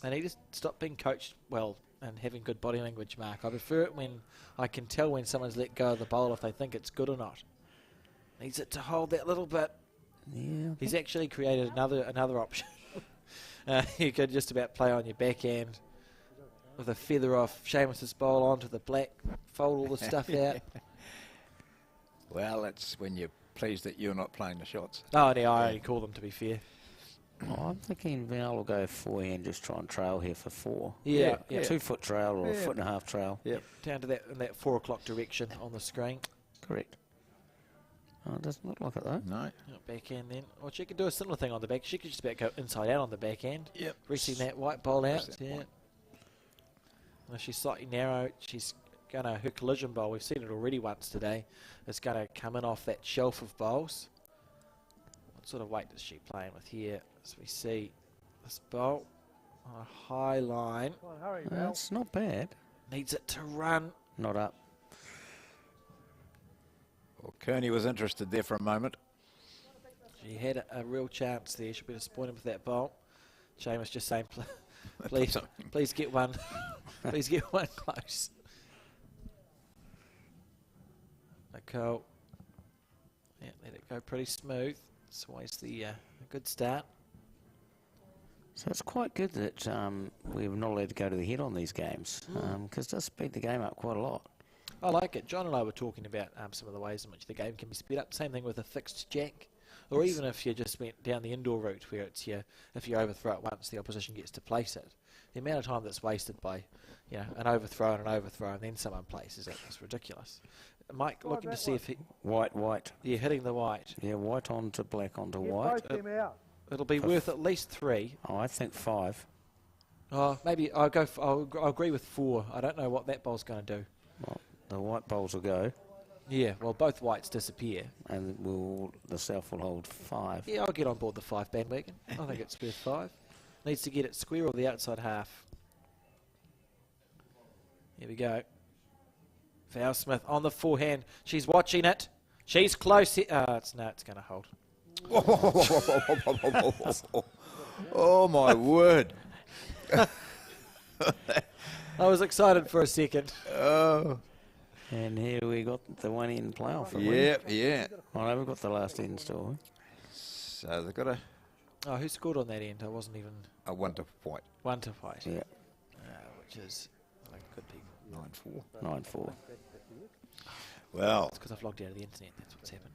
They need to stop being coached well and having good body language, Mark. I prefer it when I can tell when someone's let go of the bowl if they think it's good or not. Needs it to hold that little bit. Yeah. He's actually created another option. You could just about play on your backhand with a feather off Seamus's bowl onto the black, fold all the stuff out. Well, that's when you're pleased that you're not playing the shots. Oh, yeah, I only call them, to be fair. Oh, I'm thinking Val will go forehand, just try and trail here for 4. Yeah. 2-foot trail or a 1.5 trail. Yep. Down to that 4 o'clock direction on the screen. Correct. Oh, it doesn't look like it though. No. Backhand then. Or she could do a similar thing on the back. She could just about go inside out on the backhand. Yep. Resting that white bowl out. Yeah. Well, she's slightly narrow. She's going to, her collision bowl, we've seen it already once today, is going to come in off that shelf of bowls. What sort of weight is she playing with here? As we see this bowl on a high line. Come on, hurry, Val. That's not bad. Needs it to run. Not up. Well, Kearney was interested there for a moment. She had a real chance there. She'll be disappointed with that bowl. Seamus just saying, please get one. Please get one close. Nicole. Yeah, let it go pretty smooth. It's always a good start. So it's quite good that we're not allowed to go to the head on these games, because it does speed the game up quite a lot. I like it. John and I were talking about some of the ways in which the game can be sped up. Same thing with a fixed jack Or even if you just went down the indoor route where it's if you overthrow it once, the opposition gets to place it. The amount of time that's wasted by, an overthrow and then someone places it is ridiculous. Mike, looking to see if he... White. Yeah, hitting the white. Yeah, white onto black onto Get white. both them out. It'll be worth at least 3. Oh, I think 5. Oh, maybe I'll agree with 4. I don't know what that bowl's going to do. Well, the white bowls will go. Yeah, well, both whites disappear. And the south will hold 5. Yeah, I'll get on board the 5 bandwagon. I think it's worth 5. Needs to get it square or the outside half. Here we go. Val Smith on the forehand. She's watching it. She's close. It's going to hold. Oh, my word. I was excited for a second. Oh. And here we got the one end play off. Yeah. Oh, no, we've got the last end still. So they've got a... Oh, who scored on that end? I wasn't even... A 1 to white. 1 to white. Yeah. Which is... I think good people. 9-4. 9-4. Well... It's because I've logged out of the internet. That's what's happened.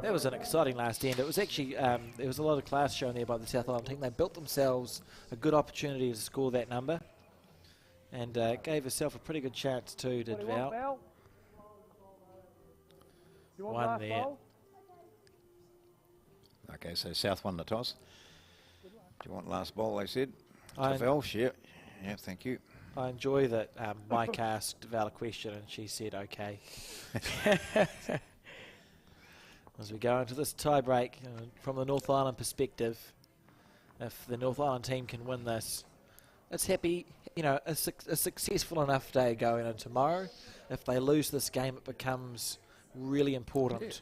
That was an exciting last end. It was actually... there was a lot of class shown there by the South Island team. They built themselves a good opportunity to score that number. And gave herself a pretty good chance too, did Val. One there. Okay, so South won the toss. Do you want last ball, they said? I To Val, yeah, thank you. I enjoy that Mike asked Val a question and she said okay. As we go into this tie break, from the North Island perspective, if the North Island team can win this, it's happy, a successful enough day going into tomorrow. If they lose this game, it becomes really important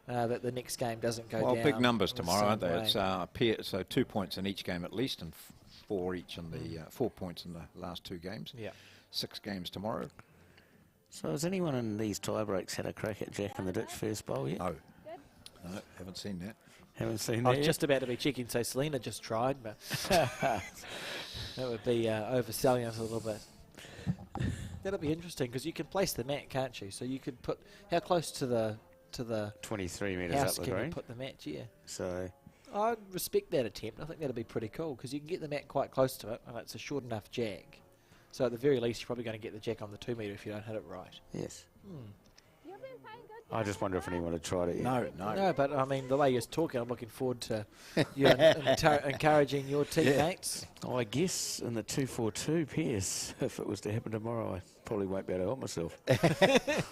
that the next game doesn't go down. Well, big numbers tomorrow, aren't they? Way. It's so 2 points in each game at least, and 4 each in the 4 points in the last 2 games. Yeah. 6 games tomorrow. So has anyone in these tie breaks had a crack at Jack in the Ditch first bowl yet? No, haven't seen that. Haven't seen I that was yet? just about to be checking, so Selina just tried, but that would be overselling us a little bit. That'll be interesting because you can place the mat, can't you? So you could put how close to the 23 metres house up the can green. you put the mat? Yeah. So I respect that attempt. I think that'll be pretty cool because you can get the mat quite close to it, and it's a short enough jack. So at the very least, you're probably going to get the jack on the 2 metre if you don't hit it right. yes. I just wonder if anyone had tried it yet. No, but I mean, the way you're talking, I'm looking forward to you encouraging your teammates. Oh, I guess in the 2-4-2 pairs, if it was to happen tomorrow, I probably won't be able to help myself.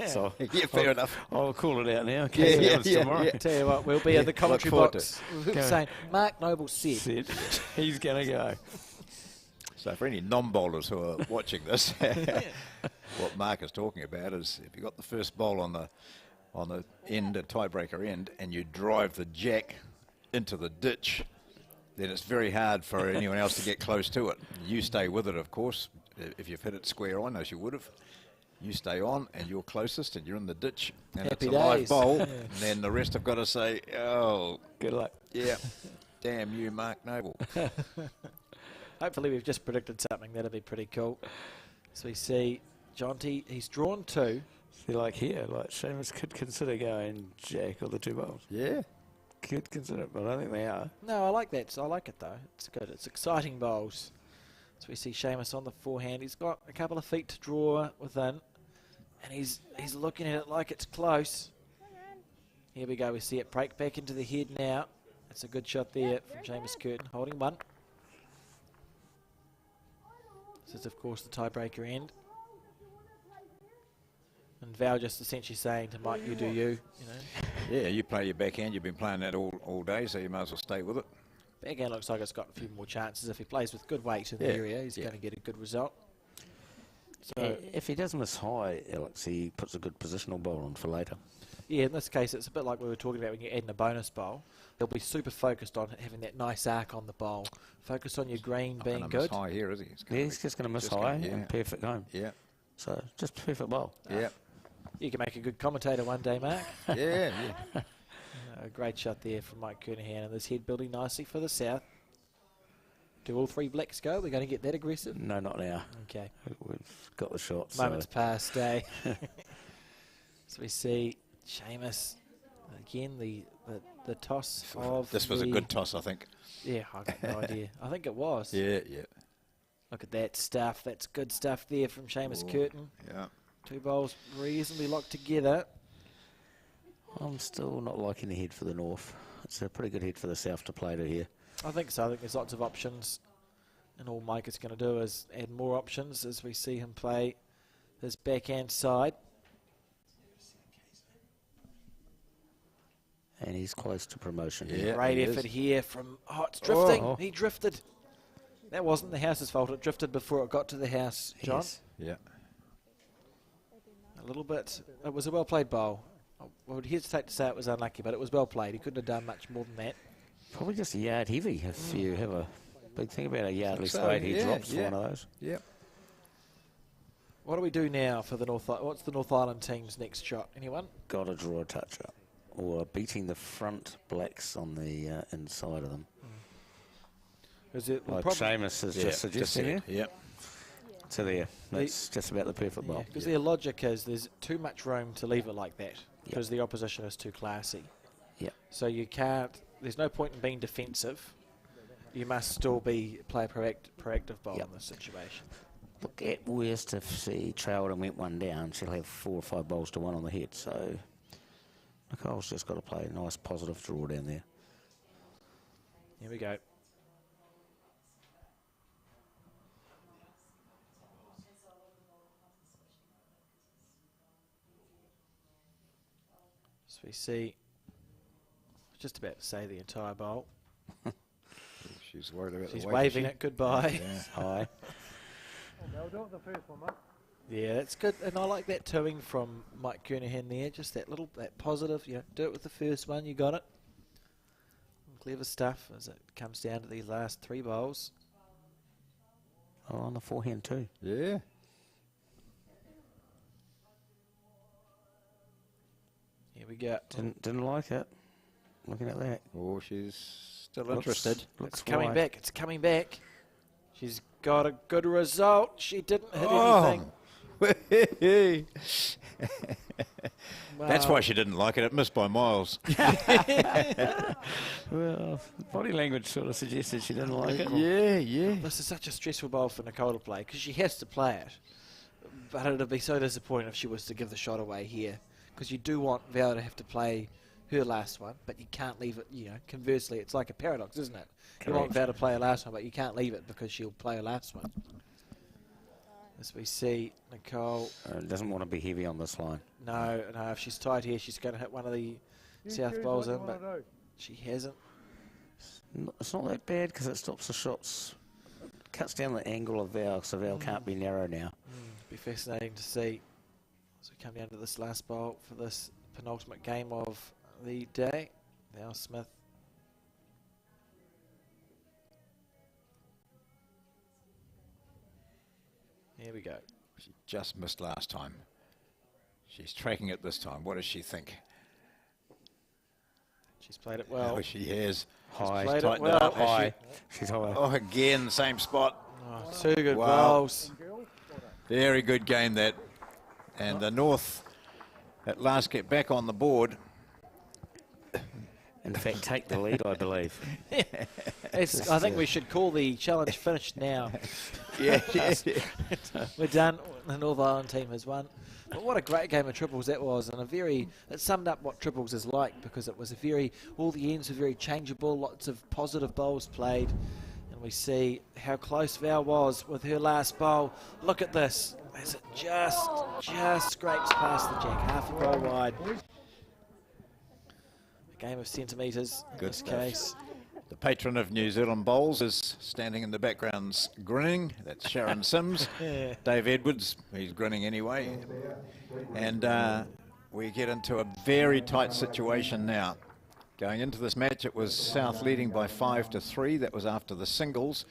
So yeah, fair enough. I'll call it out now in case it happens tomorrow. Tell you what, we'll be at the commentary box saying, Mark Noble said. He's going to go. So for any non-bowlers who are watching this, what Mark is talking about is if you got the first bowl on the end, a tiebreaker end, and you drive the jack into the ditch, then it's very hard for anyone else to get close to it. You stay with it, of course. If you've hit it square on, as you would have, you stay on, and you're closest, and you're in the ditch, and Happy it's a live days. bowl. And then the rest have got to say, "Oh, good luck." Yeah, damn you, Mark Noble. Hopefully, we've just predicted something that'll be pretty cool. So we see Jonty. He's drawn 2. See, like here, like Seamus could consider going jack or the 2 bowls. Yeah. Could consider it, but I don't think they are. No, I like that. I like it, though. It's good. It's exciting bowls. So we see Seamus on the forehand. He's got a couple of feet to draw within. And he's looking at it like it's close. Here we go. We see it break back into the head now. That's a good shot there from Seamus Curtin, holding 1. This is, of course, the tiebreaker end. And Val just essentially saying to Mike, you do you, Yeah, you play your backhand. You've been playing that all day, so you might as well stay with it. Backhand looks like it's got a few more chances. If he plays with good weight in the area, he's going to get a good result. So if he does miss high, Alex, he puts a good positional bowl on for later. Yeah, in this case, it's a bit like we were talking about when you're adding a bonus bowl. He'll be super focused on having that nice arc on the bowl. Focus on your green being Not good. Miss high here, is he? He's just going to miss high and perfect home. Yeah. So just perfect bowl. Yeah. You can make a good commentator one day, Mark. Yeah. A great shot there from M.Kernaghan, and this head building nicely for the south. Do all 3 blacks go? We're going to get that aggressive? No, not now. Okay. We've got the shots. Moments past, So we see Seamus, again, the the toss of This was a good toss, I think. Yeah, I got no idea. I think it was. Yeah. Look at that stuff. That's good stuff there from Seamus Curtin. Yeah. 2 bowls reasonably locked together. I'm still not liking the head for the north. It's a pretty good head for the south to play to here. I think so. I think there's lots of options. And all Mike is going to do is add more options as we see him play his backhand side. And he's close to promotion. Yeah, great effort here from... Oh, it's drifting. Oh. He drifted. That wasn't the house's fault. It drifted before it got to the house, John. Yes. Yeah. A little bit. It was a well-played bowl. I would hesitate to say it was unlucky, but it was well played. He couldn't have done much more than that. Probably just a yard heavy if you have a big thing about a yardly straight. He drops for one of those. Yeah. What do we do now for the North? What's the North Island team's next shot? Anyone? Got to draw a touch up. Or beating the front blacks on the inside of them. Is it like Seamus has just suggested here? Yep. So there, that's just about the perfect bowl. Because their logic is there's too much room to leave it like that because the opposition is too classy. Yeah. So you can't, there's no point in being defensive. You must still play a proactive bowl in this situation. Look, at worst, if she trailed and went one down, she'll have 4 or 5 bowls to 1 on the head. So Nicole's just got to play a nice positive draw down there. Here we go. So we see, just about to say the entire bowl. She's worried about She's the weight. waving it goodbye. Yeah. Hi. They'll do it the first one, mate. Yeah, that's good, and I like that towing from M.Kernaghan there. Just that positive. You know, do it with the first one. You got it. Clever stuff as it comes down to these last 3 bowls. Oh, on the forehand too. Yeah. Here we go. Didn't like it. Looking at that. Oh, she's still interested. It's coming back. It's coming back. She's got a good result. She didn't hit anything. That's why she didn't like it. It missed by miles. Well, body language sort of suggested she didn't like it. Yeah. This is such a stressful bowl for Nicole to play because she has to play it. But it would be so disappointing if she was to give the shot away here because you do want Val to have to play her last one, but you can't leave it, you know, conversely, it's like a paradox, isn't it? Correct. You want Val to play her last one, but you can't leave it because she'll play her last one. As we see, Nicole... doesn't want to be heavy on this line. No, if she's tight here, she's going to hit one of the south bowls in, but she hasn't. It's not that bad because it stops the shots. It cuts down the angle of Val, so Val can't be narrow now. Be fascinating to see as we come down to this last bowl for this penultimate game of the day. Val Smith. Here we go. She just missed last time. She's tracking it this time. What does she think? She's played it well. Oh, she has. High. Played it well. High. She's high. Oh, again, same spot. Oh, 2 good Wow. bowls. Very good game, that. And the North at last get back on the board. In fact, take the lead, I believe. I think we should call the challenge finished now. Yeah. We're done. The North Island team has won. But what a great game of triples that was, and it summed up what triples is like because it was all the ends were very changeable, lots of positive bowls played, and we see how close Val was with her last bowl. Look at this, as it just scrapes past the jack, half a bowl wide. A game of centimetres in this case. The patron of New Zealand Bowls is standing in the background grinning. That's Sharon Sims. Yeah. Dave Edwards, he's grinning anyway. And we get into a very tight situation now. Going into this match, it was South leading by 5-3. That was after the singles.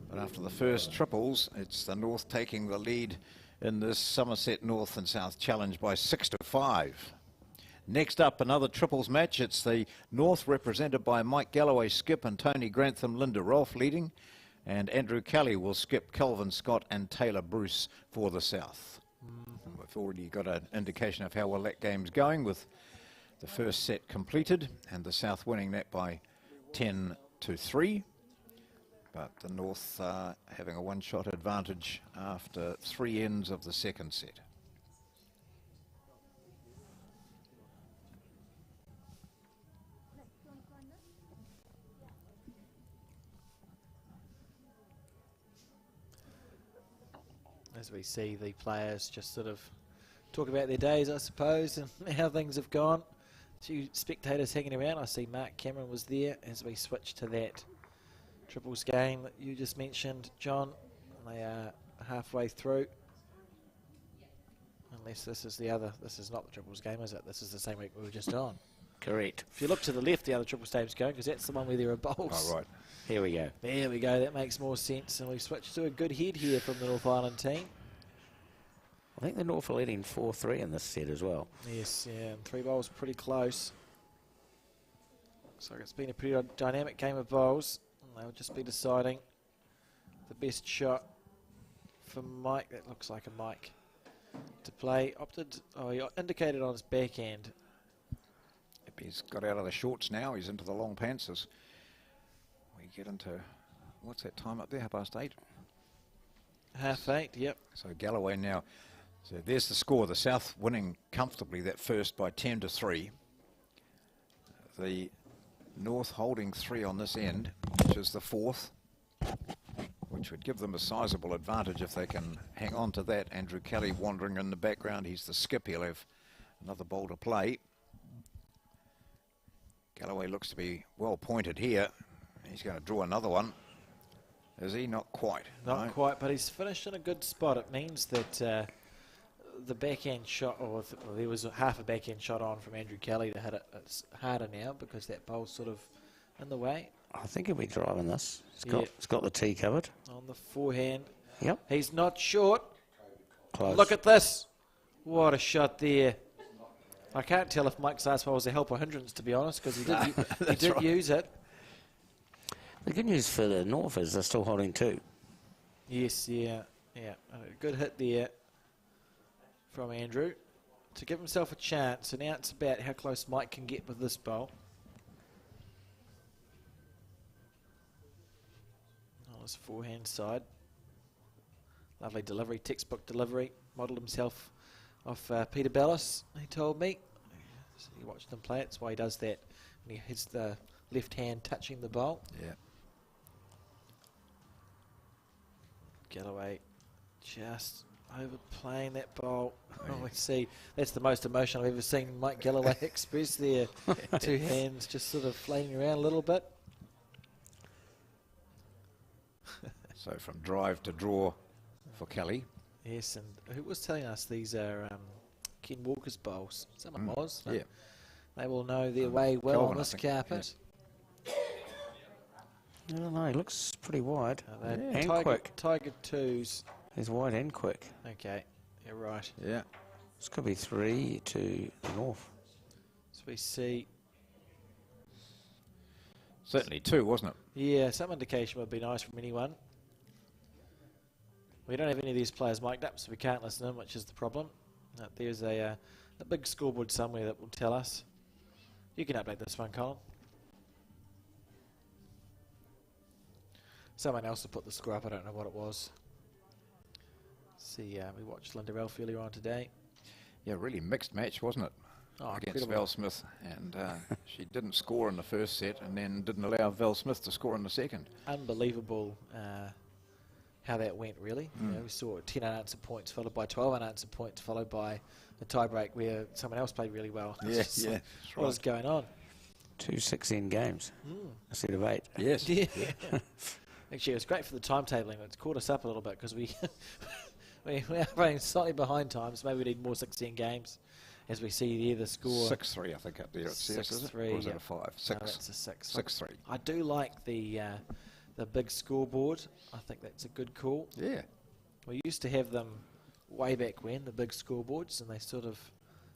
But after the first triples, it's the North taking the lead in this Somerset North and South Challenge by 6-5. Next up, another triples match. It's the North represented by M.Galloway, Skip, and T.Grantham, L.Ralph leading. And Andrew Kelly will skip Kelvin, Scott, and T.Bruce for the South. And we've already got an indication of how well that game's going with the first set completed, and the South winning that by 10-3. But the North having a one-shot advantage after 3 ends of the second set. As we see the players just sort of talk about their days, I suppose, and how things have gone. A few spectators hanging around. I see Mark Cameron was there as we switch to that triples game that you just mentioned, John. And they are halfway through. Unless this is the other. This is not the triples game, is it? This is the same week we were just on. Correct. If you look to the left, the other triples game's going, because that's the one where there are bowls. Oh, right. Here we go. There we go. That makes more sense. And we switch to a good head here from the North Island team. I think the North are leading 4-3 in this set as well. Yes, yeah, and 3 bowls pretty close. Looks like it's been a pretty dynamic game of bowls. And they'll just be deciding the best shot for Mike. That looks like a Mike to play. He indicated on his backhand. Yep, he's got out of the shorts now. He's into the long pants as we get into, what's that time up there, 8:30? 8:30, yep. So Galloway now. So there's the score. The South winning comfortably that first by 10-3. The North holding 3 on this end, which is the 4th, which would give them a sizable advantage if they can hang on to that. Andrew Kelly wandering in the background. He's the skip. He'll have another bowl to play. Galloway looks to be well pointed here. He's going to draw another one. Is he? Not quite. Not quite, but he's finished in a good spot. It means that the backhand shot, or there was half a backhand shot on from Andrew Kelly to hit it. It's harder now because that bowl's sort of in the way. I think he'll be driving this. It's got the tee covered. On the forehand. Yep. He's not short. Close. Look at this. What a shot there. I can't tell if Mike's last ball was a help or hindrance, to be honest, because he did use it. The good news for the North is they're still holding 2. Yes, yeah. A good hit there from Andrew to give himself a chance. And now it's about how close Mike can get with this bowl. On his forehand side. Lovely delivery, textbook delivery. Modelled himself off Peter Bellis, he told me. So he watched him play it. That's why he does that when he hits the left hand touching the bowl. Yeah. Galloway just overplaying that bowl. Oh, we see. That's the most emotion I've ever seen Mike Galloway express there. 2 hands just sort of flaming around a little bit. So from drive to draw for Kelly. Yes, and who was telling us these are Ken Walker's bowls? Someone was. Yeah. They will know their way well Kelvin, on this carpet. I don't know, he looks pretty wide. And quick. Tiger 2s. He's wide and quick. Okay, you're right. Yeah. This could be 3 to the North. So we see. Certainly 2, wasn't it? Yeah, some indication would be nice from anyone. We don't have any of these players mic'd up, so we can't listen in, which is the problem. There's a big scoreboard somewhere that will tell us. You can update this one, Colin. Someone else will put the score up. I don't know what it was. See, we watched Linda Ralph earlier on today. Yeah, really mixed match, wasn't it? Oh, against Val Smith, and she didn't score in the first set, and then didn't allow Val Smith to score in the second. Unbelievable how that went, really. You know, we saw 10 unanswered points, followed by 12 unanswered points, followed by a tiebreak where someone else played really well. Yeah, what was going on? 2 6-end games instead of 8. Yes. Yeah. Actually, it was great for the timetabling. It's caught us up a little bit because we are running slightly behind time, so maybe we need more 16 games. As we see there, the score 6-3, I think, up there. It says, is it? Or is it a 5? 6. No, that's a 6. 6-3. I do like the big scoreboard. I think that's a good call. Yeah. We used to have them way back when, the big scoreboards, and they sort of,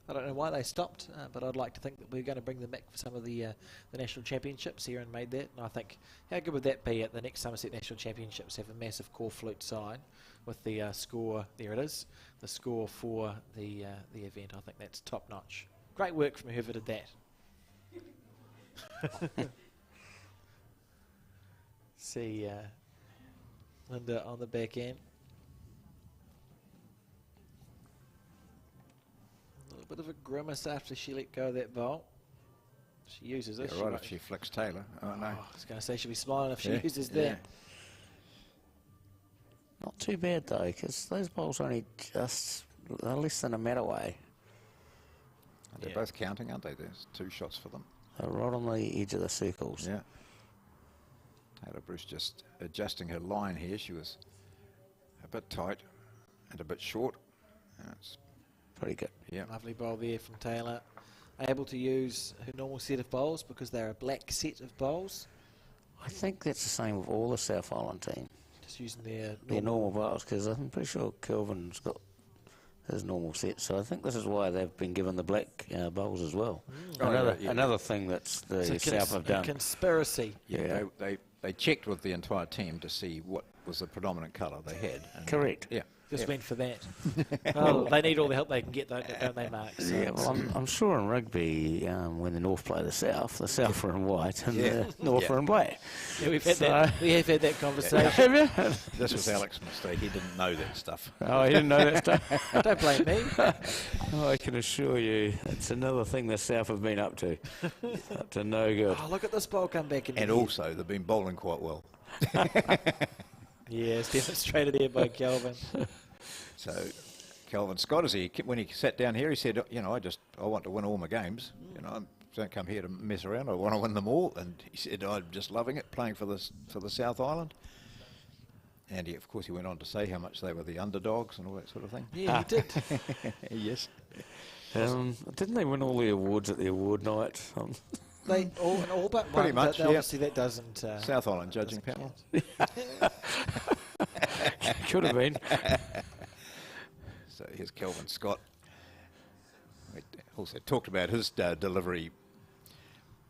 I don't know why they stopped, but I'd like to think that we're going to bring them back for some of the national championships here and made that. And I think, how good would that be at the next Somerset National Championships, have a massive core flute sign with the score, there it is, the score for the event. I think that's top notch. Great work from whoever did that. See Linda on the back end. A little bit of a grimace after she let go of that bowl. She uses it. Yeah, right, if she flicks Tayla. Oh, no. I was going to say she'll be smiling if she Yeah, uses yeah. that. Not too bad though, because those bowls only just less than a mat away. They're both counting, aren't they? There's 2 shots for them. They're right on the edge of the circles. Yeah. Bruce just adjusting her line here. She was a bit tight and a bit short. It's pretty good. Yeah. Lovely bowl there from Tayla. Able to use her normal set of bowls because they're a black set of bowls. I think that's the same with all the South Island team. Just using their normal bowls, because I'm pretty sure Kelvin's got his normal set. So I think this is why they've been given the black bowls as well. Another thing that's the South have done. Conspiracy. Yeah. They checked with the entire team to see what was the predominant colour they had. And Correct. Yeah. Just went for that. Well, they need all the help they can get, don't they, Mark? So yeah, well, I'm sure in rugby, when the North play the South are in white and the North are in black. Yeah, we've had that. We have had that conversation. Have you? This was Alex's mistake. He didn't know that stuff. Oh, he didn't know that stuff? Don't blame me. Oh, I can assure you, it's another thing the South have been up to. Up to no good. Oh, look at this ball come back in. And also, they've been bowling quite well. Yes, demonstrated here by Kelvin. So, Kelvin Scott, when he sat down here, he said, you know, I want to win all my games. You know, I don't come here to mess around. I want to win them all. And he said, I'm just loving it, playing for the South Island. And of course, he went on to say how much they were the underdogs and all that sort of thing. Yeah, he did. Yes. Didn't they win all the awards at the award night? They all but pretty one, much. Obviously, that doesn't. South Island judging panel. Could have been. So here's Kelvin Scott. We also talked about his delivery.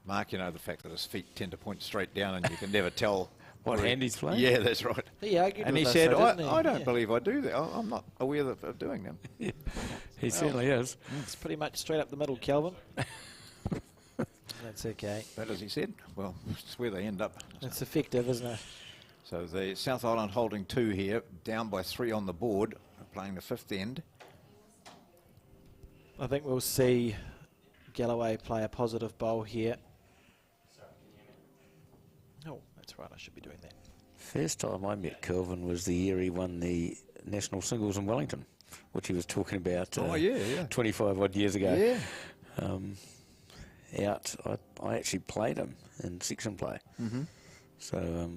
Mark, you know, the fact that his feet tend to point straight down and you can never tell what hand he's playing. Yeah, that's right. He argued and with he us, said, though, didn't he? I don't believe I do that. I'm not aware of doing them. He certainly is. It's pretty much straight up the middle, Kelvin. That's okay. But as he said, well, it's where they end up. It's effective, isn't it? So the South Island holding 2 here, down by 3 on the board, playing the 5th end. I think we'll see Galloway play a positive bowl here. Oh, that's right, I should be doing that. First time I met Kelvin was the year he won the national singles in Wellington, which he was talking about 25 odd years ago. Yeah. I actually played him in section play. Mm-hmm. So,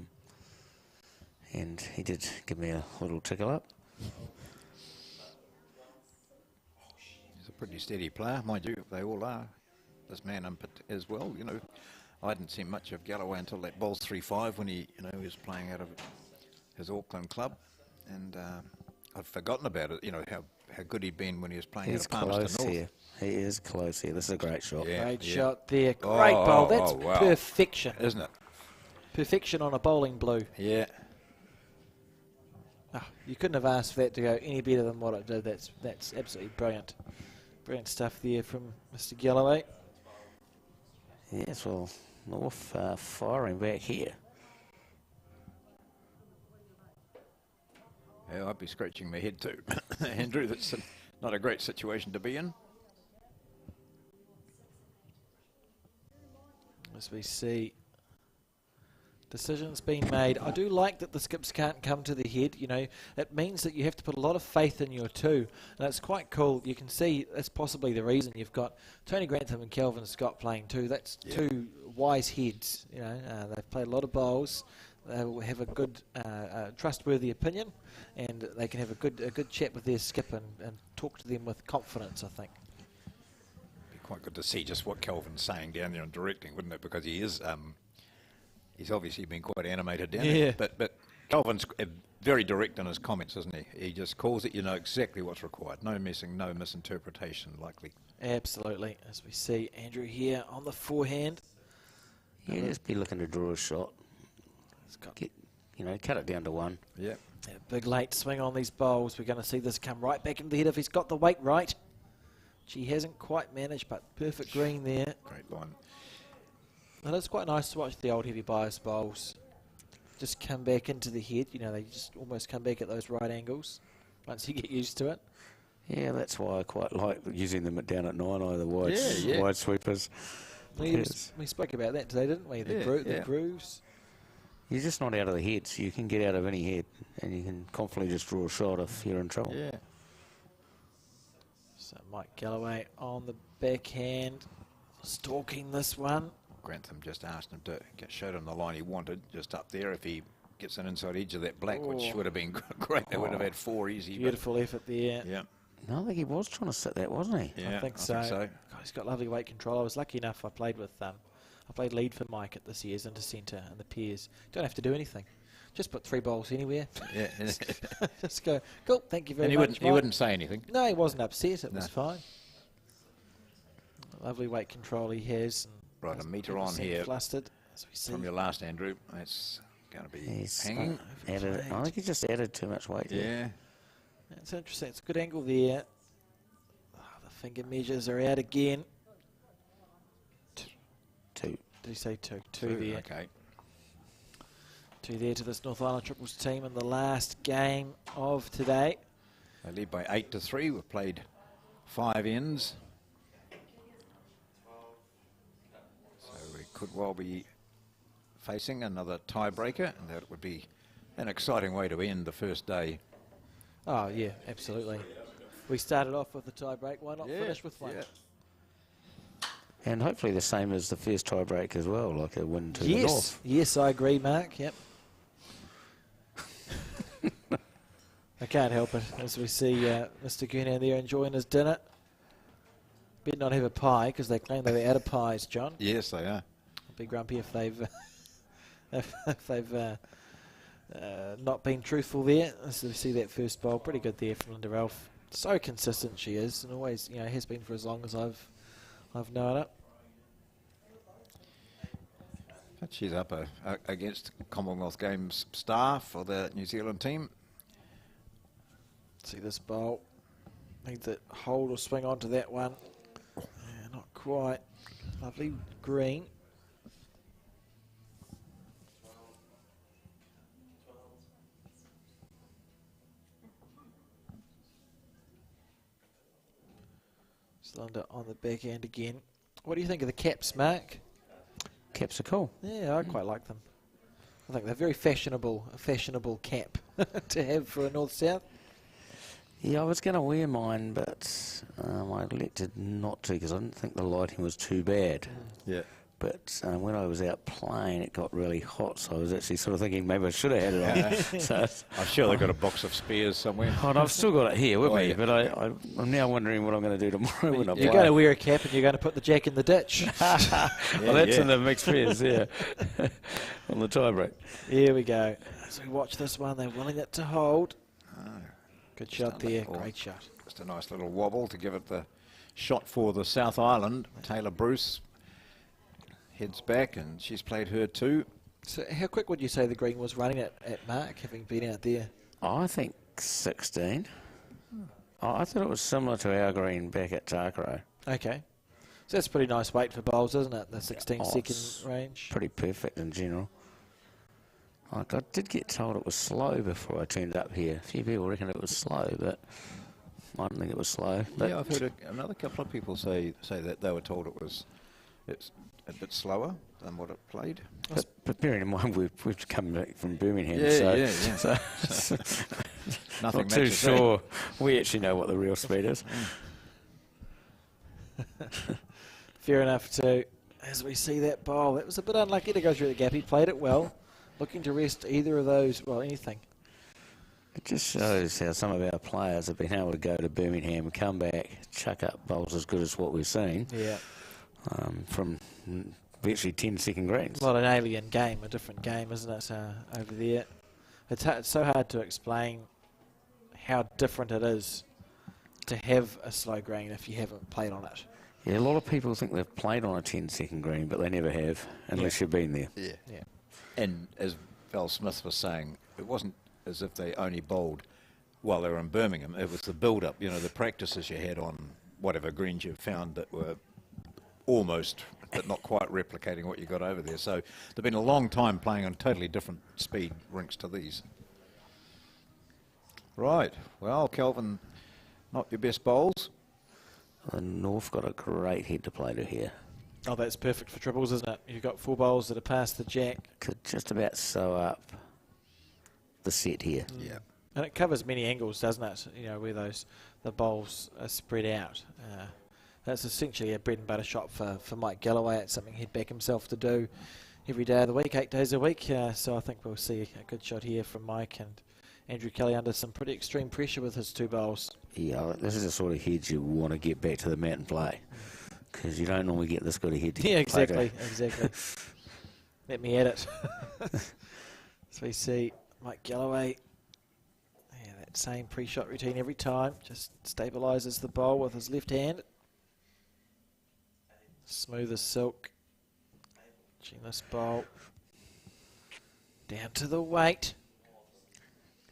and he did give me a little tickle up. He's a pretty steady player, mind you, they all are. This man as well, you know. I hadn't seen much of Galloway until that bowls 3-5 when he was playing out of his Auckland club. And I'd forgotten about it, you know, how good he'd been when he was playing out of Palmerston North. Here. He is close here. This is a great shot. Yeah, great shot there. Great bowl. That's wow. perfection. Isn't it? Perfection on a bowling blue. Yeah. Oh, you couldn't have asked for that to go any better than what it did. That's absolutely brilliant. Brilliant stuff there from Mr. Galloway. Yes, well, North firing back here. Yeah, I'd be scratching my head too, Andrew. That's not a great situation to be in. As we see decisions being made. I do like that the skips can't come to the head. You know, it means that you have to put a lot of faith in your 2. And it's quite cool. You can see that's possibly the reason you've got T.Grantham and Kelvin Scott playing 2. That's 2 wise heads. You know, they've played a lot of bowls. They will have a good, trustworthy opinion, and they can have a good chat with their skip and talk to them with confidence, I think. Be quite good to see just what Kelvin's saying down there and directing, wouldn't it? Because he is, he's obviously been quite animated down there. But Kelvin's very direct in his comments, isn't he? He just calls it, you know exactly what's required. No messing, no misinterpretation, likely. Absolutely. As we see Andrew here on the forehand. Yeah, just be looking to draw a shot. Cut it down to 1. Yeah. Big late swing on these bowls. We're going to see this come right back into the head if he's got the weight right. She hasn't quite managed, but perfect green there. Great line. And it's quite nice to watch the old heavy bias bowls just come back into the head. You know, they just almost come back at those right angles once you get used to it. Yeah, that's why I quite like using them down at 9-eye, the Yeah. wide sweepers. We spoke about that today, didn't we? The grooves. You're just not out of the head, so you can get out of any head, and you can confidently just draw a shot if you're in trouble. Yeah. So M.Galloway on the backhand, stalking this one. Grantham just asked him to showed him the line he wanted, just up there. If he gets an inside edge of that black, which would have been great, they would have had 4 easy. Beautiful effort there. Yeah. No, I think he was trying to sit that, wasn't he? Yeah, I think so. God, he's got lovely weight control. I was lucky enough. I played lead for Mike at this year's Inter-Centre and the Peers. Don't have to do anything. Just put 3 bowls anywhere. Yeah. Just go, cool, thank you very much. much. He wouldn't say anything. No, he wasn't upset. It was fine. Lovely weight control he has. Right, a metre on here. Flustered, as we see. From your last, Andrew. That's going to be hanging. I think he just added too much weight there. Yeah. It's interesting. It's a good angle there. Oh, the finger measures are out again. 2. Did he say 2? 2 there. Okay. 2 there to this North Island Triples team in the last game of today. They lead by 8-3. We've played 5 ends. So we could well be facing another tiebreaker, and that would be an exciting way to end the first day. Oh, yeah, absolutely. We started off with a tie-break. Why not finish with one? Yeah. And hopefully the same as the first tie-break as well, like a win to the north. Yes, I agree, Mark. Yep. I can't help it as we see Mr. Gunnar there enjoying his dinner. Better not have a pie because they claim they were out of pies, John. Yes, they are. I'll be grumpy if they've if they've not been truthful there. As we see that first bowl, pretty good there from L.Ralph. So consistent she is, and always, you know, has been for as long as I've known it. But she's up against Commonwealth Games star for the New Zealand team. See this bowl. Need to hold or swing onto that one. Yeah, not quite. Lovely green. Selina on the backhand again. What do you think of the caps, Mark? Caps are cool. Yeah, I quite like them. I think they're very fashionable, a fashionable cap to have for a north-south. Yeah, I was going to wear mine, but I elected not to because I didn't think the lighting was too bad. Yeah. But when I was out playing, it got really hot, so I was actually sort of thinking maybe I should have had it on. So I'm sure they've got a box of spares somewhere. Oh, and I've still got it here with me, yeah. but I'm now wondering what I'm going to do tomorrow when I play. You're going to wear a cap and you're going to put the jack in the ditch. Well, that's in the mixed pairs, yeah, on the tie break. Here we go. As we watch this one, they're willing it to hold. Good shot there, great shot. Just a nice little wobble to give it the shot for the South Island. Tayla Bruce heads back, and she's played her too. So how quick would you say the green was running at Mark, having been out there? I think 16. I thought it was similar to our green back at Takaro. Okay. So that's pretty nice weight for bowls, isn't it? The 16-second range. Pretty perfect in general. Like I did get told it was slow before I turned up here. A few people reckon it was slow, but I don't think it was slow. But Yeah, I've heard another couple of people say that they were told it's a bit slower than what it played. But bearing in mind we've come back from Birmingham, Yeah, so Nothing not too matches sure. We actually know what the real speed is. Fair enough too. As we see that bowl, that was a bit unlucky to go through the gap. He played it well. Looking to rest either of those, well, anything. It just shows how some of our players have been able to go to Birmingham, come back, chuck up bowls as good as what we've seen. Yeah. From virtually 10-second greens. Not an alien game, a different game, isn't it, over there? It's so hard to explain how different it is to have a slow green if you haven't played on it. Yeah, a lot of people think they've played on a 10-second green, but they never have, unless you've been there. Yeah. And as Val Smith was saying, it wasn't as if they only bowled while they were in Birmingham. It was the build-up, you know, the practices you had on whatever greens you've found that were almost, but not quite replicating what you got over there. So they've been a long time playing on totally different speed rinks to these. Right, well, Kelvin, not your best bowls. And North got a great head to play to here. Oh, that's perfect for triples, isn't it? You've got 4 bowls that are past the jack. Could just about sew up the set here. Yeah. And it covers many angles, doesn't it? You know, where the bowls are spread out. That's essentially a bread and butter shot for M.Galloway. It's something he'd back himself to do every day of the week, 8 days a week. So I think we'll see a good shot here from Mike, and Andrew Kelly under some pretty extreme pressure with his 2 bowls. Yeah, this is the sort of heads you want to get back to the mat and play, because you don't normally get this good a head to Yeah, play exactly, exactly. Let me at it. So we see M.Galloway. Yeah, that same pre-shot routine every time. Just stabilises the bowl with his left hand. Smooth as silk. This bowl. Down to the weight.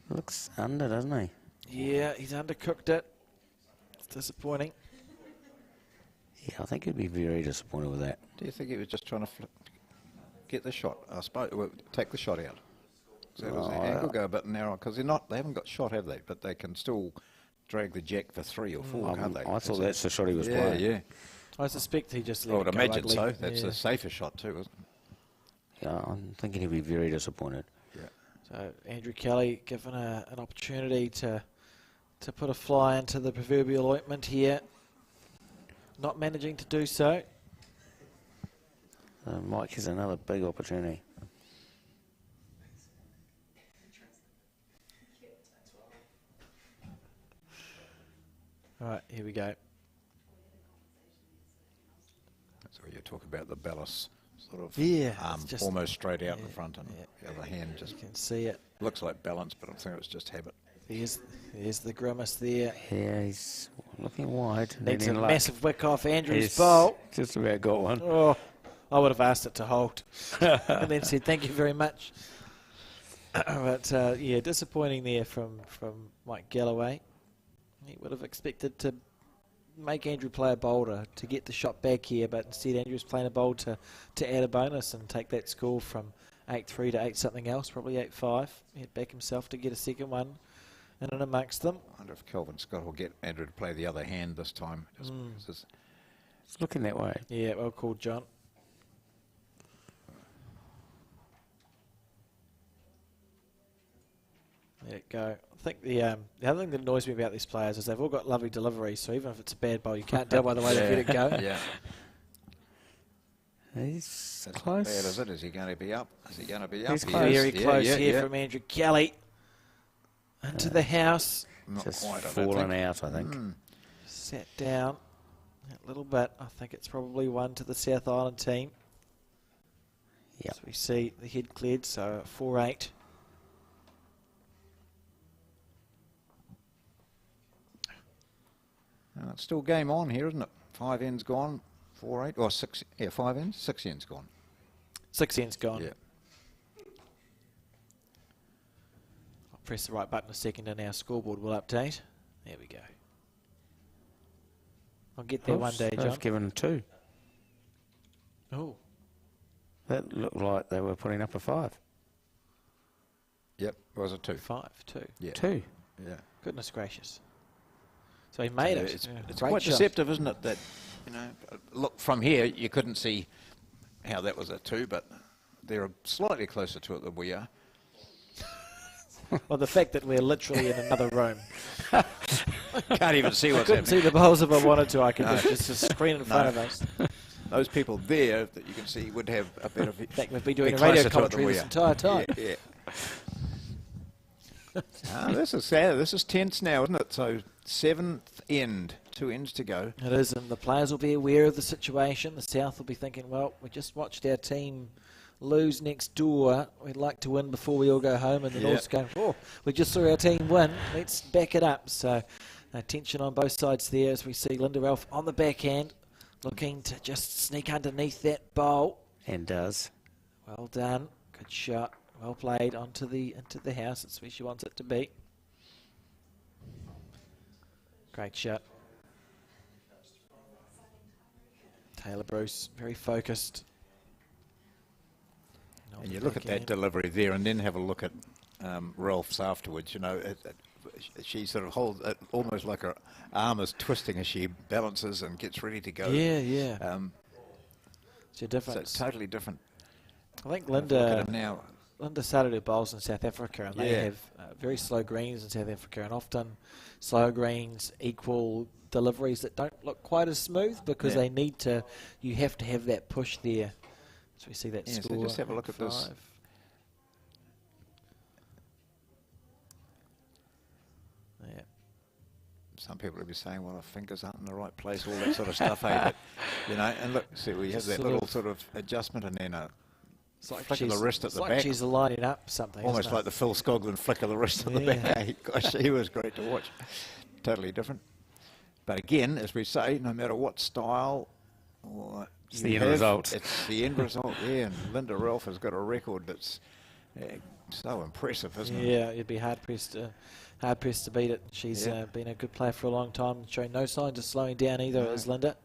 Looks under, doesn't he? Yeah, he's undercooked it. It's disappointing. Yeah, I think he'd be very disappointed with that. Do you think he was just trying to get the shot? I suppose, well, take the shot out. So the angle go a bit narrow, because they haven't got shot, have they? But they can still drag the jack for 3 or 4, can't they? I thought that's the shot he was playing. Yeah. I suspect he just let I it would go imagine ugly. so. That's a safer shot too, isn't it? Yeah, I'm thinking he'd be very disappointed. Yeah. So Andrew Kelly given an opportunity to put a fly into the proverbial ointment here. Not managing to do so. Mike has another big opportunity. All right, here we go. That's where you talk about the ballast sort of just almost straight out in front, and the other hand just you can see it. Looks like balance, but I think it's just habit. There's the grimace there. Yeah, he's looking wide. Needs a massive wick off Andrew's bowl. Just about got one. Oh, I would have asked it to hold and then said thank you very much. But yeah, disappointing there from M.Galloway. He would have expected to make Andrew play a bowl to get the shot back here, but instead Andrew's playing a bowl to add a bonus and take that score from 8-3 to 8 something else, probably 8-5. He'd back himself to get a second one in and amongst them. I wonder if Kelvin Scott will get Andrew to play the other hand this time. It's looking that way. Yeah, well called, John. There it go. I think the other thing that annoys me about these players is they've all got lovely deliveries, so even if it's a bad bowl, you can't tell by the way they let it go. Yeah. He's That's close. Not bad, is it? Is he going to be up? Is he going to be up? He's close. Very close here from Andrew Kelly. Into the house. Not just quite, fallen out, I think. Sat down a little bit. I think it's probably one to the South Island team. Yeah. So we see the head cleared, so 4-8. It's still game on here, isn't it? 5 ends gone, 4-8, or 6, 5 ends, 6 ends gone. 6 ends gone. Yeah. I'll press the right button a second and our scoreboard will update. There we go. I'll get there one day, John. They've given 2. Oh. That looked like they were putting up a 5. Yep, it was a 2. 5, 2. Yeah. 2. Yeah. Goodness gracious. So he made it. It's Great quite shot. deceptive, isn't it? That, look, from here you couldn't see how that was a 2, but they're slightly closer to it than we are. Well, the fact that we're literally in another room. Can't even see what's I couldn't see the bowls if I wanted to. I could just a screen in front of us. Those people there that you can see would have a better... In fact, we've been doing a radio commentary this entire time. Yeah. This is sad. This is tense now, isn't it? So 7th end, 2 ends to go. It is, and the players will be aware of the situation. The South will be thinking, well, we just watched our team lose next door. We'd like to win before we all go home. And the North's going, oh, we just saw our team win. Let's back it up. So tension on both sides there as we see L.Ralph on the backhand, looking to just sneak underneath that bowl. And does. Well done. Good shot. Well played into the house. That's where she wants it to be. Great shot. Tayla Bruce, very focused. And you look at that delivery there and then have a look at Ralph's afterwards. You know, she sort of holds it almost like her arm is twisting as she balances and gets ready to go. Yeah, yeah. It's a different. So it's totally different. I think Linda started her bowls in South Africa, and they have very slow greens in South Africa, and often slow greens equal deliveries that don't look quite as smooth because they need to. You have to have that push there. So we see that score. So just have a look at this. Yeah. Some people will be saying, well, her fingers aren't in the right place, all that sort of stuff, but, you know, and look, see, we have that little sort of adjustment and then a flick of the wrist at the back. It's like she's lining up something. Almost like the Phil Scoggin flick of the wrist at the back. Gosh, he was great to watch. Totally different. But again, as we say, no matter what style or it's the end result. It's the end result, and Linda Ralph has got a record that's so impressive, isn't it? Yeah, you'd be hard pressed to beat it. She's been a good player for a long time, showing no signs of slowing down either, as Linda.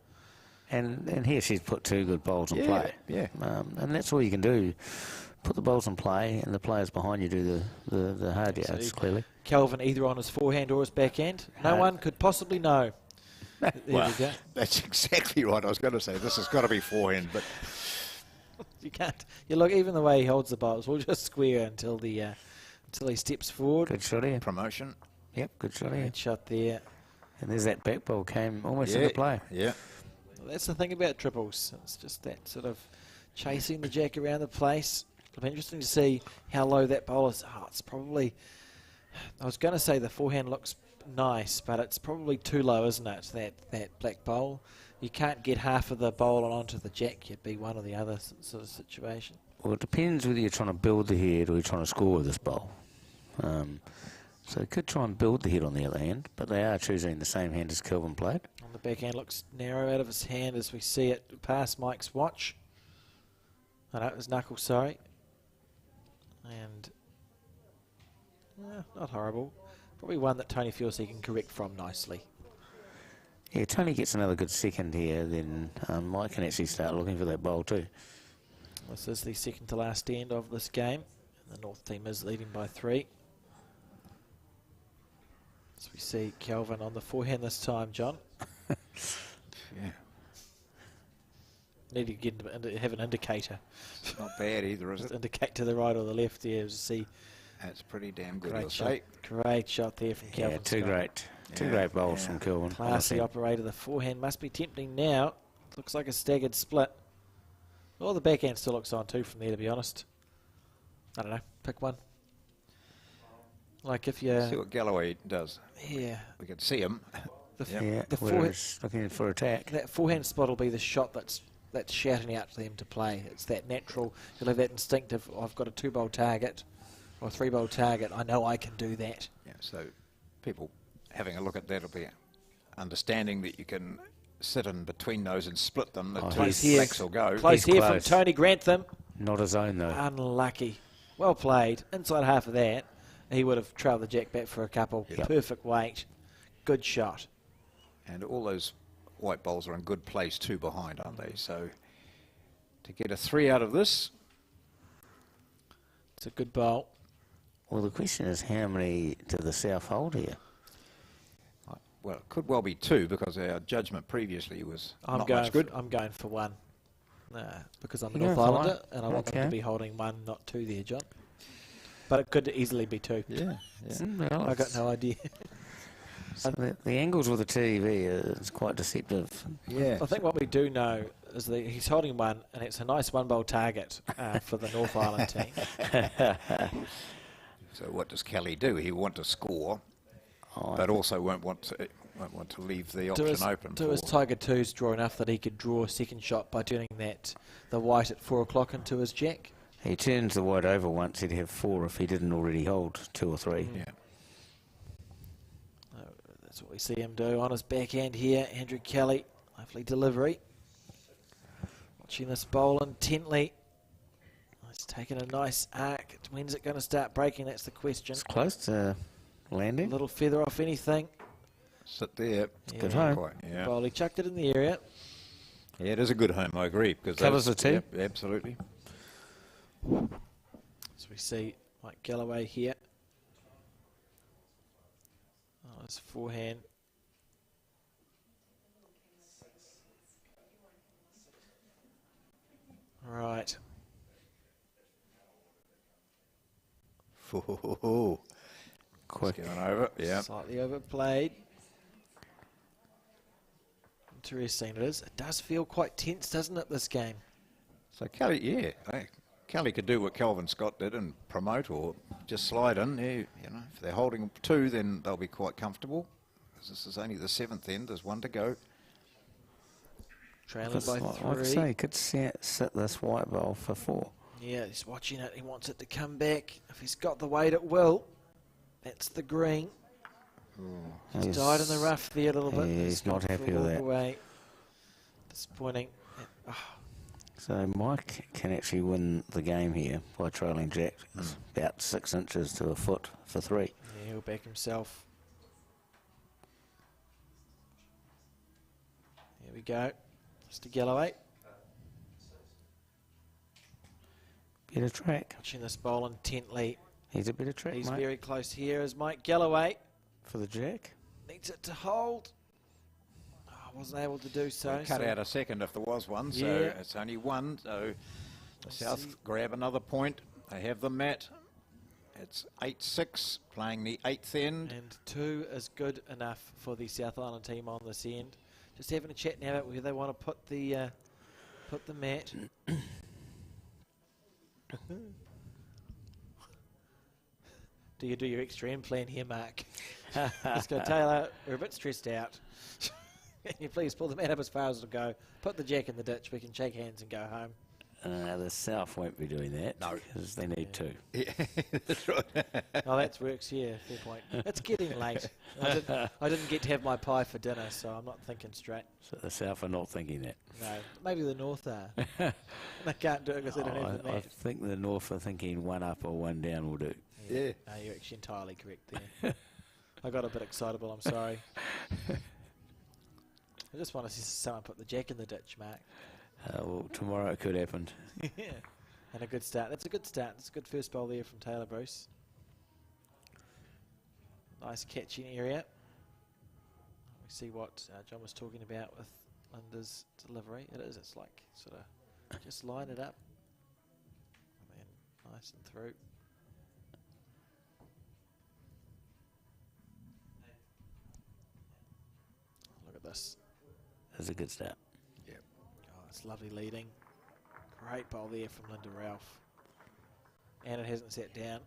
And here she's put 2 good bowls in play. Yeah. And that's all you can do. Put the bowls in play, and the players behind you do the hard yards, clearly. Kelvin either on his forehand or his backhand. No one could possibly know. There you go. That's exactly right. I was going to say this has got to be forehand, but you can't. You look, even the way he holds the bowls, we'll just square until he steps forward. Good shot here. Promotion. Yep, good shot here. Good shot there. And there's that back ball came almost into play. Yeah. Well, that's the thing about triples. It's just that sort of chasing the jack around the place. It'll be interesting to see how low that bowl is. Oh, it's probably. I was going to say the forehand looks nice, but it's probably too low, isn't it? That black bowl. You can't get half of the bowl onto the jack. You'd be one or the other sort of situation. Well, it depends whether you're trying to build the head or you're trying to score with this bowl. So you could try and build the head on the other hand, but they are choosing the same hand as Kelvin played. On the backhand looks narrow out of his hand as we see it past Mike's watch. I know it was knuckle, sorry. And not horrible. Probably one that Tony feels he can correct from nicely. Yeah, Tony gets another good second here, then Mike can actually start looking for that bowl too. This is the second to last end of this game. And the North team is leading by 3. As we see Kelvin on the forehand this time, John. Yeah. Need to have an indicator. It's not bad either, is it? Indicate to the right or the left there to see. That's pretty damn good. Great shot there from Kelvin. Yeah, two great bowls from Kelvin. Classy operator. The forehand must be tempting now. Looks like a staggered split. Well, the backhand still looks on too from there, to be honest. I don't know. Pick one. Like if you see what Galloway does. Yeah. We can see him. The forehand looking for attack. That forehand spot will be the shot that's shouting out to them to play. It's that natural. You'll have that instinctive. I've got a 2-bowl target or a 3-bowl target. I know I can do that. Yeah. So people having a look at that will be understanding that you can sit in between those and split them. The two blacks will go. Close here from Tony Grantham. Not his own though. Unlucky. Well played. Inside half of that, he would have trailed the jack back for a couple. Yep. Perfect weight. Good shot. And all those white bowls are in good place too behind, aren't they? So to get a 3 out of this, it's a good bowl. Well, the question is how many do the South hold here? Well, it could well be 2 because our judgment previously was not much good. I'm going for 1 because I'm a North Islander and I want them to be holding 1, not 2 there, John. But it could easily be 2. Yeah. Well, I got no idea. So the angles with the TV is quite deceptive. Yeah. I think what we do know is that he's holding 1 and it's a nice 1-bowl target for the North Island team. So what does Kelly do? He want to score, but also won't want to leave the option open. Do his Tiger 2s draw enough that he could draw a second shot by turning the white at 4 o'clock into his jack? He turns the white over once, he'd have 4 if he didn't already hold 2 or 3. Yeah. That's what we see him do on his backhand here. Andrew Kelly, lovely delivery. Watching this bowl intently. He's taken a nice arc. When's it going to start breaking? That's the question. It's close to landing. A little feather off anything. Sit there. Good home. Yeah. Well, he chucked it in the area. Yeah, it is a good home, I agree. Because Covers the tee. Yep, absolutely. So we see M.Galloway here. Oh, his forehand. Right. Quick. Going over, yeah. Slightly overplayed. Interesting it is. It does feel quite tense, doesn't it, this game? So Kelly, yeah. Kelly could do what Kelvin Scott did and promote or just slide in. Yeah, you know, if they're holding 2, then they'll be quite comfortable. This is only the 7th end. There's 1 to go. Trailing by 3. Like I say, he could sit this white ball for 4. Yeah, he's watching it. He wants it to come back. If he's got the weight, it will. That's the green. He's died in the rough there a little bit. He's not happy with that. Away. Disappointing. Oh. So Mike can actually win the game here by trailing Jack. It's about 6 inches to a foot for 3. Yeah, he'll back himself. Here we go. Mr. Galloway. Better track. Watching this bowl intently. He's a better track, He's mate. very close here is M.Galloway. For the Jack. Needs it to hold. Oh, wasn't able to do so. Well, cut out a second if there was one, so Yeah. it's only 1. So the South grab another point. They have the mat. It's 8-6, playing the 8th end. And 2 is good enough for the South Island team on this end. Just having a chat now about where they want to put the mat. Do you do your extreme plan here, Mark? Let's go, Tayla. We're a bit stressed out. Can you please pull the mat up as far as it'll go? Put the Jack in the ditch. We can shake hands and go home. The South won't be doing that. No. Because they need 2. Yeah, that's right. Oh, that works, yeah, fair point. It's getting late. I didn't get to have my pie for dinner, so I'm not thinking straight. So the South are not thinking that. No, maybe the North are. They can't do it because they don't have the I mat. think the North are thinking 1 up or 1 down will do. Yeah. No, you're actually entirely correct there. I got a bit excitable, I'm sorry. I just want to see someone put the Jack in the ditch, Mark. Well, tomorrow it could happen. Yeah. And a good start. That's a good start. That's a good first bowl there from Tayla, Bruce. Nice catching area. We see what John was talking about with Linda's delivery. It is. It's like sort of just line it up. And then nice and through. Look at this. That's a good start. Oh, it's lovely leading. Great bowl there from Linda Ralph. And it hasn't sat down.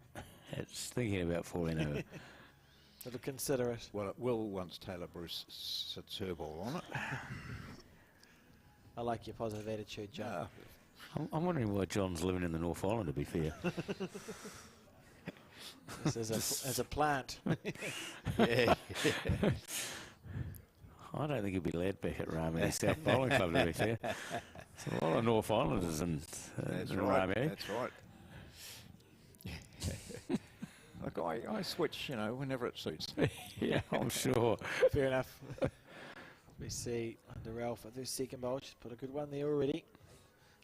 It's thinking about falling over. It'll consider it. Well, it will once Taylor Bruce sits her ball on it. I like your positive attitude, John. I'm wondering why John's living in the North Island, to be fair. This is as a plant. Yeah. I don't think he'll be allowed back at Ramie South Bowling Club, to be fair. There's a lot of North Islanders in Ramie. That's right. Look, I switch, you know, whenever it suits. Yeah, I'm sure. Fair enough. We see Linda Ralph at their second bowl. She's put a good one there already.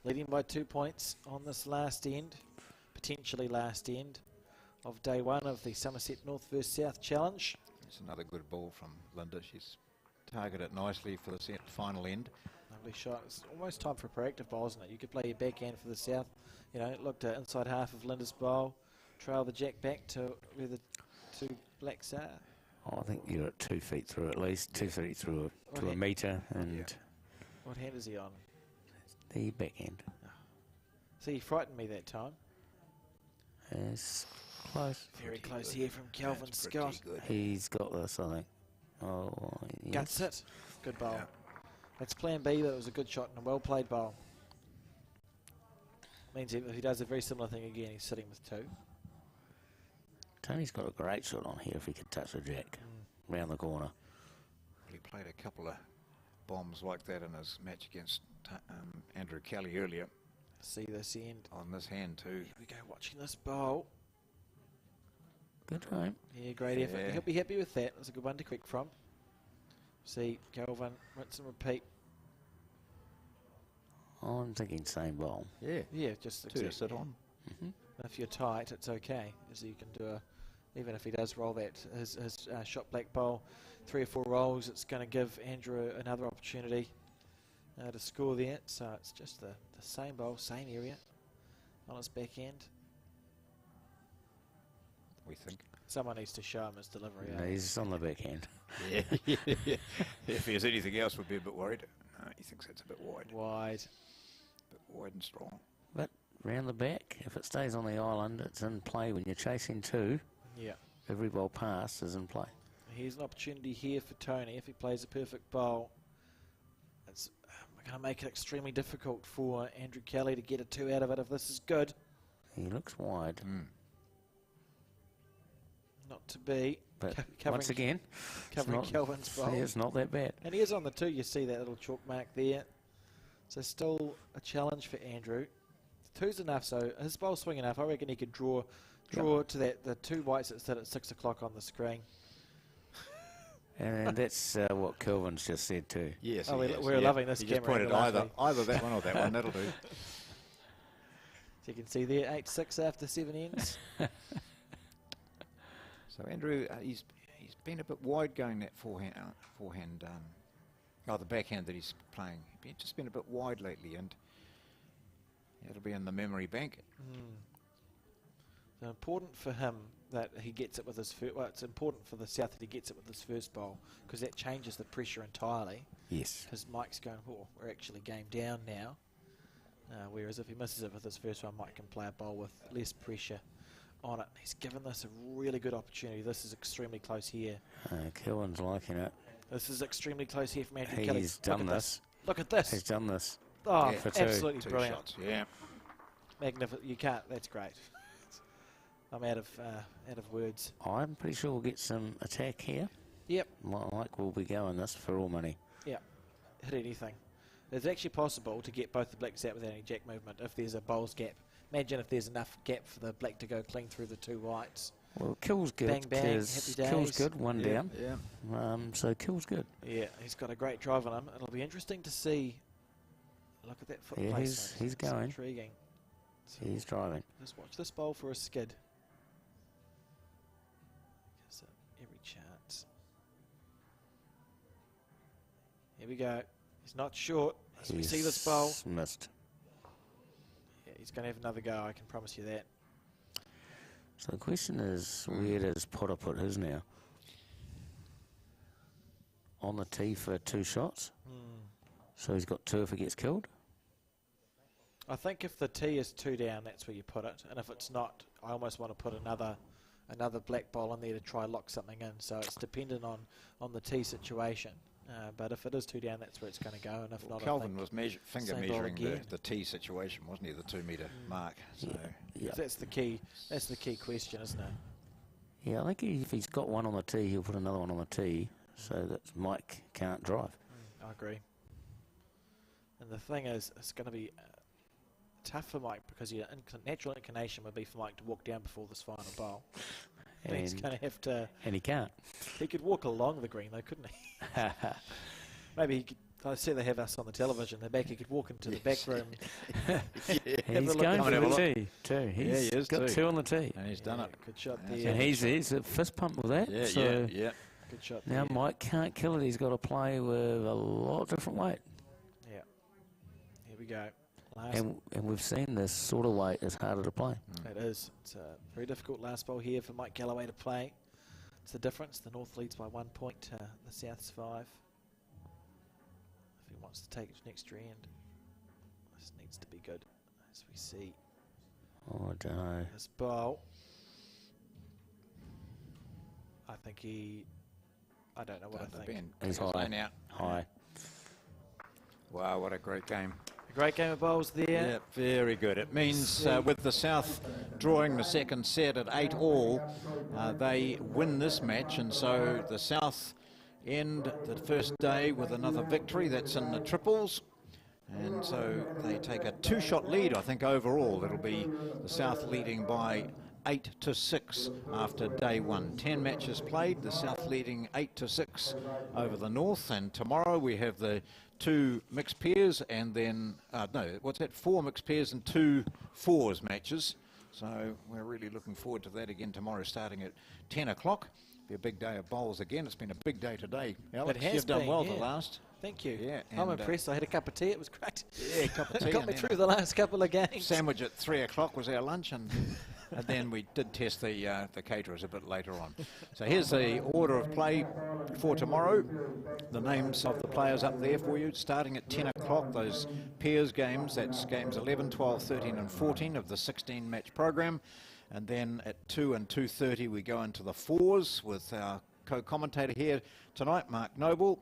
Leading by 2 points on this last end, potentially last end of day 1 of the Somerset North vs South Challenge. It's another good ball from Linda. She's targeted it nicely for the final end. Lovely shot. It's almost time for a proactive bowl, isn't it? You could play your backhand for the South. You know, look to inside half of Linda's bowl, trail the Jack back to where the 2 blacks are. I think you're at 2 feet through at least, 2 feet through to a metre. And What hand is he on? the backhand. See, he frightened me that time. It's close. Very close here from Kelvin Scott. He's got this, I think. Oh, yes. Guts it. Good bowl. Yeah. That's plan B, but it was a good shot and a well-played bowl. Means if he does a very similar thing again, he's sitting with 2. Tony's got a great shot on here if he could touch the Jack round the corner. He played a couple of bombs like that in his match against Andrew Kelly earlier. See this end. On this hand too. Here we go, watching this bowl. Good time. Yeah, great effort. He'll be happy with that. That's a good one to quick from. See, Kelvin, rinse and repeat. I'm thinking same bowl. Yeah. Yeah, just two to sit on. If you're tight, it's okay. So you can do a, even if he does roll that, his shot black bowl, 3 or 4 rolls, it's going to give Andrew another opportunity to score there. So it's just the same bowl, same area on his back end. We think. Someone needs to show him his delivery. No, he's on the back end. Yeah. If there's anything else, we'd be a bit worried. No, he thinks that's a bit wide. Wide. A bit wide and strong. But round the back, if it stays on the island, it's in play. When you're chasing 2, Yeah. every bowl pass is in play. Here's an opportunity here for Tony. If he plays a perfect bowl, it's going to make it extremely difficult for Andrew Kelly to get a 2 out of it if this is good. He looks wide. Not to be. But once again, covering Kelvin's bowl. It's not that bad. And he is on the 2. You see that little chalk mark there. So still a challenge for Andrew. 2's enough, so his bowl's swing enough. I reckon he could draw to that the 2 whites that sit at 6 o'clock on the screen. And that's what Kelvin's just said too. Yes, we're loving this he camera. Just pointed either that one or that one. That'll do. So you can see there, 8-6 after 7 ends. So Andrew, he's been a bit wide going that forehand. The backhand that he's playing. He's just been a bit wide lately, and it'll be in the memory bank. So important for him that he gets it with his first. Well, it's important for the South that he gets it with his first bowl, because that changes the pressure entirely. Yes. Because Mike's going, oh, we're actually game down now. Whereas if he misses it with his first one, Mike can play a bowl with less pressure on it. He's given this a really good opportunity. This is extremely close here. Kelvin's liking it. This is extremely close here from Andrew Kelly. He's done this. Look at this. He's done this. Oh, for 2. absolutely 2 brilliant. shots, yeah. Magnificent. You can't. That's great. I'm out of words. I'm pretty sure we'll get some attack here. Yep. Like we'll be going this for all money. Yep. Hit anything. It's actually possible to get both the blacks out without any jack movement if there's a bowls gap. Imagine if there's enough gap for the black to go clean through the 2 whites. Well, kill's good. Bang, bang, happy days. Kill's good, 1 down. Yeah. So kill's good. Yeah, he's got a great drive on him. It'll be interesting to see. Look at that foot Yeah, placement. he's going. It's intriguing. So He's driving. Let's watch this bowl for a skid. Gives it every chance. Here we go. He's not short. As we see this bowl. Missed. Yeah, he's going to have another go, I can promise you that. So the question is, where does Potter put his now? On the tee for 2 shots? So he's got 2 if he gets killed? I think if the tee is 2 down, that's where you put it. And if it's not, I almost want to put another black bowl in there to try lock something in. So it's dependent on the tee situation. But if it is 2 down, that's where it's going to go. And if not, Kelvin I was finger same ball measuring again. the tee situation, wasn't he? The 2 metre mark. So Yeah. That's the key. That's the key question, isn't it? Yeah, I think if he's got one on the tee, he'll put another one on the tee so that Mike can't drive. I agree. And the thing is, it's going to be tough for Mike because your natural inclination would be for Mike to walk down before this final bowl. And he's going to have to... And he can't. He could walk along the green though, couldn't he? Maybe he could... I see they have us on the television. The back, he could walk into the back room. He's going for the tee too. He's got 2 on the tee. And he's done it. Good shot there. And he's a fist pump with that. Yeah, yeah. Good shot now there. Mike can't kill it. He's got to play with a lot different weight. Yeah. Here we go. And we've seen this sort of weight is harder to play. It is. It's a very difficult last ball here for M.Galloway to play. It's the difference. The North leads by 1 point. The South's 5. If he wants to take it to next strand, this needs to be good, as we see. Oh, I don't know. This bowl. I think he... I don't know what I think. He's high. High. Wow, what a great game. A great game of bowls there. Yeah, very good. It means with the South drawing the second set at 8-all, they win this match, and so the South end the first day with another victory. That's in the triples. And so they take a 2-shot lead, I think, overall. It'll be the South leading by 8-6 after day 1. 10 matches played, the South leading 8-6 over the North. And tomorrow we have the 2 mixed pairs, and then, no, what's that, 4 mixed pairs and 2 fours matches. So we're really looking forward to that again tomorrow, starting at 10 o'clock. Be a big day of bowls again. It's been a big day today, Alex. It has You've done been, well yeah. the last. Thank you. Yeah, I'm impressed. I had a cup of tea. It was great. Yeah, a cup of tea. Got me through the last couple of games. Sandwich at 3 o'clock was our lunch, and then we did test the caterers a bit later on. So here's the order of play for tomorrow. The names of the players up there for you, starting at 10 o'clock. Those pairs games, that's games 11, 12, 13 and 14 of the 16-match program. And then at 2 and 2:30 we go into the fours with our co-commentator here tonight, Mark Noble,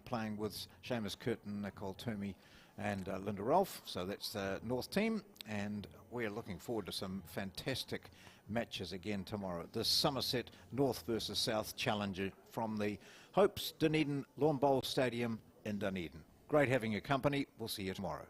playing with Seamus, Curtin, Nicole, N.Toomey and L.Ralph. So that's the North team, and we're looking forward to some fantastic matches again tomorrow. The Somerset North versus South Challenger from the Hopes Dunedin Lawn Bowl Stadium in Dunedin. Great having your company. We'll see you tomorrow.